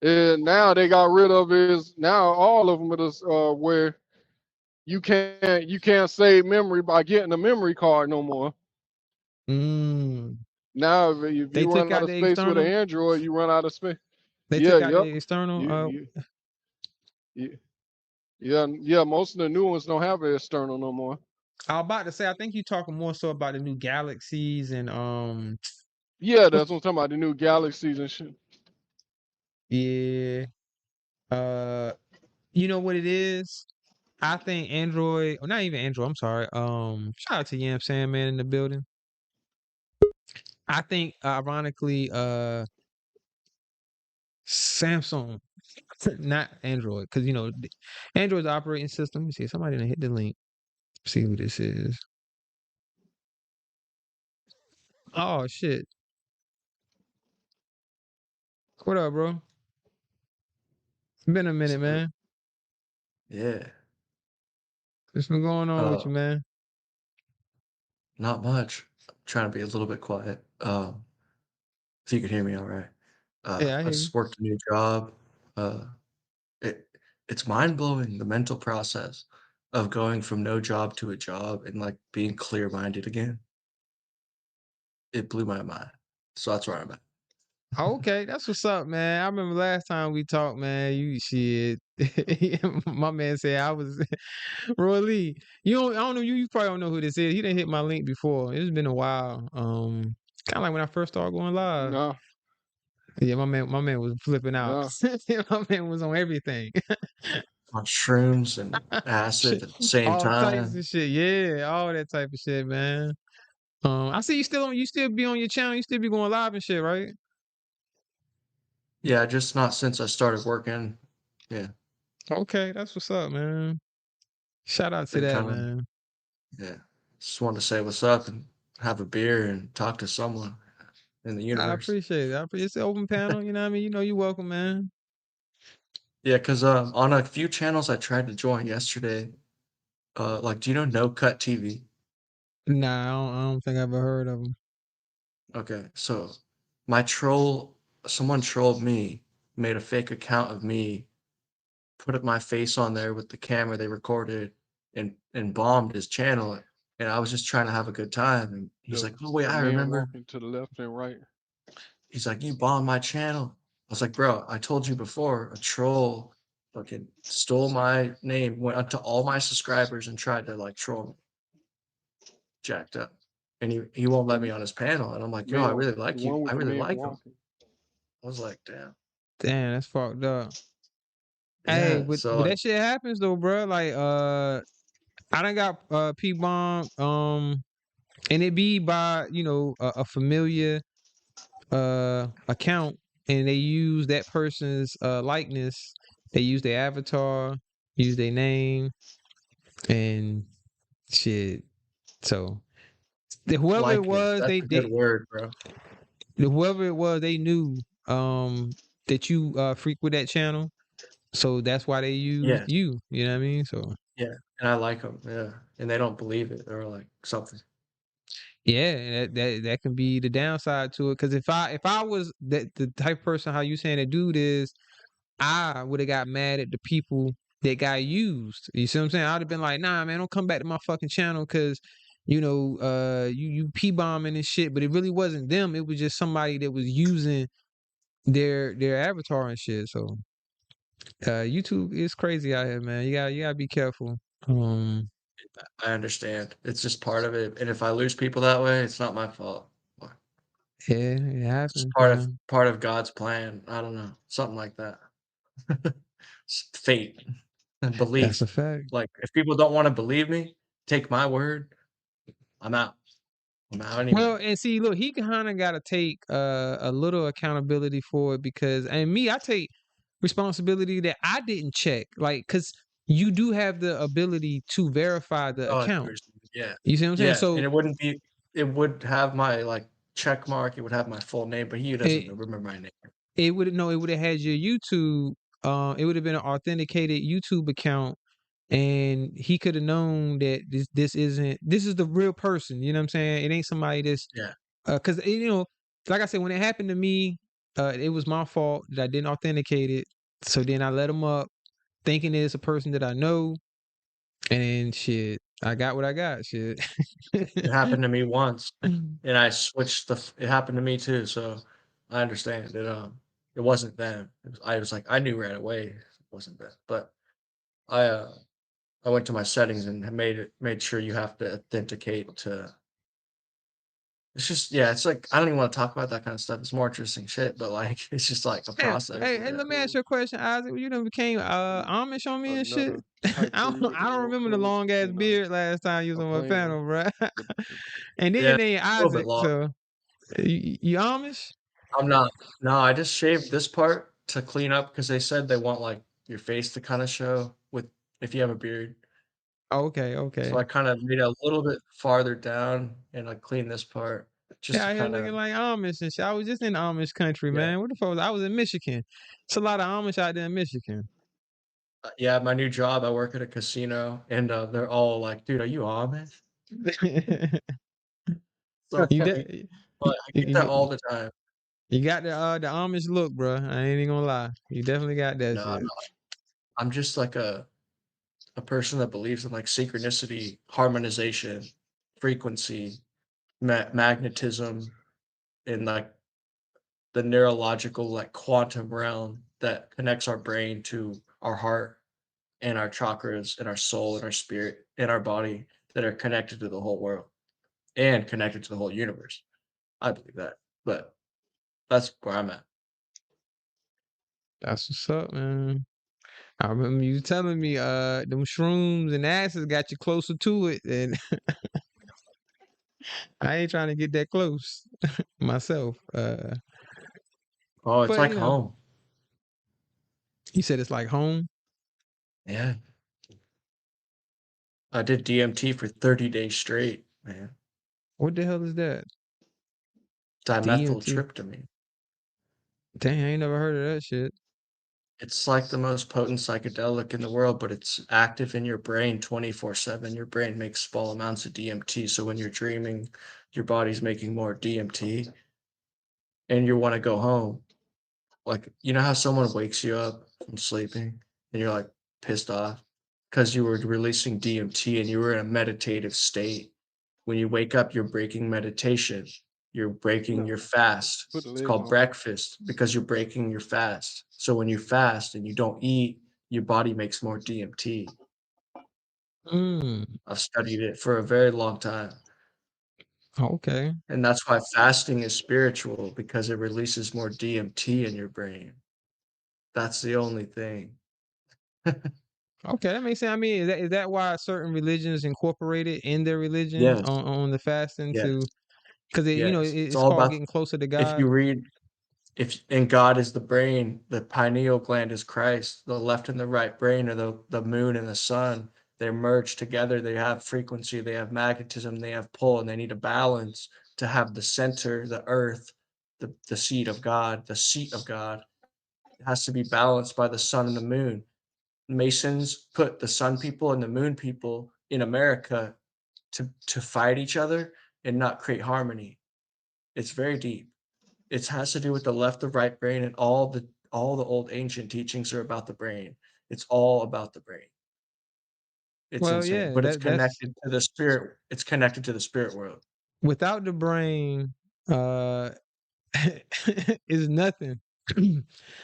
S6: and now they got rid of is now all of them is where you can't save memory by getting a memory card no more. Now if
S1: They
S6: you
S1: took
S6: run out
S1: out
S6: of
S1: the
S6: space with an
S1: external.
S6: Android, you run out of space.
S1: They
S6: Yeah,
S1: took out
S6: yep.
S1: the external.
S6: Yeah. Most of the new ones don't have an external no more.
S1: I was about to say, I think you're talking more so about the new Galaxies and
S6: Yeah, that's what I'm talking about. The new Galaxies and shit.
S1: yeah. You know what it is? I think Android, or not even Android, I'm sorry. Shout out to Yam Sandman in the building. I think ironically, Samsung, not Android, because you know, Android's operating system. Let me see. Somebody done hit the link. See who this is. Oh shit. What up, bro? Been a minute, man.
S7: Yeah.
S1: What's been going on with you, man?
S7: Not much. I'm trying to be a little bit quiet. If you could hear me all right.
S1: Yeah, I
S7: I
S1: hear you.
S7: just worked a new job. It's mind-blowing, the mental process of going from no job to a job and, like, being clear-minded again. It blew my mind. So that's where I'm at.
S1: Okay, that's what's up, man. I remember last time we talked, man. You shit. My man said I was Roy Lee. I don't know you probably don't know who this is. He didn't hit my link before. It's been a while. Kind of like when I first started going live.
S6: No.
S1: Yeah, my man was flipping out.
S6: No.
S1: My man was on everything.
S7: On shrooms and acid at the same
S1: All types
S7: time.
S1: of shit. Yeah, all that type of shit, man. I see you still be on your channel. You still be going live and shit, right?
S7: Yeah, just not since I started working. Yeah.
S1: Okay, that's what's up, man. Shout out to
S7: Been
S1: that,
S7: kind of
S1: man.
S7: yeah. Just wanted to say what's up and have a beer and talk to someone in the
S1: I
S7: universe.
S1: appreciate it. It's an open panel. You know what I mean? You know you're welcome, man.
S7: Yeah, because on a few channels I tried to join yesterday, like, do you know No Cut TV?
S1: Nah, I don't think I've ever heard of them.
S7: Okay, so someone trolled me, made a fake account of me, put up my face on there with the camera they recorded, and bombed his channel. And I was just trying to have a good time, and he's like, "Oh wait,
S6: The
S7: I
S6: man
S7: remember."
S6: walking to the left and right.
S7: He's like, "You bombed my channel." I was like, "Bro, I told you before, a troll fucking stole my name, went up to all my subscribers and tried to like troll me. Jacked up. And he won't let me on his panel. And I'm like, yo, I
S6: Man,
S7: really
S6: the
S7: like you.
S6: one
S7: I
S6: with the
S7: really
S6: man
S7: like him.
S6: walking.
S7: I was like, damn.
S1: Damn, that's fucked up. Hey,
S7: Yeah.
S1: but
S7: So
S1: but
S7: like,
S1: that shit happens though, bro. Like I done got P-bomb and it be by, you know, a familiar account, and they use that person's likeness. They use their avatar, use their name, and shit. So whoever it
S7: likeness.
S1: was,
S7: That's a good word, bro.
S1: whoever it was, they knew that you frequent that channel. So that's why they used
S7: Yeah.
S1: you. You know what I mean? So
S7: Yeah. And I like them. Yeah. And they don't believe it. They're like something.
S1: yeah, that can be the downside to it. Because if I was that the type of person how you saying that dude is, I would have got mad at the people that got used. You see what I'm saying? I'd have been like, nah, man, don't come back to my fucking channel because you know, you P-bombing and shit. But it really wasn't them. It was just somebody that was using their avatar and shit. So YouTube is crazy out here, man. You gotta be careful.
S7: I understand. It's just part of it. And if I lose people that way, it's not my fault.
S1: Yeah, it
S7: It's just
S1: happens, man.
S7: part of God's plan. I don't know. Something like that. It's fate and
S1: That's
S7: belief.
S1: a fact.
S7: Like if people don't want to believe me, take my word. I'm out. I'm out anyway.
S1: Well, and see, look, he kind of got to take a little accountability for it because, and me, I take responsibility that I didn't check, like, because you do have the ability to verify the
S7: Oh, I see what
S1: account.
S7: you're saying. Yeah.
S1: You see what I'm saying?
S7: Yeah.
S1: So
S7: And it wouldn't be, it would have my like check mark. It would have my full name, but he doesn't
S1: it
S7: remember my name.
S1: it would no, it would have had your YouTube. It would have been an authenticated YouTube account, and he could have known that this is the real person. You know what I'm saying? It ain't somebody that's
S7: Yeah.
S1: because you know, like I said, when it happened to me, it was my fault that I didn't authenticate it. So then I let him up, thinking it's a person that I know, and shit, I got what I got. Shit.
S7: It happened to me once and I switched it happened to me too. So I understand it wasn't them. I was like, I knew right away it wasn't them, but I, I went to my settings and made sure you have to authenticate to. It's just yeah, it's like I don't even want to talk about that kind of stuff. It's more interesting shit, but like it's just like a
S1: Hey,
S7: process.
S1: hey, let me ask you a question, Isaac. You done became Amish on me and shit.
S6: Another type theory
S1: I don't
S6: or
S1: remember the long ass
S6: and
S1: beard last time you was
S6: a
S1: on my
S6: plan.
S1: panel, bro. And then your
S7: Yeah,
S1: name
S7: a little bit
S1: Isaac,
S7: long.
S1: so you Amish?
S7: I'm not. No, I just shaved this part to clean up because they said they want like your face to kind of show with if you have a beard.
S1: Okay,
S7: So
S1: okay.
S7: I kind of made it a little bit farther down and I cleaned this part just
S1: Yeah,
S7: to
S1: out here
S7: kind
S1: looking
S7: of
S1: like Amish and shit. I was just in Amish country,
S7: yeah.
S1: man. What the fuck? I was in Michigan. It's a lot of Amish out there in Michigan.
S7: Yeah, my new job, I work at a casino and they're all like, "Dude, are you Amish?" So
S1: you,
S7: funny.
S1: de-
S7: But I get that all
S1: you,
S7: the time.
S1: you got the Amish look, bro. I ain't even gonna lie. You definitely got that
S7: No, I'm
S1: shit.
S7: not. I'm just like a person that believes in like synchronicity, harmonization, frequency, magnetism, and like the neurological like quantum realm that connects our brain to our heart and our chakras and our soul and our spirit and our body that are connected to the whole world and connected to the whole universe. I believe that. But that's where I'm at.
S1: That's what's up, man. I remember you telling me them shrooms and acids got you closer to it, and I ain't trying to get that close myself.
S7: Oh, it's
S1: But
S7: like
S1: you know,
S7: home.
S1: you said it's like home.
S7: Yeah. I did DMT for 30 days straight, man.
S1: What the hell is that? DMT.
S7: Dimethyltryptamine.
S1: Dang, I ain't never heard of that shit.
S7: It's like the most potent psychedelic in the world, but it's active in your brain 24/7. Your brain makes small amounts of DMT. So when you're dreaming, your body's making more DMT and you want to go home. Like, you know how someone wakes you up from sleeping and you're like pissed off because you were releasing DMT and you were in a meditative state. When you wake up, you're breaking meditation. You're breaking your fast.
S6: Put the
S7: It's
S6: legs
S7: called
S6: on.
S7: breakfast because you're breaking your fast. So when you fast and you don't eat, your body makes more DMT.
S1: Mm.
S7: I've studied it for a very long time.
S1: Okay.
S7: And that's why fasting is spiritual, because it releases more DMT in your brain. That's the only thing.
S1: Okay, that makes sense. I mean, is that why certain religions incorporated in their religion
S7: Yes,
S1: on the fasting
S7: yes,
S1: to because
S7: yes. It's
S1: it's
S7: all
S1: called
S7: about,
S1: getting closer to
S7: if
S1: God.
S7: you read, if and God is the brain, the pineal gland is Christ, the left and the right brain are the moon and the sun. They're merged together. They have frequency, they have magnetism, they have pull, and they need a balance to have the center, the earth, the seat of God, the seat of God. It has to be balanced by the sun and the moon. Masons put the sun people and the moon people in America to fight each other and not create harmony. It's very deep. It has to do with the left, the right brain, and all the old ancient teachings are about the brain. It's all about the brain. It's
S1: Well,
S7: insane,
S1: yeah,
S7: but it's
S1: that's
S7: connected to the spirit. It's connected to the spirit world.
S1: without the brain, uh, is nothing.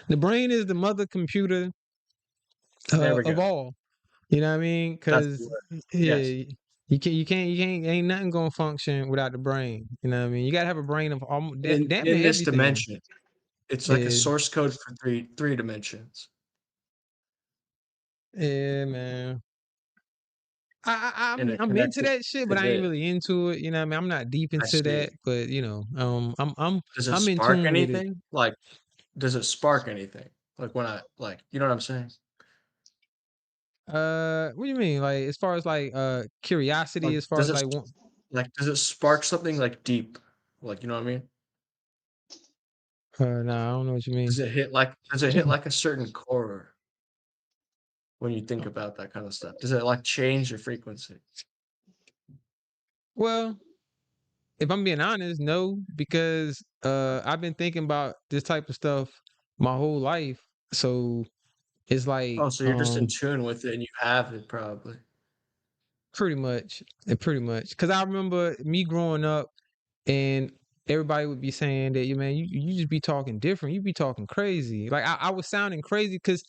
S1: The brain is the mother computer
S7: There we
S1: of
S7: go.
S1: all. You know what I mean?
S7: That's the
S1: Because
S7: word. Yes.
S1: yeah, ain't nothing gonna function without the brain. You know what I mean? You gotta have a brain of damn
S7: In
S1: near
S7: this
S1: everything.
S7: dimension, it's like a
S1: Yeah,
S7: source code for three dimensions.
S1: yeah, man.
S7: And it
S1: I'm into
S7: connected
S1: that shit,
S7: to
S1: but I ain't
S7: this.
S1: really into it. You know what I mean? I'm not deep
S7: I
S1: into
S7: see.
S1: that, but
S7: Does it
S1: I'm in
S7: spark
S1: tune with it.
S7: anything? Like, does it spark anything? Like when I like, you know what I'm saying?
S1: What do you mean? Like as far as curiosity,
S7: Like,
S1: as far as like one,
S7: does it spark something like deep? Like, you know what I mean?
S1: no, I don't know what you mean.
S7: Does it hit like a certain core when you think about that kind of stuff? Does it like change your frequency?
S1: Well, if I'm being honest, no, because I've been thinking about this type of stuff my whole life. So it's like
S7: Oh, so you're just in tune with it and you have it probably.
S1: pretty much. Because I remember me growing up, and everybody would be saying that, you man, you just be talking different. You be talking crazy. Like I was sounding crazy because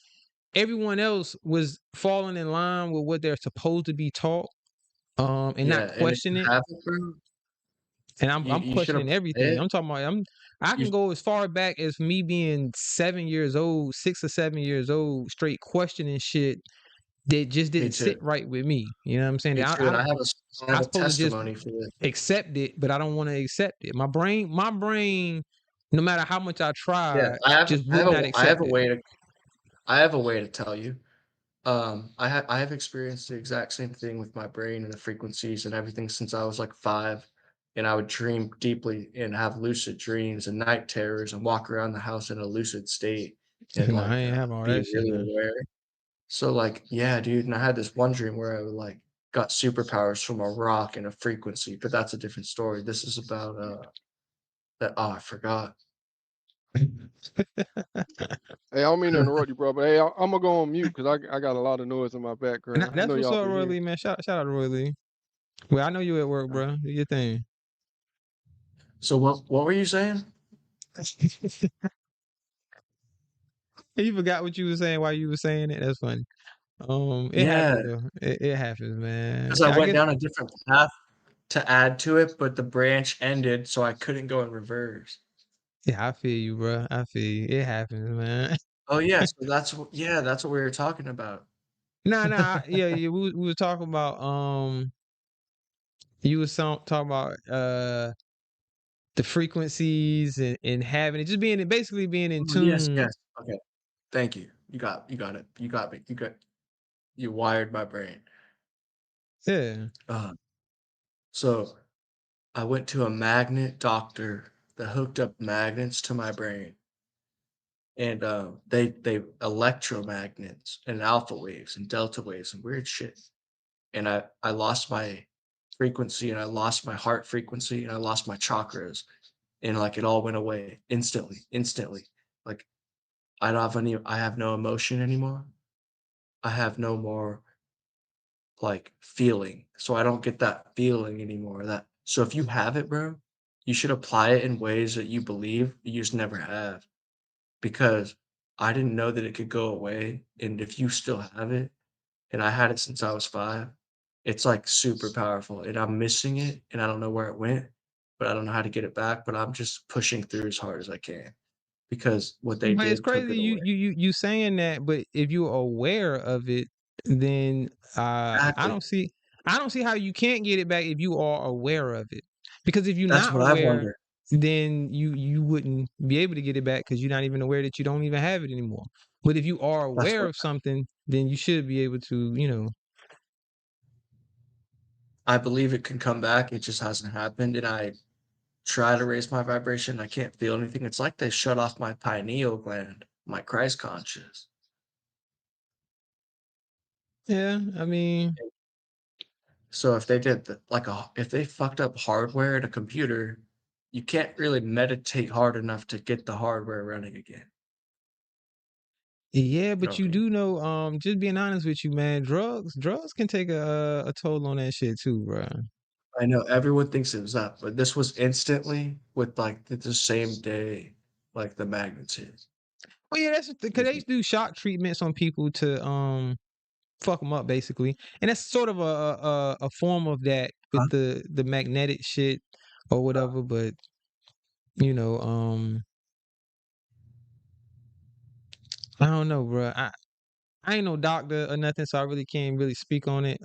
S1: everyone else was falling in line with what they're supposed to be taught, and not
S7: Yeah, and if you
S1: question it.
S7: have it, bro,
S1: And I'm
S7: you should
S1: questioning
S7: apply
S1: everything.
S7: it.
S1: I'm talking about I
S7: You
S1: can go as far back as me being 7 years old, 6 or 7 years old, straight questioning shit that just
S7: Me
S1: didn't
S7: too.
S1: sit right with me. You know what I'm saying?
S7: Me
S1: That
S7: too. And I
S1: I
S7: have a
S1: supposed to just
S7: testimony for this.
S1: accept it, but I don't want to accept it. My brain, no matter how much I
S7: Yeah,
S1: try, just would not
S7: I have
S1: accept
S7: a
S1: it.
S7: way to I have a way to tell you. I have experienced the exact same thing with my brain and the frequencies and everything since I was like 5, and I would dream deeply and have lucid dreams and night terrors and walk around the house in a lucid state and
S1: No, I
S7: like
S1: ain't have all
S7: be
S1: that shit
S7: really
S1: now.
S7: aware. So like, yeah, dude, and I had this one dream where I would like got superpowers from a rock and a frequency, but that's a different story. This is about that I forgot.
S6: Hey, I don't mean to interrupt you, bro, but hey, I'm gonna go on mute because I got a lot of noise in my background. I
S1: That's
S6: know
S1: what's
S6: y'all
S1: up,
S6: can
S1: Roy
S6: hear.
S1: Lee, man. Shout out to Roy Lee. Well, I know you at work, bro. Do your thing.
S7: So what were you saying?
S1: You forgot what you were saying while you were saying it. That's funny. It
S7: Yeah,
S1: happens though. It happens, man.
S7: because I
S1: I
S7: went
S1: guess
S7: down a different path to add to it, but the branch ended, so I couldn't go in reverse.
S1: yeah, I feel you, bro. I feel you. It happens, man.
S7: Oh yeah, so that's what we were talking about.
S1: Nah, yeah, yeah. We were talking about you was talking about the frequencies and having it just being basically being in
S7: Oh yes,
S1: tune.
S7: yes. Okay. Thank you. You got it. You got me. You wired my brain.
S1: Yeah.
S7: Uh, so I went to a magnet doctor that hooked up magnets to my brain, and they electromagnets and alpha waves and delta waves and weird shit. And I lost my frequency and I lost my heart frequency and I lost my chakras, and like it all went away instantly. Like I have no emotion anymore. I have no more like feeling. So I don't get that feeling anymore. That so if you have it, bro, you should apply it in ways that you believe you just never have. Because I didn't know that it could go away. And if you still have it, and I had it since I was 5, it's like super powerful. And I'm missing it and I don't know where it went. but I don't know how to get it back. But I'm just pushing through as hard as I can because what they
S1: But it's
S7: did took
S1: crazy
S7: it away.
S1: you saying that, but if you're aware of it, then I
S7: Exactly.
S1: don't see how you can't get it back if you are aware of it. Because if you're
S7: That's
S1: not
S7: what I
S1: aware,
S7: wonder.
S1: then you wouldn't be able to get it back because you're not even aware that you don't even have it anymore. But if you are
S7: That's
S1: aware
S7: what
S1: of something, then you should be able to,
S7: I believe it can come back. It just hasn't happened, and I try to raise my vibration. I can't feel anything. It's like they shut off my pineal gland, my Christ conscious.
S1: yeah, I mean,
S7: So if they did if they fucked up hardware in a computer, you can't really meditate hard enough to get the hardware running again.
S1: yeah,
S7: You know
S1: but
S7: what I
S1: you
S7: mean?
S1: do know, just being honest with you, man, drugs can take a toll on that shit too, bro.
S7: I know everyone thinks it was that, but this was instantly with like the same day, like the magnitude.
S1: Well, yeah, that's because they used to do shock treatments on people to fuck them up, basically, and that's sort of a form of that with
S7: Huh?
S1: the magnetic shit or whatever. But you know, I don't know, bro. I ain't no doctor or nothing, so I really can't really speak on it.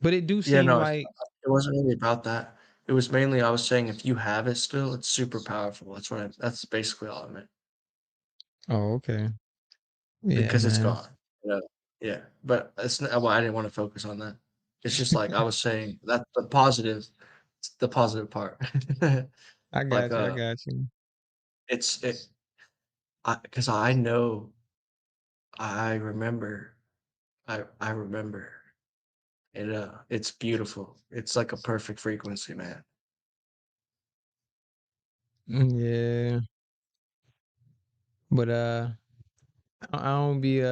S1: But it do
S7: Yeah,
S1: seem
S7: no,
S1: like,
S7: it wasn't really about that. It was mainly I was saying if you have it still, it's super powerful. That's basically all I meant
S1: oh, okay, yeah,
S7: because it's
S1: man.
S7: gone. Yeah, yeah. But it's not, well, I didn't want to focus on that. It's just like I was saying that the positive part.
S1: I
S7: Like
S1: got you. I got you.
S7: it's it because I know I remember I remember it's beautiful. It's like a perfect frequency, man.
S1: Yeah, but I don't be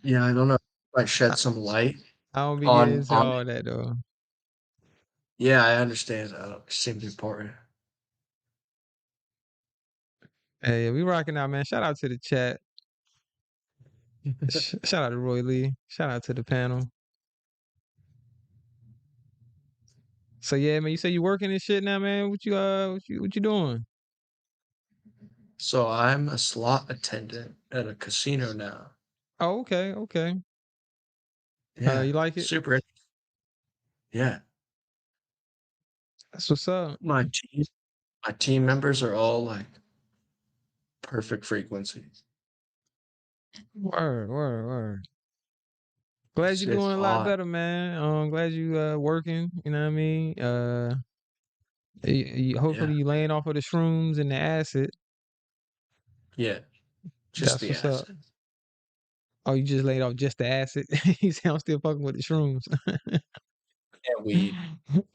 S7: Yeah, I don't know. Might
S1: I,
S7: shed some light
S1: I don't be getting into
S7: on
S1: all that though.
S7: Yeah, I understand. It seems important.
S1: Hey, we rocking out, man. Shout out to the chat. Shout out to Roy Lee. Shout out to the panel. So yeah, man. You say you working and shit now, man. What you doing?
S7: So I'm a slot attendant at a casino now.
S1: Oh, okay, okay.
S7: Yeah,
S1: You like it?
S7: super. Yeah,
S1: That's what's up.
S7: my team members are all like perfect frequencies.
S1: Word, word, word. Glad you're
S7: It's
S1: doing a lot
S7: odd.
S1: better, man. Glad you working. You know what I mean?
S7: Yeah,
S1: Hopefully you laying off of the shrooms and the acid.
S7: yeah, just
S1: That's
S7: the
S1: what's up.
S7: acid
S1: Oh, you just laid off just the acid. You say I'm still fucking with the shrooms.
S7: and weed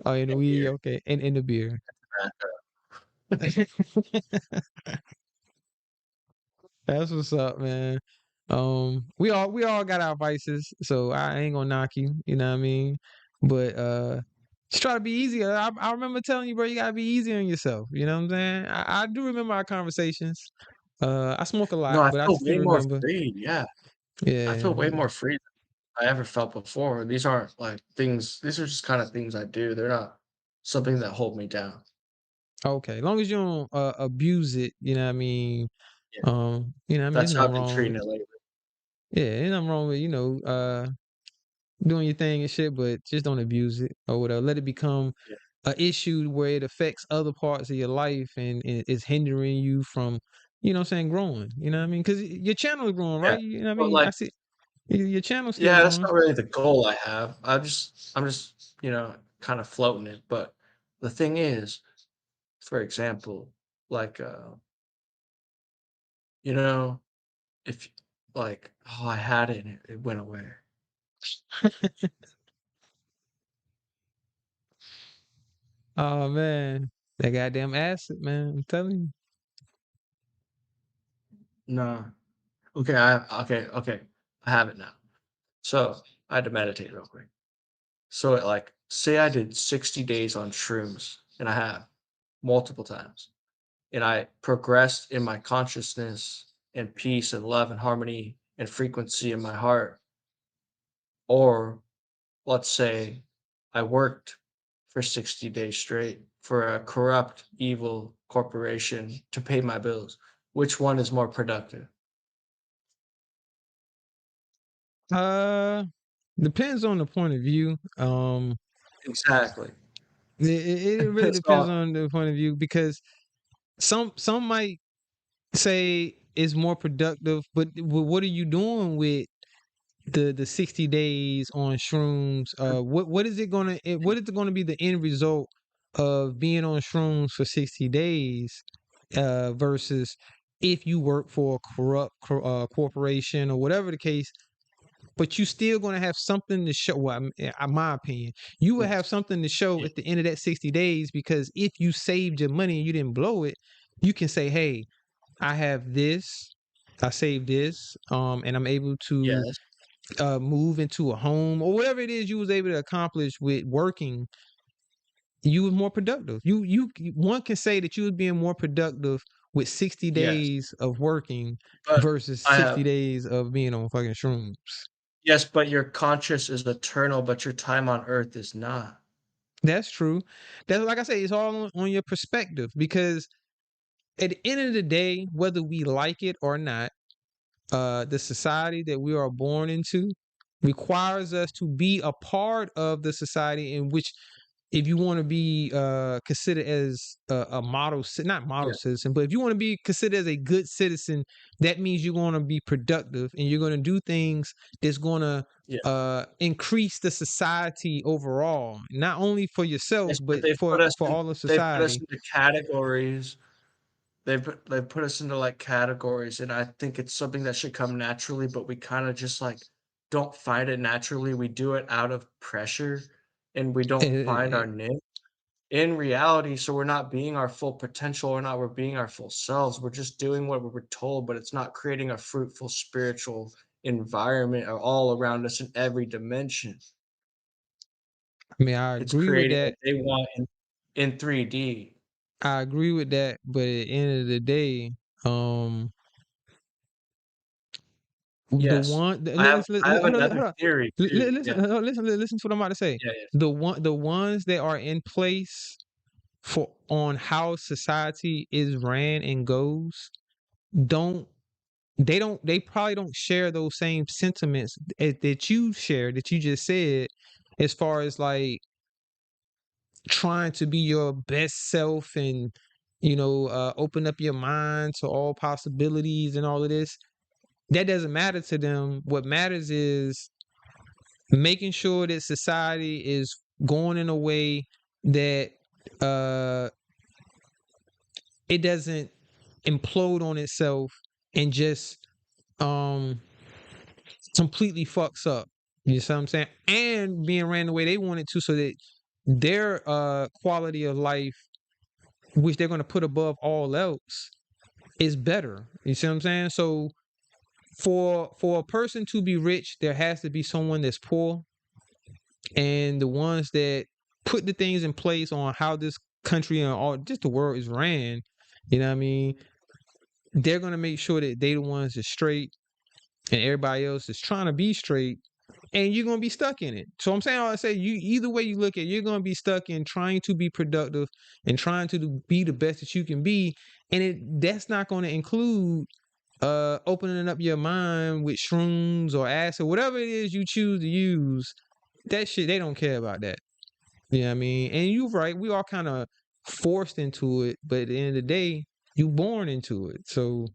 S1: Oh, and the
S7: and
S1: weed,
S7: beer.
S1: okay, and in the beer. That's what's up, man. We all got our vices, so I ain't gonna knock you. You know what I mean? But just try to be easy. I remember telling you, bro, you gotta be easy on yourself. You know what I'm saying? I do remember our conversations. I smoke a
S7: No,
S1: lot,
S7: I
S1: but I
S7: feel
S1: still
S7: way more
S1: remember.
S7: free. Yeah, I
S1: Yeah,
S7: feel way more free than I ever felt before. These aren't like things. These are just kind of things I do. They're not something that hold me down.
S1: okay. As long as you don't abuse it, you know what I mean.
S7: Yeah,
S1: There's
S7: that's how
S1: nothing
S7: I've been
S1: wrong.
S7: treating it lately.
S1: Yeah, there's nothing wrong with doing your thing and shit, but just don't abuse it or whatever. Let it become
S7: Yeah,
S1: an issue where it affects other parts of your life and it's hindering you from, you know what I'm saying, growing. You know what I mean? Because your channel is growing,
S7: yeah.
S1: right? You know what I
S7: But
S1: mean? I
S7: like,
S1: see your channel's still
S7: yeah, that's
S1: growing.
S7: not really the goal I have. I'm just, kind of floating it. But the thing is, for example, like, you know, if like, oh, I had it and it went away.
S1: Oh man, that goddamn acid, man. I'm telling you.
S7: No. Okay, okay. I have it now. So I had to meditate real quick. So like, say I did 60 days on shrooms, and I have multiple times, and I progressed in my consciousness and peace and love and harmony and frequency in my heart. Or let's say I worked for 60 days straight for a corrupt, evil corporation to pay my bills. Which one is more productive?
S1: Uh, depends on the point of view.
S7: Exactly.
S1: It really depends
S7: So
S1: on the point of view because some might say it's more productive, but what are you doing with the 60 days on shrooms? What is it gonna what is it gonna be the end result of being on shrooms for 60 days versus if you work for a corrupt corporation or whatever the case, but you still going to have something to show. Well, in my opinion, you will have something to show at the end of that 60 days because if you saved your money and you didn't blow it, you can say, hey, I have this, I saved this, and I'm able to
S7: yes,
S1: move into a home or whatever it is you was able to accomplish with working. You was more productive. One can say that you was being more productive with 60
S7: yes.
S1: days of working
S7: But
S1: versus
S7: I
S1: 60
S7: have
S1: days of being on fucking shrooms.
S7: yes, but your conscious is eternal, but your time on earth is not.
S1: That's true. That's like I say, it's all on your perspective because at the end of the day, whether we like it or not, the society that we are born into requires us to be a part of the society in which if you want to be considered as a model, not model
S7: Yeah,
S1: citizen, but if you want to be considered as a good citizen, that means you're going to be productive and you're going to do things that's going to
S7: yeah.
S1: increase the society overall, not only for yourself
S7: Yes, but
S1: but for
S7: in
S1: all of
S7: they've put us
S1: society.
S7: into categories. They've put us into, like, categories, and I think it's something that should come naturally, but we kinda just, like, don't find it naturally. We do it out of pressure, and we don't find
S1: Eh,
S7: our niche in reality, so we're not being our full potential, we're being our full selves. We're just doing what we were told, but it's not creating a fruitful spiritual environment all around us in every dimension.
S1: I mean, I
S7: It's
S1: agree with
S7: creating
S1: that.
S7: what they want in 3D.
S1: I agree with that, but at the end of the day, um, the
S7: Yes.
S1: one,
S7: I have
S1: hold on,
S7: another
S1: hold on.
S7: theory too.
S1: Listen,
S7: Yeah.
S1: listen to what I'm about to say.
S7: Yeah, yeah.
S1: The ones that are in place for on how society is ran and goes don't they probably don't share those same sentiments that you share that you just said as far as like trying to be your best self and open up your mind to all possibilities and all of this. That doesn't matter to them. What matters is making sure that society is going in a way that uh it doesn't implode on itself and just um completely fucks up. You see what I'm saying? And being ran the way they want it to so that their quality of life, which they're gonna put above all else, is better. You see what I'm saying? So for a person to be rich, there has to be someone that's poor. And the ones that put the things in place on how this country and all just the world is ran, you know what I mean? They're gonna make sure that they the ones that's straight and everybody else is trying to be straight and you're gonna be stuck in it. So I'm saying I say you either way you look at it, you're gonna be stuck in trying to be productive and trying to be the best that you can be. And that's not gonna include opening up your mind with shrooms or acid, whatever it is you choose to use. That shit, they don't care about that. You know what I mean? And you're right, we all kind of forced into it, but at the end of the day, you born into it. So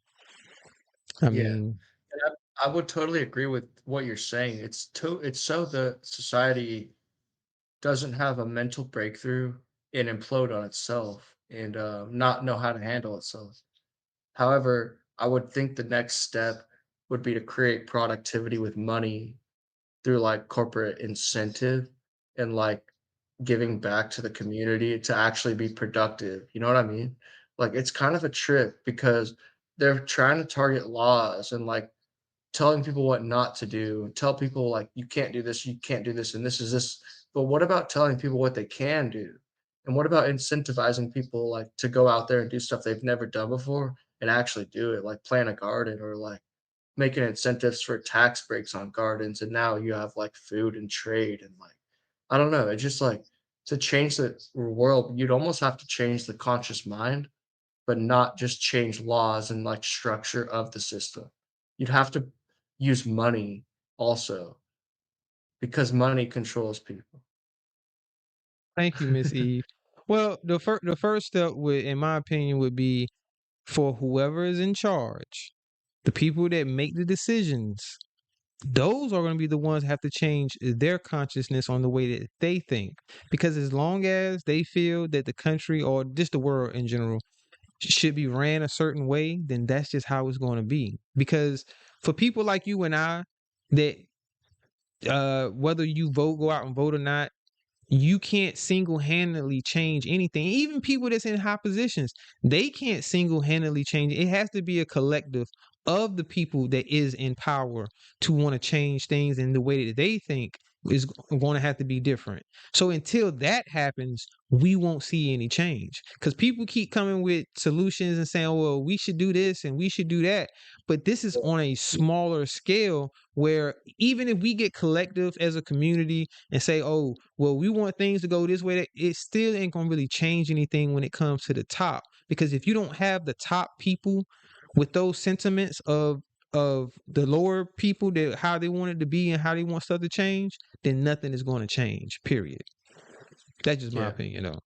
S1: I
S7: Yeah.
S1: mean,
S7: And I would totally agree with what you're saying. It's so the society doesn't have a mental breakthrough and implode on itself and not know how to handle itself. However, I would think the next step would be to create productivity with money through like corporate incentive and like giving back to the community to actually be productive. You know what I mean? Like it's kind of a trip because they're trying to target laws and like telling people what not to do, tell people like you can't do this, you can't do this, and this is this. But what about telling people what they can do? And what about incentivizing people like to go out there and do stuff they've never done before and actually do it, like plant a garden or like making incentives for tax breaks on gardens. And now you have like food and trade and like I don't know. It's just like to change the world, you'd almost have to change the conscious mind, but not just change laws and like structure of the system. You'd have to use money also because money controls people.
S1: Thank you, Miss Eve. Well, the first step would, in my opinion, would be for whoever is in charge, the people that make the decisions. Those are going to be the ones that have to change their consciousness on the way that they think. Because as long as they feel that the country or just the world in general should be ran a certain way, then that's just how it's going to be. Because for people like you and I, that whether you go out and vote or not, you can't single-handedly change anything. Even people that's in high positions, they can't single-handedly change it. It has to be a collective of the people that is in power to want to change things in the way that they think is going to have to be different. So until that happens, we won't see any change because people keep coming with solutions and saying, well, we should do this and we should do that. But this is on a smaller scale where even if we get collective as a community and say, oh, well, we want things to go this way, it still ain't gonna really change anything when it comes to the top. Because if you don't have the top people with those sentiments of the lower people, that how they want it to be and how they want stuff to change, then nothing is going to change. Period. That's just my
S7: Yeah.
S1: opinion, though.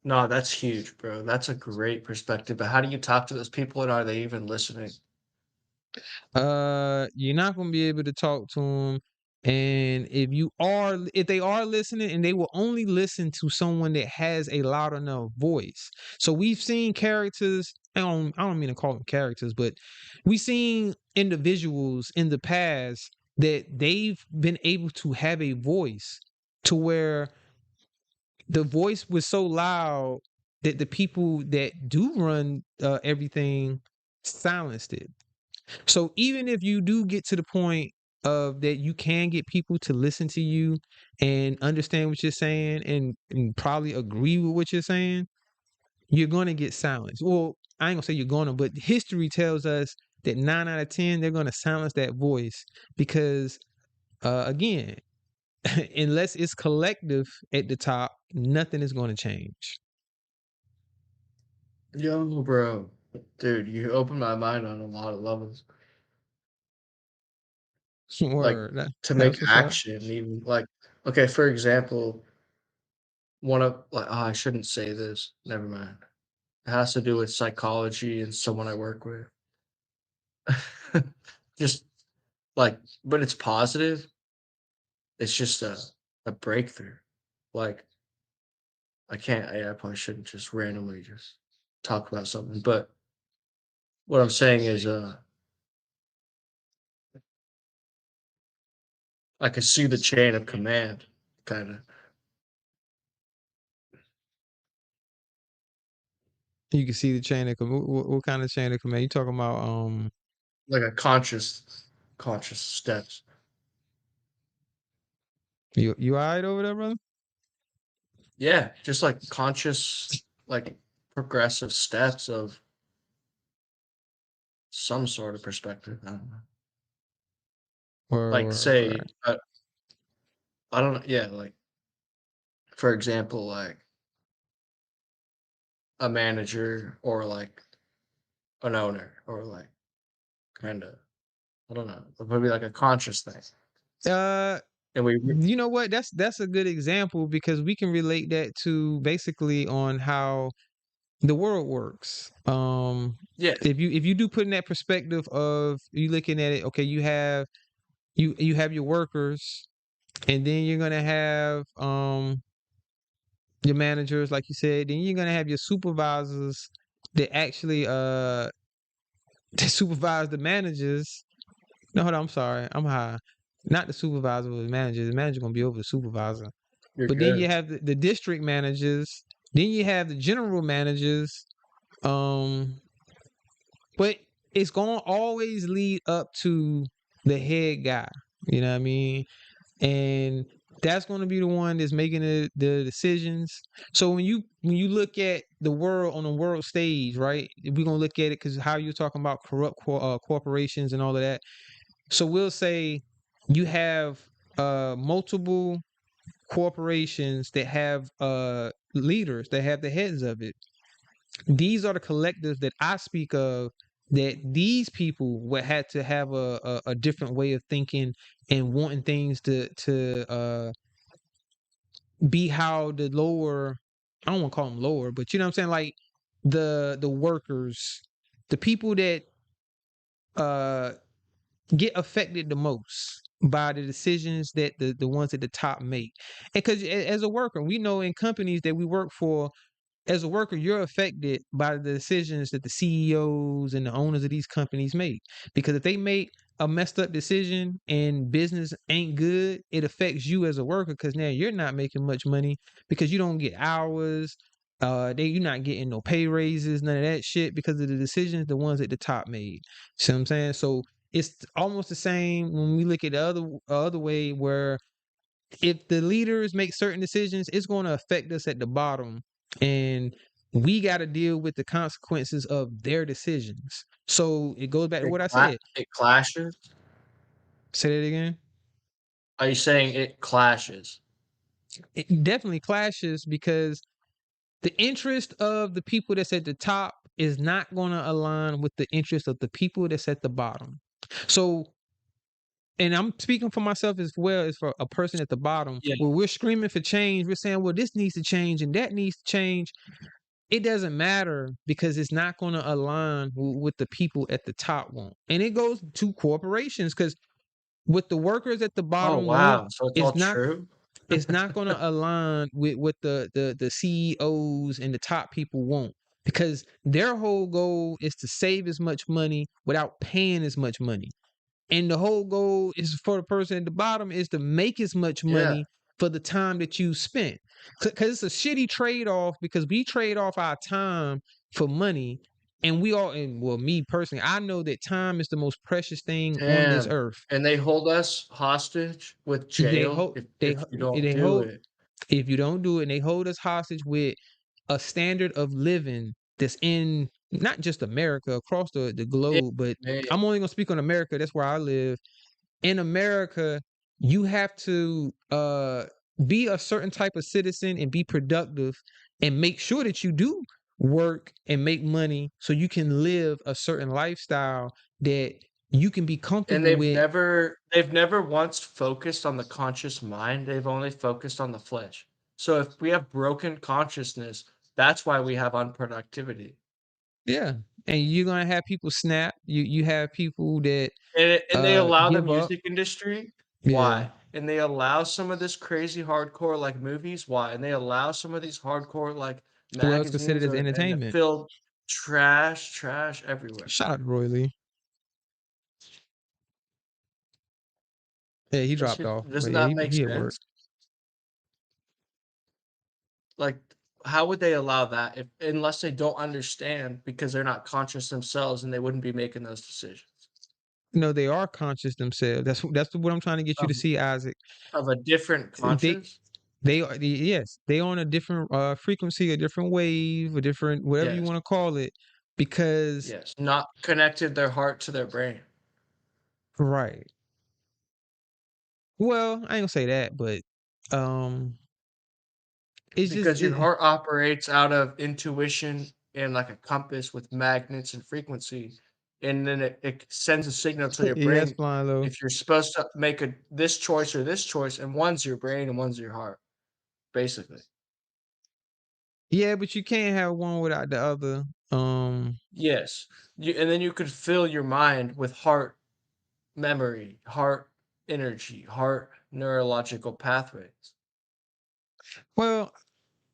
S7: No, that's huge, bro. That's a great perspective. But how do you talk to those people and are they even listening?
S1: You're not gonna be able to talk to them, and if they are listening, and they will only listen to someone that has a loud enough voice. So we've seen characters. I don't mean to call them characters, but we've seen individuals in the past that they've been able to have a voice to where the voice was so loud that the people that do run everything silenced it. So even if you do get to the point of that you can get people to listen to you and understand what you're saying and probably agree with what you're saying, you're going to get silenced. Well, I ain't going to say you're going to, but history tells us that 9 out of 10, they're going to silence that voice because, again, unless it's collective at the top, nothing is going to change.
S7: Yo, bro. Dude, you opened my mind on a lot of levels.
S1: Word.
S7: Like to make
S1: That's what's up.
S7: action, even like okay, for example, one of like I shouldn't say this. Never mind. It has to do with psychology and someone I work with. Just like, but it's positive. It's just a breakthrough. Like I can't. I probably shouldn't just randomly just talk about something. But what I'm saying is, I could see the chain of command, kind of.
S1: You can see the chain of command. What kind of chain of command? You talking about
S7: Like a conscious steps.
S1: you all right over there, brother?
S7: Yeah, just like conscious, like progressive steps of some sort of perspective. I don't know. Like say,
S1: Word.
S7: I don't know. Yeah, like for example, like a manager or like an owner or like kind of, I don't know, maybe like a conscious thing. And we,
S1: You know what? That's a good example because we can relate that to basically on how the world works.
S7: yeah,
S1: If you do put in that perspective of you looking at it, okay, you have your workers, and then you're gonna have your managers, like you said, then you're gonna have your supervisors that actually to supervise the managers. No, hold on, I'm sorry, I'm high. Not the supervisor, but the manager. The manager gonna be over the supervisor.
S7: you're
S1: But then you
S7: good.
S1: have the district managers. Then you have the general managers. Um, but it's gonna always lead up to the head guy. You know what I mean? And that's going to be the one that's making the decisions. So when you look at the world on the world stage, right? We're gonna look at it because how you're talking about corrupt corporations and all of that. So we'll say you have multiple corporations that have leaders, that have the heads of it. These are the collectives that I speak of, that these people would have to have a different way of thinking and wanting things to be how the lower, I don't want to call them lower, but you know what I'm saying, like the workers, the people that uh get affected the most by the decisions that the ones at the top make. And because as a worker, we know in companies that we work for, as a worker, you're affected by the decisions that the CEOs and the owners of these companies make. Because if they make a messed up decision and business ain't good, it affects you as a worker, because now you're not making much money because you don't get hours. You're not getting no pay raises, none of that shit, because of the decisions the ones at the top made. See what I'm saying? So it's almost the same when we look at the other way, where if the leaders make certain decisions, it's going to affect us at the bottom, and we got to deal with the consequences of their decisions. So it goes back to what I said.
S7: It clashes.
S1: Say that again.
S7: Are you saying it clashes?
S1: It definitely clashes, because the interest of the people that's at the top is not going to align with the interest of the people that's at the bottom. So, and I'm speaking for myself as well as for a person at the bottom,
S7: Yeah.
S1: where we're screaming for change. We're saying, well, this needs to change and that needs to change. It doesn't matter, because it's not going to align with the people at the top want. And it goes to corporations, because what the workers at the
S7: Oh
S1: bottom
S7: wow!
S1: want,
S7: So it's all true.
S1: it's not going to align with what the CEOs and the top people want, because their whole goal is to save as much money without paying as much money. And the whole goal is for the person at the bottom is to make as much
S7: Yeah.
S1: money for the time that you spent. Because it's a shitty trade-off, because we trade off our time for money. And we all, and well, me personally, I know that time is the most precious thing on this
S7: Damn.
S1: earth.
S7: And they hold us hostage with
S1: They
S7: jail
S1: hold,
S7: if you don't do it.
S1: if you don't do it, and they hold us hostage with a standard of living that's in not just America, across the globe, but
S7: Yeah.
S1: I'm only gonna speak on America. That's where I live. In America, you have to be a certain type of citizen and be productive and make sure that you do work and make money so you can live a certain lifestyle that you can be
S7: And
S1: comfortable
S7: they've
S1: with.
S7: never once focused on the conscious mind. They've only focused on the flesh. So if we have broken consciousness, that's why we have unproductivity.
S1: Yeah. And you're gonna have people snap. You have people that
S7: And they allow the
S1: give up.
S7: music industry.
S1: Yeah.
S7: Why? And they allow some of this crazy hardcore like movies. Why? And they allow some of these hardcore like
S1: Well, it's considered
S7: magazines
S1: as
S7: and
S1: entertainment.
S7: filled trash everywhere.
S1: Shout out to Roy Lee. Yeah, he dropped off.
S7: Does
S1: But yeah,
S7: not make
S1: he at work.
S7: sense. Like, how would they allow that if unless they don't understand because they're not conscious themselves and they wouldn't be making those decisions
S1: No, they are conscious themselves. That's what I'm trying to get you to
S7: of,
S1: see, Isaac.
S7: of a different
S1: They
S7: conscious?
S1: they are yes, they on a different frequency, a different wave, a different whatever you
S7: Yes.
S1: want to call it, because
S7: Yes. Not connected their heart to their brain.
S1: right. Well, I ain't gonna say that, but it's
S7: Because
S1: just
S7: your heart operates out of intuition and like a compass with magnets and frequency. And then it sends a signal to your
S1: yes,
S7: brain
S1: flying low.
S7: if you're supposed to make this choice or this choice, and one's your brain and one's your heart, basically.
S1: Yeah, but you can't have one without the other.
S7: Yes. And then you could fill your mind with heart memory, heart energy, heart neurological pathways.
S1: Well,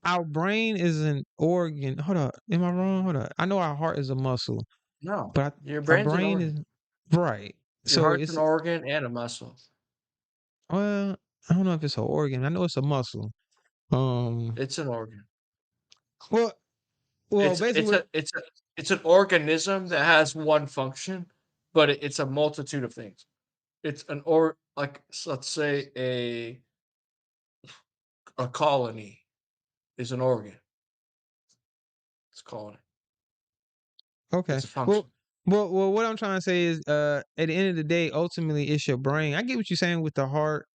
S1: our brain is an organ. Hold up, am I wrong? Hold up. I know our heart is a muscle,
S7: No,
S1: but
S7: your
S1: our
S7: brain's an
S1: brain
S7: organ.
S1: is right.
S7: Your
S1: So
S7: heart's
S1: it's
S7: an organ and a muscle.
S1: well, I don't know if it's an organ. I know it's a muscle.
S7: It's an organ.
S1: Well,
S7: It's
S1: basically,
S7: it's an organism that has one function, but it's a multitude of things. It's an let's say a colony is an organ. It's a colony.
S1: okay.
S7: It's a function.
S1: Well, what I'm trying to say is, at the end of the day, ultimately, it's your brain. I get what you're saying with the heart,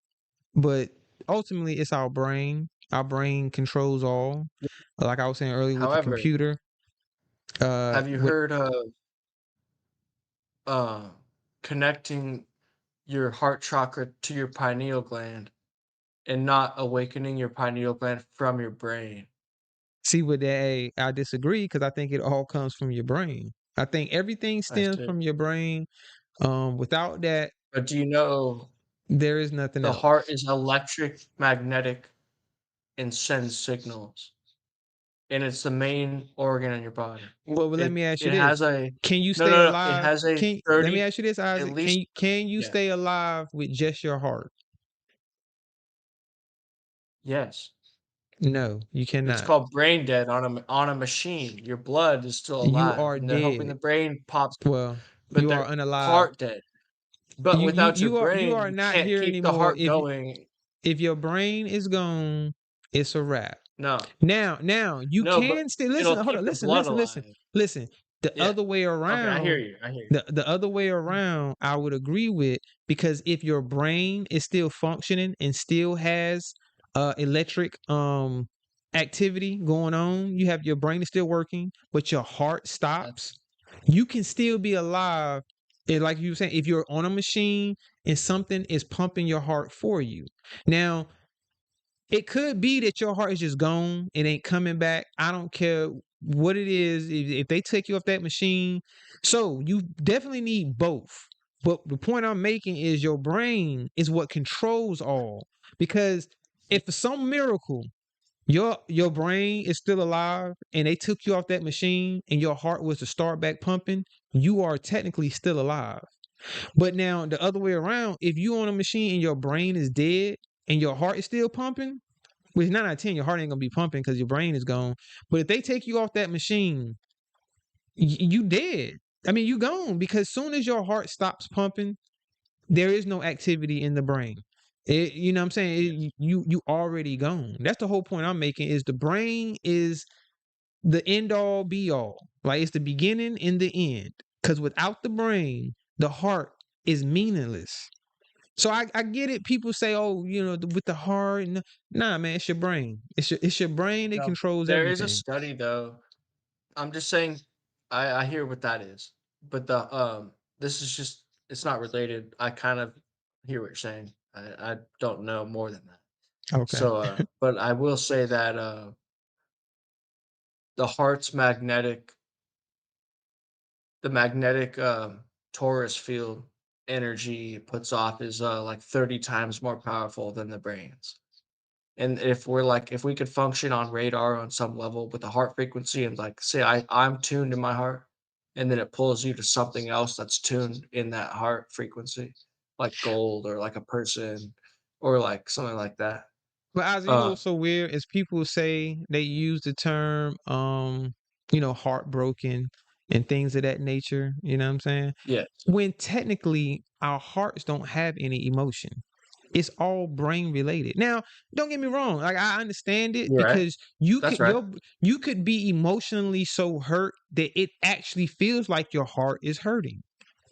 S1: but ultimately it's our brain. Our brain controls all. Like I was saying earlier with the
S7: However,
S1: computer.
S7: have you
S1: With
S7: heard of connecting your heart chakra to your pineal gland and not awakening your pineal gland from your brain?
S1: see with that, I disagree because I think it all comes from your brain. I think everything
S7: I
S1: stems
S7: see.
S1: from your brain. Without that,
S7: But do you know
S1: there is nothing
S7: the
S1: else.
S7: heart is electric, magnetic, and sends signals, and it's the main organ in your body.
S1: Well, let me ask you
S7: It
S1: this:
S7: has a
S1: Can you
S7: no,
S1: stay
S7: no, no. It
S1: alive?
S7: has a
S1: Let me
S7: 30
S1: ask you this,
S7: at
S1: Isaac?
S7: least.
S1: Can you
S7: Yeah.
S1: stay alive with just your heart?
S7: Yes.
S1: No, you
S7: It's
S1: cannot.
S7: called brain dead on a machine. Your blood is still
S1: You
S7: alive,
S1: are
S7: and they're hoping the
S1: dead.
S7: brain pops,
S1: Well,
S7: but
S1: you are
S7: they're
S1: unalive.
S7: heart dead. But without your
S1: You
S7: brain,
S1: are
S7: you
S1: not
S7: can't
S1: here
S7: keep the
S1: anymore.
S7: heart going.
S1: If your brain is gone, it's a wrap.
S7: No,
S1: Now you
S7: no, but
S1: can still listen.
S7: it'll
S1: Hold
S7: keep
S1: on,
S7: the blood alive.
S1: listen. The
S7: Yeah.
S1: other way
S7: Okay, I hear
S1: around,
S7: you. I hear you.
S1: the other way around, I would agree with, because if your brain is still functioning and still has electric activity going on, you have your brain is still working, but your heart stops, you can still be alive. And like you were saying, if you're on a machine and something is pumping your heart for you. Now, it could be that your heart is just gone. It ain't coming back. I don't care what it is. If they take you off that machine, so you definitely need both. But the point I'm making is your brain is what controls all. Because if for some miracle your brain is still alive and they took you off that machine and your heart was to start back pumping, you are technically still alive. But now the other way around, if you on a machine and your brain is dead and your heart is still pumping, which 9 out of 10, your heart ain't gonna be pumping because your brain is gone. But if they take you off that machine, you dead. I mean, you gone, because soon as your heart stops pumping, there is no activity in the brain. You know what I'm saying? You already gone. That's the whole point I'm making. Is the brain is the end all be all. Like it's the beginning and the end. Because without the brain, the heart is meaningless. So I get it. People say, "Oh, with the heart." Nah, man, it's your brain. It's your brain that
S7: No,
S1: controls
S7: there is a
S1: everything.
S7: study though. I'm just saying, I hear what that is, but this is just it's not related. I kind of hear what you're saying. I don't know more than that.
S1: Okay.
S7: So, but I will say that the heart's magnetic torus field energy it puts off is like 30 times more powerful than the brain's. And if we could function on radar on some level with the heart frequency and like say I'm tuned in my heart, and then it pulls you to something else that's tuned in that heart frequency, like gold or like a person or like something like that.
S1: But as you know,
S7: Uh
S1: what's so weird is people say they use the term, heartbroken and things of that nature. You know what I'm saying?
S7: yeah.
S1: When technically our hearts don't have any emotion. It's all brain related. Now, don't get me wrong. Like I understand it,
S7: You're right.
S1: because you
S7: That's
S1: could
S7: right.
S1: you could be emotionally so hurt that it actually feels like your heart is hurting.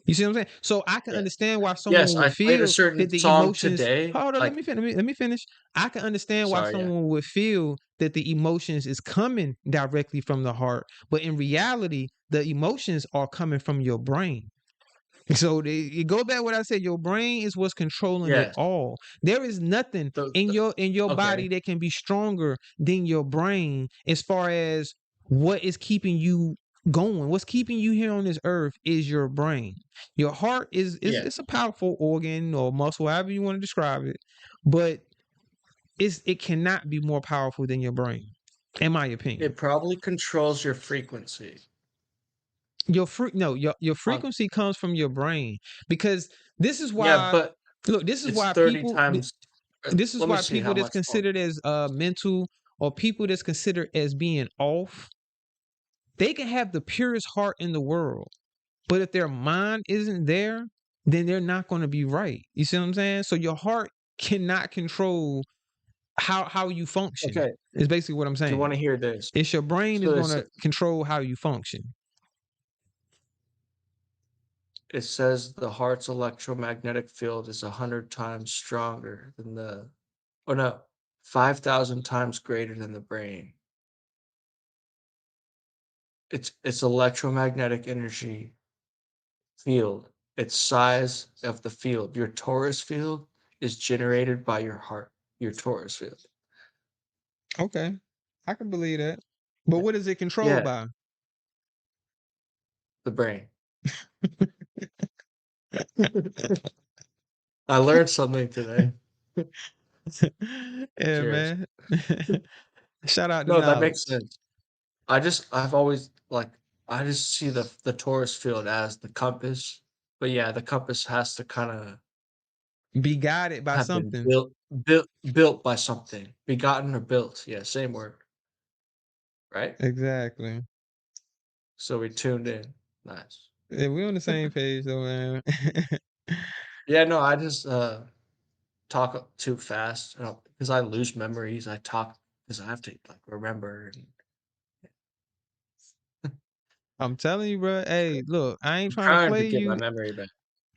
S1: You see what I'm saying? So I can
S7: Yeah.
S1: understand why
S7: Yes,
S1: someone would
S7: I played a
S1: feel
S7: certain
S1: that the
S7: song
S1: emotions.
S7: today.
S1: Hold on, let
S7: Like,
S1: me finish. Let me finish. I can understand why
S7: sorry, yeah.
S1: someone would feel that the emotions is coming directly from the heart, but in reality, the emotions are coming from your brain. So you go back what I said. Your brain is what's controlling it
S7: Yes.
S1: all. There is nothing
S7: The,
S1: in
S7: the
S1: your body
S7: okay.
S1: that can be stronger than your brain as far as what is keeping you going. What's keeping you here on this earth is your brain. Your heart is
S7: Yeah.
S1: it's a powerful organ or muscle, however you want to describe it, but it cannot be more powerful than your brain, in my opinion.
S7: It probably controls your frequency.
S1: Your
S7: On
S1: frequency comes from your brain, because this is
S7: yeah,
S1: why.
S7: but
S1: Look, this is
S7: it's
S1: why
S7: 30
S1: people.
S7: times
S1: This is
S7: let me
S1: why
S7: see how
S1: people that's
S7: much more.
S1: considered as mental, or people that's considered as being off, they can have the purest heart in the world, but if their mind isn't there, then they're not going to be right. You see what I'm saying? So your heart cannot control how you function.
S7: Okay.
S1: Is basically what I'm
S7: Do you
S1: saying.
S7: want to hear this?
S1: It's your brain is
S7: So
S1: going to control how you function.
S7: it says the heart's electromagnetic field is 100 times stronger than the Oh no, 5,000 times greater than the brain. It's electromagnetic energy field. It's size of the field. Your torus field is generated by your heart. Your torus field.
S1: Okay, I can believe that. But what is it controlled
S7: Yeah,
S1: by?
S7: the brain. I learned something today.
S1: Yeah,
S7: Cheers.
S1: man. Shout out to
S7: No, that
S1: knowledge.
S7: makes sense. I've always I just see the torus field as the compass. But yeah, the compass has to kind of
S1: Be guided by
S7: have been
S1: something.
S7: built by something. Begotten or built. Yeah, same word. Right?
S1: Exactly.
S7: So we tuned in. Nice.
S1: Yeah, we're on the same page though, man.
S7: Yeah, no, I just talk too fast because I lose memories. I talk because I have to like remember.
S1: I'm telling you, bro. Hey, look, I ain't
S7: I'm
S1: trying to
S7: trying to
S1: play
S7: get my
S1: you.
S7: memory back.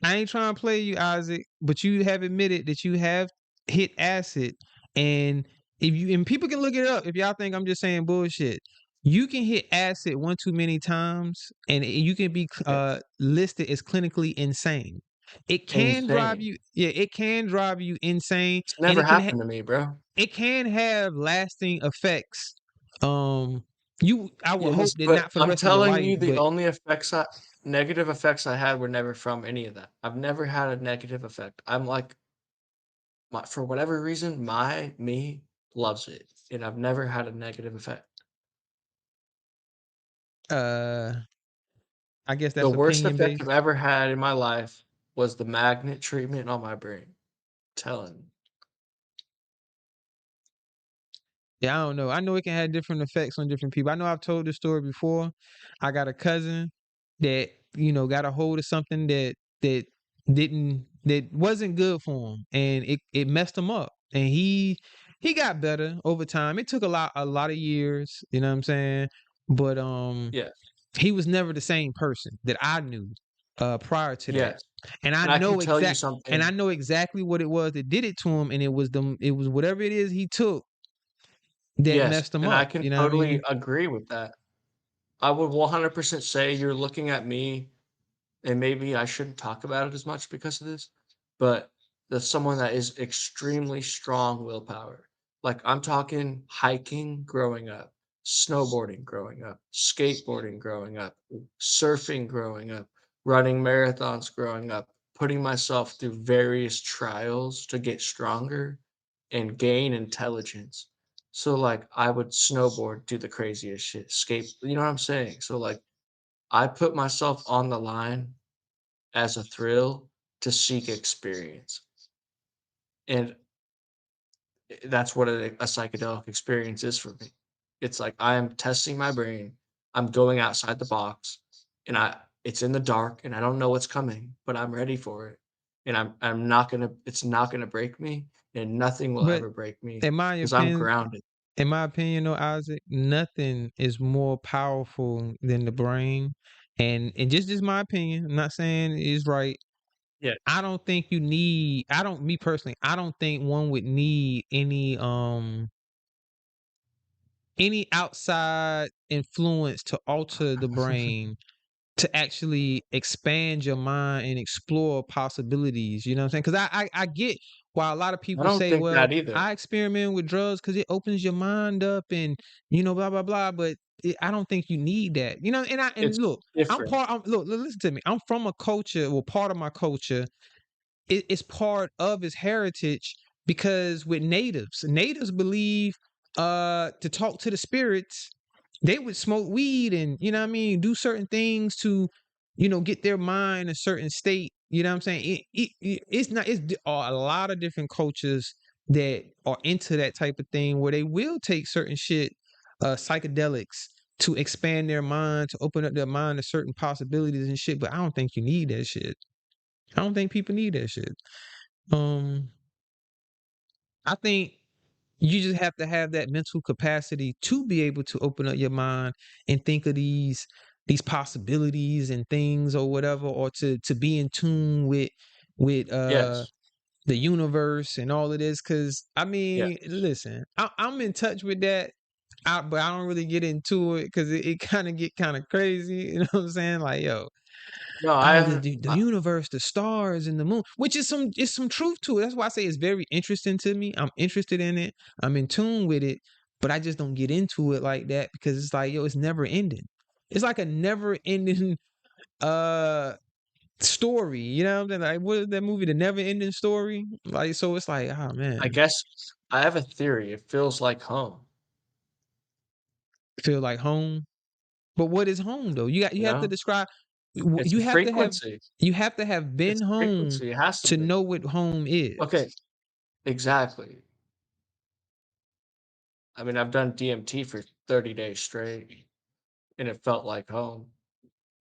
S1: I ain't trying to play you, Isaac, but you have admitted that you have hit acid. And if you and people can look it up if y'all think I'm just saying bullshit. You can hit acid one too many times and you can be
S7: Yes.
S1: listed as clinically insane. It can drive
S7: Insane.
S1: you, yeah, it can drive you insane,
S7: It's
S1: and
S7: never happened to me, bro.
S1: it can have lasting effects. I would
S7: Yes,
S1: hope that
S7: but
S1: not for the
S7: I'm
S1: rest of your
S7: telling
S1: life,
S7: you the
S1: but
S7: only negative effects I had were never from any of that. I've never had a negative effect. I'm like for whatever reason, me loves it. And I've never had a negative effect.
S1: uh I guess
S7: The
S1: that's
S7: worst
S1: opinion
S7: effect I've
S1: based.
S7: ever had in my life was the magnet treatment on my brain. Telling you.
S1: Yeah, I don't know. I know it can have different effects on different people. I know I've told this story before. I got a cousin that, got a hold of something that wasn't good for him, and it messed him up. And he got better over time. It took a lot of years, you know what I'm saying? But
S7: Yes.
S1: he was never the same person that I knew prior to that.
S7: Yes.
S1: And I
S7: And I can
S1: know
S7: tell you
S1: I
S7: something.
S1: know exactly what it was that did it to him, and it was whatever it is he took that
S7: Yes,
S1: messed him
S7: and I
S1: up,
S7: can
S1: you know what I
S7: totally
S1: mean?
S7: agree with that. I would 100% say you're looking at me, and maybe I shouldn't talk about it as much because of this, but that's someone that is extremely strong willpower. Like I'm talking hiking growing up, snowboarding growing up, skateboarding growing up, surfing growing up, running marathons growing up, putting myself through various trials to get stronger and gain intelligence. So like I would snowboard, do the craziest shit, skate, you know what I'm saying? So like I put myself on the line as a thrill to seek experience. And that's what a psychedelic experience is for me. It's like I am testing my brain. I'm going outside the box and it's in the dark and I don't know what's coming, but I'm ready for it. And I'm not gonna it's not gonna break me and nothing will
S1: But
S7: ever break me
S1: in my
S7: because I'm
S1: opinion,
S7: grounded.
S1: though, Isaac, nothing is more powerful than the brain. And just my opinion, I'm not saying it's right.
S7: Yeah.
S1: I don't think me personally, I don't think one would need any outside influence to alter the brain to actually expand your mind and explore possibilities. You know what I'm saying? Because I get why a lot of
S7: I
S1: people
S7: don't
S1: say,
S7: think
S1: well,
S7: that either.
S1: I experiment with drugs because it opens your mind up and blah blah blah. But I don't think you need that. And
S7: It's
S1: look,
S7: different.
S1: listen to me. I'm from a culture. Well, part of my culture it's part of his heritage because with natives believe to talk to the spirits, they would smoke weed and do certain things to get their mind in a certain state. You know what I'm saying? It's a lot of different cultures that are into that type of thing where they will take certain shit, psychedelics, to expand their mind, to open up their mind to certain possibilities and shit. But I don't think you need that shit. I don't think people need that shit. Um, I think you just have to have that mental capacity to be able to open up your mind and think of these possibilities and things or whatever, or to be in tune with with uh
S7: Yes.
S1: the universe and all of this. Because I
S7: Yeah.
S1: mean, listen, I'm in touch with that, but I don't really get into it because it kind of get kind of crazy. You know what I'm saying? Like, yo,
S7: No, I
S1: oh, the
S7: haven't.
S1: universe, the stars, and the moon, which is some truth to it. That's why I say it's very interesting to me. I'm interested in it. I'm in tune with it, but I just don't get into it like that because it's like, yo, it's never ending. It's like a never ending story. You know what I'm saying? Like, what is that movie, The Never Ending Story? Like, so it's like, oh man,
S7: I guess I have a theory. It feels like home.
S1: feel like home. But what is home though? You
S7: You
S1: have to
S7: know,
S1: describe.
S7: it's
S1: You
S7: a
S1: have to have
S7: frequency.
S1: been
S7: It's a
S1: home
S7: frequency. It has to
S1: to
S7: be.
S1: know what home is.
S7: Okay, exactly. I mean, I've done DMT for 30 days straight, and it felt like home.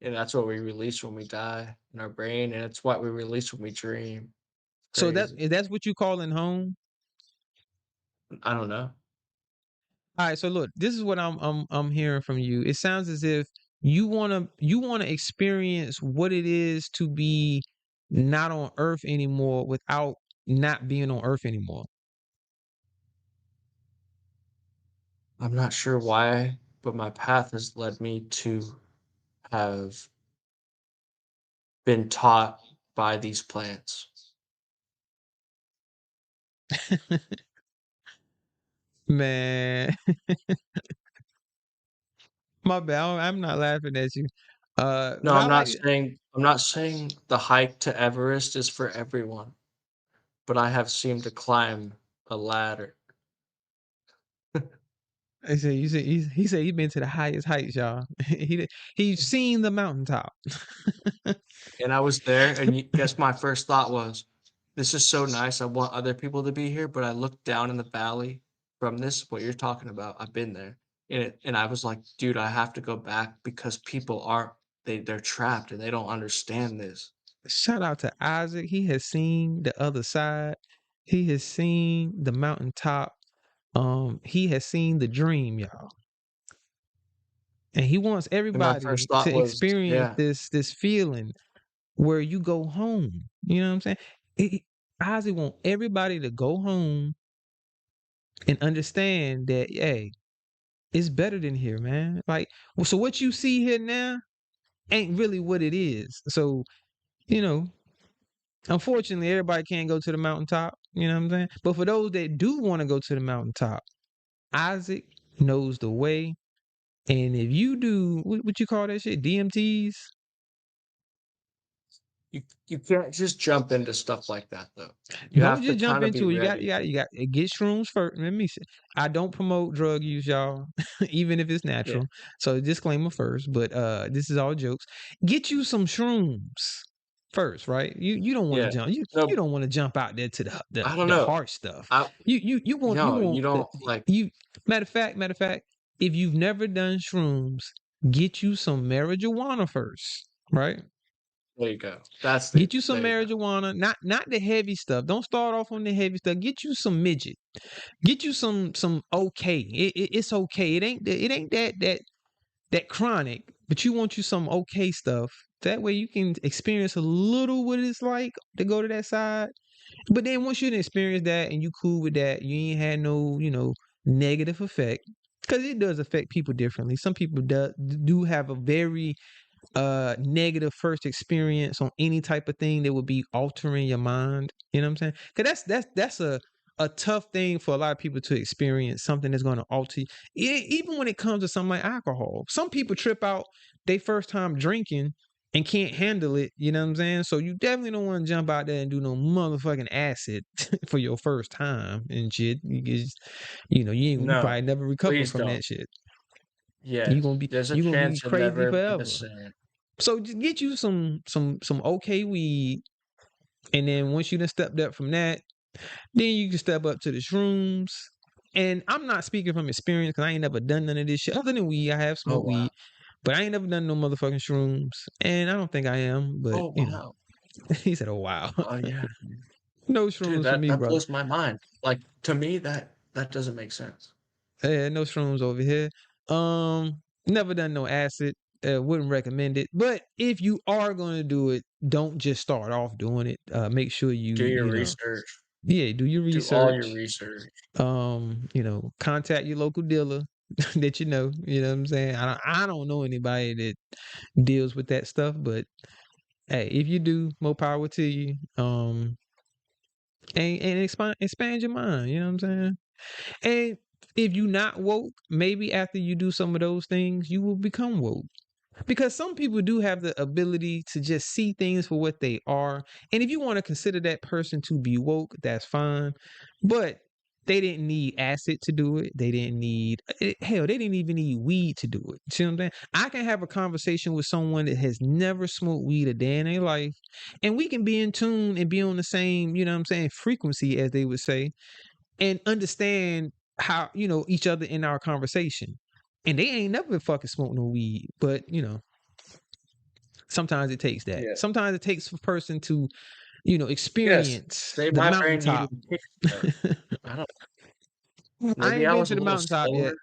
S7: And that's what we release when we die in our brain, and it's what we release when we dream.
S1: So
S7: Crazy.
S1: that's what you calling home.
S7: I don't know.
S1: All right, so look, this is what I'm hearing from you. It sounds as if you wanna experience what it is to be not on Earth anymore without not being on Earth anymore.
S7: I'm not sure why, but my path has led me to have been taught by these plants.
S1: Man, my bad. I'm not laughing at you.
S7: No,
S1: But I like
S7: I'm not saying the hike to Everest is for everyone, but I have seemed to climb a ladder.
S1: I said you said he said he's been to the highest heights, y'all. He's seen the mountaintop.
S7: And I was there, and guess my first thought was, this is so nice. I want other people to be here, but I looked down in the valley from this, what you're talking about. I've been there. And I was like, dude, I have to go back because people are they're trapped and they don't understand this.
S1: Shout out to Isaac. He has seen the other side. He has seen the mountaintop. He has seen the dream, y'all. And he wants
S7: And my
S1: everybody
S7: first thought
S1: to
S7: was,
S1: experience
S7: yeah,
S1: this feeling where you go home. You know what I'm saying? Isaac want everybody to go home and understand that, hey, it's better than here, man. Like, so what you see here now ain't really what it is. So, you know, unfortunately, everybody can't go to the mountaintop. You know what I'm saying? But for those that do want to go to the mountaintop, Isaac knows the way. And if you do, what you call that shit? DMTs?
S7: you can't just jump into stuff like that though. You
S1: Don't
S7: have to
S1: just jump
S7: kind of be
S1: into it.
S7: ready.
S1: You got get shrooms first. Let me see. I don't promote drug use, y'all, even if it's
S7: Yeah.
S1: natural. So disclaimer first, but this is all jokes. Get you some shrooms first, right? You don't want to
S7: Yeah.
S1: jump. You
S7: No,
S1: don't want to jump out there to
S7: I don't
S1: the
S7: know.
S1: hard stuff.
S7: I
S1: You want
S7: no, you don't like
S1: you matter of fact, if you've never done shrooms, get you some marijuana first, right?
S7: there you go. There
S1: Get you some
S7: you go.
S1: marijuana, not the heavy stuff. Don't start off on the heavy stuff. Get you some midget. Get you some okay. It's okay. It ain't that chronic, but you want you some okay stuff. That way you can experience a little what it's like to go to that side. But then once you experience that and you cool with that, you ain't had no, negative effect. Because it does affect people differently. Some people do have a very negative first experience on any type of thing that would be altering your mind. You know what I'm saying? Because that's a tough thing for a lot of people to experience, something that's going to alter you. Even when it comes to something like alcohol. Some people trip out they first time drinking and can't handle it. You know what I'm saying? So you definitely don't want to jump out there and do no motherfucking acid for your first time and shit. You
S7: No,
S1: probably never recover
S7: please
S1: from
S7: don't.
S1: that shit.
S7: Yes. There's a
S1: You gonna be
S7: chance you'll
S1: crazy
S7: never be
S1: forever.
S7: the same.
S1: So just get you some okay weed, and then once you done stepped up from that, then you can step up to the shrooms. And I'm not speaking from experience because I ain't never done none of this shit. Other than weed, I have
S7: Oh
S1: smoked
S7: wow.
S1: weed, but I ain't never done no motherfucking shrooms, and I don't think I am. But
S7: Oh wow.
S1: he said, "Oh wow,
S7: Oh yeah.
S1: no
S7: Dude,
S1: shrooms for me,
S7: that
S1: brother.
S7: blows my mind. Like to me that doesn't make sense.
S1: Yeah, no shrooms over here. Never done no acid. wouldn't recommend it. But if you are going to do it, don't just start off doing it. Make sure
S7: Do your
S1: you know,
S7: research.
S1: yeah, do your
S7: Do all your
S1: research.
S7: research.
S1: You know, contact your local dealer that you know what I'm saying. I don't know anybody that deals with that stuff, but hey, if you do, more power to you. And expand your mind, you know what I'm saying? And if you not woke, maybe after you do some of those things, you will become woke. Because some people do have the ability to just see things for what they are. And if you want to consider that person to be woke, that's fine. But they didn't need acid to do it. They didn't need, hell, they didn't even need weed to do it. See what I'm saying? I can have a conversation with someone that has never smoked weed a day in their life, and we can be in tune and be on the same, you know what I'm saying, frequency, as they would say, and understand how, you know, each other in our conversation. And they ain't never fucking smoked no weed. But, you know, sometimes it takes that.
S7: Yeah.
S1: Sometimes it takes a person to, you know,
S7: Yes.
S1: experience
S7: Say
S1: the
S7: my brain
S1: mountaintop.
S7: needed a kickstart. I don't.
S1: I
S7: Maybe
S1: ain't
S7: I
S1: been
S7: was
S1: to
S7: a
S1: the
S7: little
S1: mountaintop yet.
S7: slower.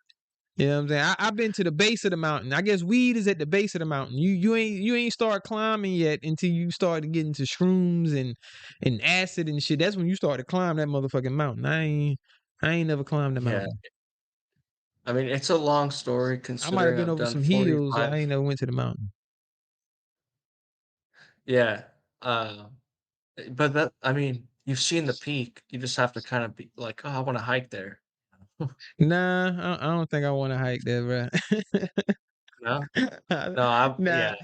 S1: You know what I'm saying? I've been to the base of the mountain. I guess weed is at the base of the mountain. You ain't start climbing yet until you started getting to shrooms and acid and shit. That's when you start to climb that motherfucking mountain. I ain't never climbed the
S7: Yeah.
S1: mountain.
S7: I mean, it's a long story
S1: I might have
S7: considering
S1: been
S7: I've
S1: over
S7: done
S1: some hills.
S7: 45.
S1: I ain't never went to the mountain.
S7: Yeah. But that, I mean, you've seen the peak. You just have to kind of be like, oh, I want to hike there.
S1: Nah, I don't think I want to hike there, bro.
S7: No, no,
S1: Nah.
S7: yeah.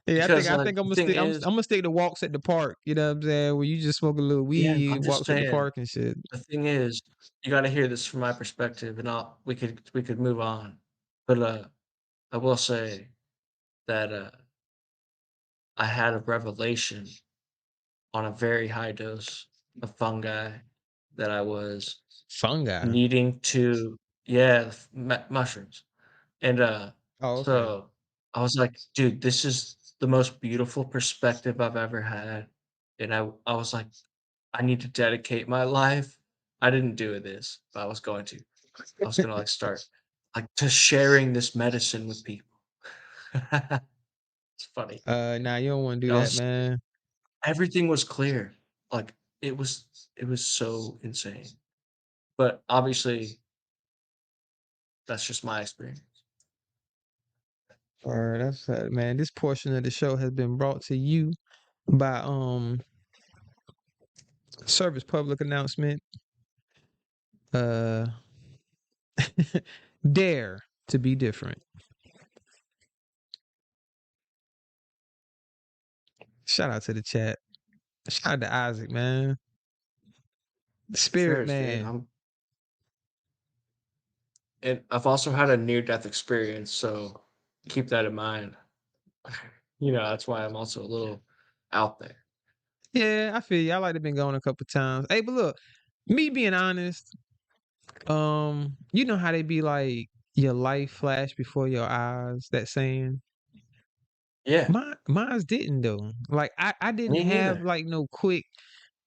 S1: Yeah,
S7: Because
S1: I think I'm
S7: the
S1: gonna
S7: thing
S1: stick. I'm
S7: is,
S1: gonna stick to walks at the park. You know what I'm saying? Where you just smoke a little
S7: yeah,
S1: weed,
S7: I'm just
S1: walks at the
S7: saying,
S1: park and shit.
S7: the thing is, you got to hear this from my perspective, and we could move on. But I will say that I had a revelation on a very high dose of fungi that I was
S1: Fungi.
S7: needing to, yeah, mushrooms. And
S1: Oh, okay.
S7: so I was like, dude, this is the most beautiful perspective I've ever had. And I was like, I need to dedicate my life. I didn't do this, but I was going to. I was gonna like start like to sharing this medicine with people. It's funny.
S1: Nah, you don't want to do
S7: I
S1: that,
S7: was
S1: man.
S7: Everything was clear. Like it was so insane. But obviously that's just my experience.
S1: Or that's man. This portion of the show has been brought to you by service public announcement. Uh, dare to be different. Shout out to the chat. Shout out to Isaac, man. Spirit
S7: Cheers, dude.
S1: man.
S7: And I've also had a near death experience, so keep that in mind. You know, that's why I'm also a little out there.
S1: Yeah, I feel you. I like to been going a couple times. Hey, but look, me being honest, you know how they be like your life flash before your eyes, that saying?
S7: Yeah,
S1: Mine's didn't though. Like I didn't
S7: me
S1: have
S7: neither.
S1: like no quick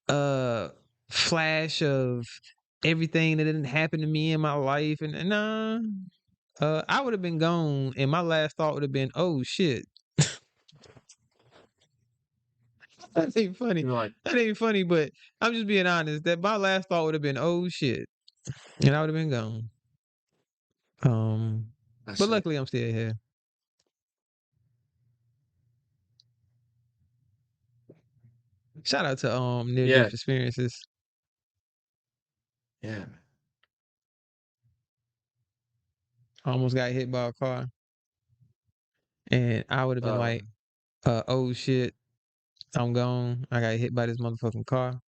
S1: uh flash of everything that didn't happen to me in my life and nah. I would have been gone and my last thought would have been, oh shit. That ain't funny.
S7: You're like,
S1: That ain't funny, but I'm just being honest. That my last thought would have been, oh shit. And I would have been gone.
S7: I
S1: But
S7: see.
S1: luckily I'm still here. Shout out to near
S7: Yeah,
S1: death experiences.
S7: yeah, man.
S1: I almost got hit by a car. And I would have been like, oh shit, I'm gone. I got hit by this motherfucking car.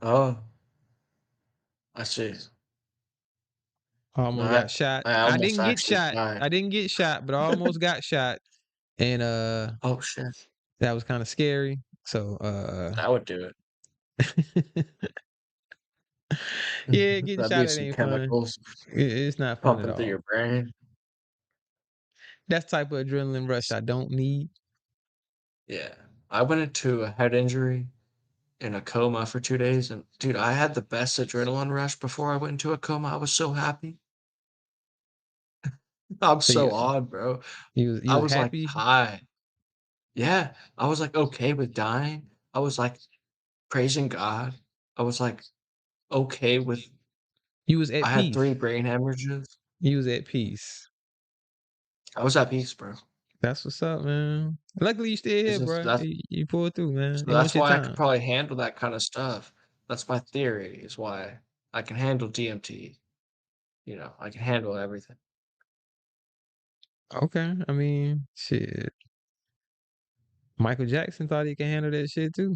S7: Oh, I see.
S1: I almost
S7: No,
S1: got shot.
S7: I
S1: I
S7: almost
S1: didn't get
S7: actually
S1: shot.
S7: died.
S1: I didn't get shot, but I almost got shot. And
S7: Oh shit,
S1: that was kind of scary. So
S7: that would do it.
S1: yeah, getting
S7: That'd be
S1: shot at
S7: some
S1: ain't fun.
S7: chemicals
S1: It's not fun at
S7: pumping through
S1: all.
S7: your brain.
S1: That's the type of adrenaline rush I don't need.
S7: Yeah, I went into a head injury in a coma for 2 days, and dude, I had the best adrenaline rush before I went into a coma. I was so happy. I'm
S1: So
S7: so odd, bro.
S1: you
S7: I
S1: was
S7: was like
S1: happy?
S7: high. Yeah, I was like okay with dying. I was like praising God. I was like okay with.
S1: You was at
S7: I had 3
S1: peace.
S7: brain hemorrhages.
S1: You was at peace.
S7: I was at peace, bro.
S1: That's what's up, man. Luckily you still
S7: It's
S1: here,
S7: just
S1: bro. You pulled through, man.
S7: so
S1: And what's
S7: that's
S1: your
S7: why I could
S1: time?
S7: probably handle that kind of stuff. That's my theory. Is why I can handle DMT. You know, I can handle everything.
S1: Okay. I mean, shit. Michael Jackson thought he could handle that shit too.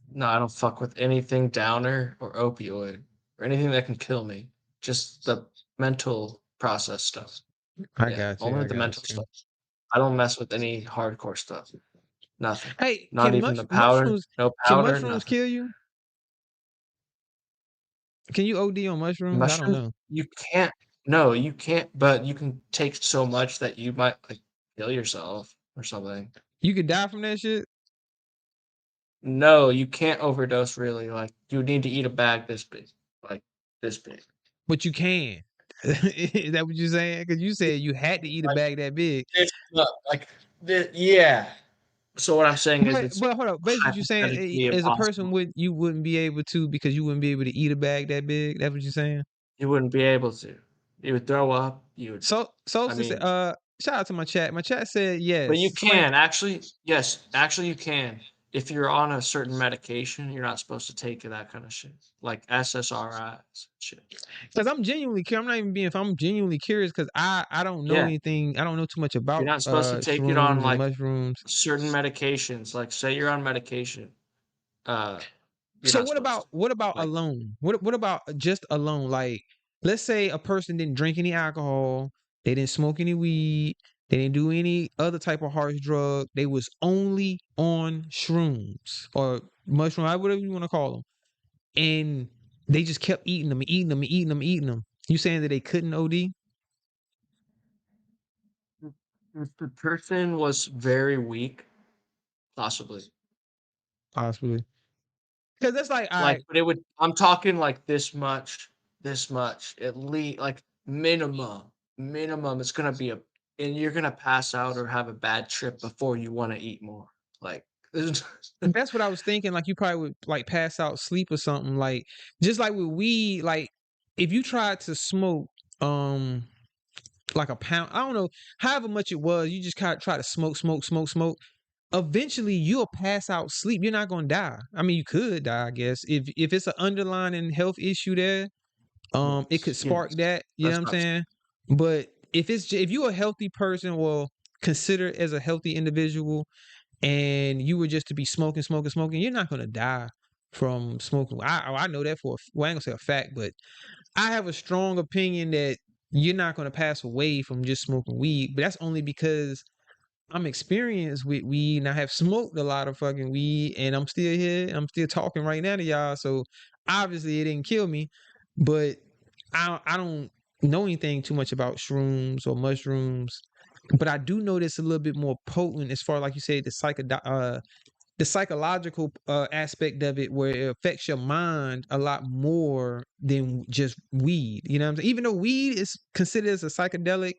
S7: No, I don't fuck with anything downer or opioid or anything that can kill me. Just the mental process stuff.
S1: I
S7: Yeah,
S1: got you.
S7: only
S1: I
S7: the
S1: got
S7: mental
S1: you.
S7: stuff. I don't mess with any hardcore stuff. Nothing.
S1: Hey,
S7: Not even the powder.
S1: mushrooms
S7: No
S1: can
S7: powder.
S1: mushrooms
S7: Nothing.
S1: kill you? Can you OD on mushrooms? I don't
S7: Mushrooms.
S1: know.
S7: You can't. No, you can't. But you can take so much that you might like kill yourself or something.
S1: You could die from that shit,
S7: No, you can't overdose. Really, like you need to eat a bag this big, like this big.
S1: but you can. Is that what you're saying? Because you said you had to eat a
S7: Like
S1: bag that big.
S7: this, like this. Yeah. So what I'm saying is, it's
S1: But hold up. Basically, what you're saying
S7: hypothetically
S1: as a person
S7: impossible.
S1: you wouldn't be able to because you wouldn't be able to eat a bag that big. That's what you're saying.
S7: You wouldn't be able to. You would throw up. You would.
S1: So
S7: I
S1: Solstice
S7: mean,
S1: shout out to my chat. My chat said
S7: but you
S1: yes. Somebody
S7: can actually. Yes, actually, you can. If you're on a certain medication, you're not supposed to take that kind of shit, like SSRIs shit.
S1: because I'm genuinely curious. I'm not even being. If I'm genuinely curious because I don't know
S7: Yeah,
S1: anything. I don't know too much
S7: you're
S1: about
S7: not supposed to take it on
S1: shrooms and
S7: like
S1: mushrooms.
S7: certain medications. Like, say you're on medication, uh, you're
S1: So
S7: not supposed to.
S1: what about
S7: Like,
S1: alone? What about just alone? Like, let's say a person didn't drink any alcohol, they didn't smoke any weed, they didn't do any other type of harsh drug. They was only on shrooms or mushroom, whatever you want to call them, and they just kept eating them, eating them, eating them, eating them. You saying that they couldn't OD?
S7: if the person was very weak, possibly.
S1: Possibly, because that's like, all
S7: Like,
S1: right.
S7: but it would. I'm talking like this much, at least, like minimum. It's gonna be and you're gonna pass out or have a bad trip before you want to eat more. Like,
S1: That's what I was thinking. Like you probably would like pass out, sleep or something. Like just like with weed, like if you tried to smoke, like a pound, I don't know, however much it was, you just kind of try to smoke. Eventually, you'll pass out, sleep. You're not gonna die. I mean, you could die, I guess, if it's an underlying health issue there. It could spark
S7: yes,
S1: that. You know
S7: that's
S1: what I'm
S7: what I'm saying.
S1: saying? But if you're a healthy person, well, consider as a healthy individual and you were just to be smoking, you're not gonna die from smoking. I know that well, I ain't gonna say a fact, but I have a strong opinion that you're not gonna pass away from just smoking weed. But that's only because I'm experienced with weed and I have smoked a lot of fucking weed and I'm still here. I'm still talking right now to y'all. So obviously it didn't kill me, but I don't know anything too much about shrooms or mushrooms. But I do know this a little bit more potent as far like you said the psychological aspect of it where it affects your mind a lot more than just weed. You know what I'm saying? Even though weed is considered as a psychedelic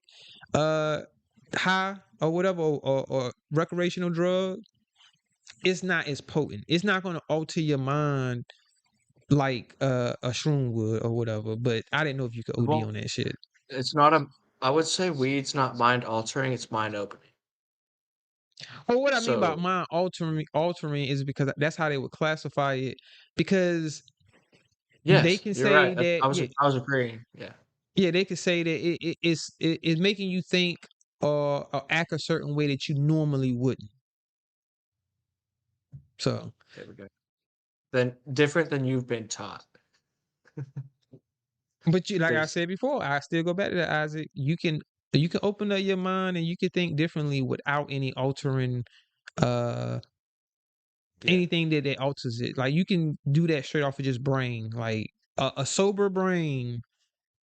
S1: uh high or whatever or recreational drug, it's not as potent. It's not going to alter your mind like a shroom would or whatever. But I didn't know if you could OD
S7: Well,
S1: on that shit.
S7: it's not a. I would say weed's not mind altering. It's mind opening.
S1: Or what I mean about
S7: So
S1: mind altering is because that's how they would classify it. Because they
S7: yes,
S1: can
S7: you're
S1: say
S7: right.
S1: that
S7: I was agreeing. Yeah.
S1: yeah, they could say that it's making you think or act a certain way that you normally wouldn't. So,
S7: There we go. Then different than you've been taught.
S1: but you like I
S7: Basically.
S1: said before, I still go back to that, Isaac. You can open up your mind and you can think differently without any altering uh
S7: Yeah.
S1: anything that alters it. Like you can do that straight off of just brain. Like a sober brain,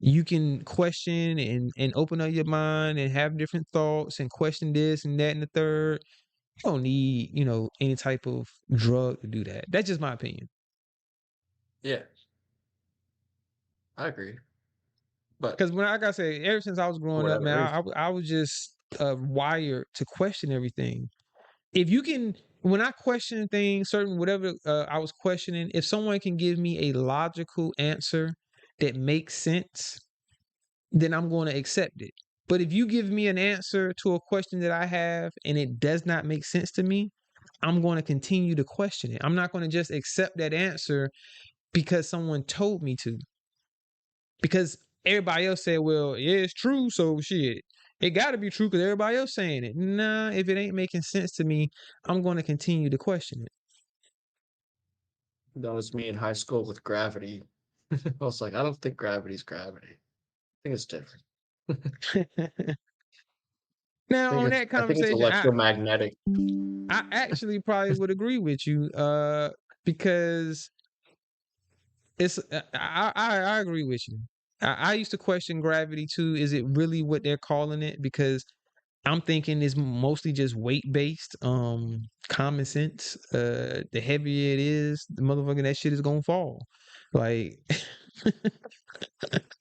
S1: you can question and open up your mind and have different thoughts and question this and that and the third. You don't need, any type of drug to do that. That's just my opinion.
S7: Yeah. I agree. But
S1: Because when, like I say, ever since I was
S7: for
S1: growing up,
S7: whatever
S1: man,
S7: reason,
S1: I was just wired to question everything. If you can, when I question things, certain whatever I was questioning, if someone can give me a logical answer that makes sense, then I'm going to accept it. But if you give me an answer to a question that I have and it does not make sense to me, I'm going to continue to question it. I'm not going to just accept that answer because someone told me to. Because everybody else said, well, yeah, it's true, so shit. It got to be true because everybody else saying it. Nah, if it ain't making sense to me, I'm going to continue to question
S7: that was me in high school with gravity. I was like, I don't think gravity's gravity. I think it's different.
S1: it. Now, on that
S7: I think it's
S1: conversation,
S7: electromagnetic.
S1: I actually probably would agree with you because it's I agree with you. I used to question gravity too. Is it really what they're calling it? Because I'm thinking it's mostly just weight based, common sense. The heavier it is, the motherfucker that shit is gonna fall. Like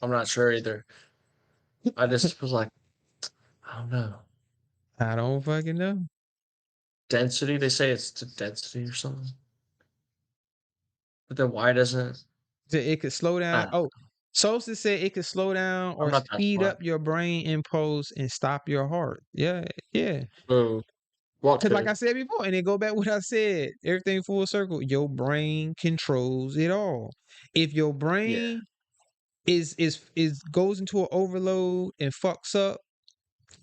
S7: I'm not sure either. I just was like, I don't know.
S1: I don't fucking know.
S7: Density, they say it's the density or something. But then why doesn't
S1: It could slow down.
S7: ah,
S1: Oh, Solstice said it could slow down
S7: I'm
S1: or
S7: not that
S1: speed
S7: smart.
S1: up your brain impulse and stop your heart. Yeah, yeah.
S7: Boo. What
S1: Because like I
S7: could?
S1: said before, and then go back what I said, everything full circle. Your brain controls it all. If your
S7: Yeah.
S1: brain is goes into an overload and fucks up,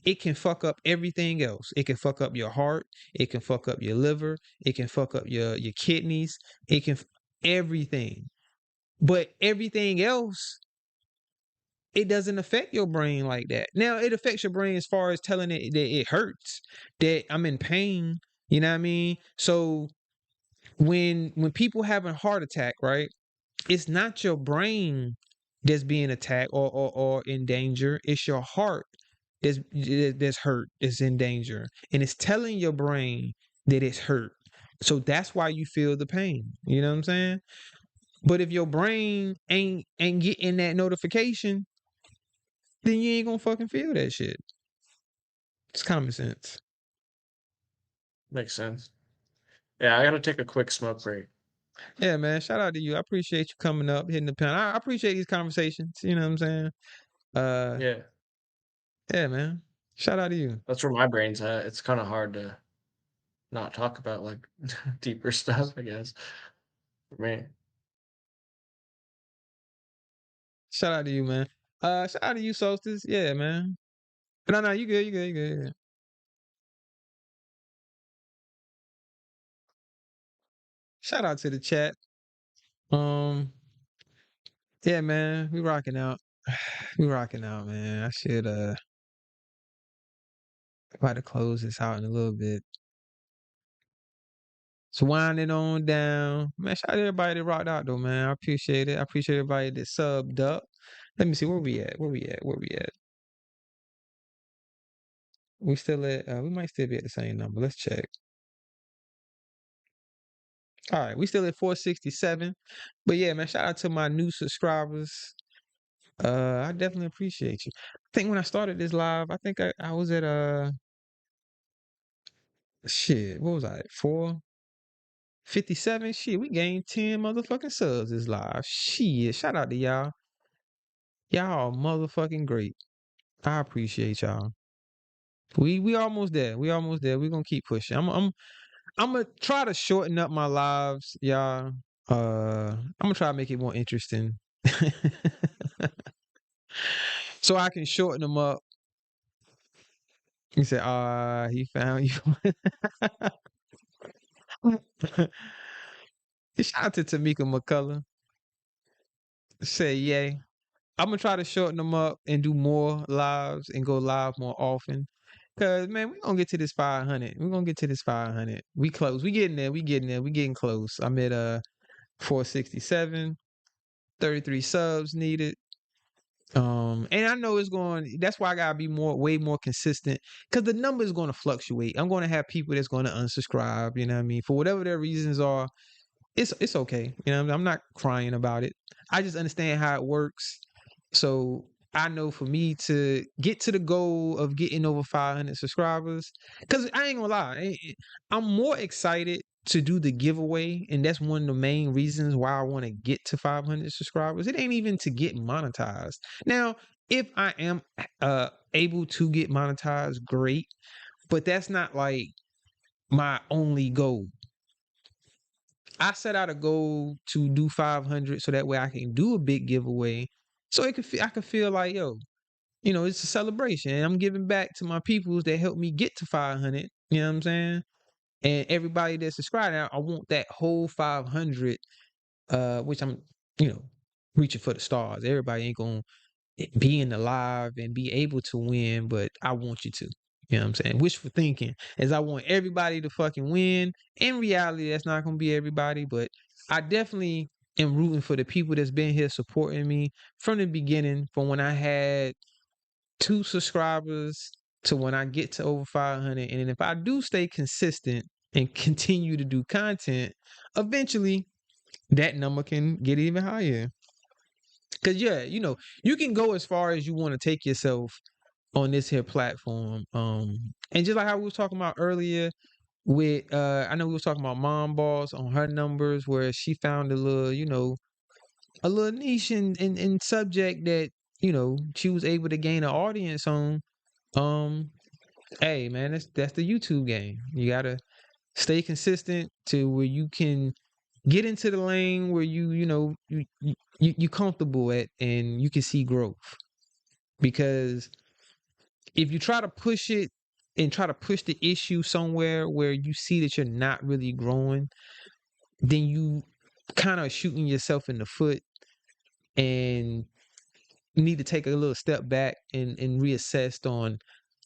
S1: it can fuck up everything else. It can fuck up your heart. It can fuck up your liver. It can fuck up your kidneys. It can everything. But everything else, it doesn't affect your brain like that. Now it affects your brain as far as telling it that it hurts, that I'm in pain. You know what I mean? So when people have a heart attack, right? It's not your brain that's being attacked or in danger. It's your heart that's hurt, that's in danger, and it's telling your brain that it's hurt. So that's why you feel the pain. You know what I'm saying? But if your brain ain't getting that notification, then you ain't gonna fucking feel that shit. It's common sense.
S7: Makes sense. Yeah, I gotta take a quick smoke break.
S1: Yeah, man. Shout out to you. I appreciate you coming up, hitting the pen. I appreciate these conversations. You know what I'm saying? Uh,
S7: Yeah,
S1: yeah, man. Shout out to you.
S7: that's where my brain's at. It's kind of hard to not talk about like deeper stuff, I guess. For me.
S1: Shout out to you, man. Shout out to you, Solstice. Yeah, man. No, you good, you good, you good, you good. Shout out to the chat. Yeah, man, we rocking out. We rocking out, man. I should about to close this out in a little bit. So winding on down. Man, shout out to everybody that rocked out though, man. I appreciate it. I appreciate everybody that subbed up. Let me see where we at. Where we at? Where we at? We still at we might still be at the same number. Let's check. All right, we still at 467. But yeah, man, shout out to my new subscribers. I definitely appreciate you. I think when I started this live, I think I was at shit, what was I at? 457? Shit, we gained 10 motherfucking subs this live. Shit, shout out to y'all. Y'all motherfucking great. I appreciate y'all. We almost there. We almost there. We're gonna keep pushing. I'm gonna try to shorten up my lives, y'all. I'm gonna try to make it more interesting. So I can shorten them up. He said, he found you. Shout out to Tamika McCullough. Say yay. I'm gonna try to shorten them up and do more lives and go live more often. Cause man, we gonna get to this 500. We're gonna get to this 500. We close. We getting there. We getting there. We getting close. I'm at 467. 33 subs needed. And I know it's going. That's why I gotta be way more consistent. Cause the number is gonna fluctuate. I'm gonna have people that's gonna unsubscribe. You know what I mean? For whatever their reasons are, it's okay. You know, I'm not crying about it. I just understand how it works. So I know for me to get to the goal of getting over 500 subscribers, because I ain't gonna lie, I'm more excited to do the giveaway, and that's one of the main reasons why I want to get to 500 subscribers. It ain't even to get monetized. Now, if I am able to get monetized, great, but that's not like my only goal. I set out a goal to do 500 so that way I can do a big giveaway, so I can feel like, yo, you know, it's a celebration. And I'm giving back to my peoples that helped me get to 500. You know what I'm saying? And everybody that's subscribed, I want that whole 500, which I'm, you know, reaching for the stars. Everybody ain't gonna be in the live and be able to win, but I want you to. You know what I'm saying? Wishful thinking is I want everybody to fucking win. In reality, that's not gonna be everybody, but I definitely am rooting for the people that's been here supporting me from the beginning, from when I had 2 subscribers to when I get to over 500. And then if I do stay consistent and continue to do content, eventually that number can get even higher. Cause yeah, you know, you can go as far as you want to take yourself on this here platform. And just like how we was talking about earlier with I know we was talking about Mom Boss on her numbers where she found a little, you know, a little niche in subject that, you know, she was able to gain an audience on. Hey man, that's the YouTube game. You gotta stay consistent to where you can get into the lane where you comfortable at and you can see growth. Because if you try to push it and try to push the issue somewhere where you see that you're not really growing, then you kind of shooting yourself in the foot and need to take a little step back and reassess on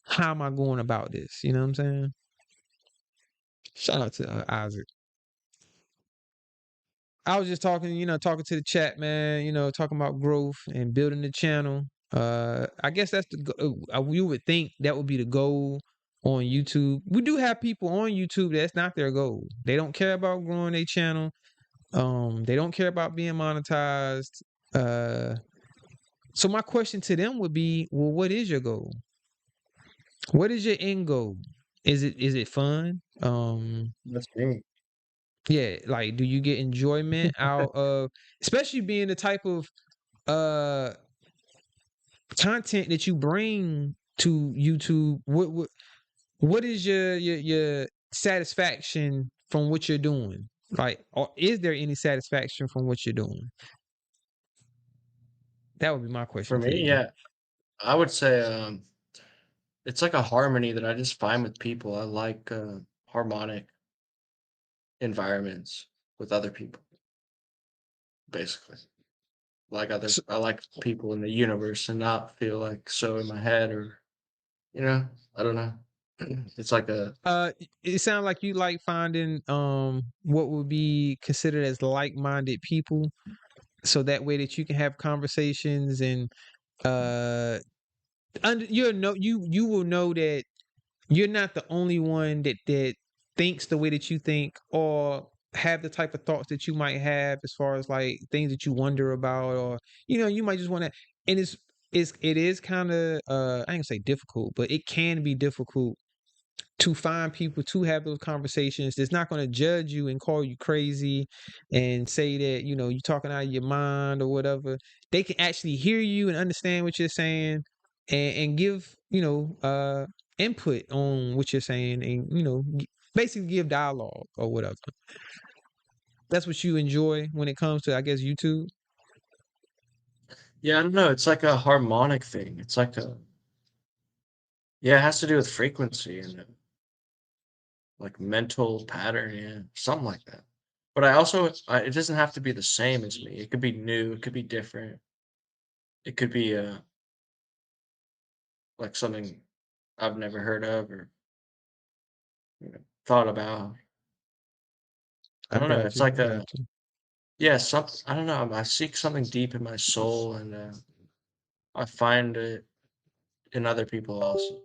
S1: how am I going about this? You know what I'm saying? Shout out to Isaac. I was just talking to the chat, man, talking about growth and building the channel. I guess that's you would think that would be the goal on YouTube. We do have people on YouTube that's not their goal. They don't care about growing their channel. They don't care about being monetized. So my question to them would be, well, what is your goal? What is your end goal? Is it fun?
S7: That's me.
S1: Yeah, like do you get enjoyment out of, especially being the type of content that you bring to YouTube? What is your satisfaction from what you're doing? Like, or is there any satisfaction from what you're doing? That would be my
S7: For
S1: question to
S7: me,
S1: you.
S7: yeah, I would say it's like a harmony that I just find with people. I like harmonic environments with other people, basically.
S1: So,
S7: I like people in the universe and not feel like so in my head or I don't know. It's like a
S1: it sounds like you like finding what would be considered as like-minded people, so that way that you can have conversations and uh you will know that you're not the only one that thinks the way that you think or have the type of thoughts that you might have as far as like things that you wonder about, or you might just want to. And it is kind of I ain't gonna say difficult, but it can be difficult to find people to have those conversations that's not going to judge you and call you crazy and say that you're talking out of your mind or whatever. They can actually hear you and understand what you're saying and give input on what you're saying, and basically give dialogue or whatever. That's what you enjoy when it comes to, I guess, YouTube.
S7: yeah, I don't know. It's like a harmonic thing. It's like it has to do with frequency and like mental pattern, yeah, something like that. But it doesn't have to be the same as me. It could be new. It could be different. It could be like something I've never heard of or thought about. I
S1: I
S7: don't know.
S1: got
S7: It's
S1: you.
S7: like
S1: I got you.
S7: I don't know. I seek something deep in my soul, and I find it in other people also.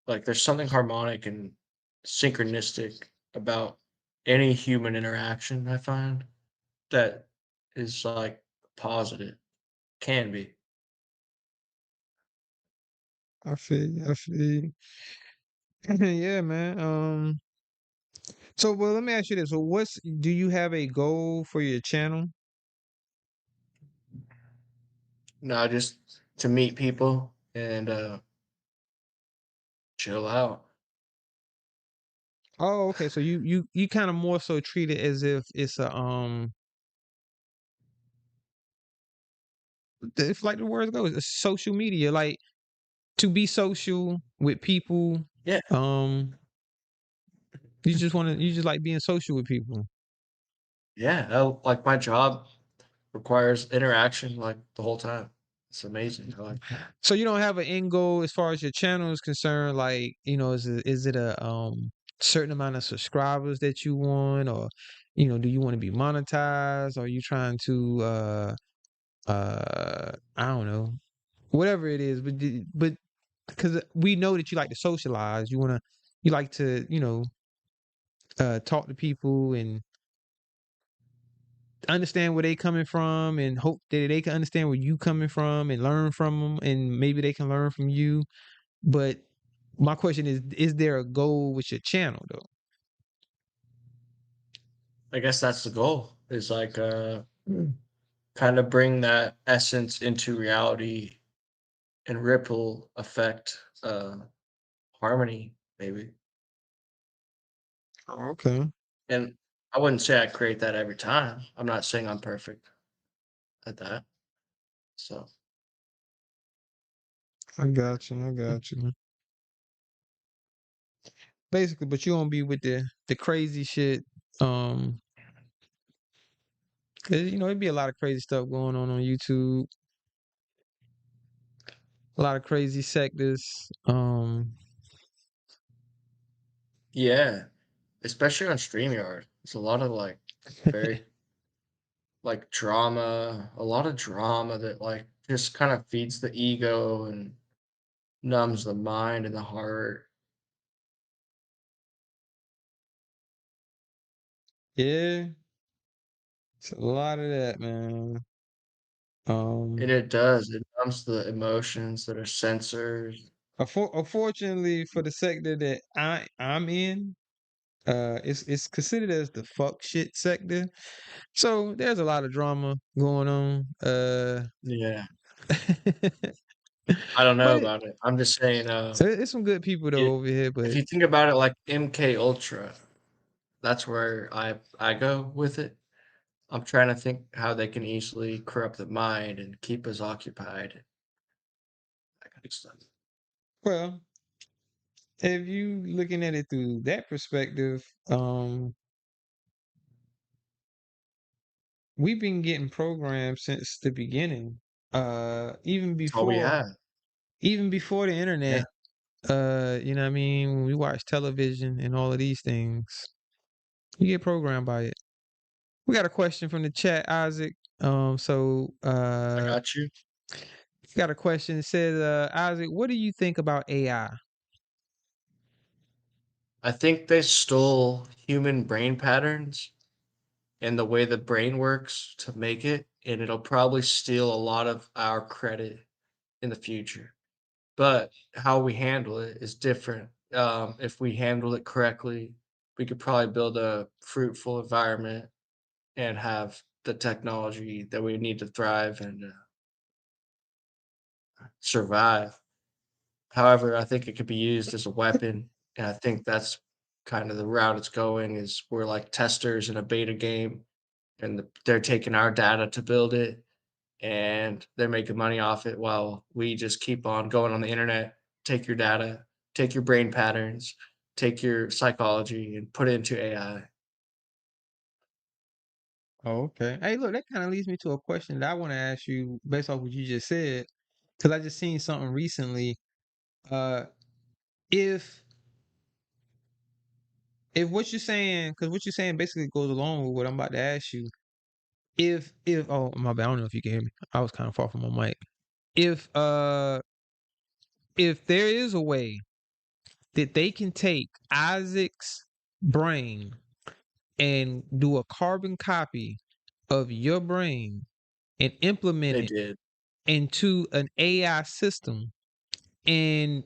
S7: Like there's something harmonic and synchronistic about any human interaction I find that is like positive. can be.
S1: I feel you. I feel you. Yeah, man. So, well, let me ask you this. So, do you have a goal for your channel?
S7: No, just to meet people and chill out.
S1: Oh, okay. So you kind of more so treat it as if it's if like the words go, it's social media, like to be social with people.
S7: Yeah.
S1: You just like being social with people.
S7: Yeah. Like my job requires interaction like the whole time. It's amazing. I like that.
S1: So you don't have an end goal as far as your channel is concerned. Like, is it a certain amount of subscribers that you want, or do you want to be monetized? Or are you trying to I don't know, whatever it is, but because we know that you like to socialize, you like to talk to people and understand where they coming from, and hope that they can understand where you coming from and learn from them, and maybe they can learn from you. But my question is there a goal with your channel though?
S7: I guess that's the goal. Is like kind of bring that essence into reality and ripple effect harmony maybe.
S1: Oh, okay.
S7: And I wouldn't say I create that every time. I'm not saying I'm perfect at that. So
S1: I got you. I got you. Basically, but you don't be with the crazy shit. Um, 'Cause it'd be a lot of crazy stuff going on YouTube. A lot of crazy sectors.
S7: yeah, especially on StreamYard. It's a lot of like very like drama, a lot of drama that like just kind of feeds the ego and numbs the mind and the heart.
S1: Yeah, it's a lot of that, man.
S7: And
S1: Um,
S7: it does. It numbs the emotions that are censored.
S1: Unfortunately for the sector that I'm in, it's considered as the fuck shit sector. So there's a lot of drama going on.
S7: Yeah. I don't know
S1: But
S7: about it. I'm just saying,
S1: it's some good people though
S7: it,
S1: over here.
S7: if
S1: But
S7: you think about it like MK Ultra, that's where I go with it. I'm trying to think how they can easily corrupt the mind and keep us occupied. That kind of stuff.
S1: well, if you looking at it through that perspective, we've been getting programmed since the beginning. Even
S7: That's all we
S1: before
S7: have.
S1: even before the
S7: Yeah.
S1: internet. You know what I mean? When we watch television and all of these things, you get programmed by it. We got a question from the chat, Isaac.
S7: I got you.
S1: Got a question. It says, Isaac, what do you think about AI?
S7: I think they stole human brain patterns and the way the brain works to make it, and it'll probably steal a lot of our credit in the future. But how we handle it is different. If we handle it correctly, we could probably build a fruitful environment and have the technology that we need to thrive and survive. However, I think it could be used as a weapon, and I think that's kind of the route it's going. Is we're like testers in a beta game, and they're taking our data to build it, and they're making money off it while we just keep on going on the internet, take your data, take your brain patterns, take your psychology, and put it into AI.
S1: Oh, okay. Hey, look, that kind of leads me to a question that I want to ask you based off what you just said, because I just seen something recently. Uh, if what you're saying, because what you're saying basically goes along with what I'm about to ask you. If oh my bad, I don't know if you can hear me. I was kind of far from my mic. If uh if there is a way that they can take Isaac's brain and do a carbon copy of your brain and implement
S7: They
S1: it
S7: did.
S1: into an AI system, and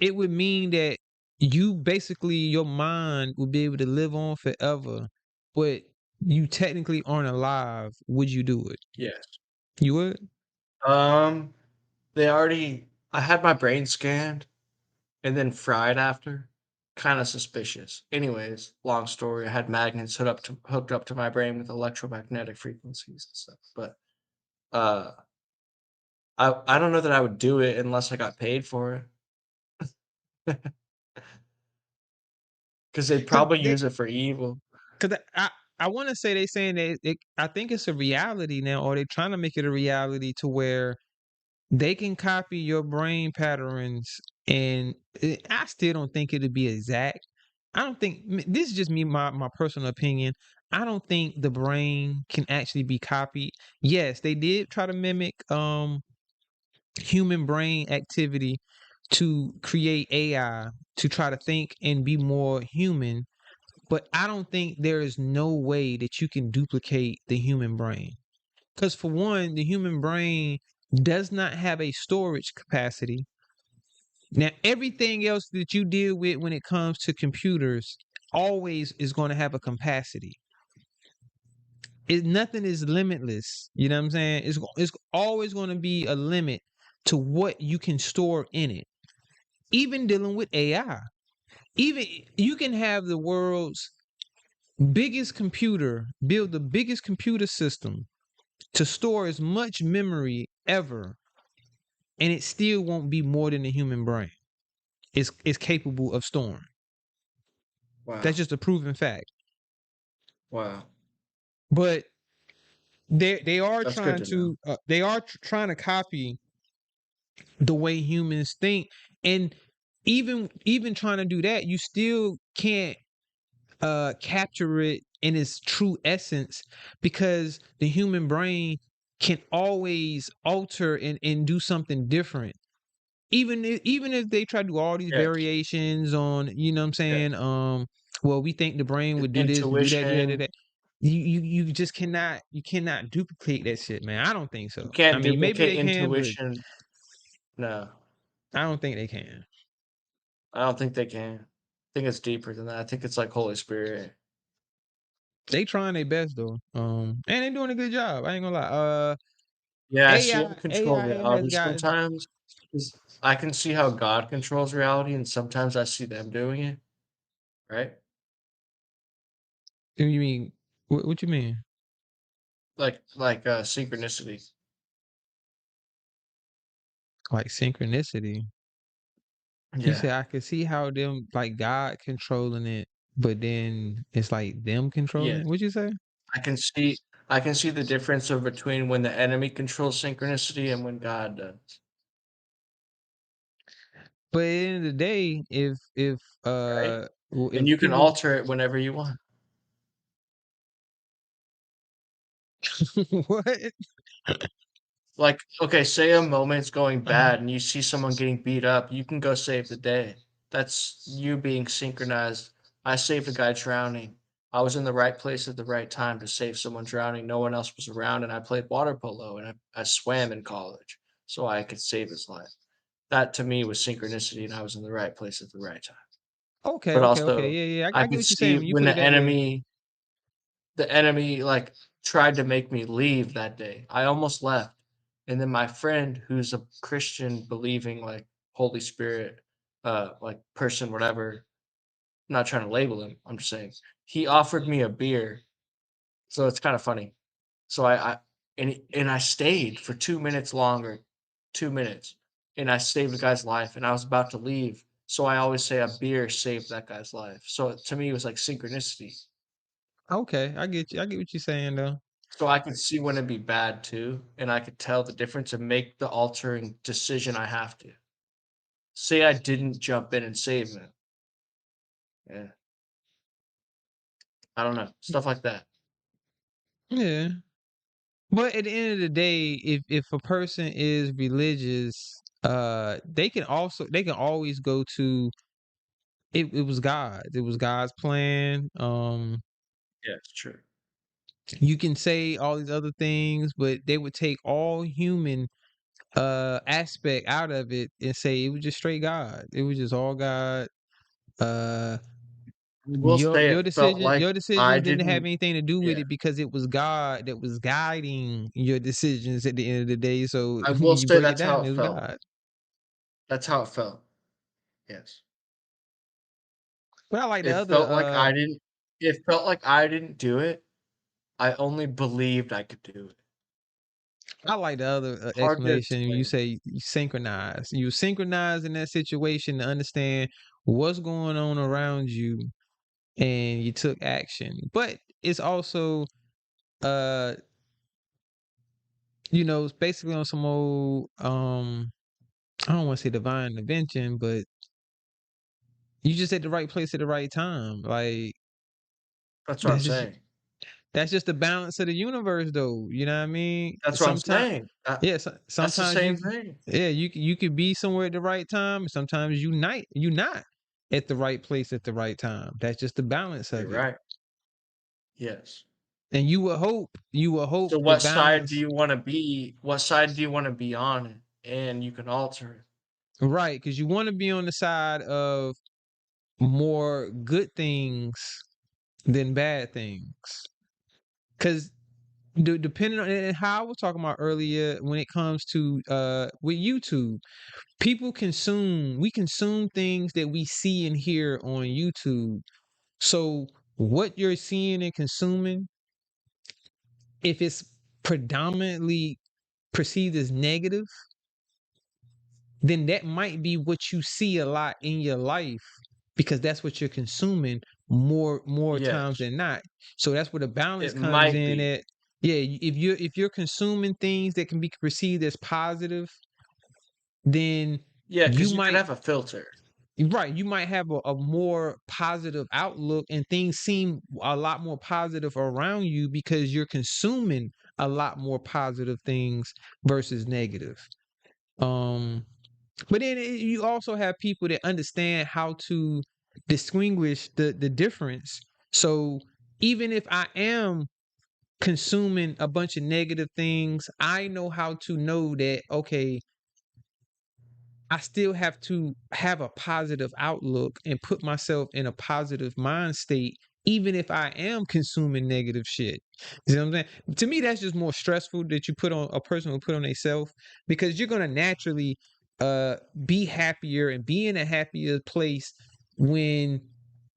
S1: it would mean that you basically your mind would be able to live on forever, but you technically aren't alive. Would you do it?
S7: Yes.
S1: You would?
S7: They already. I had my brain scanned and then fried after. Kind of suspicious. Anyways, long story. I had magnets hooked up to my brain with electromagnetic frequencies and stuff. But uh, I don't know that I would do it unless I got paid for it. Because they'd probably use it for evil.
S1: Because I want to say they saying that I think it's a reality now, or they're trying to make it a reality to where they can copy your brain patterns, and I still don't think it'd be exact. I don't think this is just me, my personal opinion. I don't think the brain can actually be copied. Yes, they did try to mimic human brain activity to create AI to try to think and be more human, but I don't think there is no way that you can duplicate the human brain. Because for one, the human brain does not have a storage capacity. Now, everything else that you deal with when it comes to computers always is going to have a capacity. Nothing is limitless. You know what I'm saying? It's always going to be a limit to what you can store in it. Even dealing with AI, even you can have the world's biggest computer, build the biggest computer system to store as much memory ever, and it still won't be more than the human brain is capable of storing.
S7: Wow.
S1: That's just a proven fact.
S7: Wow.
S1: But they are
S7: That's
S1: trying
S7: good to know.
S1: trying to copy the way humans think, and even trying to do that, you still can't capture it in its true essence, because the human brain can always alter and do something different. Even if they try to do all these
S7: Yes.
S1: variations on, you know what I'm saying, well, we think the brain would do this, would do that,
S7: Intuition.
S1: you just cannot duplicate that shit, man. I don't think so.
S7: You can't
S1: I mean, maybe
S7: duplicate
S1: they can, but
S7: intuition. No,
S1: I don't think they can.
S7: I don't think they can. I think it's deeper than that. I think it's like Holy Spirit.
S1: They trying their best though, and they doing a good job. I ain't gonna lie.
S7: Yeah, I see
S1: AI
S7: them control
S1: AI has
S7: reality
S1: gotten
S7: sometimes. 'Cause I can see how God controls reality, and sometimes I see them doing it. Right?
S1: You mean what you mean?
S7: Like synchronicity.
S1: Like synchronicity? You
S7: Yeah.
S1: said I could see how them like God controlling it, but then it's like them controlling
S7: Yes.
S1: it. What'd you say?
S7: I can see the difference of between when the enemy controls synchronicity and when God does.
S1: But at the end of the day,
S7: Right?
S1: if
S7: And you can
S1: people
S7: alter it whenever you want.
S1: what?
S7: Like, okay, say a moment's going bad and you see someone getting beat up, you can go save the day. That's you being synchronized. I saved a guy drowning. I was in the right place at the right time to save someone drowning. No one else was around, and I played water polo and I swam in college so I could save his life. That to me was synchronicity, and I was in the right place at the right time.
S1: Okay,
S7: But
S1: okay, okay.
S7: also,
S1: Yeah, yeah.
S7: I
S1: I get
S7: could
S1: what you're
S7: see
S1: saying when you
S7: when
S1: put it that way.
S7: the enemy like tried to make me leave that day. I almost left. And then my friend who's a Christian believing like Holy Spirit like person whatever, I'm not trying to label him. I'm just saying he offered me a beer. So it's kind of funny. So I stayed for 2 minutes longer. 2 minutes. And I saved the guy's life and I was about to leave. So I always say a beer saved that guy's life. So to me it was like synchronicity.
S1: Okay, I get you. I get what you're saying though.
S7: So I could see when it'd be bad too, and I could tell the difference and make the altering decision I have to. Say I didn't jump in and save him. Yeah. I don't know. Stuff like that.
S1: Yeah. But at the end of the day, if a person is religious, they can always go to it was God. It was God's plan.
S7: Yeah, it's true.
S1: You can say all these other things, but they would take all human aspect out of it and say it was just straight God. It was just all God. Uh
S7: Will say it felt like
S1: your
S7: I
S1: decisions didn't have
S7: didn't.
S1: anything to do with
S7: Yeah,
S1: it because it was God that was guiding your decisions at the end of the day. So
S7: I will
S1: when you
S7: say
S1: break it
S7: that's how
S1: down,
S7: it
S1: it was
S7: felt.
S1: God.
S7: That's how it felt. Yes,
S1: But I like the
S7: it
S1: other
S7: felt like I didn't. It felt like I didn't do it. I only believed I could do it. Hard to
S1: explanation. You
S7: explain.
S1: say you synchronize. You synchronize in that situation to understand what's going on around you, and you took action. But it's also, uh, it's basically on some old, I don't want to say divine intervention, but you just at the right place at the right time. Like
S7: That's what I'm
S1: that's just
S7: saying.
S1: that's just the balance of the universe, though. You know what I mean?
S7: That's what I'm
S1: Sometimes.
S7: saying.
S1: Yeah,
S7: That's the
S1: sometimes
S7: same thing.
S1: you could be somewhere at the right time, and sometimes you not at the right place at the right time. That's just the balance
S7: You're
S1: of it.
S7: right. Yes.
S1: And you will hope
S7: So
S1: the
S7: what side do
S1: balance,
S7: you want to be? What side do you want to be on? And you can alter it.
S1: right? Because you want to be on the side of more good things than bad things. Because depending on and how I was talking about earlier, when it comes to with YouTube, we consume things that we see and hear on YouTube. So what you're seeing and consuming, if it's predominantly perceived as negative, then that might be what you see a lot in your life because that's what you're consuming more times
S7: Yes.
S1: than not. So that's where the balance
S7: It
S1: comes
S7: might
S1: in
S7: be.
S1: at. Yeah, if you're consuming things that can be perceived as positive, then
S7: Yeah,
S1: you
S7: because you could
S1: might
S7: have a filter.
S1: right, you might have a more positive outlook and things seem a lot more positive around you because you're consuming a lot more positive things versus negative. Um but then you also have people that understand how to distinguish the difference. So even if I am consuming a bunch of negative things, I know how to know that okay, I still have to have a positive outlook and put myself in a positive mind state, even if I am consuming negative shit. You know what I'm saying? To me, that's just more stressful that you put on a person will put on themselves because you're gonna naturally uh be happier and be in a happier place when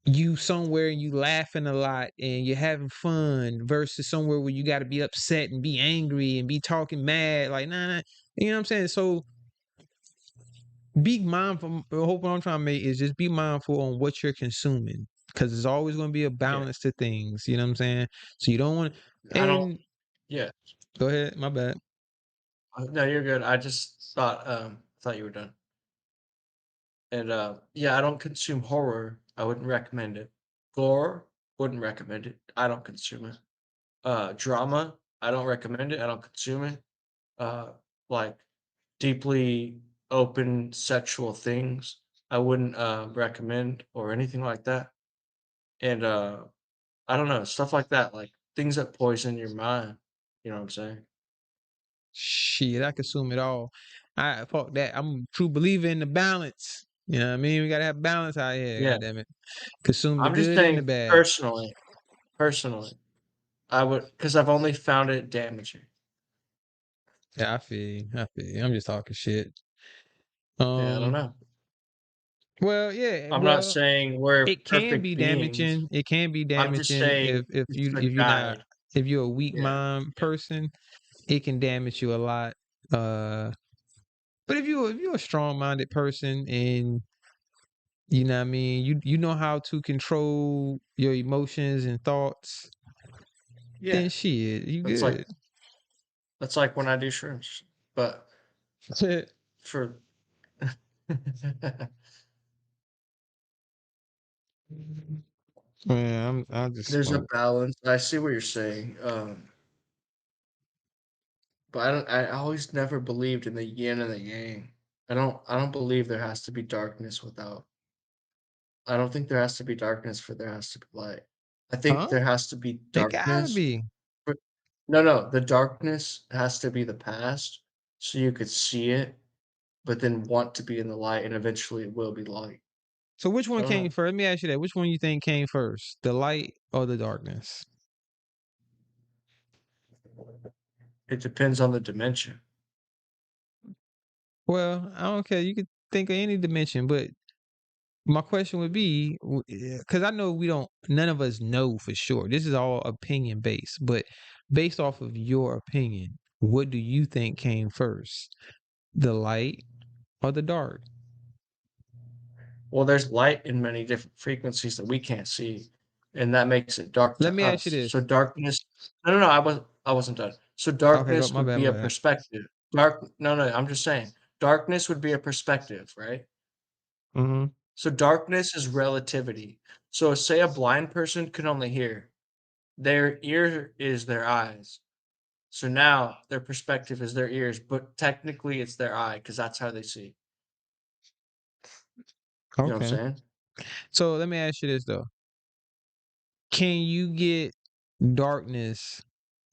S1: you somewhere and you laughing a lot and you're having fun versus somewhere where you got to be upset and be angry and be talking mad like nah, you know what I'm saying? So be mindful. The hope I'm trying to make is just be mindful on what you're consuming because there's always going to be a
S7: Yeah.
S1: balance to things. You know what I'm saying? So you don't want to.
S7: I don't.
S1: And
S7: Yeah.
S1: go ahead. My bad.
S7: No, you're good. I just thought you were done. And yeah, I don't consume horror. I wouldn't recommend it. Gore, wouldn't recommend it. I don't consume it. Drama, I don't recommend it. I don't consume it. Like deeply open sexual things, I wouldn't recommend or anything like that. And I don't know, stuff like that, like things that poison your mind. You know what I'm saying?
S1: Shit, I consume it all. I fuck that. I'm a true believer in the balance. You know what I mean? We gotta have balance out here.
S7: Yeah.
S1: God damn it. Consume the
S7: I'm just
S1: good and the
S7: saying
S1: bad.
S7: personally, I would because I've only found it damaging.
S1: Yeah, I feel you. I feel you. I'm just talking shit.
S7: Yeah, I don't
S1: Um.
S7: know.
S1: Well, yeah.
S7: I'm not
S1: Well,
S7: saying we're
S1: it can
S7: perfect
S1: be
S7: beings.
S1: damaging. It can be
S7: I'm just
S1: damaging
S7: saying it's a
S1: if you're not
S7: guide.
S1: if you're a weak
S7: Yeah.
S1: mind
S7: Yeah.
S1: person, it can damage you a lot. Uh, but if you're a strong minded person and you know what I mean, you know how to control your emotions and thoughts,
S7: Yeah.
S1: then shit, you
S7: That's like
S1: good.
S7: that's like when I do shrooms. But for
S1: Man, I just
S7: there's a
S1: smoke.
S7: balance. I see what you're saying. But I always never believed in the yin and the yang. I don't believe there has to be darkness without I don't think there has to be darkness for there has to be light. I think
S1: Huh?
S7: there has to be
S1: It gotta
S7: darkness
S1: be.
S7: No, the darkness has to be the past, so you could see it, but then want to be in the light, and eventually it will be light.
S1: So which
S7: I
S1: one
S7: don't
S1: came
S7: know.
S1: first? Let me ask you that. Which one you think came first, the light or the darkness?
S7: It depends on the dimension.
S1: Well, I don't care. You could think of any dimension, but my question would be, because I know none of us know for sure. This is all opinion based, but based off of your opinion, what do you think came first, the light or the dark?
S7: Well, there's light in many different frequencies that we can't see, and that makes it dark
S1: Let
S7: to
S1: me ask you
S7: us.
S1: this.
S7: So darkness. No, I wasn't done. So
S1: Okay, go.
S7: darkness
S1: My
S7: would
S1: bad.
S7: be
S1: My
S7: a
S1: bad.
S7: perspective. No, I'm just saying. Darkness would be a perspective, right?
S1: Mm-hmm.
S7: So darkness is relativity. So say a blind person can only hear. Their ear is their eyes. So now their perspective is their ears, but technically it's their eye because that's how they see. You know what I'm
S1: Okay.
S7: saying?
S1: So let me ask you this though: can you get darkness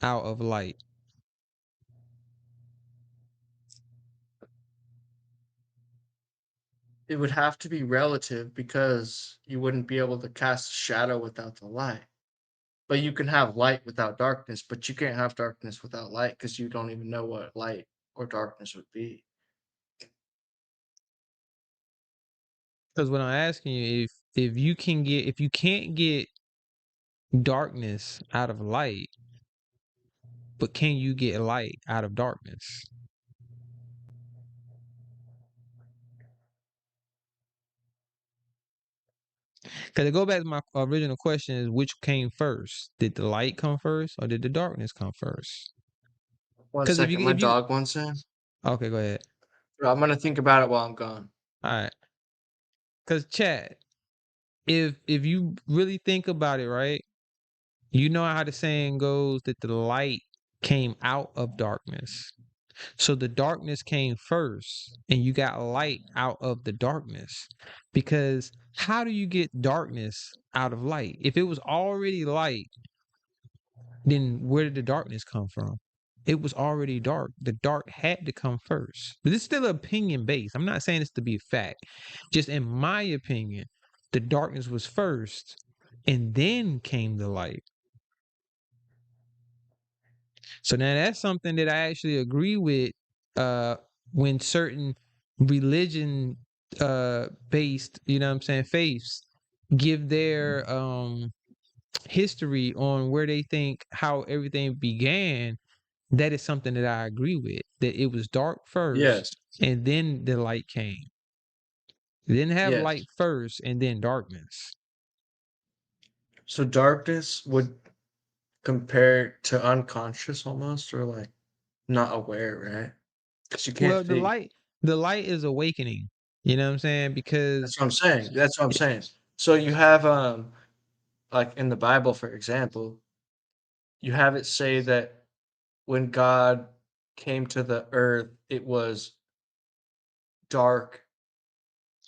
S1: out of light?
S7: It would have to be relative because you wouldn't be able to cast a shadow without the light. But you can have light without darkness, but you can't have darkness without light because you don't even know what light or darkness would be.
S1: Because what I'm asking you, if you can't get darkness out of light, but can you get light out of darkness? Because to go back to my original question is which came first? Did the light come first or did the darkness come first?
S7: One
S1: Because
S7: second, my
S1: if you
S7: dog wants in.
S1: okay, go ahead.
S7: Bro, I'm gonna think about it while I'm gone.
S1: All right. Because Chad, if you really think about it, right? You know how the saying goes that the light came out of darkness. So the darkness came first, and you got light out of the darkness. Because how do you get darkness out of light? If it was already light, then where did the darkness come from? It was already dark. The dark had to come first. But this is still opinion based. I'm not saying this to be a fact. Just in my opinion, the darkness was first, and then came the light. So now that's something that I actually agree with when certain religion based, you know what I'm saying, faiths give their history on where they think how everything began, that is something that I agree with. That it was dark first
S7: Yes,
S1: and then the light came. It didn't have light
S7: yes.
S1: first and then darkness.
S7: So darkness would compare to unconscious almost, or like not aware, right? Because you can't
S1: Well,
S7: see.
S1: the light is awakening. You know what I'm saying? Because
S7: That's what I'm saying. That's what I'm saying. So you have like in the Bible, for example, you have it say that when God came to the earth, it was dark,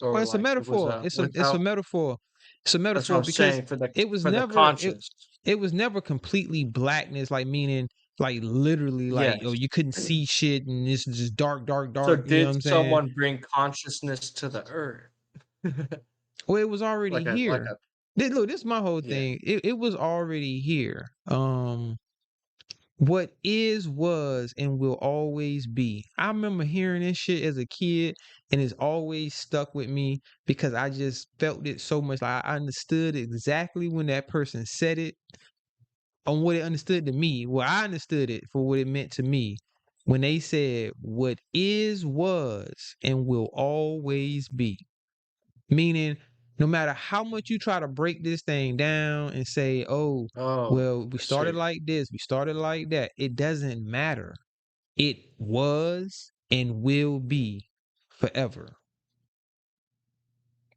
S7: or
S1: well, it's a
S7: like it was
S1: metaphor. It's a
S7: without.
S1: metaphor. It's a
S7: That's what
S1: metaphor
S7: I'm
S1: because
S7: saying
S1: it was
S7: for the
S1: never
S7: conscious.
S1: it was never completely blackness, like meaning like literally like oh
S7: Yes.
S1: you couldn't see shit and it's just dark, dark,
S7: So
S1: dark. You know what
S7: did
S1: I'm saying?
S7: someone bring consciousness to the earth?
S1: Well, it was already
S7: Like
S1: here.
S7: a
S1: Look, this is my whole
S7: yeah.
S1: thing. It was already here. What is, was, and will always be. I remember hearing this shit as a kid, and it's always stuck with me because I just felt it so much. Like I understood exactly when that person said it on what it understood to me. Well, I understood it for what it meant to me when they said, "What is, was, and will always be." Meaning, no matter how much you try to break this thing down and say, oh,
S7: Oh,
S1: well, we
S7: I
S1: started
S7: see.
S1: like this, we started like that, it doesn't matter. It was and will be forever.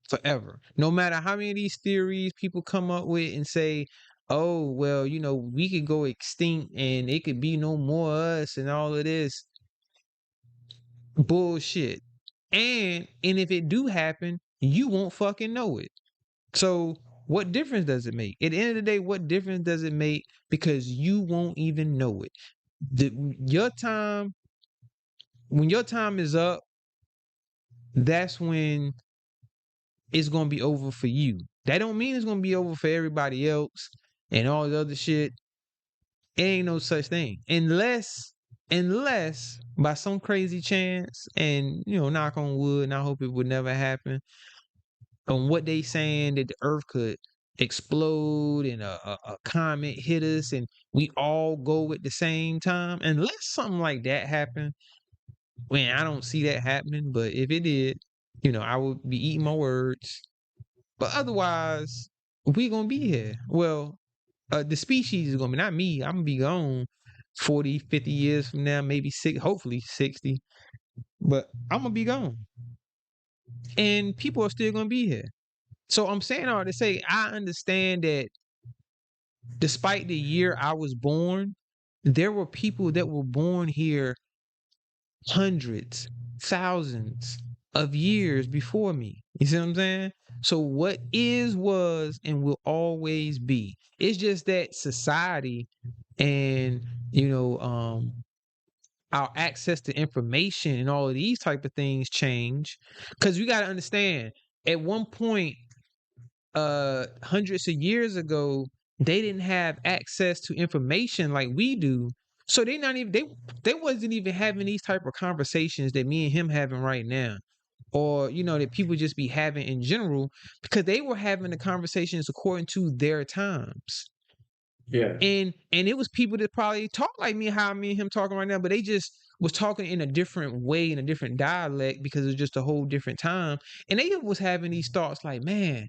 S1: Forever. No matter how many of these theories people come up with and say, oh, well, we could go extinct and it could be no more us and all of this bullshit. And if it do happen, you won't fucking know it. So What difference does it make? At the end of the day, what difference does it make? Because you won't even know it. Your time, when your time is up, that's when it's gonna be over for you. That don't mean it's gonna be over for everybody else and all the other shit. It ain't no such thing. Unless by some crazy chance, and knock on wood, and I hope it would never happen, on what they saying that the earth could explode and a comet hit us and we all go at the same time. Unless something like that happen, when I don't see that happening, but if it did, I would be eating my words. But otherwise, we gonna be here. Well, the species is gonna be, not me. I'm gonna be gone 40, 50 years from now, maybe hopefully 60. But I'm gonna be gone. And people are still gonna be here. So I'm saying all to say, I understand that despite the year I was born, there were people that were born here hundreds, thousands of years before me. You see what I'm saying? So what is, was, and will always be. It's just that society and our access to information and all of these type of things change. Because you got to understand, at one point, hundreds of years ago, they didn't have access to information like we do. So they wasn't even having these type of conversations that me and him having right now, or that people just be having in general, because they were having the conversations according to their times.
S3: Yeah.
S1: And it was people that probably talk like me, how me and him talking right now, but they just was talking in a different way, in a different dialect, because it's just a whole different time. And they was having these thoughts like, man,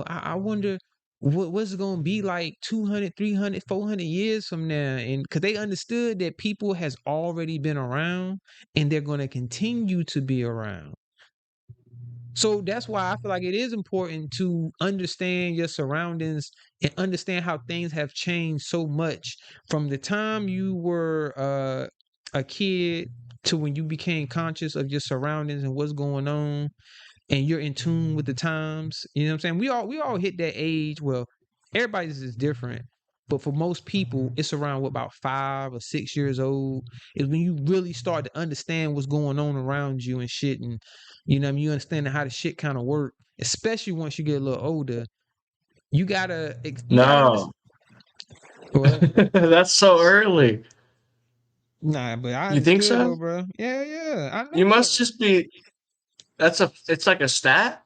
S1: I wonder what's it going to be like 200, 300, 400 years from now. And because they understood that people has already been around and they're going to continue to be around. So that's why I feel like it is important to understand your surroundings and understand how things have changed so much from the time you were a kid to when you became conscious of your surroundings and what's going on, and you're in tune with the times. You know what I'm saying? We all hit that age. Well, everybody's is different, but for most people, it's around about 5 or 6 years old is when you really start to understand what's going on around you and shit, and you understand how the shit kind of work. Especially once you get a little older, you gotta
S7: No,
S1: what?
S7: that's so early.
S1: Nah, but I
S7: You think
S1: understood
S7: so?
S1: though, bro. Yeah, I
S7: You
S1: know
S7: must
S1: so.
S7: just be. It's like a stat.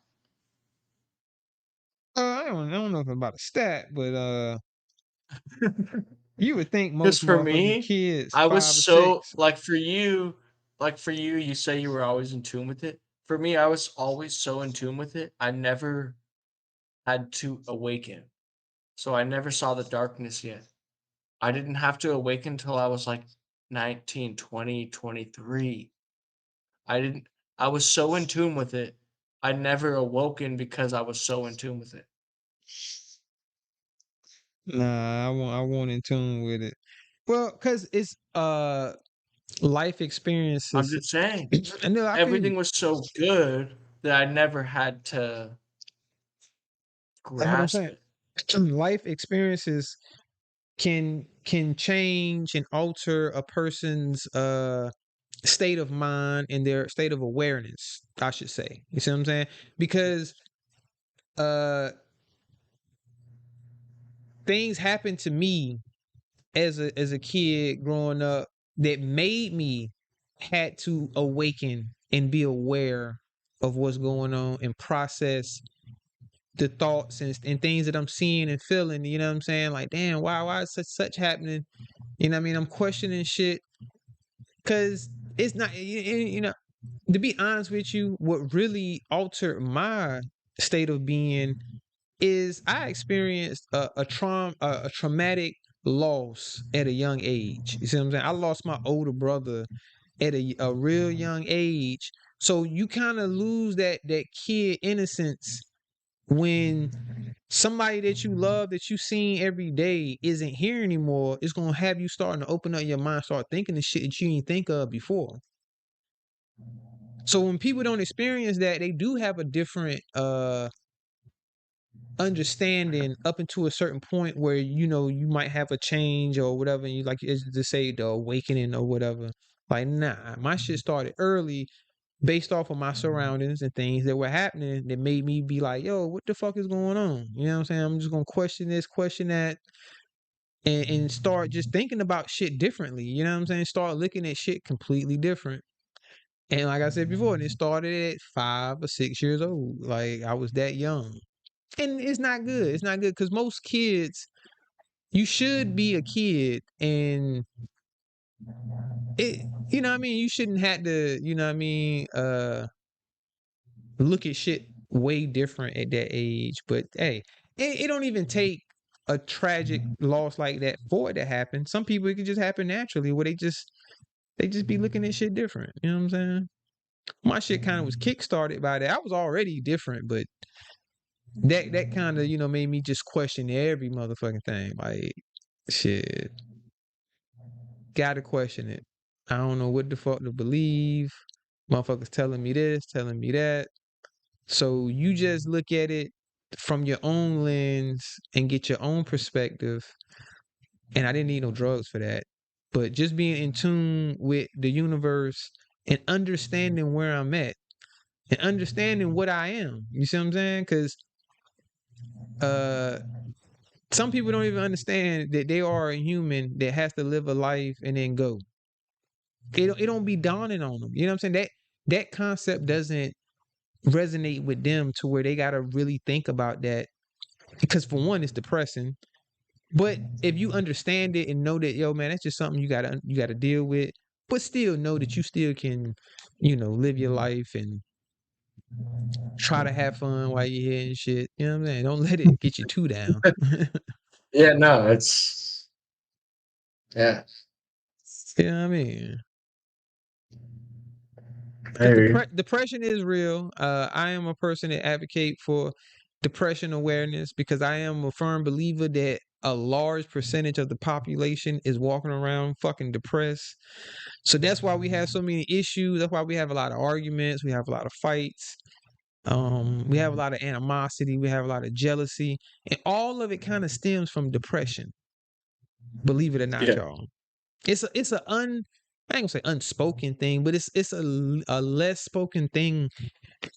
S1: I don't know if it's about a stat, but you would think
S7: Because
S1: most
S7: for
S1: motherfucking
S7: me,
S1: kids
S7: I was
S1: 5 or
S7: so
S1: 6.
S7: like for you, you say you were always in tune with it. For me, I was always so in tune with it. I never had to awaken. So I never saw the darkness yet. I didn't have to awaken until I was like 19, 20, 23. I was so in tune with it. I never awoken because I was so in tune with it.
S1: Nah, I won't in tune with it. Well, cause it's life
S7: I'm
S1: experiences.
S7: just saying.
S1: I know I feel you.
S7: Everything was so good that I never had to
S1: That's what I'm
S7: grasp
S1: saying.
S7: it.
S1: Life experiences can change and alter a person's state of mind and their state of awareness, I should say. You see what I'm saying? Because things happened to me as a kid growing up that made me had to awaken and be aware of what's going on and process the thoughts and things that I'm seeing and feeling. You know what I'm saying? Like, damn, why is such happening? You know what I mean? I'm questioning shit because it's not, to be honest with you, what really altered my state of being is I experienced a traumatic loss at a young age. You see what I'm saying? I lost my older brother at a real young age. So you kind of lose that kid innocence when somebody that you love, that you seen every day, isn't here anymore. It's gonna have you starting to open up your mind, start thinking the shit that you didn't think of before. So when people don't experience that, they do have a different understanding up until a certain point where you might have a change or whatever, and you like as to say the awakening or whatever. Like, nah, my shit started early based off of my surroundings and things that were happening that made me be like, yo, what the fuck is going on? You know what I'm saying? I'm just gonna question this, question that, and start just thinking about shit differently. You know what I'm saying? Start looking at shit completely different. And like I said before, and it started at 5 or 6 years old. Like, I was that young. And it's not good. It's not good because most kids, you should be a kid, and you know what I mean? You shouldn't have to, you know what I mean, look at shit way different at that age. But hey, it don't even take a tragic loss like that for it to happen. Some people, it could just happen naturally where they just be looking at shit different. You know what I'm saying? My shit kind of was kickstarted by that. I was already different, but that kind of made me just question every motherfucking thing. Like, shit, gotta question it. I don't know what the fuck to believe. Motherfuckers telling me this, telling me that. So you just look at it from your own lens and get your own perspective. And I didn't need no drugs for that. But just being in tune with the universe and understanding where I'm at and understanding what I am. You see what I'm saying? Because some people don't even understand that they are a human that has to live a life and then go. It don't be dawning on them. You know what I'm saying? That concept doesn't resonate with them to where they gotta really think about that. Because for one, it's depressing. But if you understand it and know that, yo, man, that's just something you gotta deal with, but still know that you still can, live your life and try to have fun while you're here and shit. You know what I'm saying? Don't let it get you too down.
S7: Yeah, no, it's yeah.
S1: You know what I mean?
S7: I hear you.
S1: Depression is real. I am a person that advocate for depression awareness because I am a firm believer that a large percentage of the population is walking around fucking depressed. So that's why we have so many issues. That's why we have a lot of arguments. We have a lot of fights. We have a lot of animosity. We have a lot of jealousy, and all of it kind of stems from depression. Believe it or not,
S7: Yeah.
S1: y'all. It's a I ain't gonna say unspoken thing, but it's a less spoken thing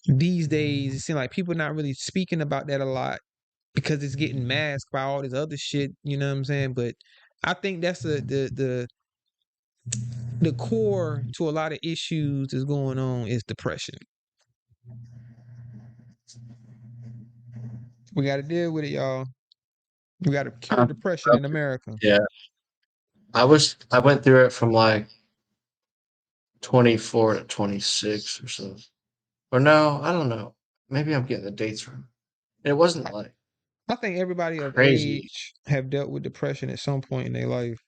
S1: these days. It seems like people not really speaking about that a lot because it's getting masked by all this other shit. You know what I'm saying? But I think that's the core to a lot of issues that's going on is depression. We got to deal with it, y'all. We got to cure depression in America.
S7: Yeah. I went through it from like 24 to 26 or so. Or no, I don't know. Maybe I'm getting the dates wrong. It wasn't like
S1: I think everybody of
S7: crazy.
S1: age have dealt with depression at some point in their life.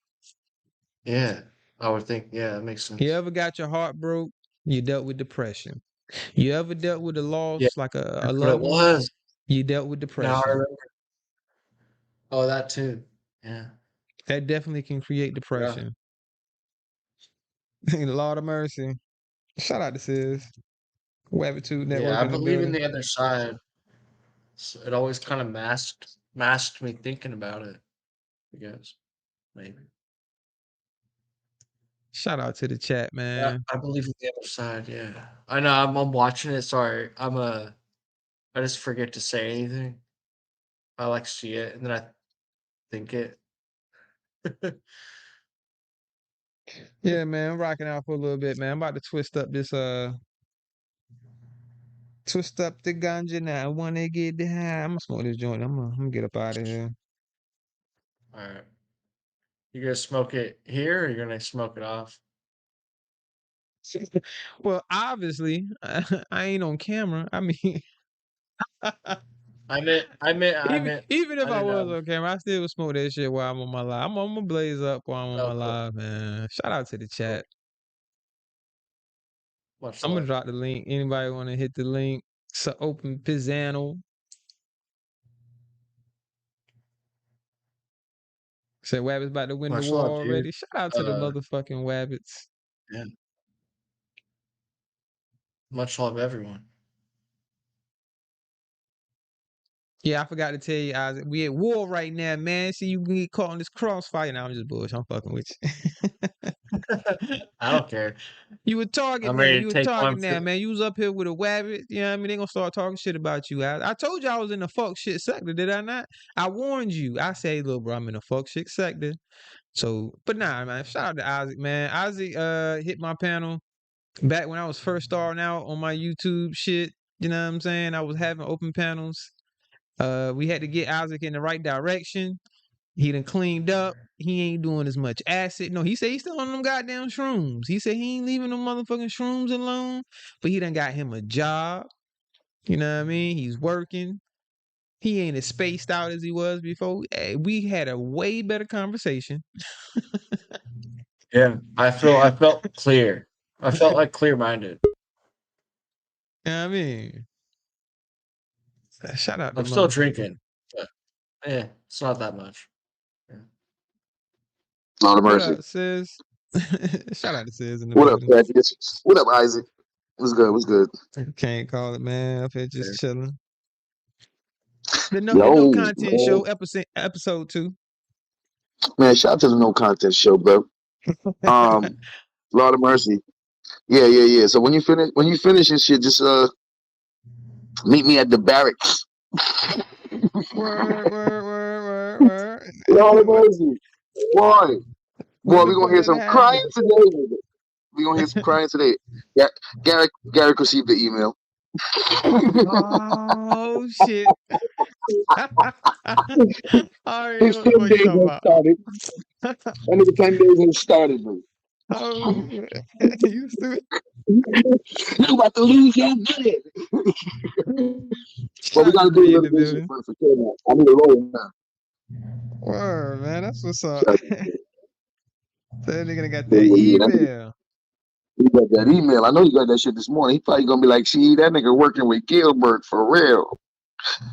S7: Yeah. I would think, yeah, that makes
S1: You
S7: sense.
S1: ever got your heart broke? You dealt with depression. You ever dealt with a
S7: Yeah,
S1: loss like a
S7: that's what it
S1: loved one?
S7: was.
S1: You dealt with
S7: Now I
S1: depression.
S7: remember. Oh, that too. Yeah.
S1: That definitely can create
S7: Yeah.
S1: depression. Lord of mercy. Shout out to Sis. Webitude
S7: Yeah,
S1: Network
S7: I
S1: in the
S7: believe in
S1: building.
S7: the other side. So it always kind of masked me thinking about it, I guess. Maybe.
S1: Shout out to the chat,
S7: Yeah,
S1: man.
S7: I believe in the other side, yeah. I know I'm watching it. Sorry. I just forget to say anything. I like see it and then I think it.
S1: Yeah, man. I'm rocking out for a little bit, man. I'm about to twist up the ganja now. I wanna get high. I'm gonna smoke this joint. I'm gonna get up out of here.
S7: All right. You gonna smoke it here or you're gonna smoke it off?
S1: Well, obviously, I ain't on camera. I mean,
S7: I meant
S1: even if
S7: I
S1: I
S7: didn't
S1: was
S7: know.
S1: on camera, I still would smoke that shit while I'm on my live. I'm gonna blaze up while I'm on
S7: Oh,
S1: my
S7: cool.
S1: live, man. Shout out to the
S7: Cool.
S1: chat.
S7: Much
S1: I'm gonna
S7: love.
S1: drop the link. Anybody want to hit the link? It's an open pizzano. Said Wabbit's about to win the
S7: Much
S1: war
S7: love, dude.
S1: already. Shout out to the
S7: Uh
S1: motherfucking Wabbits.
S7: yeah. Much love everyone.
S1: Yeah, I forgot to tell you, Isaac. We at war right now, man. See, you can get caught in this crossfire. Now I'm just bullshit. I'm fucking with you.
S7: I don't care.
S1: You were target
S7: I'm
S1: now.
S7: ready
S1: You
S7: to
S1: were
S7: take
S1: target
S7: one
S1: now,
S7: for
S1: man. You was up here with a wabbit. You know what I mean? They gonna start talking shit about you. I told you I was in the fuck shit sector, did I not? I warned you. I say, look, bro, I'm in the fuck shit sector. So, but nah, man. Shout out to Isaac, man. Isaac hit my panel back when I was first starting out on my YouTube shit. You know what I'm saying? I was having open panels. We had to get Isaac in the right direction. He done cleaned up. He ain't doing as much acid. No, he said he's still on them goddamn shrooms. He said he ain't leaving them motherfucking shrooms alone. But he done got him a job. You know what I mean? He's working. He ain't as spaced out as he was before. Hey, we had a way better conversation.
S7: Yeah, I felt clear. I felt like clear-minded.
S1: You know what I mean? Shout out to
S7: I'm still
S1: motherfucker.
S7: drinking, but it's not that much.
S8: Lord of
S1: What
S8: mercy.
S1: up, sis? Shout out to sis in the
S8: What up,
S1: building.
S8: Thaddeus? What up, Isaac? What's good? What's good?
S1: Can't call it, man. Up here just
S7: Yeah.
S1: chilling. The
S8: Yo,
S1: no content
S8: man.
S1: show, episode 2.
S8: Man, shout out to the No Content Show, bro. Lord of mercy. Yeah. So when you finish this shit, just meet me at the barracks.
S1: Word.
S8: Lord of mercy. Boy,
S1: When
S8: we
S1: the
S8: gonna
S1: fuck
S8: hear
S1: that
S8: some crying
S1: happen?
S8: today, nigga. We gonna hear some crying today. Yeah, Garrick received the email.
S1: Oh shit! Alright,
S8: His
S1: what the
S8: 10
S1: fuck you
S8: days
S1: talking
S8: have
S1: about?
S8: started. That nigga 10 days have started, bro.
S1: Oh, you stupid.
S8: You about to lose your money. But we
S1: Shout out
S8: gotta
S1: to
S8: do the
S1: Bree in the
S8: litigation
S1: building.
S8: first. Okay, now. I need a lawyer now.
S1: Word, man, that's what's up.
S8: So,
S1: That nigga done got that
S8: yeah,
S1: email.
S8: he got that email. I know he got that shit this morning. He probably gonna be like, see, that nigga working with Gilbert for real.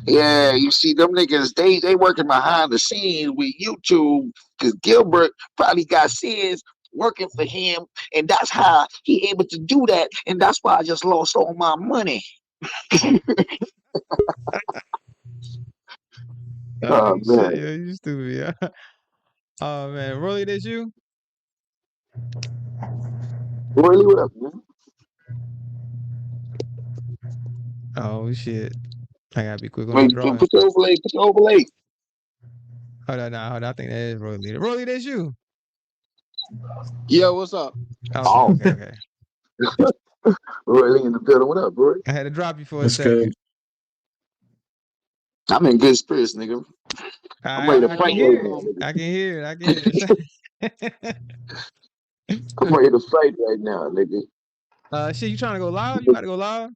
S8: Yeah, you see, them niggas, they working behind the scenes with YouTube because Gilbert probably got scenes working for him, and that's how he able to do that, and that's why I just lost all my money.
S1: Oh
S8: Man.
S1: shit, yeah, you stupid, yeah. Oh man, Rolly, that's you?
S8: Really, what up, man?
S1: Oh shit. I gotta be quick on the
S8: Wait,
S1: draw.
S8: put the overlay.
S1: Hold on. I think that is Rolly. Rolly, that's you.
S6: Yeah, what's up?
S1: Okay.
S8: Really in the building. What up, bro?
S1: I had to drop you for a
S7: That's
S1: second.
S7: good.
S8: I'm in good spirits, nigga. I'm ready to
S1: I
S8: fight
S1: can hear
S8: right now,
S1: it.
S8: nigga.
S1: I can hear it.
S8: I'm ready to fight right now, nigga.
S1: Shit, you trying to go live? You got to go live?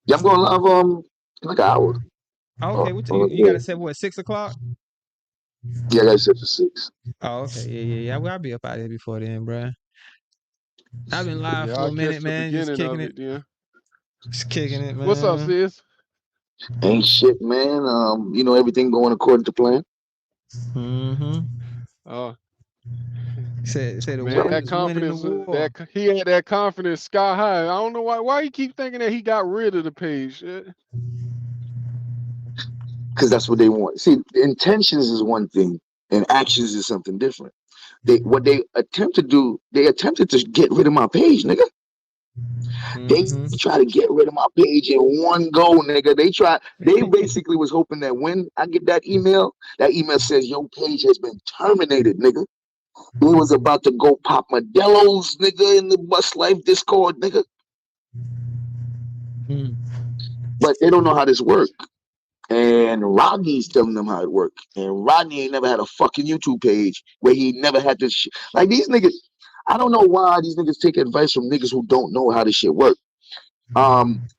S8: Yeah, I'm going live in like an hour.
S1: Okay, you got to set what, 6 o'clock?
S8: Yeah, I got set for 6.
S1: Oh, okay. Yeah. Well, I'll be up out here before then, bro. I've been live
S6: Yeah,
S1: for
S6: I'll
S1: a minute,
S6: catch the
S1: man. Just
S6: beginning
S1: kicking
S6: of
S1: it.
S6: it then.
S1: Just kicking it, man.
S6: What's up, sis?
S8: Ain't shit, man. Everything going according to plan.
S1: Mm-hmm. Said the
S6: Man,
S1: world
S6: that
S1: is winning the
S6: confidence,
S1: war.
S6: he had that confidence sky high. I don't know why you keep thinking that he got rid of the page.
S8: Because that's what they want. See, intentions is one thing, and actions is something different. What they attempted to get rid of my page, nigga. They try to get rid of my page in one go, nigga. They basically was hoping that when I get that email says your page has been terminated, nigga. We was about to go pop Modelo's, nigga, in the Bus Life Discord, nigga. But they don't know how this works. And Rodney's telling them how it works. And Rodney ain't never had a fucking YouTube page where he never had this shit. Like these niggas, I don't know why these niggas take advice from niggas who don't know how this shit works.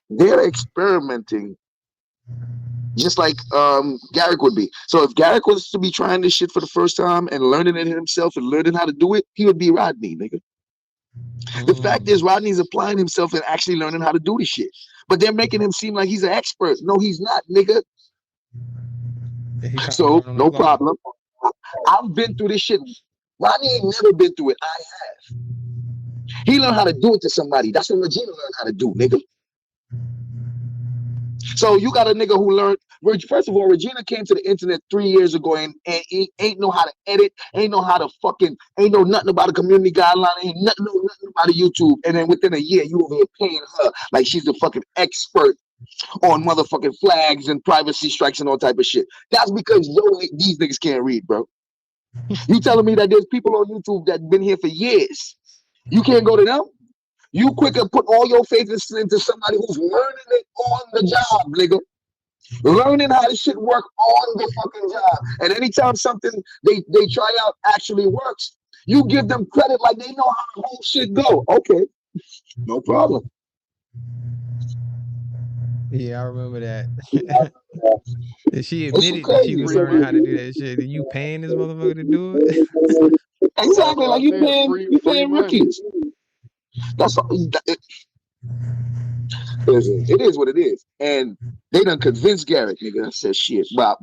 S8: They're experimenting just like Garrick would be. So if Garrick was to be trying this shit for the first time and learning it himself and learning how to do it, he would be Rodney, nigga. The fact is Rodney's applying himself and actually learning how to do this shit. But they're making him seem like he's an expert. No, he's not, nigga. So no problem. I've been through this shit. Rodney ain't never been through it. I have. He learned how to do it to somebody. That's what Regina learned how to do, nigga. So you got a nigga who learned First of all, Regina came to the internet 3 years ago and ain't know how to edit, ain't know how to ain't know nothing about a community guideline, ain't know nothing about a YouTube. And then within a year, you over here paying her like she's the fucking expert on motherfucking flags and privacy strikes and all type of shit. That's because these niggas can't read, bro. You telling me that there's people on YouTube that been here for years? You can't go to them? You quicker put all your faith into somebody who's learning it on the job, nigga. Learning how this shit work on the fucking job. And anytime something they try out actually works, you give them credit like they know how the whole shit go. Okay, no problem.
S1: Yeah, I remember that. And she
S8: It's
S1: admitted that she was
S8: crazy.
S1: learning how to do that shit. Are you paying this motherfucker to do it?
S8: Exactly, like you
S6: free
S8: paying
S6: money.
S8: rookies. That's all. Listen, it is what it is. And they done convinced Garrett, nigga. I said, shit, Bob,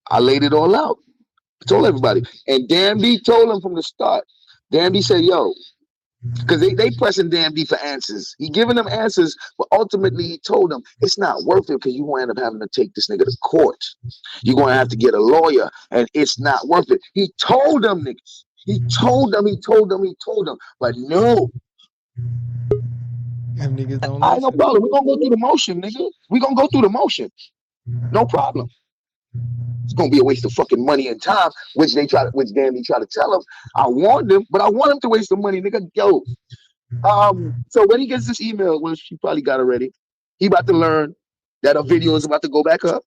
S8: I laid it all out. I told everybody. And Damn D told him from the start. Damn D said, yo, because they pressing Damn D for answers. He giving them answers, but ultimately he told them it's not worth it because you're going to end up having to take this nigga to court. You're going to have to get a lawyer, and it's not worth it. He told them niggas. He told them. But no.
S1: Them niggas don't
S8: I ain't no
S1: listen.
S8: problem. We're going to go through the motion, nigga. We're going to go through the motion. No problem. It's gonna be a waste of fucking money and time, which Danny try to tell him. I warned him, but I want him to waste the money, nigga. Yo. So when he gets this email, which he probably got already, he about to learn that a video is about to go back up.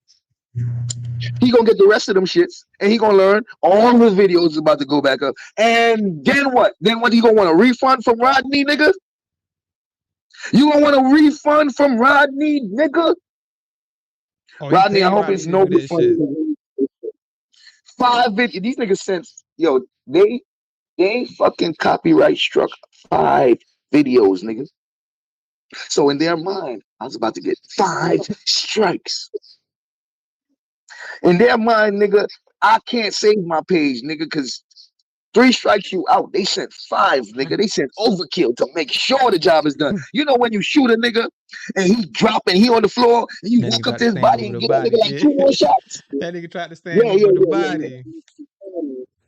S8: He gonna get the rest of them shits, and he gonna learn all his videos is about to go back up. And then what? Then what? He gonna want a refund from Rodney, nigga? You gonna want a refund from Rodney, nigga?
S1: Oh,
S8: Rodney, I hope it's no refund. 5 videos. These niggas sent, yo, they fucking copyright struck 5 videos, niggas. So in their mind, I was about to get 5 strikes. In their mind, nigga, I can't save my page, nigga, because 3 strikes you out. They sent 5, nigga. They sent overkill to make sure the job is done. You know when you shoot a nigga and he drop and he on the floor and you walk up to his body and give that nigga like 2 more shots.
S1: That nigga tried to stand over the body.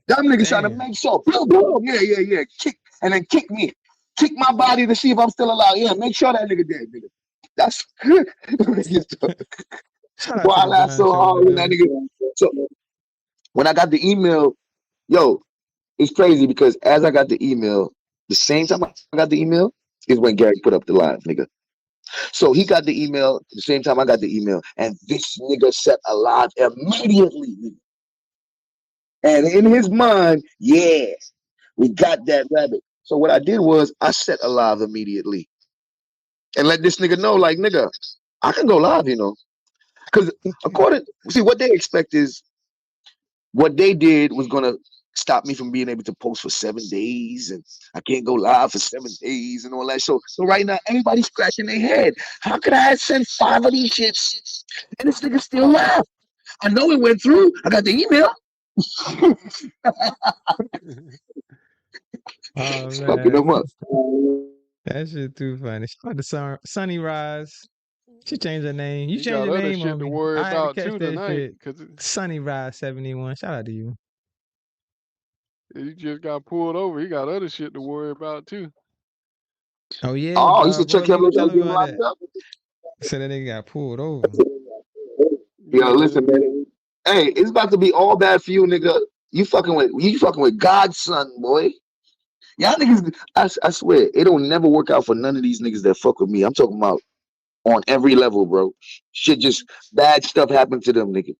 S8: Them niggas trying to make sure. Boom, boom. Yeah. Kick and then kick me. Kick my body to see if I'm still alive. Yeah, make sure that nigga dead, nigga. That's why I laughed so hard when that nigga. So when I got the email, yo, it's crazy because as I got the email, the same time I got the email is when Gary put up the live, nigga. So he got the email the same time I got the email, and this nigga set a live immediately, nigga. And in his mind, yeah, we got that rabbit. So what I did was I set a live immediately and let this nigga know, like, nigga, I can go live, you know. Because see, what they expect is what they did was going to stop me from being able to post for 7 days, and I can't go live for 7 days and all that. So right now, everybody's scratching their head. How could I have sent 5 of these shits and this nigga still live? I know it went through. I got the email.
S1: Oh,
S8: fucking them up.
S1: That shit too funny. Shout out to Sunny Rise. She changed her name. You changed
S6: got
S1: your name
S6: shit
S1: on
S6: to
S1: me.
S6: worry
S1: I had
S6: about
S1: to catch
S6: too
S1: that
S6: tonight,
S1: shit. Sunny Rise 71. Shout out to you.
S6: He just got pulled over. He got other shit to worry about too.
S1: Oh yeah.
S8: Oh, you should check him out.
S1: So that nigga got pulled over.
S8: Yo, listen, man. Hey, it's about to be all bad for you, nigga. You fucking with God's son, boy. Y'all niggas, I swear, it'll never work out for none of these niggas that fuck with me. I'm talking about on every level, bro. Shit, just bad stuff happened to them, nigga.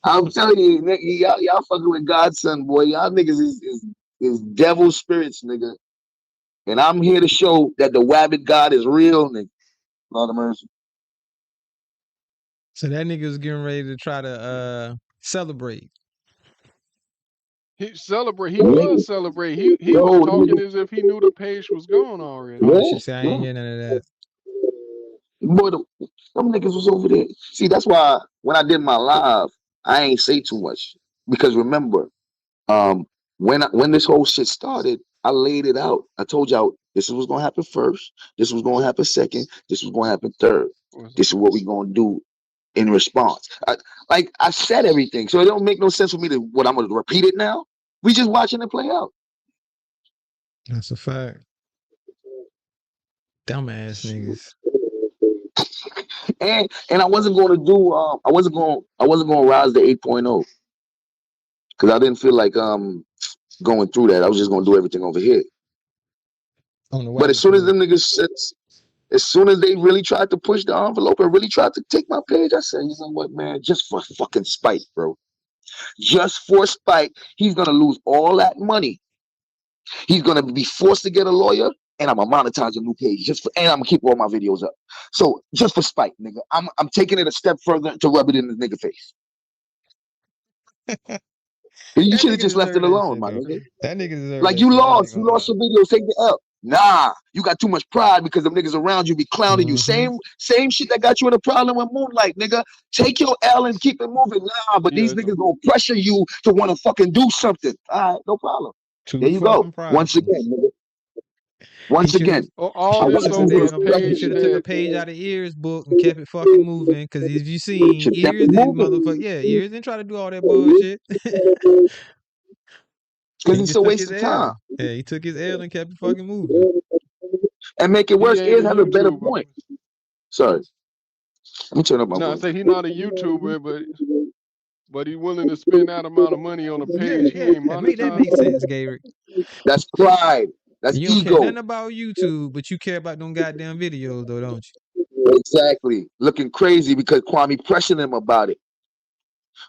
S8: I'm telling you, nigga, y'all fucking with God's son, boy. Y'all niggas is devil spirits, nigga. And I'm here to show that the Wabbit God is real, nigga. Lord of mercy.
S1: So that nigga was getting ready to try to celebrate.
S6: He was celebrate. He was talking as if he knew the page was gone already.
S1: Oh, she said I ain't hear none of that.
S8: Boy, them niggas was over there. See, that's why when I did my live, I ain't say too much. Because remember, when this whole shit started, I laid it out. I told y'all this is what's gonna happen first, this was gonna happen second, this was gonna happen third. This is what we gonna do in response. I said everything, so it don't make no sense for me to what I'm gonna repeat it now. We just watching it play out.
S1: That's a fact. Dumbass niggas.
S8: And I wasn't going to do I wasn't going to rise to 8.0 because I didn't feel like going through that. I was just going to do everything over here. But as soon as them niggas said, as soon as they really tried to push the envelope and really tried to take my page, I said, you know what, man, just for fucking spite, bro. Just for spite, he's gonna lose all that money. He's gonna be forced to get a lawyer, and I'm gonna monetize a new page and I'm gonna keep all my videos up. So just for spite, nigga, I'm taking it a step further to rub it in the nigga face. You should have just left it alone, my nigga.
S1: That nigga deserves
S8: like you lost your video, take the L. Nah, you got too much pride because them niggas around you be clowning you. Same shit that got you in a problem with Moonlight, nigga. Take your L and keep it moving. Nah, but these niggas gonna pressure you to want to fucking do something. All right, no problem. There you go. Once again, nigga. Once again,
S6: all this over a page.
S1: Should have took a page out of Ears book and kept it fucking moving. Because if you seen Ears didn't motherfucker, Ears didn't try to do all that bullshit.
S8: Because it's a waste of time.
S1: Yeah, he took his L and kept it fucking moving.
S8: And make it worse, Ears have a better point. Sorry. Let me turn up my voice.
S6: I say he's not a YouTuber, but he's willing to spend that amount of money on a page. He ain't monetized.
S1: That makes sense, Gabriel.
S8: That's pride. That's
S1: you don't
S8: ego.
S1: Care nothing about YouTube, but you care about them goddamn videos, though, don't you?
S8: Exactly. Looking crazy because Kwame pressing him about it.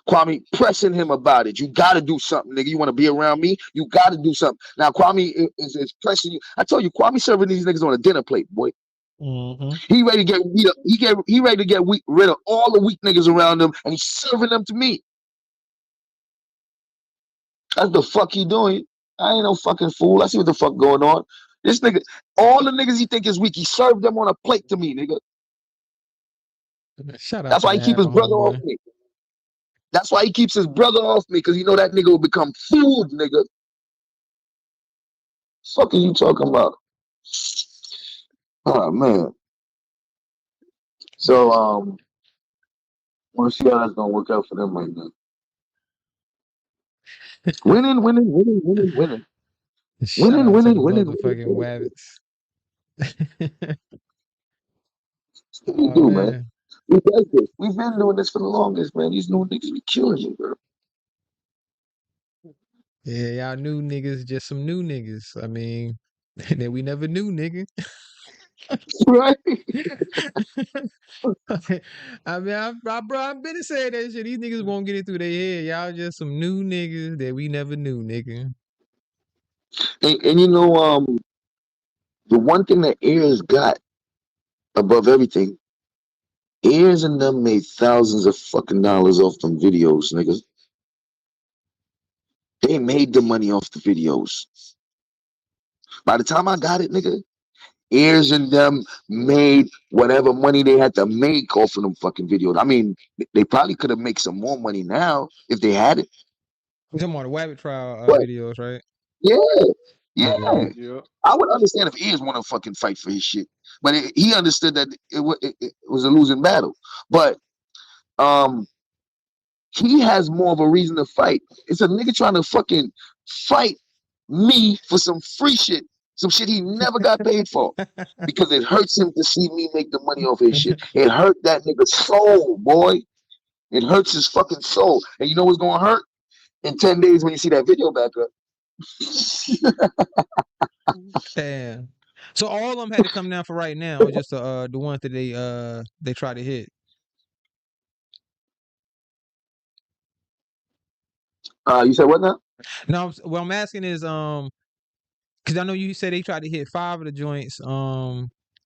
S8: Kwame pressing him about it. You got to do something, nigga. You want to be around me? You got to do something. Now, Kwame is pressing you. I told you, Kwame serving these niggas on a dinner plate, boy. He ready to get beat up. He ready to get rid of all the weak niggas around him, and he's serving them to me. That's the fuck he doing. I ain't no fucking fool. I see what the fuck going on. This nigga, all the niggas he think is weak, he served them on a plate to me, nigga.
S1: Shut up.
S8: That's why he keep his brother off me. That's why he keeps his brother off me, because you know that nigga will become food, nigga. Fuck are you talking about? Oh man. So wanna see how that's gonna work out for them right now. Winning.
S1: Motherfucking wabbits.
S8: What do you do, man? We does this. We've been doing this for the longest, man. These new niggas be killing me, bro.
S1: Yeah, y'all new niggas, just some new niggas. I mean, that we never knew, nigga.
S8: Right?
S1: I mean, I've been saying that shit. These niggas won't get it through their head. Y'all just some new niggas that we never knew, nigga.
S8: And you know, the one thing that Ears got above everything, Ears and them made thousands of fucking dollars off them videos, niggas. They made the money off the videos. By the time I got it, nigga, Ears and them made whatever money they had to make off of them fucking videos. I mean, they probably could have made some more money now if they had it.
S1: You're talking about the Wabbit trial videos, right?
S8: Yeah. I would understand if Ears want to fucking fight for his shit, but he understood that it was a losing battle. But he has more of a reason to fight. It's a nigga trying to fucking fight me for some free shit. Some shit he never got paid for. Because it hurts him to see me make the money off his shit. It hurt that nigga's soul, boy. It hurts his fucking soul. And you know what's gonna hurt? In 10 days when you see that video back up.
S1: Damn. So all of them had to come down for right now, or just the ones that they tried to hit?
S8: You said what now?
S1: No, what I'm asking is because I know you said they tried to hit 5 of the joints.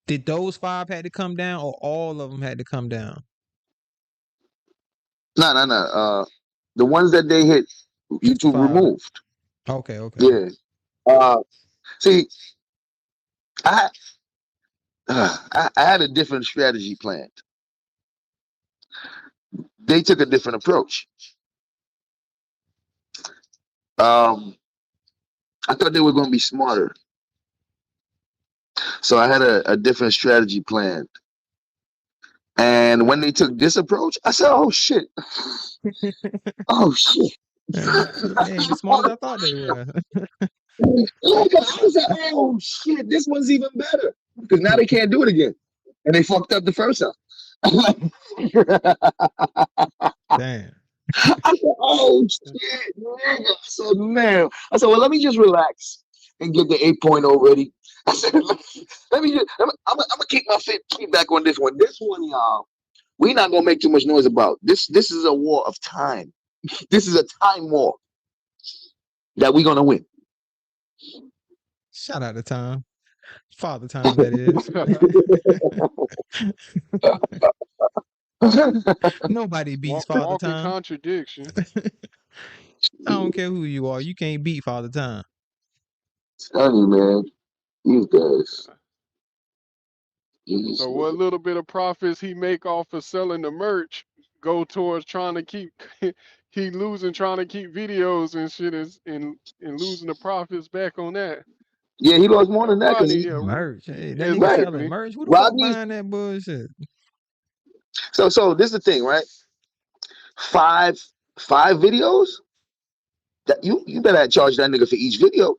S1: Did those 5 had to come down, or all of them had to come down?
S8: No. The ones that they hit, YouTube
S1: 5.
S8: removed.
S1: Okay.
S8: Yeah. See, I had a different strategy planned. They took a different approach. I thought they were going to be smarter. So I had a different strategy planned. And when they took this approach, I said, "Oh shit, oh shit."
S1: They ain't as smart as I thought they were.
S8: Look, I was like, "Oh shit, this one's even better," because now they can't do it again, and they fucked up the first time.
S1: Damn.
S8: I said, "Oh shit, nigga." I said, "Man," I said, "Well, let me just relax and get the 8.0 ready." I said, "Let me just, I'm gonna keep my feedback on this one. This one, y'all, we not gonna make too much noise about. This is a war of time. This is a time war that we're gonna win."
S1: Shout out to Tom. Father Time, that is. Nobody beats Father
S6: Walking
S1: Time.
S6: contradiction.
S1: I don't care who you are. You can't beat Father Time.
S8: Tell you, man, these guys.
S6: So what little bit of profits he make off of selling the merch go towards trying to keep he losing trying to keep videos and shit and losing the profits back on that.
S8: Yeah, he lost more than that because
S6: Rodney,
S1: Merch. Hey, that nigga
S6: exactly.
S1: selling merch. Who the fuck buying that bullshit?
S8: So this is the thing, right? Five videos. That you better charge that nigga for each video.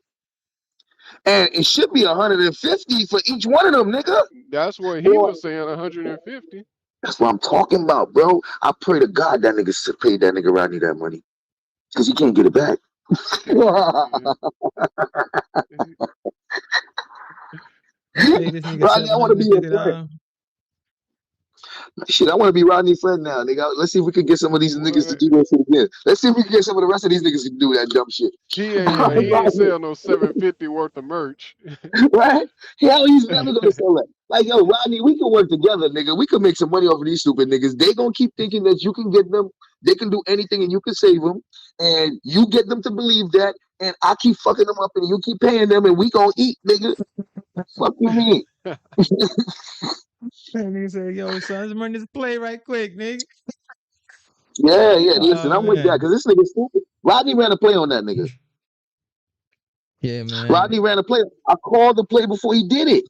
S8: And it should be 150 for each one of them, nigga.
S6: That's what he was saying, 150.
S8: That's what I'm talking about, bro. I pray to God that nigga paid that nigga Rodney that money. Because he can't get it back.
S1: Rodney,
S8: I want to be your friend. Shit, I want to be Rodney's friend now, nigga. Let's see if we can get some of these niggas to do that shit again. Let's see if we can get some of the rest of these niggas to do that dumb shit.
S6: He ain't sell no 750 worth of merch.
S8: Right? Hell, he's never gonna sell that. Like, yo, Rodney, we can work together, nigga. We can make some money off of these stupid niggas. They gonna keep thinking that you can get them, they can do anything and you can save them. And you get them to believe that, and I keep fucking them up and you keep paying them and we gonna eat, nigga. Fuck you mean?
S1: Nigga say, "Yo, son, let's run this play right quick, nigga."
S8: Yeah. Listen, I'm with that because this nigga stupid. Rodney ran a play on that nigga.
S1: Yeah, man.
S8: Rodney ran a play. I called the play before he did it.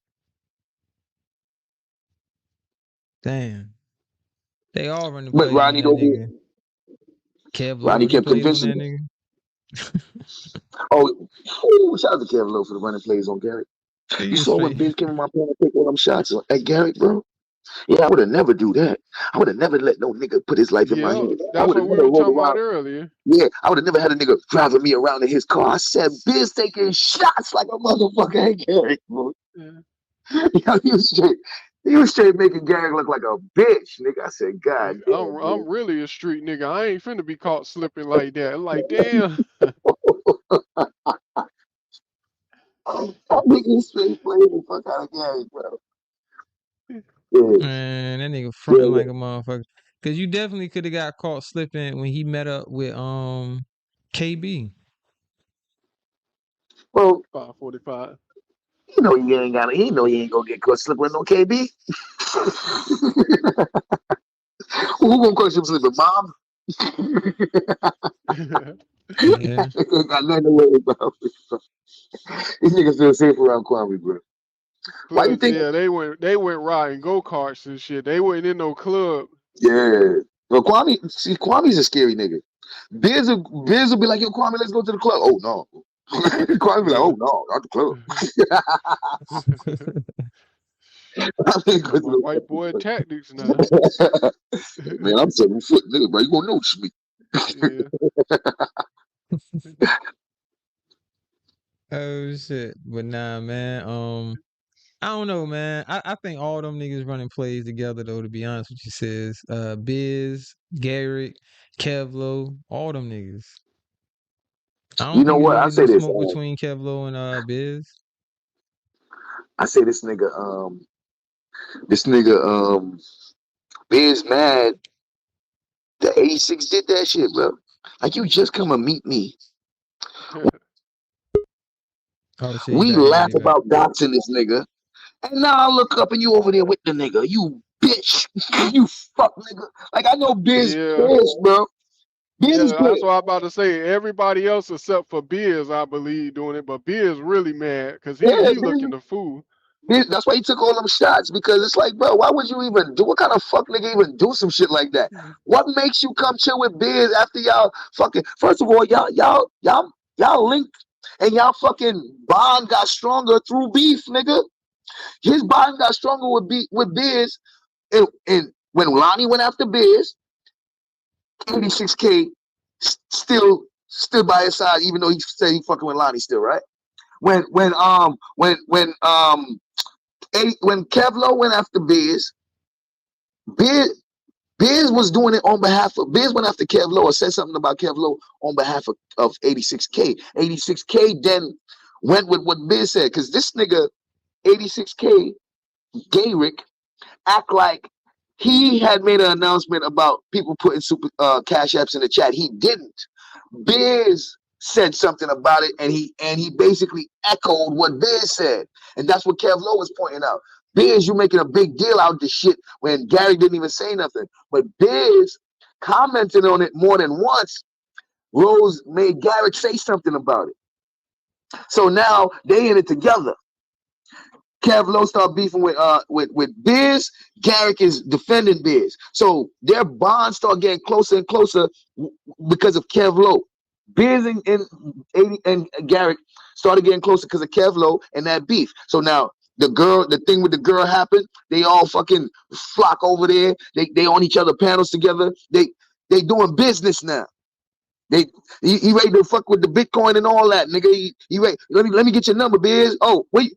S1: Damn. They all run the
S8: But
S1: plays
S8: Rodney
S1: on that
S8: don't
S1: nigga. Kev
S8: Rodney kept convincing
S1: that nigga.
S8: Oh, shout out to Kevin Lowe for the running plays on Garrett. You saw when Biz came in my pen and picked all them shots at Garrett, bro? Yeah, I would have never do that. I would have never let no nigga put his life in my hand.
S6: That's what we were talking about earlier.
S8: Yeah, I would have never had a nigga driving me around in his car. I said, Biz taking shots like a motherfucker at Garrett, bro. Yeah. Yo, he was straight making Garrett look like a bitch, nigga. I said, God damn.
S6: I'm really a street nigga. I ain't finna be caught slipping like that. Like, damn.
S8: I'm making straight play the fuck out of Garrett, bro.
S1: Yeah. Man, that nigga fronting like a motherfucker. Cause you definitely could have got caught slipping when he met up with KB.
S8: Well,
S6: 545.
S8: You know he ain't gonna get caught slipping with no KB. Who gonna catch him slipping? Mom?
S1: Yeah.
S8: Got nothing to worry about. These niggas feel safe around Kwame, bro. Why you think?
S6: Yeah, they went riding go-karts and shit. They weren't in no club.
S8: Yeah. Well, Kwame's a scary nigga. Biz will be like, yo, Kwame, let's go to the club. Oh no. Kwame be like, oh no, not the club.
S6: White boy tactics now.
S8: Man, I'm 7 foot, nigga, bro. You gonna notice me.
S1: Oh shit. But nah, man. I don't know, man. I think all them niggas running plays together though, to be honest with you, says Biz, Garrett, Kevlo, all them niggas. I don't
S8: you know what? I say this
S1: smoke between Kevlo and Biz.
S8: I say this nigga Biz mad that 86 did that shit, bro. Like, you just come and meet me.
S1: Oh, shit,
S8: we laugh about doxing this nigga, and now I look up and you over there with the nigga. You bitch. You fuck nigga. Like, I know Biz pissed, bro.
S6: That's what I'm about to say. Everybody else except for Biz, I believe, doing it, but Biz really mad because he looking the fool.
S8: That's why he took all them shots, because it's like, bro, why would you even do? What kind of fuck nigga even do some shit like that? What makes you come chill with Biz after y'all fucking? First of all, y'all linked, and y'all fucking bond got stronger through beef, nigga. His bond got stronger with Biz, and when Lonnie went after Biz, 86K still stood by his side, even though he said he fucking with Lonnie still, right? When Kevlo went after Biz was doing it on behalf of Biz went after Kevlo or said something about Kevlo on behalf of 86K. 86K then went with what Biz said, because this nigga 86K Gayrick act like he had made an announcement about people putting super cash apps in the chat. He didn't. Biz said something about it, and he basically echoed what Biz said, and that's what Kevlo was pointing out. Biz, you making a big deal out of this shit when Gary didn't even say nothing, but Biz commented on it more than once. Rose made Garrett say something about it, so now they in it together. Kevlo start beefing with Biz. Garrick is defending Biz, so their bonds start getting closer and closer because of Kevlo. Biz and Garrick started getting closer because of Kevlo and that beef. So now the thing with the girl happened. They all fucking flock over there. They on each other panels together. They doing business now. He ready to fuck with the Bitcoin and all that, nigga. He ready. Let me get your number, Biz. Oh wait,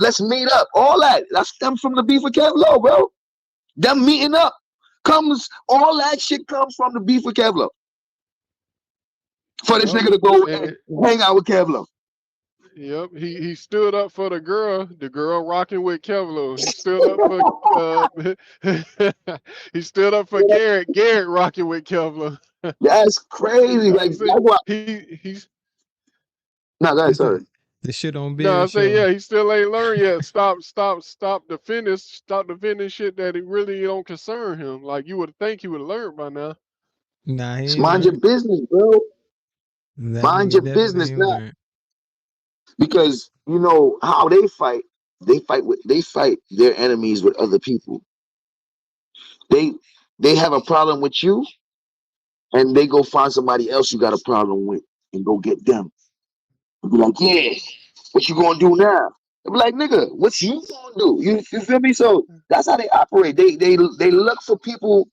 S8: let's meet up. All that stems from the beef with Kevlo, bro. Them meeting up all that shit comes from the beef with Kevlo. For this nigga to go and hang out with Kevlo.
S6: Yep, he stood up for the girl rocking with Kevlo. He stood up for he stood up for Garrett rocking with Kevlo.
S8: That's crazy. Like that's why
S6: he's
S8: no, go ahead, sorry.
S1: The shit on Biz.
S6: No, I say yeah, he still ain't learned yet. Stop defending shit that it really don't concern him. Like you would think he would have learned by now.
S1: Nah, he
S8: Just
S1: ain't
S8: mind your
S1: learned.
S8: business, bro.
S1: That
S8: Mind
S1: nigga
S8: your
S1: definitely
S8: business
S1: ain't
S8: now.
S1: learned.
S8: Because you know how they fight. They fight their enemies with other people. They have a problem with you, and they go find somebody else you got a problem with and go get them. And be like, yeah, what you gonna do now? They be like, nigga, what you gonna do? You feel me? So that's how they operate. They look for people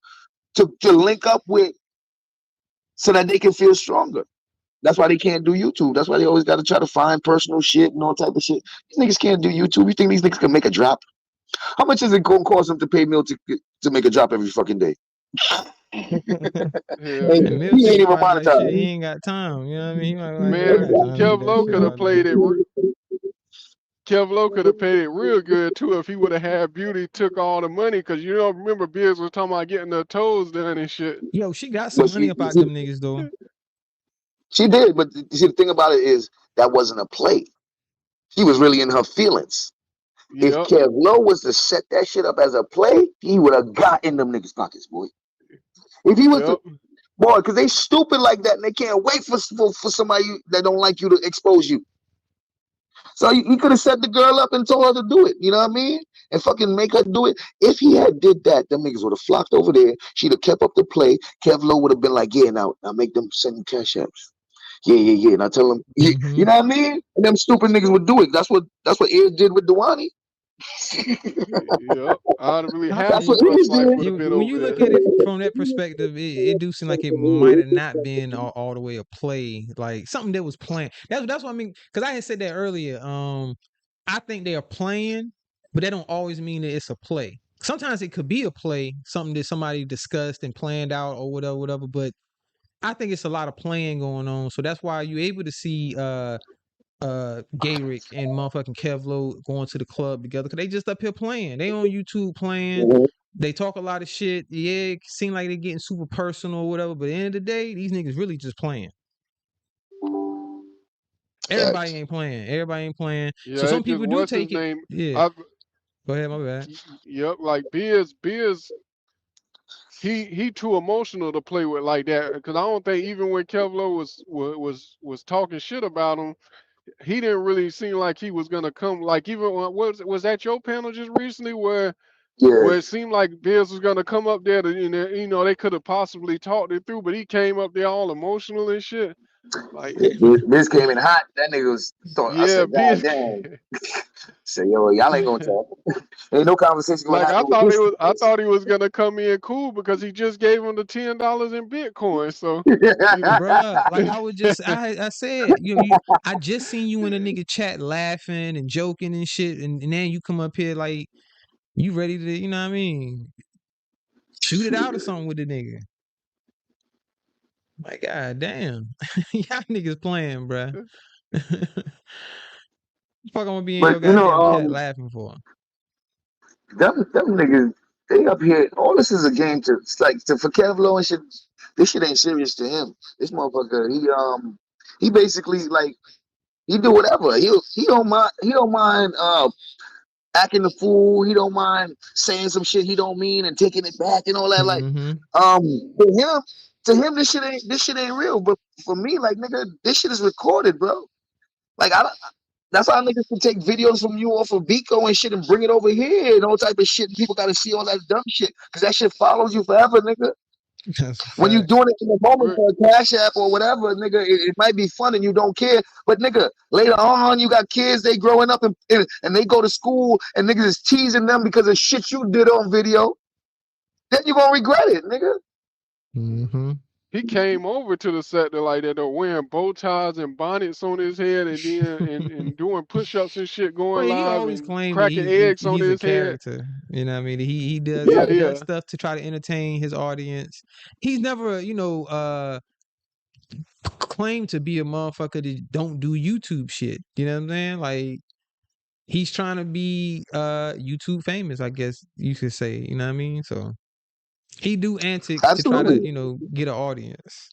S8: to link up with so that they can feel stronger. That's why they can't do YouTube. That's why they always got to try to find personal shit and all type of shit. These niggas can't do YouTube. You think these niggas can make a drop? How much is it going to cost them to pay Mill to make a drop every fucking day?
S6: Yeah,
S1: And Mill
S8: He
S1: think
S8: ain't even
S1: about that shit. He
S8: monetized.
S1: ain't got time. You know what I mean? He might like, I
S6: man,
S1: got time to do that
S6: Kevlo
S1: shit
S6: could have
S1: all
S6: played
S1: day.
S6: it. Kevlo could have paid it real good too if he would have had Beauty took all the money, because you don't remember Biz was talking about getting her toes done and shit.
S1: Yo, she got some
S8: But
S1: money up out them niggas though.
S8: she did. But you see, the thing about it is that wasn't a play. She was really in her feelings. If
S6: Yep.
S8: Kevlo was to set that shit up as a play, he would have got in them niggas' pockets, boy. If he was to, boy, because they stupid like that and they can't wait for somebody that don't like you to expose you. So he could have set the girl up and told her to do it. You know what I mean? And fucking make her do it. If he had did that, them niggas would have flocked over there. She'd have kept up the play. Kevlo would have been like, yeah, now make them send them cash apps. Yeah. And I tell them, you know what I mean? And them stupid niggas would do it. That's what Iz did with Dewani.
S6: Yep. I'd really
S8: That's
S6: half
S8: what
S6: of
S8: Iz
S6: life
S8: did.
S6: would have been
S1: When
S6: over
S1: you look
S6: there.
S1: at it from that perspective, it do seem like it might have not been all the way a play, like something that was planned. That's what I mean. Because I had said that earlier. I think they are playing, but that don't always mean that it's a play. Sometimes it could be a play, something that somebody discussed and planned out or whatever. But I think it's a lot of playing going on. So that's why you're able to see Gayrick and motherfucking Kevlo going to the club together, because they just up here playing. They on YouTube playing. They talk a lot of shit. Yeah, it seem like they're getting super personal or whatever. But at the end of the day, these niggas really just playing. Everybody ain't playing. Everybody ain't playing.
S6: Yeah,
S1: So some
S6: it's just
S1: people do
S6: what's his
S1: take it.
S6: name?
S1: Yeah. Go ahead, my bad.
S6: Yep, like Biz, he too emotional to play with like that. Because I don't think even when Kevlo was talking shit about him, he didn't really seem like he was gonna come. Like even when, was that your panel just recently where
S8: Yeah,
S6: it seemed like Biz was gonna come up there to you know they could have possibly talked it through, but he came up there all emotional and shit. Like
S8: Biz came in hot. That nigga was thought. I
S6: yeah,
S8: said, God
S6: Biz.
S8: damn. Say, yo, y'all ain't gonna talk. Ain't no conversation gonna
S6: Like
S8: happen with this.
S6: I thought he was gonna come in cool because he just gave him the $10 in Bitcoin. So you know,
S1: Bruh, like I was just I said, I just seen you in a nigga chat laughing and joking and shit, and then you come up here like you ready to, you know what I mean, shoot it out or something with the nigga. Like, god damn. Y'all niggas playing, bruh. Fuck, I'm gonna be in
S8: But
S1: your goddamn chat laughing for.
S8: them niggas, they up here. All this is a game to it's like for Kevlo and shit. This shit ain't serious to him. This motherfucker, he basically like he do whatever. He don't mind acting the fool. He don't mind saying some shit he don't mean and taking it back and all that. Like to him this shit ain't real. But for me, like nigga, this shit is recorded, bro. Like that's how niggas can take videos from you off of Vico and shit and bring it over here and all type of shit. People gotta see all that dumb shit because that shit follows you forever, nigga. When you doing it in the moment for a Cash App or whatever, nigga, it might be fun and you don't care. But nigga, later on, you got kids, they growing up and they go to school and niggas is teasing them because of shit you did on video. Then you gonna regret it, nigga.
S6: He came over to the sector like that, though, wearing bow ties and bonnets on his head, and then and doing push-ups and shit, going
S1: Well, he
S6: live
S1: always
S6: and
S1: claimed that
S6: cracking eggs on
S1: he's a
S6: his head.
S1: character. You know what I mean? He does
S6: Yeah.
S1: stuff to try to entertain his audience. He's never, claimed to be a motherfucker that don't do YouTube shit. You know what I'm saying? Like he's trying to be YouTube famous, I guess you could say. You know what I mean? So he do antics to try to, get an audience.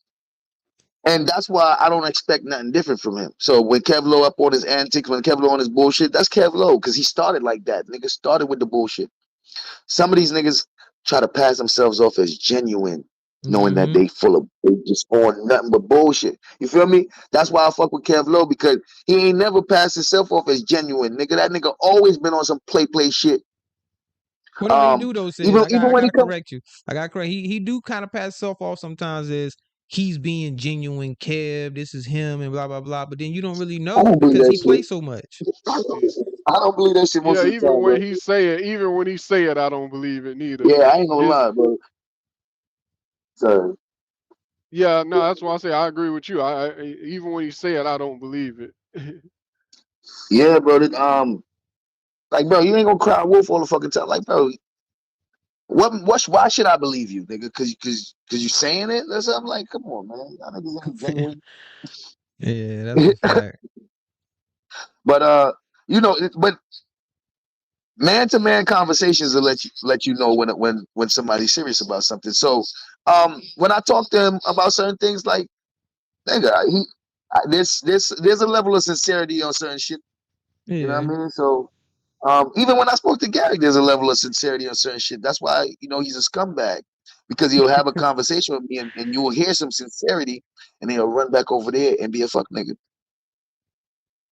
S8: And that's why I don't expect nothing different from him. So when Kevlo up on his antics, when Kevlo on his bullshit, that's Kevlo because he started like that. Niggas started with the bullshit. Some of these niggas try to pass themselves off as genuine, knowing that they just on nothing but bullshit. You feel me? That's why I fuck with Kevlo because he ain't never passed himself off as genuine. Nigga, that nigga always been on some play shit.
S1: What he do though, Sid? I gotta correct you. I gotta correct. He do kind of pass himself off sometimes as he's being genuine, Kev. This is him and blah blah blah. But then you don't really know because he plays so much.
S8: I don't believe that shit most of the time.
S6: Even when he say it, I don't believe it neither.
S8: Yeah, I ain't gonna lie, bro. Sorry.
S6: Yeah, no, that's why I say I agree with you. I even when he say it, I don't believe it.
S8: Yeah, bro. Like, bro, you ain't gonna cry wolf all the fucking time. Like, bro, why should I believe you, nigga? Cause you saying it? That's I'm like, come on, man. Y'all niggas ain't genuine.
S1: Yeah, that's a fact.
S8: But but man-to-man conversations will let you know when somebody's serious about something. So when I talk to him about certain things, like nigga, there's a level of sincerity on certain shit.
S1: Yeah.
S8: You know what I mean? So even when I spoke to Gary, there's a level of sincerity on certain shit. That's why he's a scumbag because he'll have a conversation with me and you will hear some sincerity and he'll run back over there and be a fuck nigga.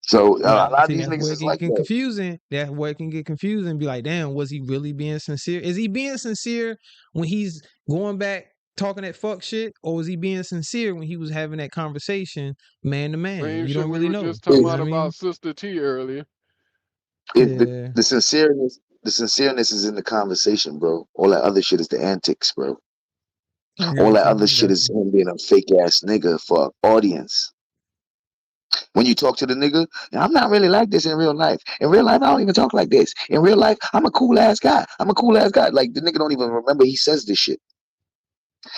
S8: So a lot of these niggas is like that.
S1: Confusing. That's where it can get confusing and be like, damn, was he really being sincere? Is he being sincere when he's going back talking that fuck shit, or was he being sincere when he was having that conversation man to man?
S6: Same
S1: you
S6: shit
S1: don't really know.
S6: Just talking about Sister T earlier.
S8: The sincereness is in the conversation, bro. All that other shit is the antics, bro. All that other shit is him being a fake ass nigga for audience. When you talk to the nigga, I'm not really like this in real life. In real life, I don't even talk like this. In real life, I'm a cool ass guy. Like the nigga don't even remember he says this shit.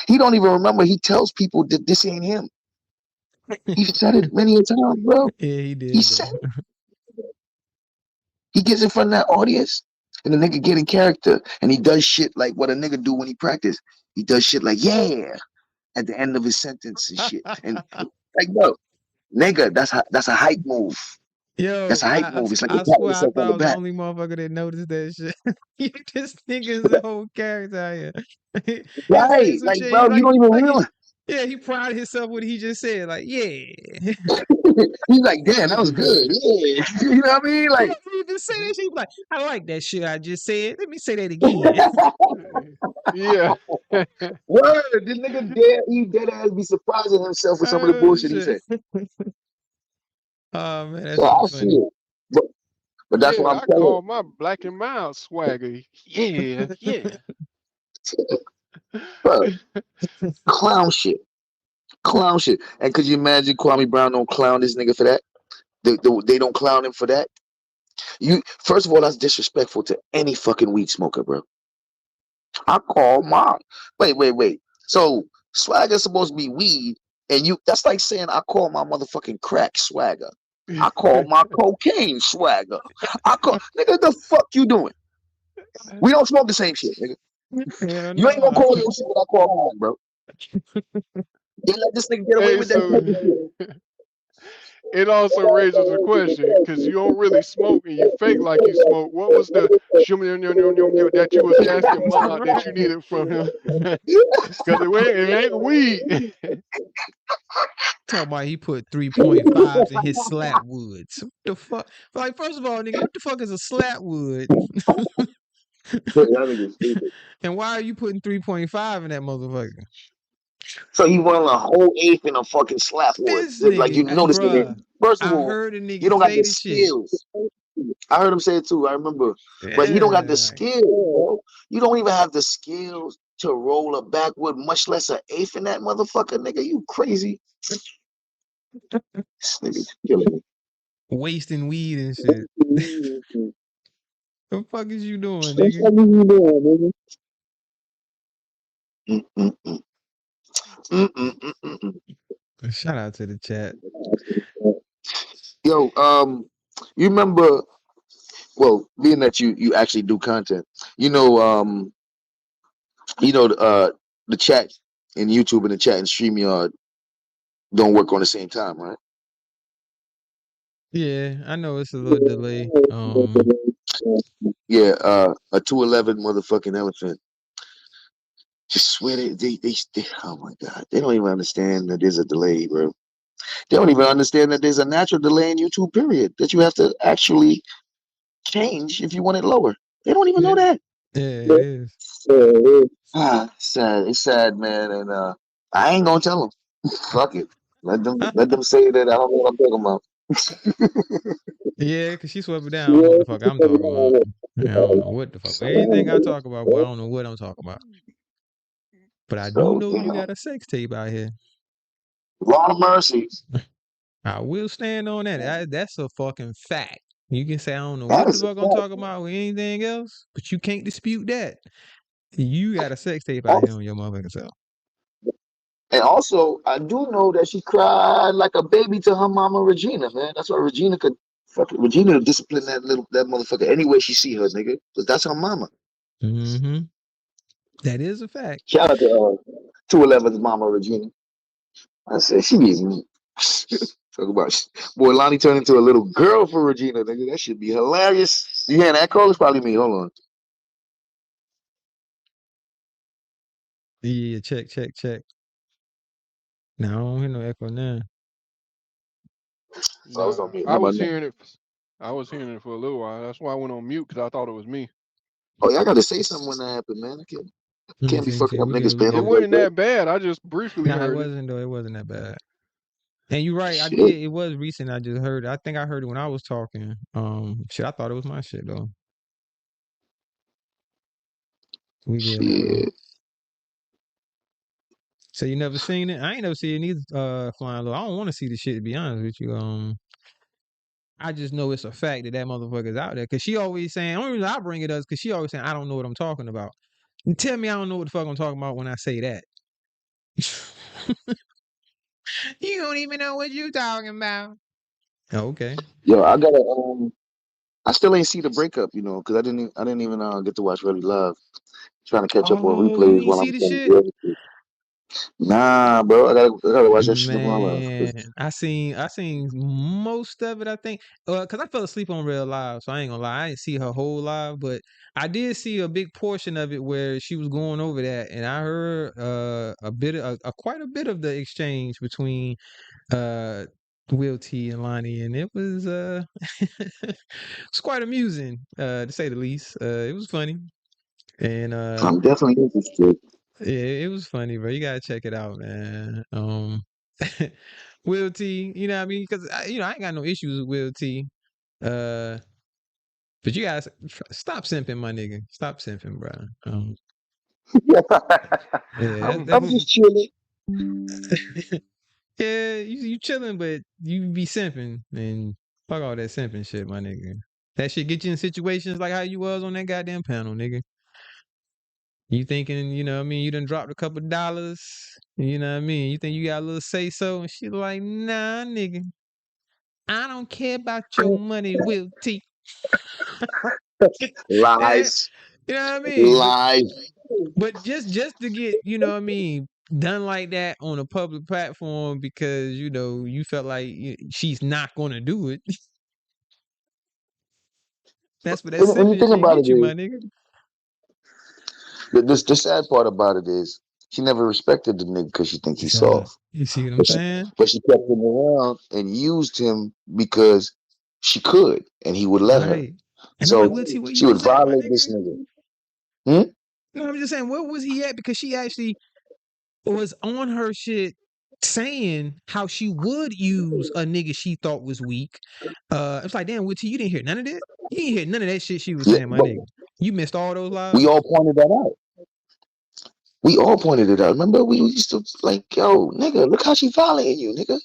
S8: He don't even remember he tells people that this ain't him. He said it many a time, bro.
S1: Yeah, he did.
S8: He said it. He gets in front of that audience and the nigga get in character and he does shit like what a nigga do when he practice. He does shit like, yeah, at the end of his sentence and shit. And like, bro, nigga, that's a hype move.
S1: Yo,
S8: that's a hype move. It's like
S1: I swear I thought I was the only motherfucker that noticed that shit. This nigga's a whole character out here.
S8: Right, like, bro, you don't even realize.
S1: Yeah, he prided himself what he just said. Like, yeah.
S8: He's like, damn, that was good. Yeah. You know what I mean? Like,
S1: You even say that shit, like, I like that shit I just said. Let me say that again.
S6: Yeah.
S8: word, this nigga he dead ass be surprising himself with some of the
S1: Oh,
S8: bullshit he
S1: shit.
S8: said.
S1: Oh, man, that
S8: So
S1: shit
S8: I see
S1: funny.
S8: it. But that's what
S6: Yeah,
S8: I'm
S6: I
S8: telling
S6: call my black and mild swagger. Yeah, yeah.
S8: you. Bro, clown shit. Clown shit. And could you imagine Kwame Brown don't clown this nigga for that? They don't clown him for that? First of all, that's disrespectful to any fucking weed smoker, bro. I call mom. Wait. So swagger's supposed to be weed, and that's like saying I call my motherfucking crack swagger. I call my cocaine swagger. I call nigga, the fuck you doing? We don't smoke the same shit, nigga.
S1: Hell
S8: You ain't gonna
S1: nah.
S8: call your shit what I call mine, bro. They let this nigga get away
S6: Hey,
S8: with that
S6: so
S8: shit.
S6: it also raises a question because you don't really smoke and you fake like you smoke. What was the that you was asking Ma that you needed from him? Because it ain't weed.
S1: Talking about he put 3.5s in his slap woods. What the fuck? Like, first of all, nigga, what the fuck is a slap wood?
S8: That nigga stupid.
S1: And why are you putting 3.5 in that motherfucker?
S8: So he wanted a whole eighth in a fucking slap wood.
S1: This
S8: Like, you
S1: nigga,
S8: notice, nigga.
S1: bruh.
S8: First of
S1: I
S8: all,
S1: heard a
S8: you
S1: nigga
S8: don't got
S1: say
S8: the
S1: the shit.
S8: skills. I heard him say it too. I remember. But he don't got the
S1: Yeah.
S8: skills, bro. You don't even have the skills to roll a backwood, much less an eighth in that motherfucker, nigga. You crazy. This nigga's killing me.
S1: Wasting weed and shit. The fuck is you doing,
S8: What the
S1: nigga?
S8: fuck are you doing, nigga?
S1: Shout out to the chat.
S8: Yo, you remember? Well, being that you actually do content, the chat in YouTube and the chat in StreamYard don't work on the same time, right?
S1: Yeah, I know it's a little delay.
S8: Yeah, a 211 motherfucking elephant. Just swear they oh my god, they don't even understand that there's a delay, bro. They don't even understand that there's a natural delay in YouTube, period, that you have to actually change if you want it lower. They don't even know
S1: Yeah,
S8: that.
S1: it is.
S8: Sad. It's sad, man, and I ain't gonna tell them. Fuck it. Let them say that I don't know what I'm talking about.
S1: Yeah, because she swept it down. I don't know what the fuck I'm talking about. I don't know what the fuck. Anything I talk about, boy, I don't know what I'm talking about. But I do
S8: So,
S1: know you got a sex tape out here.
S8: Lord of mercy.
S1: I will stand on that. That's a fucking fact. You can say I don't know
S8: That
S1: what the
S8: is a
S1: fuck I'm
S8: fact.
S1: talking about or anything else, but you can't dispute that. You got a sex tape out here on your motherfucking self.
S8: And also, I do know that she cried like a baby to her mama Regina, man. That's why Regina could Regina discipline that motherfucker any way she see her, nigga. Because that's her mama.
S1: Mm-hmm. That is a fact.
S8: Shout out to 211's mama Regina. I said she be talk about boy Lonnie turned into a little girl for Regina, nigga. That should be hilarious. You hear that call? It's probably me. Hold on.
S1: Yeah, check. No, I don't hear no echo now.
S8: So I was on
S6: Nah,
S8: mute.
S6: I
S8: How about
S6: was
S8: now?
S6: hearing it. I was hearing it for a little while. That's why I went on mute because I thought it was me.
S8: Oh yeah, I gotta say something when that happened, man. I can't be fucking up
S1: We
S8: niggas
S1: good.
S8: paying
S6: It
S8: over like
S6: wasn't
S8: that.
S6: that bad. I just briefly
S1: Nah, it
S6: heard it.
S1: wasn't though. It wasn't that bad. And you're right. I
S8: Shit.
S1: did. It was recent. I just heard it. I think I heard it when I was talking. Shit. I thought it was my shit though. We good now though.
S8: Shit.
S1: So you never seen it? I ain't never seen it either. Flying Low. I don't want to see the shit to be honest with you. I just know it's a fact that motherfucker's out there. Cause she always saying. Only reason I bring it up is cause she always saying I don't know what I'm talking about. And tell me I don't know what the fuck I'm talking about when I say that. You don't even know what you talking about. Oh, okay.
S8: Yo, I still ain't see the breakup, because I didn't even get to watch Really Love. Trying to catch up on
S1: Oh, you
S8: replays
S1: ain't
S8: while
S1: see
S8: I'm
S1: the
S8: trying
S1: shit?
S8: to do it. Nah, bro, I gotta watch that shit tomorrow.
S1: Man, I seen most of it, I think. Cause I fell asleep on Real Live, so I ain't gonna lie. I didn't see her whole live, but I did see a big portion of it where she was going over that, and I heard quite a bit of the exchange between Will T and Lonnie, and it was it's quite amusing, to say the least. It was funny, and
S8: I'm definitely interested.
S1: yeah, it was funny, bro. You gotta check it out, man. Will T, you know what I mean? Because I ain't got no issues with Will T. But you guys stop simping, my nigga. Stop simping, bro. Yeah,
S8: I'm just chilling.
S1: yeah, you chilling, but you be simping, and fuck all that simping shit, my nigga. That shit get you in situations like how you was on that goddamn panel, nigga. You thinking, you know what I mean, you done dropped a couple dollars, you know what I mean? You think you got a little say so, and she like, nah, nigga. I don't care about your money, Will T.
S8: Lies.
S1: You know what I mean?
S8: Lies.
S1: But just to get, you know what I mean, done like that on a public platform because, you felt like she's not going to do it. That's what that
S8: When you
S1: simping
S8: think
S1: shit
S8: about
S1: get
S8: it,
S1: you, my nigga.
S8: the sad part about it is she never respected the nigga because she thinks he's soft.
S1: You see what I'm saying?
S8: But she kept him around and used him because she could, and he would let her.
S1: Right. And I'm
S8: So
S1: like, Will T, where
S8: she
S1: you
S8: would
S1: was at, my
S8: violate this
S1: nigga?
S8: nigga.
S1: No, I'm just saying, where was he at? Because she actually was on her shit saying how she would use a nigga she thought was weak. It's like, damn, Will T, you didn't hear none of that? You didn't hear none of that shit she was
S8: Yeah,
S1: saying, my
S8: but
S1: nigga. You missed all those lives?
S8: we all pointed that out. We all pointed it out. Remember, we used to like, yo, nigga, look how she violating you, nigga.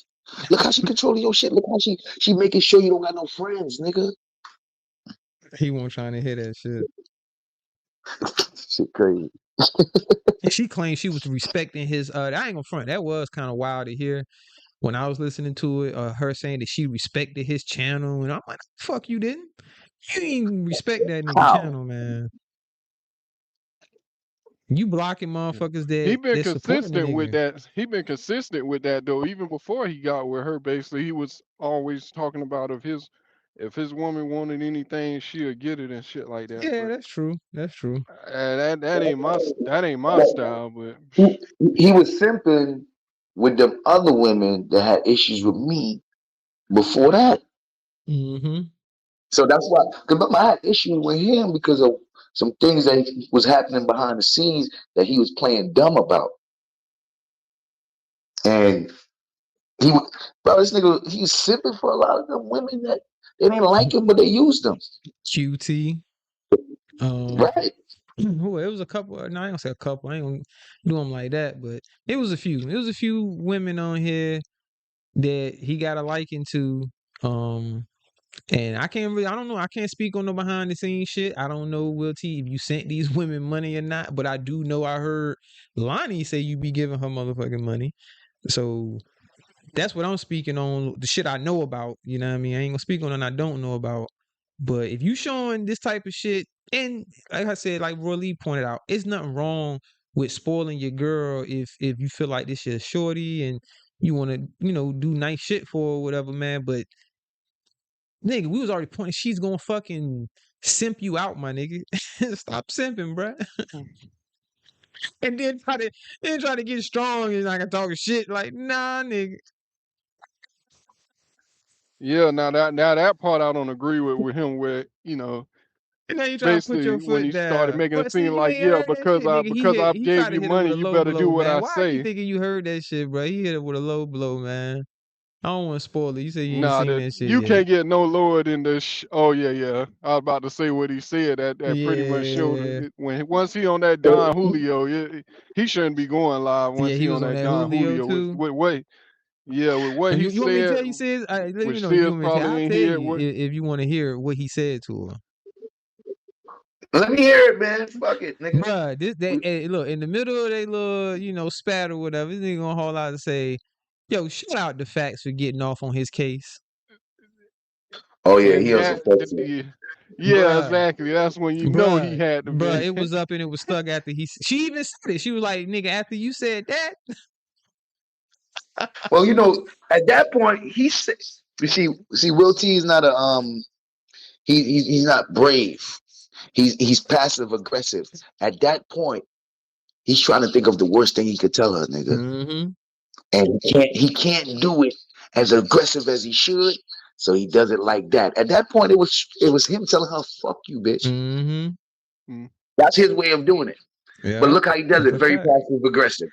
S8: Look how she controlling your shit. Look how she making sure you don't got no friends, nigga.
S1: He won't trying to hear that shit.
S8: Shit crazy.
S1: And she claimed she was respecting his I ain't gonna front. That was kind of wild to hear when I was listening to it, her saying that she respected his channel, and I'm like, fuck you didn't. You didn't respect that nigga
S8: How?
S1: channel, man. You blocking motherfuckers
S6: He
S1: that
S6: been
S1: supporting the
S6: consistent with
S1: nigga.
S6: that. He been consistent with that though. Even before he got with her, basically, he was always talking about if his woman wanted anything, she'll get it and shit like that.
S1: Yeah,
S6: But
S1: that's true. That's true.
S6: that ain't my style. But
S8: He was simping with them other women that had issues with me before that.
S1: Mm-hmm.
S8: So that's why, because I had issues with him because of some things that was happening behind the scenes that he was playing dumb about. And this nigga, he's simping for a lot of them women that they didn't like him, but they used him.
S1: QT.
S8: Right.
S1: Well, it was a couple. No, I ain't gonna say a couple. I ain't gonna do them like that, but it was a few. It was a few women on here that he got a liking to. And I don't know. I can't speak on the behind the scenes shit. I don't know, Will T, if you sent these women money or not, but I do know I heard Lonnie say you be giving her motherfucking money. So that's what I'm speaking on. The shit I know about, you know what I mean? I ain't gonna speak on it I don't know about. But if you showing this type of shit, and like I said, like Roy Lee pointed out, it's nothing wrong with spoiling your girl if you feel like this shit is shorty and you want to, do nice shit for her or whatever, man. But nigga, we was already pointing. She's gonna fucking simp you out, my nigga. Stop simping, bruh. And then try to get strong and like talking shit. Like, nah, nigga.
S6: yeah, now that part I don't agree with him. Where
S1: And now you try to put your
S6: basically when
S1: foot
S6: he started
S1: down.
S6: making it
S1: But see,
S6: seem
S1: you
S6: like,
S1: ain't
S6: yeah,
S1: heard that shit, nigga.
S6: because I
S1: He
S6: gave you
S1: tried to hit her with
S6: money,
S1: a
S6: you
S1: low
S6: better do
S1: blow,
S6: what
S1: man.
S6: I
S1: Why are you
S6: say.
S1: thinking you heard that shit, bro? He hit it with a low blow, man. I don't want to spoil it. You said you ain't
S6: Nah,
S1: seen
S6: that
S1: that shit
S6: you
S1: yet.
S6: can't get no lower than the. Oh yeah. I was about to say what he said. That pretty much showed
S1: Yeah.
S6: it. Once he on that Don Julio, he shouldn't be going live.
S1: Yeah,
S6: Once
S1: he
S6: he
S1: was
S6: on
S1: on
S6: that
S1: that
S6: Don
S1: Julio
S6: Julio with
S1: too.
S6: what with what
S1: And
S6: he
S1: you want me to
S6: said,
S1: tell you, sis? Let me
S6: which
S1: know if you
S6: Sis
S1: want me to tell.
S6: probably
S1: I'll
S6: ain't
S1: tell
S6: hear
S1: you
S6: what.
S1: if you want to hear what he said to her.
S8: Let me hear it, man. Fuck it, nigga.
S1: Bruh, hey, look, in the middle of they little, spat or whatever, this nigga gonna haul out and say, yo, shout out the facts for getting off on his case.
S8: Oh yeah,
S6: And
S8: he was
S6: that,
S8: affected.
S6: yeah,
S1: Bruh,
S6: exactly. That's when you know he had to
S1: bruh,
S6: be.
S1: it was up and it was stuck after she even said it. She was like, nigga, after you said that.
S8: Well, at that point, he said, see, Will T is not he's not brave. He's passive aggressive. At that point, he's trying to think of the worst thing he could tell her, nigga,
S1: Mm-hmm.
S8: and he can't do it as aggressive as he should. So he does it like that. At that point, it was him telling her, "Fuck you, bitch."
S1: Mm-hmm.
S8: That's his way of doing it.
S1: Yeah.
S8: But look how he does
S1: That's
S8: it.
S1: a
S8: Very
S1: fact.
S8: passive aggressive.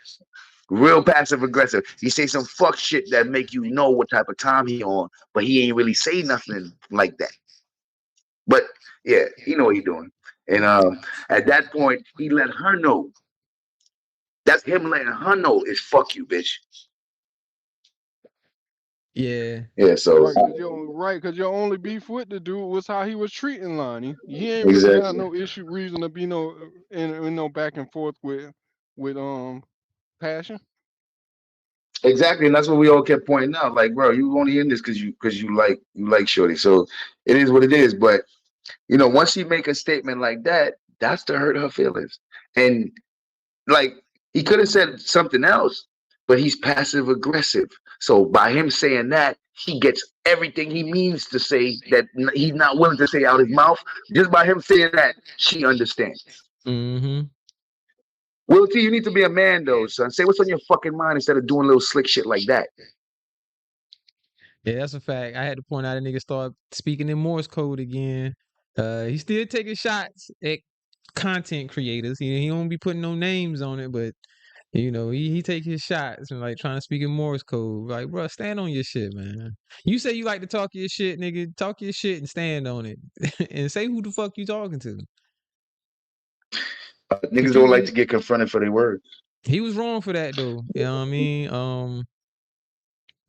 S8: Real passive aggressive. He say some fuck shit that make you know what type of time he on, but he ain't really say nothing like that. But yeah, he know what he doing. And at that point, he let her know. That's him letting her know is fuck you, bitch.
S1: Yeah.
S8: Yeah, so
S6: Right, cause your only beef with the dude was how he was treating Lonnie. He ain't really had
S8: exactly.
S6: no reason to be in no back and forth with Passion.
S8: Exactly, and that's what we all kept pointing out. Like, bro, you only in this because you like Shorty. So it is what it is. But once she make a statement like that, that's to hurt her feelings. And like he could have said something else, but he's passive aggressive. So by him saying that, he gets everything he means to say that he's not willing to say out his mouth. Just by him saying that, she understands.
S1: Mm-hmm.
S8: Will T, you need to be a man though, son. Say what's on your fucking mind instead of doing little slick shit like that.
S1: Yeah, that's a fact. I had to point out a nigga start speaking in Morse code again. He still taking shots at content creators. He don't be putting no names on it, but he take his shots and like trying to speak in Morse code. Like, bro, stand on your shit, man. You say you like to talk your shit, nigga. Talk your shit and stand on it, and say who the fuck you talking to.
S8: Niggas don't like to get confronted for their words.
S1: He was wrong for that though. You know what I mean?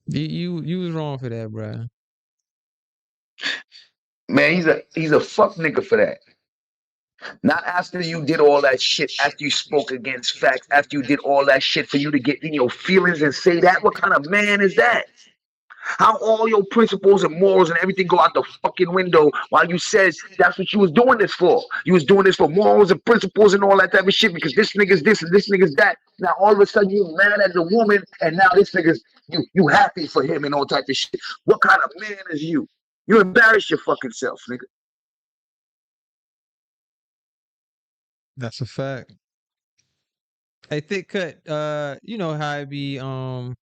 S1: You was wrong for that, bro.
S8: Man, he's a fuck nigga for that. Not after you did all that shit, after you spoke against facts, after you did all that shit for you to get in your feelings and say that. What kind of man is that? How all your principles and morals and everything go out the fucking window while you said that's what you was doing this for. You was doing this for morals and principles and all that type of shit because this nigga's this and this nigga's that. Now all of a sudden you mad at the woman and now this nigga's you happy for him and all type of shit. What kind of man is you? You embarrass your fucking self, nigga.
S1: That's a fact. Hey, Thick Cut, you know how it be, you know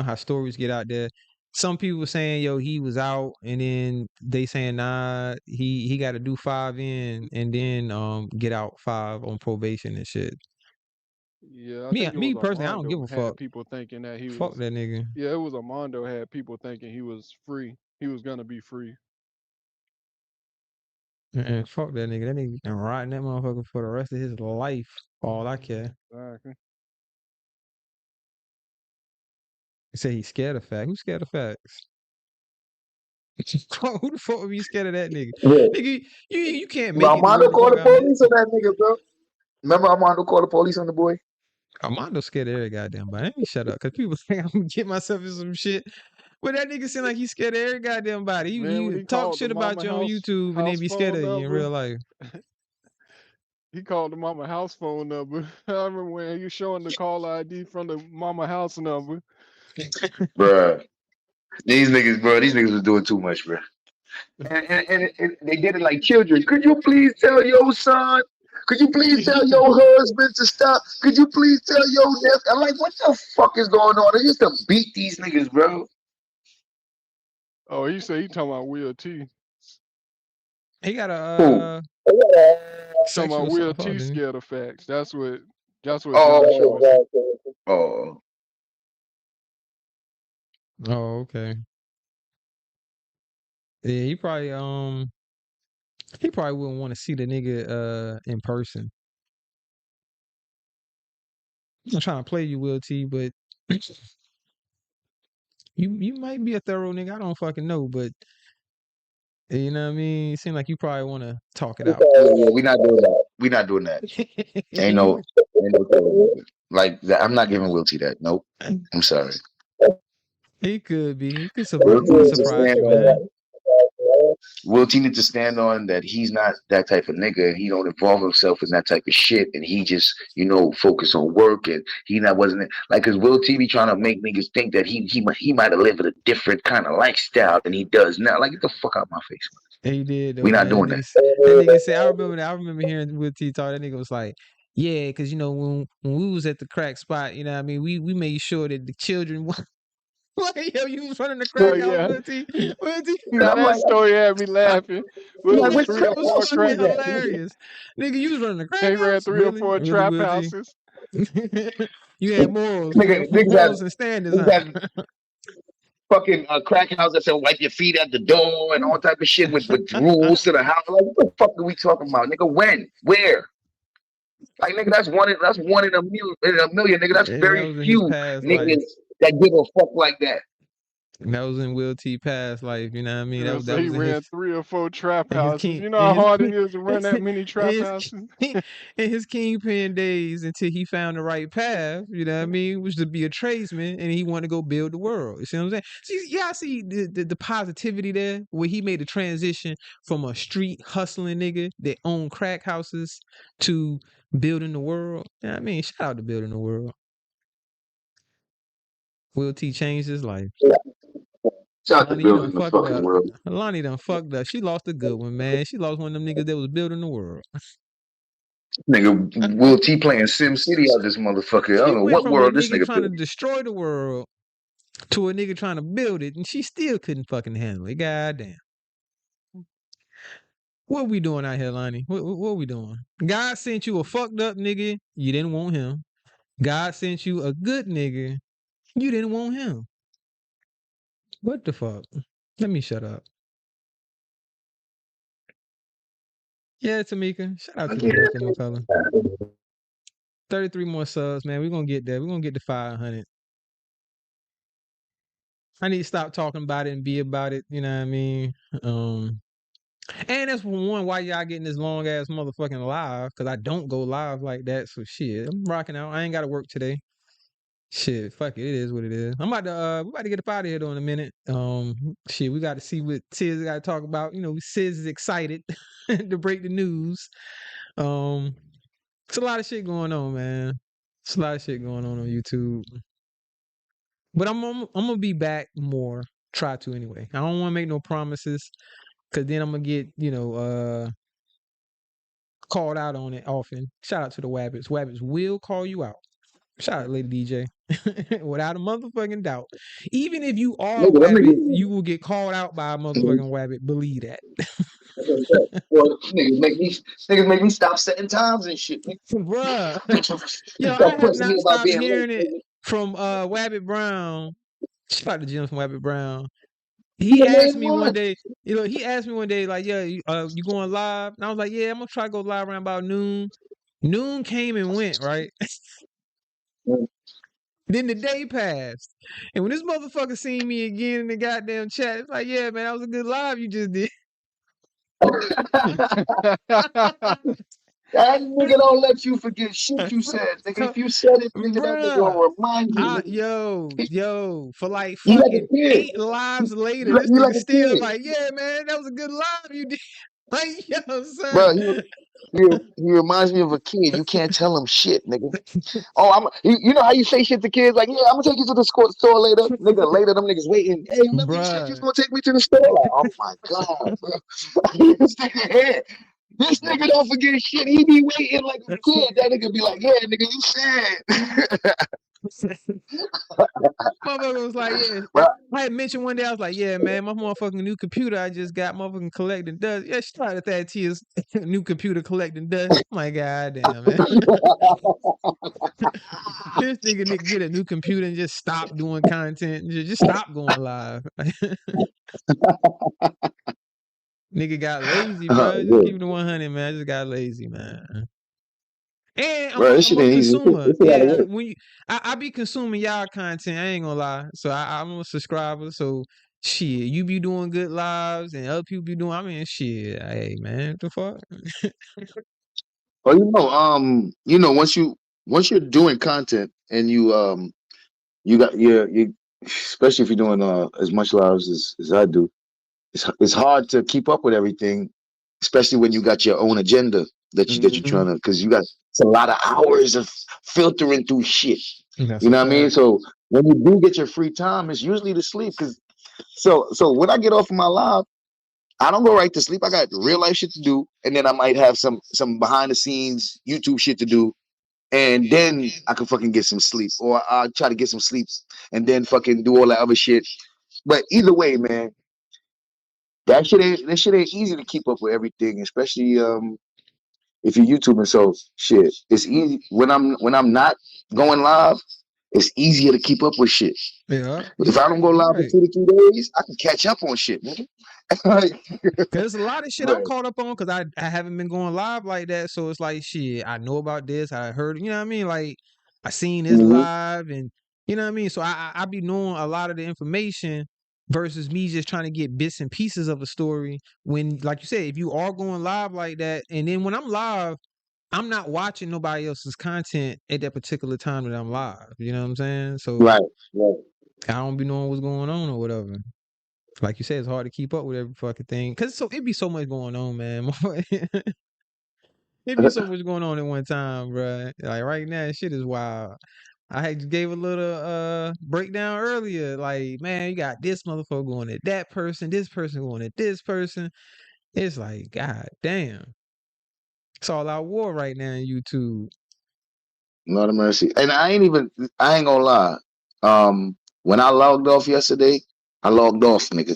S1: how stories get out there. Some people saying, yo, he was out, and then they saying, nah, he got to do 5 in, and then get out 5 on probation and shit.
S6: Yeah, I
S1: Me,
S6: think it
S1: me
S6: was
S1: personally, I don't give
S6: Armando
S1: a
S6: had
S1: fuck.
S6: people thinking that he
S1: Fuck
S6: was.
S1: that nigga.
S6: Yeah, it was Armando had people thinking he was free. He was gonna be free.
S1: Fuck that nigga. That nigga been riding that motherfucker for the rest of his life. All I care.
S6: Exactly.
S1: He say he's scared of facts. Who's scared of facts? Who the fuck would be scared of that nigga?
S8: Yeah.
S1: Nigga, you can't make it.
S8: Armando called the police on that nigga, bro. Remember Armando called the police on the boy?
S1: Armando scared of every goddamn body. Let me shut up, cause people think I'm gonna get myself in some shit. But that nigga seem like he's scared of every goddamn body.
S6: Man, when
S1: He
S6: he
S1: talk
S6: called
S1: shit
S6: the
S1: about
S6: mama
S1: you on
S6: house
S1: YouTube and then be scared of
S6: phone
S1: you in
S6: number,
S1: real life.
S6: he called the mama house phone number. I remember when he was showing the call ID from the mama house number.
S8: Bruh. These niggas was doing too much, bruh. And they did it like children. Could you please tell your son? Could you please tell your husband to stop? Could you please tell your nephew? I'm like, what the fuck is going on? They used to beat these niggas, bro.
S6: Oh, he said he talking about Will T.
S1: He got a
S6: Talking
S1: sexual
S6: about Will
S1: assault,
S6: T
S1: didn't he?
S6: scared of facts. That's what John showed.
S8: Oh.
S1: Oh, okay. Yeah, he probably wouldn't want to see the nigga in person. I'm not trying to play you, Will T, but you might be a thorough nigga. I don't fucking know, but you know what I mean? It seems like you probably want to talk it out.
S8: Yeah, we not doing that. We not doing that. Ain't no like that. I'm not giving Will T that. Nope. I'm sorry.
S1: He could be. He could surprise you, man.
S8: Will T need to stand on that he's not that type of nigga. He don't involve himself in that type of shit, and he just focus on work. And he wasn't like because Will T be trying to make niggas think that he might have lived a different kind of lifestyle than he does now. Like get the fuck out of my face, man.
S1: He did. Though,
S8: we not
S1: man.
S8: doing that.
S1: That nigga said. I remember hearing Will T talk. That nigga was like, "Yeah, because when we was at the crack spot, you know what I mean, we made sure that the children." Like, yo, you was running the
S6: Oh
S1: crack house,
S6: yeah.
S1: Will T. Will T.
S6: Now
S8: I'm
S6: that
S8: like,
S6: story had me laughing.
S8: I'm
S6: Was
S8: like,
S6: it
S8: which
S6: three or
S1: That
S8: crack
S1: was
S6: four
S8: house
S1: fucking
S6: trap?
S8: was that?
S1: hilarious. Nigga, you was running the crack
S6: They ran
S1: house?
S6: 3 or
S1: Really?
S6: 4
S1: Really,
S6: trap
S1: Will T?
S6: houses.
S1: You had morals,
S8: Niggas have,
S1: morals and standards,
S8: niggas
S1: huh?
S8: have fucking crack house that said wipe your feet at the door and all type of shit with rules to the house. Like, what the fuck are we talking about, nigga? When? Where? Like, nigga, that's one in a million, nigga. That's
S1: And that
S8: very
S1: was in his
S8: few
S1: past life.
S8: niggas that give a fuck like that.
S1: That was in Will T past life, you know what I mean?
S6: Yeah,
S1: That
S6: so he
S1: was in his
S6: ran 3 or 4 trap
S1: and his
S6: houses.
S1: king
S6: You know
S1: and
S6: how
S1: his
S6: hard
S1: queen
S6: it is to run that many trap houses?
S1: in his kingpin days until he found the right path, you know what I mean, was to be a tradesman and he wanted to go build the world. You see what I'm saying? See, yeah, I see the positivity there where he made the transition from a street hustling nigga that owned crack houses to building the world. You know what I mean? Shout out to building the world. Will T changed his life.
S8: Shout out to
S1: Lonnie, you done
S8: building the
S1: fucked
S8: fucking
S1: up.
S8: world.
S1: Lonnie done fucked up. She lost a good one, man. She lost one of them niggas that was building the world.
S8: Nigga, Will T playing Sim City out this motherfucker. I
S1: She
S8: don't know
S1: went
S8: what
S1: from a
S8: world this
S1: nigga
S8: nigga
S1: trying to
S8: built.
S1: destroy the world to a nigga trying to build it, and she still couldn't fucking handle it. God damn. What we doing out here, Lonnie? What we doing? God sent you a fucked up nigga. You didn't want him. God sent you a good nigga. You didn't want him. What the fuck? Let me shut up. Yeah, Tamika. Shout out to Tamika McCullough. 33 more subs, man. We're gonna get there. We're gonna get to 500. I need to stop talking about it and be about it. You know what I mean? And that's one why y'all getting this long ass motherfucking live, because I don't go live like that. So shit, I'm rocking out. I ain't got to work today. Shit, fuck it. It is what it is. We about to get up out of here though in a minute. Shit, we got to see what Tiz got to talk about. You know, Tiz is excited to break the news. It's a lot of shit going on, man. It's a lot of shit going on YouTube. But I'm gonna be back more. Try to anyway. I don't want to make no promises, cause then I'm gonna get called out on it often. Shout out to the Wabbits. Wabbits will call you out. Shout out, Lady DJ. Without a motherfucking doubt. Even if you are a
S8: Nigga, them
S1: Wabbit,
S8: niggas,
S1: you will get called out by a motherfucking Wabbit. Believe that.
S8: well, niggas make me stop setting times and shit.
S1: Bruh. Yo, I
S8: Stop
S1: have
S8: pressing me
S1: not
S8: about
S1: stopped
S8: being
S1: hearing
S8: late.
S1: it from Wabbit Brown. Shout out to Jim from Wabbit Brown.
S8: You
S1: He
S8: the
S1: asked
S8: main
S1: me one
S8: one.
S1: day, like, yeah, you going live? And I was like, yeah, I'm gonna try to go live around about noon. Noon came and went, right? Then the day passed. And when this motherfucker seen me again in the goddamn chat, it's like, yeah, man, that was a good live you just did.
S8: That nigga don't let you forget shit you said, nigga. If you said it, nigga, that nigga
S1: Bruh.
S8: will remind you.
S1: Yo, for like
S8: You like a
S1: fucking
S8: kid.
S1: 8 lives later,
S8: You
S1: this
S8: like
S1: nigga
S8: a
S1: still
S8: kid.
S1: like, yeah, man, that was a good live you did. Like, yo,
S8: Bro,
S1: son.
S8: he reminds me of a kid. You can't tell him shit, nigga. Oh, you know how you say shit to kids? Like, yeah, I'm gonna take you to the store later. Nigga, later them niggas waiting. Hey, remember you said you was
S1: Bruh.
S8: gonna take me to the store? Like, oh my God, bro. This nigga here. This nigga don't forget shit. He be waiting like a kid. That nigga be like, yeah, nigga, you said.
S1: Motherfucker was like, yeah.
S8: Bro,
S1: I had mentioned one day, I was like, yeah, man, my motherfucking new computer I just got motherfucking collecting dust. Yeah, she tried to that Tia's new computer collecting dust. My God damn, man. This nigga get a new computer and just stop doing content. Just stop going live. Nigga got lazy, bro. Just keep it 100, man. I just got lazy, man. And
S8: bro, this
S1: I'm
S8: shit
S1: a
S8: ain't easy.
S1: consumer.
S8: This shit gotta
S1: Yeah,
S8: work.
S1: when I be consuming y'all content, I ain't gonna lie. So I'm a subscriber. So shit, you be doing good lives and other people be doing. I mean, shit. Hey, man, what the fuck?
S8: Oh, once you're doing content and you got you especially if you're doing as much lives as I do, it's hard to keep up with everything, especially when you got your own agenda that you're trying to, because it's a lot of hours of filtering through shit.
S1: That's
S8: You
S1: a
S8: know what I mean?
S1: fact.
S8: So when you do get your free time, it's usually to sleep. So when I get off of my live, I don't go right to sleep. I got real life shit to do, and then I might have some behind the scenes YouTube shit to do, and then I can fucking get some sleep, or I try to get some sleep and then fucking do all that other shit. But either way, man, that shit ain't easy to keep up with everything, especially if you're YouTubing. So shit, it's easy when I'm not going live. It's easier to keep up with shit.
S1: Yeah,
S8: If I don't go live for 2 to 3 days, I can catch up on shit, nigga.
S1: cause there's a lot of shit I'm
S8: Right.
S1: caught up on because I haven't been going live like that. So it's like shit. I know about this. I heard. You know what I mean? Like I seen this
S8: Mhm.
S1: live, and you know what I mean. So I be knowing a lot of the information versus me just trying to get bits and pieces of a story. When, like you said, if you are going live like that, and then when I'm live, I'm not watching nobody else's content at that particular time that I'm live. You know what I'm saying? So
S8: Right.
S1: I don't be knowing what's going on or whatever. Like you said, it's hard to keep up with every fucking thing because it be so much going on, man. It be so much going on at one time, bruh. Like right now, shit is wild. I had gave a little breakdown earlier. Like, man, you got this motherfucker going at that person, this person going at this person. It's like, god damn. It's all out war right now in YouTube.
S8: Lord of mercy. And I ain't gonna lie. When I logged off yesterday, I logged off, nigga.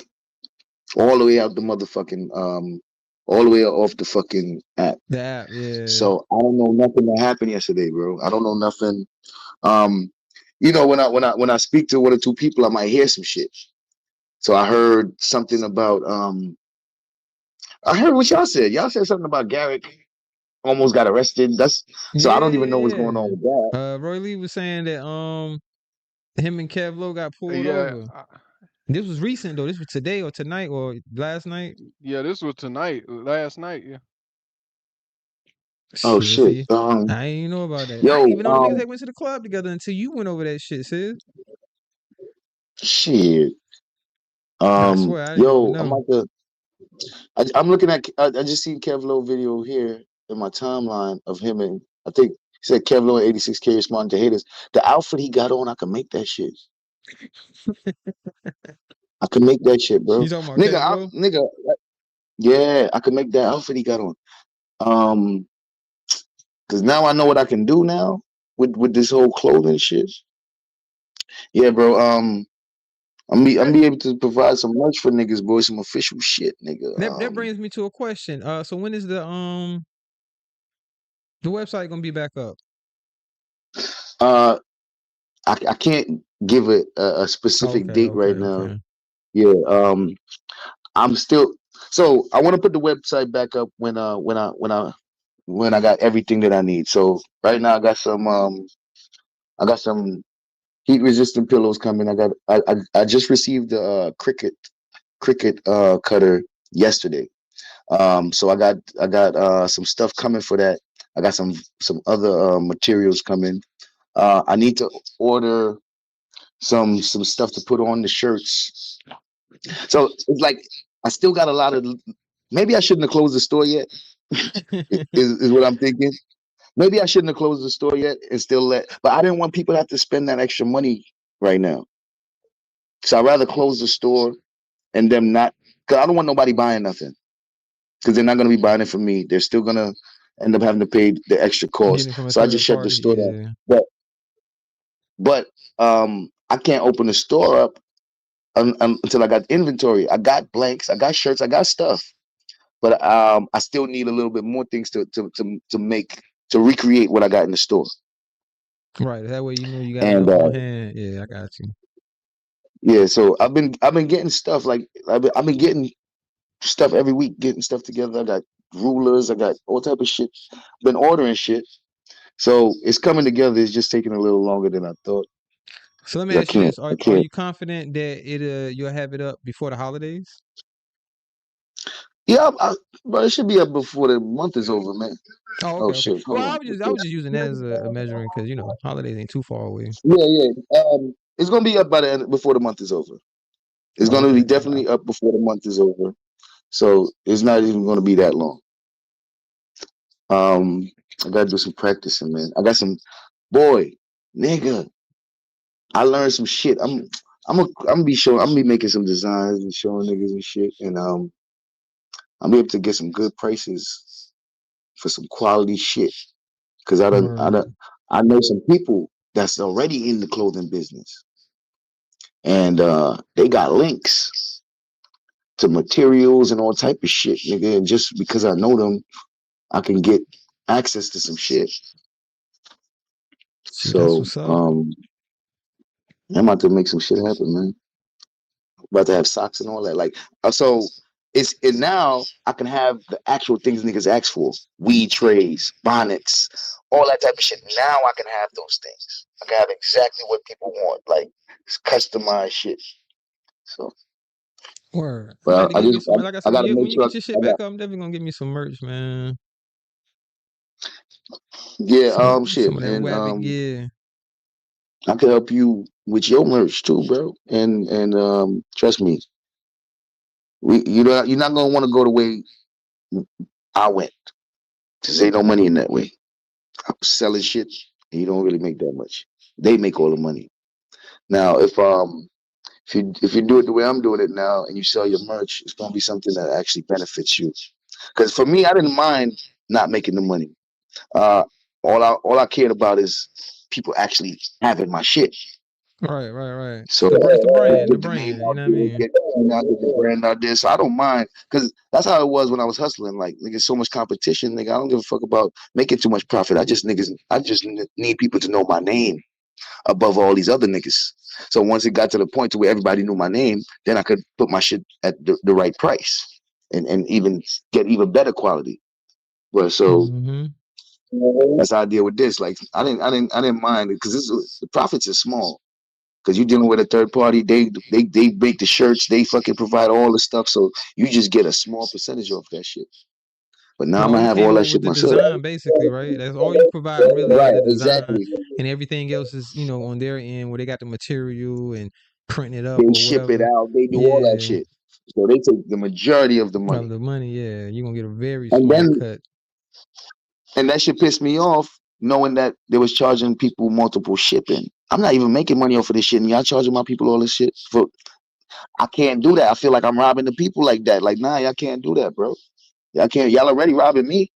S8: All the way out the motherfucking all the way off the fucking app.
S1: The app, yeah.
S8: So I don't know nothing that happened yesterday, bro. I don't know nothing. You know, when I speak to one or two people, I might hear some shit. So I heard something about I heard what y'all said. Y'all said something about Garrick almost got arrested. So I don't even know what's going on with that.
S1: Roy Lee was saying that him and Kev Lowe got pulled
S6: Yeah,
S1: over. This was recent though. This was today or tonight or last night.
S6: yeah, this was tonight, last night. Yeah.
S8: Oh
S1: Shit,
S8: shit.
S1: see, I ain't even know about that. I
S8: Yo,
S1: ain't even know the niggas that went to the club together until you went over that shit, sis.
S8: shit.
S1: I swear, I didn't even
S8: Yo, I'm
S1: know.
S8: about to. I'm looking at. I just seen Kev Lowe video here in my timeline of him, and I think he said Kev Lowe and 86K responding to haters. The outfit he got on, I can make that shit. I can make that shit, bro.
S1: You talking about
S8: Nigga,
S1: Kev Lowe?
S8: nigga, yeah, I can make that outfit he got on. Because now I know what I can do now with this whole clothing shit. Yeah, bro. I'm be able to provide some merch for niggas, boy. Some official shit, nigga.
S1: That brings me to a question. So when is the website gonna be back up?
S8: I can't give it a specific date right now.
S1: Okay.
S8: Yeah. I'm still. So I want to put the website back up when I got everything that I need. So right now I got some heat resistant pillows coming. I just received the Cricut cutter yesterday. So I got some stuff coming for that. I got some other materials coming. I need to order some stuff to put on the shirts. So it's like I still got a lot of. Maybe I shouldn't have closed the store yet. is what I'm thinking. Maybe I shouldn't have closed the store yet and still but I didn't want people to have to spend that extra money right now. So I'd rather close the store and them not, because I don't want nobody buying nothing. Because they're not going to be buying it from me. They're still going to end up having to pay the extra cost. So I just shut the store down. But I can't open the store up until I got inventory. I got blanks, I got shirts, I got stuff. But I still need a little bit more things to recreate what I got in the store.
S1: Right. That way you know you got enough on hand. Yeah, I got you.
S8: Yeah, so I've been getting stuff like I've been getting stuff every week, getting stuff together. I got rulers, I got all type of shit. Been ordering shit. So it's coming together. It's just taking a little longer than I thought.
S1: So let me ask you this: Are you confident that you'll have it up before the holidays?
S8: Yeah, but it should be up before the month is over, man.
S1: Oh, okay.
S8: Shit.
S1: Well, I was just using that as a measuring because holidays ain't too far away.
S8: Yeah. It's gonna be up by the end before the month is over. It's gonna be definitely up before the month is over. So it's not even gonna be that long. I gotta do some practicing, man. I got some nigga. I learned some shit. I'm gonna be making some designs and showing niggas and shit, and I'm able to get some good prices for some quality shit. Cause I done I know some people that's already in the clothing business, and they got links to materials and all type of shit, nigga. And just because I know them, I can get access to some shit.
S1: See, that's
S8: So
S1: what's up.
S8: I'm about to make some shit happen, man. About to have socks and all that. Like, so and now I can have the actual things niggas ask for: weed trays, bonnets, all that type of shit. Now I can have those things. I can have exactly what people want, like customized shit. So,
S1: Word. I'm about
S8: but
S1: to get me some.
S8: I
S1: Like I said,
S8: gotta
S1: when
S8: make
S1: you
S8: sure
S1: get your shit
S8: I got,
S1: back up, I'm definitely gonna give me some merch, man.
S8: yeah,
S1: Some
S8: shit,
S1: of that
S8: and
S1: Wabbit gear.
S8: I can help you with your merch too, bro. And trust me, you're not gonna want to go the way I went. Cause ain't no money in that way. I'm selling shit, and you don't really make that much. They make all the money. Now, if you do it the way I'm doing it now, and you sell your merch, it's gonna be something that actually benefits you. Because for me, I didn't mind not making the money. Uh, all I cared about is people actually having my shit.
S1: Right.
S8: So
S1: It's the brand,
S8: get the name
S1: you
S8: out
S1: know what I
S8: there,
S1: mean?
S8: get the brand out there. So I don't mind, because that's how it was when I was hustling. Like, nigga, so much competition, nigga. I don't give a fuck about making too much profit. I just need people to know my name above all these other niggas. So once it got to the point to where everybody knew my name, then I could put my shit at the right price and even get even better quality. But so that's how I deal with this. Like, I didn't mind it, because the profits are small. Because you're dealing with a third party, they make the shirts, they fucking provide all the stuff, so you just get a small percentage off that shit. But now
S1: And
S8: I'm
S1: all
S8: gonna
S1: you
S8: have all
S1: came
S8: that
S1: up with
S8: shit
S1: the
S8: myself.
S1: design, basically, right? That's all you providing really is
S8: Right,
S1: the design,
S8: exactly.
S1: and everything else is, on their end where they got the material and printing it up
S8: They
S1: or
S8: ship it
S1: whatever.
S8: out, they do all that
S1: Yeah,
S8: shit. So they take the majority of the
S1: of
S8: money.
S1: the money. Yeah, you're gonna get a very
S8: And
S1: small
S8: then
S1: cut.
S8: and that shit pissed me off, knowing that they was charging people multiple shipping. I'm not even making money off of this shit, and y'all charging my people all this shit for. I can't do that. I feel like I'm robbing the people like that. Like, nah, y'all can't do that, bro. Y'all can't. Y'all already robbing me.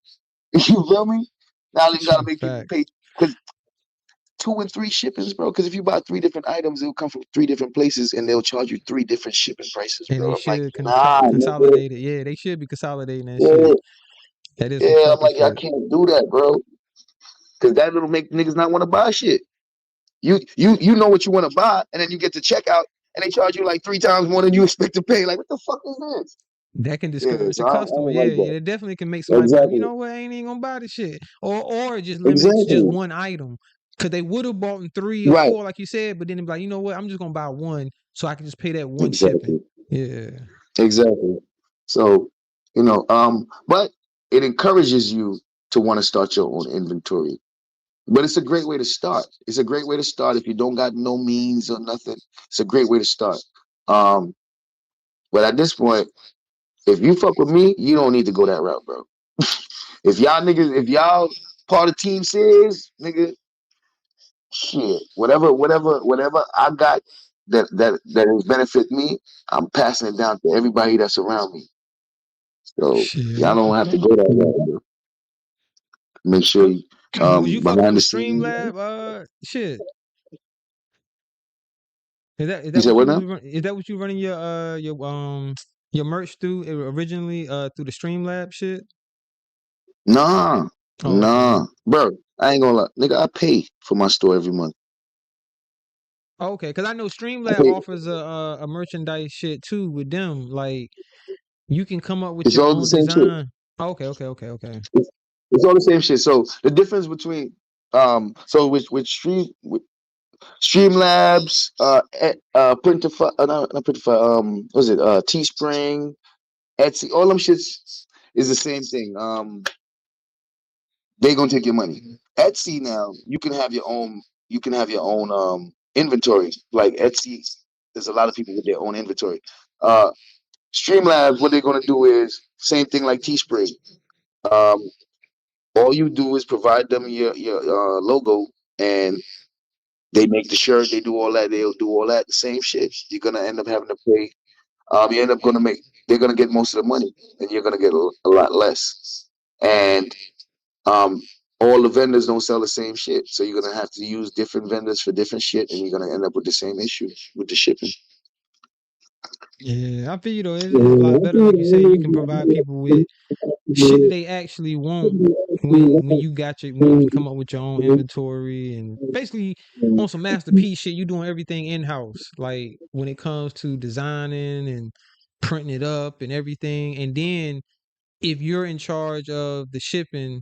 S8: You feel me? Now you gotta make people
S1: Facts.
S8: pay, because 2 and 3 shippings, bro. Because if you buy 3 different items, it'll come from 3 different places, and they'll charge you 3 different shipping prices,
S1: And
S8: bro.
S1: they
S8: I'm like,
S1: should
S8: nah, nigga.
S1: consolidate it. Yeah, they should be consolidating that
S8: Yeah,
S1: shit. That is some
S8: yeah. I'm
S1: sucker
S8: like, I
S1: shit.
S8: can't do that, bro. Because that'll make niggas not want to buy shit. You know what you want to buy, and then you get to checkout, and they charge you like 3 times more than you expect to pay. Like, what the fuck is this?
S1: That can
S8: Yeah,
S1: discourage the
S8: so I
S1: customer.
S8: don't
S1: Yeah,
S8: like
S1: yeah,
S8: that.
S1: it definitely can make somebody be like, you
S8: Exactly.
S1: know what, I ain't even gonna buy the shit. Or just limit it to just
S8: Exactly.
S1: one item. Cause they would have bought in 3 or
S8: Right.
S1: 4, like you said, but then they be like, you know what, I'm just gonna buy one so I can just pay that one shipping.
S8: Exactly.
S1: Yeah.
S8: Exactly. So, but it encourages you to want to start your own inventory. But it's a great way to start. It's a great way to start if you don't got no means or nothing. It's a great way to start. Um, but at this point, if you fuck with me, you don't need to go that route, bro. If y'all part of Team Series, nigga, shit, whatever I got that has benefit me, I'm passing it down to everybody that's around me. So
S1: Shit,
S8: y'all
S1: that's
S8: don't
S1: what's
S8: have to
S1: up.
S8: go that route, bro. Make sure you
S1: Was you fucking
S8: behind
S1: with
S8: the
S1: the
S8: scenes.
S1: Streamlab shit? Is
S8: You
S1: that
S8: said
S1: what
S8: what
S1: you
S8: now?
S1: was is that what you running your merch through originally through the Streamlab shit?
S8: Nah,
S1: Oh, okay.
S8: bro. I ain't gonna lie, nigga. I pay for my store every month.
S1: Okay, because I know
S8: I
S1: Streamlab
S8: pay.
S1: offers a merchandise shit too with them. Like you can come up with
S8: It's
S1: your
S8: all the
S1: own
S8: same shit.
S1: design. Okay.
S8: It's all the same shit. So the difference between so with Streamlabs, Printify, not Printify, what is it? Teespring, Etsy, all them shits is the same thing. They gonna take your money. Etsy now, you can have your own. You can have your own inventory. Like Etsy, there's a lot of people with their own inventory. Streamlabs, what they're gonna do is same thing like Teespring. Um, all you do is provide them your logo, and they make the shirt. They do all that. They'll do all that. The same shit. You're gonna end up having to pay. You end up gonna make. They're gonna get most of the money, and you're gonna get a lot less. And um, all the vendors don't sell the same shit. So you're gonna have to use different vendors for different shit, and you're gonna end up with the same issue with the shipping.
S1: Yeah, I feel you though. It's a lot better, like you say. You can provide people with shit that they actually want when you got your when you can come up with your own inventory and basically on some masterpiece shit. You doing everything in house, like when it comes to designing and printing it up and everything. And then if you're in charge of the shipping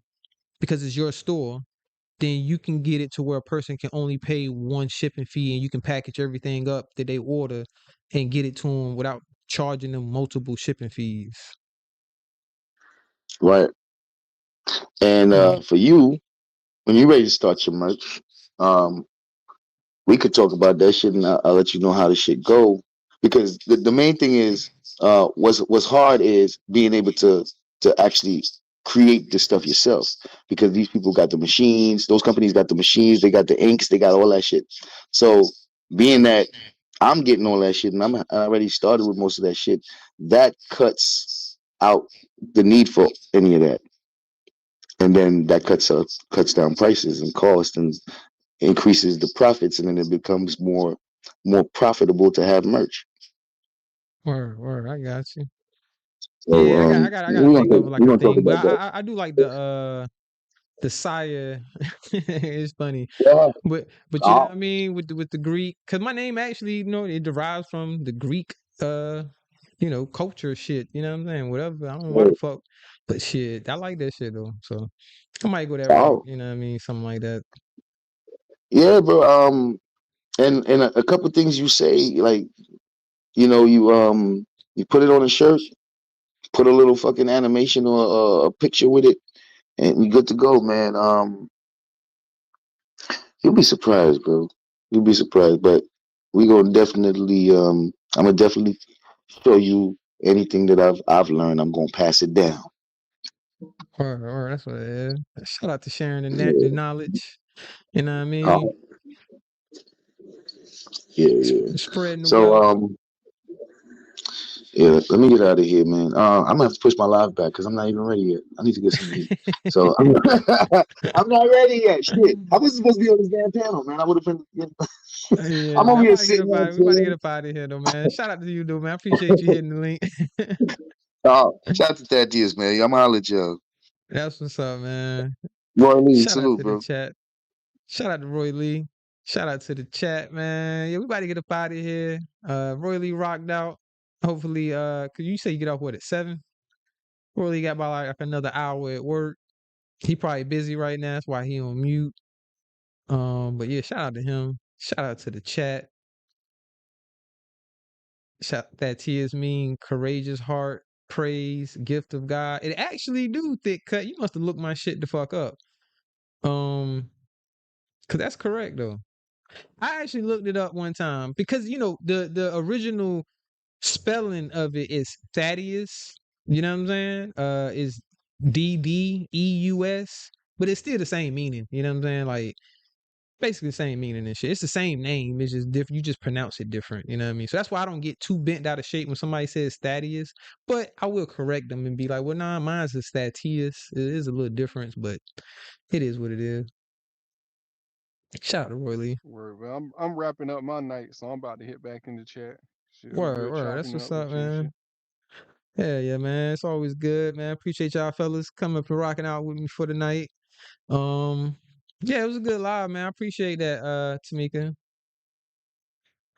S1: because it's your store, then you can get it to where a person can only pay one shipping fee and you can package everything up that they order and get it to them without charging them multiple shipping fees.
S8: Right. And
S1: Yeah.
S8: for you, when you're ready to start your merch, we could talk about that shit, and I'll let you know how the shit go. Because the main thing is, what's hard is being able to actually create the stuff yourself. Because these people got the machines, those companies got the machines, they got the inks, they got all that shit. So being that I'm getting all that shit, and I already started with most of that shit, that cuts out the need for any of that, and then that cuts down prices and cost and increases the profits, and then it becomes more profitable to have merch.
S1: Word, I got you.
S8: So
S1: Yeah, I gotta think of like
S8: we're
S1: a
S8: gonna talk
S1: thing, but
S8: about that.
S1: I do like the Saya. It's funny,
S8: Yeah.
S1: but you know
S8: Oh,
S1: what I mean with the Greek, because my name actually, you know, it derives from the Greek, you know, culture shit. You know what I'm saying? Whatever. I don't know why the fuck, but shit, I like that shit though. So I might go that route.
S8: oh,
S1: You know what I mean? Something like that.
S8: yeah, bro. And a couple things you say, like, you put it on a shirt, put a little fucking animation or a picture with it, and you're good to go, man. You'll be surprised, bro. You'll be surprised, but we gonna definitely I'm gonna definitely show you anything that I've learned. I'm gonna pass it down.
S1: Or that's what it is. Shout out to sharing the
S8: Yeah.
S1: knowledge. You know what I mean?
S8: Oh, yeah, yeah.
S1: Spreading the
S8: So
S1: wealth.
S8: yeah, let me get out of here, man. I'm gonna have to push my live back because I'm not even ready yet. I need to get some eat. So I'm not ready yet. Shit, I was supposed to be on this damn panel, man. I would have been.
S1: Yeah,
S8: I'm
S1: man.
S8: over
S1: I'm
S8: here
S1: about to get
S8: sitting
S1: up
S8: there
S1: out. We about to get
S8: chilling.
S1: up out of here, though, man. Shout out to you, though, man. I appreciate you hitting the link.
S8: Shout out to Thaddeus, man. I'm gonna holler at y'all.
S1: That's what's up, man.
S8: Roy Lee,
S1: Shout out
S8: salute,
S1: to the
S8: bro.
S1: chat. Shout out to Roy Lee. Shout out to the chat, man. Yeah, we about to get up out of here. Roy Lee rocked out. Hopefully, cause you say you get off what at 7? Roy Lee got about like another hour at work. He probably busy right now. That's why he on mute. But yeah, shout out to him. Shout out to the chat. Shout that tears mean courageous heart, praise, gift of God. It actually do thick cut. You must have looked my shit the fuck up. Cause that's correct though. I actually looked it up one time because you know the original spelling of it is Thaddeus. You know what I'm saying? Is DDEUS, but it's still the same meaning. You know what I'm saying? Like basically the same meaning and shit. It's the same name. It's just different. You just pronounce it different. You know what I mean? So that's why I don't get too bent out of shape when somebody says Thaddeus. But I will correct them and be like, well, nah, mine's is Thaddeus. It is a little difference, but it is what it is. Shout out to Roy Lee.
S6: Word, but I'm wrapping up my night, so I'm about to hit back in the chat. Shit, it was
S1: Word,
S6: good
S1: word. That's
S6: chopping
S1: what's
S6: up
S1: up,
S6: with you and shit.
S1: man. Yeah, man. It's always good, man. Appreciate y'all fellas coming up and rocking out with me for the night. Yeah, it was a good live, man. I appreciate that, Tamika.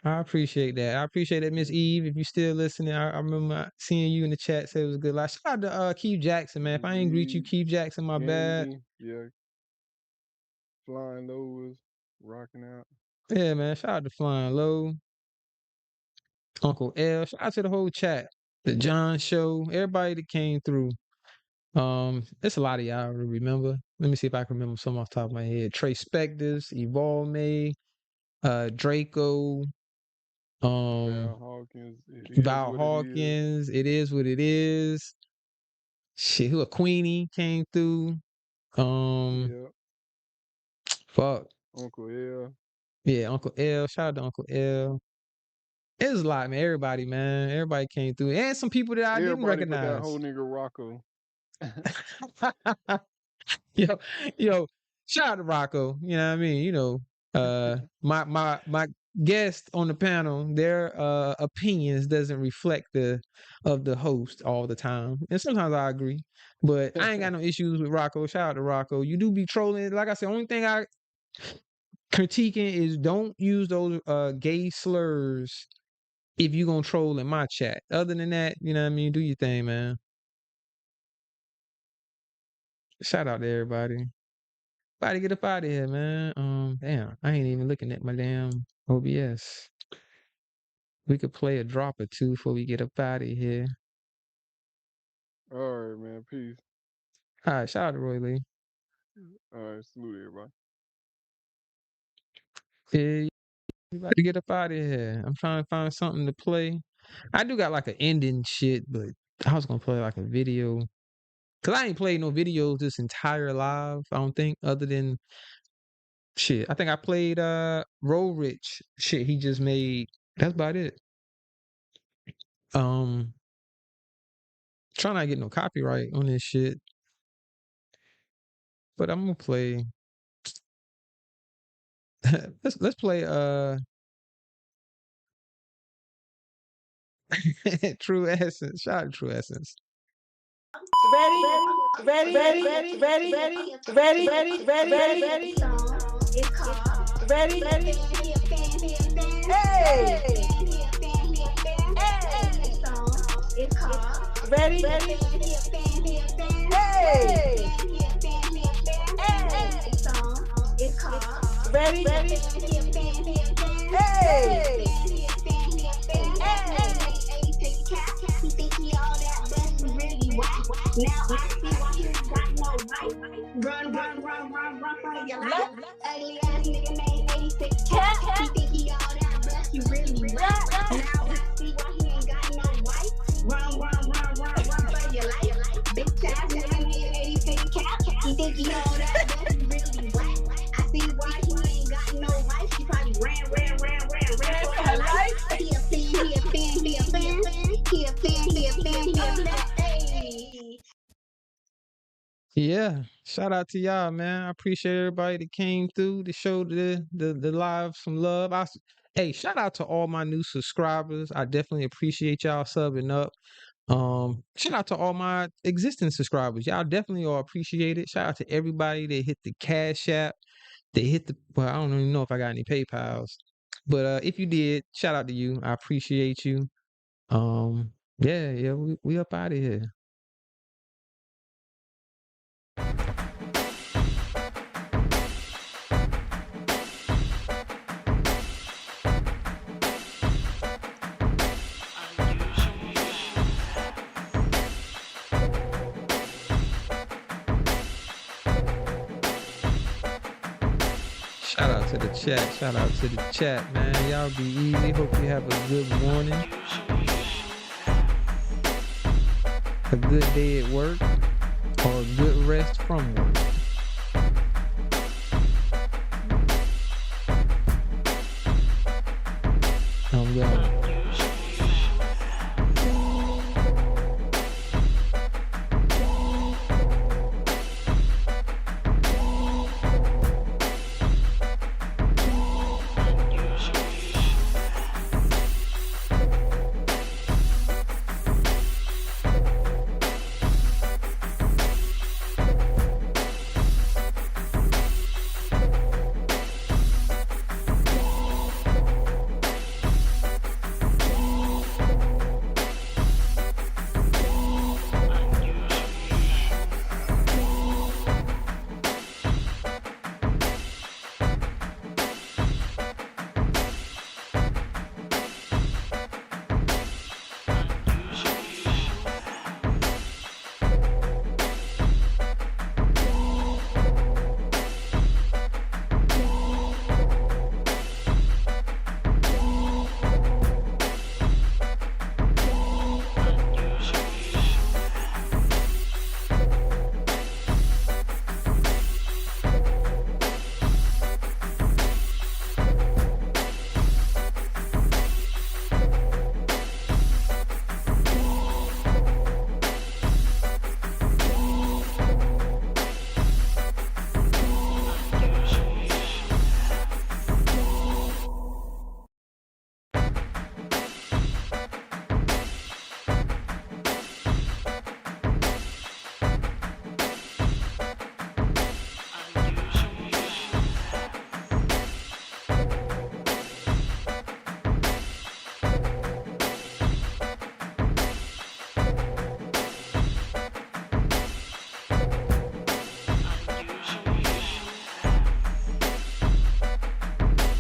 S1: I appreciate that. I appreciate that, Miss Eve. If you still listening, I remember seeing you in the chat. Say it was a good live. Shout out to Keith Jackson, man. If I ain't greet you,
S6: Eve,
S1: Keith Jackson, my bad.
S6: Candy, yeah, Flying Low was rocking out.
S1: Yeah, man. Shout out to Flying Low, Uncle L. Shout out to the whole chat, the John Show, everybody that came through. It's a lot of y'all to remember. Let me see if I can remember some off the top of my head. Trey Spectors, Evolve May, Draco,
S6: Val Hawkins, it is
S1: Val
S6: what it is.
S1: Hawkins. It is what it is. Shit, who a Queenie came through.
S6: Yeah,
S1: Fuck.
S6: Uncle L.
S1: Yeah, Uncle L. Shout out to Uncle L. It was a lot, man. Everybody, man. Everybody came through. And some people that I didn't
S6: Everybody but that
S1: recognize.
S6: whole nigga Rocco.
S1: yo, shout out to Rocco. You know what I mean? You know, my guest on the panel, their opinions doesn't reflect the host all the time, and sometimes I agree, but I ain't got no issues with Rocco. Shout out to Rocco. You do be trolling. Like I said, only thing I critiquing is don't use those gay slurs if you gonna troll in my chat. Other than that, you know what I mean? Do your thing, man. Shout out to everybody. Everybody get up out of here, man. Damn, I ain't even looking at my damn OBS. We could play a drop or two before we get up out of here.
S6: All right, man. Peace.
S1: All right, shout out to Roy Lee.
S6: All right, salute everybody.
S1: Yeah, we about to get up out of here. I'm trying to find something to play. I do got like an ending shit, but I was gonna play like a video. Cause I ain't played no videos this entire live, I don't think, other than shit. I think I played Roll Rich shit he just made. That's about it. Trying not to get no copyright on this shit. But I'm gonna play let's play True Essence. Shout out to True Essence.
S9: Ready. Now I see why you got no right. Run for your life. Ugly ass nigga made 86 cat. He think he all that, but you really rap. Now I see why he ain't got no wife. Run for your life. Bitch ass nigga made 86 cat. He think he all that, but you really rap. I see why he ain't got no wife. She probably ran for her life. He a fan.
S1: Yeah, shout out to y'all, man. I appreciate everybody that came through to show the live some love. Hey, shout out to all my new subscribers. I definitely appreciate y'all subbing up. Shout out to all my existing subscribers. Y'all definitely all appreciate it. Shout out to everybody that hit the Cash App. They hit the well, I don't even know if I got any PayPals, but if you did, shout out to you. I appreciate you. Yeah, we up out of here. Shout out to the chat. Shout out to the chat, man. Y'all be easy. Hope you have a good morning. A good day at work or a good rest from work.